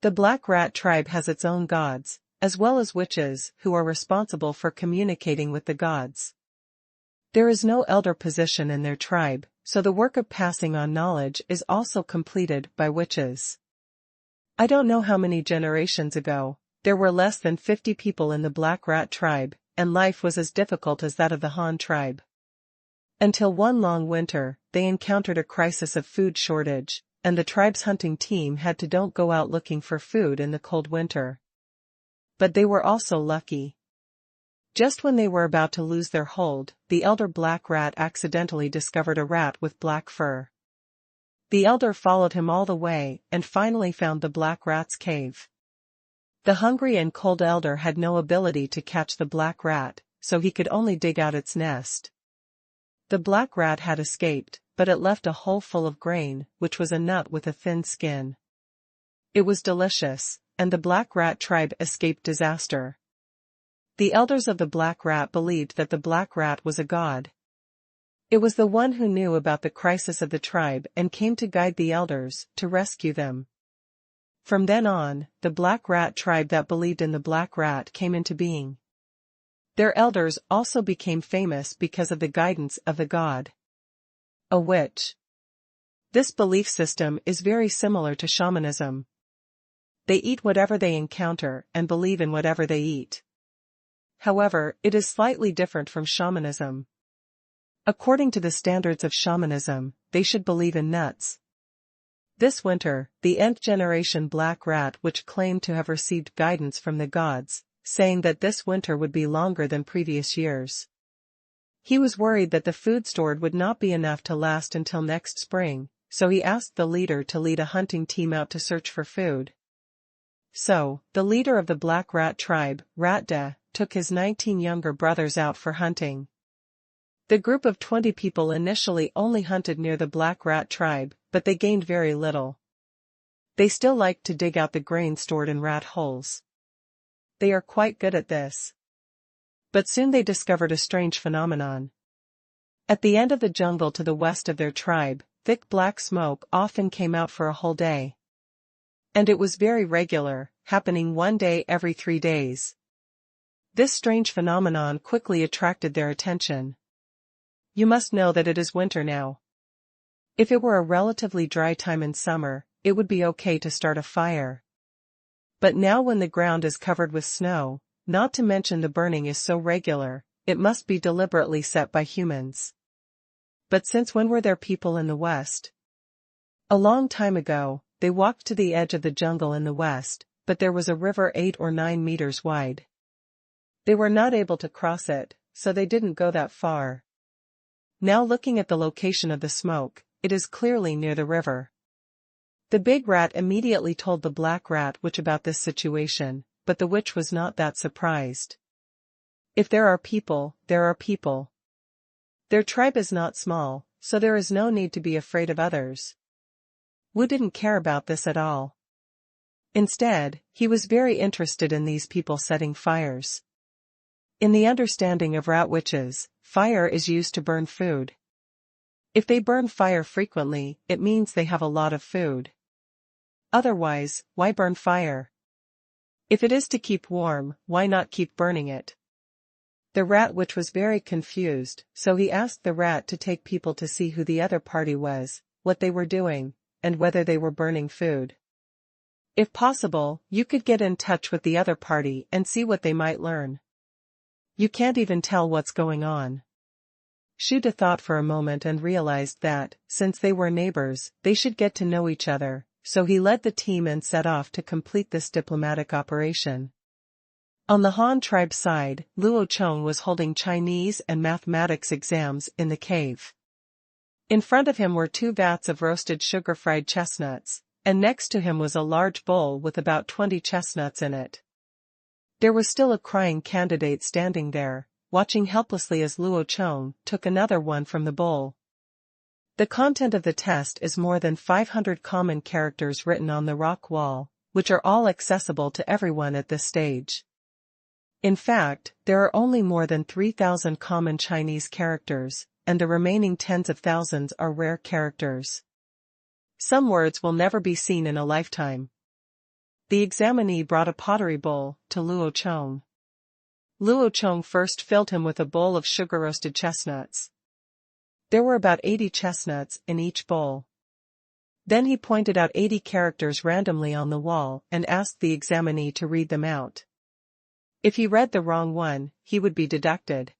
[SPEAKER 1] The Black Rat tribe has its own gods, as well as witches who are responsible for communicating with the gods. There is no elder position in their tribe, so the work of passing on knowledge is also completed by witches. I don't know how many generations ago, there were less than 50 people in the Black Rat tribe, and life was as difficult as that of the Han tribe. Until one long winter, they encountered a crisis of food shortage, and the tribe's hunting team had to don't go out looking for food in the cold winter. But they were also lucky. Just when they were about to lose their hold, the elder Black Rat accidentally discovered a rat with black fur. The elder followed him all the way and finally found the Black Rat's cave. The hungry and cold elder had no ability to catch the Black Rat, so he could only dig out its nest. The Black Rat had escaped, but it left a hole full of grain, which was a nut with a thin skin. It was delicious, and the Black Rat tribe escaped disaster. The elders of the Black Rat believed that the Black Rat was a god. It was the one who knew about the crisis of the tribe and came to guide the elders to rescue them. From then on, the Black Rat tribe that believed in the Black Rat came into being. Their elders also became famous because of the guidance of the god. A witch. This belief system is very similar to shamanism. They eat whatever they encounter and believe in whatever they eat. However, it is slightly different from shamanism. According to the standards of shamanism, they should believe in nuts. This winter, the nth generation Black Rat which claimed to have received guidance from the gods, saying that this winter would be longer than previous years. He was worried that the food stored would not be enough to last until next spring, so he asked the leader to lead a hunting team out to search for food. So, the leader of the Black Rat tribe, Ratda, took his 19 younger brothers out for hunting. The group of 20 people initially only hunted near the Black Rat tribe, but they gained very little. They still liked to dig out the grain stored in rat holes. They are quite good at this. But soon they discovered a strange phenomenon. At the end of the jungle to the west of their tribe, thick black smoke often came out for a whole day. And it was very regular, happening one day every 3 days. This strange phenomenon quickly attracted their attention. You must know that it is winter now. If it were a relatively dry time in summer, it would be okay to start a fire. But now when the ground is covered with snow, not to mention the burning is so regular, it must be deliberately set by humans. But since when were there people in the West? A long time ago, they walked to the edge of the jungle in the west, but there was a river 8 or 9 meters wide. They were not able to cross it, so they didn't go that far. Now looking at the location of the smoke, it is clearly near the river. The big rat immediately told the black rat witch about this situation, but the witch was not that surprised. If there are people, there are people. Their tribe is not small, so there is no need to be afraid of others. Wu didn't care about this at all. Instead, he was very interested in these people setting fires. In the understanding of rat witches, fire is used to burn food. If they burn fire frequently, it means they have a lot of food. Otherwise, why burn fire? If it is to keep warm, why not keep burning it? The rat witch was very confused, so he asked the rat to take people to see who the other party was, what they were doing, and whether they were burning food. If possible, you could get in touch with the other party and see what they might learn. You can't even tell what's going on. Shuda thought for a moment and realized that, since they were neighbors, they should get to know each other, so he led the team and set off to complete this diplomatic operation. On the Han tribe side, Luo Chong was holding Chinese and mathematics exams in the cave. In front of him were 2 vats of roasted sugar-fried chestnuts, and next to him was a large bowl with about 20 chestnuts in it. There was still a crying candidate standing there, watching helplessly as Luo Chong took another one from the bowl. The content of the test is more than 500 common characters written on the rock wall, which are all accessible to everyone at this stage. In fact, there are only more than 3,000 common Chinese characters, and the remaining tens of thousands are rare characters. Some words will never be seen in a lifetime. The examinee brought a pottery bowl to Luo Chong. Luo Chong first filled him with a bowl of sugar-roasted chestnuts. There were about 80 chestnuts in each bowl. Then he pointed out 80 characters randomly on the wall and asked the examinee to read them out. If he read the wrong one, he would be deducted.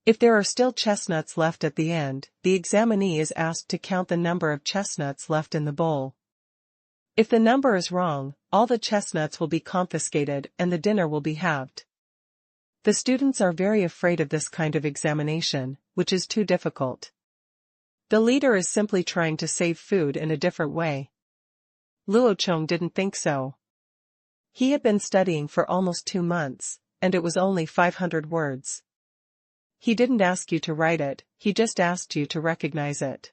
[SPEAKER 1] If there are still chestnuts left at the end, the examinee is asked to count the number of chestnuts left in the bowl. If the number is wrong, all the chestnuts will be confiscated and the dinner will be halved. The students are very afraid of this kind of examination, which is too difficult. The leader is simply trying to save food in a different way. Luo Chong didn't think so. He had been studying for almost 2 months, and it was only 500 words. He didn't ask you to write it, he just asked you to recognize it.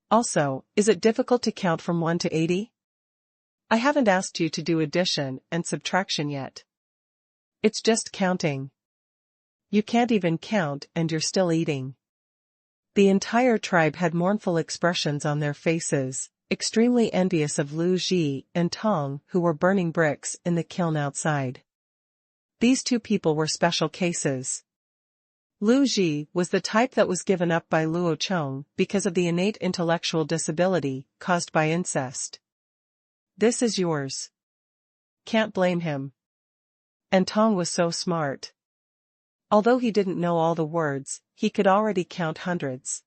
[SPEAKER 1] Also, is it difficult to count from 1 to 80? I haven't asked you to do addition and subtraction yet. It's just counting. You can't even count and you're still eating. The entire tribe had mournful expressions on their faces, extremely envious of Lu Ji and Tong, who were burning bricks in the kiln outside. These 2 people were special cases. Lu Ji was the type that was given up by Luo Chong because of the innate intellectual disability caused by incest. This is yours. Can't blame him. And Tong was so smart. Although he didn't know all the words, he could already count hundreds.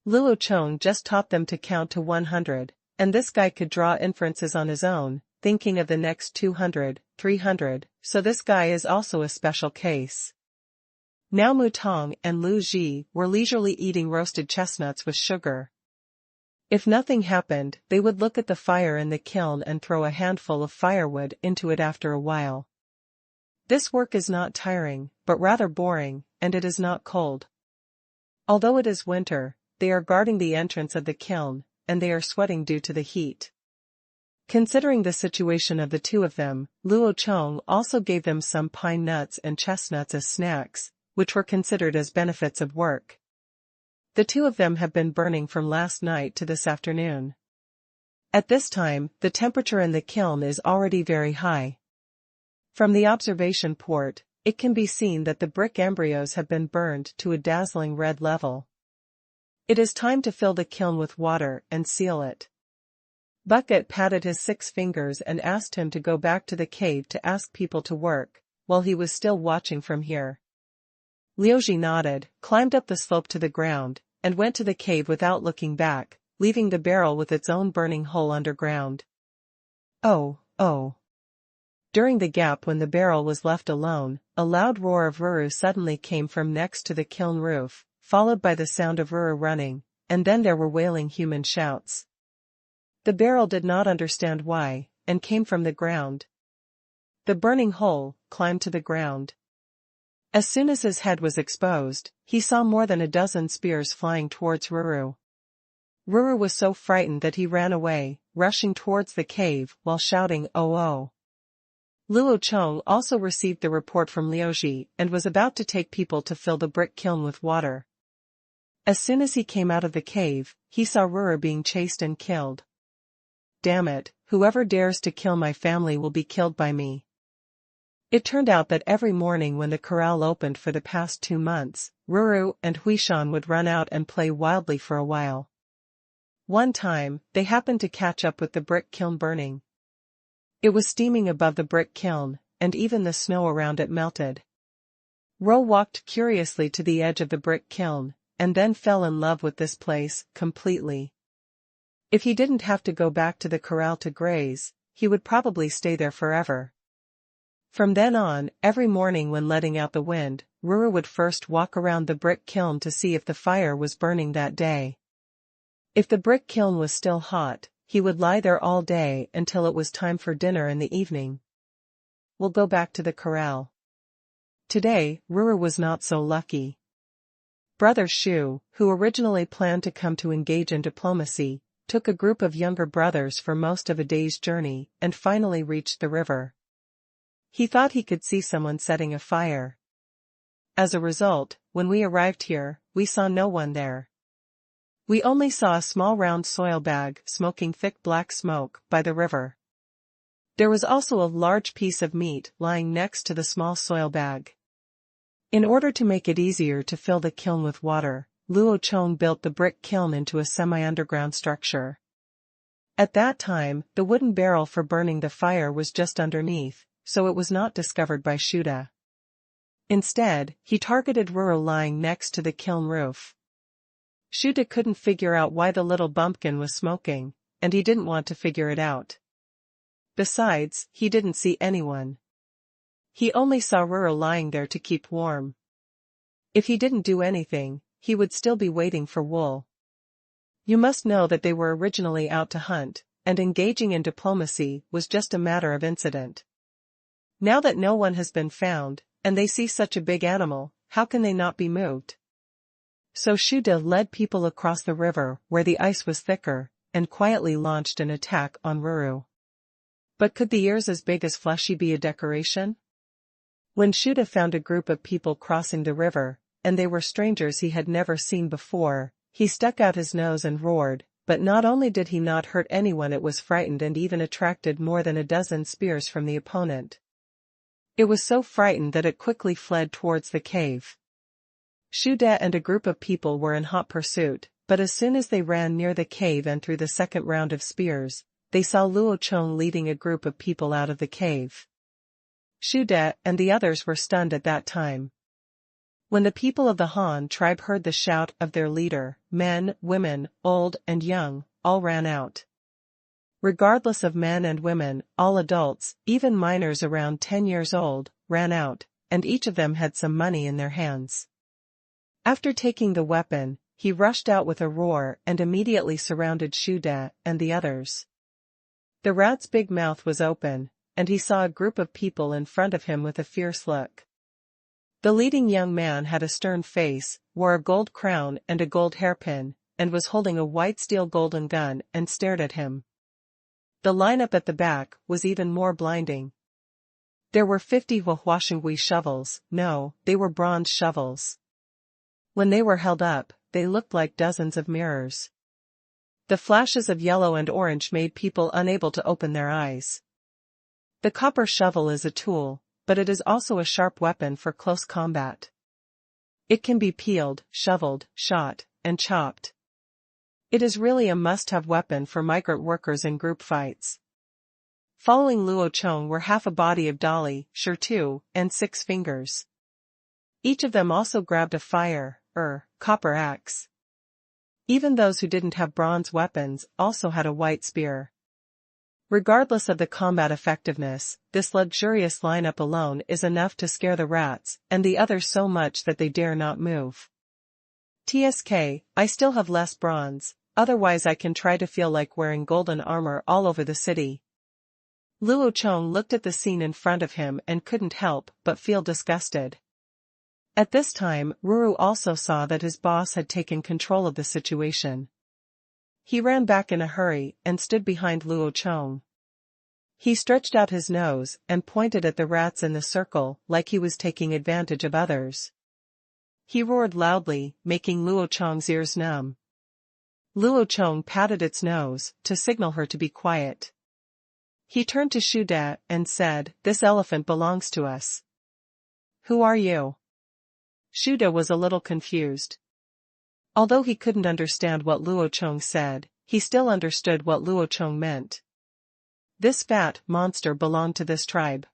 [SPEAKER 1] Luo Chong just taught them to count to 100, and this guy could draw inferences on his own, thinking of the next 200, 300, so this guy is also a special case. Now Mu Tong and Lu Ji were leisurely eating roasted chestnuts with sugar. If nothing happened, they would look at the fire in the kiln and throw a handful of firewood into it after a while. This work is not tiring, but rather boring, and it is not cold. Although it is winter, they are guarding the entrance of the kiln, and they are sweating due to the heat. Considering the situation of the 2 of them, Luo Chong also gave them some pine nuts and chestnuts as snacks, which were considered as benefits of work. The 2 of them have been burning from last night to this afternoon. At this time, the temperature in the kiln is already very high. From the observation port, it can be seen that the brick embryos have been burned to a dazzling red level. It is time to fill the kiln with water and seal it. Bucket patted his 6 fingers and asked him to go back to the cave to ask people to work, while he was still watching from here. Liuji nodded, climbed up the slope to the ground, and went to the cave without looking back, leaving the barrel with its own burning hole underground. Oh. During the gap when the barrel was left alone, a loud roar of Ruru suddenly came from next to the kiln roof, followed by the sound of Ruru running, and then there were wailing human shouts. The barrel did not understand why, and came from the ground. The burning hole climbed to the ground. As soon as his head was exposed, he saw more than a dozen spears flying towards Ruru. Ruru was so frightened that he ran away, rushing towards the cave while shouting, "Oh oh!" Luo Chong also received the report from Liuji and was about to take people to fill the brick kiln with water. As soon as he came out of the cave, he saw Ruru being chased and killed. "Damn it, whoever dares to kill my family will be killed by me." It turned out that every morning when the corral opened for the past 2 months, Ruru and Huishan would run out and play wildly for a while. One time, they happened to catch up with the brick kiln burning. It was steaming above the brick kiln, and even the snow around it melted. Ro walked curiously to the edge of the brick kiln, and then fell in love with this place completely. If he didn't have to go back to the corral to graze, he would probably stay there forever. From then on, every morning when letting out the wind, Ruru would first walk around the brick kiln to see if the fire was burning that day. If the brick kiln was still hot, he would lie there all day until it was time for dinner in the evening. "We'll go back to the corral." Today, Ruru was not so lucky. Brother Shu, who originally planned to come to engage in diplomacy, took a group of younger brothers for most of a day's journey and finally reached the river. He thought he could see someone setting a fire. As a result, when we arrived here, we saw no one there. We only saw a small round soil bag smoking thick black smoke by the river. There was also a large piece of meat lying next to the small soil bag. In order to make it easier to fill the kiln with water, Luo Chong built the brick kiln into a semi-underground structure. At that time, the wooden barrel for burning the fire was just underneath, so it was not discovered by Shuda. Instead, he targeted Ruru lying next to the kiln roof. Shuda couldn't figure out why the little bumpkin was smoking, and he didn't want to figure it out. Besides, he didn't see anyone. He only saw Ruru lying there to keep warm. If he didn't do anything, he would still be waiting for wool. You must know that they were originally out to hunt, and engaging in diplomacy was just a matter of incident. Now that no one has been found, and they see such a big animal, how can they not be moved? So Shuda led people across the river where the ice was thicker, and quietly launched an attack on Ruru. But could the ears as big as Fleshy be a decoration? When Shuda found a group of people crossing the river, and they were strangers he had never seen before, he stuck out his nose and roared, but not only did he not hurt anyone, it was frightened and even attracted more than a dozen spears from the opponent. It was so frightened that it quickly fled towards the cave. Shuda and a group of people were in hot pursuit, but as soon as they ran near the cave and through the second round of spears, they saw Luo Chong leading a group of people out of the cave. Shuda and the others were stunned at that time. When the people of the Han tribe heard the shout of their leader, men, women, old and young, all ran out. Regardless of men and women, all adults, even minors around 10 years old, ran out, and each of them had some money in their hands. After taking the weapon, he rushed out with a roar and immediately surrounded Shuda and the others. The rat's big mouth was open, and he saw a group of people in front of him with a fierce look. The leading young man had a stern face, wore a gold crown and a gold hairpin, and was holding a white steel golden gun and stared at him. The lineup at the back was even more blinding. There were 50 Huashengui shovels, no, they were bronze shovels. When they were held up, they looked like dozens of mirrors. The flashes of yellow and orange made people unable to open their eyes. The copper shovel is a tool, but it is also a sharp weapon for close combat. It can be peeled, shoveled, shot, and chopped. It is really a must-have weapon for migrant workers in group fights. Following Luo Chong were half a body of Dali, Shirtu, and 6 fingers. Each of them also grabbed a copper axe. Even those who didn't have bronze weapons also had a white spear. Regardless of the combat effectiveness, this luxurious lineup alone is enough to scare the rats and the others so much that they dare not move. TSK, I still have less bronze, otherwise I can try to feel like wearing golden armor all over the city. Luo Chong looked at the scene in front of him and couldn't help but feel disgusted. At this time, Ruru also saw that his boss had taken control of the situation. He ran back in a hurry and stood behind Luo Chong. He stretched out his nose and pointed at the rats in the circle like he was taking advantage of others. He roared loudly, making Luo Chong's ears numb. Luo Chong patted its nose to signal her to be quiet. He turned to Shu De and said, "This elephant belongs to us." "Who are you?" Shu De was a little confused. Although he couldn't understand what Luo Chong said, he still understood what Luo Chong meant. This fat monster belonged to this tribe.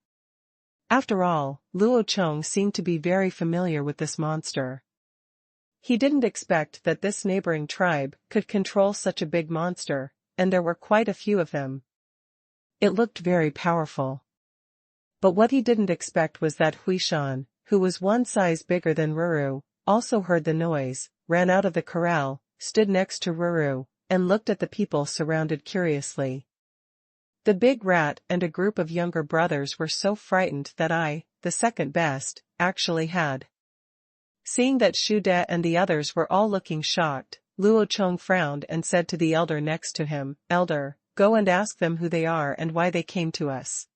[SPEAKER 1] After all, Luo Chong seemed to be very familiar with this monster. He didn't expect that this neighboring tribe could control such a big monster, and there were quite a few of them. It looked very powerful. But what he didn't expect was that Huishan, who was one size bigger than Ruru, also heard the noise, ran out of the corral, stood next to Ruru, and looked at the people surrounded curiously. The big rat and a group of younger brothers were so frightened that I, the second best, actually had. Seeing that Shu De and the others were all looking shocked, Luo Chong frowned and said to the elder next to him, "Elder, go and ask them who they are and why they came to us.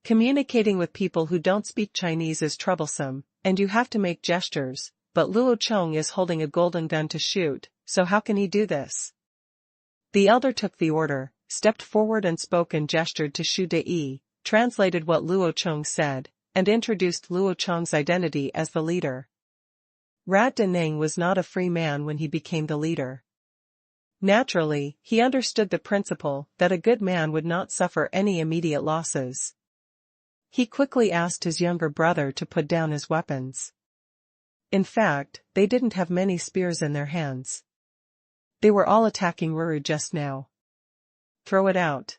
[SPEAKER 1] Communicating with people who don't speak Chinese is troublesome, and you have to make gestures, but Luo Chong is holding a golden gun to shoot, so how can he do this?" The elder took the order, stepped forward and spoke and gestured to Shu De, translated what Luo Chong said, and introduced Luo Chong's identity as the leader. Rat Deneng was not a free man when he became the leader. Naturally, he understood the principle that a good man would not suffer any immediate losses. He quickly asked his younger brother to put down his weapons. In fact, they didn't have many spears in their hands. They were all attacking Ruru just now. "Throw it out."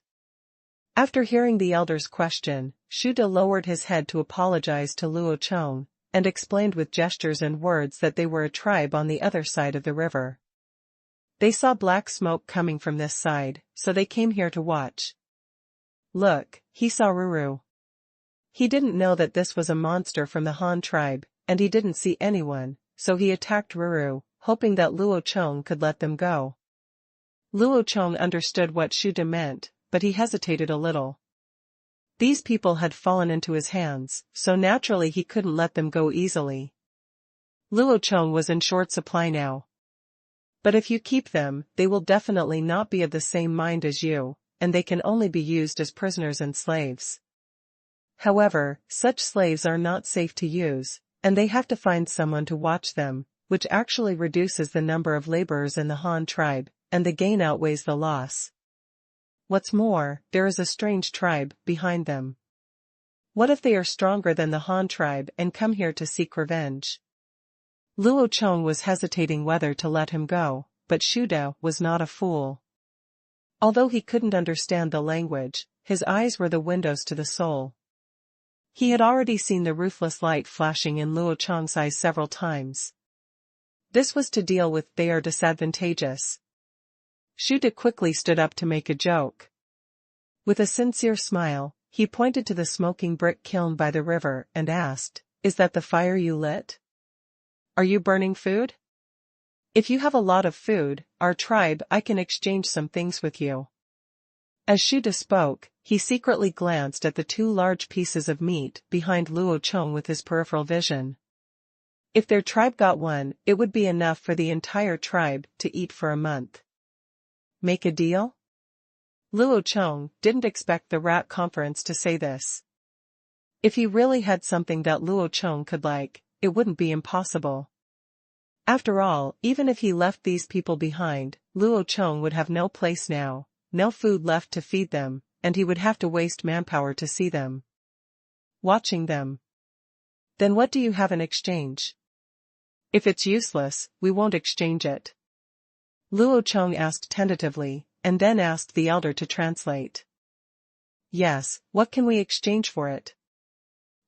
[SPEAKER 1] After hearing the elder's question, Shu De lowered his head to apologize to Luo Chong, and explained with gestures and words that they were a tribe on the other side of the river. They saw black smoke coming from this side, so they came here to watch. Look, he saw Ruru. He didn't know that this was a monster from the Han tribe, and he didn't see anyone, so he attacked Ruru, hoping that Luo Chong could let them go. Luo Chong understood what Shu De meant, but he hesitated a little. These people had fallen into his hands, so naturally he couldn't let them go easily. Luo Chong was in short supply now. But if you keep them, they will definitely not be of the same mind as you, and they can only be used as prisoners and slaves. However, such slaves are not safe to use, and they have to find someone to watch them, which actually reduces the number of laborers in the Han tribe, and the gain outweighs the loss. What's more, there is a strange tribe behind them. What if they are stronger than the Han tribe and come here to seek revenge? Luo Chong was hesitating whether to let him go, but Shu De was not a fool. Although he couldn't understand the language, his eyes were the windows to the soul. He had already seen the ruthless light flashing in Luo Chong's eyes several times. This was to deal with they are disadvantageous. Shu De quickly stood up to make a joke. With a sincere smile, he pointed to the smoking brick kiln by the river and asked, "Is that the fire you lit? Are you burning food? If you have a lot of food, our tribe, I can exchange some things with you." As Shu De spoke, he secretly glanced at the two large pieces of meat behind Luo Chong with his peripheral vision. If their tribe got one, it would be enough for the entire tribe to eat for a month. Make a deal? Luo Chong didn't expect the rat conference to say this. If he really had something that Luo Chong could like, it wouldn't be impossible. After all, even if he left these people behind, Luo Chong would have no place now, no food left to feed them, and he would have to waste manpower to see them. Watching them. Then what do you have in exchange? If it's useless, we won't exchange it. Luo Chong asked tentatively, and then asked the elder to translate. Yes, what can we exchange for it?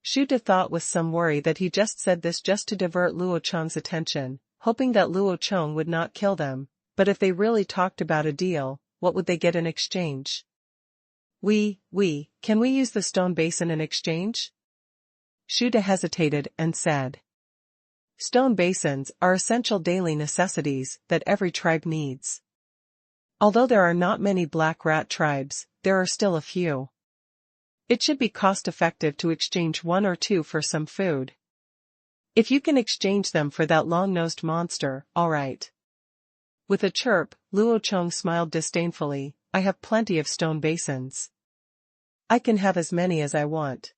[SPEAKER 1] Shu De thought with some worry that he just said this just to divert Luo Chong's attention, hoping that Luo Chong would not kill them, but if they really talked about a deal, what would they get in exchange? Can we use the stone basin in exchange? Shuda hesitated and said. Stone basins are essential daily necessities that every tribe needs. Although there are not many black rat tribes, there are still a few. It should be cost-effective to exchange one or two for some food. If you can exchange them for that long-nosed monster, all right. With a chirp, Luo Chong smiled disdainfully. I have plenty of stone basins. I can have as many as I want.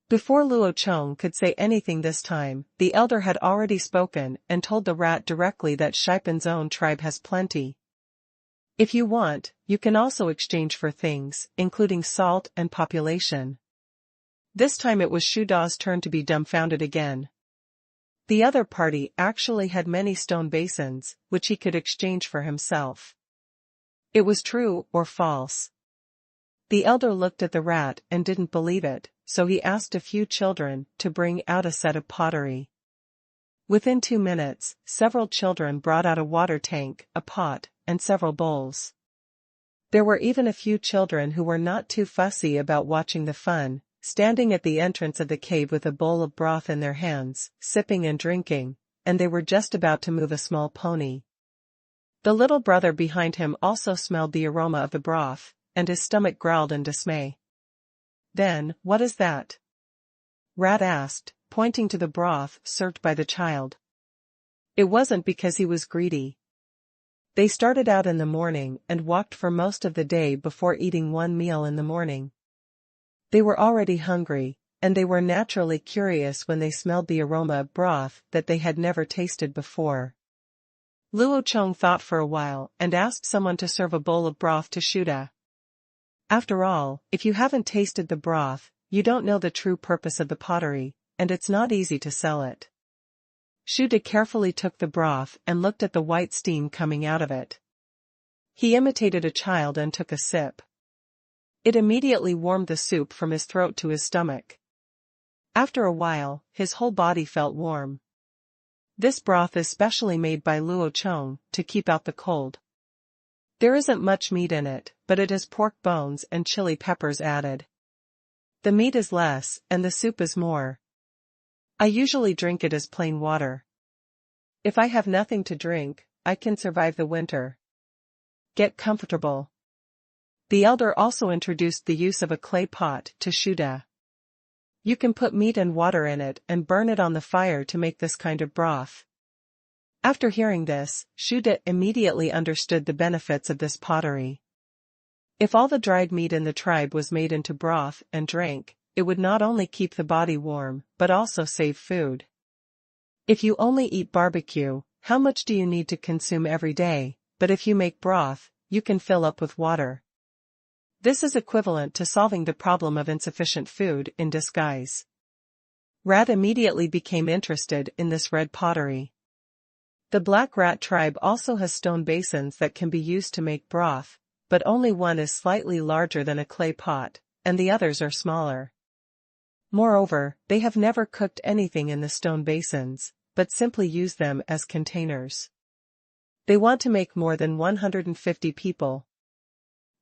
[SPEAKER 1] Before Luo Chong could say anything this time, the elder had already spoken and told the rat directly that Shaipan's own tribe has plenty. If you want, you can also exchange for things, including salt and population. This time it was Shuda's turn to be dumbfounded again. The other party actually had many stone basins, which he could exchange for himself. It was true or false. The elder looked at the rat and didn't believe it, so he asked a few children to bring out a set of pottery. Within 2 minutes, several children brought out a water tank, a pot, and several bowls. There were even a few children who were not too fussy about watching the fun, standing at the entrance of the cave with a bowl of broth in their hands, sipping and drinking, and they were just about to move a small pony. The little brother behind him also smelled the aroma of the broth, and his stomach growled in dismay. Then, what is that? Rat asked, pointing to the broth served by the child. It wasn't because he was greedy. They started out in the morning and walked for most of the day before eating one meal in the morning. They were already hungry, and they were naturally curious when they smelled the aroma of broth that they had never tasted before. Luo Chong thought for a while and asked someone to serve a bowl of broth to Shuda. After all, if you haven't tasted the broth, you don't know the true purpose of the pottery, and it's not easy to sell it. Shuda carefully took the broth and looked at the white steam coming out of it. He imitated a child and took a sip. It immediately warmed the soup from his throat to his stomach. After a while, his whole body felt warm. This broth is specially made by Luo Chong to keep out the cold. There isn't much meat in it, but it has pork bones and chili peppers added. The meat is less, and the soup is more. I usually drink it as plain water. If I have nothing to drink, I can survive the winter. Get comfortable. The elder also introduced the use of a clay pot to Shuda. You can put meat and water in it and burn it on the fire to make this kind of broth. After hearing this, Shuda immediately understood the benefits of this pottery. If all the dried meat in the tribe was made into broth and drank, it would not only keep the body warm, but also save food. If you only eat barbecue, how much do you need to consume every day? But if you make broth, you can fill up with water. This is equivalent to solving the problem of insufficient food in disguise. Rat immediately became interested in this red pottery. The black rat tribe also has stone basins that can be used to make broth, but only one is slightly larger than a clay pot, and the others are smaller. Moreover, they have never cooked anything in the stone basins, but simply use them as containers. They want to make more than 150 people.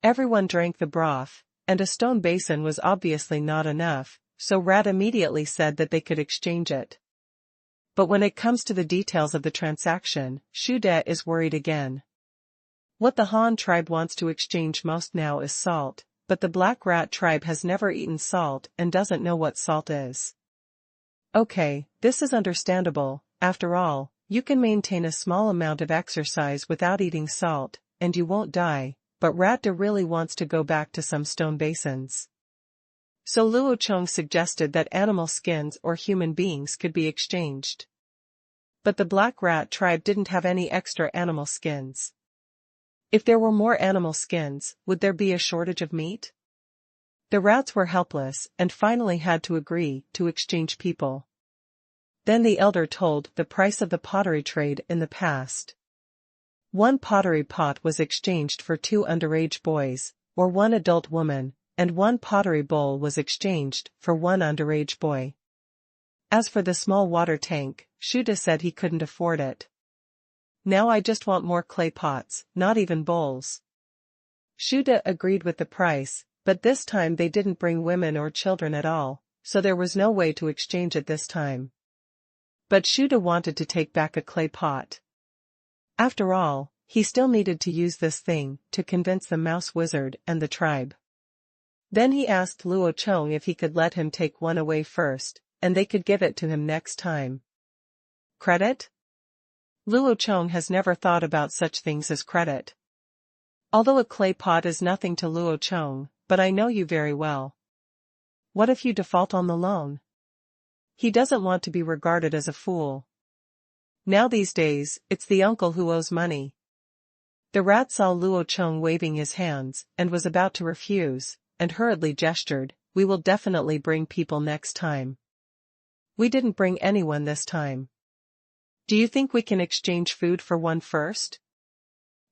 [SPEAKER 1] Everyone drank the broth, and a stone basin was obviously not enough, so Rat immediately said that they could exchange it. But when it comes to the details of the transaction, Shuda is worried again. What the Han tribe wants to exchange most now is salt, but the black rat tribe has never eaten salt and doesn't know what salt is. Okay, this is understandable. After all, you can maintain a small amount of exercise without eating salt, and you won't die, but Ratta really wants to go back to some stone basins. So Luo Chong suggested that animal skins or human beings could be exchanged. But the black rat tribe didn't have any extra animal skins. If there were more animal skins, would there be a shortage of meat? The rats were helpless and finally had to agree to exchange people. Then the elder told the price of the pottery trade in the past. 1 pottery pot was exchanged for 2 underage boys, or 1 adult woman, and 1 pottery bowl was exchanged for 1 underage boy. As for the small water tank, Shuda said he couldn't afford it. Now I just want more clay pots, not even bowls. Shuda agreed with the price, but this time they didn't bring women or children at all, so there was no way to exchange it this time. But Shuda wanted to take back a clay pot. After all, he still needed to use this thing to convince the mouse wizard and the tribe. Then he asked Luo Chong if he could let him take one away first, and they could give it to him next time. Credit? Luo Chong has never thought about such things as credit. Although a clay pot is nothing to Luo Chong, but I know you very well. What if you default on the loan? He doesn't want to be regarded as a fool. Now these days, it's the uncle who owes money. The rat saw Luo Chong waving his hands, and was about to refuse, and hurriedly gestured, "We will definitely bring people next time." We didn't bring anyone this time. Do you think we can exchange food for one first?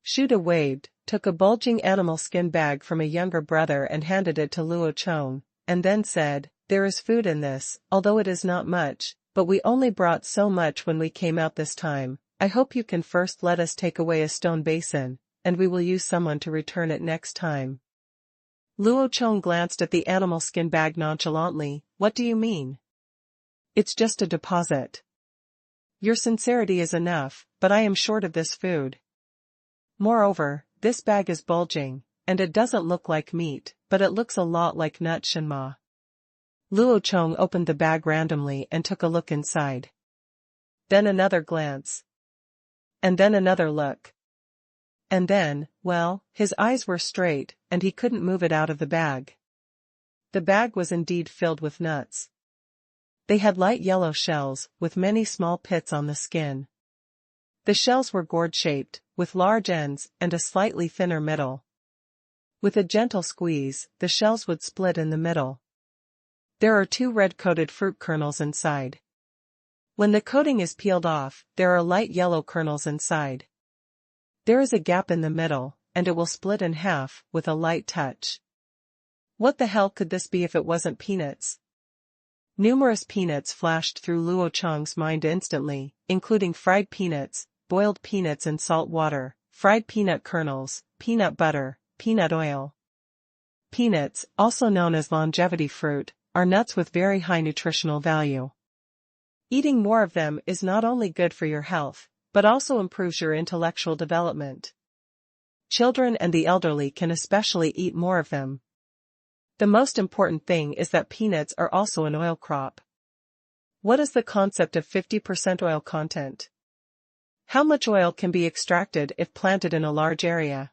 [SPEAKER 1] Shuda waved, took a bulging animal skin bag from a younger brother and handed it to Luo Chong, and then said, "There is food in this, although it is not much, but we only brought so much when we came out this time. I hope you can first let us take away a stone basin, and we will use someone to return it next time." Luo Chong glanced at the animal skin bag nonchalantly. "What do you mean?" "It's just a deposit." "Your sincerity is enough, but I am short of this food. Moreover, this bag is bulging, and it doesn't look like meat, but it looks a lot like nut shenma." Luo Chong opened the bag randomly and took a look inside. Then another glance. And then another look. And then, well, his eyes were straight, and he couldn't move it out of the bag. The bag was indeed filled with nuts. They had light yellow shells, with many small pits on the skin. The shells were gourd-shaped, with large ends and a slightly thinner middle. With a gentle squeeze, the shells would split in the middle. There are 2 red-coated fruit kernels inside. When the coating is peeled off, there are light yellow kernels inside. There is a gap in the middle, and it will split in half, with a light touch. What the hell could this be if it wasn't peanuts? Numerous peanuts flashed through Luo Chong's mind instantly, including fried peanuts, boiled peanuts in salt water, fried peanut kernels, peanut butter, peanut oil. Peanuts, also known as longevity fruit, are nuts with very high nutritional value. Eating more of them is not only good for your health, but also improves your intellectual development. Children and the elderly can especially eat more of them. The most important thing is that peanuts are also an oil crop. What is the concept of 50% oil content? How much oil can be extracted if planted in a large area?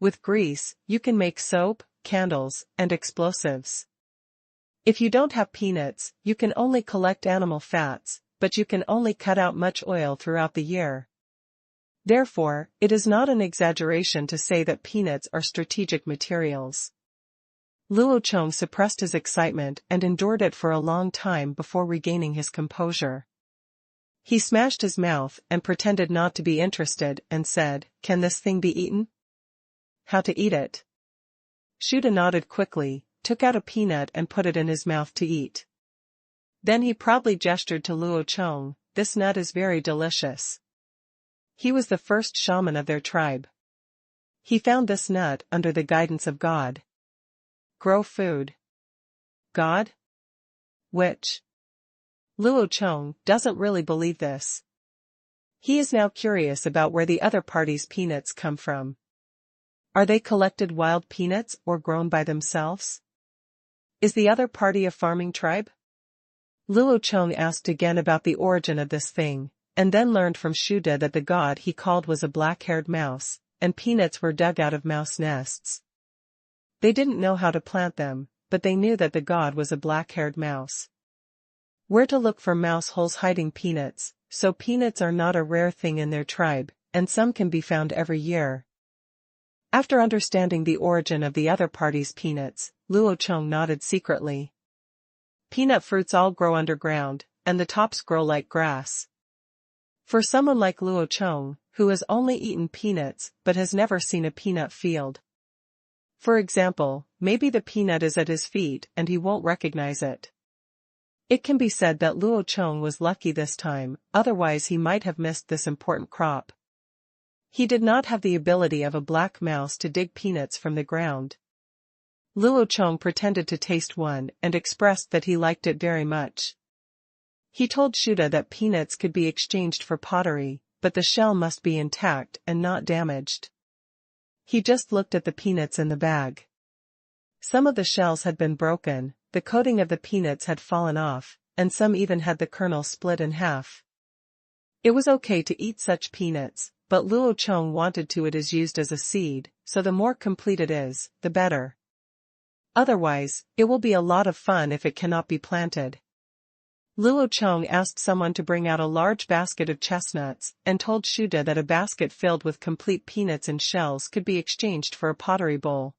[SPEAKER 1] With grease, you can make soap, candles, and explosives. If you don't have peanuts, you can only collect animal fats, but you can only cut out much oil throughout the year. Therefore, it is not an exaggeration to say that peanuts are strategic materials. Luo Chong suppressed his excitement and endured it for a long time before regaining his composure. He smashed his mouth and pretended not to be interested and said, "Can this thing be eaten?" "How to eat it?" Shuda nodded quickly, took out a peanut and put it in his mouth to eat. Then he proudly gestured to Luo Chong, "This nut is very delicious." He was the first shaman of their tribe. He found this nut under the guidance of God. Grow food. God? Which? Luo Chong doesn't really believe this. He is now curious about where the other party's peanuts come from. Are they collected wild peanuts or grown by themselves? Is the other party a farming tribe? Luo Chong asked again about the origin of this thing, and then learned from Shuda that the god he called was a black-haired mouse, and peanuts were dug out of mouse nests. They didn't know how to plant them, but they knew that the god was a black-haired mouse. Where to look for mouse holes hiding peanuts, so peanuts are not a rare thing in their tribe, and some can be found every year. After understanding the origin of the other party's peanuts, Luo Chong nodded secretly. Peanut fruits all grow underground, and the tops grow like grass. For someone like Luo Chong, who has only eaten peanuts but has never seen a peanut field. For example, maybe the peanut is at his feet and he won't recognize it. It can be said that Luo Chong was lucky this time, otherwise he might have missed this important crop. He did not have the ability of a black mouse to dig peanuts from the ground. Luo Chong pretended to taste one and expressed that he liked it very much. He told Shuda that peanuts could be exchanged for pottery, but the shell must be intact and not damaged. He just looked at the peanuts in the bag. Some of the shells had been broken, the coating of the peanuts had fallen off, and some even had the kernel split in half. It was okay to eat such peanuts, but Luo Chong wanted to. It is used as a seed, so the more complete it is, the better. Otherwise, it will be a lot of fun if it cannot be planted. Luo Chong asked someone to bring out a large basket of chestnuts, and told Shuda that a basket filled with complete peanuts and shells could be exchanged for a pottery bowl.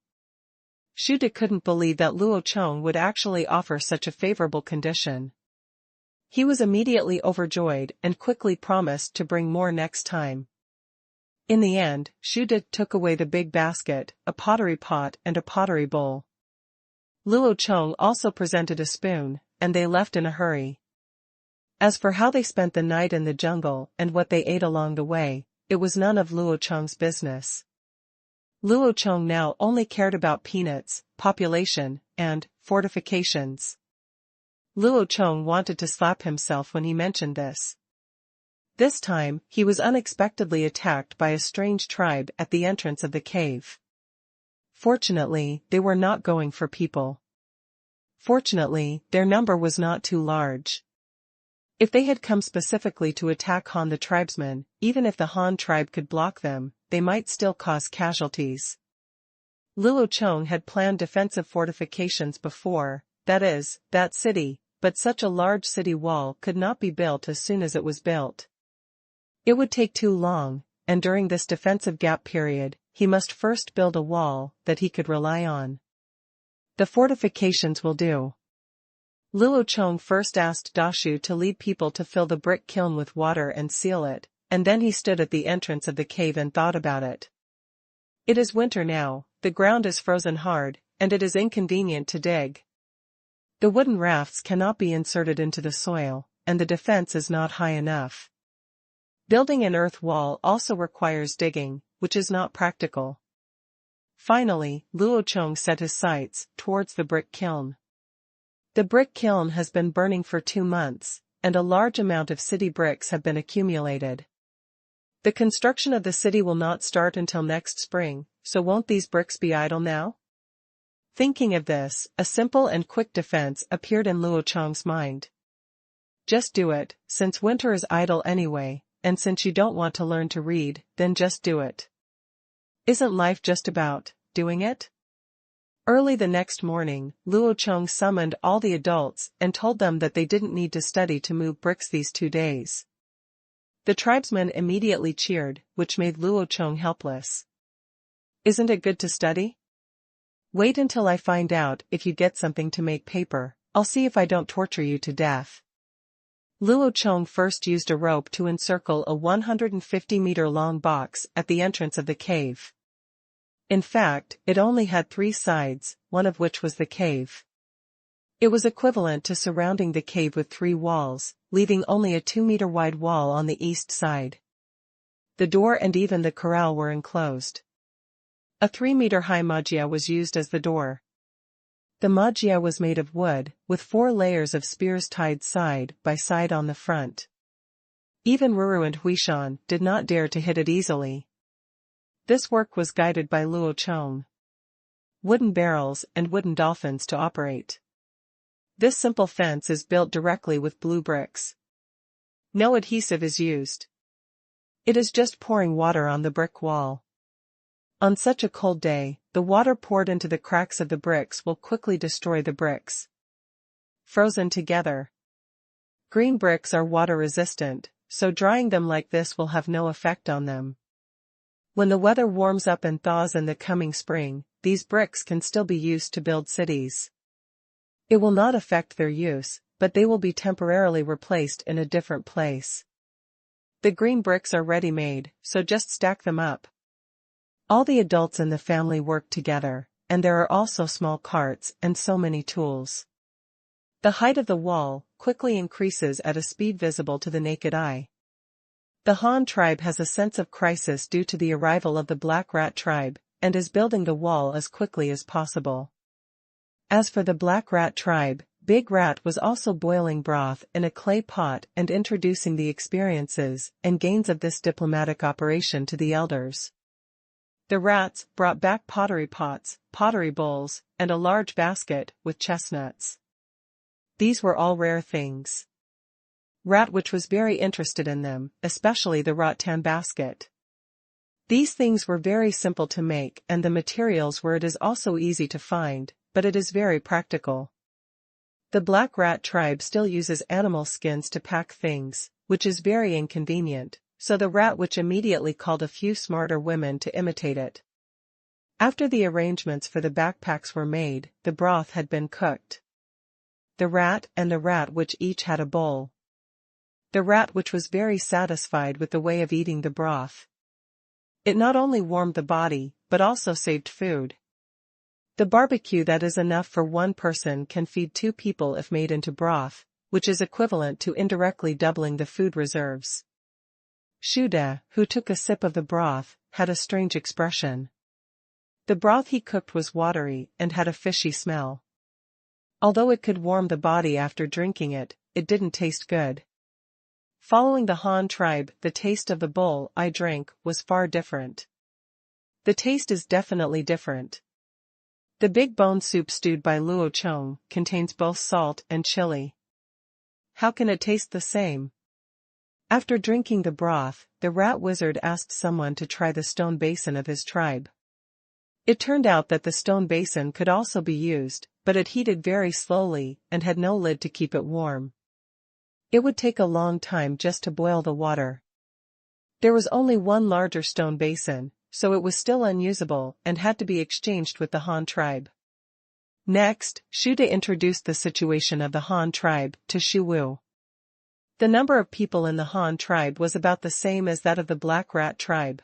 [SPEAKER 1] Shuda couldn't believe that Luo Chong would actually offer such a favorable condition. He was immediately overjoyed and quickly promised to bring more next time. In the end, Shuda took away the big basket, a pottery pot and a pottery bowl. Luo Chong also presented a spoon, and they left in a hurry. As for how they spent the night in the jungle and what they ate along the way, it was none of Luo Chong's business. Luo Chong now only cared about peanuts, population, and fortifications. Luo Chong wanted to slap himself when he mentioned this. This time, he was unexpectedly attacked by a strange tribe at the entrance of the cave. Fortunately, they were not going for people. Fortunately, their number was not too large. If they had come specifically to attack Han the tribesmen, even if the Han tribe could block them, they might still cause casualties. Luo Chong had planned defensive fortifications before, that is, that city, but such a large city wall could not be built as soon as it was built. It would take too long, and during this defensive gap period, he must first build a wall that he could rely on. The fortifications will do. Luo Chong first asked Dashu to lead people to fill the brick kiln with water and seal it, and then he stood at the entrance of the cave and thought about it. It is winter now, the ground is frozen hard, and it is inconvenient to dig. The wooden rafts cannot be inserted into the soil, and the defense is not high enough. Building an earth wall also requires digging, which is not practical. Finally, Luo Chong set his sights towards the brick kiln. The brick kiln has been burning for 2 months, and a large amount of city bricks have been accumulated. The construction of the city will not start until next spring, so won't these bricks be idle now? Thinking of this, a simple and quick defense appeared in Luo Chong's mind. Just do it, since winter is idle anyway, and since you don't want to learn to read, then just do it. Isn't life just about doing it? Early the next morning, Luo Chong summoned all the adults and told them that they didn't need to study to move bricks these 2 days. The tribesmen immediately cheered, which made Luo Chong helpless. Isn't it good to study? Wait until I find out if you get something to make paper. I'll see if I don't torture you to death. Luo Chong first used a rope to encircle a 150-meter-long box at the entrance of the cave. In fact, it only had 3 sides, one of which was the cave. It was equivalent to surrounding the cave with 3 walls, leaving only a 2-meter-wide wall on the east side. The door and even the corral were enclosed. A 3-meter-high magia was used as the door. The magia was made of wood, with 4 layers of spears tied side by side on the front. Even Ruru and Huishan did not dare to hit it easily. This work was guided by Luo Chong. Wooden barrels and wooden dolphins to operate. This simple fence is built directly with blue bricks. No adhesive is used. It is just pouring water on the brick wall. On such a cold day, the water poured into the cracks of the bricks will quickly destroy the bricks. Frozen together. Green bricks are water resistant, so drying them like this will have no effect on them. When the weather warms up and thaws in the coming spring, these bricks can still be used to build cities. It will not affect their use, but they will be temporarily replaced in a different place. The green bricks are ready-made, so just stack them up. All the adults in the family work together, and there are also small carts and so many tools. The height of the wall quickly increases at a speed visible to the naked eye. The Han tribe has a sense of crisis due to the arrival of the Black Rat tribe, and is building the wall as quickly as possible. As for the Black Rat tribe, Big Rat was also boiling broth in a clay pot and introducing the experiences and gains of this diplomatic operation to the elders. The rats brought back pottery pots, pottery bowls, and a large basket with chestnuts. These were all rare things. Rat which was very interested in them, especially the rattan basket. These things were very simple to make and the materials were it is also easy to find, but it is very practical. The Black Rat tribe still uses animal skins to pack things, which is very inconvenient, so the Rat Witch immediately called a few smarter women to imitate it. After the arrangements for the backpacks were made, the broth had been cooked. The Rat and the Rat Witch each had a bowl. The Rat Witch was very satisfied with the way of eating the broth. It not only warmed the body, but also saved food. The barbecue that is enough for one person can feed 2 people if made into broth, which is equivalent to indirectly doubling the food reserves. Shuda, who took a sip of the broth, had a strange expression. The broth he cooked was watery and had a fishy smell. Although it could warm the body after drinking it, it didn't taste good. Following the Han tribe, the taste of the bowl I drank was far different. The taste is definitely different. The big bone soup stewed by Luo Chong contains both salt and chili. How can it taste the same? After drinking the broth, the rat wizard asked someone to try the stone basin of his tribe. It turned out that the stone basin could also be used, but it heated very slowly and had no lid to keep it warm. It would take a long time just to boil the water. There was only one larger stone basin, so it was still unusable and had to be exchanged with the Han tribe. Next, Shuda introduced the situation of the Han tribe to Shuwu. The number of people in the Han tribe was about the same as that of the Black Rat tribe.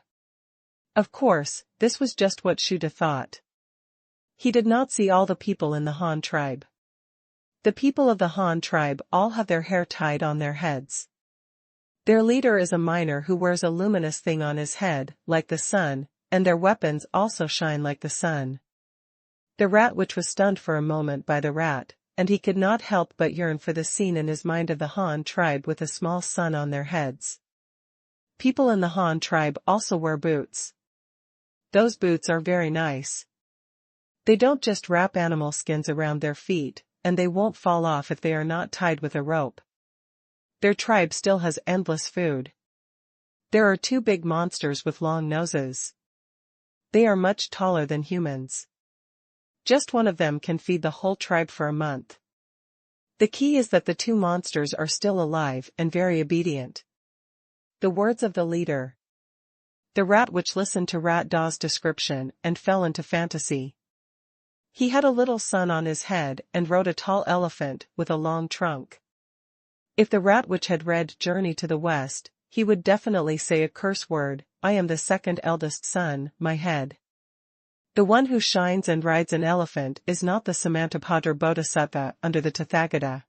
[SPEAKER 1] Of course, this was just what Shuda thought. He did not see all the people in the Han tribe. The people of the Han tribe all have their hair tied on their heads. Their leader is a miner who wears a luminous thing on his head, like the sun, and their weapons also shine like the sun. The Rat Witch was stunned for a moment by the rat, and he could not help but yearn for the scene in his mind of the Han tribe with a small sun on their heads. People in the Han tribe also wear boots. Those boots are very nice. They don't just wrap animal skins around their feet, and they won't fall off if they are not tied with a rope. Their tribe still has endless food. There are 2 big monsters with long noses. They are much taller than humans. Just one of them can feed the whole tribe for a month. The key is that the 2 monsters are still alive and very obedient. The words of the leader. The Rat Witch listened to Rat Daw's description and fell into fantasy. He had a little sun on his head and rode a tall elephant with a long trunk. If the Rat Witch had read Journey to the West, he would definitely say a curse word, I am the 2nd eldest son, my head. The one who shines and rides an elephant is not the Samantabhadra Bodhisattva under the Tathagata.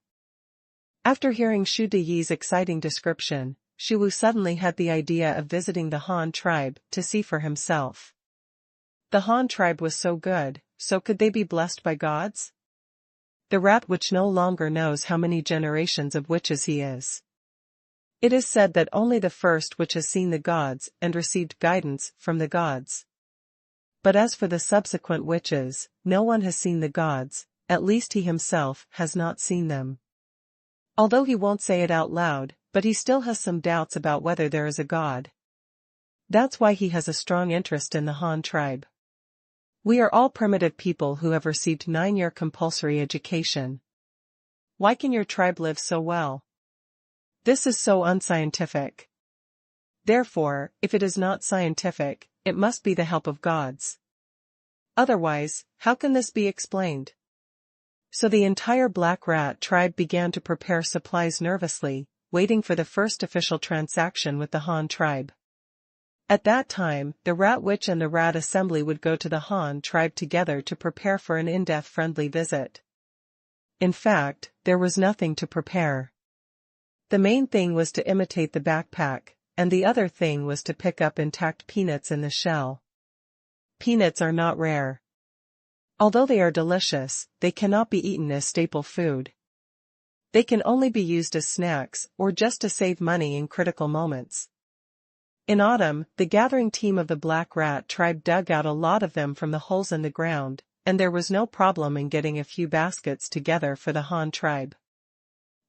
[SPEAKER 1] After hearing Shuda Yi's exciting description, Shuwu suddenly had the idea of visiting the Han tribe to see for himself. The Han tribe was so good, so could they be blessed by gods? The Rat Witch no longer knows how many generations of witches he is. It is said that only the first witch has seen the gods and received guidance from the gods. But as for the subsequent witches, no one has seen the gods, at least he himself has not seen them. Although he won't say it out loud, but he still has some doubts about whether there is a god. That's why he has a strong interest in the Han tribe. We are all primitive people who have received 9-year compulsory education. Why can your tribe live so well? This is so unscientific. Therefore, if it is not scientific, it must be the help of gods. Otherwise, how can this be explained? So the entire Black Rat tribe began to prepare supplies nervously, waiting for the first official transaction with the Han tribe. At that time, the Rat Witch and the Rat Assembly would go to the Han tribe together to prepare for an in-depth friendly visit. In fact, there was nothing to prepare. The main thing was to imitate the backpack, and the other thing was to pick up intact peanuts in the shell. Peanuts are not rare. Although they are delicious, they cannot be eaten as staple food. They can only be used as snacks or just to save money in critical moments. In autumn, the gathering team of the Black Rat tribe dug out a lot of them from the holes in the ground, and there was no problem in getting a few baskets together for the Han tribe.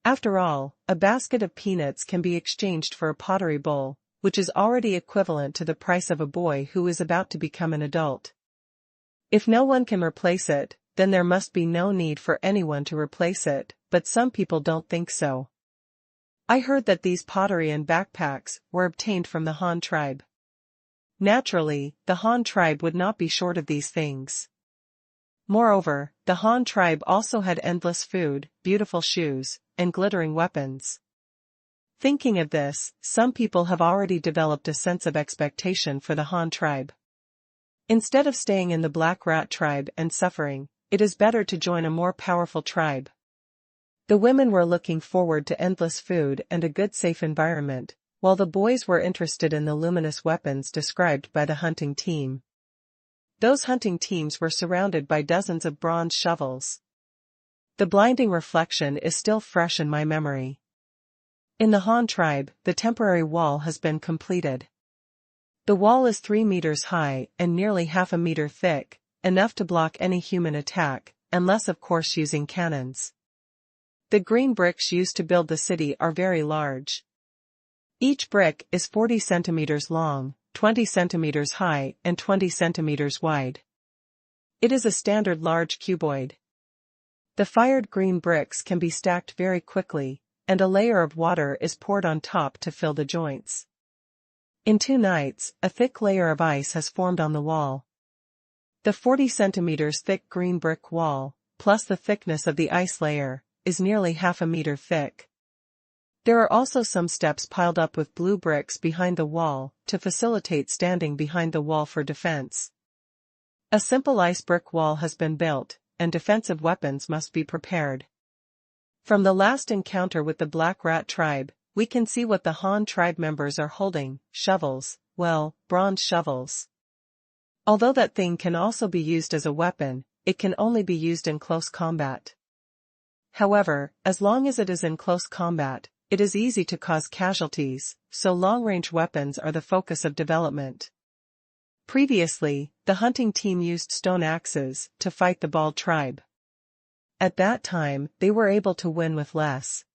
[SPEAKER 1] After all, a basket of peanuts can be exchanged for a pottery bowl, which is already equivalent to the price of a boy who is about to become an adult. If no one can replace it, then there must be no need for anyone to replace it, but some people don't think so. I heard that these pottery and backpacks were obtained from the Han tribe. Naturally, the Han tribe would not be short of these things. Moreover, the Han tribe also had endless food, beautiful shoes, and glittering weapons. Thinking of this, some people have already developed a sense of expectation for the Han tribe. Instead of staying in the Black Rat tribe and suffering, it is better to join a more powerful tribe. The women were looking forward to endless food and a good safe environment, while the boys were interested in the luminous weapons described by the hunting team. Those hunting teams were surrounded by dozens of bronze shovels. The blinding reflection is still fresh in my memory. In the Han tribe, the temporary wall has been completed. The wall is 3 meters high and nearly half a meter thick, enough to block any human attack, unless of course using cannons. The green bricks used to build the city are very large. Each brick is 40 centimeters long, 20 centimeters high and 20 centimeters wide. It is a standard large cuboid. The fired green bricks can be stacked very quickly, and a layer of water is poured on top to fill the joints. In 2 nights, a thick layer of ice has formed on the wall. The 40 centimeters thick green brick wall, plus the thickness of the ice layer, is nearly half a meter thick. There are also some steps piled up with blue bricks behind the wall to facilitate standing behind the wall for defense. A simple ice brick wall has been built, and defensive weapons must be prepared. From the last encounter with the Black Rat tribe, we can see what the Han tribe members are holding: shovels, well, bronze shovels. Although that thing can also be used as a weapon, it can only be used in close combat. However, as long as it is in close combat, it is easy to cause casualties, so long-range weapons are the focus of development. Previously, the hunting team used stone axes to fight the Bald tribe. At that time, they were able to win with less.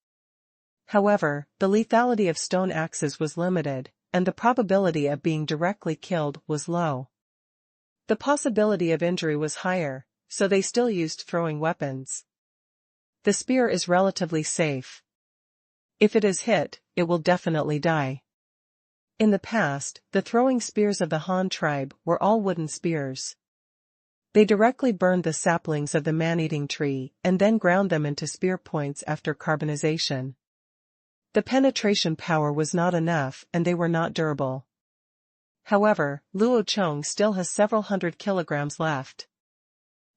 [SPEAKER 1] However, the lethality of stone axes was limited, and the probability of being directly killed was low. The possibility of injury was higher, so they still used throwing weapons. The spear is relatively safe. If it is hit, it will definitely die. In the past, the throwing spears of the Han tribe were all wooden spears. They directly burned the saplings of the man-eating tree and then ground them into spear points after carbonization. The penetration power was not enough and they were not durable. However, Luo Chong still has several hundred kilograms left.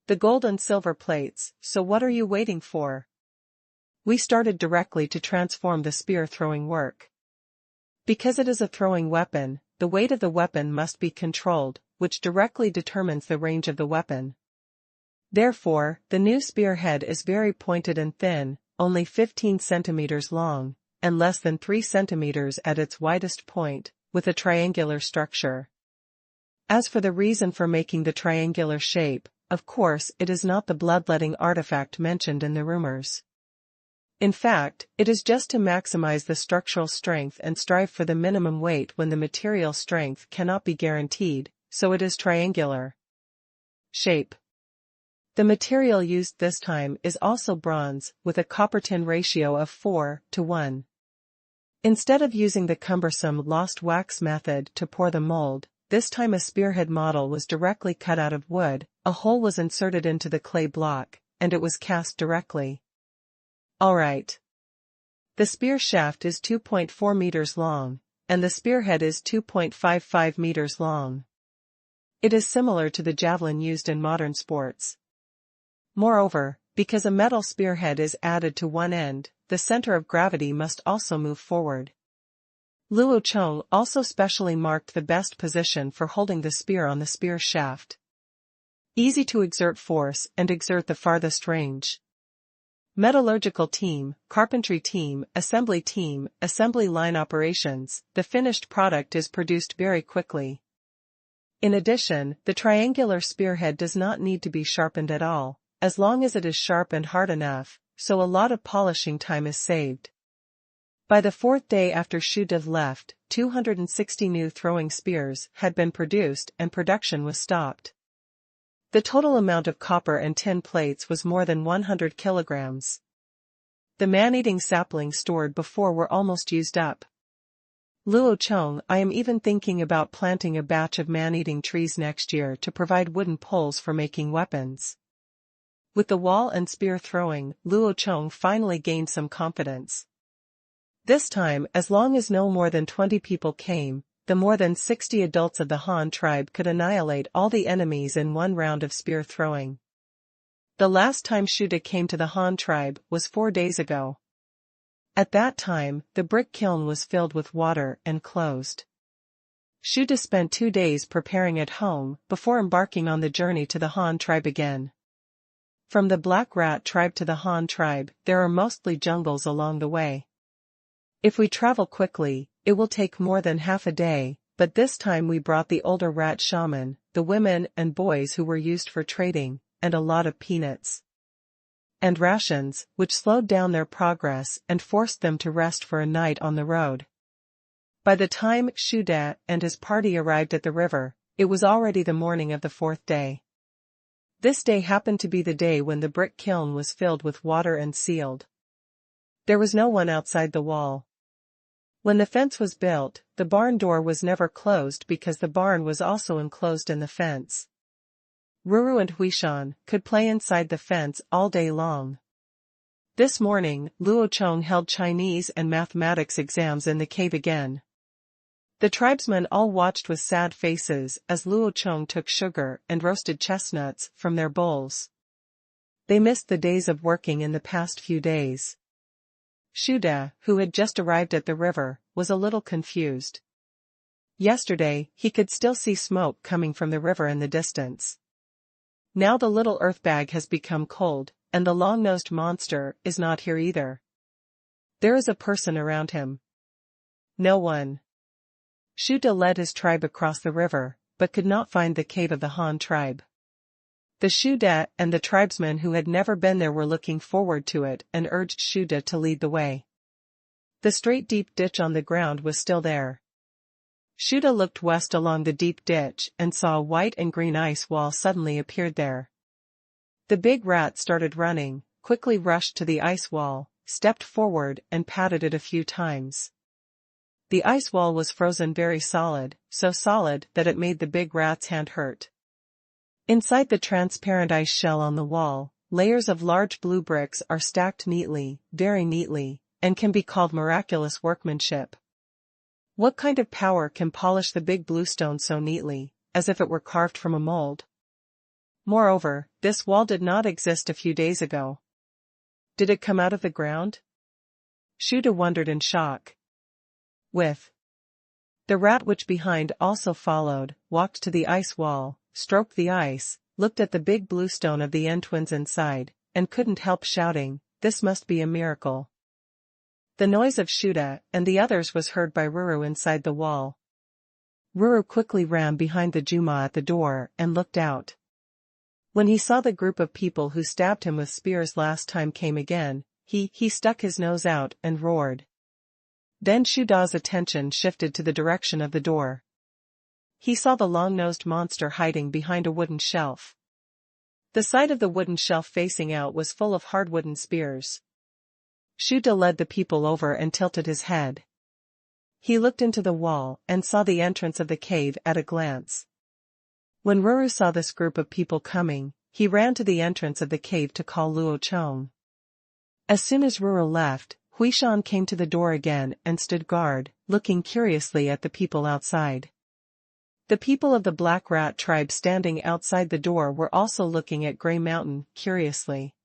[SPEAKER 1] The gold and silver plates, so what are you waiting for? We started directly to transform the spear-throwing work. Because it is a throwing weapon, the weight of the weapon must be controlled, which directly determines the range of the weapon. Therefore, the new spearhead is very pointed and thin, only 15 centimeters long, and less than 3 centimeters at its widest point, with a triangular structure. As for the reason for making the triangular shape, of course it is not the bloodletting artifact mentioned in the rumors. In fact, it is just to maximize the structural strength and strive for the minimum weight when the material strength cannot be guaranteed, so it is triangular. Shape. The material used this time is also bronze, with a copper-tin ratio of 4:1. Instead of using the cumbersome lost wax method to pour the mold, this time a spearhead model was directly cut out of wood, a hole was inserted into the clay block, and it was cast directly. Alright. The spear shaft is 2.4 meters long, and the spearhead is 2.55 meters long. It is similar to the javelin used in modern sports. Moreover, Because a metal spearhead is added to one end, the center of gravity must also move forward. Luo Chong also specially marked the best position for holding the spear on the spear shaft. Easy to exert force and exert the farthest range. Metallurgical team, carpentry team, assembly line operations, the finished product is produced very quickly. In addition, the triangular spearhead does not need to be sharpened at all, as long as it is sharp and hard enough, so a lot of polishing time is saved. By the fourth day after Xu De left, 260 new throwing spears had been produced and production was stopped. The total amount of copper and tin plates was more than 100 kilograms. The man-eating saplings stored before were almost used up. Luo Chong, I am even thinking about planting a batch of man-eating trees next year to provide wooden poles for making weapons. With the wall and spear throwing, Luo Chong finally gained some confidence. This time, as long as no more than 20 people came, the more than 60 adults of the Han tribe could annihilate all the enemies in one round of spear throwing. The last time Xu De came to the Han tribe was 4 days ago. At that time, the brick kiln was filled with water and closed. Xu De spent 2 days preparing at home before embarking on the journey to the Han tribe again. From the Black Rat tribe to the Han tribe, there are mostly jungles along the way. If we travel quickly, it will take more than half a day, but this time we brought the older rat shaman, the women and boys who were used for trading, and a lot of peanuts and rations, which slowed down their progress and forced them to rest for a night on the road. By the time Xu De and his party arrived at the river, it was already the morning of the 4th day. This day happened to be the day when the brick kiln was filled with water and sealed. There was no one outside the wall. When the fence was built, the barn door was never closed because the barn was also enclosed in the fence. Ruru and Huishan could play inside the fence all day long. This morning, Luo Chong held Chinese and mathematics exams in the cave again. The tribesmen all watched with sad faces as Luo Chong took sugar and roasted chestnuts from their bowls. They missed the days of working in the past few days. Xu De, who had just arrived at the river, was a little confused. Yesterday, he could still see smoke coming from the river in the distance. Now the little earth bag has become cold, and the long-nosed monster is not here either. There is a person around him. No one. Xu De led his tribe across the river, but could not find the cave of the Han tribe. The Xu De and the tribesmen who had never been there were looking forward to it and urged Xu De to lead the way. The straight deep ditch on the ground was still there. Xu De looked west along the deep ditch and saw a white and green ice wall suddenly appeared there. The big rat started running, quickly rushed to the ice wall, stepped forward and patted it a few times. The ice wall was frozen very solid, so solid that it made the big rat's hand hurt. Inside the transparent ice shell on the wall, layers of large blue bricks are stacked neatly, very neatly, and can be called miraculous workmanship. What kind of power can polish the big blue stone so neatly, as if it were carved from a mold? Moreover, this wall did not exist a few days ago. Did it come out of the ground? Xu De wondered in shock. The rat which behind also followed, walked to the ice wall, stroked the ice, looked at the big blue stone of the twins inside, and couldn't help shouting, "This must be a miracle." The noise of Xu De and the others was heard by Ruru inside the wall. Ruru quickly ran behind the Juma at the door and looked out. When he saw the group of people who stabbed him with spears last time came again, he stuck his nose out and roared. Then Xu De's attention shifted to the direction of the door. He saw the long-nosed monster hiding behind a wooden shelf. The side of the wooden shelf facing out was full of hard wooden spears. Xu De led the people over and tilted his head. He looked into the wall and saw the entrance of the cave at a glance. When Ruru saw this group of people coming, he ran to the entrance of the cave to call Luo Chong. As soon as Ruru left, Huishan came to the door again and stood guard, looking curiously at the people outside. The people of the Black Rat tribe standing outside the door were also looking at Grey Mountain, curiously.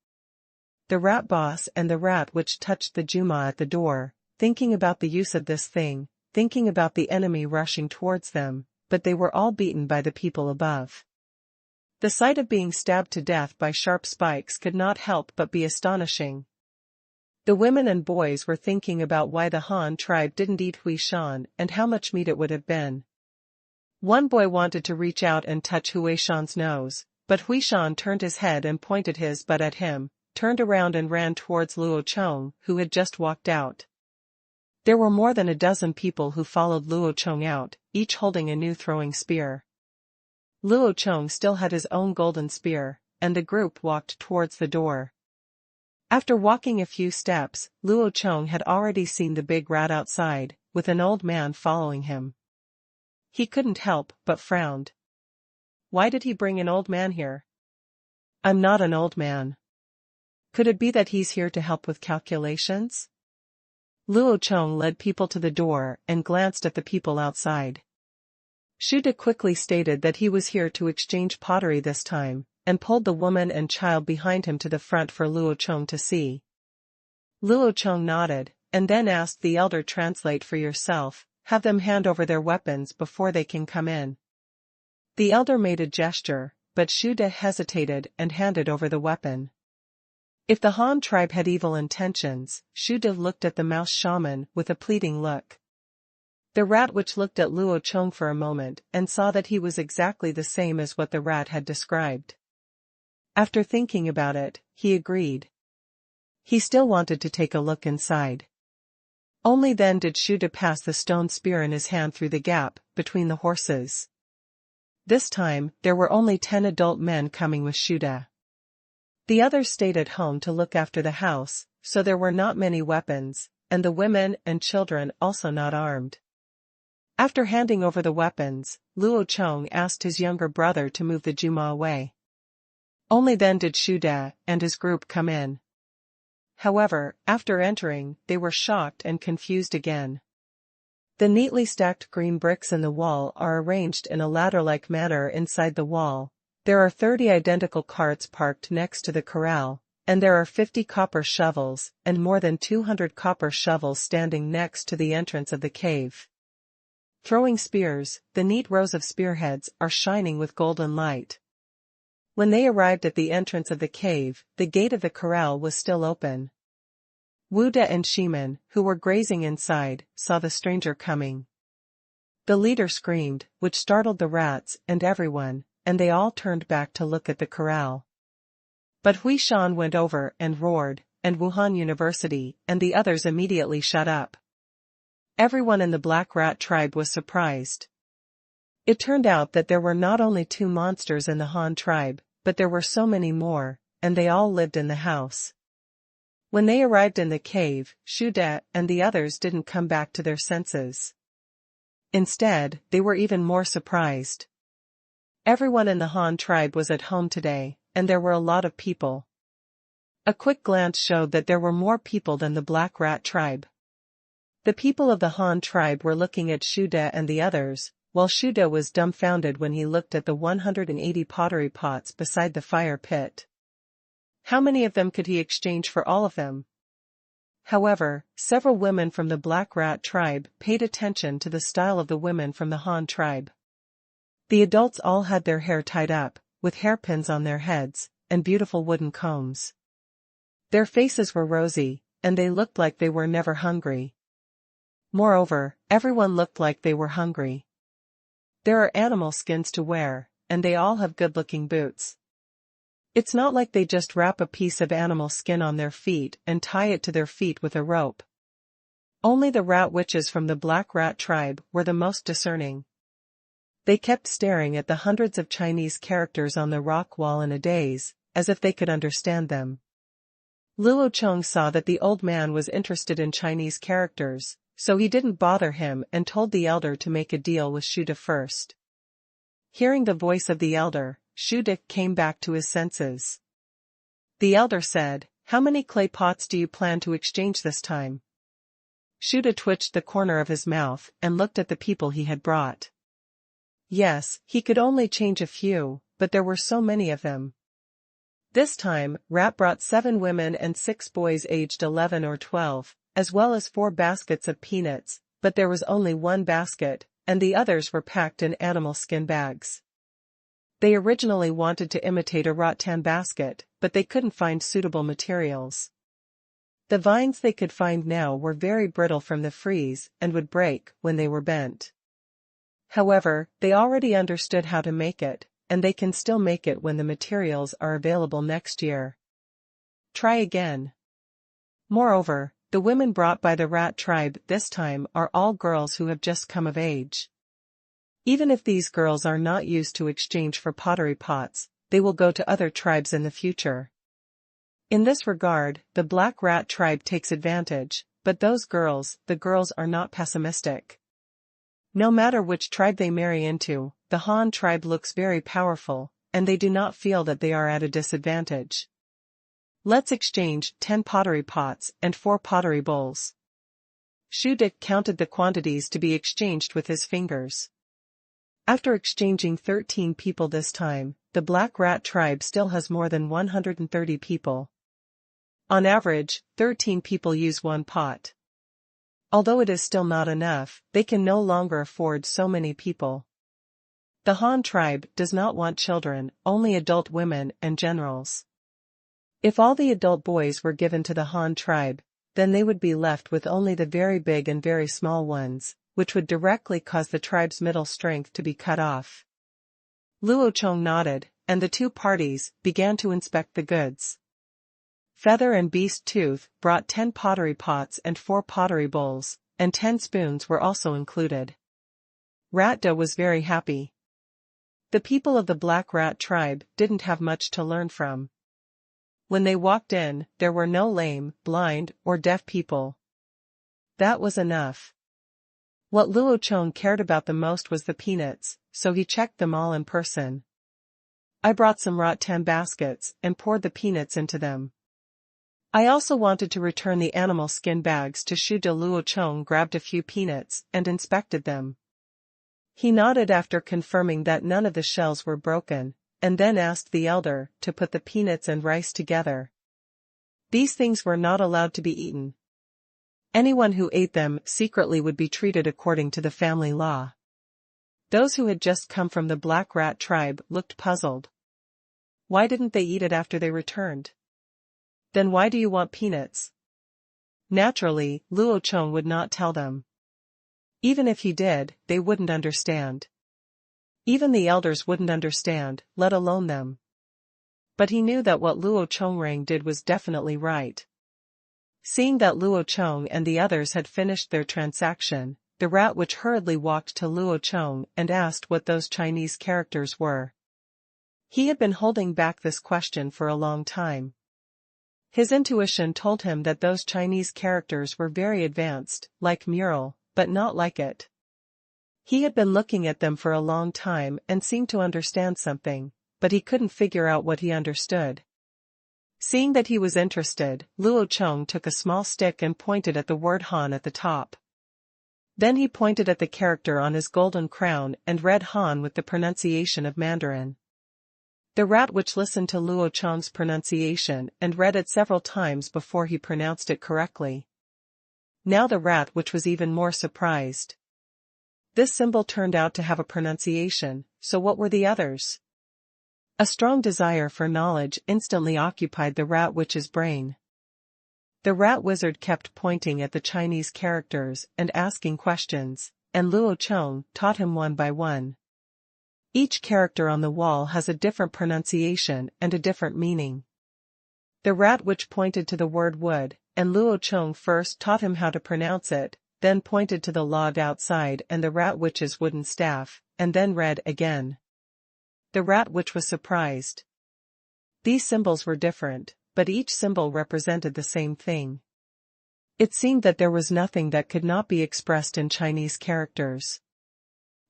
[SPEAKER 1] the rat boss and the rat which touched the Juma at the door, thinking about the use of this thing, thinking about the enemy rushing towards them, but they were all beaten by the people above. The sight of being stabbed to death by sharp spikes could not help but be astonishing. The women and boys were thinking about why the Han tribe didn't eat Hui Shan and how much meat it would have been. One boy wanted to reach out and touch Hui Shan's nose, but Hui Shan turned his head and pointed his butt at him, turned around and ran towards Luo Chong, who had just walked out. There were more than a dozen people who followed Luo Chong out, each holding a new throwing spear. Luo Chong still had his own golden spear, and the group walked towards the door. After walking a few steps, Luo Chong had already seen the big rat outside, with an old man following him. He couldn't help but frowned. Why did he bring an old man here? I'm not an old man. Could it be that he's here to help with calculations? Luo Chong led people to the door and glanced at the people outside. Shuda quickly stated that he was here to exchange pottery this time, and pulled the woman and child behind him to the front for Luo Chong to see. Luo Chong nodded, and then asked the elder translate for yourself, have them hand over their weapons before they can come in. The elder made a gesture, but Shuda hesitated and handed over the weapon. If the Han tribe had evil intentions, Shuda looked at the mouse shaman with a pleading look. The rat which looked at Luo Chong for a moment and saw that he was exactly the same as what the rat had described. After thinking about it, he agreed. He still wanted to take a look inside. Only then did Shuda pass the stone spear in his hand through the gap between the horses. This time, there were only 10 adult men coming with Shuda. The others stayed at home to look after the house, so there were not many weapons, and the women and children also not armed. After handing over the weapons, Luo Chong asked his younger brother to move the Juma away. Only then did Shuda and his group come in. However, after entering, they were shocked and confused again. The neatly stacked green bricks in the wall are arranged in a ladder-like manner inside the wall. There are 30 identical carts parked next to the corral, and there are 50 copper shovels and more than 200 copper shovels standing next to the entrance of the cave. Throwing spears, the neat rows of spearheads are shining with golden light. When they arrived at the entrance of the cave, the gate of the corral was still open. Wuda and Shiman, who were grazing inside, saw the stranger coming. The leader screamed, which startled the rats and everyone, and they all turned back to look at the corral. But Hui Shan went over and roared, and Wuhan University and the others immediately shut up. Everyone in the Black Rat tribe was surprised. It turned out that there were not only 2 monsters in the Han tribe, but there were so many more, and they all lived in the house. When they arrived in the cave, Shuda and the others didn't come back to their senses. Instead, they were even more surprised. Everyone in the Han tribe was at home today, and there were a lot of people. A quick glance showed that there were more people than the Black Rat tribe. The people of the Han tribe were looking at Shuda and the others, while Shuda was dumbfounded when he looked at the 180 pottery pots beside the fire pit. How many of them could he exchange for all of them? However, several women from the Black Rat tribe paid attention to the style of the women from the Han tribe. The adults all had their hair tied up, with hairpins on their heads, and beautiful wooden combs. Their faces were rosy, and they looked like they were never hungry. Moreover, everyone looked like they were hungry. There are animal skins to wear, and they all have good-looking boots. It's not like they just wrap a piece of animal skin on their feet and tie it to their feet with a rope. Only the rat witches from the Black Rat tribe were the most discerning. They kept staring at the hundreds of Chinese characters on the rock wall in a daze, as if they could understand them. Luo Chong saw that the old man was interested in Chinese characters, so he didn't bother him and told the elder to make a deal with Shuda first. Hearing the voice of the elder, Shuda came back to his senses. The elder said, "How many clay pots do you plan to exchange this time?" Shuda twitched the corner of his mouth and looked at the people he had brought. Yes, he could only change a few, but there were so many of them. This time, Rat brought 7 women and 6 boys aged 11 or 12, as well as 4 baskets of peanuts, but there was only 1 basket, and the others were packed in animal skin bags. They originally wanted to imitate a rattan basket, but they couldn't find suitable materials. The vines they could find now were very brittle from the freeze and would break when they were bent. However, they already understood how to make it, and they can still make it when the materials are available next year. Try again. Moreover, the women brought by the rat tribe this time are all girls who have just come of age. Even if these girls are not used to exchange for pottery pots, they will go to other tribes in the future. In this regard, the black rat tribe takes advantage, but those girls, the girls are not pessimistic. No matter which tribe they marry into, the Han tribe looks very powerful, and they do not feel that they are at a disadvantage. Let's exchange 10 pottery pots and 4 pottery bowls. Shu Dik counted the quantities to be exchanged with his fingers. After exchanging 13 people this time, the black rat tribe still has more than 130 people. On average, 13 people use 1 pot. Although it is still not enough, they can no longer afford so many people. The Han tribe does not want children, only adult women and generals. If all the adult boys were given to the Han tribe, then they would be left with only the very big and very small ones, which would directly cause the tribe's middle strength to be cut off. Luo Chong nodded, and the 2 parties began to inspect the goods. Feather and Beast Tooth brought 10 pottery pots and 4 pottery bowls, and 10 spoons were also included. Rat-da was very happy. The people of the black rat tribe didn't have much to learn from. When they walked in, there were no lame, blind, or deaf people. That was enough. What Luo Chong cared about the most was the peanuts, so he checked them all in person. I brought some rattan baskets and poured the peanuts into them. I also wanted to return the animal skin bags to Shu. Luo Chong grabbed a few peanuts and inspected them. He nodded after confirming that none of the shells were broken, and then asked the elder to put the peanuts and rice together. These things were not allowed to be eaten. Anyone who ate them secretly would be treated according to the family law. Those who had just come from the black rat tribe looked puzzled. Why didn't they eat it after they returned? Then why do you want peanuts? Naturally, Luo Chong would not tell them. Even if he did, they wouldn't understand. Even the elders wouldn't understand, let alone them. But he knew that what Luo Chongrang did was definitely right. Seeing that Luo Chong and the others had finished their transaction, the rat witch hurriedly walked to Luo Chong and asked what those Chinese characters were. He had been holding back this question for a long time. His intuition told him that those Chinese characters were very advanced, like mural, but not like it. He had been looking at them for a long time and seemed to understand something, but he couldn't figure out what he understood. Seeing that he was interested, Luo Chong took a small stick and pointed at the word Han at the top. Then he pointed at the character on his golden crown and read Han with the pronunciation of Mandarin. The rat witch listened to Luo Chong's pronunciation and read it several times before he pronounced it correctly. Now the rat witch was even more surprised. This symbol turned out to have a pronunciation, so what were the others? A strong desire for knowledge instantly occupied the rat witch's brain. The rat wizard kept pointing at the Chinese characters and asking questions, and Luo Chong taught him one by one. Each character on the wall has a different pronunciation and a different meaning. The rat witch pointed to the word wood, and Luo Chong first taught him how to pronounce it, then pointed to the log outside and the rat witch's wooden staff, and then read again. The rat witch was surprised. These symbols were different, but each symbol represented the same thing. It seemed that there was nothing that could not be expressed in Chinese characters.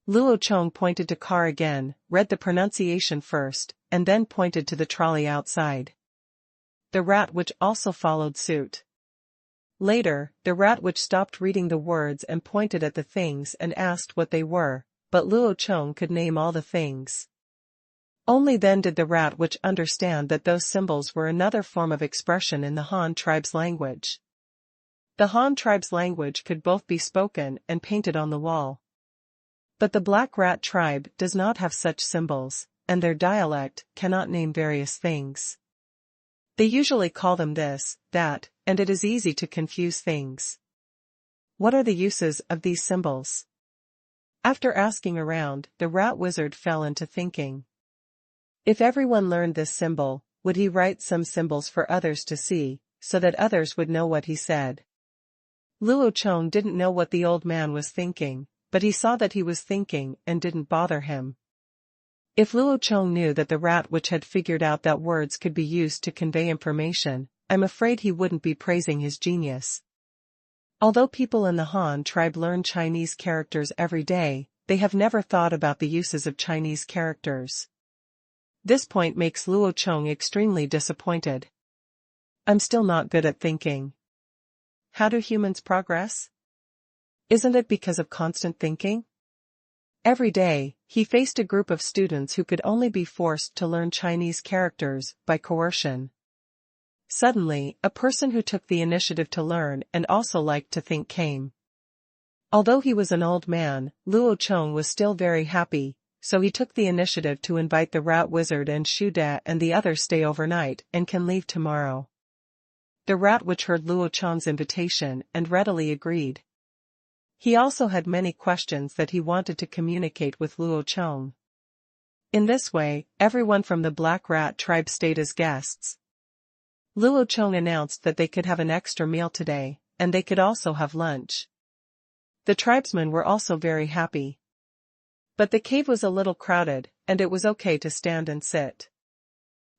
[SPEAKER 1] Luo Chong pointed to car again, read the pronunciation first, and then pointed to the trolley outside. The rat witch also followed suit. Later, the rat witch stopped reading the words and pointed at the things and asked what they were, but Luo Chong could name all the things. Only then did the rat witch understand that those symbols were another form of expression in the Han tribe's language. The Han tribe's language could both be spoken and painted on the wall. But the Black Rat tribe does not have such symbols, and their dialect cannot name various things. They usually call them this, that, and it is easy to confuse things. What are the uses of these symbols? After asking around, the rat wizard fell into thinking. If everyone learned this symbol, would he write some symbols for others to see, so that others would know what he said? Luo Chong didn't know what the old man was thinking, but he saw that he was thinking and didn't bother him. If Luo Chong knew that the rat witch had figured out that words could be used to convey information, I'm afraid he wouldn't be praising his genius. Although people in the Han tribe learn Chinese characters every day, they have never thought about the uses of Chinese characters. This point makes Luo Chong extremely disappointed. I'm still not good at thinking. How do humans progress? Isn't it because of constant thinking? Every day, he faced a group of students who could only be forced to learn Chinese characters by coercion. Suddenly, a person who took the initiative to learn and also liked to think came. Although he was an old man, Luo Chong was still very happy, so he took the initiative to invite the rat wizard and Shu Da and the others stay overnight and can leave tomorrow. The rat witch heard Luo Chong's invitation and readily agreed. He also had many questions that he wanted to communicate with Luo Chong. In this way, everyone from the Black Rat tribe stayed as guests. Luo Chong announced that they could have an extra meal today, and they could also have lunch. The tribesmen were also very happy. But the cave was a little crowded, and it was okay to stand and sit.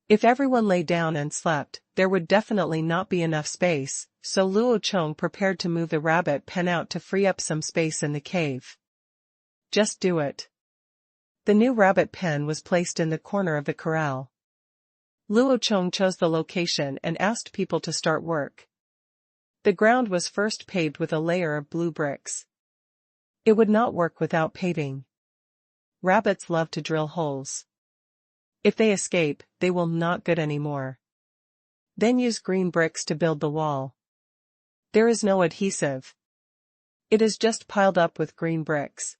[SPEAKER 1] If everyone lay down and slept, there would definitely not be enough space, so Luo Chong prepared to move the rabbit pen out to free up some space in the cave. Just do it. The new rabbit pen was placed in the corner of the corral. Luo Chong chose the location and asked people to start work. The ground was first paved with a layer of blue bricks. It would not work without paving. Rabbits love to drill holes. If they escape, they will not good anymore. Then use green bricks to build the wall. There is no adhesive. It is just piled up with green bricks.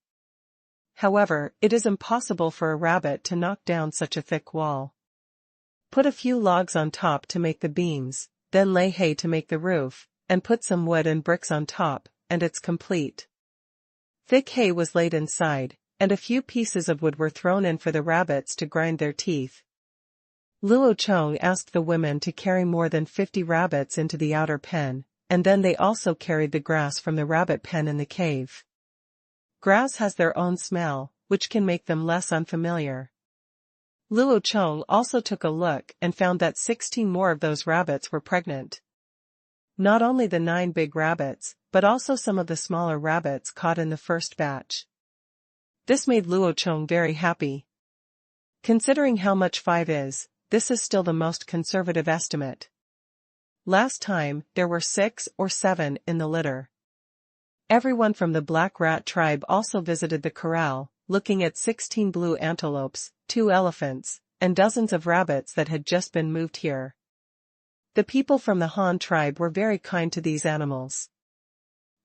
[SPEAKER 1] However, it is impossible for a rabbit to knock down such a thick wall. Put a few logs on top to make the beams, then lay hay to make the roof, and put some wood and bricks on top, and it's complete. Thick hay was laid inside, and a few pieces of wood were thrown in for the rabbits to grind their teeth. Luo Chong asked the women to carry more than 50 rabbits into the outer pen, and then they also carried the grass from the rabbit pen in the cave. Grass has their own smell, which can make them less unfamiliar. Luo Chong also took a look and found that 16 more of those rabbits were pregnant. Not only the 9 big rabbits, but also some of the smaller rabbits caught in the first batch. This made Luo Chong very happy. Considering how much 5 is, this is still the most conservative estimate. Last time, there were 6 or 7 in the litter. Everyone from the Black Rat tribe also visited the corral, looking at 16 blue antelopes, 2 elephants, and dozens of rabbits that had just been moved here. The people from the Han tribe were very kind to these animals.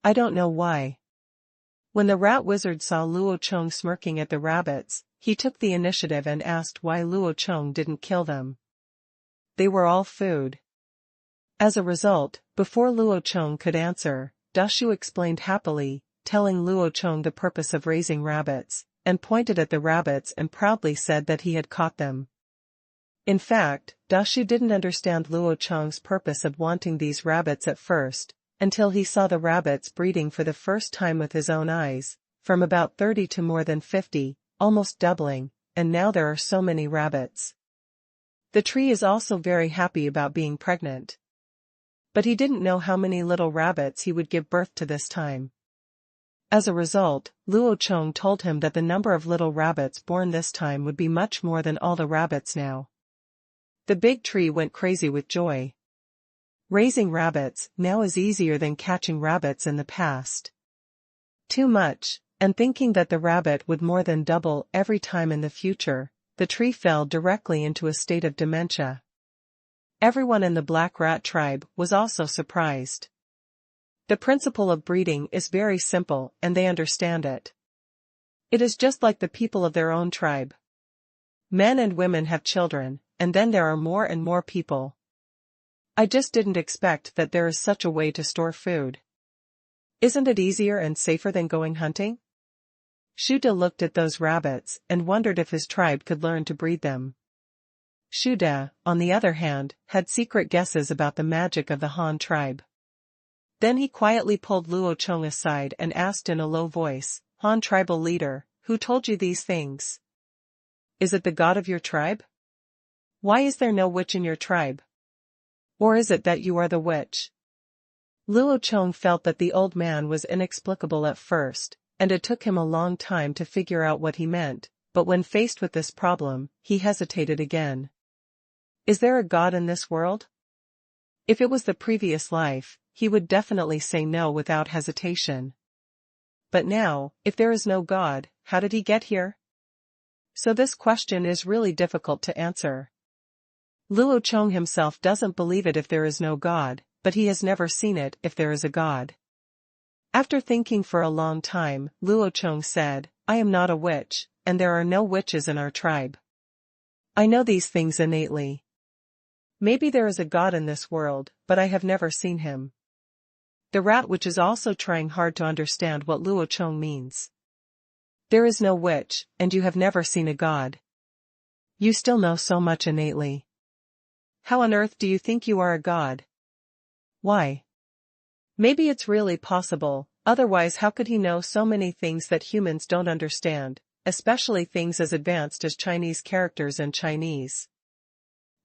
[SPEAKER 1] I don't know why. When the rat wizard saw Luo Chong smirking at the rabbits, he took the initiative and asked why Luo Chong didn't kill them. They were all food. As a result, before Luo Chong could answer, Dashu explained happily, telling Luo Chong the purpose of raising rabbits, and pointed at the rabbits and proudly said that he had caught them. In fact, Dashu didn't understand Luo Chong's purpose of wanting these rabbits at first, until he saw the rabbits breeding for the first time with his own eyes, from about 30 to more than 50, almost doubling, and now there are so many rabbits. The tree is also very happy about being pregnant. But he didn't know how many little rabbits he would give birth to this time. As a result, Luo Chong told him that the number of little rabbits born this time would be much more than all the rabbits now. The big tree went crazy with joy. Raising rabbits now is easier than catching rabbits in the past. Too much, and thinking that the rabbit would more than double every time in the future, the tree fell directly into a state of dementia. Everyone in the black rat tribe was also surprised. The principle of breeding is very simple and they understand it. It is just like the people of their own tribe. Men and women have children, and then there are more and more people. I just didn't expect that there is such a way to store food. Isn't it easier and safer than going hunting? Shuda looked at those rabbits and wondered if his tribe could learn to breed them. Shuda, on the other hand, had secret guesses about the magic of the Han tribe. Then he quietly pulled Luo Chong aside and asked in a low voice, Han tribal leader, who told you these things? Is it the god of your tribe? Why is there no witch in your tribe? Or is it that you are the witch? Luo Chong felt that the old man was inexplicable at first, and it took him a long time to figure out what he meant, but when faced with this problem, he hesitated again. Is there a god in this world? If it was the previous life, he would definitely say no without hesitation. But now, if there is no god, how did he get here? So this question is really difficult to answer. Luo Chong himself doesn't believe it if there is no god, but he has never seen it if there is a god. After thinking for a long time, Luo Chong said, I am not a witch, and there are no witches in our tribe. I know these things innately. Maybe there is a god in this world, but I have never seen him. The rat witch is also trying hard to understand what Luo Chong means. There is no witch, and you have never seen a god. You still know so much innately. How on earth do you think you are a god? Why? Maybe it's really possible, otherwise how could he know so many things that humans don't understand, especially things as advanced as Chinese characters and Chinese?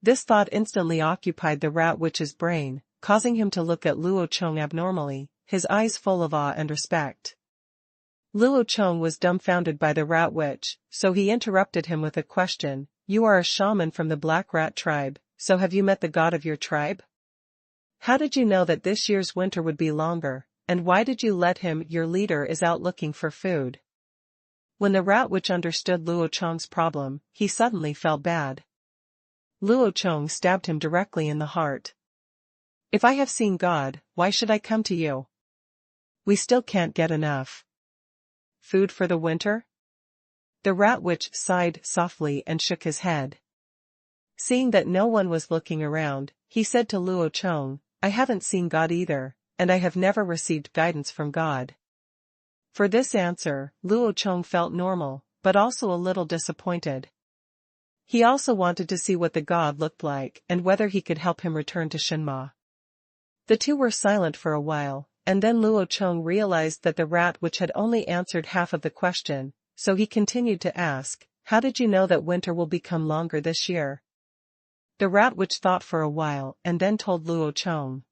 [SPEAKER 1] This thought instantly occupied the rat witch's brain, causing him to look at Luo Chong abnormally, his eyes full of awe and respect. Luo Chong was dumbfounded by the rat witch, so he interrupted him with a question, You are a shaman from the black rat tribe, so have you met the god of your tribe? How did you know that this year's winter would be longer, and why did you let him? Your leader is out looking for food. When the rat witch understood Luo Chong's problem, he suddenly felt bad. Luo Chong stabbed him directly in the heart. If I have seen God, why should I come to you? We still can't get enough food for the winter? The rat witch sighed softly and shook his head. Seeing that no one was looking around, he said to Luo Chong, I haven't seen God either, and I have never received guidance from God. For this answer, Luo Chong felt normal, but also a little disappointed. He also wanted to see what the god looked like and whether he could help him return to Shinma. The two were silent for a while, and then Luo Chong realized that the rat witch had only answered half of the question, so he continued to ask, How did you know that winter will become longer this year? The rat witch thought for a while and then told Luo Chong.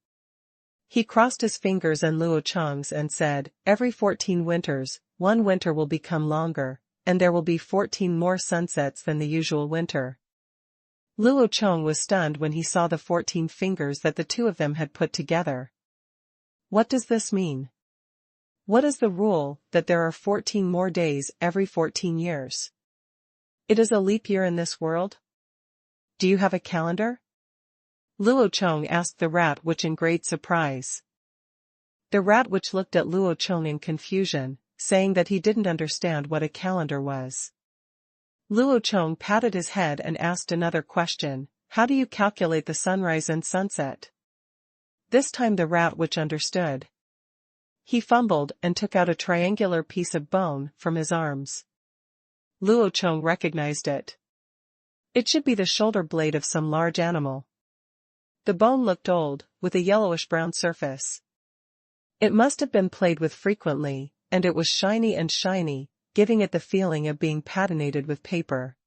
[SPEAKER 1] He crossed his fingers and Luo Chong's and said, Every 14 winters, one winter will become longer, and there will be 14 more sunsets than the usual winter. Luo Chong was stunned when he saw the 14 fingers that the two of them had put together. What does this mean? What is the rule that there are 14 more days every 14 years? It is a leap year in this world? Do you have a calendar? Luo Chong asked the rat witch in great surprise. The rat witch looked at Luo Chong in confusion, saying that he didn't understand what a calendar was. Luo Chong patted his head and asked another question, How do you calculate the sunrise and sunset? This time the rat witch understood. He fumbled and took out a triangular piece of bone from his arms. Luo Chong recognized it. It should be the shoulder blade of some large animal. The bone looked old, with a yellowish-brown surface. It must have been played with frequently, and it was shiny, giving it the feeling of being patinated with paper.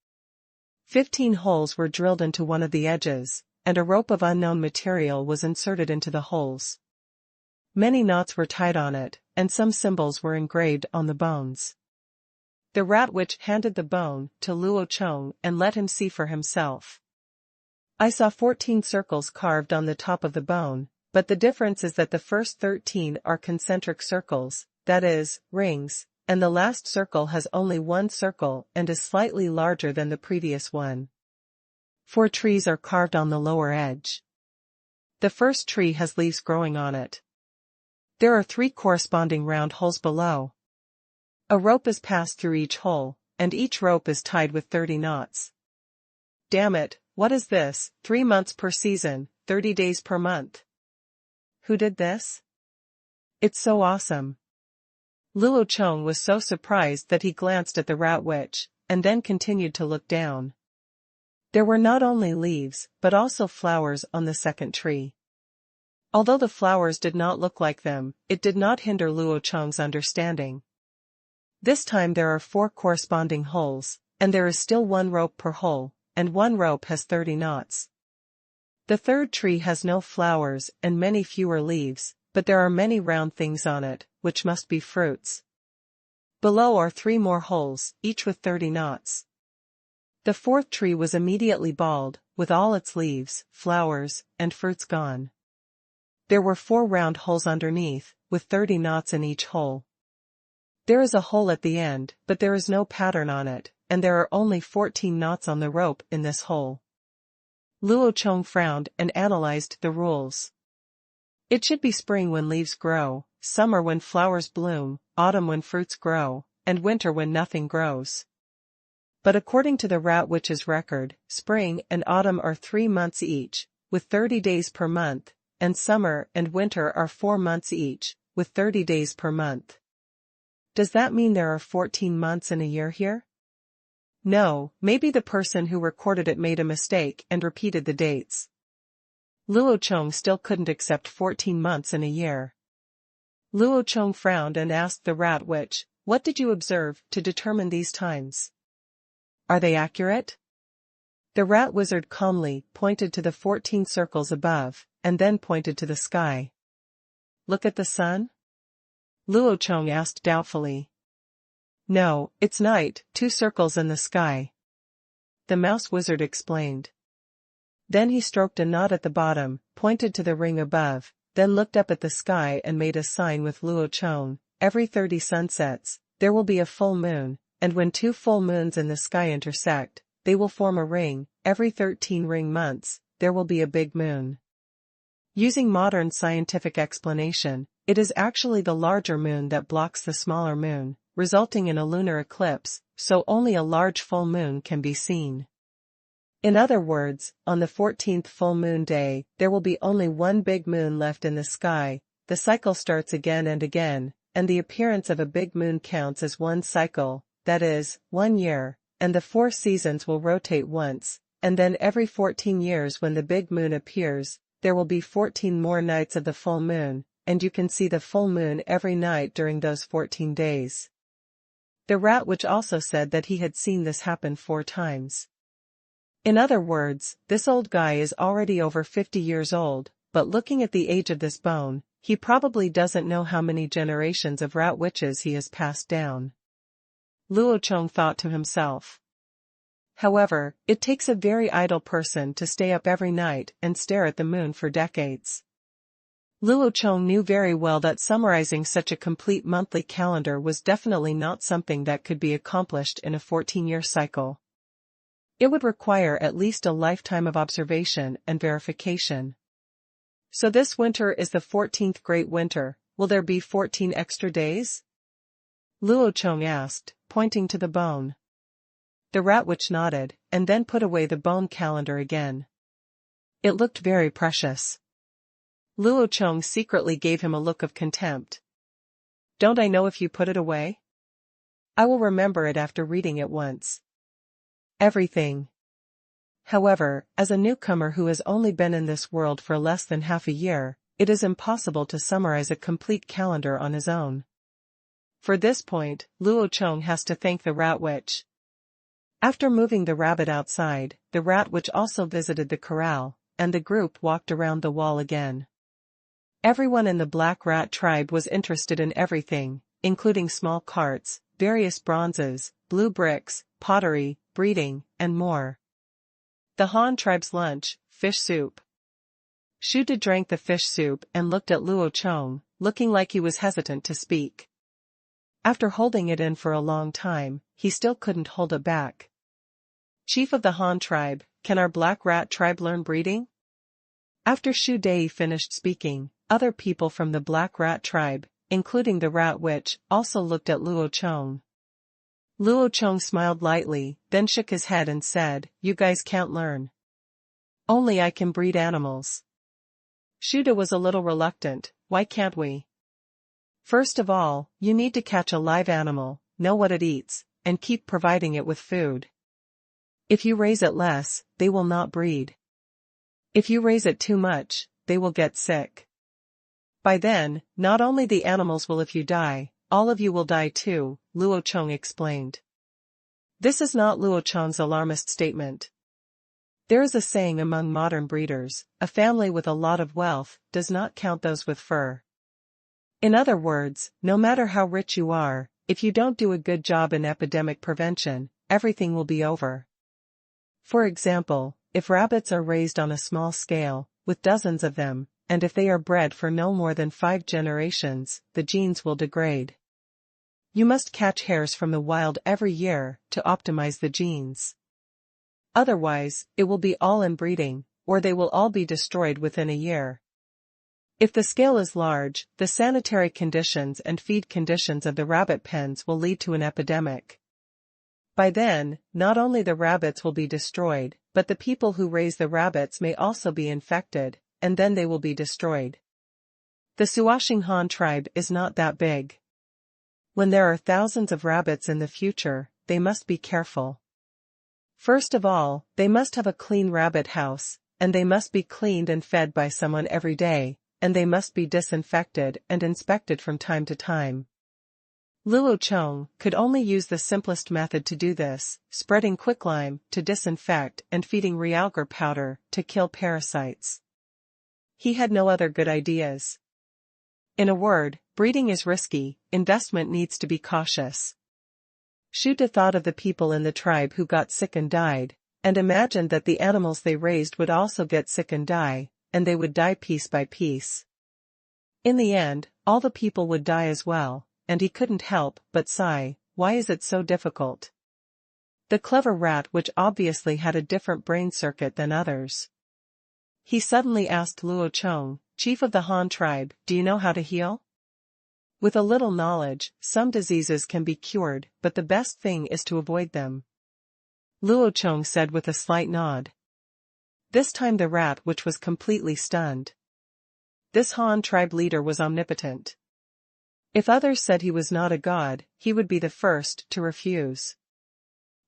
[SPEAKER 1] 15 holes were drilled into one of the edges, and a rope of unknown material was inserted into the holes. Many knots were tied on it, and some symbols were engraved on the bones. The rat witch handed the bone to Luo Chong and let him see for himself. I saw 14 circles carved on the top of the bone, but the difference is that the first 13 are concentric circles, that is, rings, and the last circle has only one circle and is slightly larger than the previous one. 4 trees are carved on the lower edge. The first tree has leaves growing on it. There are 3 corresponding round holes below. A rope is passed through each hole, and each rope is tied with 30 knots. Damn it, what is this? 3 months per season, 30 days per month. Who did this? It's so awesome. Luo Chong was so surprised that he glanced at the rat witch, and then continued to look down. There were not only leaves, but also flowers on the second tree. Although the flowers did not look like them, it did not hinder Luo Chong's understanding. This time there are 4 corresponding holes, and there is still 1 rope per hole, and 1 rope has 30 knots. The third tree has no flowers and many fewer leaves, but there are many round things on it, which must be fruits. Below are 3 more holes, each with 30 knots. The fourth tree was immediately bald, with all its leaves, flowers, and fruits gone. There were 4 round holes underneath, with 30 knots in each hole. There is a hole at the end, but there is no pattern on it, and there are only 14 knots on the rope in this hole. Luo Chong frowned and analyzed the rules. It should be spring when leaves grow, summer when flowers bloom, autumn when fruits grow, and winter when nothing grows. But according to the rat witch's record, spring and autumn are 3 months each, with 30 days per month, and summer and winter are 4 months each, with 30 days per month. Does that mean there are 14 months in a year here? No, maybe the person who recorded it made a mistake and repeated the dates. Luo Chong still couldn't accept 14 months in a year. Luo Chong frowned and asked the rat witch, "What did you observe to determine these times? Are they accurate?" The rat wizard calmly pointed to the 14 circles above, and then pointed to the sky. "Look at the sun?" Luo Chong asked doubtfully. "No, it's night, 2 circles in the sky," the mouse wizard explained. Then he stroked a knot at the bottom, pointed to the ring above, then looked up at the sky and made a sign with Luo Chong. "Every 30 sunsets, there will be a full moon, and when 2 full moons in the sky intersect, they will form a ring. Every 13 ring months, there will be a big moon." Using modern scientific explanation, it is actually the larger moon that blocks the smaller moon, resulting in a lunar eclipse, so only a large full moon can be seen. In other words, on the 14th full moon day, there will be only 1 big moon left in the sky. The cycle starts again and again, and the appearance of a big moon counts as 1 cycle, that is, 1 year, and the 4 seasons will rotate once, and then every 14 years when the big moon appears, there will be 14 more nights of the full moon, and you can see the full moon every night during those 14 days. The rat witch also said that he had seen this happen 4 times. In other words, this old guy is already over 50 years old, but looking at the age of this bone, he probably doesn't know how many generations of rat witches he has passed down. Luo Chong thought to himself. However, it takes a very idle person to stay up every night and stare at the moon for decades. Luo Chong knew very well that summarizing such a complete monthly calendar was definitely not something that could be accomplished in a 14-year cycle. It would require at least a lifetime of observation and verification. So this winter is the 14th great winter. Will there be 14 extra days? Luo Chong asked, pointing to the bone. The rat witch nodded, and then put away the bone calendar again. It looked very precious. Luo Chong secretly gave him a look of contempt. "Don't I know if you put it away? I will remember it after reading it once." Everything. However, as a newcomer who has only been in this world for less than half a year, it is impossible to summarize a complete calendar on his own. For this point, Luo Chong has to thank the rat witch. After moving the rabbit outside, the rat witch also visited the corral, and the group walked around the wall again. Everyone in the black rat tribe was interested in everything, including small carts, various bronzes, blue bricks, pottery, breeding, and more. The Han tribe's lunch, fish soup. Shuda drank the fish soup and looked at Luo Chong, looking like he was hesitant to speak. After holding it in for a long time, he still couldn't hold it back. Chief of the Han tribe, can our black rat tribe learn breeding? After Shu Dei finished speaking, other people from the black rat tribe, including the rat witch, also looked at Luo Chong. Luo Chong smiled lightly, then shook his head and said, "You guys can't learn. Only I can breed animals." Shuda was a little reluctant. "Why can't we?" "First of all, you need to catch a live animal, know what it eats, and keep providing it with food. If you raise it less, they will not breed. If you raise it too much, they will get sick. By then, not only the animals will if you die, all of you will die too," Luo Chong explained. This is not Luo Chong's alarmist statement. There is a saying among modern breeders, a family with a lot of wealth does not count those with fur. In other words, no matter how rich you are, if you don't do a good job in epidemic prevention, everything will be over. For example, if rabbits are raised on a small scale, with dozens of them, and if they are bred for no more than 5 generations, the genes will degrade. You must catch hares from the wild every year to optimize the genes. Otherwise, it will be all inbreeding, or they will all be destroyed within a year. If the scale is large, the sanitary conditions and feed conditions of the rabbit pens will lead to an epidemic. By then, not only the rabbits will be destroyed, but the people who raise the rabbits may also be infected, and then they will be destroyed. The Suashing Han tribe is not that big. When there are thousands of rabbits in the future, they must be careful. First of all, they must have a clean rabbit house, and they must be cleaned and fed by someone every day, and they must be disinfected and inspected from time to time. Luo Chong could only use the simplest method to do this, spreading quicklime to disinfect and feeding realgar powder to kill parasites. He had no other good ideas. In a word, breeding is risky, investment needs to be cautious. Shuta thought of the people in the tribe who got sick and died, and imagined that the animals they raised would also get sick and die, and they would die piece by piece. In the end, all the people would die as well, and he couldn't help but sigh, why is it so difficult? The clever rat which obviously had a different brain circuit than others. He suddenly asked Luo Chong, chief of the Han tribe, do you know how to heal? With a little knowledge, some diseases can be cured, but the best thing is to avoid them. Luo Chong said with a slight nod. This time the rat which was completely stunned. This Han tribe leader was omnipotent. If others said he was not a god, he would be the first to refuse.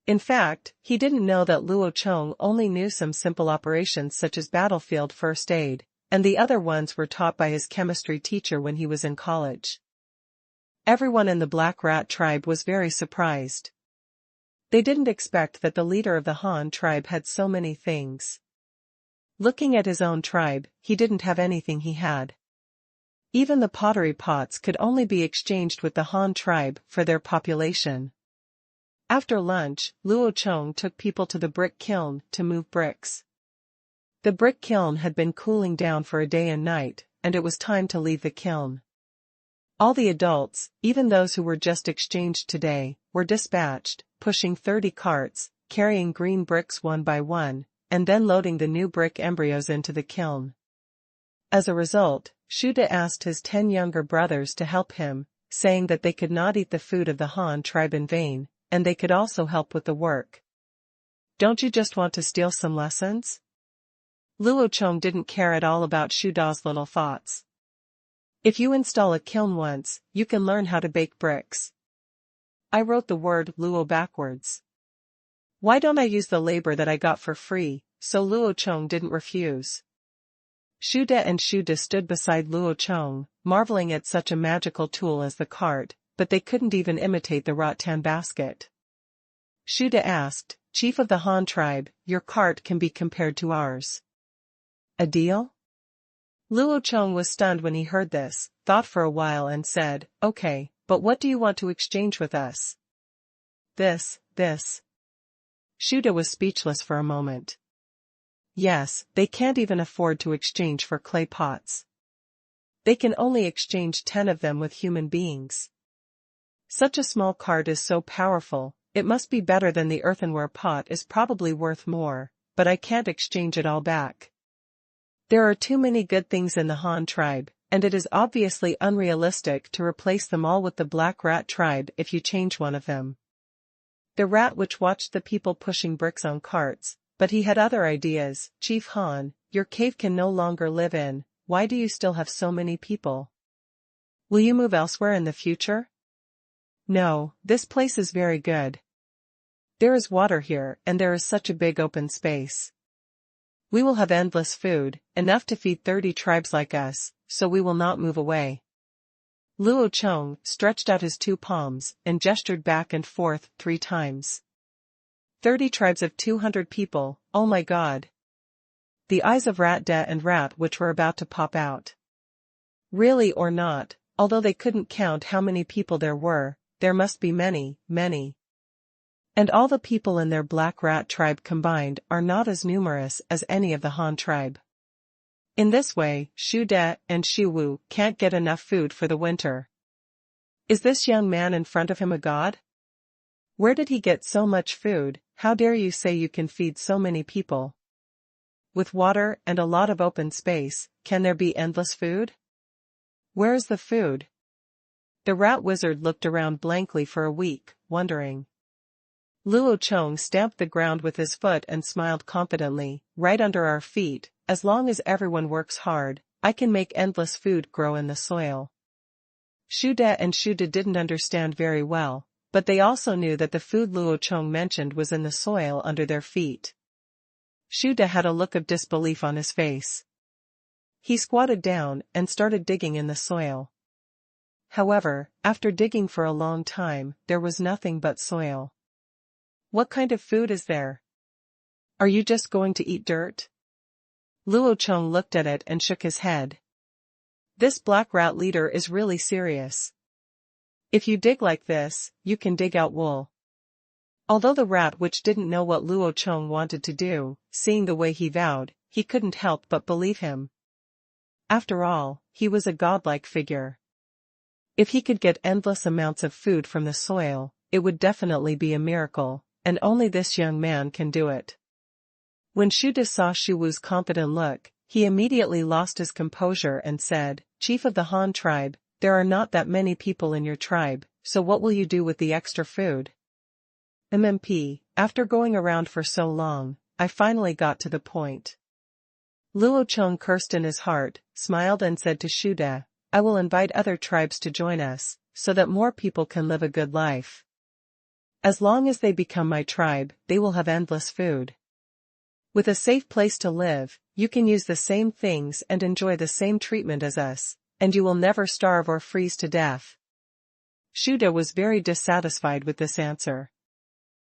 [SPEAKER 1] In fact, he didn't know that Luo Chong only knew some simple operations such as battlefield first aid, and the other ones were taught by his chemistry teacher when he was in college. Everyone in the Black Rat tribe was very surprised. They didn't expect that the leader of the Han tribe had so many things. Looking at his own tribe, he didn't have anything he had. Even the pottery pots could only be exchanged with the Han tribe for their population. After lunch, Luo Chong took people to the brick kiln to move bricks. The brick kiln had been cooling down for a day and night, and it was time to leave the kiln. All the adults, even those who were just exchanged today, were dispatched, pushing 30 carts, carrying green bricks one by one, and then loading the new brick embryos into the kiln. As a result, Shuda asked his 10 younger brothers to help him, saying that they could not eat the food of the Han tribe in vain, and they could also help with the work. Don't you just want to steal some lessons? Luo Chong didn't care at all about Shuda's little thoughts. If you install a kiln once, you can learn how to bake bricks. I wrote the word Luo backwards. Why don't I use the labor that I got for free? So Luo Chong didn't refuse. Shuda and Shuda stood beside Luo Chong, marveling at such a magical tool as the cart, but they couldn't even imitate the rattan basket. Shuda asked, Chief of the Han tribe, your cart can be compared to ours. A deal? Luo Chong was stunned when he heard this, thought for a while and said, okay, but what do you want to exchange with us? This. Shuda was speechless for a moment. Yes, they can't even afford to exchange for clay pots. They can only exchange 10 of them with human beings. Such a small cart is so powerful, it must be better than the earthenware pot is probably worth more, but I can't exchange it all back. There are too many good things in the Han tribe, and it is obviously unrealistic to replace them all with the Black Rat tribe if you change one of them. The rat witch watched the people pushing bricks on carts, but he had other ideas. Chief Han, your cave can no longer live in, why do you still have so many people? Will you move elsewhere in the future? No, this place is very good. There is water here and there is such a big open space. We will have endless food, enough to feed 30 tribes like us, so we will not move away. Luo Chong stretched out his 2 palms and gestured back and forth 3 times. 30 tribes of 200 people, oh my god. The eyes of Rat De and Rat Witch were about to pop out. Really or not, although they couldn't count how many people there were, there must be many, many. And all the people in their Black Rat tribe combined are not as numerous as any of the Han tribe. In this way, Shu De and Shu Wu can't get enough food for the winter. Is this young man in front of him a god? Where did he get so much food? How dare you say you can feed so many people? With water and a lot of open space, can there be endless food? Where is the food? The rat wizard looked around blankly for a week, wondering. Luo Chong stamped the ground with his foot and smiled confidently. Right under our feet, as long as everyone works hard, I can make endless food grow in the soil. Shu De and Shu De didn't understand very well, but they also knew that the food Luo Chong mentioned was in the soil under their feet. Shu De had a look of disbelief on his face. He squatted down and started digging in the soil. However, after digging for a long time, there was nothing but soil. What kind of food is there? Are you just going to eat dirt? Luo Chong looked at it and shook his head. This black rat leader is really serious. If you dig like this, you can dig out wool. Although the rat witch didn't know what Luo Chong wanted to do, seeing the way he vowed, he couldn't help but believe him. After all, he was a godlike figure. If he could get endless amounts of food from the soil, it would definitely be a miracle, and only this young man can do it. When Shu De saw Shu Wu's confident look, he immediately lost his composure and said, Chief of the Han tribe, there are not that many people in your tribe, so what will you do with the extra food? MMP, after going around for so long, I finally got to the point. Luo Chong cursed in his heart, smiled and said to Shu De, I will invite other tribes to join us, so that more people can live a good life. As long as they become my tribe, they will have endless food. With a safe place to live, you can use the same things and enjoy the same treatment as us, and you will never starve or freeze to death. Shu De was very dissatisfied with this answer.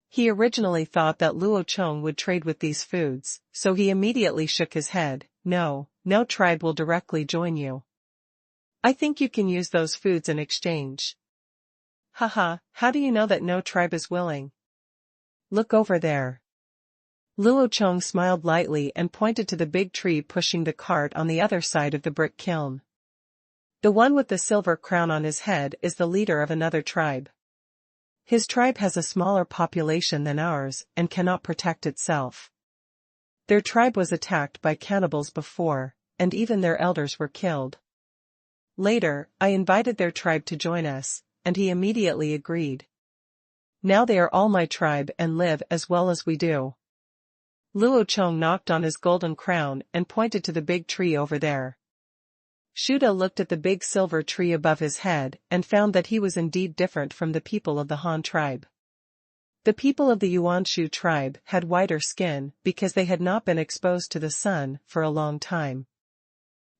[SPEAKER 1] He originally thought that Luo Chong would trade with these foods, so he immediately shook his head. No, no tribe will directly join you. I think you can use those foods in exchange. Haha, how do you know that no tribe is willing? Look over there. Luo Chong smiled lightly and pointed to the big tree pushing the cart on the other side of the brick kiln. The one with the silver crown on his head is the leader of another tribe. His tribe has a smaller population than ours and cannot protect itself. Their tribe was attacked by cannibals before, and even their elders were killed. Later, I invited their tribe to join us, and he immediately agreed. Now they are all my tribe and live as well as we do. Luo Chong knocked on his golden crown and pointed to the big tree over there. Shu De looked at the big silver tree above his head and found that he was indeed different from the people of the Han tribe. The people of the Yuanshu tribe had whiter skin because they had not been exposed to the sun for a long time.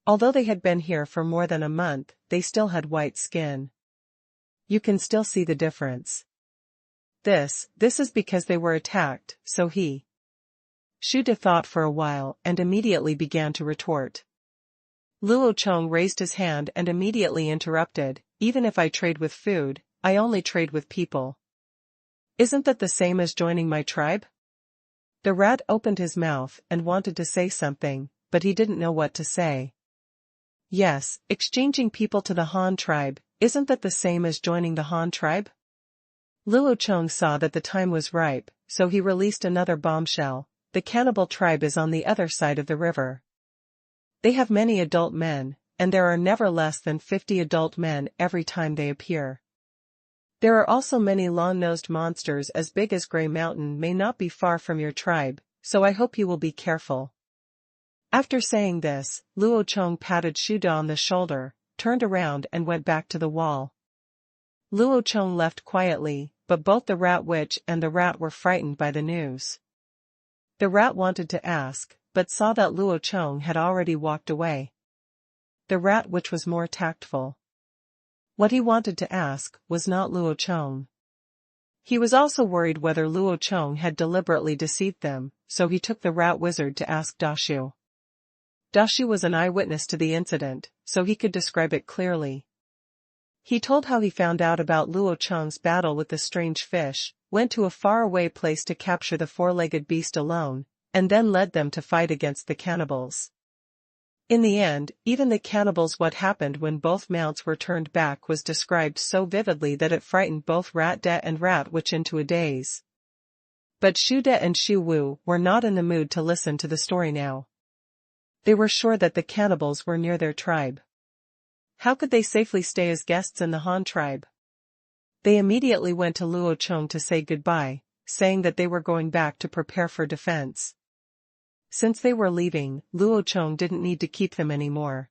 [SPEAKER 1] Although they had been here for more than a month, they still had white skin. You can still see the difference. This is because they were attacked, so he. Shu De thought for a while and immediately began to retort. Luo Chong raised his hand and immediately interrupted, even if I trade with food, I only trade with people. Isn't that the same as joining my tribe? The rat opened his mouth and wanted to say something, but he didn't know what to say. Yes, exchanging people to the Han tribe isn't that the same as joining the Han tribe? Luo Chong saw that the time was ripe, so he released another bombshell. The cannibal tribe is on the other side of the river. They have many adult men, and there are never less than 50 adult men every time they appear. There are also many long-nosed monsters as big as Grey Mountain may not be far from your tribe, so I hope you will be careful. After saying this, Luo Chong patted Shuda on the shoulder, turned around and went back to the wall. Luo Chong left quietly, but both the rat witch and the rat were frightened by the news. The rat wanted to ask, but saw that Luo Chong had already walked away. The rat witch was more tactful. What he wanted to ask was not Luo Chong. He was also worried whether Luo Chong had deliberately deceived them, so he took the rat wizard to ask Dashu. Dashu was an eyewitness to the incident, so he could describe it clearly. He told how he found out about Luo Chong's battle with the strange fish, went to a faraway place to capture the four-legged beast alone, and then led them to fight against the cannibals. In the end, even the cannibals, what happened when both mounts were turned back was described so vividly that it frightened both Rat De and Rat Witch into a daze. But Shu De and Shu Wu were not in the mood to listen to the story now. They were sure that the cannibals were near their tribe. How could they safely stay as guests in the Han tribe? They immediately went to Luo Chong to say goodbye, saying that they were going back to prepare for defense. Since they were leaving, Luo Chong didn't need to keep them anymore.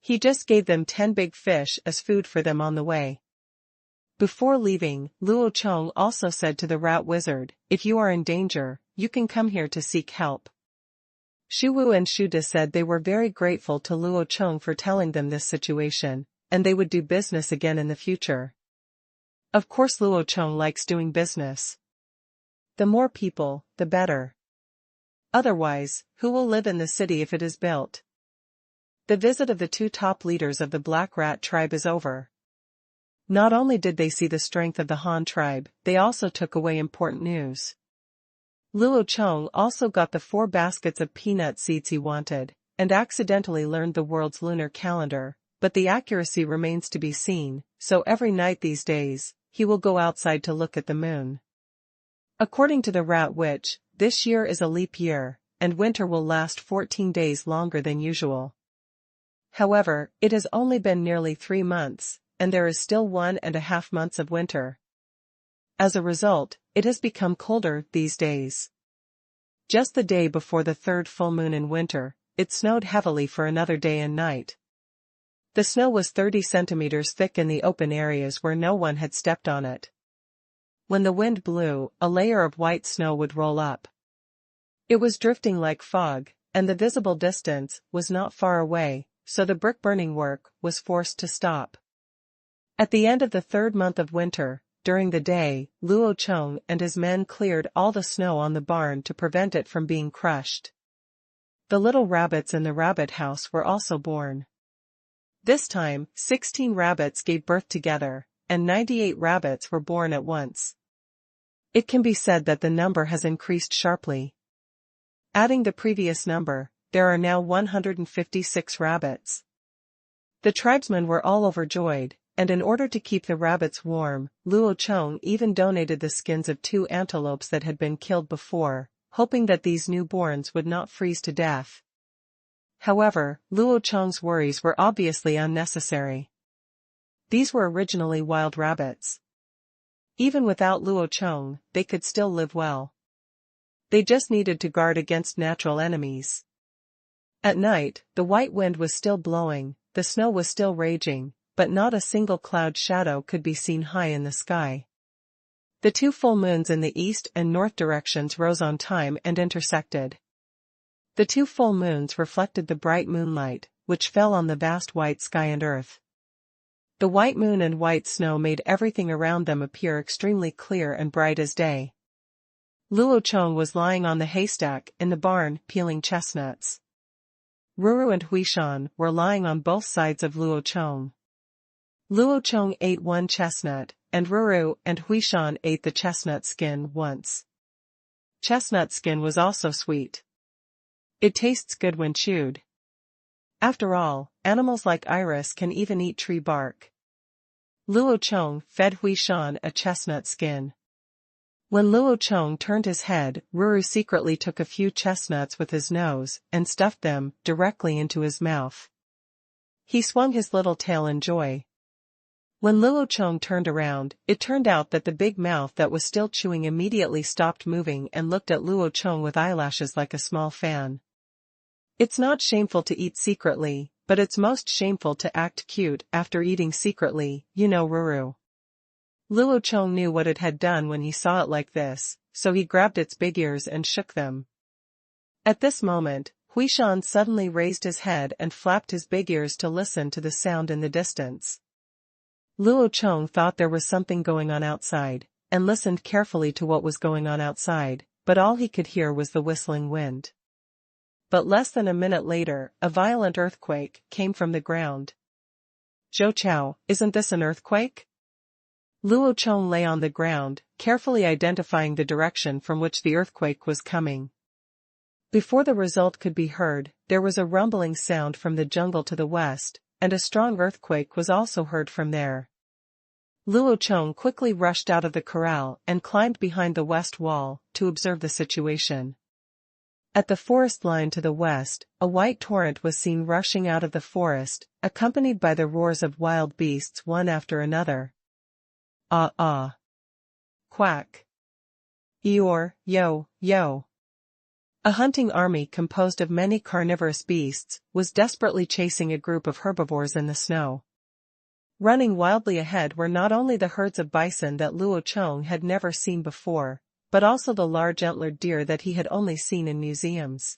[SPEAKER 1] He just gave them 10 big fish as food for them on the way. Before leaving, Luo Chong also said to the rat wizard, "If you are in danger, you can come here to seek help." Shu Wu and Shu De said they were very grateful to Luo Chong for telling them this situation, and they would do business again in the future. Of course Luo Chong likes doing business. The more people, the better. Otherwise, who will live in the city if it is built? The visit of the two top leaders of the Black Rat tribe is over. Not only did they see the strength of the Han tribe, they also took away important news. Luo Chong also got the 4 baskets of peanut seeds he wanted, and accidentally learned the world's lunar calendar, but the accuracy remains to be seen, so every night these days, he will go outside to look at the moon. According to the rat witch, this year is a leap year, and winter will last 14 days longer than usual. However, it has only been nearly 3 months, and there is still 1.5 months of winter. As a result, it has become colder these days. Just the day before the 3rd full moon in winter, it snowed heavily for another day and night. The snow was 30 centimeters thick in the open areas where no one had stepped on it. When the wind blew, a layer of white snow would roll up. It was drifting like fog, and the visible distance was not far away, so the brick-burning work was forced to stop. At the end of the 3rd month of winter, during the day, Luo Chong and his men cleared all the snow on the barn to prevent it from being crushed. The little rabbits in the rabbit house were also born. This time, 16 rabbits gave birth together, and 98 rabbits were born at once. It can be said that the number has increased sharply. Adding the previous number, there are now 156 rabbits. The tribesmen were all overjoyed, and in order to keep the rabbits warm, Luo Chong even donated the skins of 2 antelopes that had been killed before, hoping that these newborns would not freeze to death. However, Luo Chong's worries were obviously unnecessary. These were originally wild rabbits. Even without Luo Chong, they could still live well. They just needed to guard against natural enemies. At night, the white wind was still blowing, the snow was still raging, but not a single cloud shadow could be seen high in the sky. The 2 full moons in the east and north directions rose on time and intersected. The 2 full moons reflected the bright moonlight, which fell on the vast white sky and earth. The white moon and white snow made everything around them appear extremely clear and bright as day. Luo Chong was lying on the haystack in the barn peeling chestnuts. Ruru and Huishan were lying on both sides of Luo Chong. Luo Chong ate 1 chestnut, and Ruru and Huishan ate the chestnut skin once. Chestnut skin was also sweet. It tastes good when chewed. After all, animals like Iris can even eat tree bark. Luo Chong fed Huishan a chestnut skin. When Luo Chong turned his head, Ruru secretly took a few chestnuts with his nose and stuffed them directly into his mouth. He swung his little tail in joy. When Luo Chong turned around, it turned out that the big mouth that was still chewing immediately stopped moving and looked at Luo Chong with eyelashes like a small fan. It's not shameful to eat secretly, but it's most shameful to act cute after eating secretly, you know, Ruru. Luo Chong knew what it had done when he saw it like this, so he grabbed its big ears and shook them. At this moment, Huishan suddenly raised his head and flapped his big ears to listen to the sound in the distance. Luo Chong thought there was something going on outside, and listened carefully to what was going on outside, but all he could hear was the whistling wind. But less than a minute later, a violent earthquake came from the ground. "Zhou Chao, isn't this an earthquake?" Luo Chong lay on the ground, carefully identifying the direction from which the earthquake was coming. Before the result could be heard, there was a rumbling sound from the jungle to the west, and a strong earthquake was also heard from there. Luo Chong quickly rushed out of the corral and climbed behind the west wall to observe the situation. At the forest line to the west, a white torrent was seen rushing out of the forest, accompanied by the roars of wild beasts one after another. Ah ah. Quack. Eeyore, yo, yo. A hunting army composed of many carnivorous beasts was desperately chasing a group of herbivores in the snow. Running wildly ahead were not only the herds of bison that Luo Chong had never seen before, but also the large antlered deer that he had only seen in museums.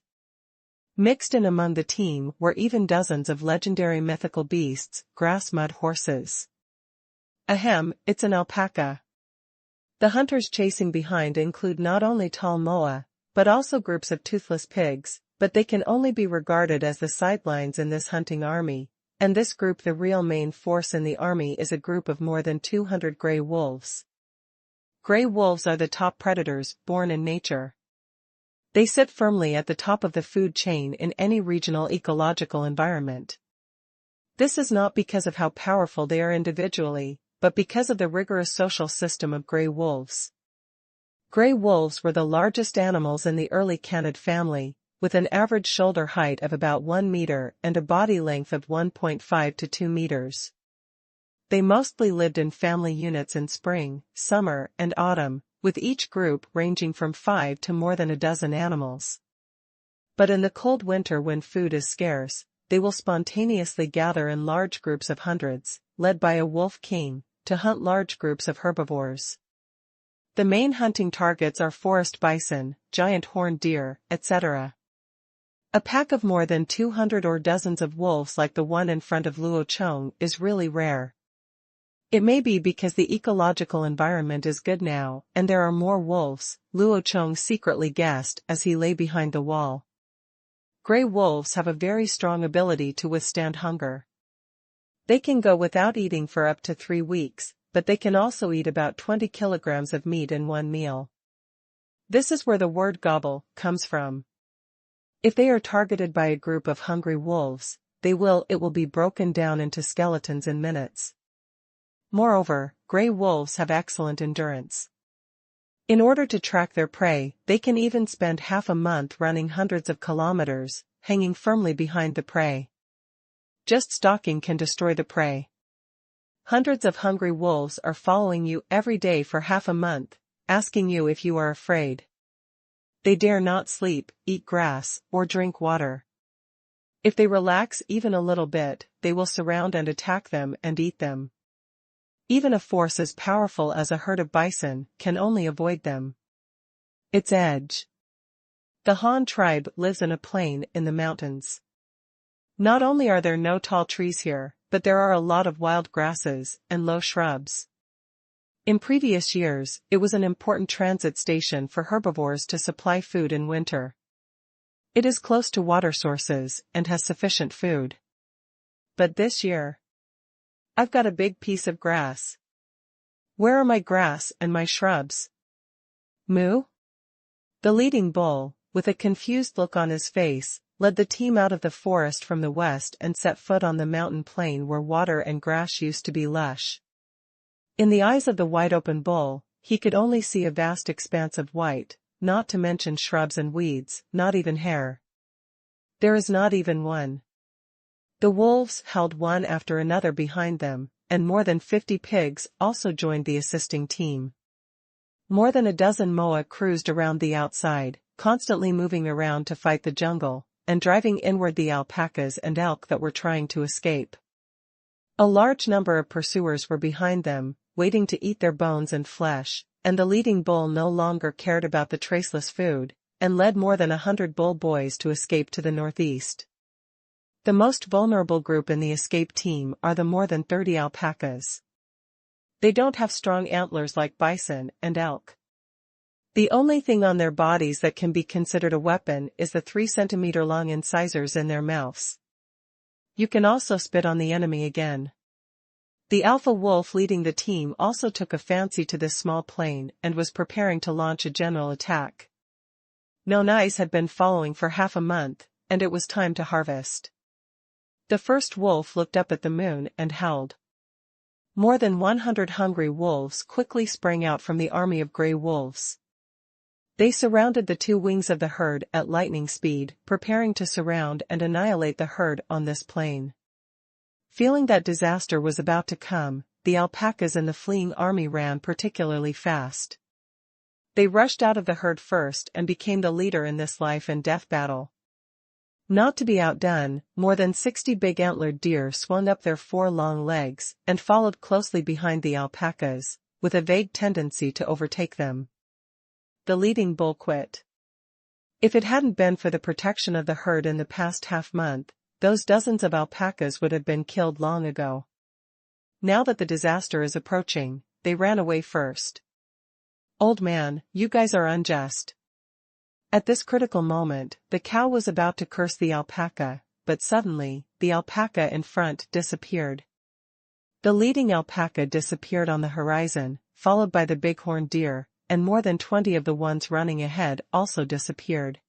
[SPEAKER 1] Mixed in among the team were even dozens of legendary mythical beasts, grass mud horses. Ahem, it's an alpaca. The hunters chasing behind include not only tall moa, but also groups of toothless pigs, but they can only be regarded as the sidelines in this hunting army, and this group, the real main force in the army, is a group of more than 200 gray wolves. Gray wolves are the top predators born in nature. They sit firmly at the top of the food chain in any regional ecological environment. This is not because of how powerful they are individually, but because of the rigorous social system of gray wolves. Gray wolves were the largest animals in the early canid family, with an average shoulder height of about 1 meter and a body length of 1.5 to 2 meters. They mostly lived in family units in spring, summer, and autumn, with each group ranging from 5 to more than a dozen animals. But in the cold winter, when food is scarce, they will spontaneously gather in large groups of hundreds, led by a wolf king, to hunt large groups of herbivores. The main hunting targets are forest bison, giant horned deer, etc. A pack of more than 200 or dozens of wolves like the one in front of Luo Chong is really rare. It may be because the ecological environment is good now, and there are more wolves, Luo Chong secretly guessed as he lay behind the wall. Gray wolves have a very strong ability to withstand hunger. They can go without eating for up to 3 weeks, but they can also eat about 20 kilograms of meat in one meal. This is where the word gobble comes from. If they are targeted by a group of hungry wolves, it will be broken down into skeletons in minutes. Moreover, gray wolves have excellent endurance. In order to track their prey, they can even spend half a month running hundreds of kilometers, hanging firmly behind the prey. Just stalking can destroy the prey. Hundreds of hungry wolves are following you every day for half a month, asking you if you are afraid. They dare not sleep, eat grass, or drink water. If they relax even a little bit, they will surround and attack them and eat them. Even a force as powerful as a herd of bison can only avoid them. Its edge. The Han tribe lives in a plain in the mountains. Not only are there no tall trees here, but there are a lot of wild grasses and low shrubs. In previous years, it was an important transit station for herbivores to supply food in winter. It is close to water sources and has sufficient food. But this year, I've got a big piece of grass. Where are my grass and my shrubs? Moo? The leading bull, with a confused look on his face, led the team out of the forest from the west and set foot on the mountain plain where water and grass used to be lush. In the eyes of the wide-open bull, he could only see a vast expanse of white, not to mention shrubs and weeds, not even hair. There is not even one. The wolves held one after another behind them, and more than 50 pigs also joined the assisting team. More than a dozen moa cruised around the outside, constantly moving around to fight the jungle, and driving inward the alpacas and elk that were trying to escape. A large number of pursuers were behind them, waiting to eat their bones and flesh, and the leading bull no longer cared about the traceless food, and led more than 100 bull boys to escape to the northeast. The most vulnerable group in the escape team are the more than 30 alpacas. They don't have strong antlers like bison and elk. The only thing on their bodies that can be considered a weapon is the 3-centimeter-long incisors in their mouths. You can also spit on the enemy again. The alpha wolf leading the team also took a fancy to this small plane and was preparing to launch a general attack. No nice had been following for half a month, and it was time to harvest. The first wolf looked up at the moon and howled. More than 100 hungry wolves quickly sprang out from the army of gray wolves. They surrounded the two wings of the herd at lightning speed, preparing to surround and annihilate the herd on this plain. Feeling that disaster was about to come, the alpacas in the fleeing army ran particularly fast. They rushed out of the herd first and became the leader in this life and death battle. Not to be outdone, more than 60 big antlered deer swung up their 4 long legs and followed closely behind the alpacas, with a vague tendency to overtake them. The leading bull quit. If it hadn't been for the protection of the herd in the past half-month, those dozens of alpacas would have been killed long ago. Now that the disaster is approaching, they ran away first. "Old man, you guys are unjust." At this critical moment, the cow was about to curse the alpaca, but suddenly, the alpaca in front disappeared. The leading alpaca disappeared on the horizon, followed by the bighorn deer, and more than 20 of the ones running ahead also disappeared.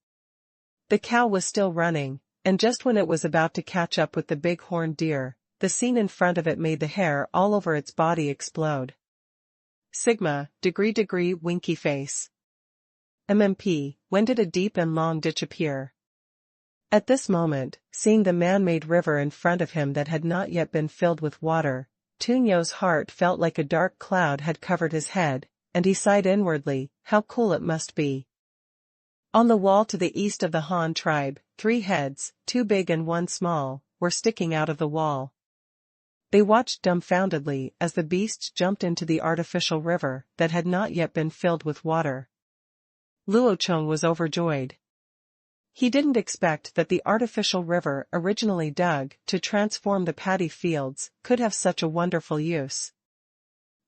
[SPEAKER 1] The cow was still running, and just when it was about to catch up with the bighorn deer, the scene in front of it made the hair all over its body explode. Sigma, degree winky face. MMP, when did a deep and long ditch appear? At this moment, seeing the man-made river in front of him that had not yet been filled with water, Tunyo's heart felt like a dark cloud had covered his head, and he sighed inwardly, how cool it must be. On the wall to the east of the Han tribe, 3 heads, 2 big and 1 small, were sticking out of the wall. They watched dumbfoundedly as the beasts jumped into the artificial river that had not yet been filled with water. Luo Chong was overjoyed. He didn't expect that the artificial river originally dug to transform the paddy fields could have such a wonderful use.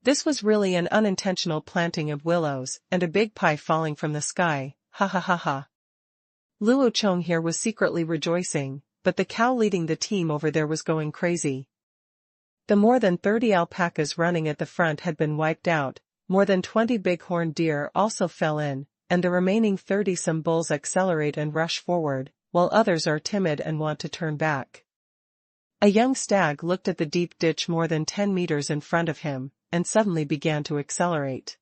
[SPEAKER 1] This was really an unintentional planting of willows and a big pie falling from the sky, ha ha ha ha. Luo Chong here was secretly rejoicing, but the cow leading the team over there was going crazy. The more than 30 alpacas running at the front had been wiped out, more than 20 bighorn deer also fell in, and the remaining 30 some bulls accelerate and rush forward, while others are timid and want to turn back. A young stag looked at the deep ditch more than 10 meters in front of him, and suddenly began to accelerate.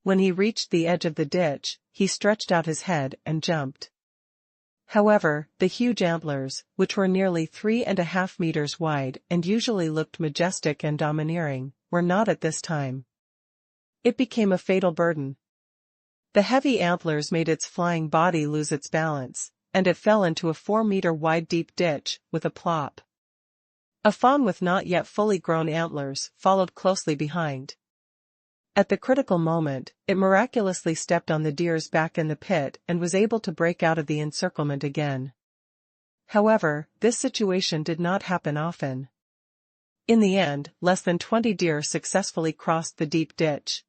[SPEAKER 1] When he reached the edge of the ditch, he stretched out his head and jumped. However, the huge antlers, which were nearly 3.5 meters wide and usually looked majestic and domineering, were not at this time. It became a fatal burden. The heavy antlers made its flying body lose its balance, and it fell into a 4-meter-wide deep ditch, with a plop. A fawn with not yet fully grown antlers followed closely behind. At the critical moment, it miraculously stepped on the deer's back in the pit and was able to break out of the encirclement again. However, this situation did not happen often. In the end, less than 20 deer successfully crossed the deep ditch.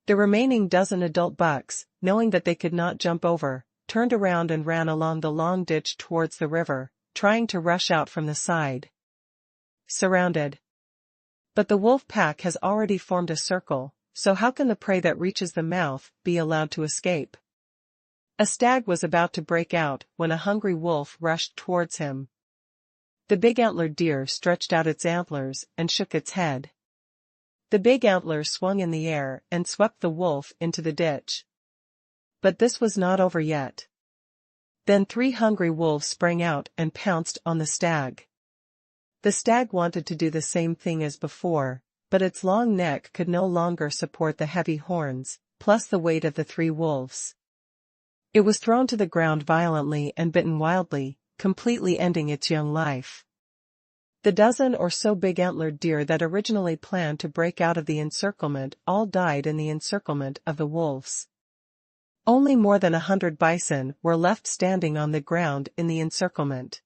[SPEAKER 1] The remaining dozen adult bucks, knowing that they could not jump over, turned around and ran along the long ditch towards the river, trying to rush out from the side. Surrounded. But the wolf pack has already formed a circle, so how can the prey that reaches the mouth be allowed to escape? A stag was about to break out when a hungry wolf rushed towards him. The big antlered deer stretched out its antlers and shook its head. The big antlers swung in the air and swept the wolf into the ditch. But this was not over yet. Then 3 hungry wolves sprang out and pounced on the stag. The stag wanted to do the same thing as before, but its long neck could no longer support the heavy horns, plus the weight of the 3 wolves. It was thrown to the ground violently and bitten wildly, completely ending its young life. The dozen or so big antlered deer that originally planned to break out of the encirclement all died in the encirclement of the wolves. Only more than 100 bison were left standing on the ground in the encirclement.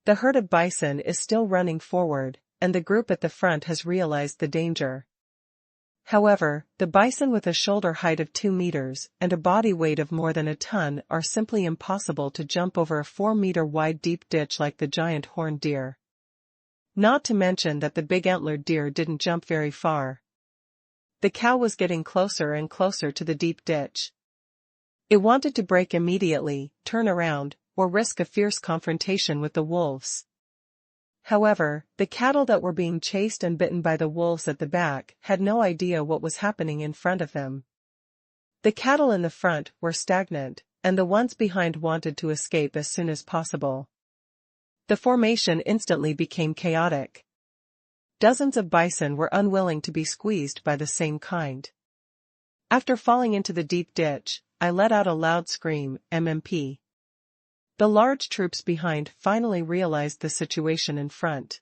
[SPEAKER 1] The herd of bison is still running forward, and the group at the front has realized the danger. However, the bison with a shoulder height of 2 meters and a body weight of more than a ton are simply impossible to jump over a 4-meter-wide deep ditch like the giant horned deer. Not to mention that the big antlered deer didn't jump very far. The cow was getting closer and closer to the deep ditch. It wanted to break immediately, turn around, or risk a fierce confrontation with the wolves. However, the cattle that were being chased and bitten by the wolves at the back had no idea what was happening in front of them. The cattle in the front were stagnant, and the ones behind wanted to escape as soon as possible. The formation instantly became chaotic. Dozens of bison were unwilling to be squeezed by the same kind. After falling into the deep ditch, I let out a loud scream, MMP. The large troops behind finally realized the situation in front.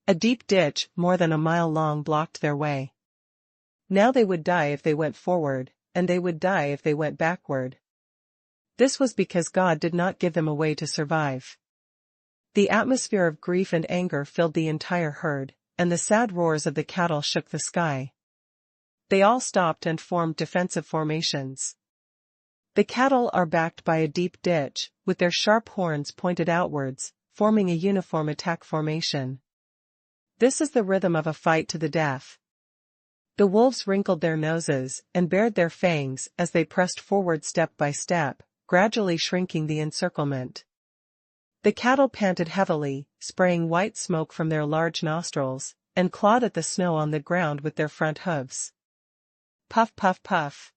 [SPEAKER 1] A deep ditch more than a mile long blocked their way. Now they would die if they went forward, and they would die if they went backward. This was because God did not give them a way to survive. The atmosphere of grief and anger filled the entire herd, and the sad roars of the cattle shook the sky. They all stopped and formed defensive formations. The cattle are backed by a deep ditch, with their sharp horns pointed outwards, forming a uniform attack formation. This is the rhythm of a fight to the death. The wolves wrinkled their noses and bared their fangs as they pressed forward step by step, gradually shrinking the encirclement. The cattle panted heavily, spraying white smoke from their large nostrils, and clawed at the snow on the ground with their front hooves. Puff puff puff.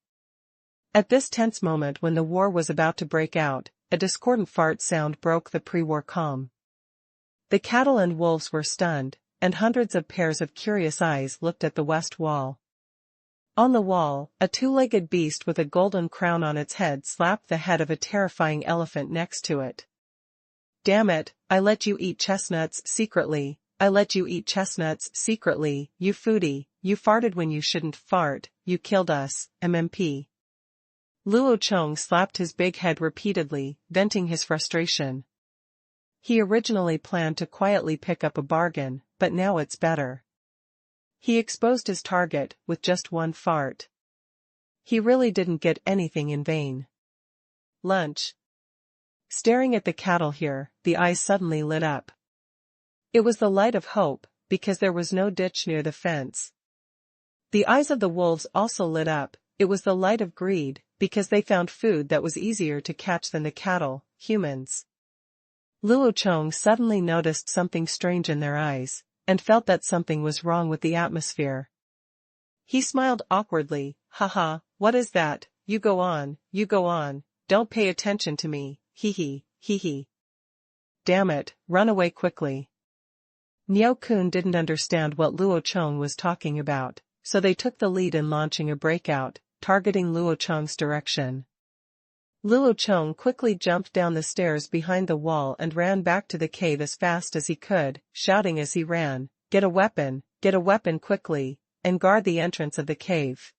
[SPEAKER 1] At this tense moment when the war was about to break out, a discordant fart sound broke the pre-war calm. The cattle and wolves were stunned, and hundreds of pairs of curious eyes looked at the west wall. On the wall, a 2-legged beast with a golden crown on its head slapped the head of a terrifying elephant next to it. Damn it, I let you eat chestnuts secretly, I let you eat chestnuts secretly, you foodie, you farted when you shouldn't fart, you killed us, MMP. Luo Chong slapped his big head repeatedly, venting his frustration. He originally planned to quietly pick up a bargain, but now it's better. He exposed his target with just one fart. He really didn't get anything in vain. Lunch. Staring at the cattle here, the eyes suddenly lit up. It was the light of hope, because there was no ditch near the fence. The eyes of the wolves also lit up. It was the light of greed, because they found food that was easier to catch than the cattle, humans. Luo Chong suddenly noticed something strange in their eyes, and felt that something was wrong with the atmosphere. He smiled awkwardly, haha, what is that, you go on, don't pay attention to me, hee hee. Damn it, run away quickly. Niao Kun didn't understand what Luo Chong was talking about, so they took the lead in launching a breakout, targeting Luo Chong's direction. Luo Chong quickly jumped down the stairs behind the wall and ran back to the cave as fast as he could, shouting as he ran, get a weapon quickly, and guard the entrance of the cave.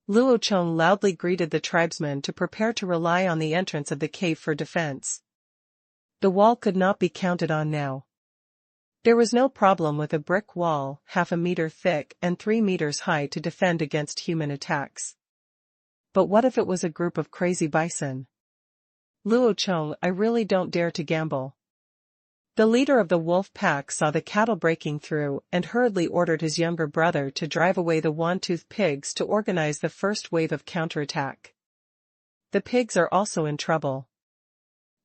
[SPEAKER 1] Luo Chong loudly greeted the tribesmen to prepare to rely on the entrance of the cave for defense. The wall could not be counted on now. There was no problem with a brick wall, 1/2 meter thick and 3 meters high to defend against human attacks. But what if it was a group of crazy bison? Luo Chong, I really don't dare to gamble. The leader of the wolf pack saw the cattle breaking through and hurriedly ordered his younger brother to drive away the one-toothed pigs to organize the first wave of counterattack. The pigs are also in trouble.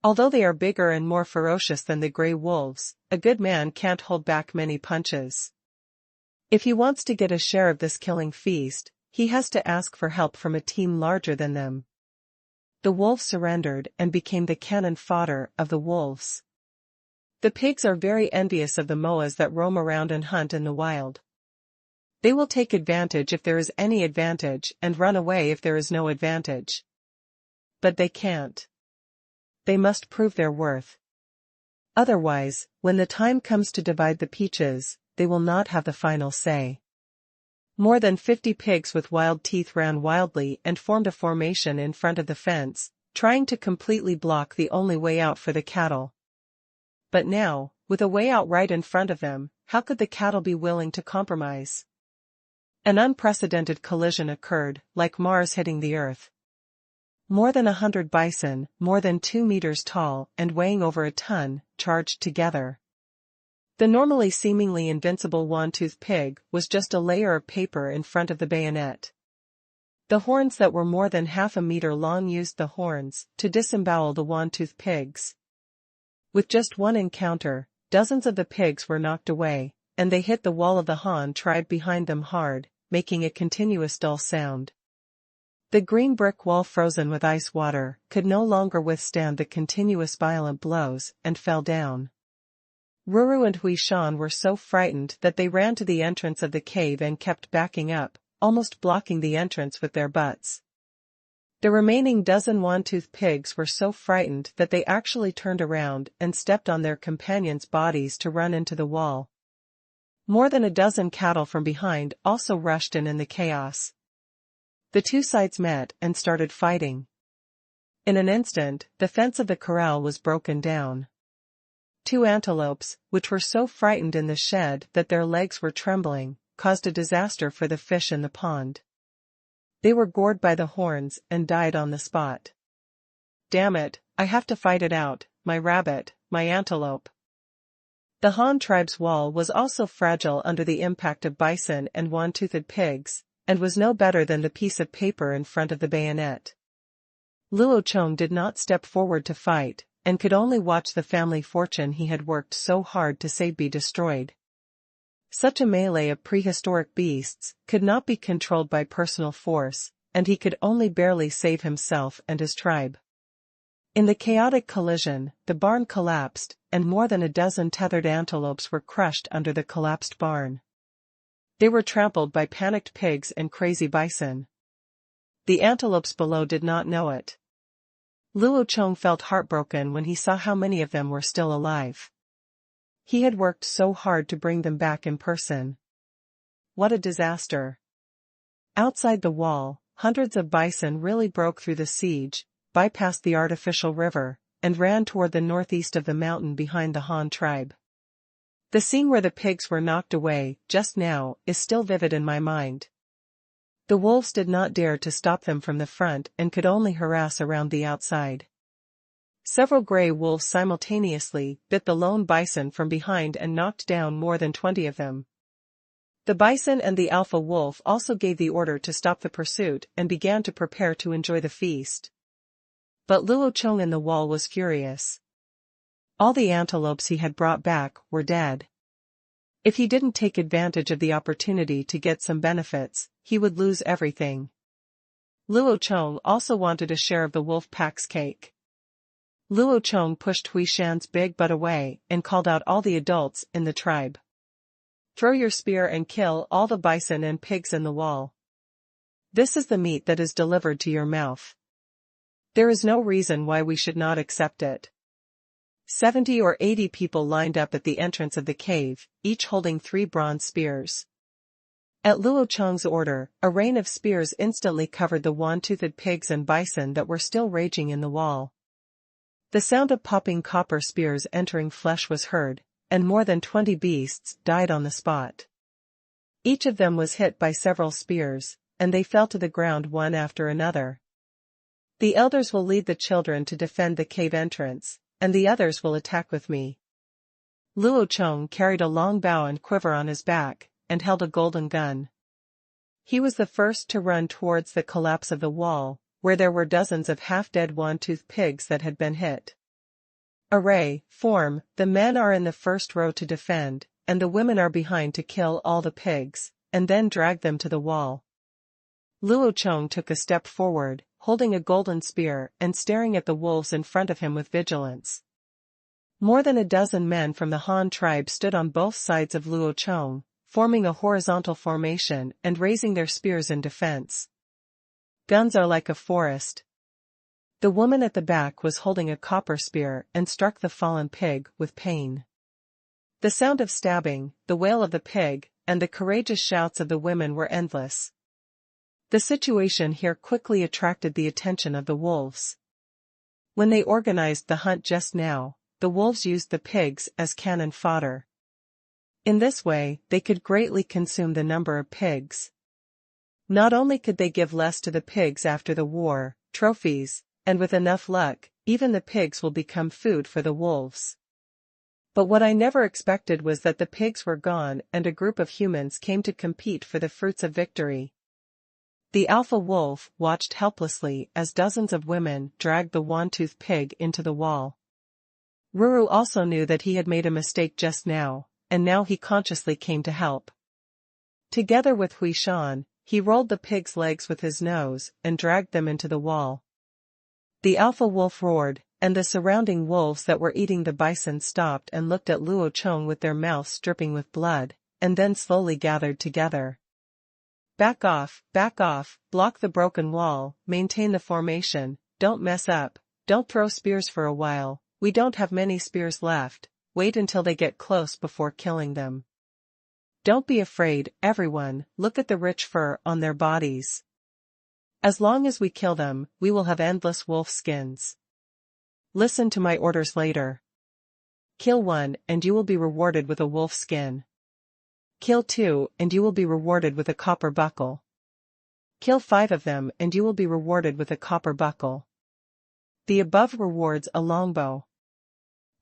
[SPEAKER 1] Although they are bigger and more ferocious than the gray wolves, a good man can't hold back many punches. If he wants to get a share of this killing feast, he has to ask for help from a team larger than them. The wolves surrendered and became the cannon fodder of the wolves. The pigs are very envious of the moas that roam around and hunt in the wild. They will take advantage if there is any advantage and run away if there is no advantage. But they can't. They must prove their worth. Otherwise, when the time comes to divide the peaches, they will not have the final say. More than 50 pigs with wild teeth ran wildly and formed a formation in front of the fence, trying to completely block the only way out for the cattle. But now, with a way out right in front of them, how could the cattle be willing to compromise? An unprecedented collision occurred, like Mars hitting the Earth. More than 100 bison, more than 2 meters tall and weighing over a ton, charged together. The normally seemingly invincible one-tooth pig was just a layer of paper in front of the bayonet. The horns that were more than half a meter long used the horns to disembowel the one-tooth pigs. With just one encounter, dozens of the pigs were knocked away, and they hit the wall of the Han tribe behind them hard, making a continuous dull sound. The green brick wall, frozen with ice water, could no longer withstand the continuous violent blows and fell down. Ruru and Hui Shan were so frightened that they ran to the entrance of the cave and kept backing up, almost blocking the entrance with their butts. The remaining dozen one-tooth pigs were so frightened that they actually turned around and stepped on their companions' bodies to run into the wall. More than a dozen cattle from behind also rushed in the chaos. The two sides met and started fighting. In an instant, the fence of the corral was broken down. 2 antelopes, which were so frightened in the shed that their legs were trembling, caused a disaster for the fish in the pond. They were gored by the horns and died on the spot. Damn it, I have to fight it out, my rabbit, my antelope. The Han tribe's wall was also fragile under the impact of bison and one-toothed pigs, and was no better than the piece of paper in front of the bayonet. Luo Chong did not step forward to fight, and could only watch the family fortune he had worked so hard to save be destroyed. Such a melee of prehistoric beasts could not be controlled by personal force, and he could only barely save himself and his tribe. In the chaotic collision, the barn collapsed, and more than a dozen tethered antelopes were crushed under the collapsed barn. They were trampled by panicked pigs and crazy bison. The antelopes below did not know it. Luo Chong felt heartbroken when he saw how many of them were still alive. He had worked so hard to bring them back in person. What a disaster. Outside the wall, hundreds of bison really broke through the siege, bypassed the artificial river, and ran toward the northeast of the mountain behind the Han tribe. The scene where the pigs were knocked away, just now, is still vivid in my mind. The wolves did not dare to stop them from the front and could only harass around the outside. Several gray wolves simultaneously bit the lone bison from behind and knocked down more than 20 of them. The bison and the alpha wolf also gave the order to stop the pursuit and began to prepare to enjoy the feast. But Luo Chong in the wall was furious. All the antelopes he had brought back were dead. If he didn't take advantage of the opportunity to get some benefits, he would lose everything. Luo Chong also wanted a share of the wolf pack's cake. Luo Chong pushed Hui Shan's big butt away and called out all the adults in the tribe. Throw your spear and kill all the bison and pigs in the wall. This is the meat that is delivered to your mouth. There is no reason why we should not accept it. 70 or 80 people lined up at the entrance of the cave, each holding 3 bronze spears. At Luo Chong's order, a rain of spears instantly covered the one-toothed pigs and bison that were still raging in the wall. The sound of popping copper spears entering flesh was heard, and more than 20 beasts died on the spot. Each of them was hit by several spears, and they fell to the ground one after another. The elders will lead the children to defend the cave entrance, and the others will attack with me. Luo Chong carried a long bow and quiver on his back, and held a golden gun. He was the first to run towards the collapse of the wall, where there were dozens of half-dead one-toothed pigs that had been hit. Array, form, the men are in the first row to defend, and the women are behind to kill all the pigs, and then drag them to the wall. Luo Chong took a step forward, holding a golden spear and staring at the wolves in front of him with vigilance. More than a dozen men from the Han tribe stood on both sides of Luo Chong, forming a horizontal formation and raising their spears in defense. Guns are like a forest. The woman at the back was holding a copper spear and struck the fallen pig with pain. The sound of stabbing, the wail of the pig, and the courageous shouts of the women were endless. The situation here quickly attracted the attention of the wolves. When they organized the hunt just now, the wolves used the pigs as cannon fodder. In this way, they could greatly consume the number of pigs. Not only could they give less to the pigs after the war, trophies, and with enough luck, even the pigs will become food for the wolves. But what I never expected was that the pigs were gone and a group of humans came to compete for the fruits of victory. The alpha wolf watched helplessly as dozens of women dragged the one-toothed pig into the wall. Ruru also knew that he had made a mistake just now, and now he consciously came to help. Together with Huishan, he rolled the pig's legs with his nose and dragged them into the wall. The alpha wolf roared, and the surrounding wolves that were eating the bison stopped and looked at Luo Chong with their mouths dripping with blood, and then slowly gathered together. Back off, block the broken wall, maintain the formation, don't mess up, don't throw spears for a while, we don't have many spears left, wait until they get close before killing them. Don't be afraid, everyone, look at the rich fur on their bodies. As long as we kill them, we will have endless wolf skins. Listen to my orders later. Kill one and you will be rewarded with a wolf skin. Kill two and you will be rewarded with a copper buckle. Kill 5 of them and you will be rewarded with a copper buckle. The above rewards a longbow.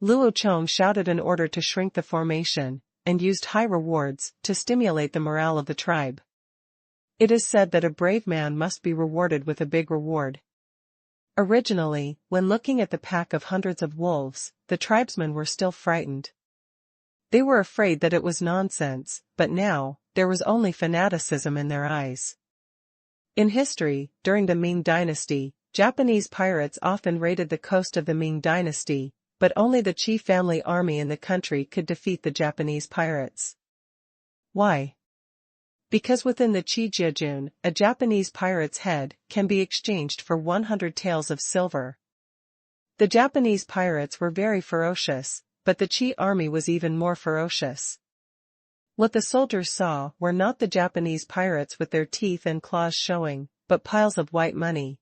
[SPEAKER 1] Luo Chong shouted an order to shrink the formation, and used high rewards to stimulate the morale of the tribe. It is said that a brave man must be rewarded with a big reward. Originally, when looking at the pack of hundreds of wolves, the tribesmen were still frightened. They were afraid that it was nonsense, but now, there was only fanaticism in their eyes. In history, during the Ming Dynasty, Japanese pirates often raided the coast of the Ming Dynasty, but only the Qi family army in the country could defeat the Japanese pirates. Why? Because within the Qi Jejun, a Japanese pirate's head can be exchanged for 100 taels of silver. The Japanese pirates were very ferocious, but the Qi army was even more ferocious. What the soldiers saw were not the Japanese pirates with their teeth and claws showing, but piles of white money.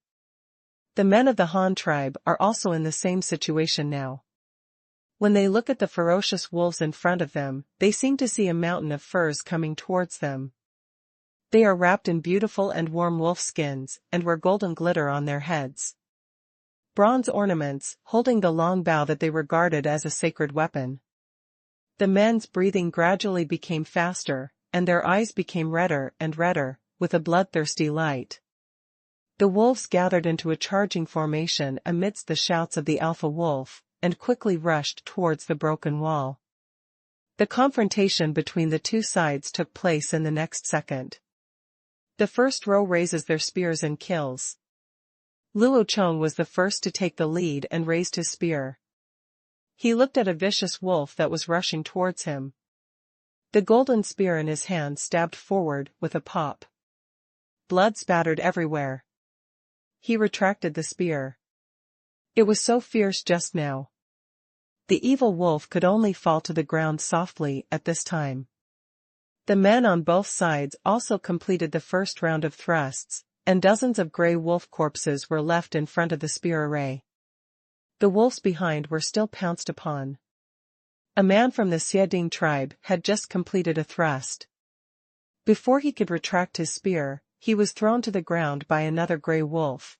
[SPEAKER 1] The men of the Han tribe are also in the same situation now. When they look at the ferocious wolves in front of them, they seem to see a mountain of furs coming towards them. They are wrapped in beautiful and warm wolf skins, and wear golden glitter on their heads. Bronze ornaments, holding the long bow that they regarded as a sacred weapon. The men's breathing gradually became faster, and their eyes became redder and redder, with a bloodthirsty light. The wolves gathered into a charging formation amidst the shouts of the alpha wolf, and quickly rushed towards the broken wall. The confrontation between the two sides took place in the next second. The first row raises their spears and kills. Luo Chong was the first to take the lead and raised his spear. He looked at a vicious wolf that was rushing towards him. The golden spear in his hand stabbed forward with a pop. Blood spattered everywhere. He retracted the spear. It was so fierce just now. The evil wolf could only fall to the ground softly at this time. The men on both sides also completed the first round of thrusts, and dozens of grey wolf corpses were left in front of the spear array. The wolves behind were still pounced upon. A man from the Xieding tribe had just completed a thrust. Before he could retract his spear, he was thrown to the ground by another grey wolf.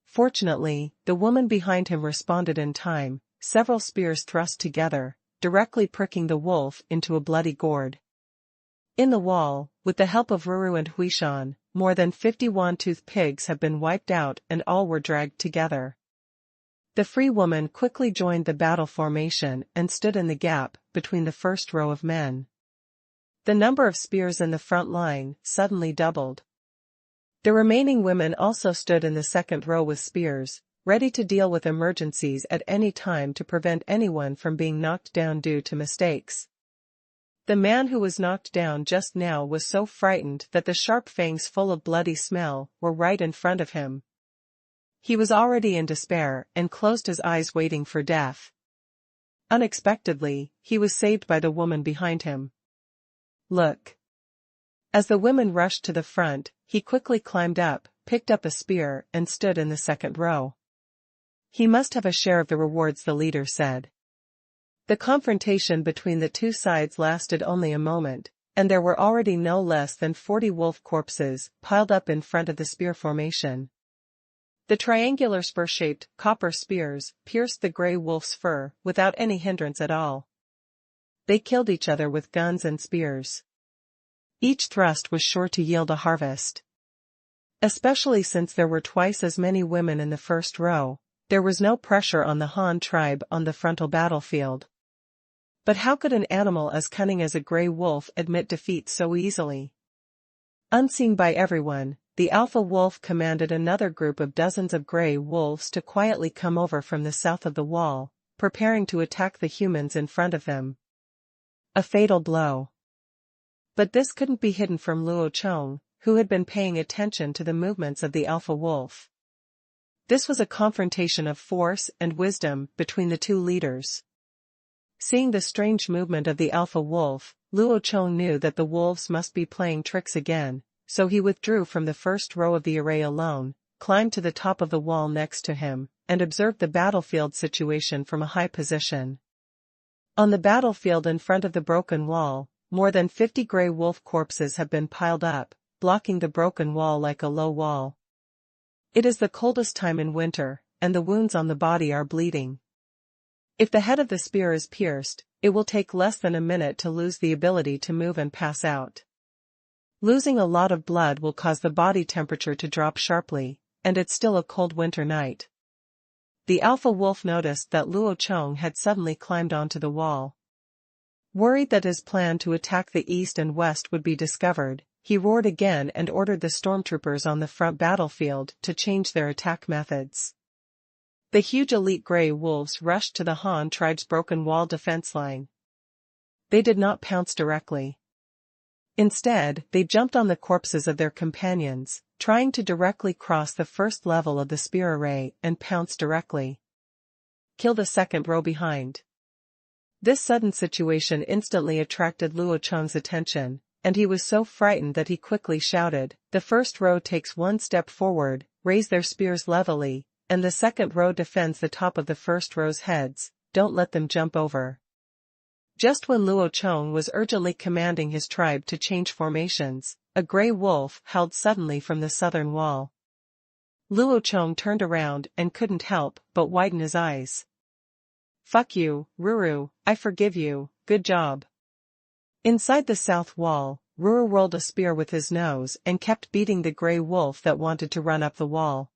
[SPEAKER 1] Fortunately, the woman behind him responded in time, several spears thrust together, directly pricking the wolf into a bloody gourd. In the wall, with the help of Ruru and Huishan, more than 50 one-toothed pigs have been wiped out and all were dragged together. The free woman quickly joined the battle formation and stood in the gap between the first row of men. The number of spears in the front line suddenly doubled. The remaining women also stood in the second row with spears, ready to deal with emergencies at any time to prevent anyone from being knocked down due to mistakes. The man who was knocked down just now was so frightened that the sharp fangs full of bloody smell were right in front of him. He was already in despair and closed his eyes waiting for death. Unexpectedly, he was saved by the woman behind him. "Look." As the women rushed to the front, he quickly climbed up, picked up a spear, and stood in the second row. "He must have a share of the rewards," the leader said. The confrontation between the two sides lasted only a moment, and there were already no less than 40 wolf corpses piled up in front of the spear formation. The triangular spur-shaped, copper spears pierced the gray wolf's fur without any hindrance at all. They killed each other with guns and spears. Each thrust was sure to yield a harvest. Especially since there were twice as many women in the first row, there was no pressure on the Han tribe on the frontal battlefield. But how could an animal as cunning as a gray wolf admit defeat so easily? Unseen by everyone, the alpha wolf commanded another group of dozens of gray wolves to quietly come over from the south of the wall, preparing to attack the humans in front of them. A fatal blow. But this couldn't be hidden from Luo Chong, who had been paying attention to the movements of the alpha wolf. This was a confrontation of force and wisdom between the two leaders. Seeing the strange movement of the alpha wolf, Luo Chong knew that the wolves must be playing tricks again, so he withdrew from the first row of the array alone, climbed to the top of the wall next to him, and observed the battlefield situation from a high position. On the battlefield in front of the broken wall, more than 50 gray wolf corpses have been piled up, blocking the broken wall like a low wall. It is the coldest time in winter, and the wounds on the body are bleeding. If the head of the spear is pierced, it will take less than a minute to lose the ability to move and pass out. Losing a lot of blood will cause the body temperature to drop sharply, and it's still a cold winter night. The alpha wolf noticed that Luo Chong had suddenly climbed onto the wall. Worried that his plan to attack the east and west would be discovered, he roared again and ordered the stormtroopers on the front battlefield to change their attack methods. The huge elite gray wolves rushed to the Han tribe's broken wall defense line. They did not pounce directly. Instead, they jumped on the corpses of their companions, trying to directly cross the first level of the spear array and pounce directly. Kill the second row behind. This sudden situation instantly attracted Luo Chong's attention, and he was so frightened that he quickly shouted, "The first row takes one step forward, raise their spears levelly, and the second row defends the top of the first row's heads, don't let them jump over." Just when Luo Chong was urgently commanding his tribe to change formations, a gray wolf howled suddenly from the southern wall. Luo Chong turned around and couldn't help but widen his eyes. "Fuck you, Ruru, I forgive you, good job." Inside the south wall, Ruru rolled a spear with his nose and kept beating the gray wolf that wanted to run up the wall.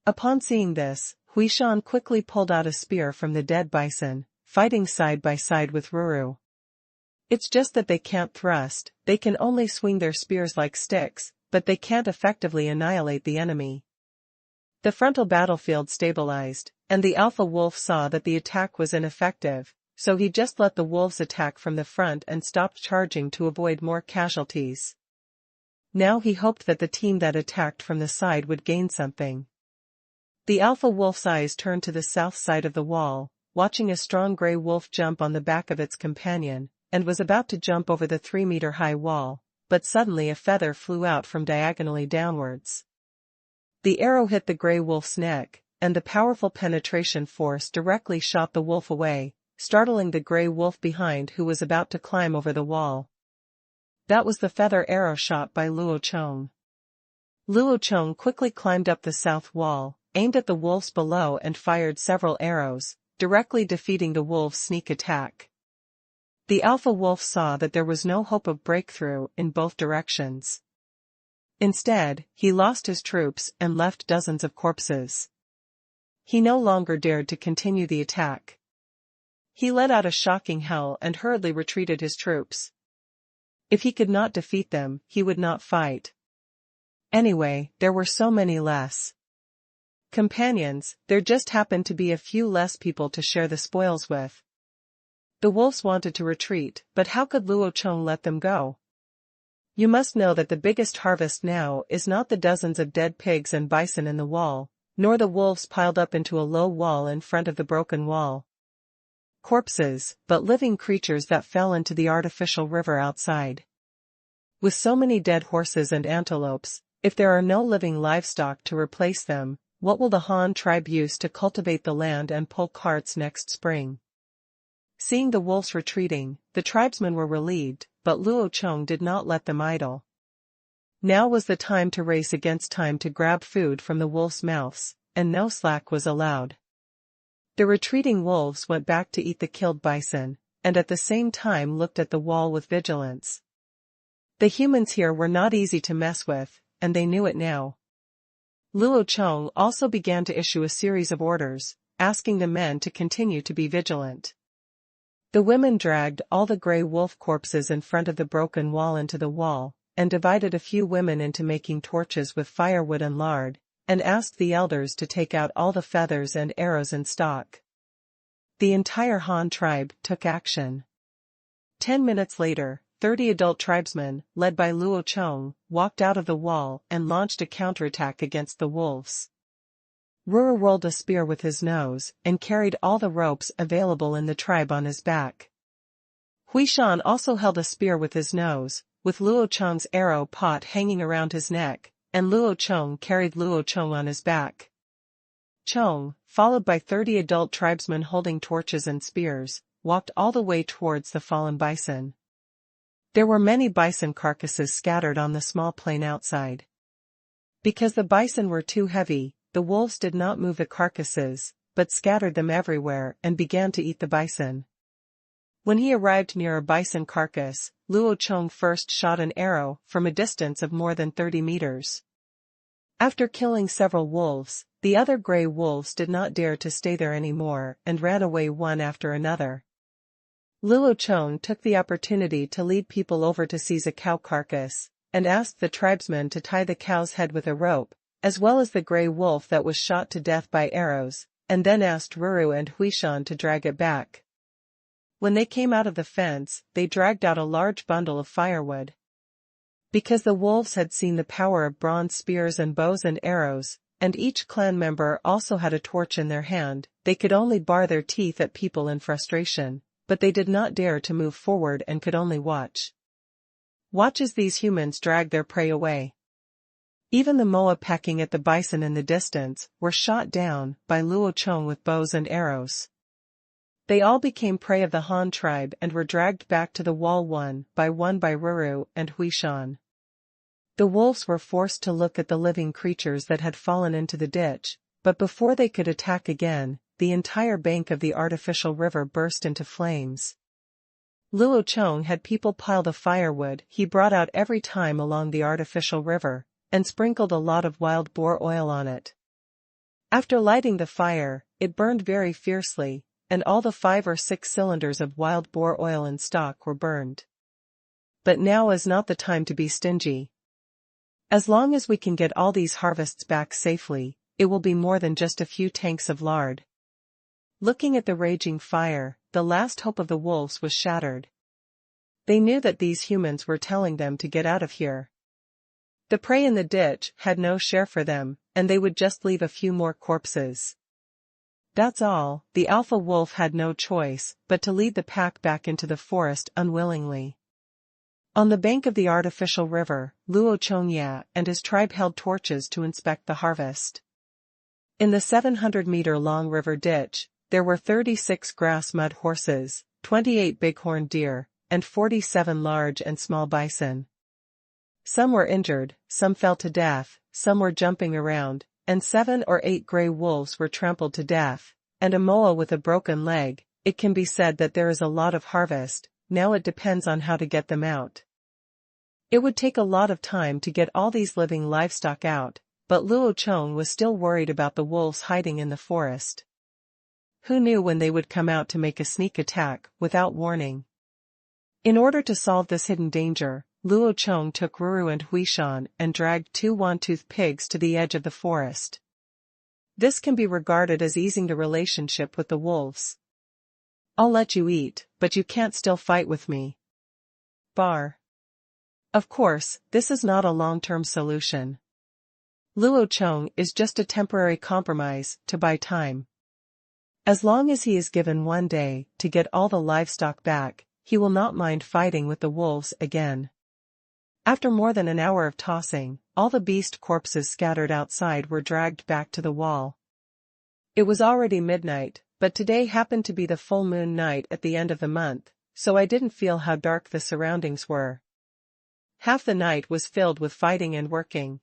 [SPEAKER 1] Upon seeing this, Huishan quickly pulled out a spear from the dead bison, fighting side by side with Ruru. It's just that they can't thrust, they can only swing their spears like sticks, but they can't effectively annihilate the enemy. The frontal battlefield stabilized, and the alpha wolf saw that the attack was ineffective, so he just let the wolves attack from the front and stopped charging to avoid more casualties. Now he hoped that the team that attacked from the side would gain something. The alpha wolf's eyes turned to the south side of the wall, watching a strong gray wolf jump on the back of its companion, and was about to jump over the 3-meter-high wall, but suddenly a feather flew out from diagonally downwards. The arrow hit the gray wolf's neck, and the powerful penetration force directly shot the wolf away, startling the gray wolf behind who was about to climb over the wall. That was the feather arrow shot by Luo Chong. Luo Chong quickly climbed up the south wall, aimed at the wolves below and fired several arrows, directly defeating the wolves' sneak attack. The alpha wolf saw that there was no hope of breakthrough in both directions. Instead, he lost his troops and left dozens of corpses. He no longer dared to continue the attack. He let out a shocking howl and hurriedly retreated his troops. If he could not defeat them, he would not fight. Anyway, there were so many less companions, there just happened to be a few less people to share the spoils with. The wolves wanted to retreat, but how could Luo Chong let them go? You must know that the biggest harvest now is not the dozens of dead pigs and bison in the wall, nor the wolves piled up into a low wall in front of the broken wall. Corpses, but living creatures that fell into the artificial river outside. With so many dead horses and antelopes, if there are no living livestock to replace them, what will the Han tribe use to cultivate the land and pull carts next spring? Seeing the wolves retreating, the tribesmen were relieved, but Luo Chong did not let them idle. Now was the time to race against time to grab food from the wolves' mouths, and no slack was allowed. The retreating wolves went back to eat the killed bison, and at the same time looked at the wall with vigilance. The humans here were not easy to mess with, and they knew it now. Luo Chong also began to issue a series of orders, asking the men to continue to be vigilant. The women dragged all the gray wolf corpses in front of the broken wall into the wall, and divided a few women into making torches with firewood and lard, and asked the elders to take out all the feathers and arrows in stock. The entire Han tribe took action. 10 minutes later, 30 adult tribesmen, led by Luo Chong, walked out of the wall and launched a counterattack against the wolves. Ruru rolled a spear with his nose and carried all the ropes available in the tribe on his back. Huishan also held a spear with his nose, with Luo Chong's arrow pot hanging around his neck, and Luo Chong carried Luo Chong on his back. Chong, followed by 30 adult tribesmen holding torches and spears, walked all the way towards the fallen bison. There were many bison carcasses scattered on the small plain outside. Because the bison were too heavy, the wolves did not move the carcasses, but scattered them everywhere and began to eat the bison. When he arrived near a bison carcass, Luo Chong first shot an arrow from a distance of more than 30 meters. After killing several wolves, the other gray wolves did not dare to stay there anymore and ran away one after another. Luo Chong took the opportunity to lead people over to seize a cow carcass, and asked the tribesmen to tie the cow's head with a rope, as well as the gray wolf that was shot to death by arrows, and then asked Ruru and Huishan to drag it back. When they came out of the fence, they dragged out a large bundle of firewood. Because the wolves had seen the power of bronze spears and bows and arrows, and each clan member also had a torch in their hand, they could only bar their teeth at people in frustration, but they did not dare to move forward and could only watch. Watch as these humans dragged their prey away. Even the moa pecking at the bison in the distance were shot down by Luo Chong with bows and arrows. They all became prey of the Han tribe and were dragged back to the wall one by Ruru and Huishan. The wolves were forced to look at the living creatures that had fallen into the ditch, but before they could attack again, the entire bank of the artificial river burst into flames. Luo Chong had people pile the firewood he brought out every time along the artificial river, and sprinkled a lot of wild boar oil on it. After lighting the fire, it burned very fiercely, and all the 5 or 6 cylinders of wild boar oil in stock were burned. But now is not the time to be stingy. As long as we can get all these harvests back safely, it will be more than just a few tanks of lard. Looking at the raging fire, the last hope of the wolves was shattered. They knew that these humans were telling them to get out of here. The prey in the ditch had no share for them, and they would just leave a few more corpses. That's all. The alpha wolf had no choice but to lead the pack back into the forest unwillingly. On the bank of the artificial river, Luo Chong and his tribe held torches to inspect the harvest. In the 700-meter-long river ditch, there were 36 grass mud horses, 28 bighorn deer, and 47 large and small bison. Some were injured, some fell to death, some were jumping around, and 7 or 8 gray wolves were trampled to death, and a moa with a broken leg. It can be said that there is a lot of harvest, now it depends on how to get them out. It would take a lot of time to get all these living livestock out, but Luo Chong was still worried about the wolves hiding in the forest. Who knew when they would come out to make a sneak attack, without warning? In order to solve this hidden danger, Luo Chong took Ruru and Huishan and dragged 2 one-toothed pigs to the edge of the forest. This can be regarded as easing the relationship with the wolves. I'll let you eat, but you can't still fight with me. Bar. Of course, this is not a long-term solution. Luo Chong is just a temporary compromise to buy time. As long as he is given 1 day to get all the livestock back, he will not mind fighting with the wolves again. After more than an hour of tossing, all the beast corpses scattered outside were dragged back to the wall. It was already midnight, but today happened to be the full moon night at the end of the month, so I didn't feel how dark the surroundings were. Half the night was filled with fighting and working.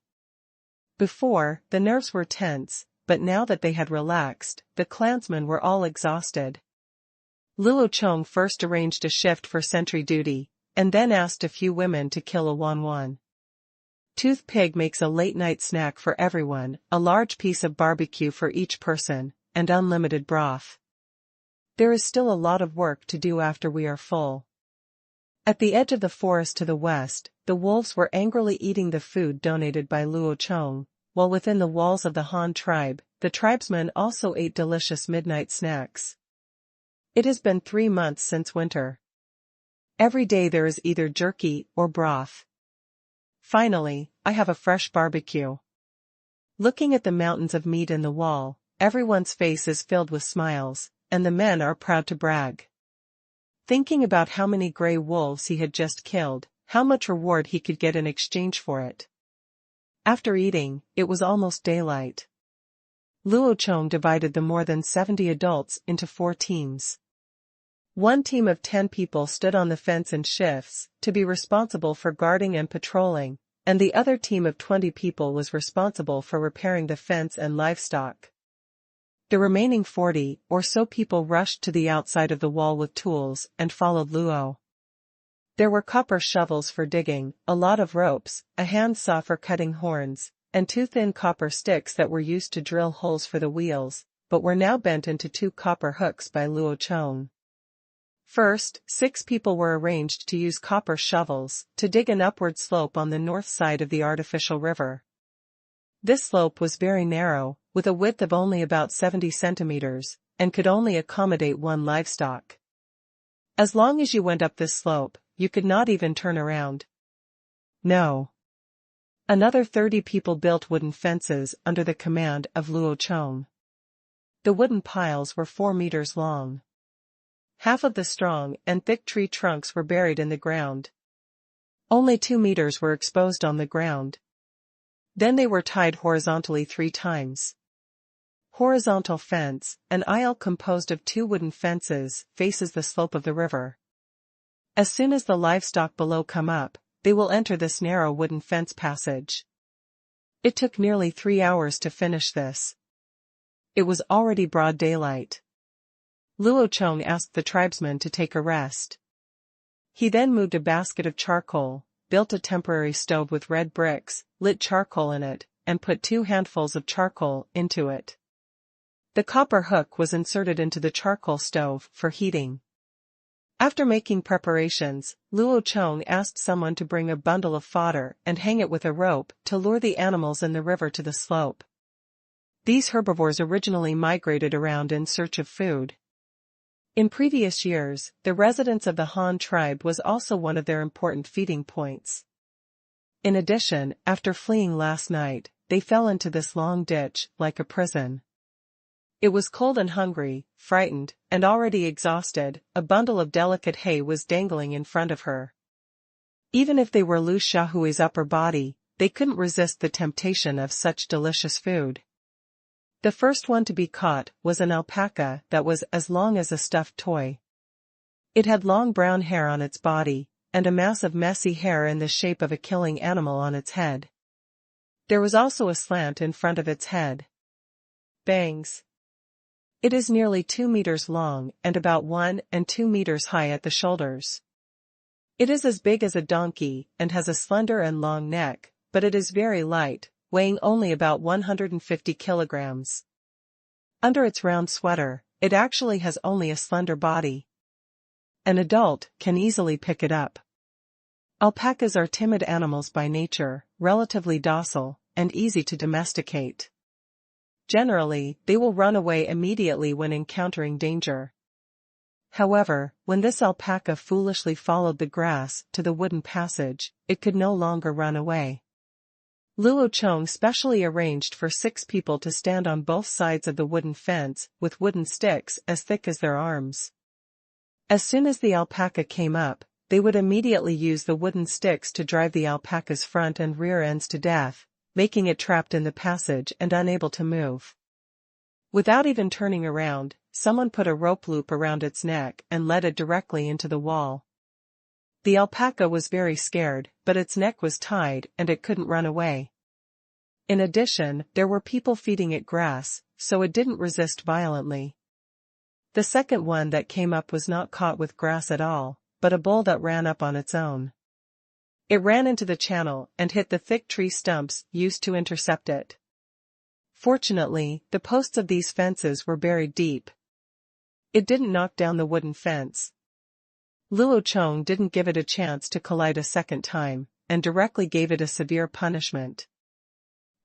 [SPEAKER 1] Before, the nerves were tense, but now that they had relaxed, the clansmen were all exhausted. Luo Chong first arranged a shift for sentry duty, and then asked a few women to kill a wan. Tooth pig makes a late-night snack for everyone, a large piece of barbecue for each person, and unlimited broth. There is still a lot of work to do after we are full. At the edge of the forest to the west, the wolves were angrily eating the food donated by Luo Chong, while within the walls of the Han tribe, the tribesmen also ate delicious midnight snacks. It has been 3 months since winter. Every day there is either jerky or broth. Finally, I have a fresh barbecue. Looking at the mountains of meat in the wall, everyone's face is filled with smiles, and the men are proud to brag. Thinking about how many gray wolves he had just killed, how much reward he could get in exchange for it. After eating, it was almost daylight. Luo Chong divided the more than 70 adults into 4 teams. One team of 10 people stood on the fence in shifts, to be responsible for guarding and patrolling, and the other team of 20 people was responsible for repairing the fence and livestock. The remaining 40 or so people rushed to the outside of the wall with tools and followed Luo. There were copper shovels for digging, a lot of ropes, a hand saw for cutting horns, and 2 thin copper sticks that were used to drill holes for the wheels, but were now bent into 2 copper hooks by Luo Chong. First, 6 people were arranged to use copper shovels to dig an upward slope on the north side of the artificial river. This slope was very narrow, with a width of only about 70 centimeters, and could only accommodate 1 livestock. As long as you went up this slope, you could not even turn around. No. Another 30 people built wooden fences under the command of Luo Chong. The wooden piles were 4 meters long. Half of the strong and thick tree trunks were buried in the ground. Only 2 meters were exposed on the ground. Then they were tied horizontally 3 times. Horizontal fence, an aisle composed of 2 wooden fences, faces the slope of the river. As soon as the livestock below come up, they will enter this narrow wooden fence passage. It took nearly 3 hours to finish this. It was already broad daylight. Luo Chong asked the tribesmen to take a rest. He then moved a basket of charcoal, built a temporary stove with red bricks, lit charcoal in it, and put 2 handfuls of charcoal into it. The copper hook was inserted into the charcoal stove for heating. After making preparations, Luo Chong asked someone to bring a bundle of fodder and hang it with a rope to lure the animals in the river to the slope. These herbivores originally migrated around in search of food. In previous years, the residents of the Han tribe was also one of their important feeding points. In addition, after fleeing last night, they fell into this long ditch, like a prison. It was cold and hungry, frightened, and already exhausted. A bundle of delicate hay was dangling in front of her. Even if they were Lu Shaohui's upper body, they couldn't resist the temptation of such delicious food. The first one to be caught was an alpaca that was as long as a stuffed toy. It had long brown hair on its body, and a mass of messy hair in the shape of a killing animal on its head. There was also a slant in front of its head. Bangs. It is nearly 2 meters long and about 1 and 2 meters high at the shoulders. It is as big as a donkey and has a slender and long neck, but it is very light, weighing only about 150 kilograms. Under its round sweater, it actually has only a slender body. An adult can easily pick it up. Alpacas are timid animals by nature, relatively docile, and easy to domesticate. Generally, they will run away immediately when encountering danger. However, when this alpaca foolishly followed the grass to the wooden passage, it could no longer run away. Luo Chong specially arranged for 6 people to stand on both sides of the wooden fence with wooden sticks as thick as their arms. As soon as the alpaca came up, they would immediately use the wooden sticks to drive the alpaca's front and rear ends to death, making it trapped in the passage and unable to move. Without even turning around, someone put a rope loop around its neck and led it directly into the wall. The alpaca was very scared, but its neck was tied and it couldn't run away. In addition, there were people feeding it grass, so it didn't resist violently. The second one that came up was not caught with grass at all, but a bull that ran up on its own. It ran into the channel and hit the thick tree stumps used to intercept it. Fortunately, the posts of these fences were buried deep. It didn't knock down the wooden fence. Luo Chong didn't give it a chance to collide a second time, and directly gave it a severe punishment.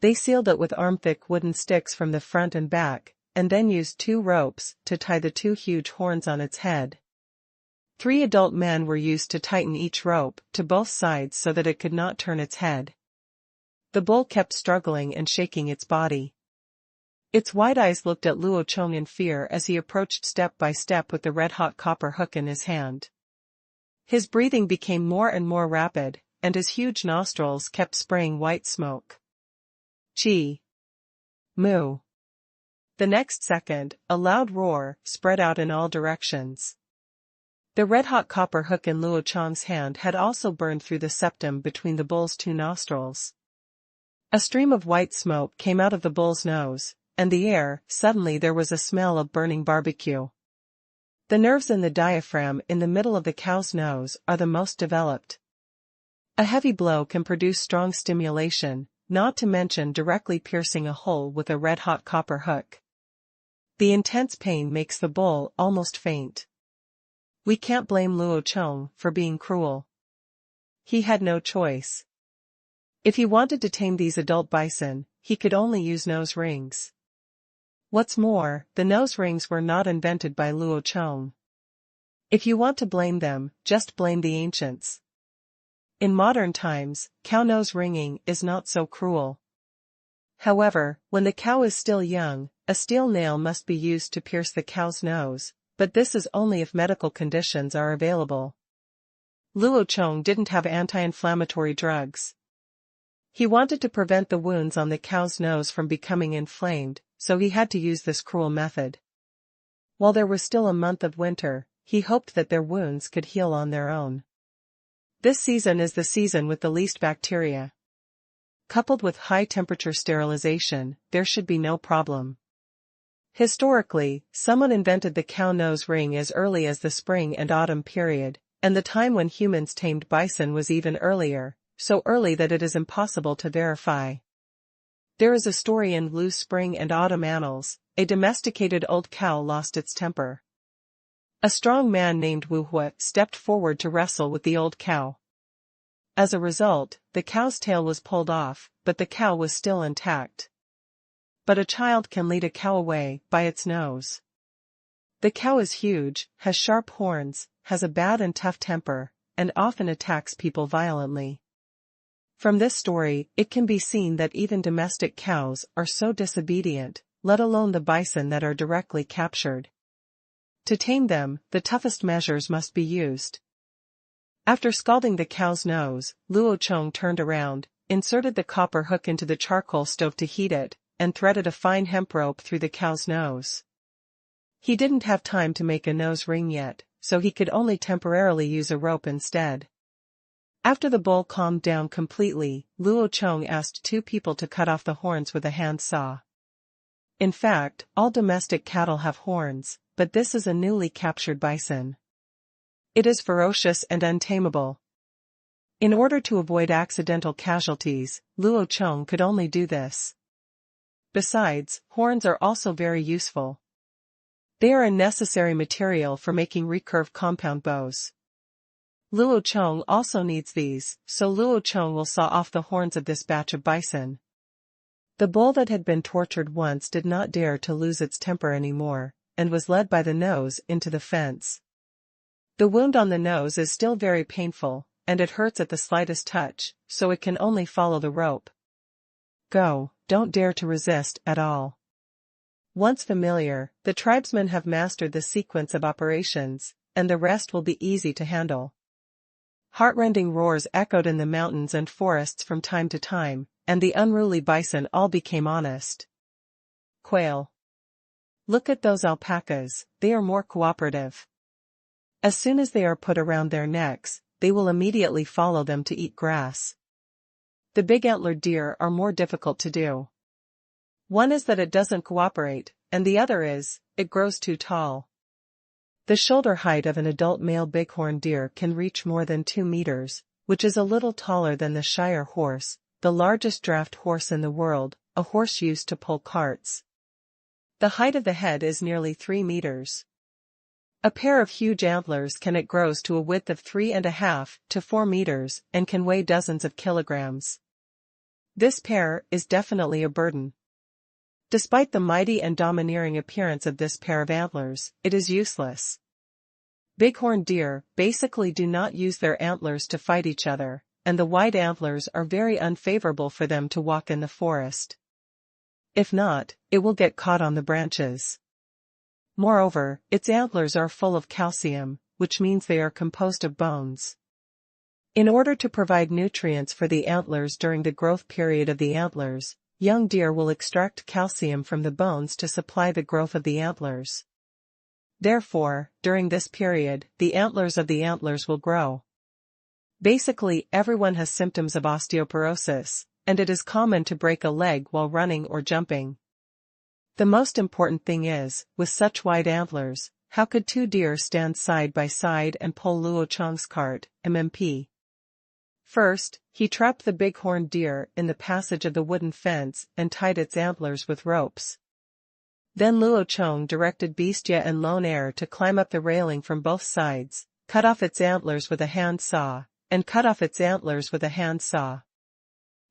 [SPEAKER 1] They sealed it with arm-thick wooden sticks from the front and back, and then used 2 ropes to tie the 2 huge horns on its head. 3 adult men were used to tighten each rope to both sides so that it could not turn its head. The bull kept struggling and shaking its body. Its wide eyes looked at Luo Chong in fear as he approached step by step with the red-hot copper hook in his hand. His breathing became more and more rapid, and his huge nostrils kept spraying white smoke. Chi! Moo! The next second, a loud roar spread out in all directions. The red-hot copper hook in Luo Chong's hand had also burned through the septum between the bull's 2 nostrils. A stream of white smoke came out of the bull's nose, and the air, suddenly there was a smell of burning barbecue. The nerves in the diaphragm in the middle of the cow's nose are the most developed. A heavy blow can produce strong stimulation, not to mention directly piercing a hole with a red-hot copper hook. The intense pain makes the bull almost faint. We can't blame Luo Chong for being cruel. He had no choice. If he wanted to tame these adult bison, he could only use nose rings. What's more, the nose rings were not invented by Luo Chong. If you want to blame them, just blame the ancients. In modern times, cow nose ringing is not so cruel. However, when the cow is still young, a steel nail must be used to pierce the cow's nose, but this is only if medical conditions are available. Luo Chong didn't have anti-inflammatory drugs. He wanted to prevent the wounds on the cow's nose from becoming inflamed, so he had to use this cruel method. While there was still a month of winter, he hoped that their wounds could heal on their own. This season is the season with the least bacteria. Coupled with high-temperature sterilization, there should be no problem. Historically, someone invented the cow nose ring as early as the spring and autumn period, and the time when humans tamed bison was even earlier, so early that it is impossible to verify. There is a story in Lu's Spring and Autumn Annals: a domesticated old cow lost its temper. A strong man named Wu Hui stepped forward to wrestle with the old cow. As a result, the cow's tail was pulled off, but the cow was still intact. But a child can lead a cow away by its nose. The cow is huge, has sharp horns, has a bad and tough temper, and often attacks people violently. From this story, it can be seen that even domestic cows are so disobedient, let alone the bison that are directly captured. To tame them, the toughest measures must be used. After scalding the cow's nose, Luo Chong turned around, inserted the copper hook into the charcoal stove to heat it, and threaded a fine hemp rope through the cow's nose. He didn't have time to make a nose ring yet, so he could only temporarily use a rope instead. After the bull calmed down completely, Luo Chong asked 2 people to cut off the horns with a hand saw. In fact, all domestic cattle have horns, but this is a newly captured bison. It is ferocious and untamable. In order to avoid accidental casualties, Luo Chong could only do this. Besides, horns are also very useful. They are a necessary material for making recurve compound bows. Luo Chong also needs these, so Luo Chong will saw off the horns of this batch of bison. The bull that had been tortured once did not dare to lose its temper anymore, and was led by the nose into the fence. The wound on the nose is still very painful, and it hurts at the slightest touch, so it can only follow the rope. Go, don't dare to resist at all. Once familiar, the tribesmen have mastered the sequence of operations, and the rest will be easy to handle. Heartrending roars echoed in the mountains and forests from time to time, and the unruly bison all became honest. Quail. Look at those alpacas, they are more cooperative. As soon as they are put around their necks, they will immediately follow them to eat grass. The big antlered deer are more difficult to do. One is that it doesn't cooperate, and the other is, it grows too tall. The shoulder height of an adult male bighorn deer can reach more than 2 meters, which is a little taller than the Shire horse, the largest draft horse in the world, a horse used to pull carts. The height of the head is nearly 3 meters. A pair of huge antlers it grows to a width of 3.5 to 4 meters and can weigh dozens of kilograms. This pair is definitely a burden. Despite the mighty and domineering appearance of this pair of antlers, it is useless. Bighorn deer basically do not use their antlers to fight each other, and the wide antlers are very unfavorable for them to walk in the forest. If not, it will get caught on the branches. Moreover, its antlers are full of calcium, which means they are composed of bones. In order to provide nutrients for the antlers during the growth period of the antlers, young deer will extract calcium from the bones to supply the growth of the antlers. Therefore, during this period, the antlers of the antlers will grow. Basically, everyone has symptoms of osteoporosis, and it is common to break a leg while running or jumping. The most important thing is, with such wide antlers, how could 2 deer stand side by side and pull Luo Chong's cart, MMP? First, he trapped the bighorn deer in the passage of the wooden fence and tied its antlers with ropes. Then Luo Chong directed Bestia and Lone Air to climb up the railing from both sides, cut off its antlers with a hand saw, and cut off its antlers with a hand saw.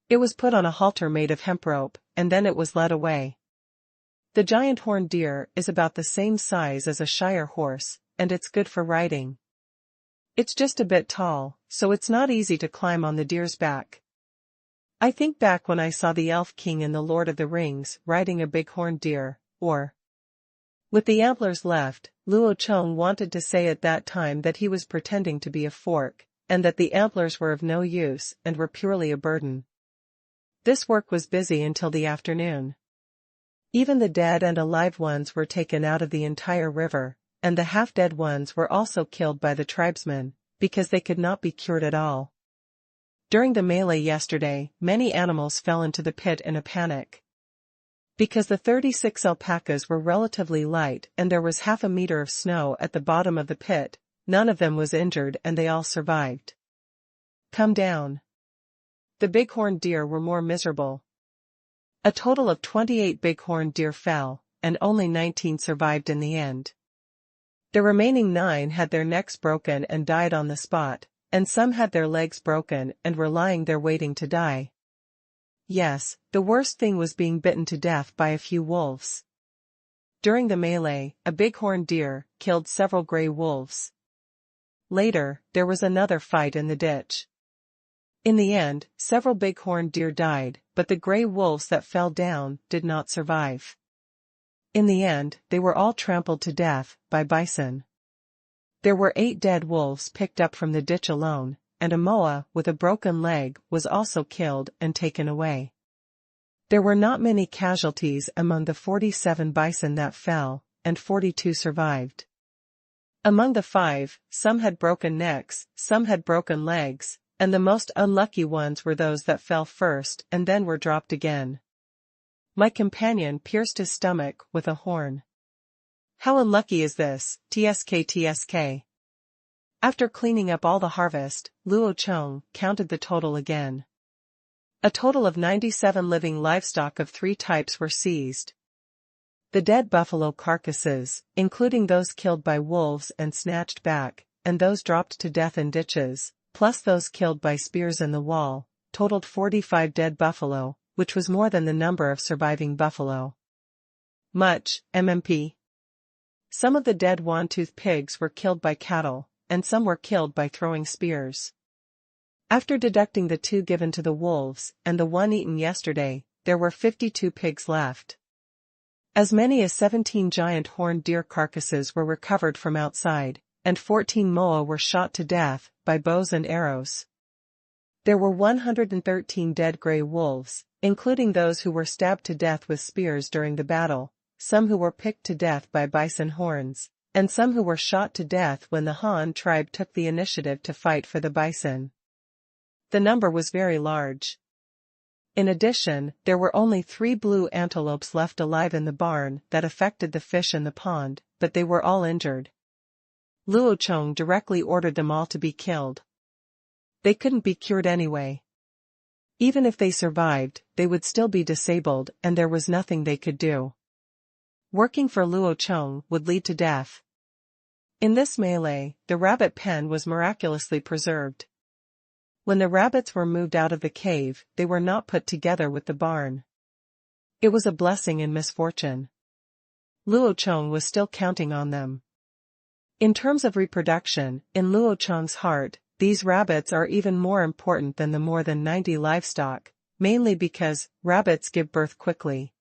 [SPEAKER 1] It was put on a halter made of hemp rope, and then it was led away. The giant horned deer is about the same size as a Shire horse, and it's good for riding. It's just a bit tall, so it's not easy to climb on the deer's back. I think back when I saw the Elf King in The Lord of the Rings riding a bighorn deer, or with the antlers left, Luo Chong wanted to say at that time that he was pretending to be a fork, and that the antlers were of no use and were purely a burden. This work was busy until the afternoon. Even the dead and alive ones were taken out of the entire river, and the half-dead ones were also killed by the tribesmen, because they could not be cured at all. During the melee yesterday, many animals fell into the pit in a panic. Because the 36 alpacas were relatively light and there was half a meter of snow at the bottom of the pit, none of them was injured and they all survived. Come down. The bighorn deer were more miserable. A total of 28 bighorn deer fell, and only 19 survived in the end. The remaining 9 had their necks broken and died on the spot, and some had their legs broken and were lying there waiting to die. Yes, the worst thing was being bitten to death by a few wolves. During the melee, a bighorn deer killed several gray wolves. Later, there was another fight in the ditch. In the end, several bighorn deer died, but the gray wolves that fell down did not survive. In the end, they were all trampled to death by bison. There were 8 dead wolves picked up from the ditch alone, and a moa with a broken leg was also killed and taken away. There were not many casualties among the 47 bison that fell, and 42 survived. Among the 5, some had broken necks, some had broken legs, and the most unlucky ones were those that fell first and then were dropped again. My companion pierced his stomach with a horn. How unlucky is this, tsk tsk. After cleaning up all the harvest, Luo Chong counted the total again. A total of 97 living livestock of 3 types were seized. The dead buffalo carcasses, including those killed by wolves and snatched back, and those dropped to death in ditches, plus those killed by spears in the wall, totaled 45 dead buffalo, which was more than the number of surviving buffalo. Much, MMP. Some of the dead one-tooth pigs were killed by cattle, and some were killed by throwing spears. After deducting the 2 given to the wolves, and the 1 eaten yesterday, there were 52 pigs left. As many as 17 giant horned deer carcasses were recovered from outside, and 14 moa were shot to death by bows and arrows. There were 113 dead gray wolves, including those who were stabbed to death with spears during the battle, some who were picked to death by bison horns, and some who were shot to death when the Han tribe took the initiative to fight for the bison. The number was very large. In addition, there were only 3 blue antelopes left alive in the barn that affected the fish in the pond, but they were all injured. Luo Chong directly ordered them all to be killed. They couldn't be cured anyway. Even if they survived, they would still be disabled and there was nothing they could do. Working for Luo Chong would lead to death. In this melee, the rabbit pen was miraculously preserved. When the rabbits were moved out of the cave, they were not put together with the barn. It was a blessing in misfortune. Luo Chong was still counting on them. In terms of reproduction, in Luo Chong's heart, these rabbits are even more important than the more than 90 livestock, mainly because rabbits give birth quickly.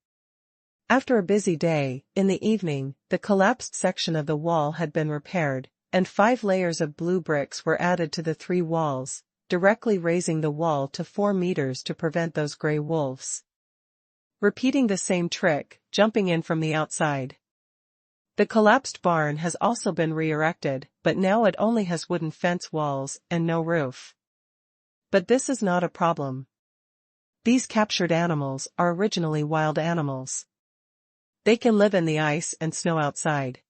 [SPEAKER 1] After a busy day, in the evening, the collapsed section of the wall had been repaired, and 5 layers of blue bricks were added to the 3 walls, directly raising the wall to 4 meters to prevent those gray wolves. Repeating the same trick, jumping in from the outside. The collapsed barn has also been re-erected, but now it only has wooden fence walls and no roof. But this is not a problem. These captured animals are originally wild animals. They can live in the ice and snow outside.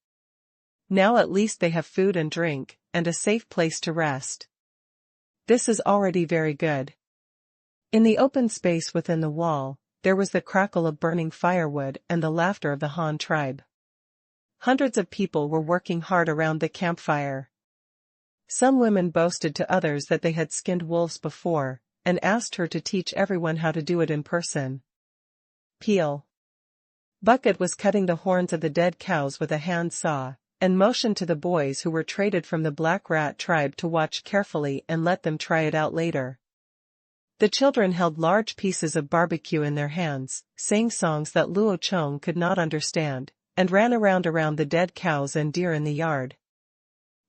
[SPEAKER 1] Now at least they have food and drink, and a safe place to rest. This is already very good. In the open space within the wall, there was the crackle of burning firewood and the laughter of the Han tribe. Hundreds of people were working hard around the campfire. Some women boasted to others that they had skinned wolves before, and asked her to teach everyone how to do it in person. Peel. Bucket was cutting the horns of the dead cows with a hand saw, and motioned to the boys who were traded from the Black Rat tribe to watch carefully and let them try it out later. The children held large pieces of barbecue in their hands, sang songs that Luo Chong could not understand, and ran around the dead cows and deer in the yard.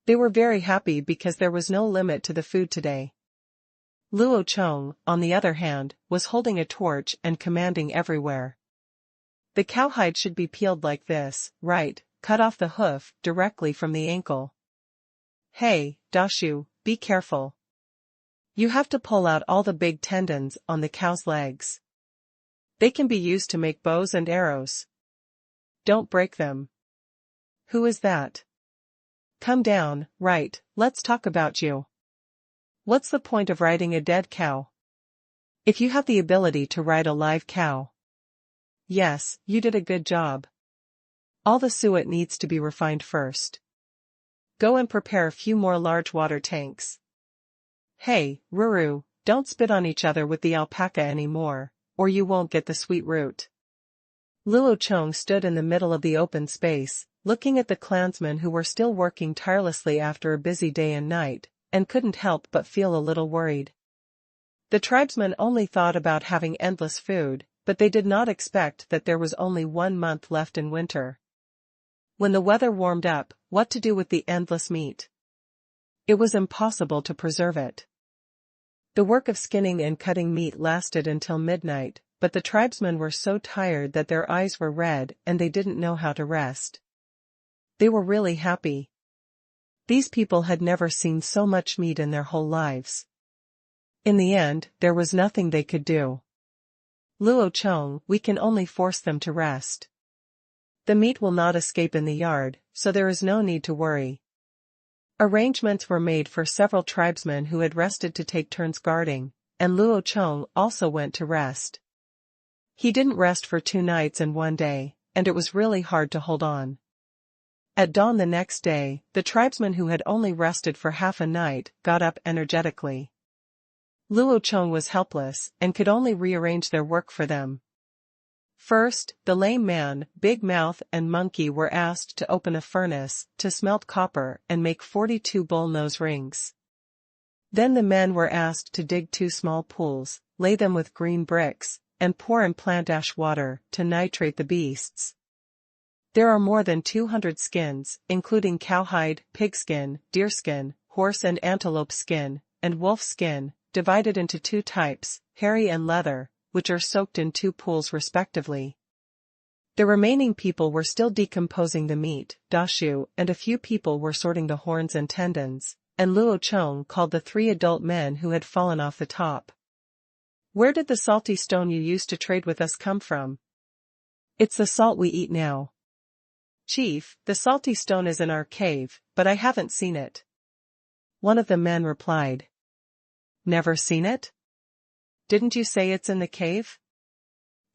[SPEAKER 1] They were very happy because there was no limit to the food today. Luo Chong, on the other hand, was holding a torch and commanding everywhere. The cowhide should be peeled like this, right, cut off the hoof directly from the ankle. Hey, Dashu, be careful. You have to pull out all the big tendons on the cow's legs. They can be used to make bows and arrows. Don't break them. Who is that? Come down, right, let's talk about you. What's the point of riding a dead cow? If you have the ability to ride a live cow. Yes, you did a good job. All the suet needs to be refined first. Go and prepare a few more large water tanks. Hey, Ruru, don't spit on each other with the alpaca anymore, or you won't get the sweet root. Luo Chong stood in the middle of the open space, looking at the clansmen who were still working tirelessly after a busy day and night, and couldn't help but feel a little worried. The tribesmen only thought about having endless food, but they did not expect that there was only 1 month left in winter. When the weather warmed up, what to do with the endless meat? It was impossible to preserve it. The work of skinning and cutting meat lasted until midnight, but the tribesmen were so tired that their eyes were red and they didn't know how to rest. They were really happy. These people had never seen so much meat in their whole lives. In the end, there was nothing they could do. Luo Chong, we can only force them to rest. The meat will not escape in the yard, so there is no need to worry. Arrangements were made for several tribesmen who had rested to take turns guarding, and Luo Chong also went to rest. He didn't rest for 2 nights and 1 day, and it was really hard to hold on. At dawn the next day, the tribesmen who had only rested for half a night got up energetically. Luo Chong was helpless and could only rearrange their work for them. First, the lame man, Big Mouth and Monkey were asked to open a furnace, to smelt copper and make 42 bull-nose rings. Then the men were asked to dig 2 small pools, lay them with green bricks, and pour in plant ash water to nitrate the beasts. There are more than 200 skins, including cowhide, pigskin, deerskin, horse and antelope skin, and wolf skin, divided into 2 types, hairy and leather, which are soaked in 2 pools respectively. The remaining people were still decomposing the meat, dashu, and a few people were sorting the horns and tendons, and Luo Chong called the 3 adult men who had fallen off the top. "Where did the salty stone you used to trade with us come from?" "It's the salt we eat now." "Chief, the salty stone is in our cave, but I haven't seen it." One of the men replied. "Never seen it? Didn't you say it's in the cave?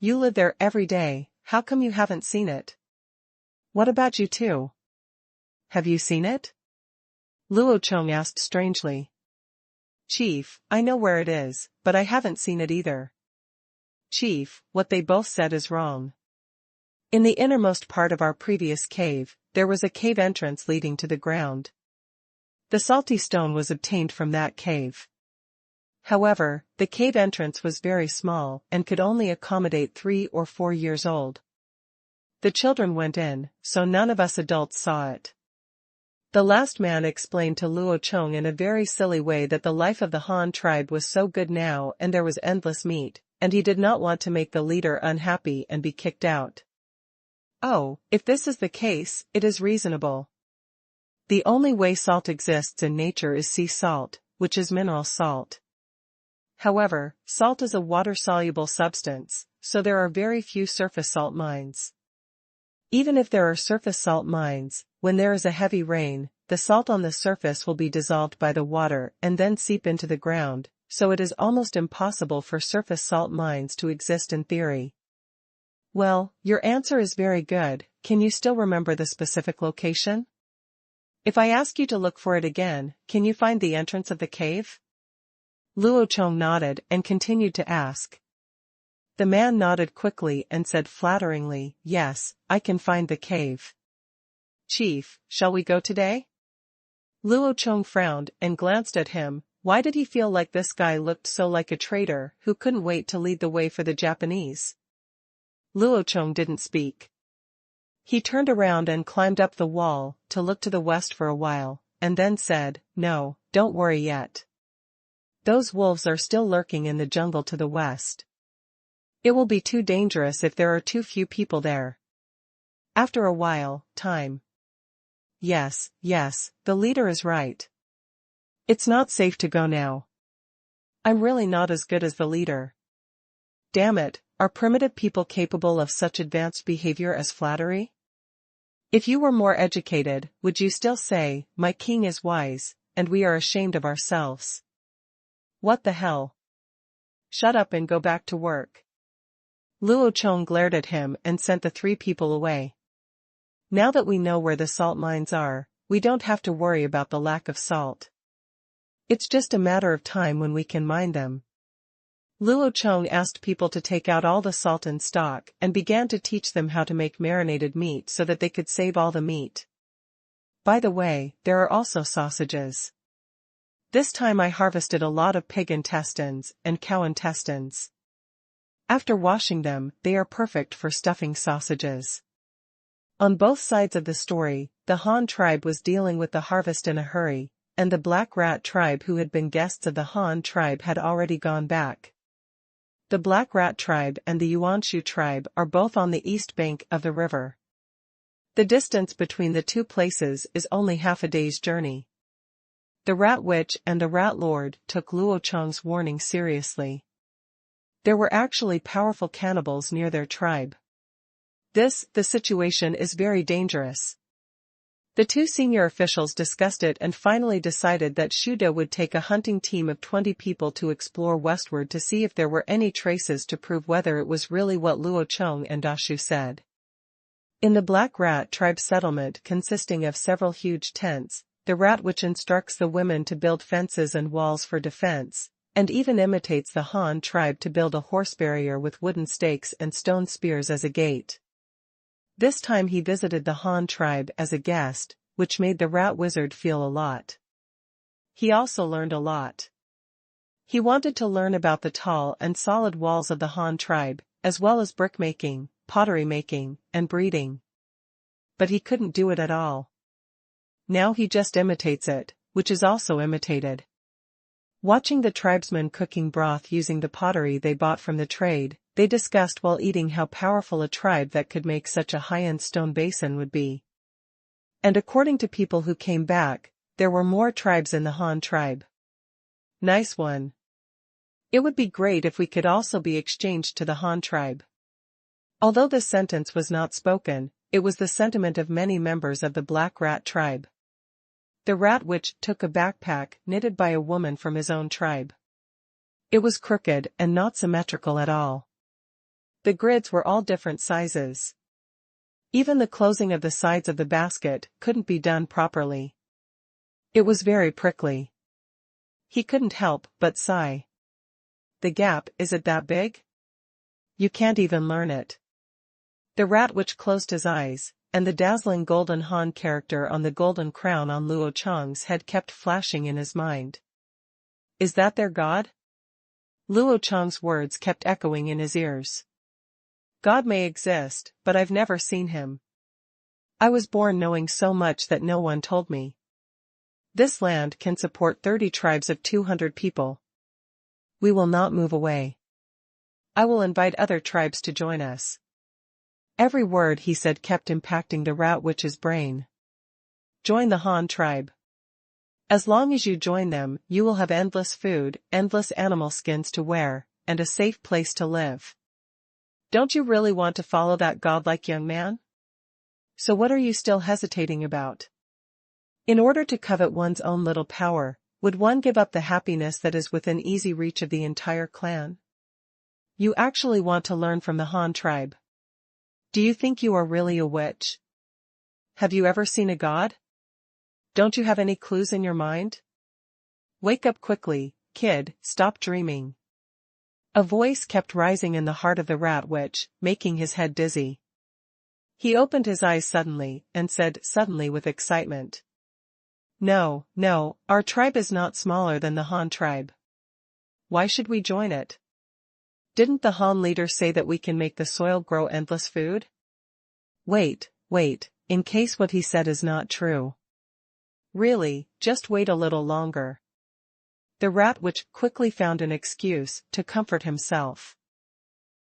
[SPEAKER 1] You live there every day, how come you haven't seen it?" "What about you two? Have you seen it?" Luo Chong asked strangely. "Chief, I know where it is, but I haven't seen it either." "Chief, what they both said is wrong. In the innermost part of our previous cave, there was a cave entrance leading to the ground. The salty stone was obtained from that cave. However, the cave entrance was very small and could only accommodate 3 or 4 years old. The children went in, so none of us adults saw it." The last man explained to Luo Chong in a very silly way that the life of the Han tribe was so good now and there was endless meat, and he did not want to make the leader unhappy and be kicked out. "Oh, if this is the case, it is reasonable. The only way salt exists in nature is sea salt, which is mineral salt. However, salt is a water-soluble substance, so there are very few surface salt mines. Even if there are surface salt mines, when there is a heavy rain, the salt on the surface will be dissolved by the water and then seep into the ground, so it is almost impossible for surface salt mines to exist in theory." "Well, your answer is very good. Can you still remember the specific location? If I ask you to look for it again, can you find the entrance of the cave?" Luo Chong nodded and continued to ask. The man nodded quickly and said flatteringly, "Yes, I can find the cave." "Chief, shall we go today?" Luo Chong frowned and glanced at him. Why did he feel like this guy looked so like a traitor who couldn't wait to lead the way for the Japanese? Luo Chong didn't speak. He turned around and climbed up the wall to look to the west for a while, and then said, "No, don't worry yet. Those wolves are still lurking in the jungle to the west. It will be too dangerous if there are too few people there. After a while, time." Yes, the leader is right. It's not safe to go now. I'm really not as good as the leader. Damn it, are primitive people capable of such advanced behavior as flattery? If you were more educated, would you still say, "My king is wise, and we are ashamed of ourselves"? What the hell? Shut up and go back to work. Luo Chong glared at him and sent the 3 people away. Now that we know where the salt mines are, we don't have to worry about the lack of salt. It's just a matter of time when we can mine them. Luo Chong asked people to take out all the salt in stock and began to teach them how to make marinated meat so that they could save all the meat. By the way, there are also sausages. This time I harvested a lot of pig intestines and cow intestines. After washing them, they are perfect for stuffing sausages. On both sides of the story, the Han tribe was dealing with the harvest in a hurry, and the Black Rat tribe who had been guests of the Han tribe had already gone back. The Black Rat tribe and the Yuanshu tribe are both on the east bank of the river. The distance between the 2 places is only half a day's journey. The Rat Witch and the Rat Lord took Luo Chong's warning seriously. There were actually powerful cannibals near their tribe. The situation is very dangerous. The two senior officials discussed it and finally decided that Shuda would take a hunting team of 20 people to explore westward to see if there were any traces to prove whether it was really what Luo Chong and Dashu said. In the Black Rat tribe settlement consisting of several huge tents, the rat witch instructs the women to build fences and walls for defense, and even imitates the Han tribe to build a horse barrier with wooden stakes and stone spears as a gate. This time he visited the Han tribe as a guest, which made the rat wizard feel a lot. He also learned a lot. He wanted to learn about the tall and solid walls of the Han tribe, as well as brickmaking, pottery making, and breeding. But he couldn't do it at all. Now he just imitates it, which is also imitated. Watching the tribesmen cooking broth using the pottery they bought from the trade, they discussed while eating how powerful a tribe that could make such a high-end stone basin would be. And according to people who came back, there were more tribes in the Han tribe. Nice one. It would be great if we could also be exchanged to the Han tribe. Although this sentence was not spoken, it was the sentiment of many members of the Black Rat tribe. The rat witch took a backpack knitted by a woman from his own tribe. It was crooked and not symmetrical at all. The grids were all different sizes. Even the closing of the sides of the basket couldn't be done properly. It was very prickly. He couldn't help but sigh. The gap, is it that big? You can't even learn it. The rat witch closed his eyes, and the dazzling golden Han character on the golden crown on Luo Chong's head kept flashing in his mind. Is that their god? Luo Chong's words kept echoing in his ears. God may exist, but I've never seen him. I was born knowing so much that no one told me. This land can support 30 tribes of 200 people. We will not move away. I will invite other tribes to join us. Every word he said kept impacting the rat witch's brain. Join the Han tribe. As long as you join them, you will have endless food, endless animal skins to wear, and a safe place to live. Don't you really want to follow that godlike young man? So what are you still hesitating about? In order to covet one's own little power, would one give up the happiness that is within easy reach of the entire clan? You actually want to learn from the Han tribe. Do you think you are really a witch? Have you ever seen a god? Don't you have any clues in your mind? Wake up quickly, kid, stop dreaming. A voice kept rising in the heart of the rat witch, making his head dizzy. He opened his eyes suddenly, and said suddenly with excitement. No, no, our tribe is not smaller than the Han tribe. Why should we join it? Didn't the Han leader say that we can make the soil grow endless food? Wait, in case what he said is not true. Really, just wait a little longer. The rat witch quickly found an excuse to comfort himself.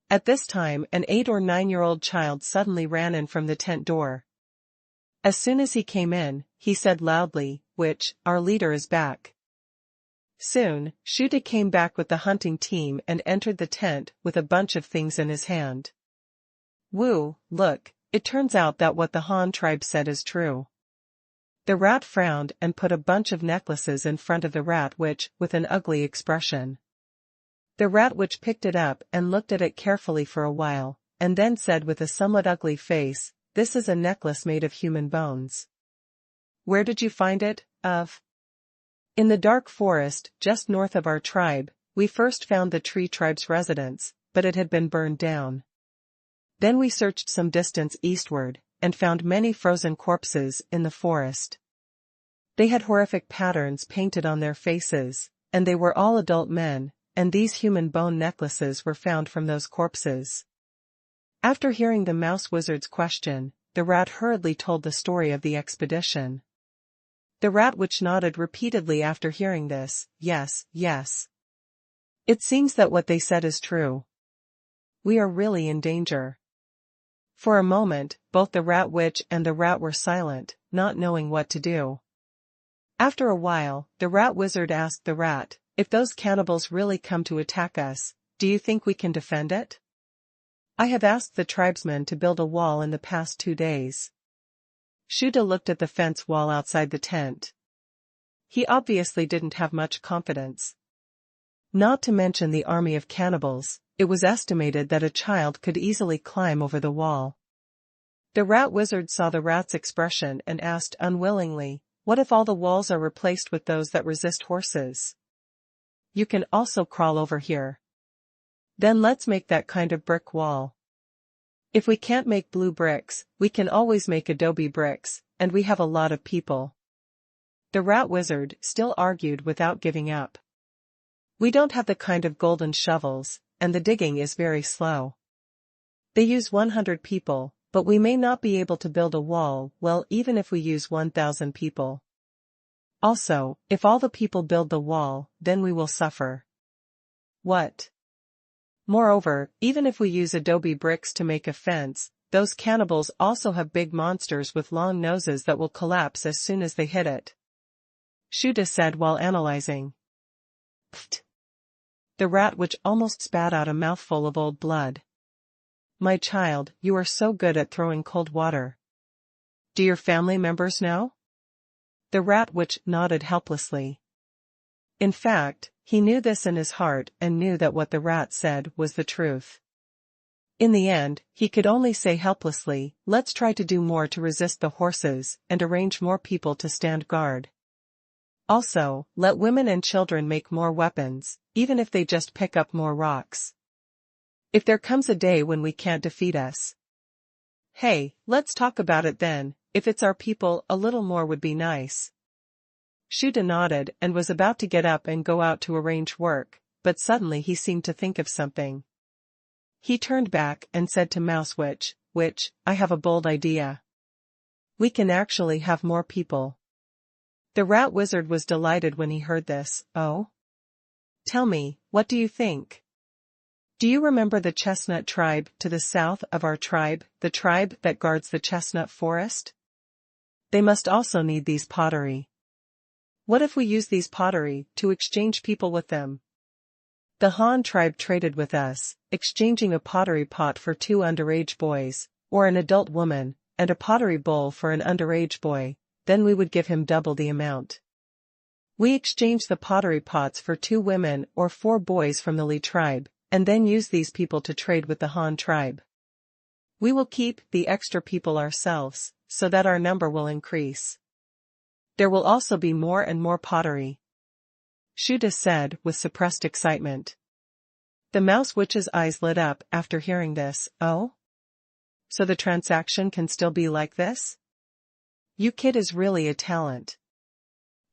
[SPEAKER 1] At this time, an 8 or 9-year-old child suddenly ran in from the tent door. As soon as he came in, he said loudly, "Witch, our leader is back." Soon, Shuda came back with the hunting team and entered the tent with a bunch of things in his hand. Woo, look, it turns out that what the Han tribe said is true. The rat frowned and put a bunch of necklaces in front of the rat witch with an ugly expression. The rat witch picked it up and looked at it carefully for a while, and then said with a somewhat ugly face, "This is a necklace made of human bones." Where did you find it, Of? In the dark forest, just north of our tribe. We first found the tree tribe's residence, but it had been burned down. Then we searched some distance eastward, and found many frozen corpses in the forest. They had horrific patterns painted on their faces, and they were all adult men, and these human bone necklaces were found from those corpses. After hearing the mouse wizard's question, the rat hurriedly told the story of the expedition. The rat witch nodded repeatedly after hearing this, yes. It seems that what they said is true. We are really in danger. For a moment, both the rat witch and the rat were silent, not knowing what to do. After a while, the rat wizard asked the rat, "If those cannibals really come to attack us, do you think we can defend it? I have asked the tribesmen to build a wall in the past 2 days." Shuda looked at the fence wall outside the tent. He obviously didn't have much confidence. Not to mention the army of cannibals, it was estimated that a child could easily climb over the wall. The rat wizard saw the rat's expression and asked unwillingly, "What if all the walls are replaced with those that resist horses? You can also crawl over here. Then let's make that kind of brick wall. If we can't make blue bricks, we can always make adobe bricks, and we have a lot of people." The rat wizard still argued without giving up. "We don't have the kind of golden shovels, and the digging is very slow. They use 100 people, but we may not be able to build a wall, well, even if we use 1,000 people. Also, if all the people build the wall, then we will suffer. What? Moreover, even if we use adobe bricks to make a fence, those cannibals also have big monsters with long noses that will collapse as soon as they hit it," Shuda said while analyzing. Pfft. The rat witch almost spat out a mouthful of old blood. "My child, you are so good at throwing cold water. Do your family members know?" The rat witch nodded helplessly. In fact, he knew this in his heart and knew that what the rat said was the truth. In the end, he could only say helplessly, "Let's try to do more to resist the horses and arrange more people to stand guard. Also, let women and children make more weapons, even if they just pick up more rocks. If there comes a day when we can't defeat us. Hey, let's talk about it then. If it's our people, a little more would be nice." Shuda nodded and was about to get up and go out to arrange work, but suddenly he seemed to think of something. He turned back and said to Mouse Witch, "I have a bold idea. We can actually have more people." The rat wizard was delighted when he heard this. "Oh? Tell me, what do you think? Do you remember the chestnut tribe to the south of our tribe, the tribe that guards the chestnut forest? They must also need these pottery. What if we use these pottery to exchange people with them? The Han tribe traded with us, exchanging a pottery pot for 2 underage boys, or an adult woman, and a pottery bowl for an underage boy, then we would give him double the amount. We exchange the pottery pots for 2 women or 4 boys from the Li tribe, and then use these people to trade with the Han tribe. We will keep the extra people ourselves, so that our number will increase. There will also be more and more pottery," Shuda said with suppressed excitement. The Mouse Witch's eyes lit up after hearing this. "Oh? So the transaction can still be like this? You kid is really a talent."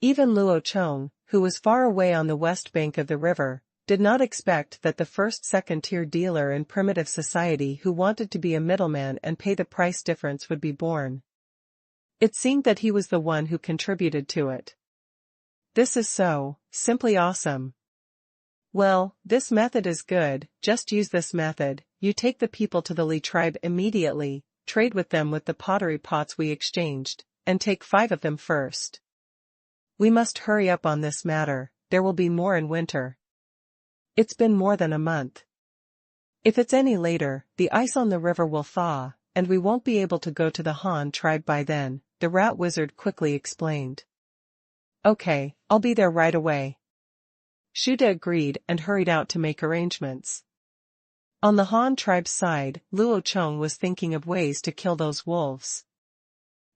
[SPEAKER 1] Even Luo Chong, who was far away on the west bank of the river, did not expect that the first second-tier dealer in primitive society who wanted to be a middleman and pay the price difference would be born. It seemed that he was the one who contributed to it. "This is so, simply awesome. Well, this method is good, just use this method. You take the people to the Li tribe immediately, trade with them with the pottery pots we exchanged, and take 5 of them first. We must hurry up on this matter, there will be more in winter. It's been more than a month. If it's any later, the ice on the river will thaw, and we won't be able to go to the Han tribe by then," the rat wizard quickly explained. "Okay, I'll be there right away." Shuda agreed and hurried out to make arrangements. On the Han tribe's side, Luo Chong was thinking of ways to kill those wolves.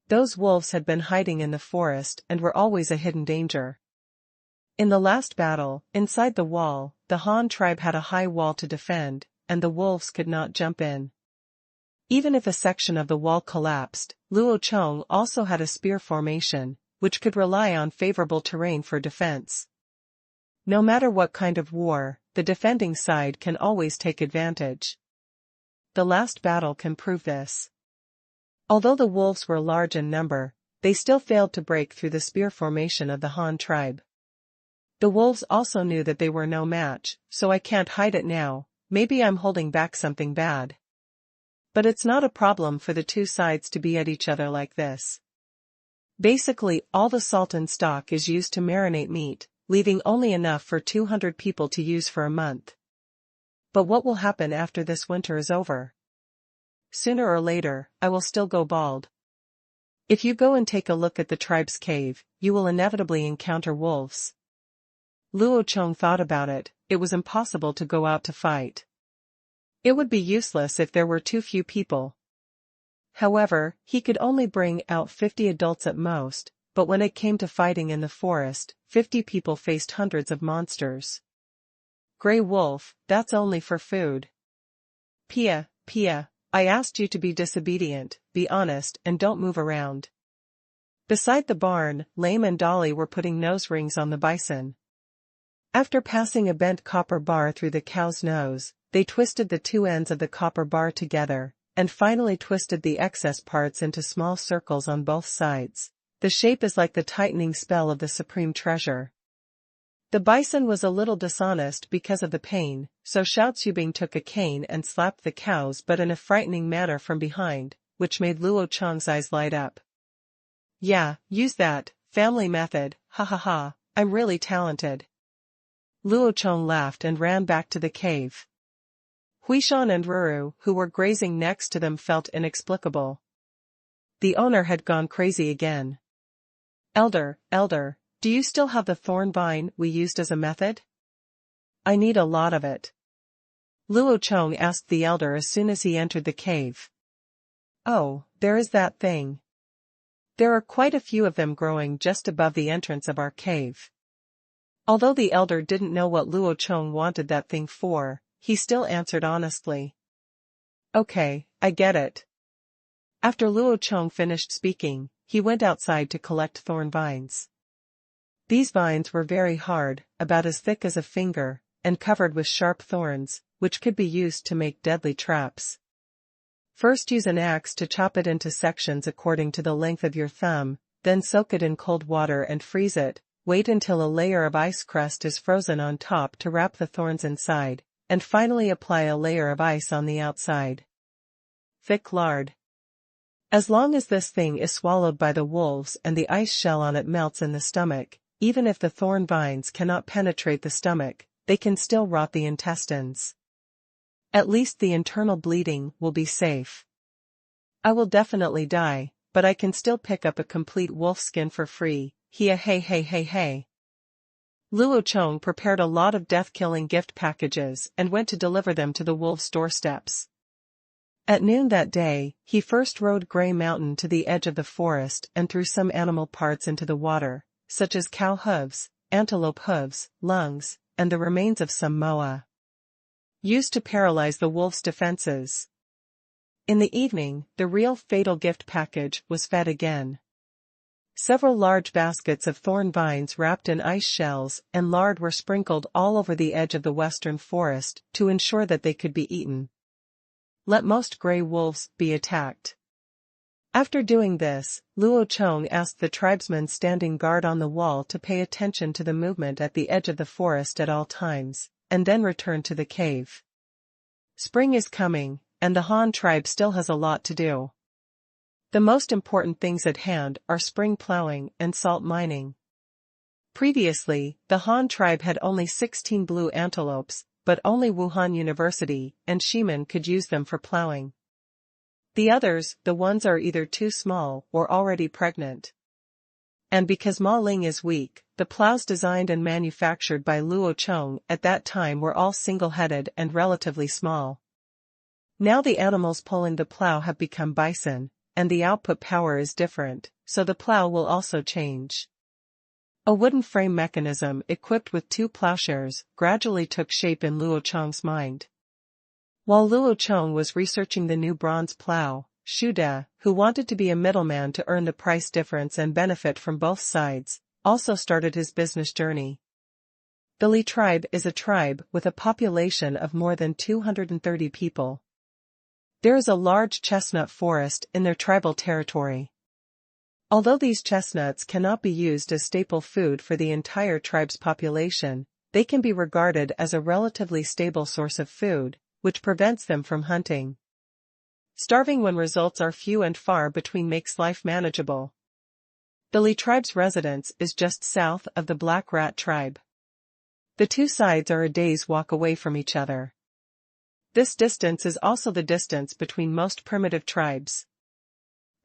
[SPEAKER 1] Those wolves had been hiding in the forest and were always a hidden danger. In the last battle, inside the wall, the Han tribe had a high wall to defend, and the wolves could not jump in. Even if a section of the wall collapsed, Luo Chong also had a spear formation, which could rely on favorable terrain for defense. No matter what kind of war, the defending side can always take advantage. The last battle can prove this. Although the wolves were large in number, they still failed to break through the spear formation of the Han tribe. The wolves also knew that they were no match, so I can't hide it now. Maybe I'm holding back something bad. But it's not a problem for the 2 sides to be at each other like this. Basically, all the salt and stock is used to marinate meat, leaving only enough for 200 people to use for a month. But what will happen after this winter is over? Sooner or later, I will still go bald. If you go and take a look at the tribe's cave, you will inevitably encounter wolves. Luo Chong thought about it. It was impossible to go out to fight. It would be useless if there were too few people. However, he could only bring out 50 adults at most, but when it came to fighting in the forest, 50 people faced hundreds of monsters. Grey wolf, that's only for food. Pia, I asked you to be disobedient, be honest and don't move around. Beside the barn, Lame and Dolly were putting nose rings on the bison. After passing a bent copper bar through the cow's nose, they twisted the two ends of the copper bar together, and finally twisted the excess parts into small circles on both sides. The shape is like the tightening spell of the supreme treasure. The bison was a little dishonest because of the pain, so Xiao Zubing took a cane and slapped the cows but in a frightening manner from behind, which made Luo Chong's eyes light up. Yeah, use that, family method, ha ha ha, I'm really talented. Luo Chong laughed and ran back to the cave. Huishan and Ruru, who were grazing next to them, felt inexplicable. The owner had gone crazy again. Elder, do you still have the thorn vine we used as a method? I need a lot of it. Luo Chong asked the elder as soon as he entered the cave. Oh, there is that thing. There are quite a few of them growing just above the entrance of our cave. Although the elder didn't know what Luo Chong wanted that thing for, he still answered honestly. Okay, I get it. After Luo Chong finished speaking, he went outside to collect thorn vines. These vines were very hard, about as thick as a finger, and covered with sharp thorns, which could be used to make deadly traps. First use an axe to chop it into sections according to the length of your thumb, then soak it in cold water and freeze it. Wait until a layer of ice crust is frozen on top to wrap the thorns inside, and finally apply a layer of ice on the outside. Thick lard. As long as this thing is swallowed by the wolves and the ice shell on it melts in the stomach, even if the thorn vines cannot penetrate the stomach, they can still rot the intestines. At least the internal bleeding will be safe. I will definitely die, but I can still pick up a complete wolf skin for free. Hey. Luo Chong prepared a lot of death-killing gift packages and went to deliver them to the wolves' doorsteps. At noon that day, he first rode Grey Mountain to the edge of the forest and threw some animal parts into the water, such as cow hooves, antelope hooves, lungs, and the remains of some moa, used to paralyze the wolf's defenses. In the evening, the real fatal gift package was fed again. Several large baskets of thorn vines wrapped in ice shells and lard were sprinkled all over the edge of the western forest to ensure that they could be eaten. Let most gray wolves be attacked. After doing this, Luo Chong asked the tribesmen standing guard on the wall to pay attention to the movement at the edge of the forest at all times, and then returned to the cave. Spring is coming, and the Han tribe still has a lot to do. The most important things at hand are spring plowing and salt mining. Previously, the Han tribe had only 16 blue antelopes, but only Wuhan University and Ximen could use them for plowing. The others, the ones are either too small or already pregnant. And because Ma Ling is weak, the plows designed and manufactured by Luo Chong at that time were all single-headed and relatively small. Now the animals pulling the plow have become bison, and the output power is different, so the plow will also change. A wooden frame mechanism equipped with 2 plowshares gradually took shape in Luo Chong's mind. While Luo Chong was researching the new bronze plow, Shu De, who wanted to be a middleman to earn the price difference and benefit from both sides, also started his business journey. The Li tribe is a tribe with a population of more than 230 people. There is a large chestnut forest in their tribal territory. Although these chestnuts cannot be used as staple food for the entire tribe's population, they can be regarded as a relatively stable source of food, which prevents them from hunting. Starving when results are few and far between makes life manageable. The Li tribe's residence is just south of the Black Rat tribe. The two sides are a day's walk away from each other. This distance is also the distance between most primitive tribes.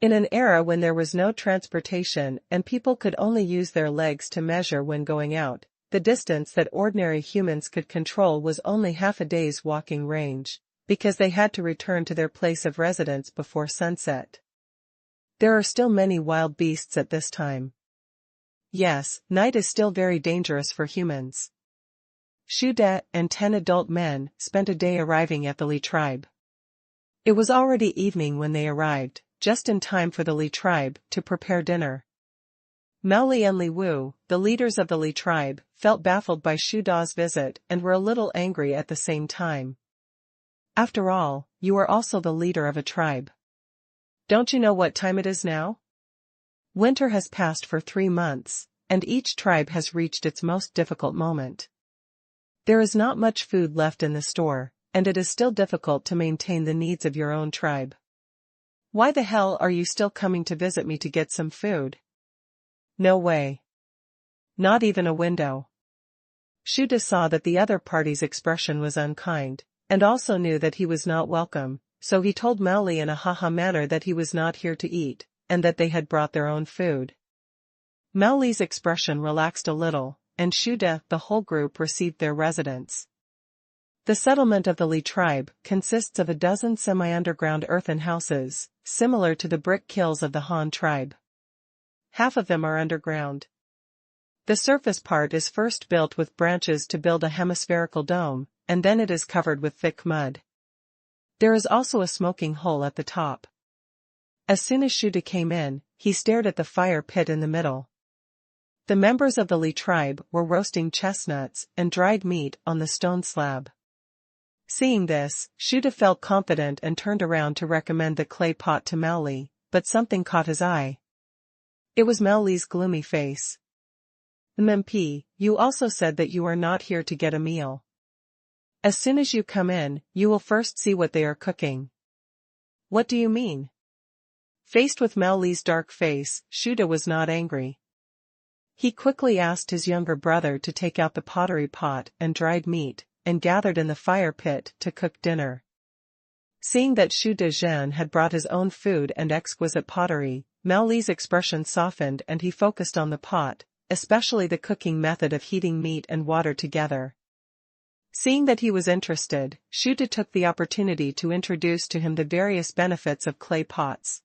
[SPEAKER 1] In an era when there was no transportation and people could only use their legs to measure when going out, the distance that ordinary humans could control was only half a day's walking range, because they had to return to their place of residence before sunset. There are still many wild beasts at this time. Yes, night is still very dangerous for humans. Shu De and 10 adult men spent a day arriving at the Li tribe. It was already evening when they arrived, just in time for the Li tribe to prepare dinner. Mao Li and Li Wu, the leaders of the Li tribe, felt baffled by Shu Da's visit and were a little angry at the same time. After all, you are also the leader of a tribe. Don't you know what time it is now? Winter has passed for 3 months, and each tribe has reached its most difficult moment. There is not much food left in the store, and it is still difficult to maintain the needs of your own tribe. Why the hell are you still coming to visit me to get some food? No way. Not even a window. Shu De saw that the other party's expression was unkind, and also knew that he was not welcome, so he told Mao Li in a haha manner that he was not here to eat, and that they had brought their own food. Mao Li's expression relaxed a little, and Shu De, the whole group received their residence. The settlement of the Li tribe consists of a dozen semi-underground earthen houses, similar to the brick kilns of the Han tribe. Half of them are underground. The surface part is first built with branches to build a hemispherical dome, and then it is covered with thick mud. There is also a smoking hole at the top. As soon as Shu De came in, he stared at the fire pit in the middle. The members of the Li tribe were roasting chestnuts and dried meat on the stone slab. Seeing this, Shu De felt confident and turned around to recommend the clay pot to Mao Li, but something caught his eye. It was Mao Li's gloomy face. "MP, you also said that you are not here to get a meal. As soon as you come in, you will first see what they are cooking." "What do you mean?" Faced with Mao Li's dark face, Shu De was not angry. He quickly asked his younger brother to take out the pottery pot and dried meat, and gathered in the fire pit to cook dinner. Seeing that Shu De Zhen had brought his own food and exquisite pottery, Mao Li's expression softened and he focused on the pot, especially the cooking method of heating meat and water together. Seeing that he was interested, Shu De took the opportunity to introduce to him the various benefits of clay pots.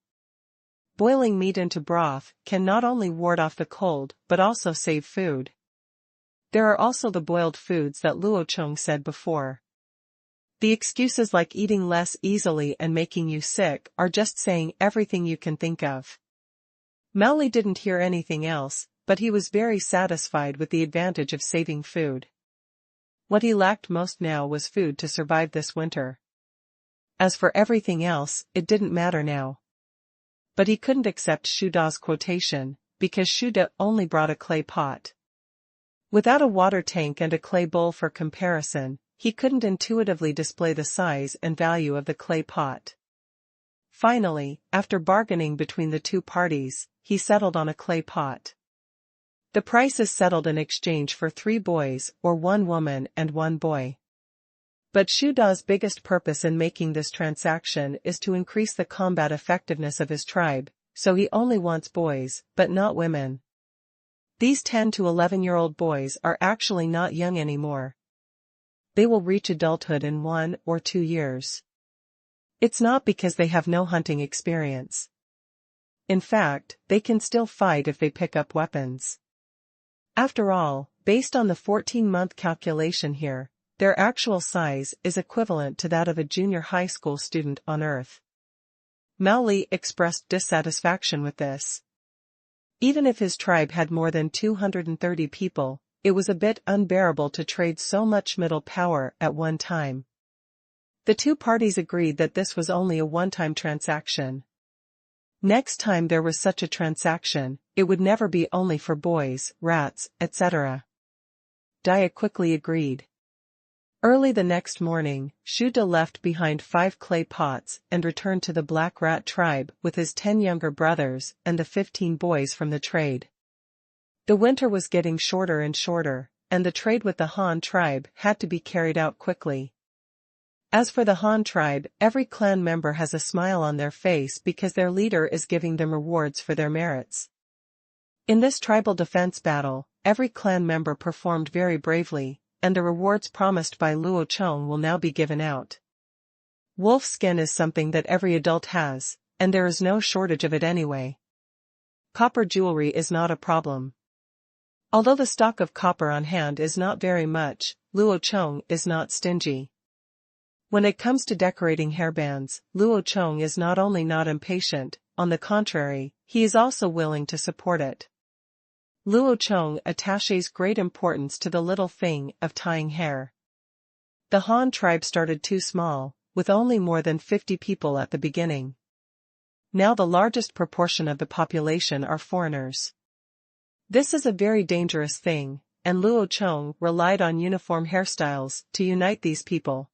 [SPEAKER 1] Boiling meat into broth can not only ward off the cold but also save food. There are also the boiled foods that Luo Chong said before. The excuses like eating less easily and making you sick are just saying everything you can think of. Mao Li didn't hear anything else, but he was very satisfied with the advantage of saving food. What he lacked most now was food to survive this winter. As for everything else, it didn't matter now. But he couldn't accept Shu Da's quotation, because Shu De only brought a clay pot. Without a water tank and a clay bowl for comparison, he couldn't intuitively display the size and value of the clay pot. Finally, after bargaining between the two parties, he settled on a clay pot. The price is settled in exchange for 3 boys or 1 woman and 1 boy. But Shu Da's biggest purpose in making this transaction is to increase the combat effectiveness of his tribe, so he only wants boys, but not women. These 10 to 11-year-old boys are actually not young anymore. They will reach adulthood in 1 or 2 years. It's not because they have no hunting experience. In fact, they can still fight if they pick up weapons. After all, based on the 14-month calculation here, their actual size is equivalent to that of a junior high school student on Earth. Mao Li expressed dissatisfaction with this. Even if his tribe had more than 230 people, it was a bit unbearable to trade so much middle power at one time. The two parties agreed that this was only a one-time transaction. Next time there was such a transaction, it would never be only for boys, rats, etc. Dia quickly agreed. Early the next morning, Shu De left behind 5 clay pots and returned to the Black Rat tribe with his 10 younger brothers and the 15 boys from the trade. The winter was getting shorter and shorter, and the trade with the Han tribe had to be carried out quickly. As for the Han tribe, every clan member has a smile on their face because their leader is giving them rewards for their merits. In this tribal defense battle, every clan member performed very bravely, and the rewards promised by Luo Chong will now be given out. Wolf skin is something that every adult has, and there is no shortage of it anyway. Copper jewelry is not a problem. Although the stock of copper on hand is not very much, Luo Chong is not stingy. When it comes to decorating hairbands, Luo Chong is not only not impatient, on the contrary, he is also willing to support it. Luo Chong attaches great importance to the little thing of tying hair. The Han tribe started too small, with only more than 50 people at the beginning. Now the largest proportion of the population are foreigners. This is a very dangerous thing, and Luo Chong relied on uniform hairstyles to unite these people.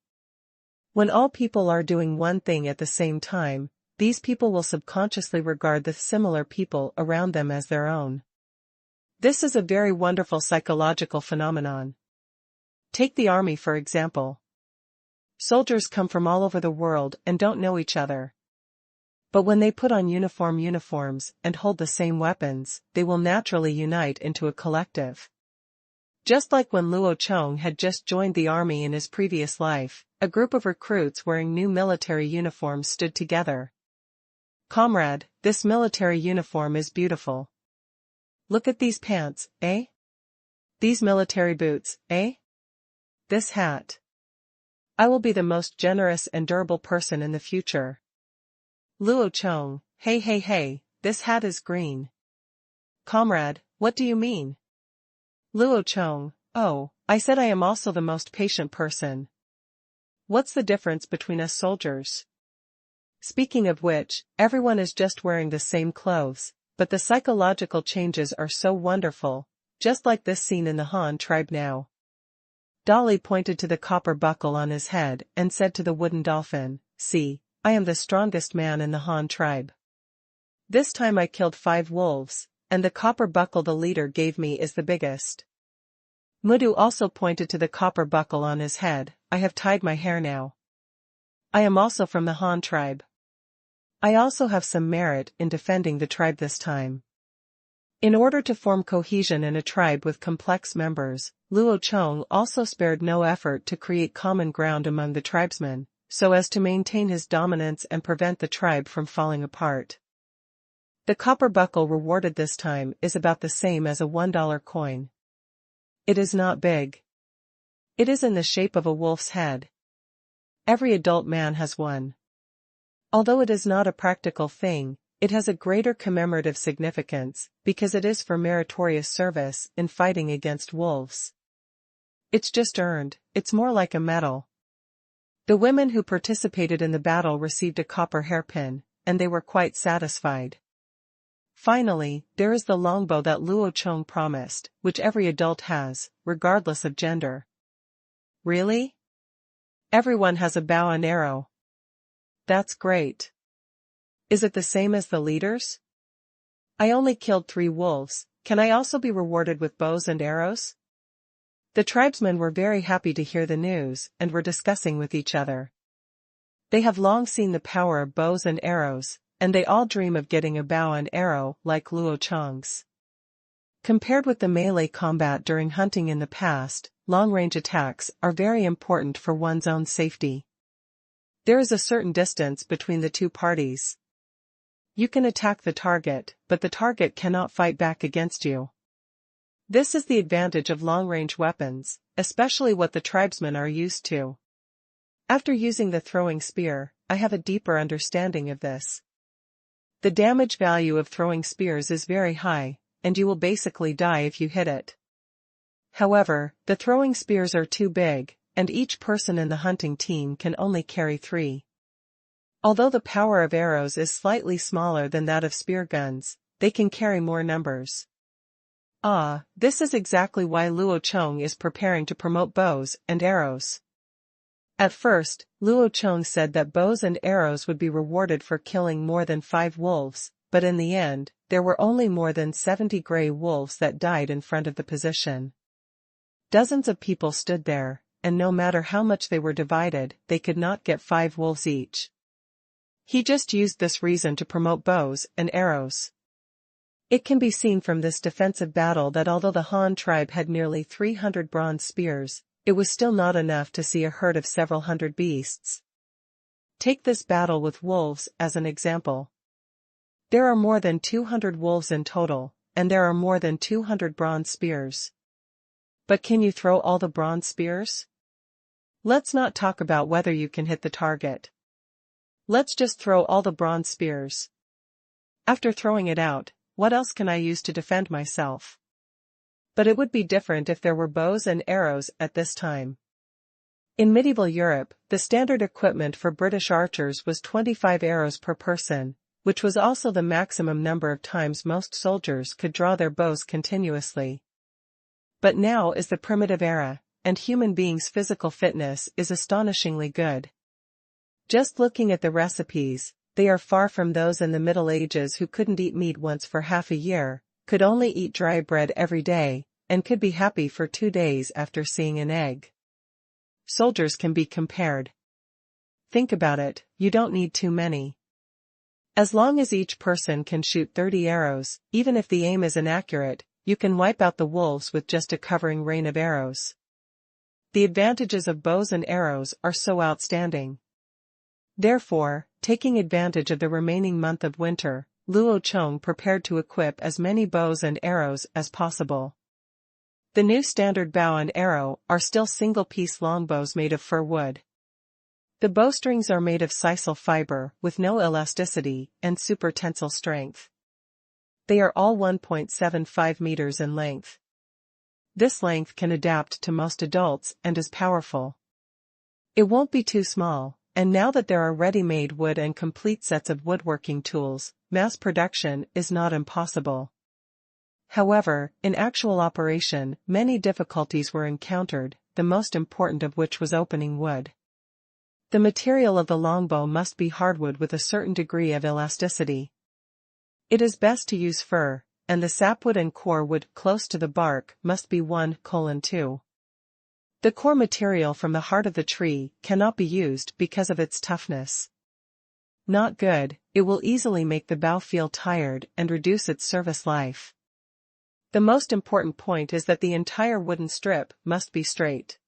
[SPEAKER 1] When all people are doing one thing at the same time, these people will subconsciously regard the similar people around them as their own. This is a very wonderful psychological phenomenon. Take the army for example. Soldiers come from all over the world and don't know each other. But when they put on uniforms and hold the same weapons, they will naturally unite into a collective. Just like when Luo Chong had just joined the army in his previous life, a group of recruits wearing new military uniforms stood together. "Comrade, this military uniform is beautiful. Look at these pants, eh? These military boots, eh? This hat. I will be the most generous and durable person in the future. Luo Chong, hey, this hat is green. Comrade, what do you mean? Luo Chong, oh, I said I am also the most patient person. What's the difference between us soldiers? Speaking of which, everyone is just wearing the same clothes, but the psychological changes are so wonderful, just like this scene in the Han tribe now." Dolly pointed to the copper buckle on his head and said to the wooden dolphin, "See, I am the strongest man in the Han tribe. This time I killed 5 wolves, and the copper buckle the leader gave me is the biggest." Mudu also pointed to the copper buckle on his head. "I have tied my hair now. I am also from the Han tribe. I also have some merit in defending the tribe this time." In order to form cohesion in a tribe with complex members, Luo Chong also spared no effort to create common ground among the tribesmen, so as to maintain his dominance and prevent the tribe from falling apart. The copper buckle rewarded this time is about the same as a $1 coin. It is not big. It is in the shape of a wolf's head. Every adult man has one. Although it is not a practical thing, it has a greater commemorative significance, because it is for meritorious service in fighting against wolves. It's just earned, it's more like a medal. The women who participated in the battle received a copper hairpin, and they were quite satisfied. Finally, there is the longbow that Luo Chong promised, which every adult has, regardless of gender. Really? Everyone has a bow and arrow. That's great. Is it the same as the leaders? I only killed 3 wolves, can I also be rewarded with bows and arrows? The tribesmen were very happy to hear the news and were discussing with each other. They have long seen the power of bows and arrows, and they all dream of getting a bow and arrow like Luo Chong's. Compared with the melee combat during hunting in the past, long-range attacks are very important for one's own safety. There is a certain distance between the two parties. You can attack the target, but the target cannot fight back against you. This is the advantage of long-range weapons, especially what the tribesmen are used to. After using the throwing spear, I have a deeper understanding of this. The damage value of throwing spears is very high, and you will basically die if you hit it. However, the throwing spears are too big, and each person in the hunting team can only carry 3. Although the power of arrows is slightly smaller than that of spear guns, they can carry more numbers. This is exactly why Luo Chong is preparing to promote bows and arrows. At first, Luo Chong said that bows and arrows would be rewarded for killing more than 5 wolves, but in the end, there were only more than 70 gray wolves that died in front of the position. Dozens of people stood there, and no matter how much they were divided, they could not get 5 wolves each. He just used this reason to promote bows and arrows. It can be seen from this defensive battle that although the Han tribe had nearly 300 bronze spears, it was still not enough to see a herd of several hundred beasts. Take this battle with wolves as an example. There are more than 200 wolves in total, and there are more than 200 bronze spears. But can you throw all the bronze spears? Let's not talk about whether you can hit the target. Let's just throw all the bronze spears. After throwing it out, what else can I use to defend myself? But it would be different if there were bows and arrows at this time. In medieval Europe, the standard equipment for British archers was 25 arrows per person, which was also the maximum number of times most soldiers could draw their bows continuously. But now is the primitive era, and human beings' physical fitness is astonishingly good. Just looking at the recipes, they are far from those in the Middle Ages who couldn't eat meat once for half a year, could only eat dry bread every day, and could be happy for 2 days after seeing an egg. Soldiers can be compared. Think about it, you don't need too many. As long as each person can shoot 30 arrows, even if the aim is inaccurate, you can wipe out the wolves with just a covering rain of arrows. The advantages of bows and arrows are so outstanding. Therefore, taking advantage of the remaining month of winter, Luo Chong prepared to equip as many bows and arrows as possible. The new standard bow and arrow are still single-piece longbows made of fir wood. The bowstrings are made of sisal fiber with no elasticity and super tensile strength. They are all 1.75 meters in length. This length can adapt to most adults and is powerful. It won't be too small. And now that there are ready-made wood and complete sets of woodworking tools, mass production is not impossible. However, in actual operation, many difficulties were encountered, the most important of which was opening wood. The material of the longbow must be hardwood with a certain degree of elasticity. It is best to use fir, and the sapwood and core wood close to the bark must be 1:2. The core material from the heart of the tree cannot be used because of its toughness. Not good, it will easily make the bow feel tired and reduce its service life. The most important point is that the entire wooden strip must be straight.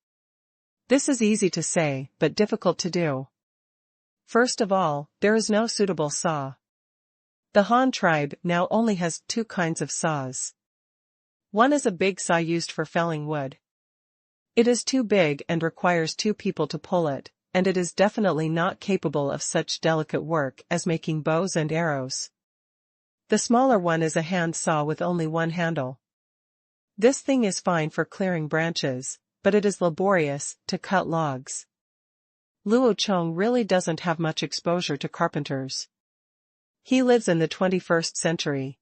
[SPEAKER 1] This is easy to say, but difficult to do. First of all, there is no suitable saw. The Han tribe now only has 2 kinds of saws. One is a big saw used for felling wood. It is too big and requires 2 people to pull it, and it is definitely not capable of such delicate work as making bows and arrows. The smaller one is a hand saw with only one handle. This thing is fine for clearing branches, but it is laborious to cut logs. Luo Chong really doesn't have much exposure to carpenters. He lives in the 21st century.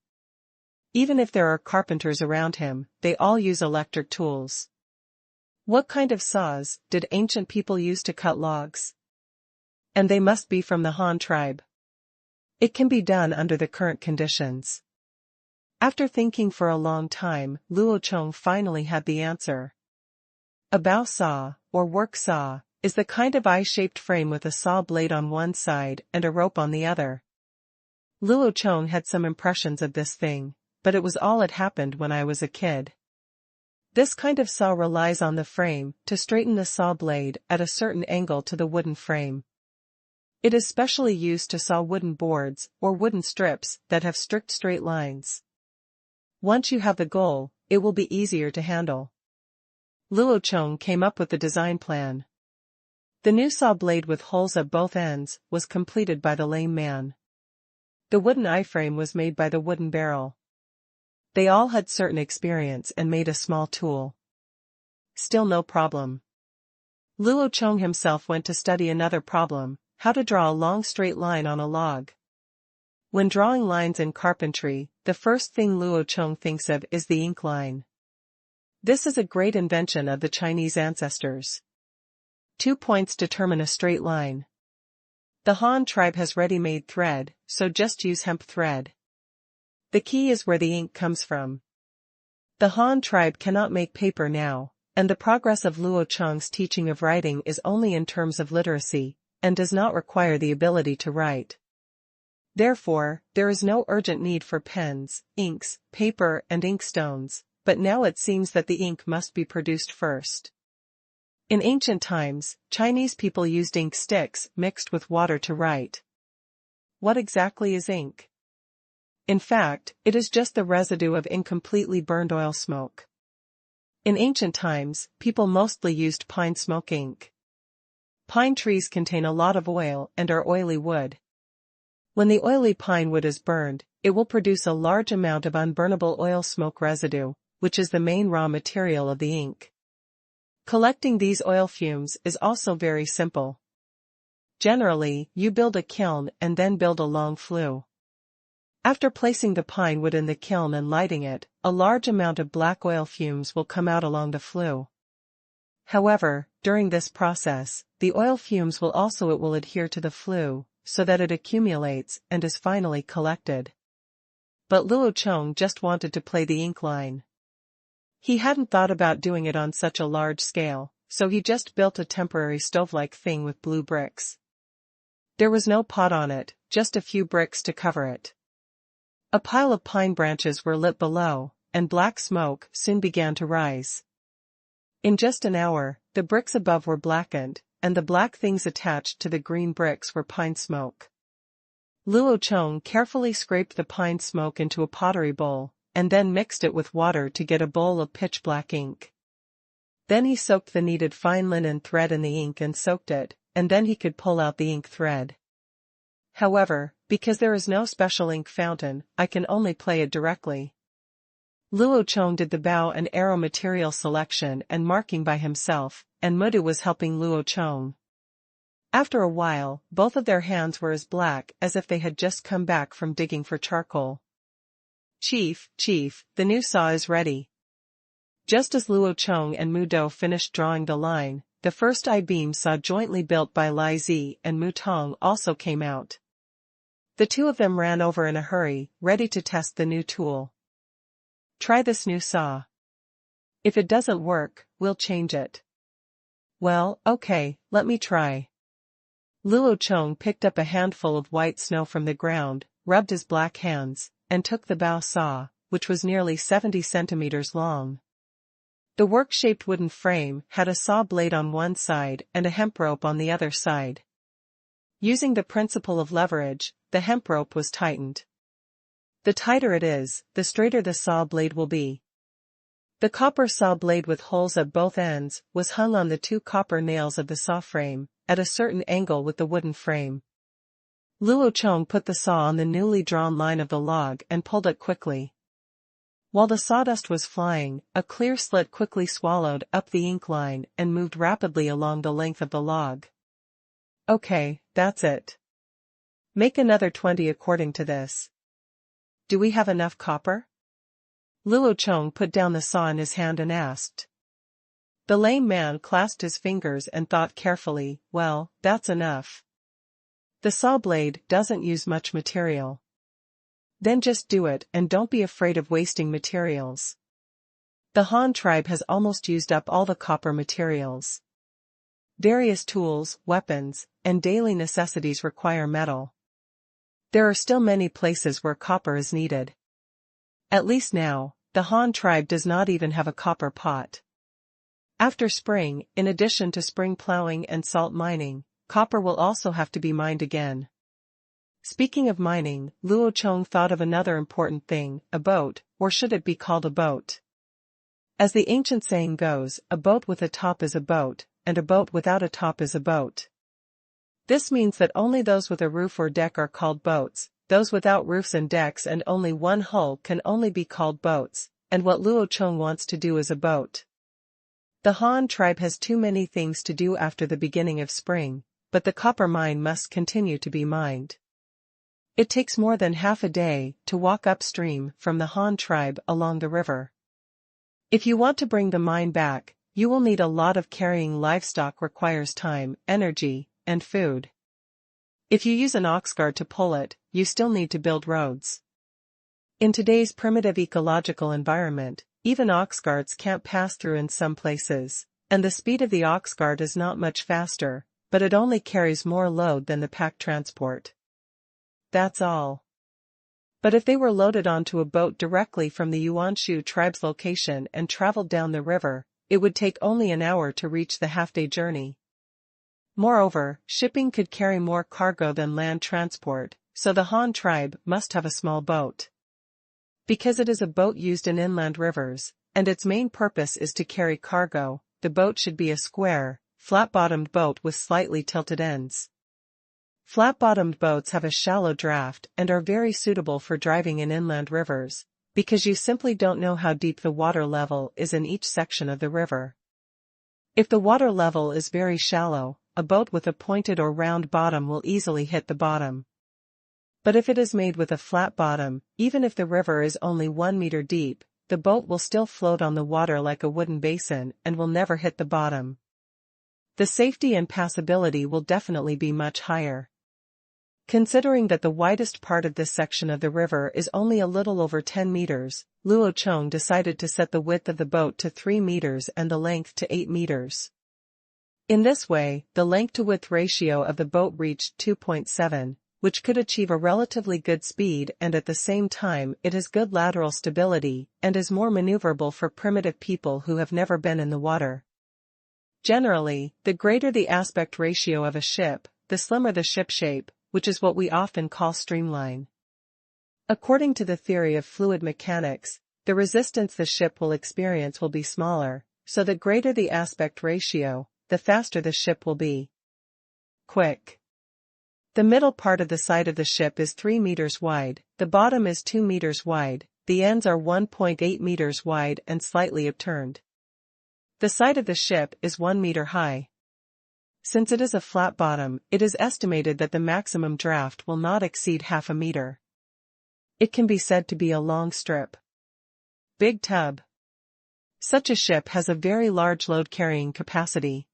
[SPEAKER 1] Even if there are carpenters around him, they all use electric tools. What kind of saws did ancient people use to cut logs? And they must be from the Han tribe. It can be done under the current conditions. After thinking for a long time, Luo Chong finally had the answer. A bow saw, or work saw, is the kind of eye-shaped frame with a saw blade on one side and a rope on the other. Luo Chong had some impressions of this thing, but it was all it happened when I was a kid. This kind of saw relies on the frame to straighten the saw blade at a certain angle to the wooden frame. It is specially used to saw wooden boards or wooden strips that have strict straight lines. Once you have the goal, it will be easier to handle. Luo Chong came up with the design plan. The new saw blade with holes at both ends was completed by the lame man. The wooden I-frame was made by the wooden barrel. They all had certain experience and made a small tool. Still no problem. Luo Chong himself went to study another problem, how to draw a long straight line on a log. When drawing lines in carpentry, the first thing Luo Chong thinks of is the ink line. This is a great invention of the Chinese ancestors. 2 points determine a straight line. The Han tribe has ready-made thread, so just use hemp thread. The key is where the ink comes from. The Han tribe cannot make paper now, and the progress of Luo Chong's teaching of writing is only in terms of literacy, and does not require the ability to write. Therefore, there is no urgent need for pens, inks, paper and inkstones, but now it seems that the ink must be produced first. In ancient times, Chinese people used ink sticks mixed with water to write. What exactly is ink? In fact, it is just the residue of incompletely burned oil smoke. In ancient times, people mostly used pine smoke ink. Pine trees contain a lot of oil and are oily wood. When the oily pine wood is burned, it will produce a large amount of unburnable oil smoke residue, which is the main raw material of the ink. Collecting these oil fumes is also very simple. Generally, you build a kiln and then build a long flue. After placing the pine wood in the kiln and lighting it, a large amount of black oil fumes will come out along the flue. However, during this process, the oil fumes will adhere to the flue, so that it accumulates and is finally collected. But Luo Chong just wanted to play the ink line. He hadn't thought about doing it on such a large scale, so he just built a temporary stove-like thing with blue bricks. There was no pot on it, just a few bricks to cover it. A pile of pine branches were lit below, and black smoke soon began to rise. In just an hour, the bricks above were blackened, and the black things attached to the green bricks were pine smoke. Luo Chong carefully scraped the pine smoke into a pottery bowl, and then mixed it with water to get a bowl of pitch-black ink. Then he soaked the needed fine linen thread in the ink and soaked it, and then he could pull out the ink thread. However, because there is no special ink fountain, I can only play it directly. Luo Chong did the bow and arrow material selection and marking by himself, and Mudu was helping Luo Chong. After a while, both of their hands were as black as if they had just come back from digging for charcoal. Chief, the new saw is ready. Just as Luo Chong and Mudo finished drawing the line, the first I-beam saw jointly built by Lai Zi and Mu Tong also came out. The two of them ran over in a hurry, ready to test the new tool. Try this new saw. If it doesn't work, we'll change it. Well, okay, let me try. Luo Chong picked up a handful of white snow from the ground, rubbed his black hands, and took the bow saw, which was nearly 70 centimeters long. The work-shaped wooden frame had a saw blade on one side and a hemp rope on the other side. Using the principle of leverage, the hemp rope was tightened. The tighter it is, the straighter the saw blade will be. The copper saw blade with holes at both ends was hung on the two copper nails of the saw frame, at a certain angle with the wooden frame. Luo Chong put the saw on the newly drawn line of the log and pulled it quickly. While the sawdust was flying, a clear slit quickly swallowed up the ink line and moved rapidly along the length of the log. Okay, that's it. Make another 20 according to this. Do we have enough copper? Luo Chong put down the saw in his hand and asked. The lame man clasped his fingers and thought carefully, well, that's enough. The saw blade doesn't use much material. Then just do it and don't be afraid of wasting materials. The Han tribe has almost used up all the copper materials. Various tools, weapons, and daily necessities require metal. There are still many places where copper is needed. At least now, the Han tribe does not even have a copper pot. After spring, in addition to spring plowing and salt mining, copper will also have to be mined again. Speaking of mining, Luo Chong thought of another important thing, a boat, or should it be called a boat? As the ancient saying goes, a boat with a top is a boat, and a boat without a top is a boat. This means that only those with a roof or deck are called boats, those without roofs and decks and only one hull can only be called boats, and what Luo Chong wants to do is a boat. The Han tribe has too many things to do after the beginning of spring, but the copper mine must continue to be mined. It takes more than half a day to walk upstream from the Han tribe along the river. If you want to bring the mine back, you will need a lot of carrying livestock requires time, energy, and food. If you use an ox cart to pull it, you still need to build roads. In today's primitive ecological environment, even ox carts can't pass through in some places, and the speed of the ox cart is not much faster, but it only carries more load than the pack transport. That's all. But if they were loaded onto a boat directly from the Qingshu tribe's location and traveled down the river, it would take only an hour to reach the half-day journey. Moreover, shipping could carry more cargo than land transport, so the Han tribe must have a small boat. Because it is a boat used in inland rivers, and its main purpose is to carry cargo, the boat should be a square, flat-bottomed boat with slightly tilted ends. Flat-bottomed boats have a shallow draft and are very suitable for driving in inland rivers, because you simply don't know how deep the water level is in each section of the river. If the water level is very shallow, a boat with a pointed or round bottom will easily hit the bottom. But if it is made with a flat bottom, even if the river is only 1 meter deep, the boat will still float on the water like a wooden basin and will never hit the bottom. The safety and passability will definitely be much higher. Considering that the widest part of this section of the river is only a little over 10 meters, Luo Chong decided to set the width of the boat to 3 meters and the length to 8 meters. In this way, the length-to-width ratio of the boat reached 2.7, which could achieve a relatively good speed, and at the same time it has good lateral stability and is more maneuverable for primitive people who have never been in the water. Generally, the greater the aspect ratio of a ship, the slimmer the ship shape, which is what we often call streamline. According to the theory of fluid mechanics, the resistance the ship will experience will be smaller, so the greater the aspect ratio, the faster the ship will be. Quick. The middle part of the side of the ship is 3 meters wide, the bottom is 2 meters wide, the ends are 1.8 meters wide and slightly upturned. The side of the ship is 1 meter high. Since it is a flat bottom, it is estimated that the maximum draft will not exceed half a meter. It can be said to be a long strip. Big tub. Such a ship has a very large load-carrying capacity.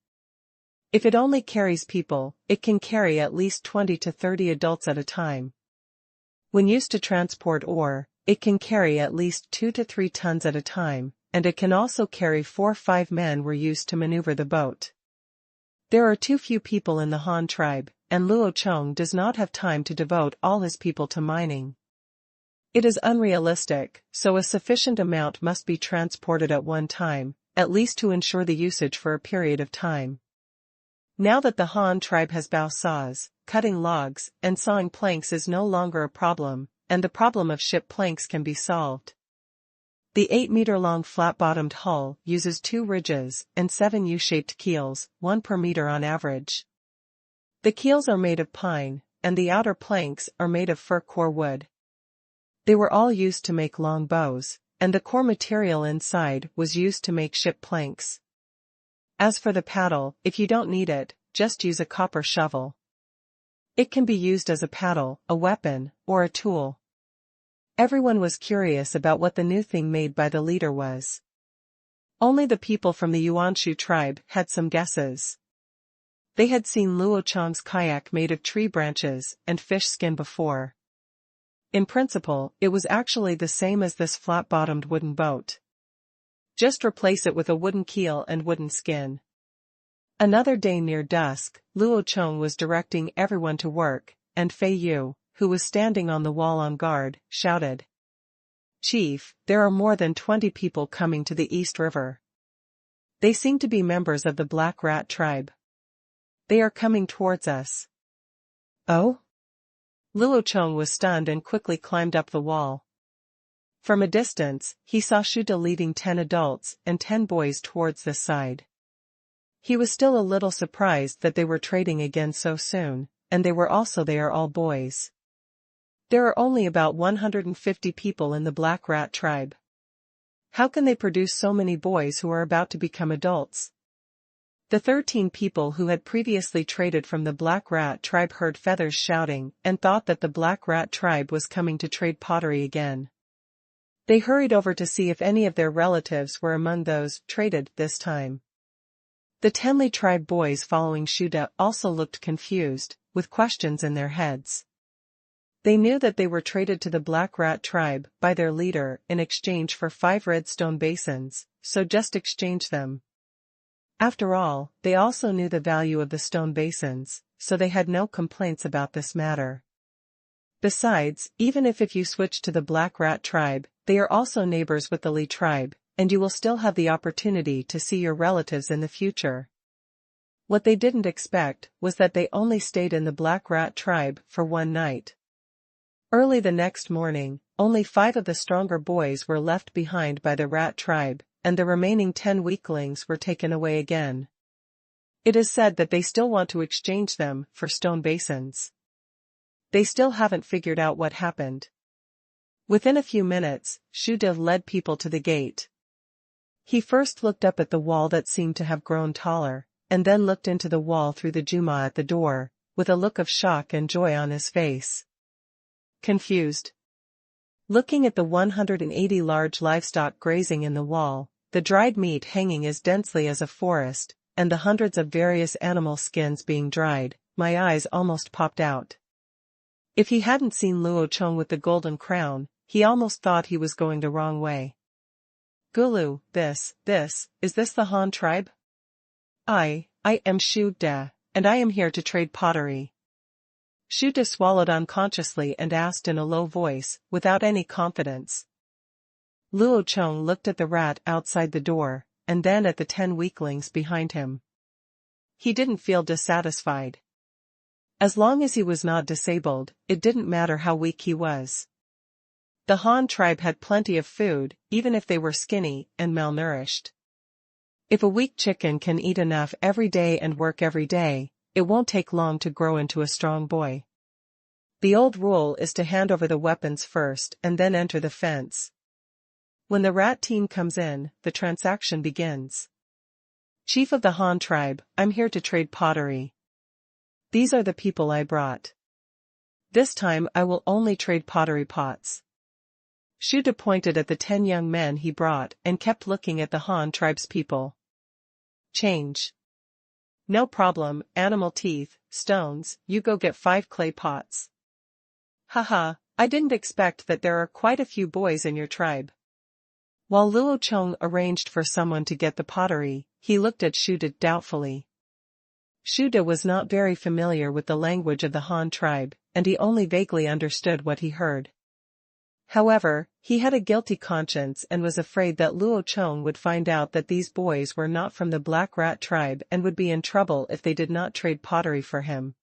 [SPEAKER 1] If it only carries people, it can carry at least 20 to 30 adults at a time. When used to transport ore, it can carry at least 2 to 3 tons at a time, and it can also carry 4 or 5 men were used to maneuver the boat. There are too few people in the Han tribe, and Luo Chong does not have time to devote all his people to mining. It is unrealistic, so a sufficient amount must be transported at one time, at least to ensure the usage for a period of time. Now that the Han tribe has bow saws, cutting logs and sawing planks is no longer a problem, and the problem of ship planks can be solved. The 8-meter-long flat-bottomed hull uses 2 ridges and 7 U-shaped keels, 1 per meter on average. The keels are made of pine, and the outer planks are made of fir core wood. They were all used to make long bows, and the core material inside was used to make ship planks. As for the paddle, if you don't need it, just use a copper shovel. It can be used as a paddle, a weapon, or a tool. Everyone was curious about what the new thing made by the leader was. Only the people from the Qingshu tribe had some guesses. They had seen Luo Chong's kayak made of tree branches and fish skin before. In principle, it was actually the same as this flat-bottomed wooden boat. Just replace it with a wooden keel and wooden skin. Another day near dusk, Luo Chong was directing everyone to work, and Fei Yu, who was standing on the wall on guard, shouted, "Chief, there are more than 20 people coming to the East River. They seem to be members of the Black Rat tribe. They are coming towards us." "Oh?" Luo Chong was stunned and quickly climbed up the wall. From a distance, he saw Shuda leading 10 adults and 10 boys towards this side. He was still a little surprised that they were trading again so soon, and they were all boys. There are only about 150 people in the Black Rat tribe. How can they produce so many boys who are about to become adults? The 13 people who had previously traded from the Black Rat tribe heard Feathers shouting and thought that the Black Rat tribe was coming to trade pottery again. They hurried over to see if any of their relatives were among those traded this time. The Tenli tribe boys following Shuda also looked confused, with questions in their heads. They knew that they were traded to the Black Rat tribe by their leader in exchange for 5 red stone basins, so just exchange them. After all, they also knew the value of the stone basins, so they had no complaints about this matter. Besides, even if you switch to the Black Rat tribe, they are also neighbors with the Li tribe, and you will still have the opportunity to see your relatives in the future. What they didn't expect was that they only stayed in the Black Rat tribe for one night. Early the next morning, only 5 of the stronger boys were left behind by the Rat tribe, and the remaining 10 weaklings were taken away again. It is said that they still want to exchange them for stone basins. They still haven't figured out what happened. Within a few minutes, Shu De led people to the gate. He first looked up at the wall that seemed to have grown taller, and then looked into the wall through the Juma at the door, with a look of shock and joy on his face. Confused. Looking at the 180 large livestock grazing in the wall, the dried meat hanging as densely as a forest, and the hundreds of various animal skins being dried, my eyes almost popped out. If he hadn't seen Luo Chong with the golden crown, he almost thought he was going the wrong way. Gulu, is this the Han tribe? I am Shu De, and I am here to trade pottery. Shu De swallowed unconsciously and asked in a low voice, without any confidence. Luo Chong looked at the rat outside the door, and then at the 10 weaklings behind him. He didn't feel dissatisfied. As long as he was not disabled, it didn't matter how weak he was. The Han tribe had plenty of food, even if they were skinny and malnourished. If a weak chicken can eat enough every day and work every day, it won't take long to grow into a strong boy. The old rule is to hand over the weapons first and then enter the fence. When the rat team comes in, the transaction begins. Chief of the Han tribe, I'm here to trade pottery. These are the people I brought. This time I will only trade pottery pots. Shu De pointed at the 10 young men he brought and kept looking at the Han tribe's people. Change. No problem, animal teeth, stones, you go get 5 clay pots. Haha, I didn't expect that there are quite a few boys in your tribe. While Luo Chong arranged for someone to get the pottery, he looked at Shu De doubtfully. Shu De was not very familiar with the language of the Han tribe, and he only vaguely understood what he heard. However, he had a guilty conscience and was afraid that Luo Chong would find out that these boys were not from the Black Rat tribe and would be in trouble if they did not trade pottery for him.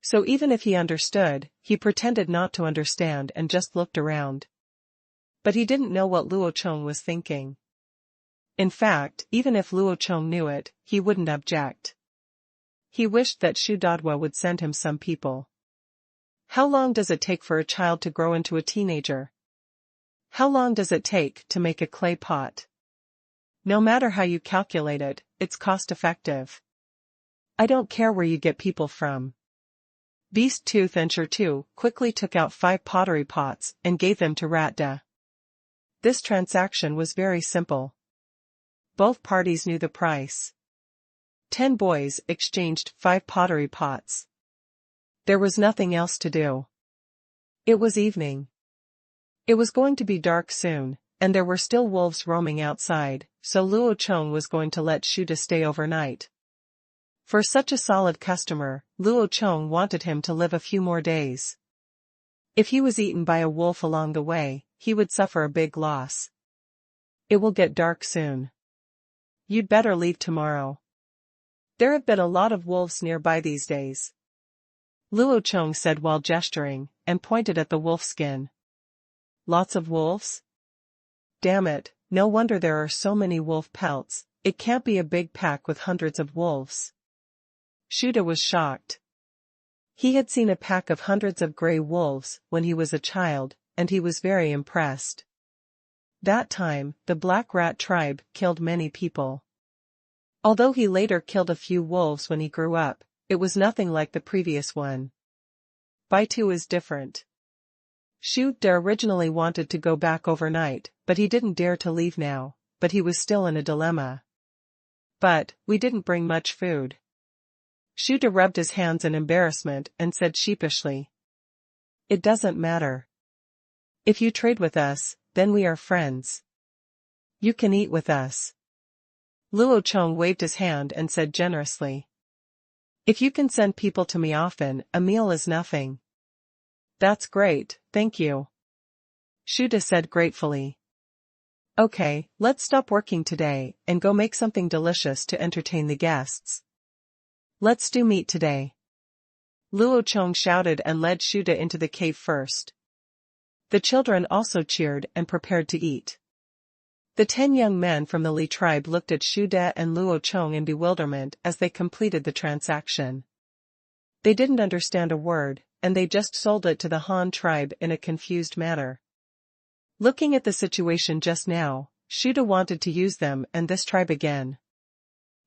[SPEAKER 1] So even if he understood, he pretended not to understand and just looked around. But he didn't know what Luo Chong was thinking. In fact, even if Luo Chong knew it, he wouldn't object. He wished that Shu Dadwa would send him some people. How long does it take for a child to grow into a teenager? How long does it take to make a clay pot? No matter how you calculate it, it's cost-effective. I don't care where you get people from. Beast Tooth and Shirtu quickly took out 5 pottery pots and gave them to Ratda. This transaction was very simple. Both parties knew the price. 10 boys exchanged 5 pottery pots. There was nothing else to do. It was evening. It was going to be dark soon, and there were still wolves roaming outside, so Luo Chong was going to let Shu De stay overnight. For such a solid customer, Luo Chong wanted him to live a few more days. If he was eaten by a wolf along the way, he would suffer a big loss. It will get dark soon. You'd better leave tomorrow. There have been a lot of wolves nearby these days. Luo Chong said while gesturing, and pointed at the wolf skin. Lots of wolves? Damn it, no wonder there are so many wolf pelts, it can't be a big pack with hundreds of wolves. Shu De was shocked. He had seen a pack of hundreds of gray wolves when he was a child, and he was very impressed. That time, the Black Rat tribe killed many people. Although he later killed a few wolves when he grew up, it was nothing like the previous one. Baitu is different. Shu De originally wanted to go back overnight, but he didn't dare to leave now, but he was still in a dilemma. But, we didn't bring much food. Shu De rubbed his hands in embarrassment and said sheepishly. It doesn't matter. If you trade with us, then we are friends. You can eat with us. Luo Chong waved his hand and said generously. If you can send people to me often, a meal is nothing. That's great, thank you. Shuda said gratefully. Okay, let's stop working today, and go make something delicious to entertain the guests. Let's do meat today. Luo Chong shouted and led Shuda into the cave first. The children also cheered and prepared to eat. The 10 young men from the Li tribe looked at Shuda and Luo Chong in bewilderment as they completed the transaction. They didn't understand a word, and they just sold it to the Han tribe in a confused manner. Looking at the situation just now, Shuda wanted to use them and this tribe again.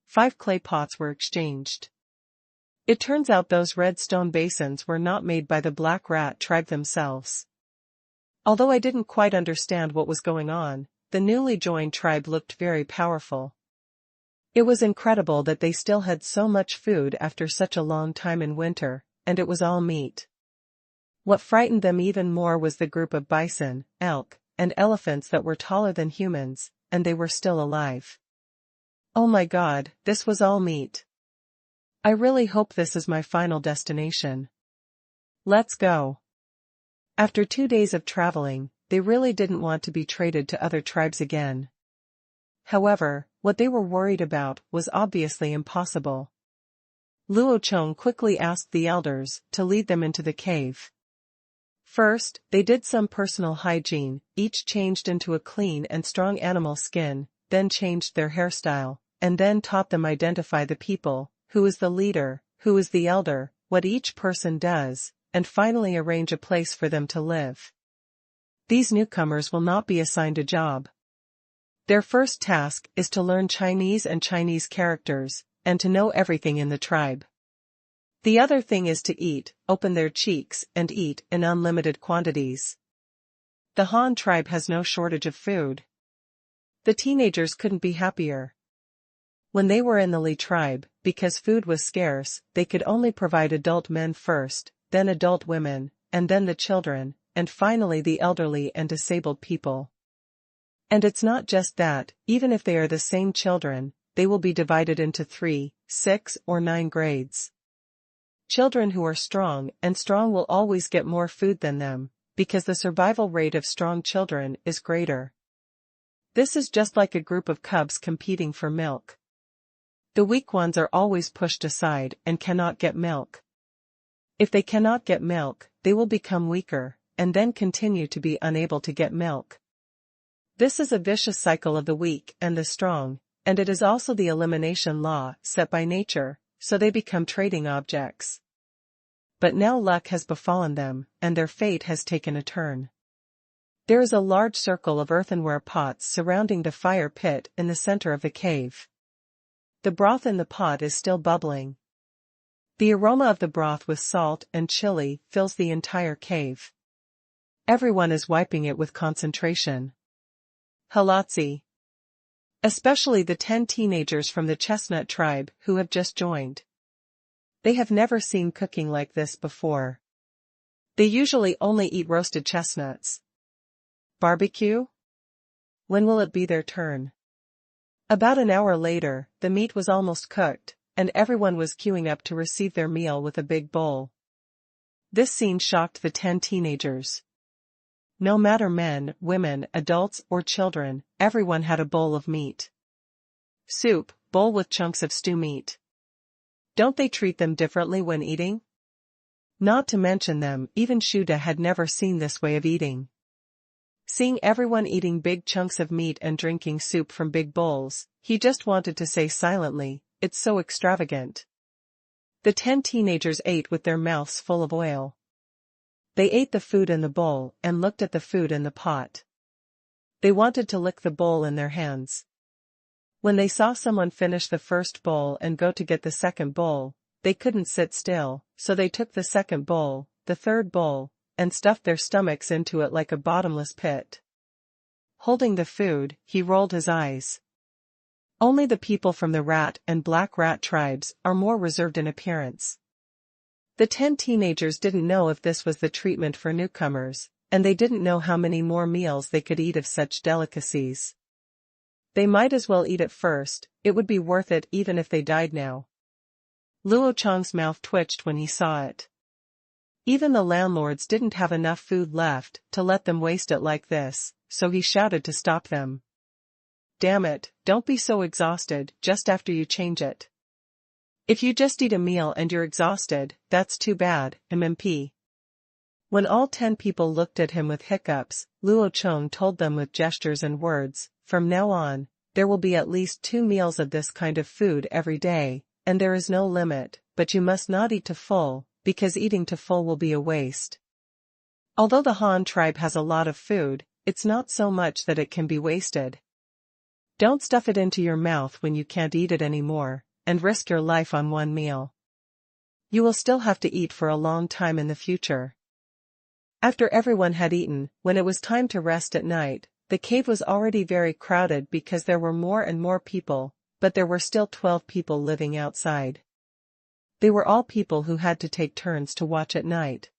[SPEAKER 1] 5 clay pots were exchanged. It turns out those red stone basins were not made by the Black Rat tribe themselves. Although I didn't quite understand what was going on, the newly joined tribe looked very powerful. It was incredible that they still had so much food after such a long time in winter, and it was all meat. What frightened them even more was the group of bison, elk, and elephants that were taller than humans, and they were still alive. Oh my God, this was all meat. I really hope this is my final destination. Let's go. After 2 days of traveling, they really didn't want to be traded to other tribes again. However, what they were worried about was obviously impossible. Luo Chong quickly asked the elders to lead them into the cave. First, they did some personal hygiene, each changed into a clean and strong animal skin, then changed their hairstyle, and then taught them identify the people, who is the leader, who is the elder, what each person does, and finally arrange a place for them to live. These newcomers will not be assigned a job. Their first task is to learn Chinese and Chinese characters, and to know everything in the tribe. The other thing is to eat, open their cheeks, and eat in unlimited quantities. The Han tribe has no shortage of food. The teenagers couldn't be happier. When they were in the Li tribe, because food was scarce, they could only provide adult men first, then adult women, and then the children, and finally the elderly and disabled people. And it's not just that, even if they are the same children, they will be divided into 3, 6, or 9 grades. Children who are strong will always get more food than them, because the survival rate of strong children is greater. This is just like a group of cubs competing for milk. The weak ones are always pushed aside and cannot get milk. If they cannot get milk, they will become weaker, and then continue to be unable to get milk. This is a vicious cycle of the weak and the strong, and it is also the elimination law set by nature, so they become trading objects. But now luck has befallen them, and their fate has taken a turn. There is a large circle of earthenware pots surrounding the fire pit in the center of the cave. The broth in the pot is still bubbling. The aroma of the broth with salt and chili fills the entire cave. Everyone is wiping it with concentration. Halotzi. Especially the 10 teenagers from the Chestnut tribe who have just joined. They have never seen cooking like this before. They usually only eat roasted chestnuts. Barbecue? When will it be their turn? About an hour later, the meat was almost cooked, and everyone was queuing up to receive their meal with a big bowl. This scene shocked the 10 teenagers. No matter men, women, adults, or children, everyone had a bowl of meat. Soup, bowl with chunks of stew meat. Don't they treat them differently when eating? Not to mention them, even Shuda had never seen this way of eating. Seeing everyone eating big chunks of meat and drinking soup from big bowls, he just wanted to say silently, "It's so extravagant." The 10 teenagers ate with their mouths full of oil. They ate the food in the bowl and looked at the food in the pot. They wanted to lick the bowl in their hands. When they saw someone finish the first bowl and go to get the second bowl, they couldn't sit still, so they took the second bowl, the third bowl, and stuffed their stomachs into it like a bottomless pit. Holding the food, he rolled his eyes. Only the people from the Rat and Black Rat tribes are more reserved in appearance. The 10 teenagers didn't know if this was the treatment for newcomers, and they didn't know how many more meals they could eat of such delicacies. They might as well eat it first, it would be worth it even if they died now. Luo Chong's mouth twitched when he saw it. Even the landlords didn't have enough food left to let them waste it like this, so he shouted to stop them. Damn it, don't be so exhausted just after you change it. If you just eat a meal and you're exhausted, that's too bad, MMP. When all 10 people looked at him with hiccups, Luo Chong told them with gestures and words, from now on, there will be at least 2 meals of this kind of food every day, and there is no limit, but you must not eat to full, because eating to full will be a waste. Although the Han tribe has a lot of food, it's not so much that it can be wasted. Don't stuff it into your mouth when you can't eat it anymore, and risk your life on one meal. You will still have to eat for a long time in the future. After everyone had eaten, when it was time to rest at night, the cave was already very crowded because there were more and more people, but there were still 12 people living outside. They were all people who had to take turns to watch at night.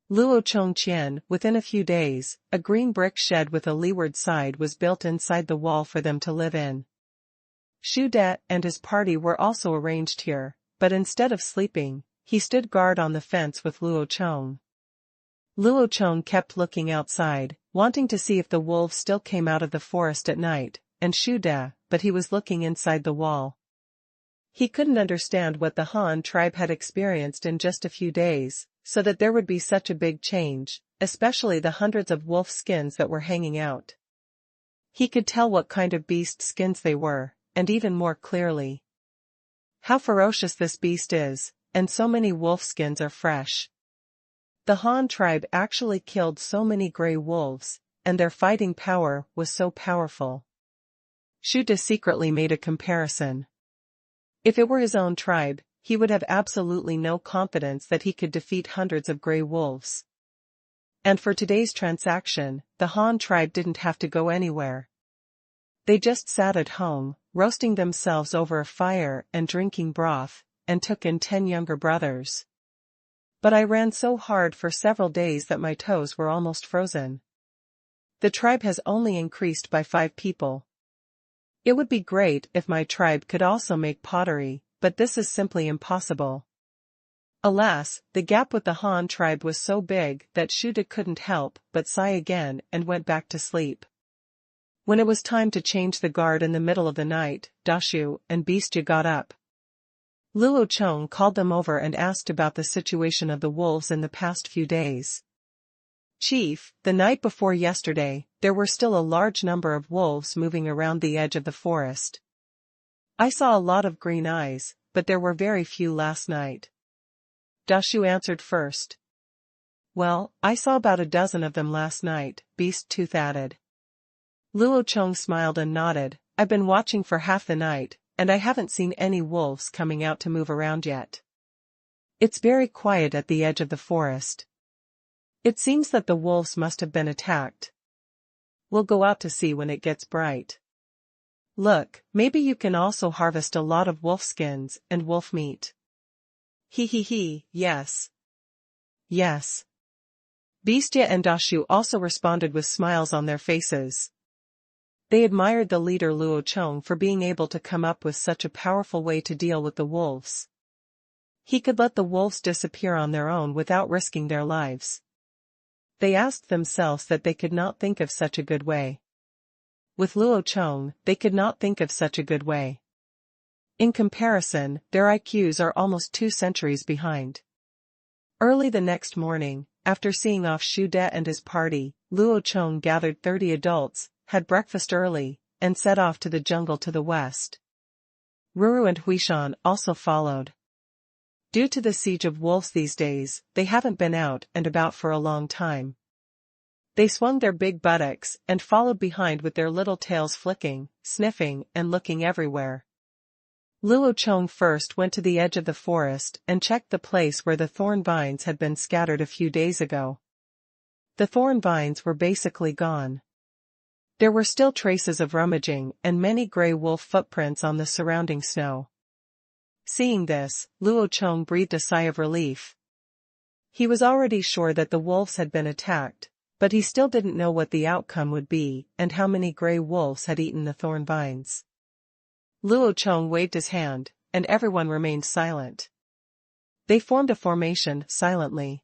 [SPEAKER 1] Luo Chong Qian, within a few days, a green brick shed with a leeward side was built inside the wall for them to live in. Xu De and his party were also arranged here, but instead of sleeping, he stood guard on the fence with Luo Chong. Luo Chong kept looking outside, wanting to see if the wolves still came out of the forest at night, and Xu De, but he was looking inside the wall. He couldn't understand what the Han tribe had experienced in just a few days, so that there would be such a big change, especially the hundreds of wolf skins that were hanging out. He could tell what kind of beast skins they were, and even more clearly. How ferocious this beast is, and so many wolf skins are fresh. The Han tribe actually killed so many gray wolves, and their fighting power was so powerful. Xu De secretly made a comparison. If it were his own tribe, he would have absolutely no confidence that he could defeat hundreds of gray wolves. And for today's transaction, the Han tribe didn't have to go anywhere. They just sat at home, roasting themselves over a fire and drinking broth, and took in 10 younger brothers. But I ran so hard for several days that my toes were almost frozen. The tribe has only increased by 5 people. It would be great if my tribe could also make pottery, but this is simply impossible. Alas, the gap with the Han tribe was so big that Xu De couldn't help but sigh again and went back to sleep. When it was time to change the guard in the middle of the night, Dashu and Beastya got up. Luo Chong called them over and asked about the situation of the wolves in the past few days. Chief, the night before yesterday, there were still a large number of wolves moving around the edge of the forest. I saw a lot of green eyes, but there were very few last night. Dashu answered first. Well, I saw about a dozen of them last night, Beast Tooth added. Luo Chong smiled and nodded. I've been watching for half the night, and I haven't seen any wolves coming out to move around yet. It's very quiet at the edge of the forest. It seems that the wolves must have been attacked. We'll go out to see when it gets bright. Look, maybe you can also harvest a lot of wolf skins and wolf meat. He, yes. Yes. Beastya and Dashu also responded with smiles on their faces. They admired the leader Luo Chong for being able to come up with such a powerful way to deal with the wolves. He could let the wolves disappear on their own without risking their lives. They asked themselves that they could not think of such a good way. With Luo Chong, they could not think of such a good way. In comparison, their IQs are almost 2 centuries behind. Early the next morning, after seeing off Xu De and his party, Luo Chong gathered 30 adults, had breakfast early, and set off to the jungle to the west. Ruru and Huishan also followed. Due to the siege of wolves these days, they haven't been out and about for a long time. They swung their big buttocks and followed behind with their little tails flicking, sniffing, and looking everywhere. Luo Chong first went to the edge of the forest and checked the place where the thorn vines had been scattered a few days ago. The thorn vines were basically gone. There were still traces of rummaging and many gray wolf footprints on the surrounding snow. Seeing this, Luo Chong breathed a sigh of relief. He was already sure that the wolves had been attacked, but he still didn't know what the outcome would be and how many gray wolves had eaten the thorn vines. Luo Chong waved his hand, and everyone remained silent. They formed a formation silently.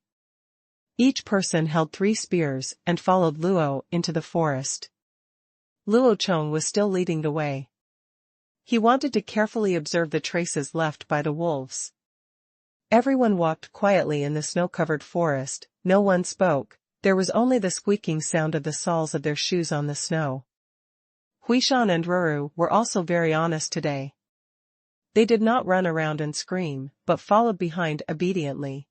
[SPEAKER 1] Each person held 3 spears and followed Luo into the forest. Luo Chong was still leading the way. He wanted to carefully observe the traces left by the wolves. Everyone walked quietly in the snow-covered forest, no one spoke, there was only the squeaking sound of the soles of their shoes on the snow. Huishan and Ruru were also very honest today. They did not run around and scream, but followed behind obediently.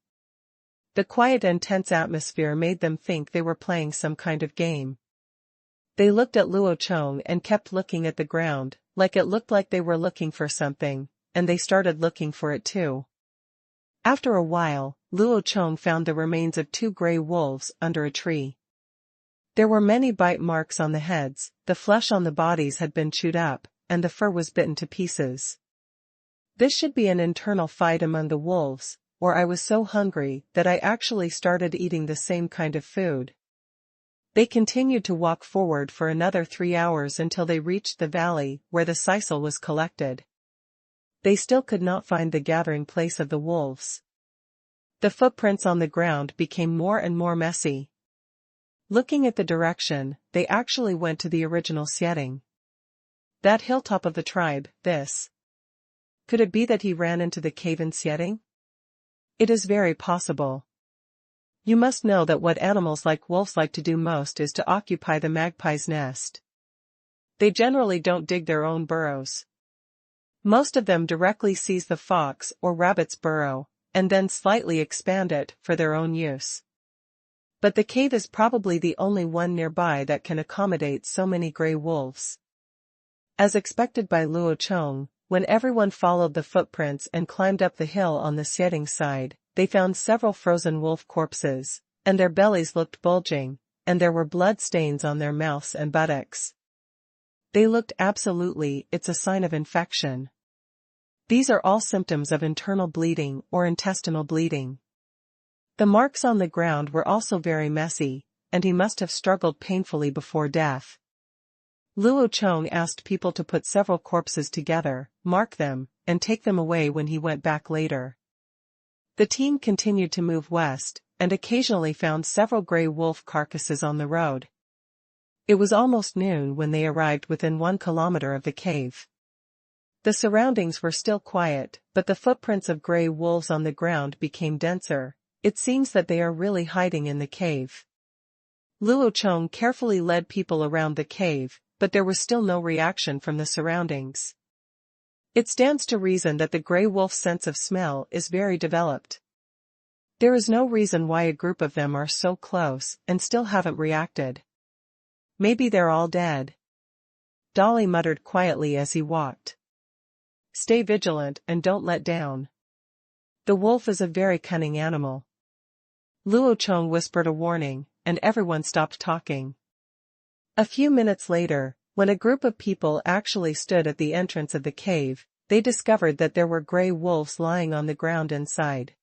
[SPEAKER 1] The quiet and tense atmosphere made them think they were playing some kind of game. They looked at Luo Chong and kept looking at the ground, like it looked like they were looking for something, and they started looking for it too. After a while, Luo Chong found the remains of 2 gray wolves under a tree. There were many bite marks on the heads, the flesh on the bodies had been chewed up, and the fur was bitten to pieces. This should be an internal fight among the wolves, or I was so hungry that I actually started eating the same kind of food. They continued to walk forward for another 3 hours until they reached the valley where the sisal was collected. They still could not find the gathering place of the wolves. The footprints on the ground became more and more messy. Looking at the direction, they actually went to the original setting. That hilltop of the tribe, this. Could it be that he ran into the cave in setting? It is very possible. You must know that what animals like wolves like to do most is to occupy the magpie's nest. They generally don't dig their own burrows. Most of them directly seize the fox or rabbit's burrow, and then slightly expand it for their own use. But the cave is probably the only one nearby that can accommodate so many gray wolves. As expected by Luo Chong, when everyone followed the footprints and climbed up the hill on the setting side, they found several frozen wolf corpses, and their bellies looked bulging, and there were blood stains on their mouths and buttocks. They looked absolutely, it's a sign of infection. These are all symptoms of internal bleeding or intestinal bleeding. The marks on the ground were also very messy, and he must have struggled painfully before death. Luo Chong asked people to put several corpses together, mark them, and take them away when he went back later. The team continued to move west, and occasionally found several gray wolf carcasses on the road. It was almost noon when they arrived within 1 kilometer of the cave. The surroundings were still quiet, but the footprints of gray wolves on the ground became denser. It seems that they are really hiding in the cave. Luo Chong carefully led people around the cave, but there was still no reaction from the surroundings. It stands to reason that the gray wolf's sense of smell is very developed. There is no reason why a group of them are so close and still haven't reacted. Maybe they're all dead. Dolly muttered quietly as he walked. Stay vigilant and don't let down. The wolf is a very cunning animal. Luo Chong whispered a warning, and everyone stopped talking. A few minutes later, when a group of people actually stood at the entrance of the cave, they discovered that there were gray wolves lying on the ground inside.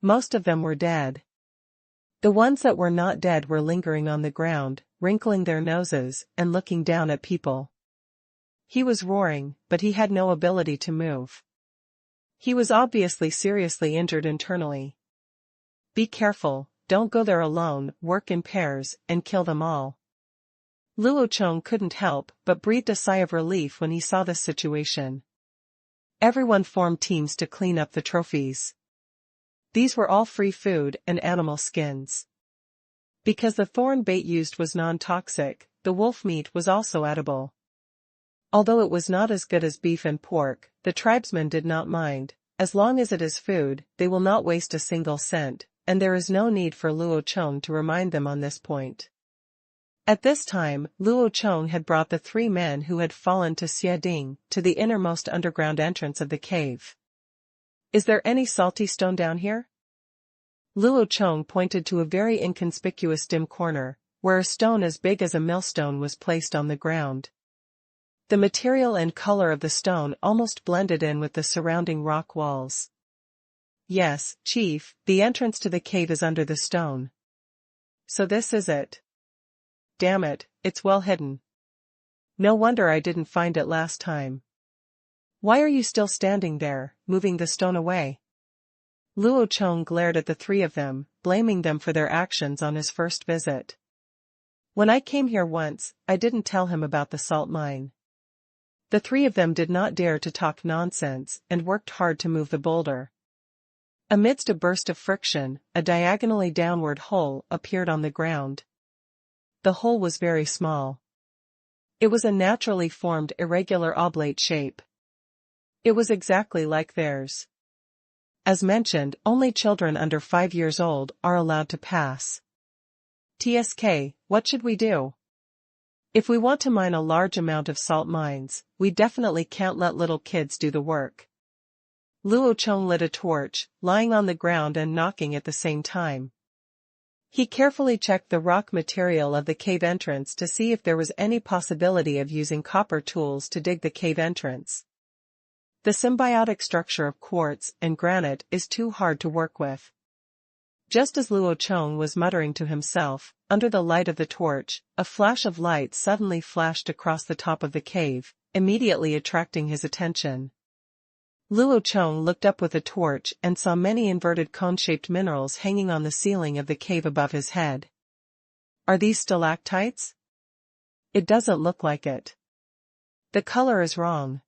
[SPEAKER 1] Most of them were dead. The ones that were not dead were lingering on the ground, wrinkling their noses and looking down at people. He was roaring, but he had no ability to move. He was obviously seriously injured internally. Be careful, don't go there alone, work in pairs, and kill them all. Luo Chong couldn't help but breathed a sigh of relief when he saw this situation. Everyone formed teams to clean up the trophies. These were all free food and animal skins. Because the thorn bait used was non-toxic, the wolf meat was also edible. Although it was not as good as beef and pork, the tribesmen did not mind. As long as it is food, they will not waste a single cent, and there is no need for Luo Chong to remind them on this point. At this time, Luo Chong had brought the 3 men who had fallen to Xie Ding to the innermost underground entrance of the cave. Is there any salty stone down here? Luo Chong pointed to a very inconspicuous dim corner, where a stone as big as a millstone was placed on the ground. The material and color of the stone almost blended in with the surrounding rock walls. Yes, Chief, the entrance to the cave is under the stone. So this is it. Damn it, it's well hidden. No wonder I didn't find it last time. Why are you still standing there, moving the stone away? Luo Chong glared at the three of them, blaming them for their actions on his first visit. When I came here once, I didn't tell him about the salt mine. The three of them did not dare to talk nonsense and worked hard to move the boulder. Amidst a burst of friction, a diagonally downward hole appeared on the ground. The hole was very small. It was a naturally formed irregular oblate shape. It was exactly like theirs. As mentioned, only children under 5 years old are allowed to pass. TSK, what should we do? If we want to mine a large amount of salt mines, we definitely can't let little kids do the work. Luo Chong lit a torch, lying on the ground and knocking at the same time. He carefully checked the rock material of the cave entrance to see if there was any possibility of using copper tools to dig the cave entrance. The symbiotic structure of quartz and granite is too hard to work with. Just as Luo Chong was muttering to himself, under the light of the torch, a flash of light suddenly flashed across the top of the cave, immediately attracting his attention. Luo Chong looked up with the torch and saw many inverted cone-shaped minerals hanging on the ceiling of the cave above his head. Are these stalactites? It doesn't look like it. The color is wrong.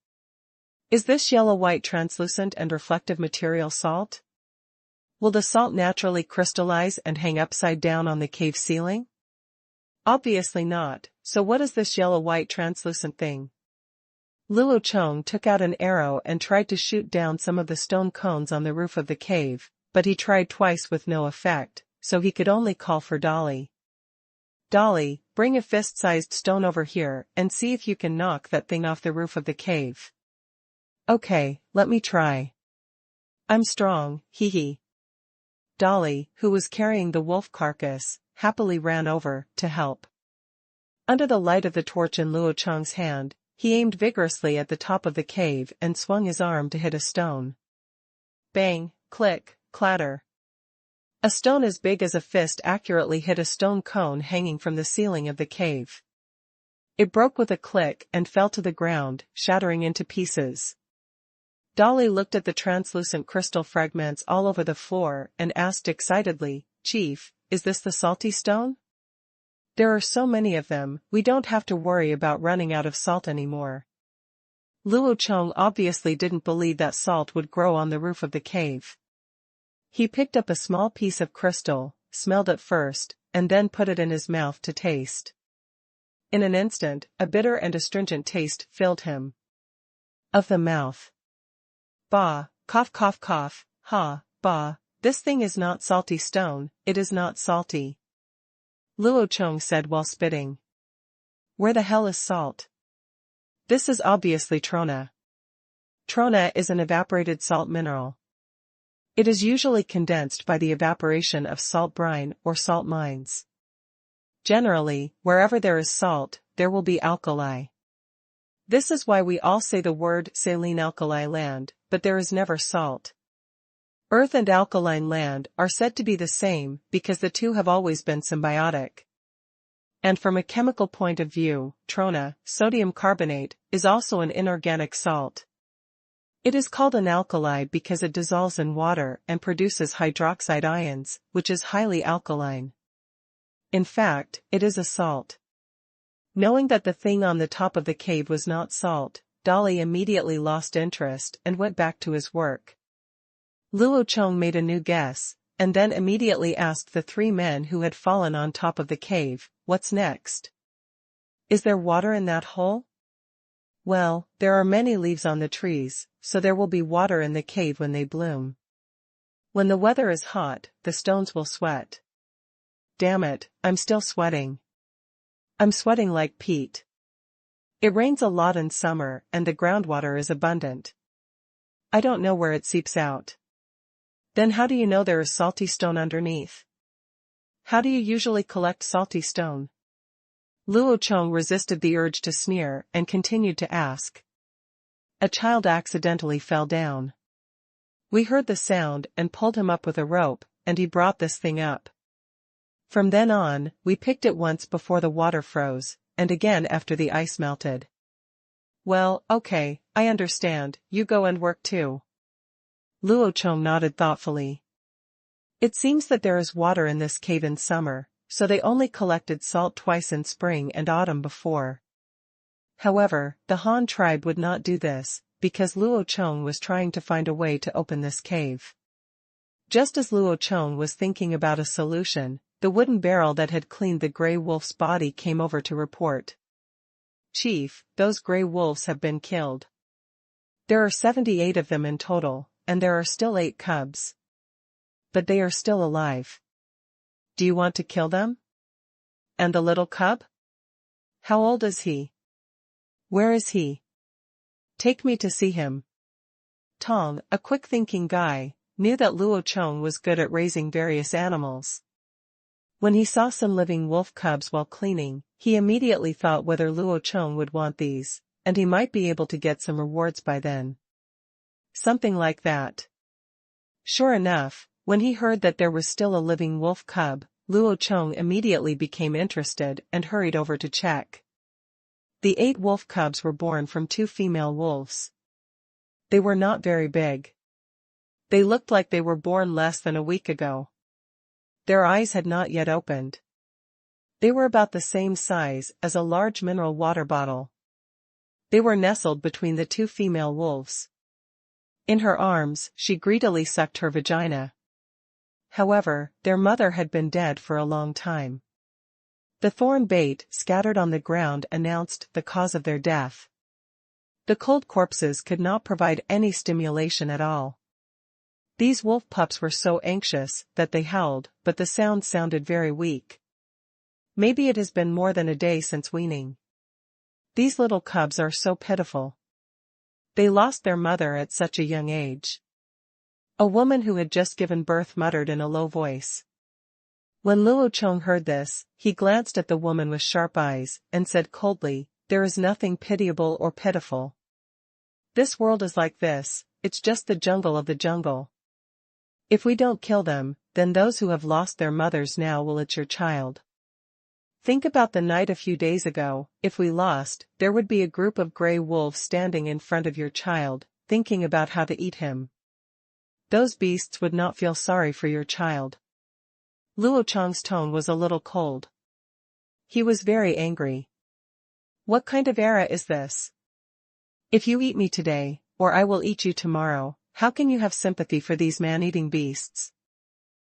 [SPEAKER 1] Is this yellow-white translucent and reflective material salt? Will the salt naturally crystallize and hang upside down on the cave ceiling? Obviously not, so what is this yellow-white translucent thing? Luo Chong took out an arrow and tried to shoot down some of the stone cones on the roof of the cave, but he tried twice with no effect, so he could only call for Dolly. Dolly, bring a fist-sized stone over here and see if you can knock that thing off the roof of the cave. Okay, let me try. I'm strong, hee hee. Dolly, who was carrying the wolf carcass, happily ran over to help. Under the light of the torch in Luo Chong's hand, he aimed vigorously at the top of the cave and swung his arm to hit a stone. Bang, click, clatter. A stone as big as a fist accurately hit a stone cone hanging from the ceiling of the cave. It broke with a click and fell to the ground, shattering into pieces. Dolly looked at the translucent crystal fragments all over the floor and asked excitedly, "Chief, is this the salty stone? There are so many of them, we don't have to worry about running out of salt anymore." Luo Chong obviously didn't believe that salt would grow on the roof of the cave. He picked up a small piece of crystal, smelled it first, and then put it in his mouth to taste. In an instant, a bitter and astringent taste filled him. Of the mouth. Bah, cough cough cough, ha, bah, this thing is not salty stone, it is not salty. Luo Chong said while spitting. Where the hell is salt? This is obviously trona. Trona is an evaporated salt mineral. It is usually condensed by the evaporation of salt brine or salt mines. Generally, wherever there is salt, there will be alkali. This is why we all say the word saline alkali land, but there is never salt. Earth and alkaline land are said to be the same because the two have always been symbiotic. And from a chemical point of view, trona, sodium carbonate, is also an inorganic salt. It is called an alkali because it dissolves in water and produces hydroxide ions, which is highly alkaline. In fact, it is a salt. Knowing that the thing on the top of the cave was not salt, Dolly immediately lost interest and went back to his work. Luo Chong made a new guess, and then immediately asked the three men who had fallen on top of the cave, "What's next? Is there water in that hole?" "Well, there are many leaves on the trees, so there will be water in the cave when they bloom. When the weather is hot, the stones will sweat." Damn it, I'm still sweating. I'm sweating like Pete. It rains a lot in summer and the groundwater is abundant. I don't know where it seeps out. Then how do you know there is salty stone underneath? How do you usually collect salty stone? Luo Chong resisted the urge to sneer and continued to ask. A child accidentally fell down. We heard the sound and pulled him up with a rope, and he brought this thing up. From then on, we picked it once before the water froze, and again after the ice melted. Well, okay, I understand, you go and work too. Luo Chong nodded thoughtfully. It seems that there is water in this cave in summer, so they only collected salt twice in spring and autumn before. However, the Han tribe would not do this, because Luo Chong was trying to find a way to open this cave. Just as Luo Chong was thinking about a solution, the wooden barrel that had cleaned the gray wolf's body came over to report. Chief, those gray wolves have been killed. There are 78 of them in total, and there are still 8 cubs. But they are still alive. Do you want to kill them? And the little cub? How old is he? Where is he? Take me to see him. Tong, a quick-thinking guy, knew that Luo Chong was good at raising various animals. When he saw some living wolf cubs while cleaning, he immediately thought whether Luo Chong would want these, and he might be able to get some rewards by then. Something like that. Sure enough, when he heard that there was still a living wolf cub, Luo Chong immediately became interested and hurried over to check. The 8 wolf cubs were born from 2 female wolves. They were not very big. They looked like they were born less than a week ago. Their eyes had not yet opened. They were about the same size as a large mineral water bottle. They were nestled between the 2 female wolves. In her arms, she greedily sucked her vagina. However, their mother had been dead for a long time. The thorn bait scattered on the ground announced the cause of their death. The cold corpses could not provide any stimulation at all. These wolf pups were so anxious that they howled, but the sound sounded very weak. Maybe it has been more than a day since weaning. These little cubs are so pitiful. They lost their mother at such a young age. A woman who had just given birth muttered in a low voice. When Luo Chong heard this, he glanced at the woman with sharp eyes, and said coldly, "There is nothing pitiable or pitiful. This world is like this, it's just the jungle of the jungle. If we don't kill them, then those who have lost their mothers now will eat your child. Think about the night a few days ago, if we lost, there would be a group of gray wolves standing in front of your child, thinking about how to eat him. Those beasts would not feel sorry for your child." Luo Chong's tone was a little cold. He was very angry. What kind of era is this? If you eat me today, or I will eat you tomorrow, how can you have sympathy for these man-eating beasts?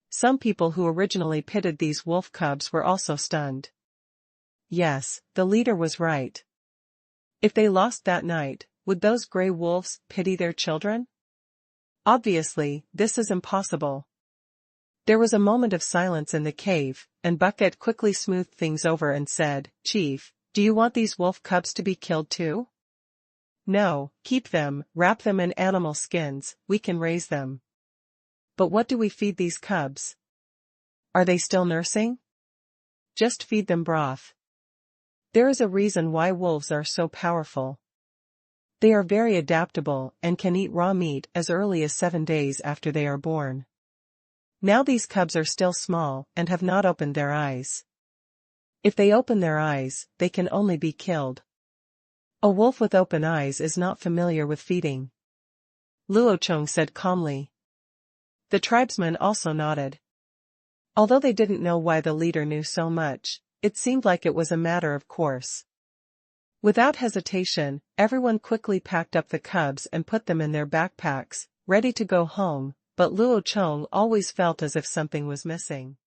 [SPEAKER 1] Some people who originally pitted these wolf cubs were also stunned. Yes, the leader was right. If they lost that night, would those gray wolves pity their children? Obviously, this is impossible. There was a moment of silence in the cave, and Bucket quickly smoothed things over and said, "Chief, do you want these wolf cubs to be killed too?" "No, keep them, wrap them in animal skins, we can raise them." "But what do we feed these cubs? Are they still nursing?" "Just feed them broth." There is a reason why wolves are so powerful. They are very adaptable and can eat raw meat as early as 7 days after they are born. Now these cubs are still small and have not opened their eyes. If they open their eyes, they can only be killed. A wolf with open eyes is not familiar with feeding. Luo Chong said calmly. The tribesmen also nodded. Although they didn't know why the leader knew so much, it seemed like it was a matter of course. Without hesitation, everyone quickly packed up the cubs and put them in their backpacks, ready to go home, but Luo Chong always felt as if something was missing.